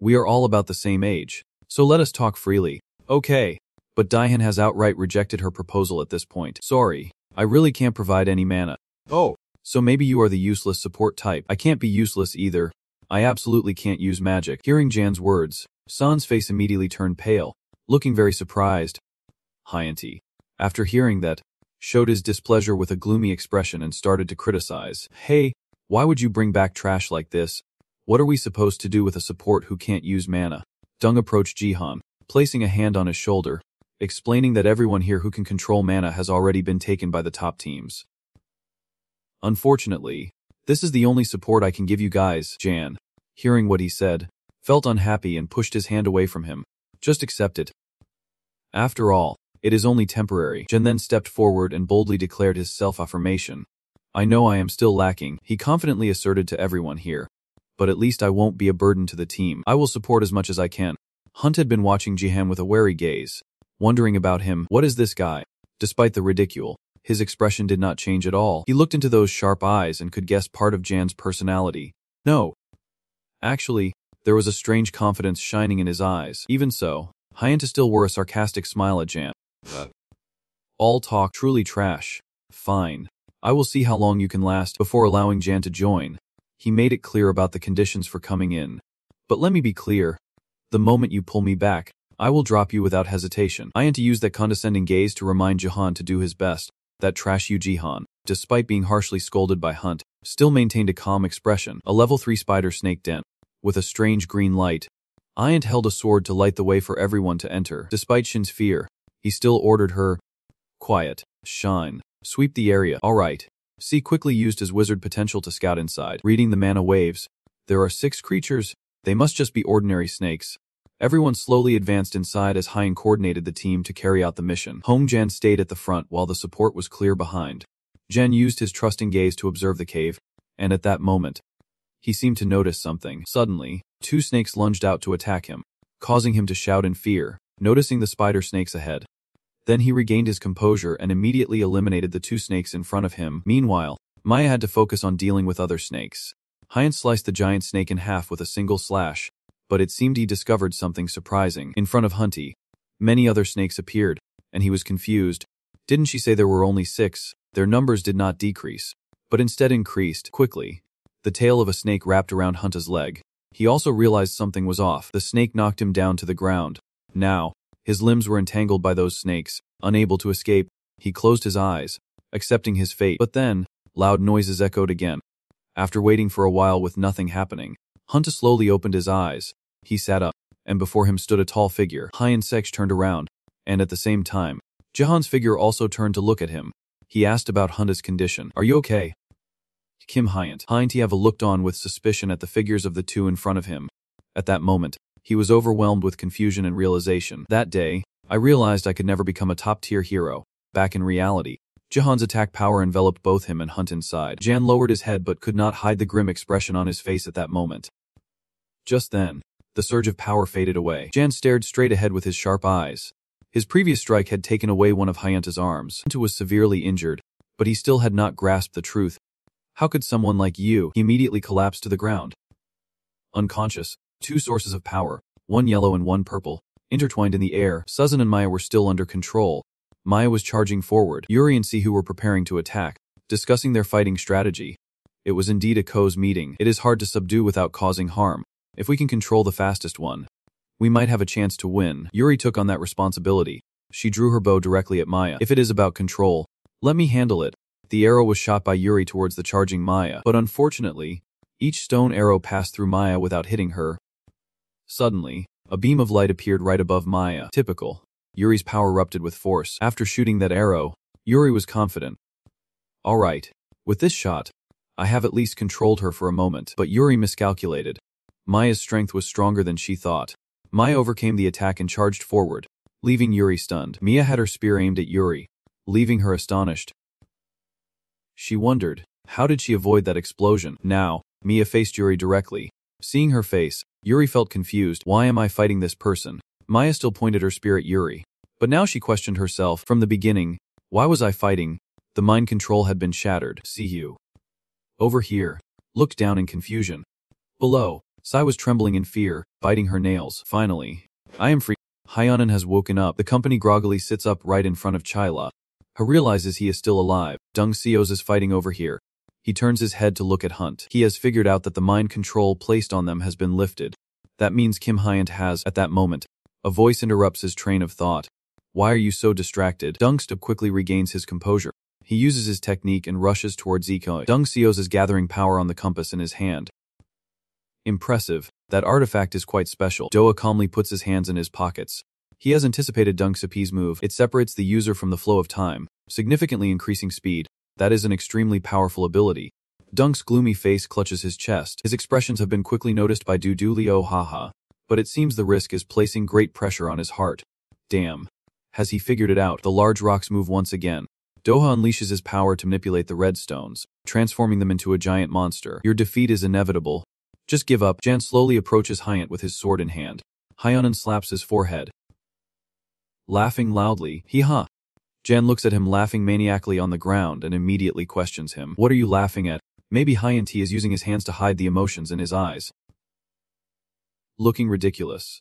We are all about the same age, so let us talk freely. Okay. But Daihan has outright rejected her proposal at this point. Sorry, I really can't provide any mana. Oh. So maybe you are the useless support type. I can't be useless either. I absolutely can't use magic. Hearing Jan's words, San's face immediately turned pale, looking very surprised. Hyante, after hearing that, showed his displeasure with a gloomy expression and started to criticize. Hey, why would you bring back trash like this? What are we supposed to do with a support who can't use mana? Dung approached Jihan, placing a hand on his shoulder, explaining that everyone here who can control mana has already been taken by the top teams. Unfortunately, this is the only support I can give you guys. Jan, hearing what he said, felt unhappy and pushed his hand away from him. Just accept it. After all, it is only temporary. Jan then stepped forward and boldly declared his self-affirmation. I know I am still lacking, he confidently asserted to everyone here. But at least I won't be a burden to the team. I will support as much as I can. Hunt had been watching Jihan with a wary gaze, wondering about him. What is this guy? Despite the ridicule, his expression did not change at all. He looked into those sharp eyes and could guess part of Jan's personality. No. Actually, there was a strange confidence shining in his eyes. Even so, Hyante still wore a sarcastic smile at Jan. All talk, truly trash. Fine. I will see how long you can last before allowing Jan to join. He made it clear about the conditions for coming in. But let me be clear. The moment you pull me back, I will drop you without hesitation. Hyante used that condescending gaze to remind Jihan to do his best. That trash Jihan, despite being harshly scolded by Hunt, still maintained a calm expression. A level 3 spider snaked in, with a strange green light. Hyante held a sword to light the way for everyone to enter. Despite Shin's fear, he still ordered her, quiet, shine, sweep the area. Alright. C quickly used his wizard potential to scout inside. Reading the mana waves, there are 6 creatures, they must just be ordinary snakes. Everyone slowly advanced inside as Hyante coordinated the team to carry out the mission. Home Jan stayed at the front while the support was clear behind. Jan used his trusting gaze to observe the cave, and at that moment, he seemed to notice something. Suddenly, 2 snakes lunged out to attack him, causing him to shout in fear, noticing the spider snakes ahead. Then he regained his composure and immediately eliminated the 2 snakes in front of him. Meanwhile, Maya had to focus on dealing with other snakes. Hyante sliced the giant snake in half with a single slash, but it seemed he discovered something surprising. In front of Hunty, many other snakes appeared, and he was confused. Didn't she say there were only 6? Their numbers did not decrease, but instead increased. Quickly, the tail of a snake wrapped around Hunta's leg. He also realized something was off. The snake knocked him down to the ground. Now, his limbs were entangled by those snakes. Unable to escape, he closed his eyes, accepting his fate. But then, loud noises echoed again. After waiting for a while with nothing happening, Hunta slowly opened his eyes. He sat up, and before him stood a tall figure. Hyante Sekh turned around, and at the same time, Jihan's figure also turned to look at him. He asked about Hunta's condition. Are you okay? Kim Hyante. Hyante looked on with suspicion at the figures of the 2 in front of him. At that moment, he was overwhelmed with confusion and realization. That day, I realized I could never become a top-tier hero. Back in reality, Jihan's attack power enveloped both him and Hunt inside. Jan lowered his head but could not hide the grim expression on his face at that moment. Just then, the surge of power faded away. Jan stared straight ahead with his sharp eyes. His previous strike had taken away one of Hyante's arms. Hunta was severely injured, but he still had not grasped the truth. How could someone like you? He immediately collapsed to the ground. Unconscious, 2 sources of power, one yellow and one purple, intertwined in the air. Suzan and Maya were still under control. Maya was charging forward. Yuri and Sihu were preparing to attack, discussing their fighting strategy. It was indeed a Ko's meeting. It is hard to subdue without causing harm. If we can control the fastest one, we might have a chance to win. Yuri took on that responsibility. She drew her bow directly at Maya. If it is about control, let me handle it. The arrow was shot by Yuri towards the charging Maya, but unfortunately, each stone arrow passed through Maya without hitting her. Suddenly, a beam of light appeared right above Maya. Typical. Yuri's power erupted with force. After shooting that arrow, Yuri was confident. Alright, with this shot, I have at least controlled her for a moment, but Yuri miscalculated. Maya's strength was stronger than she thought. Maya overcame the attack and charged forward, leaving Yuri stunned. Mia had her spear aimed at Yuri, leaving her astonished. She wondered, how did she avoid that explosion? Now, Mia faced Yuri directly. Seeing her face, Yuri felt confused. Why am I fighting this person? Maya still pointed her spear at Yuri. But now she questioned herself. From the beginning, why was I fighting? The mind control had been shattered. See you. Over here. Looked down in confusion. Below, Sai was trembling in fear, biting her nails. Finally, I am free. Hyanan has woken up. The company groggily sits up right in front of Chila. He realizes he is still alive. Dung Seos is fighting over here. He turns his head to look at Hunt. He has figured out that the mind control placed on them has been lifted. That means Kim Hyant has, at that moment, a voice interrupts his train of thought. Why are you so distracted? Dung Stub quickly regains his composure. He uses his technique and rushes towards Ziko. Dung Seos is gathering power on the compass in his hand. Impressive. That artifact is quite special. Doa calmly puts his hands in his pockets. He has anticipated Dung Sepi's move. It separates the user from the flow of time, significantly increasing speed. That is an extremely powerful ability. Dung's gloomy face clutches his chest. His expressions have been quickly noticed by Du Liu haha. But it seems the risk is placing great pressure on his heart. Damn. Has he figured it out? The large rocks move once again. Doha unleashes his power to manipulate the red stones, transforming them into a giant monster. Your defeat is inevitable. Just give up. Jan slowly approaches Hyant with his sword in hand. Hyanan slaps his forehead. Laughing loudly, hee-ha. Jan looks at him laughing maniacally on the ground and immediately questions him. What are you laughing at? Maybe Hyant is using his hands to hide the emotions in his eyes. Looking ridiculous.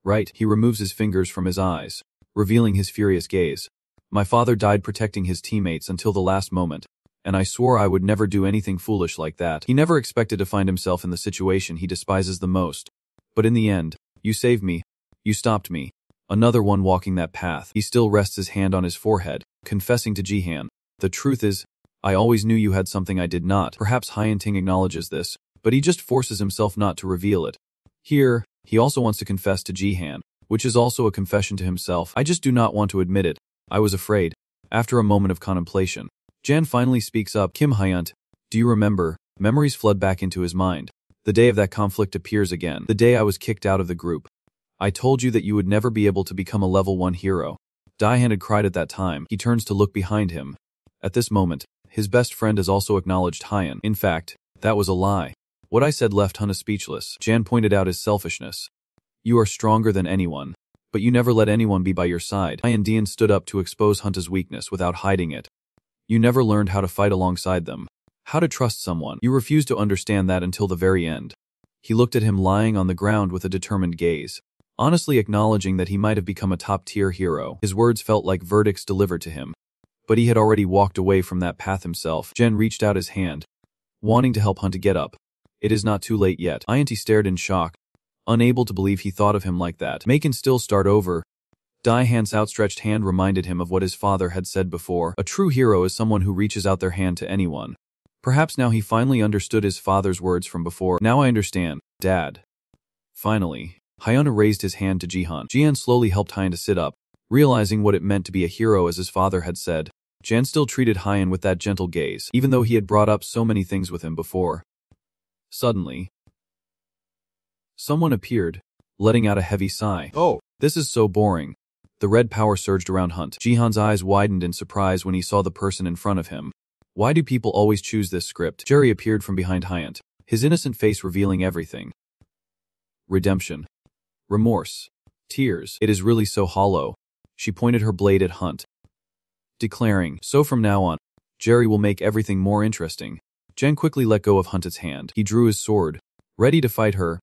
Right, he removes his fingers from his eyes, revealing his furious gaze. My father died protecting his teammates until the last moment, and I swore I would never do anything foolish like that. He never expected to find himself in the situation he despises the most. But in the end, you saved me. You stopped me. Another one walking that path. He still rests his hand on his forehead, confessing to Jihan. The truth is, I always knew you had something I did not. Perhaps Hyanting acknowledges this, but he just forces himself not to reveal it. Here, he also wants to confess to Jihan, which is also a confession to himself. I just do not want to admit it. I was afraid. After a moment of contemplation, Jan finally speaks up. Kim Hyant, do you remember? Memories flood back into his mind. The day of that conflict appears again. The day I was kicked out of the group. I told you that you would never be able to become a level 1 hero. Daihan had cried at that time. He turns to look behind him. At this moment, his best friend has also acknowledged Hyan. In fact, that was a lie. What I said left Hunna speechless. Jan pointed out his selfishness. You are stronger than anyone, but you never let anyone be by your side. Hyan Dian stood up to expose Hunta's weakness without hiding it. You never learned how to fight alongside them. How to trust someone. You refused to understand that until the very end. He looked at him lying on the ground with a determined gaze, honestly acknowledging that he might have become a top-tier hero. His words felt like verdicts delivered to him. But he had already walked away from that path himself. Jen reached out his hand, wanting to help Hunta get up. It is not too late yet. Ianti stared in shock, unable to believe he thought of him like that. Make can still start over. Daihan's outstretched hand reminded him of what his father had said before. A true hero is someone who reaches out their hand to anyone. Perhaps now he finally understood his father's words from before. Now I understand, Dad. Finally, Hyuna raised his hand to Jihan. Jihan slowly helped Hyan to sit up, realizing what it meant to be a hero as his father had said. Jan still treated Hyan with that gentle gaze, even though he had brought up so many things with him before. Suddenly, someone appeared, letting out a heavy sigh. Oh, this is so boring. The red power surged around Hunt. Jihan's eyes widened in surprise when he saw the person in front of him. Why do people always choose this script? Jerry appeared from behind Hyant, his innocent face revealing everything. Redemption. Remorse. Tears. It is really so hollow. She pointed her blade at Hunt, declaring, so from now on, Jerry will make everything more interesting. Jen quickly let go of Hunt's hand. He drew his sword, ready to fight her.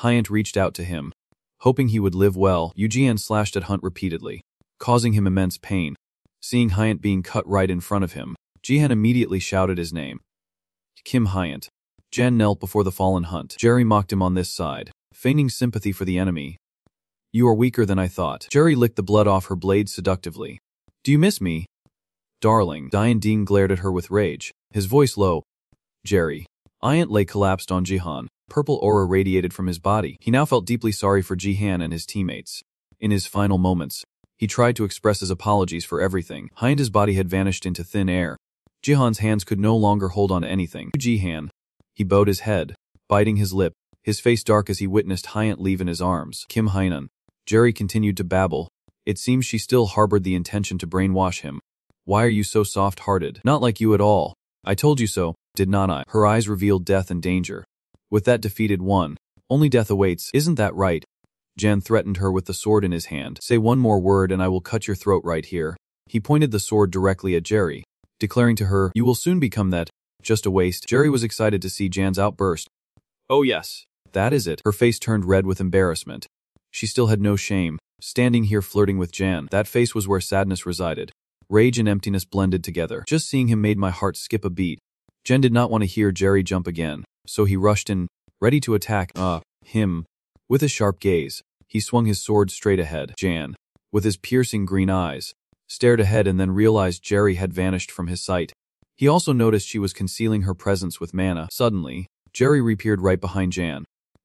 Hyant reached out to him, hoping he would live well. Eugen slashed at Hunt repeatedly, causing him immense pain. Seeing Hyant being cut right in front of him, Jihan immediately shouted his name. Kim Hyant. Jan knelt before the fallen Hunt. Jerry mocked him on this side, feigning sympathy for the enemy. You are weaker than I thought. Jerry licked the blood off her blade seductively. Do you miss me? Darling. Dian Dean glared at her with rage, his voice low. Jerry. Hyant lay collapsed on Jihan. Purple aura radiated from his body. He now felt deeply sorry for Jihan and his teammates. In his final moments, he tried to express his apologies for everything. Hyant's body had vanished into thin air. Jihan's hands could no longer hold on to anything. Jihan. He bowed his head, biting his lip, his face dark as he witnessed Hyant leave in his arms. Kim Hainan. Jerry continued to babble. It seems she still harbored the intention to brainwash him. Why are you so soft-hearted? Not like you at all. I told you so, did not I? Her eyes revealed death and danger. With that defeated one, only death awaits, isn't that right? Jan threatened her with the sword in his hand. Say one more word and I will cut your throat right here. He pointed the sword directly at Jerry, declaring to her, you will soon become that. Just a waste. Jerry was excited to see Jan's outburst. Oh yes, that is it. Her face turned red with embarrassment. She still had no shame, standing here flirting with Jan. That face was where sadness resided. Rage and emptiness blended together. Just seeing him made my heart skip a beat. Jen did not want to hear Jerry jump again, so he rushed in, ready to attack him. With a sharp gaze, he swung his sword straight ahead. Jan, with his piercing green eyes, stared ahead and then realized Jerry had vanished from his sight. He also noticed she was concealing her presence with mana. Suddenly, Jerry reappeared right behind Jan.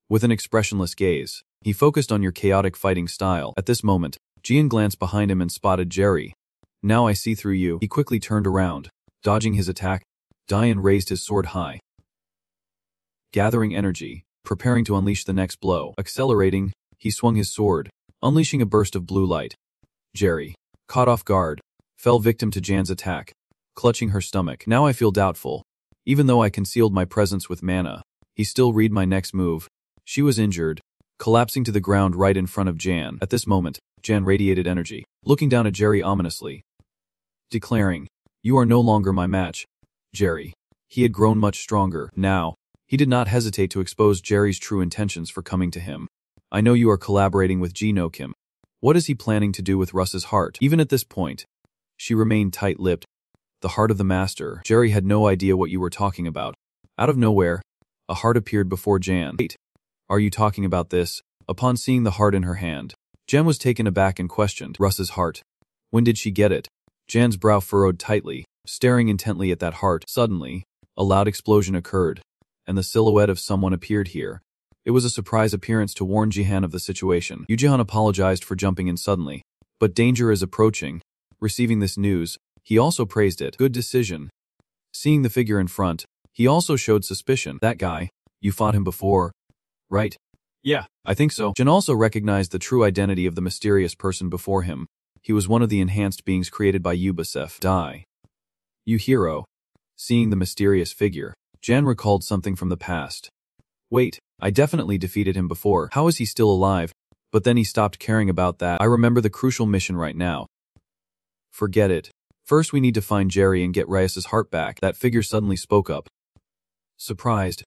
With an expressionless gaze, he focused on your chaotic fighting style. At this moment, Jian glanced behind him and spotted Jerry. Now I see through you. He quickly turned around, dodging his attack. Dian raised his sword high, gathering energy, preparing to unleash the next blow. Accelerating, he swung his sword, unleashing a burst of blue light. Jerry, caught off guard, fell victim to Jan's attack, clutching her stomach. Now I feel doubtful. Even though I concealed my presence with mana, he still read my next move. She was injured, collapsing to the ground right in front of Jan. At this moment, Jan radiated energy, looking down at Jerry ominously, declaring, you are no longer my match. Jerry. He had grown much stronger. Now, he did not hesitate to expose Jerry's true intentions for coming to him. I know you are collaborating with Ji No Kim. What is he planning to do with Russ's heart? Even at this point, she remained tight-lipped. The heart of the master. Jerry had no idea what you were talking about. Out of nowhere, a heart appeared before Jan. Wait, are you talking about this? Upon seeing the heart in her hand, Jan was taken aback and questioned. Russ's heart. When did she get it? Jan's brow furrowed tightly, staring intently at that heart. Suddenly, a loud explosion occurred, and the silhouette of someone appeared here. It was a surprise appearance to warn Jihan of the situation. Yu Jihan apologized for jumping in suddenly, but danger is approaching. Receiving this news, he also praised it. Good decision. Seeing the figure in front, he also showed suspicion. That guy, you fought him before, right? Yeah, I think so. Jin also recognized the true identity of the mysterious person before him. He was one of the enhanced beings created by Ubasef. Die. You hero. Seeing the mysterious figure, Jan recalled something from the past. Wait, I definitely defeated him before. How is he still alive? But then he stopped caring about that. I remember the crucial mission right now. Forget it. First we need to find Jerry and get Reyes's heart back. That figure suddenly spoke up. Surprised.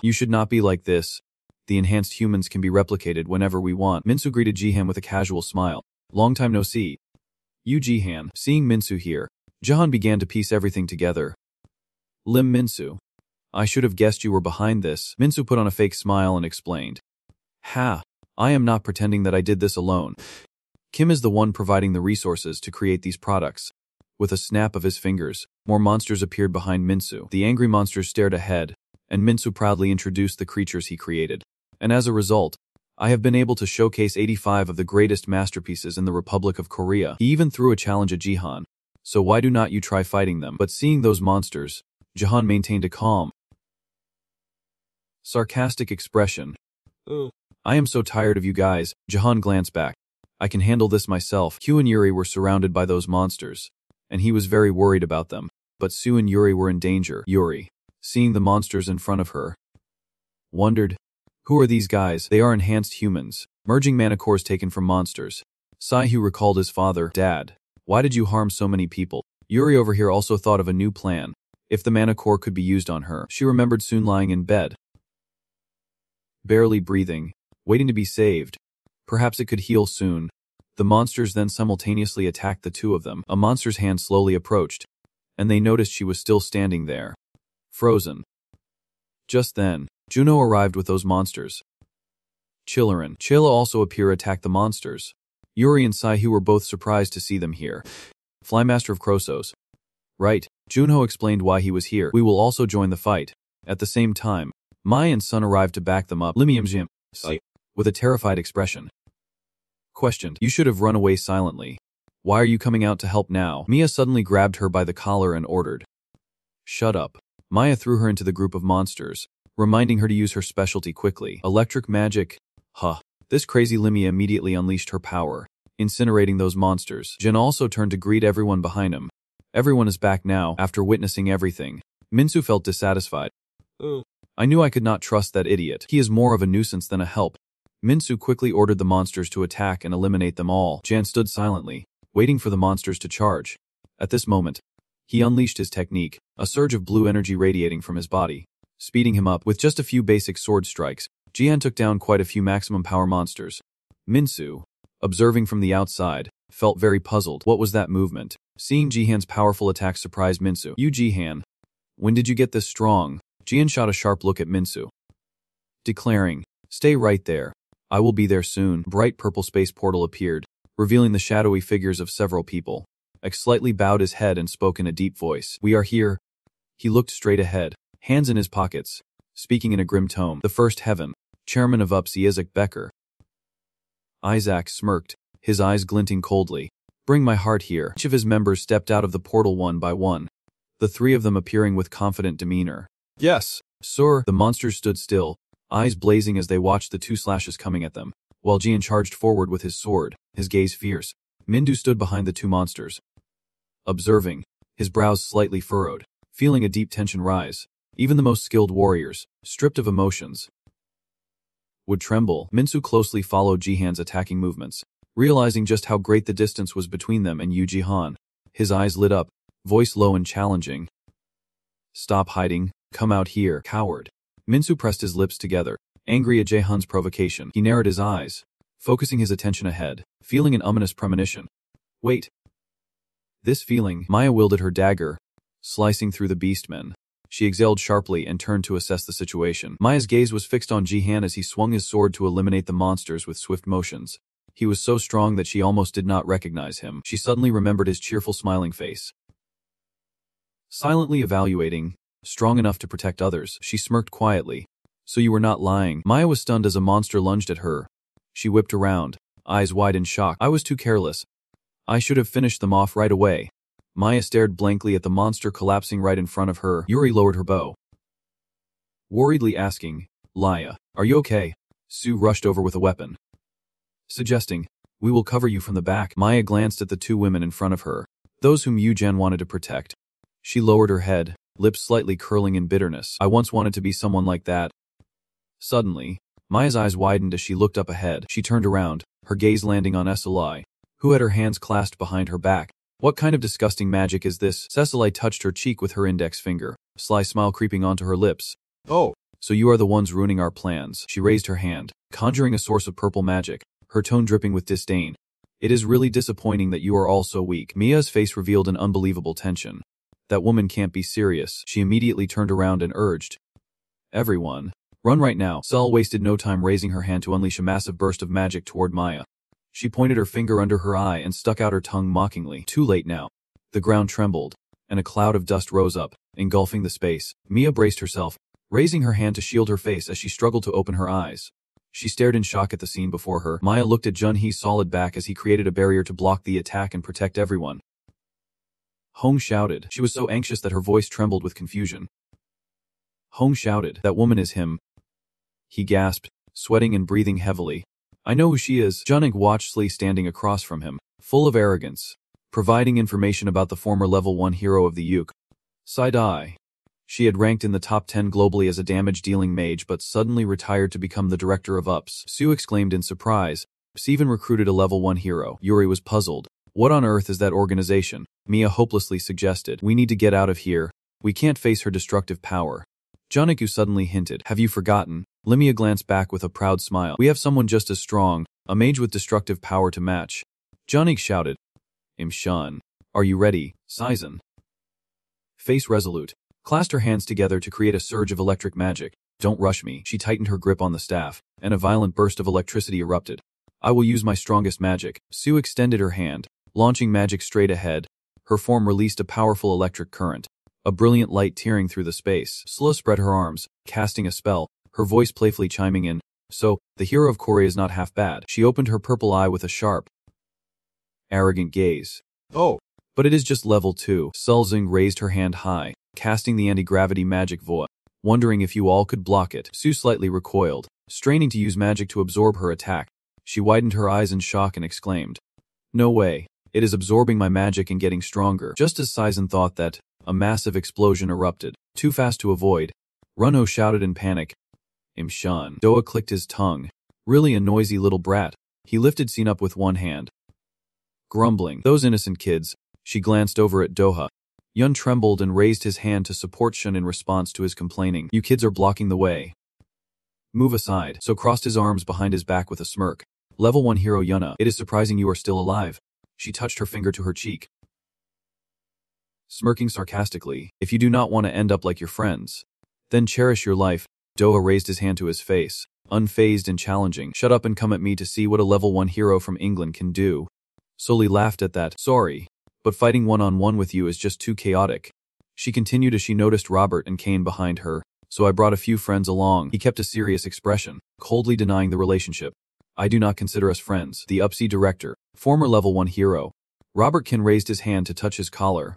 You should not be like this. The enhanced humans can be replicated whenever we want. Minsu greeted Jihan with a casual smile. Long time no see. You Jihan. Seeing Minsu here, Jahan began to piece everything together. Lim Minsu. I should have guessed you were behind this. Minsu put on a fake smile and explained. I am not pretending that I did this alone. Kim is the one providing the resources to create these products. With a snap of his fingers, more monsters appeared behind Minsu. The angry monsters stared ahead, and Minsu proudly introduced the creatures he created. And as a result, I have been able to showcase 85 of the greatest masterpieces in the Republic of Korea. He even threw a challenge at Jihan. So why do not you try fighting them? But seeing those monsters, Jahan maintained a calm, sarcastic expression. I am so tired of you guys. Jahan glanced back. I can handle this myself. Q and Yuri were surrounded by those monsters, and he was very worried about them. But Sue and Yuri were in danger. Yuri, seeing the monsters in front of her, wondered, who are these guys? They are enhanced humans, merging mana cores taken from monsters. Sai-Hu recalled his father. Dad, why did you harm so many people? Yuri over here also thought of a new plan. If the mana core could be used on her. She remembered Soon lying in bed, barely breathing, waiting to be saved. Perhaps it could heal soon. The monsters then simultaneously attacked the two of them. A monster's hand slowly approached, and they noticed she was still standing there, frozen. Just then, Juno arrived with those monsters. Chiller and Chayla also attack the monsters. Yuri and Saihu were both surprised to see them here. Flymaster of Krosos. Right, Junho explained why he was here. We will also join the fight. At the same time, Mai and Sun arrived to back them up. Limium with a terrified expression. Questioned, you should have run away silently. Why are you coming out to help now? Mia suddenly grabbed her by the collar and ordered. Shut up. Maya threw her into the group of monsters, reminding her to use her specialty quickly. Electric magic. Huh. This crazy Limia immediately unleashed her power, incinerating those monsters. Jin also turned to greet everyone behind him. Everyone is back now, after witnessing everything. Minsu felt dissatisfied. I knew I could not trust that idiot. He is more of a nuisance than a help. Minsu quickly ordered the monsters to attack and eliminate them all. Jan stood silently, waiting for the monsters to charge. At this moment, he unleashed his technique, a surge of blue energy radiating from his body, speeding him up. With just a few basic sword strikes, Jian took down quite a few maximum power monsters. Minsu, observing from the outside, felt very puzzled. What was that movement? Seeing Jihan's powerful attack surprised Minsu. You Jihan, when did you get this strong? Jian shot a sharp look at Minsu, declaring, stay right there. I will be there soon. Bright purple space portal appeared, revealing the shadowy figures of several people. X slightly bowed his head and spoke in a deep voice. We are here. He looked straight ahead, hands in his pockets, speaking in a grim tone. The first heaven, chairman of UPS Isaac Becker. Isaac smirked, his eyes glinting coldly. Bring my heart here. Each of his members stepped out of the portal one by one, the three of them appearing with confident demeanor. Yes, sir. The monsters stood still, eyes blazing as they watched the two slashes coming at them, while Jian charged forward with his sword, his gaze fierce. Mindu stood behind the two monsters, observing, his brows slightly furrowed, feeling a deep tension rise. Even the most skilled warriors, stripped of emotions, would tremble. Minsu closely followed Jihan's attacking movements, realizing just how great the distance was between them and Yu Jihan. His eyes lit up, voice low and challenging. Stop hiding, come out here, coward. Minsu pressed his lips together, angry at Jihan's provocation. He narrowed his eyes, focusing his attention ahead, feeling an ominous premonition. Wait. This feeling, Maya wielded her dagger, slicing through the beastmen. She exhaled sharply and turned to assess the situation. Maya's gaze was fixed on Jihan as he swung his sword to eliminate the monsters with swift motions. He was so strong that she almost did not recognize him. She suddenly remembered his cheerful smiling face. Silently evaluating, strong enough to protect others, she smirked quietly. So you were not lying. Maya was stunned as a monster lunged at her. She whipped around, eyes wide in shock. I was too careless. I should have finished them off right away. Maya stared blankly at the monster collapsing right in front of her. Yuri lowered her bow, worriedly asking, Laya, are you okay? Sue rushed over with a weapon, suggesting, we will cover you from the back. Maya glanced at the two women in front of her, those whom Yu-Jen wanted to protect. She lowered her head, lips slightly curling in bitterness. I once wanted to be someone like that. Suddenly, Maya's eyes widened as she looked up ahead. She turned around, her gaze landing on Cecily, who had her hands clasped behind her back. What kind of disgusting magic is this? Cecily touched her cheek with her index finger, a sly smile creeping onto her lips. Oh, so you are the ones ruining our plans. She raised her hand, conjuring a source of purple magic, her tone dripping with disdain. It is really disappointing that you are all so weak. Mia's face revealed an unbelievable tension. That woman can't be serious. She immediately turned around and urged, everyone, run right now. Cel wasted no time raising her hand to unleash a massive burst of magic toward Maya. She pointed her finger under her eye and stuck out her tongue mockingly. Too late now. The ground trembled, and a cloud of dust rose up, engulfing the space. Mia braced herself, raising her hand to shield her face as she struggled to open her eyes. She stared in shock at the scene before her. Maya looked at Junhee's solid back as he created a barrier to block the attack and protect everyone. Hong shouted. She was so anxious that her voice trembled with confusion. Hong shouted, that woman is him. He gasped, sweating and breathing heavily. I know who she is. Junik watched Slee standing across from him, full of arrogance, providing information about the former level 1 hero of the Yuk. Side-eye. She had ranked in the top 10 globally as a damage-dealing mage but suddenly retired to become the director of UPS. Sue exclaimed in surprise. UPS even recruited a level 1 hero. Yuri was puzzled. What on earth is that organization? Mia hopelessly suggested. We need to get out of here. We can't face her destructive power. Joniku suddenly hinted. Have you forgotten? Limia glanced back with a proud smile. We have someone just as strong, a mage with destructive power to match. Jonik shouted. Imshan. Are you ready, Sizen? face resolute, clasped her hands together to create a surge of electric magic. Don't rush me. She tightened her grip on the staff, and a violent burst of electricity erupted. I will use my strongest magic. Sue extended her hand, launching magic straight ahead. Her form released a powerful electric current, a brilliant light tearing through the space. Scylla spread her arms, casting a spell, her voice playfully chiming in. So, the hero of Korea is not half bad. She opened her purple eye with a sharp, arrogant gaze. Oh, but it is just level 2. Sulzing raised her hand high, casting the anti-gravity magic voa, wondering if you all could block it. Sue slightly recoiled, straining to use magic to absorb her attack. She widened her eyes in shock and exclaimed, "No way. It is absorbing my magic and getting stronger." Just as Saizen thought that, a massive explosion erupted, too fast to avoid. Runho shouted in panic. Imshun. Doa clicked his tongue. Really a noisy little brat. He lifted Scene up with one hand, grumbling. Those innocent kids. She glanced over at Doha. Yun trembled and raised his hand to support Shun in response to his complaining. You kids are blocking the way. Move aside. So crossed his arms behind his back with a smirk. Level 1 hero Yuna, it is surprising you are still alive. She touched her finger to her cheek, smirking sarcastically. If you do not want to end up like your friends, then cherish your life. Doha raised his hand to his face, unfazed and challenging. Shut up and come at me to see what a level 1 hero from England can do. Sully laughed at that. Sorry, but fighting one-on-one with you is just too chaotic. She continued as she noticed Robert and Kane behind her, so I brought a few friends along. He kept a serious expression, coldly denying the relationship. I do not consider us friends. The UPSI director, former level 1 hero. Robertkin raised his hand to touch his collar.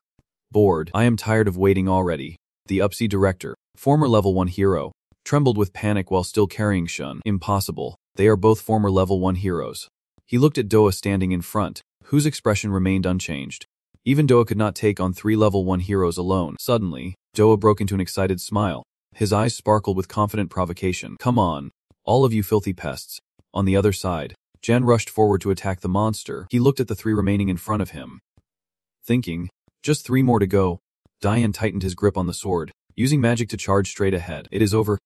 Bored. I am tired of waiting already. The UPSI director, former level 1 hero, trembled with panic while still carrying Shun. Impossible. They are both former level 1 heroes. He looked at Doa standing in front, whose expression remained unchanged. Even Doa could not take on 3 level 1 heroes alone. Suddenly, Doa broke into an excited smile. His eyes sparkled with confident provocation. Come on, all of you filthy pests. On the other side, Jan rushed forward to attack the monster. He looked at the 3 remaining in front of him, thinking, just 3 more to go. Diane tightened his grip on the sword, using magic to charge straight ahead. It is over.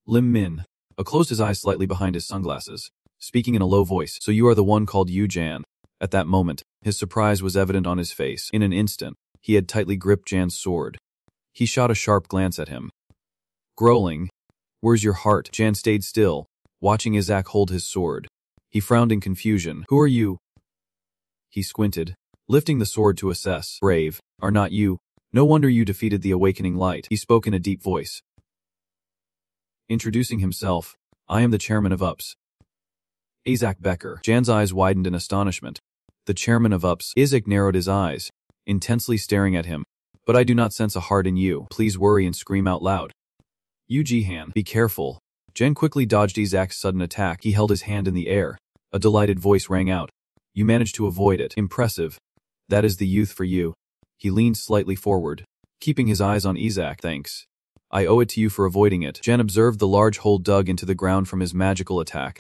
Lim Min closed his eyes slightly behind his sunglasses, speaking in a low voice. So you are the one called Yu Jan. At that moment, his surprise was evident on his face. In an instant, he had tightly gripped Jan's sword. He shot a sharp glance at him, growling, "Where's your heart?" Jan stayed still, watching Isaac hold his sword. He frowned in confusion. Who are you? He squinted, lifting the sword to assess. Brave, are not you? No wonder you defeated the awakening light. He spoke in a deep voice, introducing himself. I am the chairman of UPS. Isaac Becker. Jan's eyes widened in astonishment. The chairman of UPS. Isaac narrowed his eyes, intensely staring at him. But I do not sense a heart in you. Please worry and scream out loud. Yu Jihan. Be careful. Jan quickly dodged Isaac's sudden attack. He held his hand in the air. A delighted voice rang out. You managed to avoid it. Impressive. That is the youth for you. He leaned slightly forward, keeping his eyes on Isaac. Thanks. I owe it to you for avoiding it. Jan observed the large hole dug into the ground from his magical attack.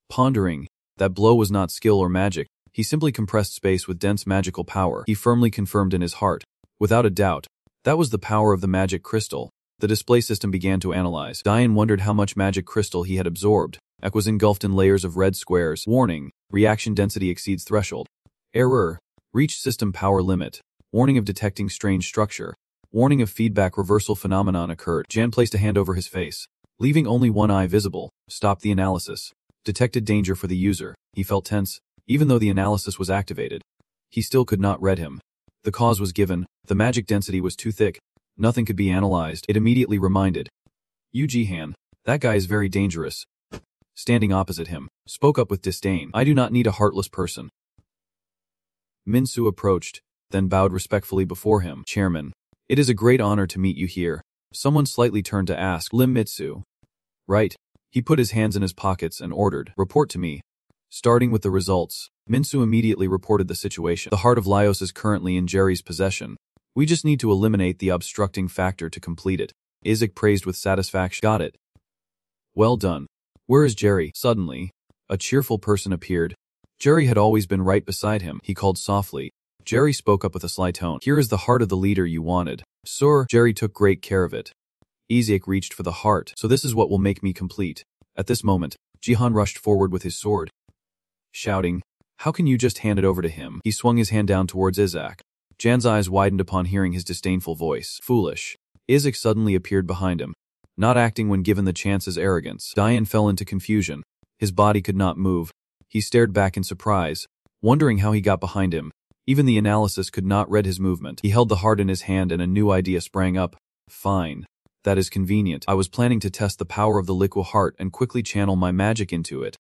Pondering, that blow was not skill or magic. He simply compressed space with dense magical power. He firmly confirmed in his heart, without a doubt, that was the power of the magic crystal. The display system began to analyze. Diane wondered how much magic crystal he had absorbed. Ek was engulfed in layers of red squares. Warning, reaction density exceeds threshold. Error, reached system power limit. Warning of detecting strange structure. Warning of feedback reversal phenomenon occurred. Jan placed a hand over his face, leaving only one eye visible. Stopped the analysis. Detected danger for the user. He felt tense, even though the analysis was activated. He still could not read him. The cause was given. The magic density was too thick. Nothing could be analyzed. It immediately reminded. Yu Jihan, that guy is very dangerous. Standing opposite him, spoke up with disdain. I do not need a heartless person. Minsu approached, then bowed respectfully before him. Chairman, it is a great honor to meet you here. Someone slightly turned to ask. Lim Mitsu. Right. He put his hands in his pockets and ordered. Report to me. Starting with the results, Minsu immediately reported the situation. The heart of Laios is currently in Jerry's possession. We just need to eliminate the obstructing factor to complete it. Isaac praised with satisfaction. Got it. Well done. Where is Jerry? Suddenly, a cheerful person appeared. Jerry had always been right beside him. He called softly. Jerry spoke up with a sly tone. Here is the heart of the leader you wanted. Sir, Jerry took great care of it. Isaac reached for the heart. So this is what will make me complete. At this moment, Jihan rushed forward with his sword, shouting, how can you just hand it over to him? He swung his hand down towards Isaac. Jan's eyes widened upon hearing his disdainful voice. Foolish. Isaac suddenly appeared behind him. Not acting when given the chance is arrogance. Diane fell into confusion. His body could not move. He stared back in surprise, wondering how he got behind him. Even the analysis could not read his movement. He held the heart in his hand and a new idea sprang up. Fine. That is convenient. I was planning to test the power of the liquid heart and quickly channel my magic into it.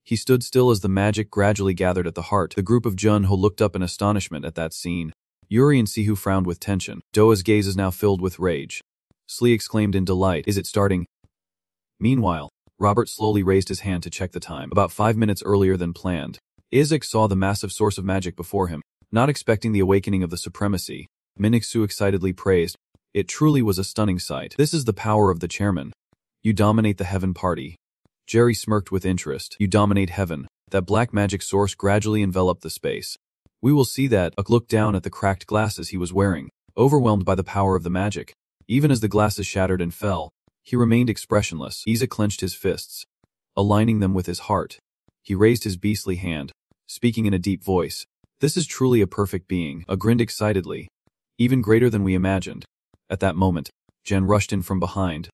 He stood still as the magic gradually gathered at the heart. The group of Junho looked up in astonishment at that scene. Yuri and Sihu frowned with tension. Doa's gaze is now filled with rage. Slee exclaimed in delight. Is it starting? Meanwhile, Robert slowly raised his hand to check the time. About 5 minutes earlier than planned. Isaac saw the massive source of magic before him, not expecting the awakening of the supremacy. Minixu excitedly praised. It truly was a stunning sight. This is the power of the chairman. You dominate the heaven party. Jerry smirked with interest. You dominate heaven. That black magic source gradually enveloped the space. We will see that. Uck looked down at the cracked glasses he was wearing, overwhelmed by the power of the magic. Even as the glasses shattered and fell, he remained expressionless. Isaac clenched his fists, aligning them with his heart. He raised his beastly hand, speaking in a deep voice. This is truly a perfect being. Uck grinned excitedly. Even greater than we imagined. At that moment, Jen rushed in from behind,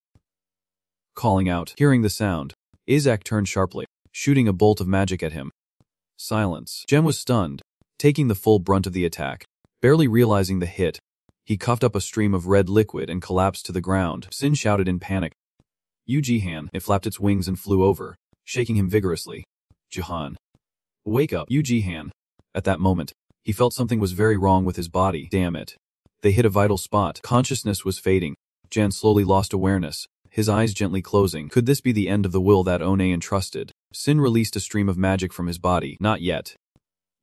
calling out. Hearing the sound, Isaac turned sharply, shooting a bolt of magic at him. Silence. Jen was stunned, taking the full brunt of the attack. Barely realizing the hit, he coughed up a stream of red liquid and collapsed to the ground. Sin shouted in panic. Yu Jihan. It flapped its wings and flew over, shaking him vigorously. Jihan. Wake up, Yu Jihan. At that moment, he felt something was very wrong with his body. Damn it. They hit a vital spot. Consciousness was fading. Jan slowly lost awareness, his eyes gently closing. Could this be the end of the will that One entrusted? Sin released a stream of magic from his body. Not yet.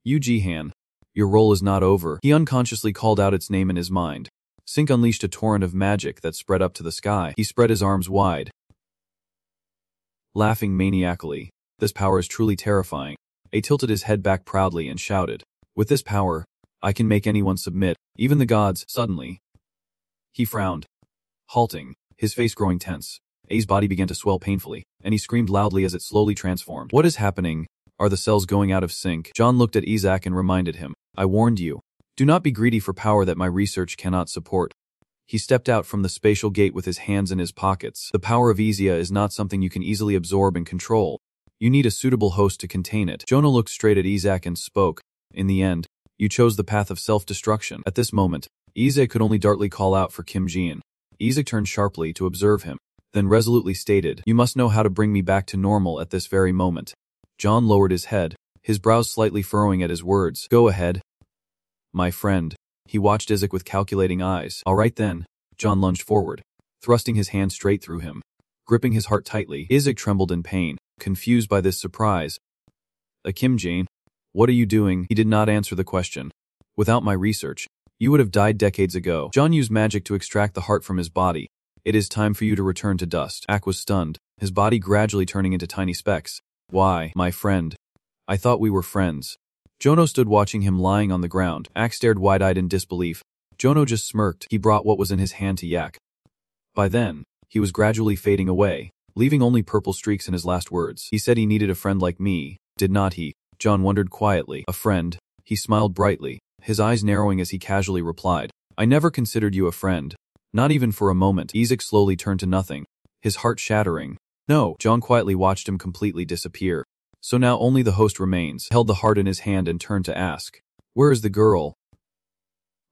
Yu Jihan. Your role is not over. He unconsciously called out its name in his mind. Sink unleashed a torrent of magic that spread up to the sky. He spread his arms wide, laughing maniacally. This power is truly terrifying. A tilted his head back proudly and shouted. With this power, I can make anyone submit, even the gods. Suddenly, he frowned, halting, his face growing tense. A's body began to swell painfully, and he screamed loudly as it slowly transformed. What is happening? Are the cells going out of sync? John looked at Isaac and reminded him. I warned you. Do not be greedy for power that my research cannot support. He stepped out from the spatial gate with his hands in his pockets. The power of Izia is not something you can easily absorb and control. You need a suitable host to contain it. Jonah looked straight at Isaac and spoke. In the end, you chose the path of self-destruction. At this moment, Isaac could only darkly call out for Kim Jian. Isaac turned sharply to observe him, then resolutely stated, You must know how to bring me back to normal at this very moment. John lowered his head, his brows slightly furrowing at his words. Go ahead. My friend. He watched Isaac with calculating eyes. All right then. John lunged forward, thrusting his hand straight through him, gripping his heart tightly. Isaac trembled in pain, confused by this surprise. Kim Jane, what are you doing? He did not answer the question. Without my research, you would have died decades ago. John used magic to extract the heart from his body. It is time for you to return to dust. Ak was stunned, his body gradually turning into tiny specks. Why, my friend? I thought we were friends. Jono stood watching him lying on the ground. Ak stared wide-eyed in disbelief. Jono just smirked. He brought what was in his hand to Yak. By then, he was gradually fading away, leaving only purple streaks in his last words. He said he needed a friend like me, did not he? John wondered quietly. A friend? He smiled brightly, his eyes narrowing as he casually replied. I never considered you a friend. Not even for a moment. Isaac slowly turned to nothing, his heart shattering. No. John quietly watched him completely disappear. So now only the host remains. Held the heart in his hand and turned to ask. Where is the girl?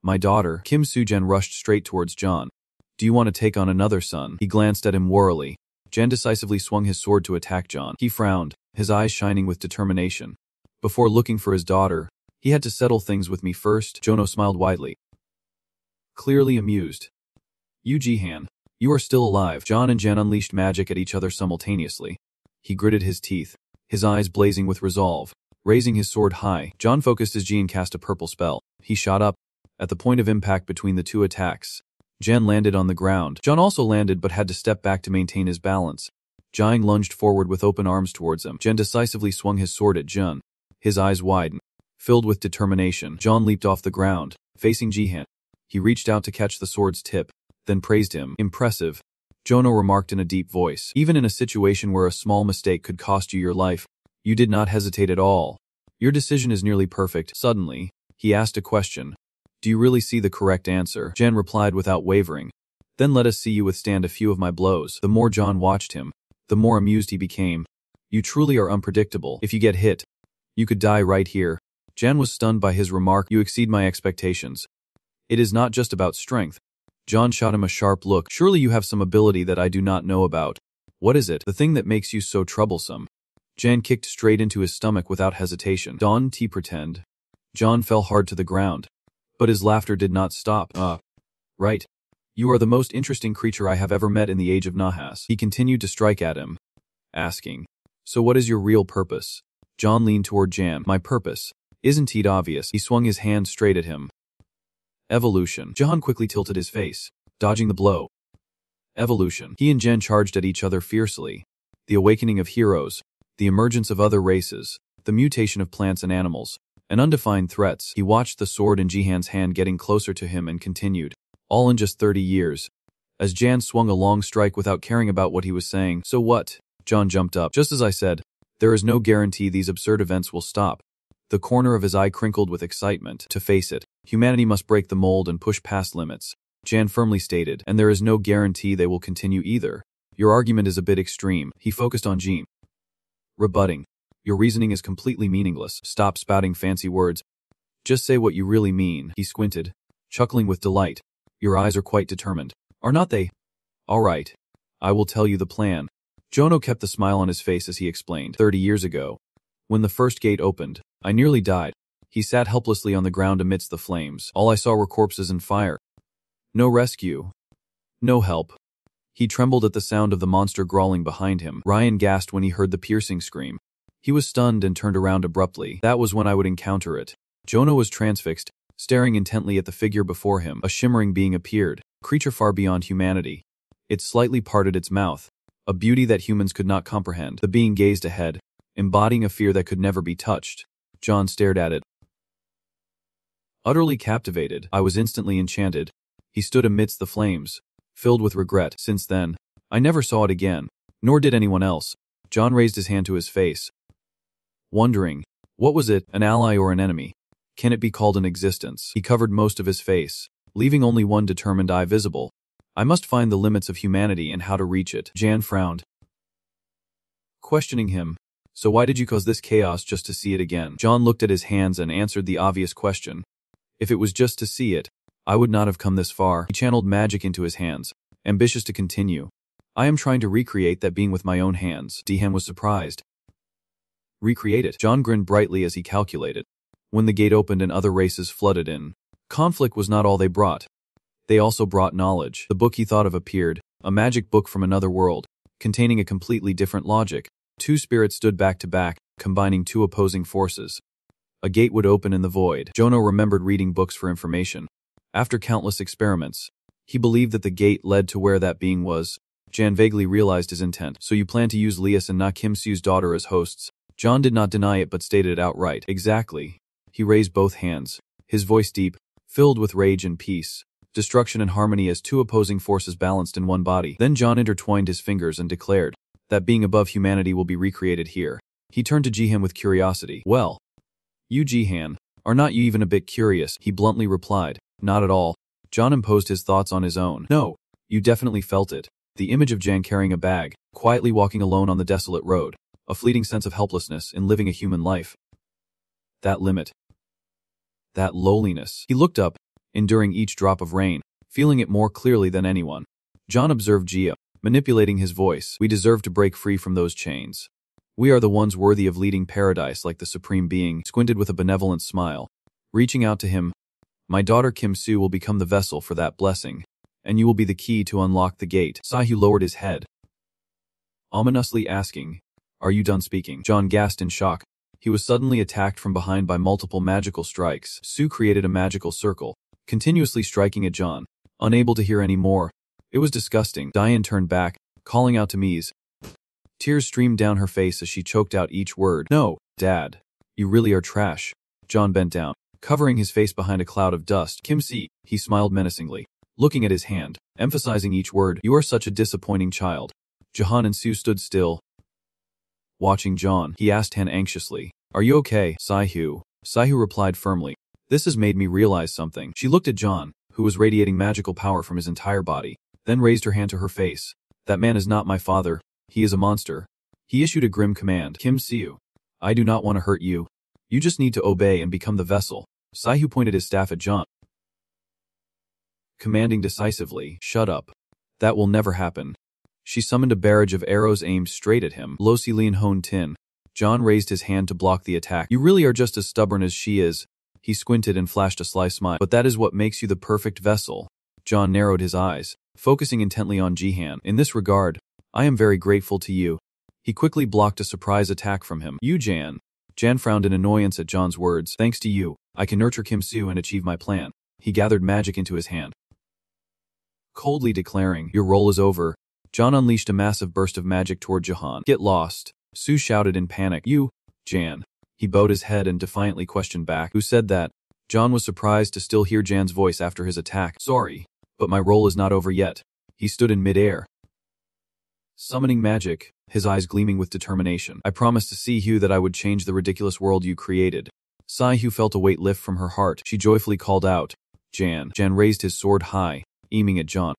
My daughter. Kim Soo-jen rushed straight towards John. Do you want to take on another son? He glanced at him warily. Jen decisively swung his sword to attack John. He frowned, his eyes shining with determination. Before looking for his daughter, he had to settle things with me first. Jono smiled widely, clearly amused. Yu Jihan, you are still alive. John and Jen unleashed magic at each other simultaneously. He gritted his teeth, his eyes blazing with resolve. Raising his sword high, John focused his Ji and cast a purple spell. He shot up. At the point of impact between the two attacks, Jen landed on the ground. John also landed but had to step back to maintain his balance. Jiang lunged forward with open arms towards him. Jen decisively swung his sword at Jun. His eyes widened, filled with determination. John leaped off the ground, facing Jihan. He reached out to catch the sword's tip, then praised him. Impressive. Jono remarked in a deep voice. Even in a situation where a small mistake could cost you your life, you did not hesitate at all. Your decision is nearly perfect. Suddenly, he asked a question. Do you really see the correct answer? Jan replied without wavering. Then let us see you withstand a few of my blows. The more John watched him, the more amused he became. You truly are unpredictable. If you get hit, you could die right here. Jan was stunned by his remark. You exceed my expectations. It is not just about strength. John shot him a sharp look. Surely you have some ability that I do not know about. What is it? The thing that makes you so troublesome. Jan kicked straight into his stomach without hesitation. Don't pretend. John fell hard to the ground. But his laughter did not stop. Right. You are the most interesting creature I have ever met in the age of Nahas. He continued to strike at him, asking, so what is your real purpose? John leaned toward Jan. My purpose. Isn't it obvious? He swung his hand straight at him. Evolution. John quickly tilted his face, dodging the blow. Evolution. He and Jen charged at each other fiercely. The awakening of heroes, the emergence of other races, the mutation of plants and animals, and undefined threats. He watched the sword in Jihan's hand getting closer to him and continued, all in just 30 years. As Jan swung a long strike without caring about what he was saying. So what? John jumped up. Just as I said, there is no guarantee these absurd events will stop. The corner of his eye crinkled with excitement. To face it, humanity must break the mold and push past limits, Jan firmly stated, and there is no guarantee they will continue either. Your argument is a bit extreme. He focused on Jean, rebutting. Your reasoning is completely meaningless. Stop spouting fancy words. Just say what you really mean. He squinted, chuckling with delight. Your eyes are quite determined, are not they? All right. I will tell you the plan. Jono kept the smile on his face as he explained. 30 years ago, when the first gate opened, I nearly died. He sat helplessly on the ground amidst the flames. All I saw were corpses and fire. No rescue. No help. He trembled at the sound of the monster growling behind him. Ryan gasped when he heard the piercing scream. He was stunned and turned around abruptly. That was when I would encounter it. Jono was transfixed, staring intently at the figure before him. A shimmering being appeared, a creature far beyond humanity. It slightly parted its mouth, a beauty that humans could not comprehend. The being gazed ahead, embodying a fear that could never be touched. John stared at it, utterly captivated. I was instantly enchanted. He stood amidst the flames, filled with regret. Since then, I never saw it again, nor did anyone else. John raised his hand to his face, wondering, what was it, an ally or an enemy? Can it be called an existence? He covered most of his face, leaving only one determined eye visible. I must find the limits of humanity and how to reach it. Jan frowned, questioning him. So why did you cause this chaos just to see it again? John looked at his hands and answered the obvious question. If it was just to see it, I would not have come this far. He channeled magic into his hands, ambitious to continue. I am trying to recreate that being with my own hands. Dehan was surprised. Recreate it? John grinned brightly as he calculated. When the gate opened and other races flooded in, conflict was not all they brought. They also brought knowledge. The book he thought of appeared, a magic book from another world, containing a completely different logic. Two spirits stood back to back, combining two opposing forces. A gate would open in the void. Jono remembered reading books for information. After countless experiments, he believed that the gate led to where that being was. Jan vaguely realized his intent. So you plan to use Lias and Na Kim Su's daughter as hosts? John did not deny it but stated it outright. Exactly. He raised both hands, his voice deep, filled with rage and peace, destruction and harmony as two opposing forces balanced in one body. Then John intertwined his fingers and declared, that being above humanity will be recreated here. He turned to Jihan with curiosity. Well, you Jihan, are not you even a bit curious? He bluntly replied. Not at all. John imposed his thoughts on his own. No, you definitely felt it. The image of Jan carrying a bag, quietly walking alone on the desolate road, a fleeting sense of helplessness in living a human life. That limit. That lowliness. He looked up, enduring each drop of rain, feeling it more clearly than anyone. John observed Jia, manipulating his voice. We deserve to break free from those chains. We are the ones worthy of leading paradise like the Supreme Being. Squinted with a benevolent smile. Reaching out to him, my daughter Kim Su will become the vessel for that blessing, and you will be the key to unlock the gate. Saihu lowered his head, ominously asking, are you done speaking? John gasped in shock. He was suddenly attacked from behind by multiple magical strikes. Su created a magical circle, continuously striking at John, unable to hear any more. It was disgusting. Diane turned back, calling out to Mies. Tears streamed down her face as she choked out each word. No, Dad. You really are trash. John bent down, covering his face behind a cloud of dust. Kim Si, he smiled menacingly, looking at his hand, emphasizing each word. You are such a disappointing child. Jahan and Su stood still, watching John. He asked Han anxiously, are you okay? Saihu replied firmly. This has made me realize something. She looked at John, who was radiating magical power from his entire body, then raised her hand to her face. That man is not my father. He is a monster. He issued a grim command. Kim Siu, I do not want to hurt you. You just need to obey and become the vessel. Saihu pointed his staff at John, commanding decisively, shut up. That will never happen. She summoned a barrage of arrows aimed straight at him. Lo Si Lien Hon Tin. John raised his hand to block the attack. You really are just as stubborn as she is. He squinted and flashed a sly smile. But that is what makes you the perfect vessel. John narrowed his eyes, focusing intently on Jihan. In this regard, I am very grateful to you. He quickly blocked a surprise attack from him. You Jan. Jan frowned in annoyance at John's words. Thanks to you, I can nurture Kim Siu and achieve my plan. He gathered magic into his hand, coldly declaring, your role is over. John unleashed a massive burst of magic toward Jahan. Get lost. Su shouted in panic. You, Jan. He bowed his head and defiantly questioned back. Who said that? John was surprised to still hear Jan's voice after his attack. Sorry, but my role is not over yet. He stood in midair, summoning magic, his eyes gleaming with determination. I promised to see you that I would change the ridiculous world you created. Saihu felt a weight lift from her heart. She joyfully called out, Jan. Jan raised his sword high, aiming at John.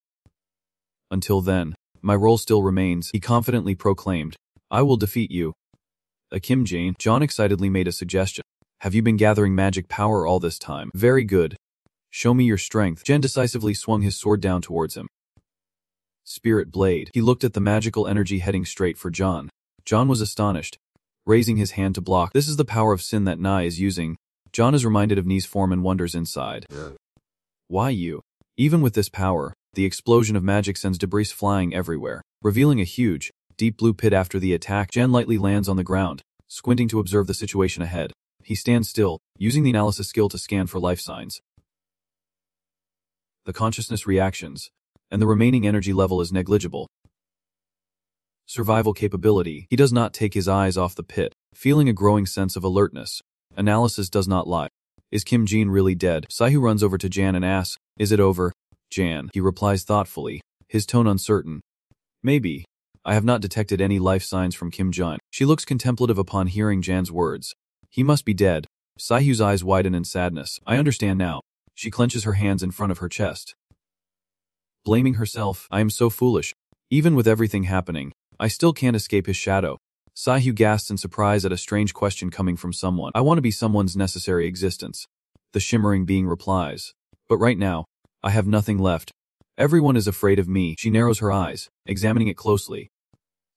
Until then, my role still remains, he confidently proclaimed. I will defeat you. Kim Jane. John excitedly made a suggestion. Have you been gathering magic power all this time? Very good. Show me your strength. Jen decisively swung his sword down towards him. Spirit blade. He looked at the magical energy heading straight for John. John was astonished, raising his hand to block. This is the power of sin that Nai is using. John is reminded of Ni's form and wonders inside. Why you? Even with this power, the explosion of magic sends debris flying everywhere, revealing a huge, deep blue pit after the attack. Jan lightly lands on the ground, squinting to observe the situation ahead. He stands still, using the analysis skill to scan for life signs, the consciousness reactions, and the remaining energy level is negligible. Survival capability. He does not take his eyes off the pit, feeling a growing sense of alertness. Analysis does not lie. Is Kim Jin really dead? Saihu runs over to Jan and asks, is it over? Jan. He replies thoughtfully, his tone uncertain. Maybe. I have not detected any life signs from Kim Jin. She looks contemplative upon hearing Jan's words. He must be dead. Saihu's eyes widen in sadness. I understand now. She clenches her hands in front of her chest, blaming herself. I am so foolish. Even with everything happening, I still can't escape his shadow. Saihu gasps in surprise at a strange question coming from someone. I want to be someone's necessary existence. The shimmering being replies. But right now, I have nothing left. Everyone is afraid of me. She narrows her eyes, examining it closely.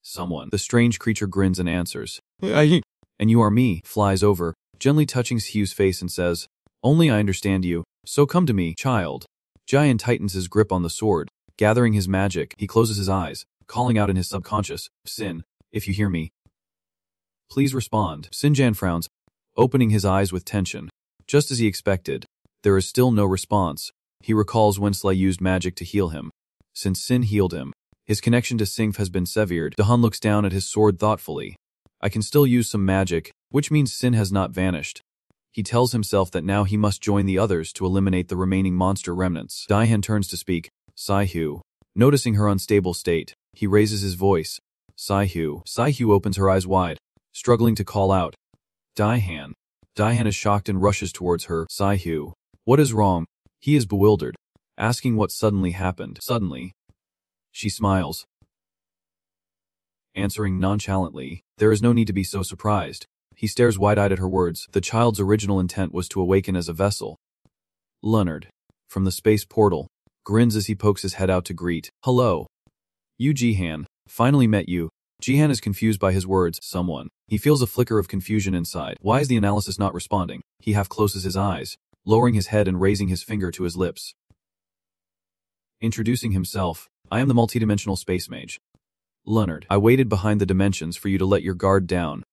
Someone. The strange creature grins and answers. And you are me. Flies over, gently touching Hugh's face and says, only I understand you, so come to me, child. Jian tightens his grip on the sword, gathering his magic. He closes his eyes, calling out in his subconscious, Sin, if you hear me, please respond. Sinjan frowns, opening his eyes with tension. Just as he expected, there is still no response. He recalls when Sly used magic to heal him. Since Sin healed him, his connection to Singf has been severed. Dahan looks down at his sword thoughtfully. I can still use some magic, which means Sin has not vanished. He tells himself that now he must join the others to eliminate the remaining monster remnants. Daihan turns to speak. Saihu. Noticing her unstable state, he raises his voice. Saihu. Saihu opens her eyes wide, struggling to call out. Daihan. Daihan is shocked and rushes towards her. Saihu. What is wrong? He is bewildered, asking what suddenly happened. Suddenly. She smiles, answering nonchalantly, there is no need to be so surprised. He stares wide-eyed at her words. The child's original intent was to awaken as a vessel. Leonard, from the space portal, grins as he pokes his head out to greet. Hello. You Jihan. Finally met you. Jihan is confused by his words. Someone. He feels a flicker of confusion inside. Why is the analysis not responding? He half closes his eyes, lowering his head and raising his finger to his lips. Introducing himself. I am the multidimensional space mage. Leonard. I waited behind the dimensions for you to let your guard down.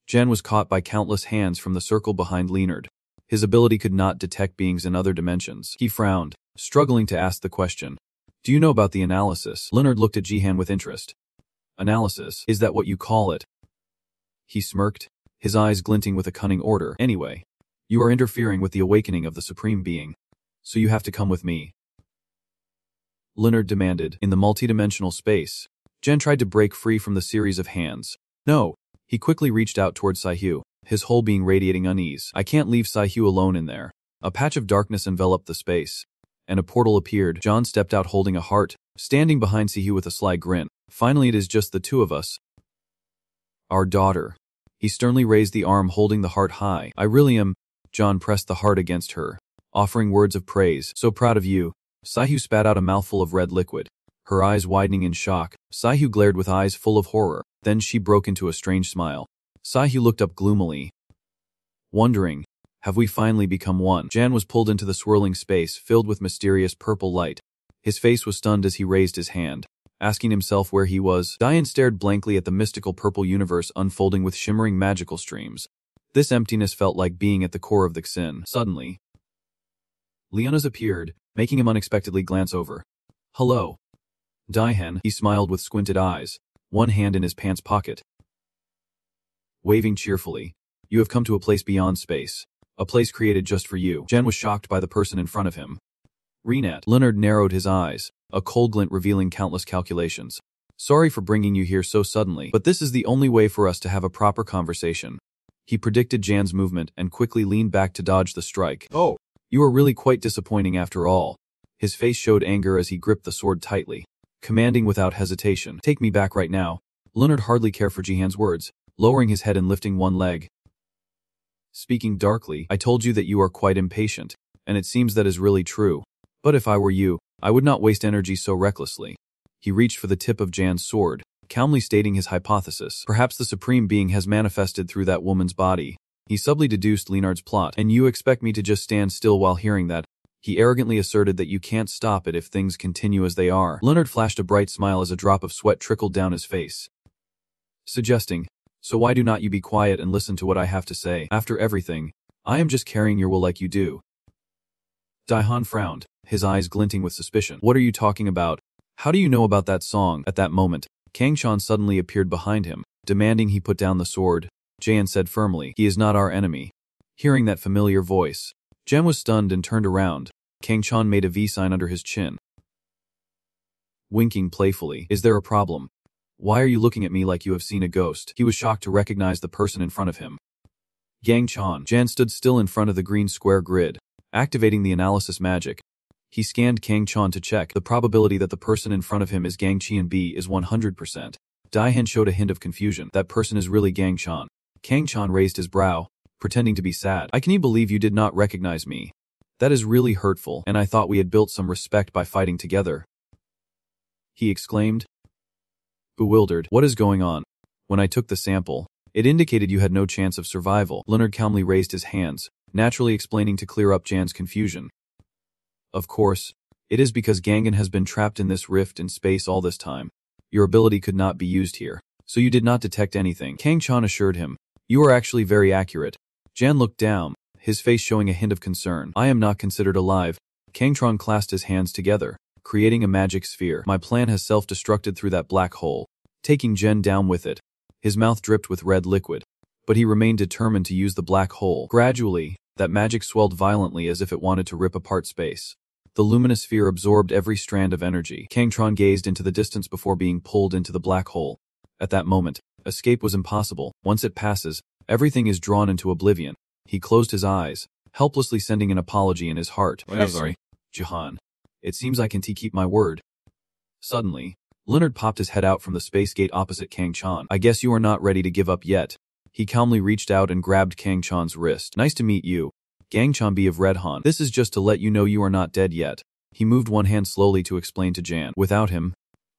Jen was caught by countless hands from the circle behind Leonard. His ability could not detect beings in other dimensions. He frowned, struggling to ask the question. Do you know about the analysis? Leonard looked at Jihan with interest. Analysis? Is that what you call it? He smirked, his eyes glinting with a cunning order. Anyway, you are interfering with the awakening of the Supreme Being, so you have to come with me. Leonard demanded. In the multidimensional space, Jen tried to break free from the series of hands. No. He quickly reached out toward Saihu, his whole being radiating unease. I can't leave Saihu alone in there. A patch of darkness enveloped the space, and a portal appeared. John stepped out holding a heart, standing behind Sihu with a sly grin. Finally, it is just the two of us. Our daughter. He sternly raised the arm holding the heart high. I really am. John pressed the heart against her, offering words of praise. So proud of you. Sihu spat out a mouthful of red liquid, her eyes widening in shock. Sihu glared with eyes full of horror. Then she broke into a strange smile. Sihu looked up gloomily, wondering, have we finally become one? Jan was pulled into the swirling space filled with mysterious purple light. His face was stunned as he raised his hand, asking himself where he was. Diane stared blankly at the mystical purple universe unfolding with shimmering magical streams. This emptiness felt like being at the core of the Xin. Suddenly, Leonas appeared, making him unexpectedly glance over. Hello. Diane, he smiled with squinted eyes, one hand in his pants pocket, waving cheerfully. You have come to a place beyond space. A place created just for you. Jen was shocked by the person in front of him. Renat. Leonard narrowed his eyes, a cold glint revealing countless calculations. Sorry for bringing you here so suddenly, but this is the only way for us to have a proper conversation. He predicted Jan's movement and quickly leaned back to dodge the strike. Oh, you are really quite disappointing after all. His face showed anger as he gripped the sword tightly, commanding without hesitation. Take me back right now. Leonard hardly cared for Jihan's words, lowering his head and lifting one leg. Speaking darkly, I told you that you are quite impatient, and it seems that is really true. But if I were you, I would not waste energy so recklessly. He reached for the tip of Jan's sword, calmly stating his hypothesis. Perhaps the Supreme Being has manifested through that woman's body. He subtly deduced Leonard's plot. And you expect me to just stand still while hearing that? He arrogantly asserted that you can't stop it if things continue as they are. Leonard flashed a bright smile as a drop of sweat trickled down his face, suggesting, so why do not you be quiet and listen to what I have to say? After everything, I am just carrying your will like you do. Daihan frowned, his eyes glinting with suspicion. What are you talking about? How do you know about that song? At that moment, Kang Chan suddenly appeared behind him, demanding he put down the sword. Jan said firmly, he is not our enemy. Hearing that familiar voice, Jen was stunned and turned around. Kang Chan made a V sign under his chin, winking playfully. Is there a problem? Why are you looking at me like you have seen a ghost? He was shocked to recognize the person in front of him. Gang Chan. Jan stood still in front of the green square grid, activating the analysis magic. He scanned Kang Chan to check. The probability that the person in front of him is Gang Qian B is 100%. Daihan showed a hint of confusion. That person is really Gang Chan. Kang Chan raised his brow, pretending to be sad. Can you believe you did not recognize me? That is really hurtful, and I thought we had built some respect by fighting together. He exclaimed, bewildered. What is going on? When I took the sample, it indicated you had no chance of survival. Leonard calmly raised his hands, naturally explaining to clear up Jan's confusion. Of course, it is because Gangan has been trapped in this rift in space all this time. Your ability could not be used here, so you did not detect anything. Kang Chan assured him. You are actually very accurate. Jan looked down, his face showing a hint of concern. I am not considered alive. Kang Chan clasped his hands together, creating a magic sphere. My plan has self-destructed through that black hole, taking Jen down with it. His mouth dripped with red liquid, but he remained determined to use the black hole. Gradually, that magic swelled violently as if it wanted to rip apart space. The luminous sphere absorbed every strand of energy. Kangtron gazed into the distance before being pulled into the black hole. At that moment, escape was impossible. Once it passes, everything is drawn into oblivion. He closed his eyes, helplessly sending an apology in his heart. Sorry, Jahan. It seems I can keep my word. Suddenly, Leonard popped his head out from the space gate opposite Kang Chan. I guess you are not ready to give up yet. He calmly reached out and grabbed Kang Chan's wrist. Nice to meet you. Gang Chanbi of Red Han. This is just to let you know you are not dead yet. He moved one hand slowly to explain to Jan. Without him,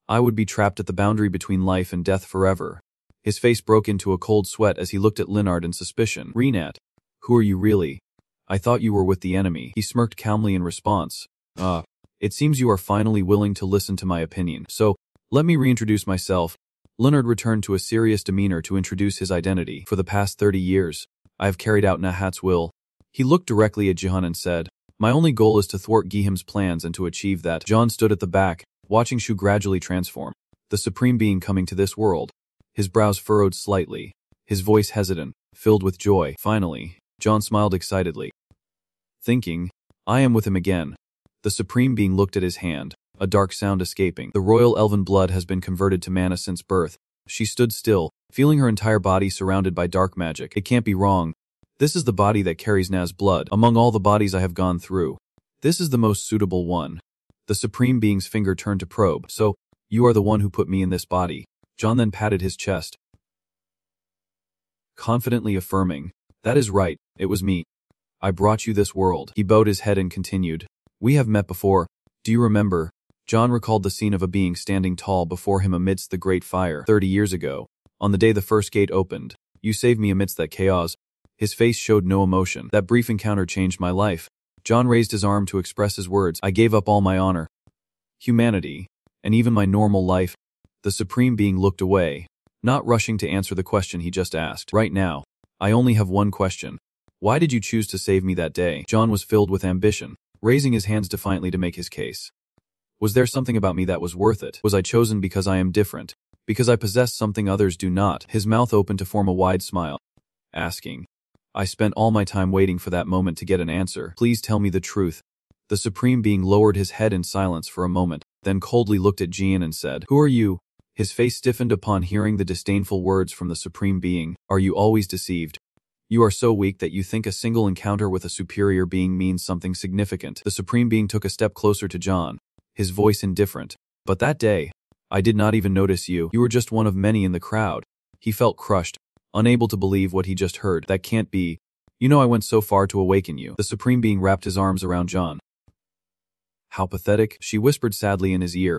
I would be trapped at the boundary between life and death forever. His face broke into a cold sweat as he looked at Leonard in suspicion. Renat, who are you really? I thought you were with the enemy. He smirked calmly in response. It seems you are finally willing to listen to my opinion. So, let me reintroduce myself. Leonard returned to a serious demeanor to introduce his identity. For the past 30 years, I have carried out Nahat's will. He looked directly at Jihan and said, my only goal is to thwart Gihim's plans and to achieve that. John stood at the back, watching Shu gradually transform, the supreme being coming to this world. His brows furrowed slightly, his voice hesitant, filled with joy. Finally, John smiled excitedly, thinking, I am with him again. The supreme being looked at his hand, a dark sound escaping. The royal elven blood has been converted to mana since birth. She stood still, feeling her entire body surrounded by dark magic. It can't be wrong. This is the body that carries Na's blood. Among all the bodies I have gone through, this is the most suitable one. The Supreme Being's finger turned to probe. So, you are the one who put me in this body. John then patted his chest, confidently affirming, that is right, it was me. I brought you this world. He bowed his head and continued, we have met before. Do you remember? John recalled the scene of a being standing tall before him amidst the great fire 30 years ago. On the day the first gate opened, you saved me amidst that chaos. His face showed no emotion. That brief encounter changed my life. John raised his arm to express his words. I gave up all my honor, humanity, and even my normal life. The Supreme Being looked away, not rushing to answer the question he just asked. Right now, I only have one question. Why did you choose to save me that day? John was filled with ambition, raising his hands defiantly to make his case. Was there something about me that was worth it? Was I chosen because I am different? Because I possess something others do not? His mouth opened to form a wide smile, asking, I spent all my time waiting for that moment to get an answer. Please tell me the truth. The Supreme Being lowered his head in silence for a moment, then coldly looked at Jian and said, Who are you? His face stiffened upon hearing the disdainful words from the Supreme Being. Are you always deceived? You are so weak that you think a single encounter with a superior being means something significant. The Supreme Being took a step closer to John, his voice indifferent. But that day, I did not even notice you. You were just one of many in the crowd. He felt crushed, unable to believe what he just heard. That can't be. You know I went so far to awaken you. The Supreme Being wrapped his arms around John. How pathetic, she whispered sadly in his ear.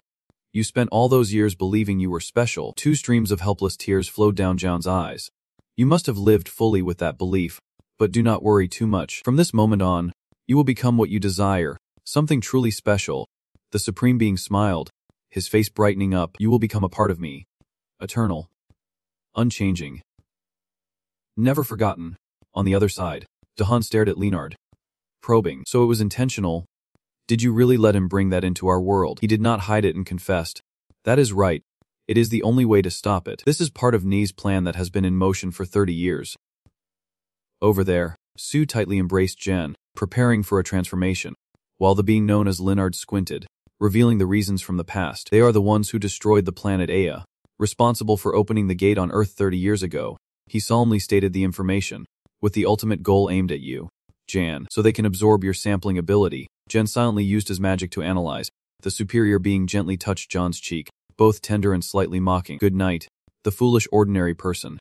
You spent all those years believing you were special. 2 streams of helpless tears flowed down John's eyes. You must have lived fully with that belief. But do not worry too much. From this moment on, you will become what you desire, something truly special. The Supreme Being smiled, his face brightening up. You will become a part of me. Eternal. Unchanging. Never forgotten. On the other side, Dahan stared at Leonard, probing. So it was intentional. Did you really let him bring that into our world? He did not hide it and confessed. That is right. It is the only way to stop it. This is part of Ni's plan that has been in motion for 30 years. Over there, Sue tightly embraced Jen, preparing for a transformation, while the being known as Leonard squinted, revealing the reasons from the past. They are the ones who destroyed the planet Aya, responsible for opening the gate on Earth 30 years ago. He solemnly stated the information, with the ultimate goal aimed at you, Jan, so they can absorb your sampling ability. Jen silently used his magic to analyze. The superior being gently touched John's cheek, both tender and slightly mocking. Good night, the foolish ordinary person.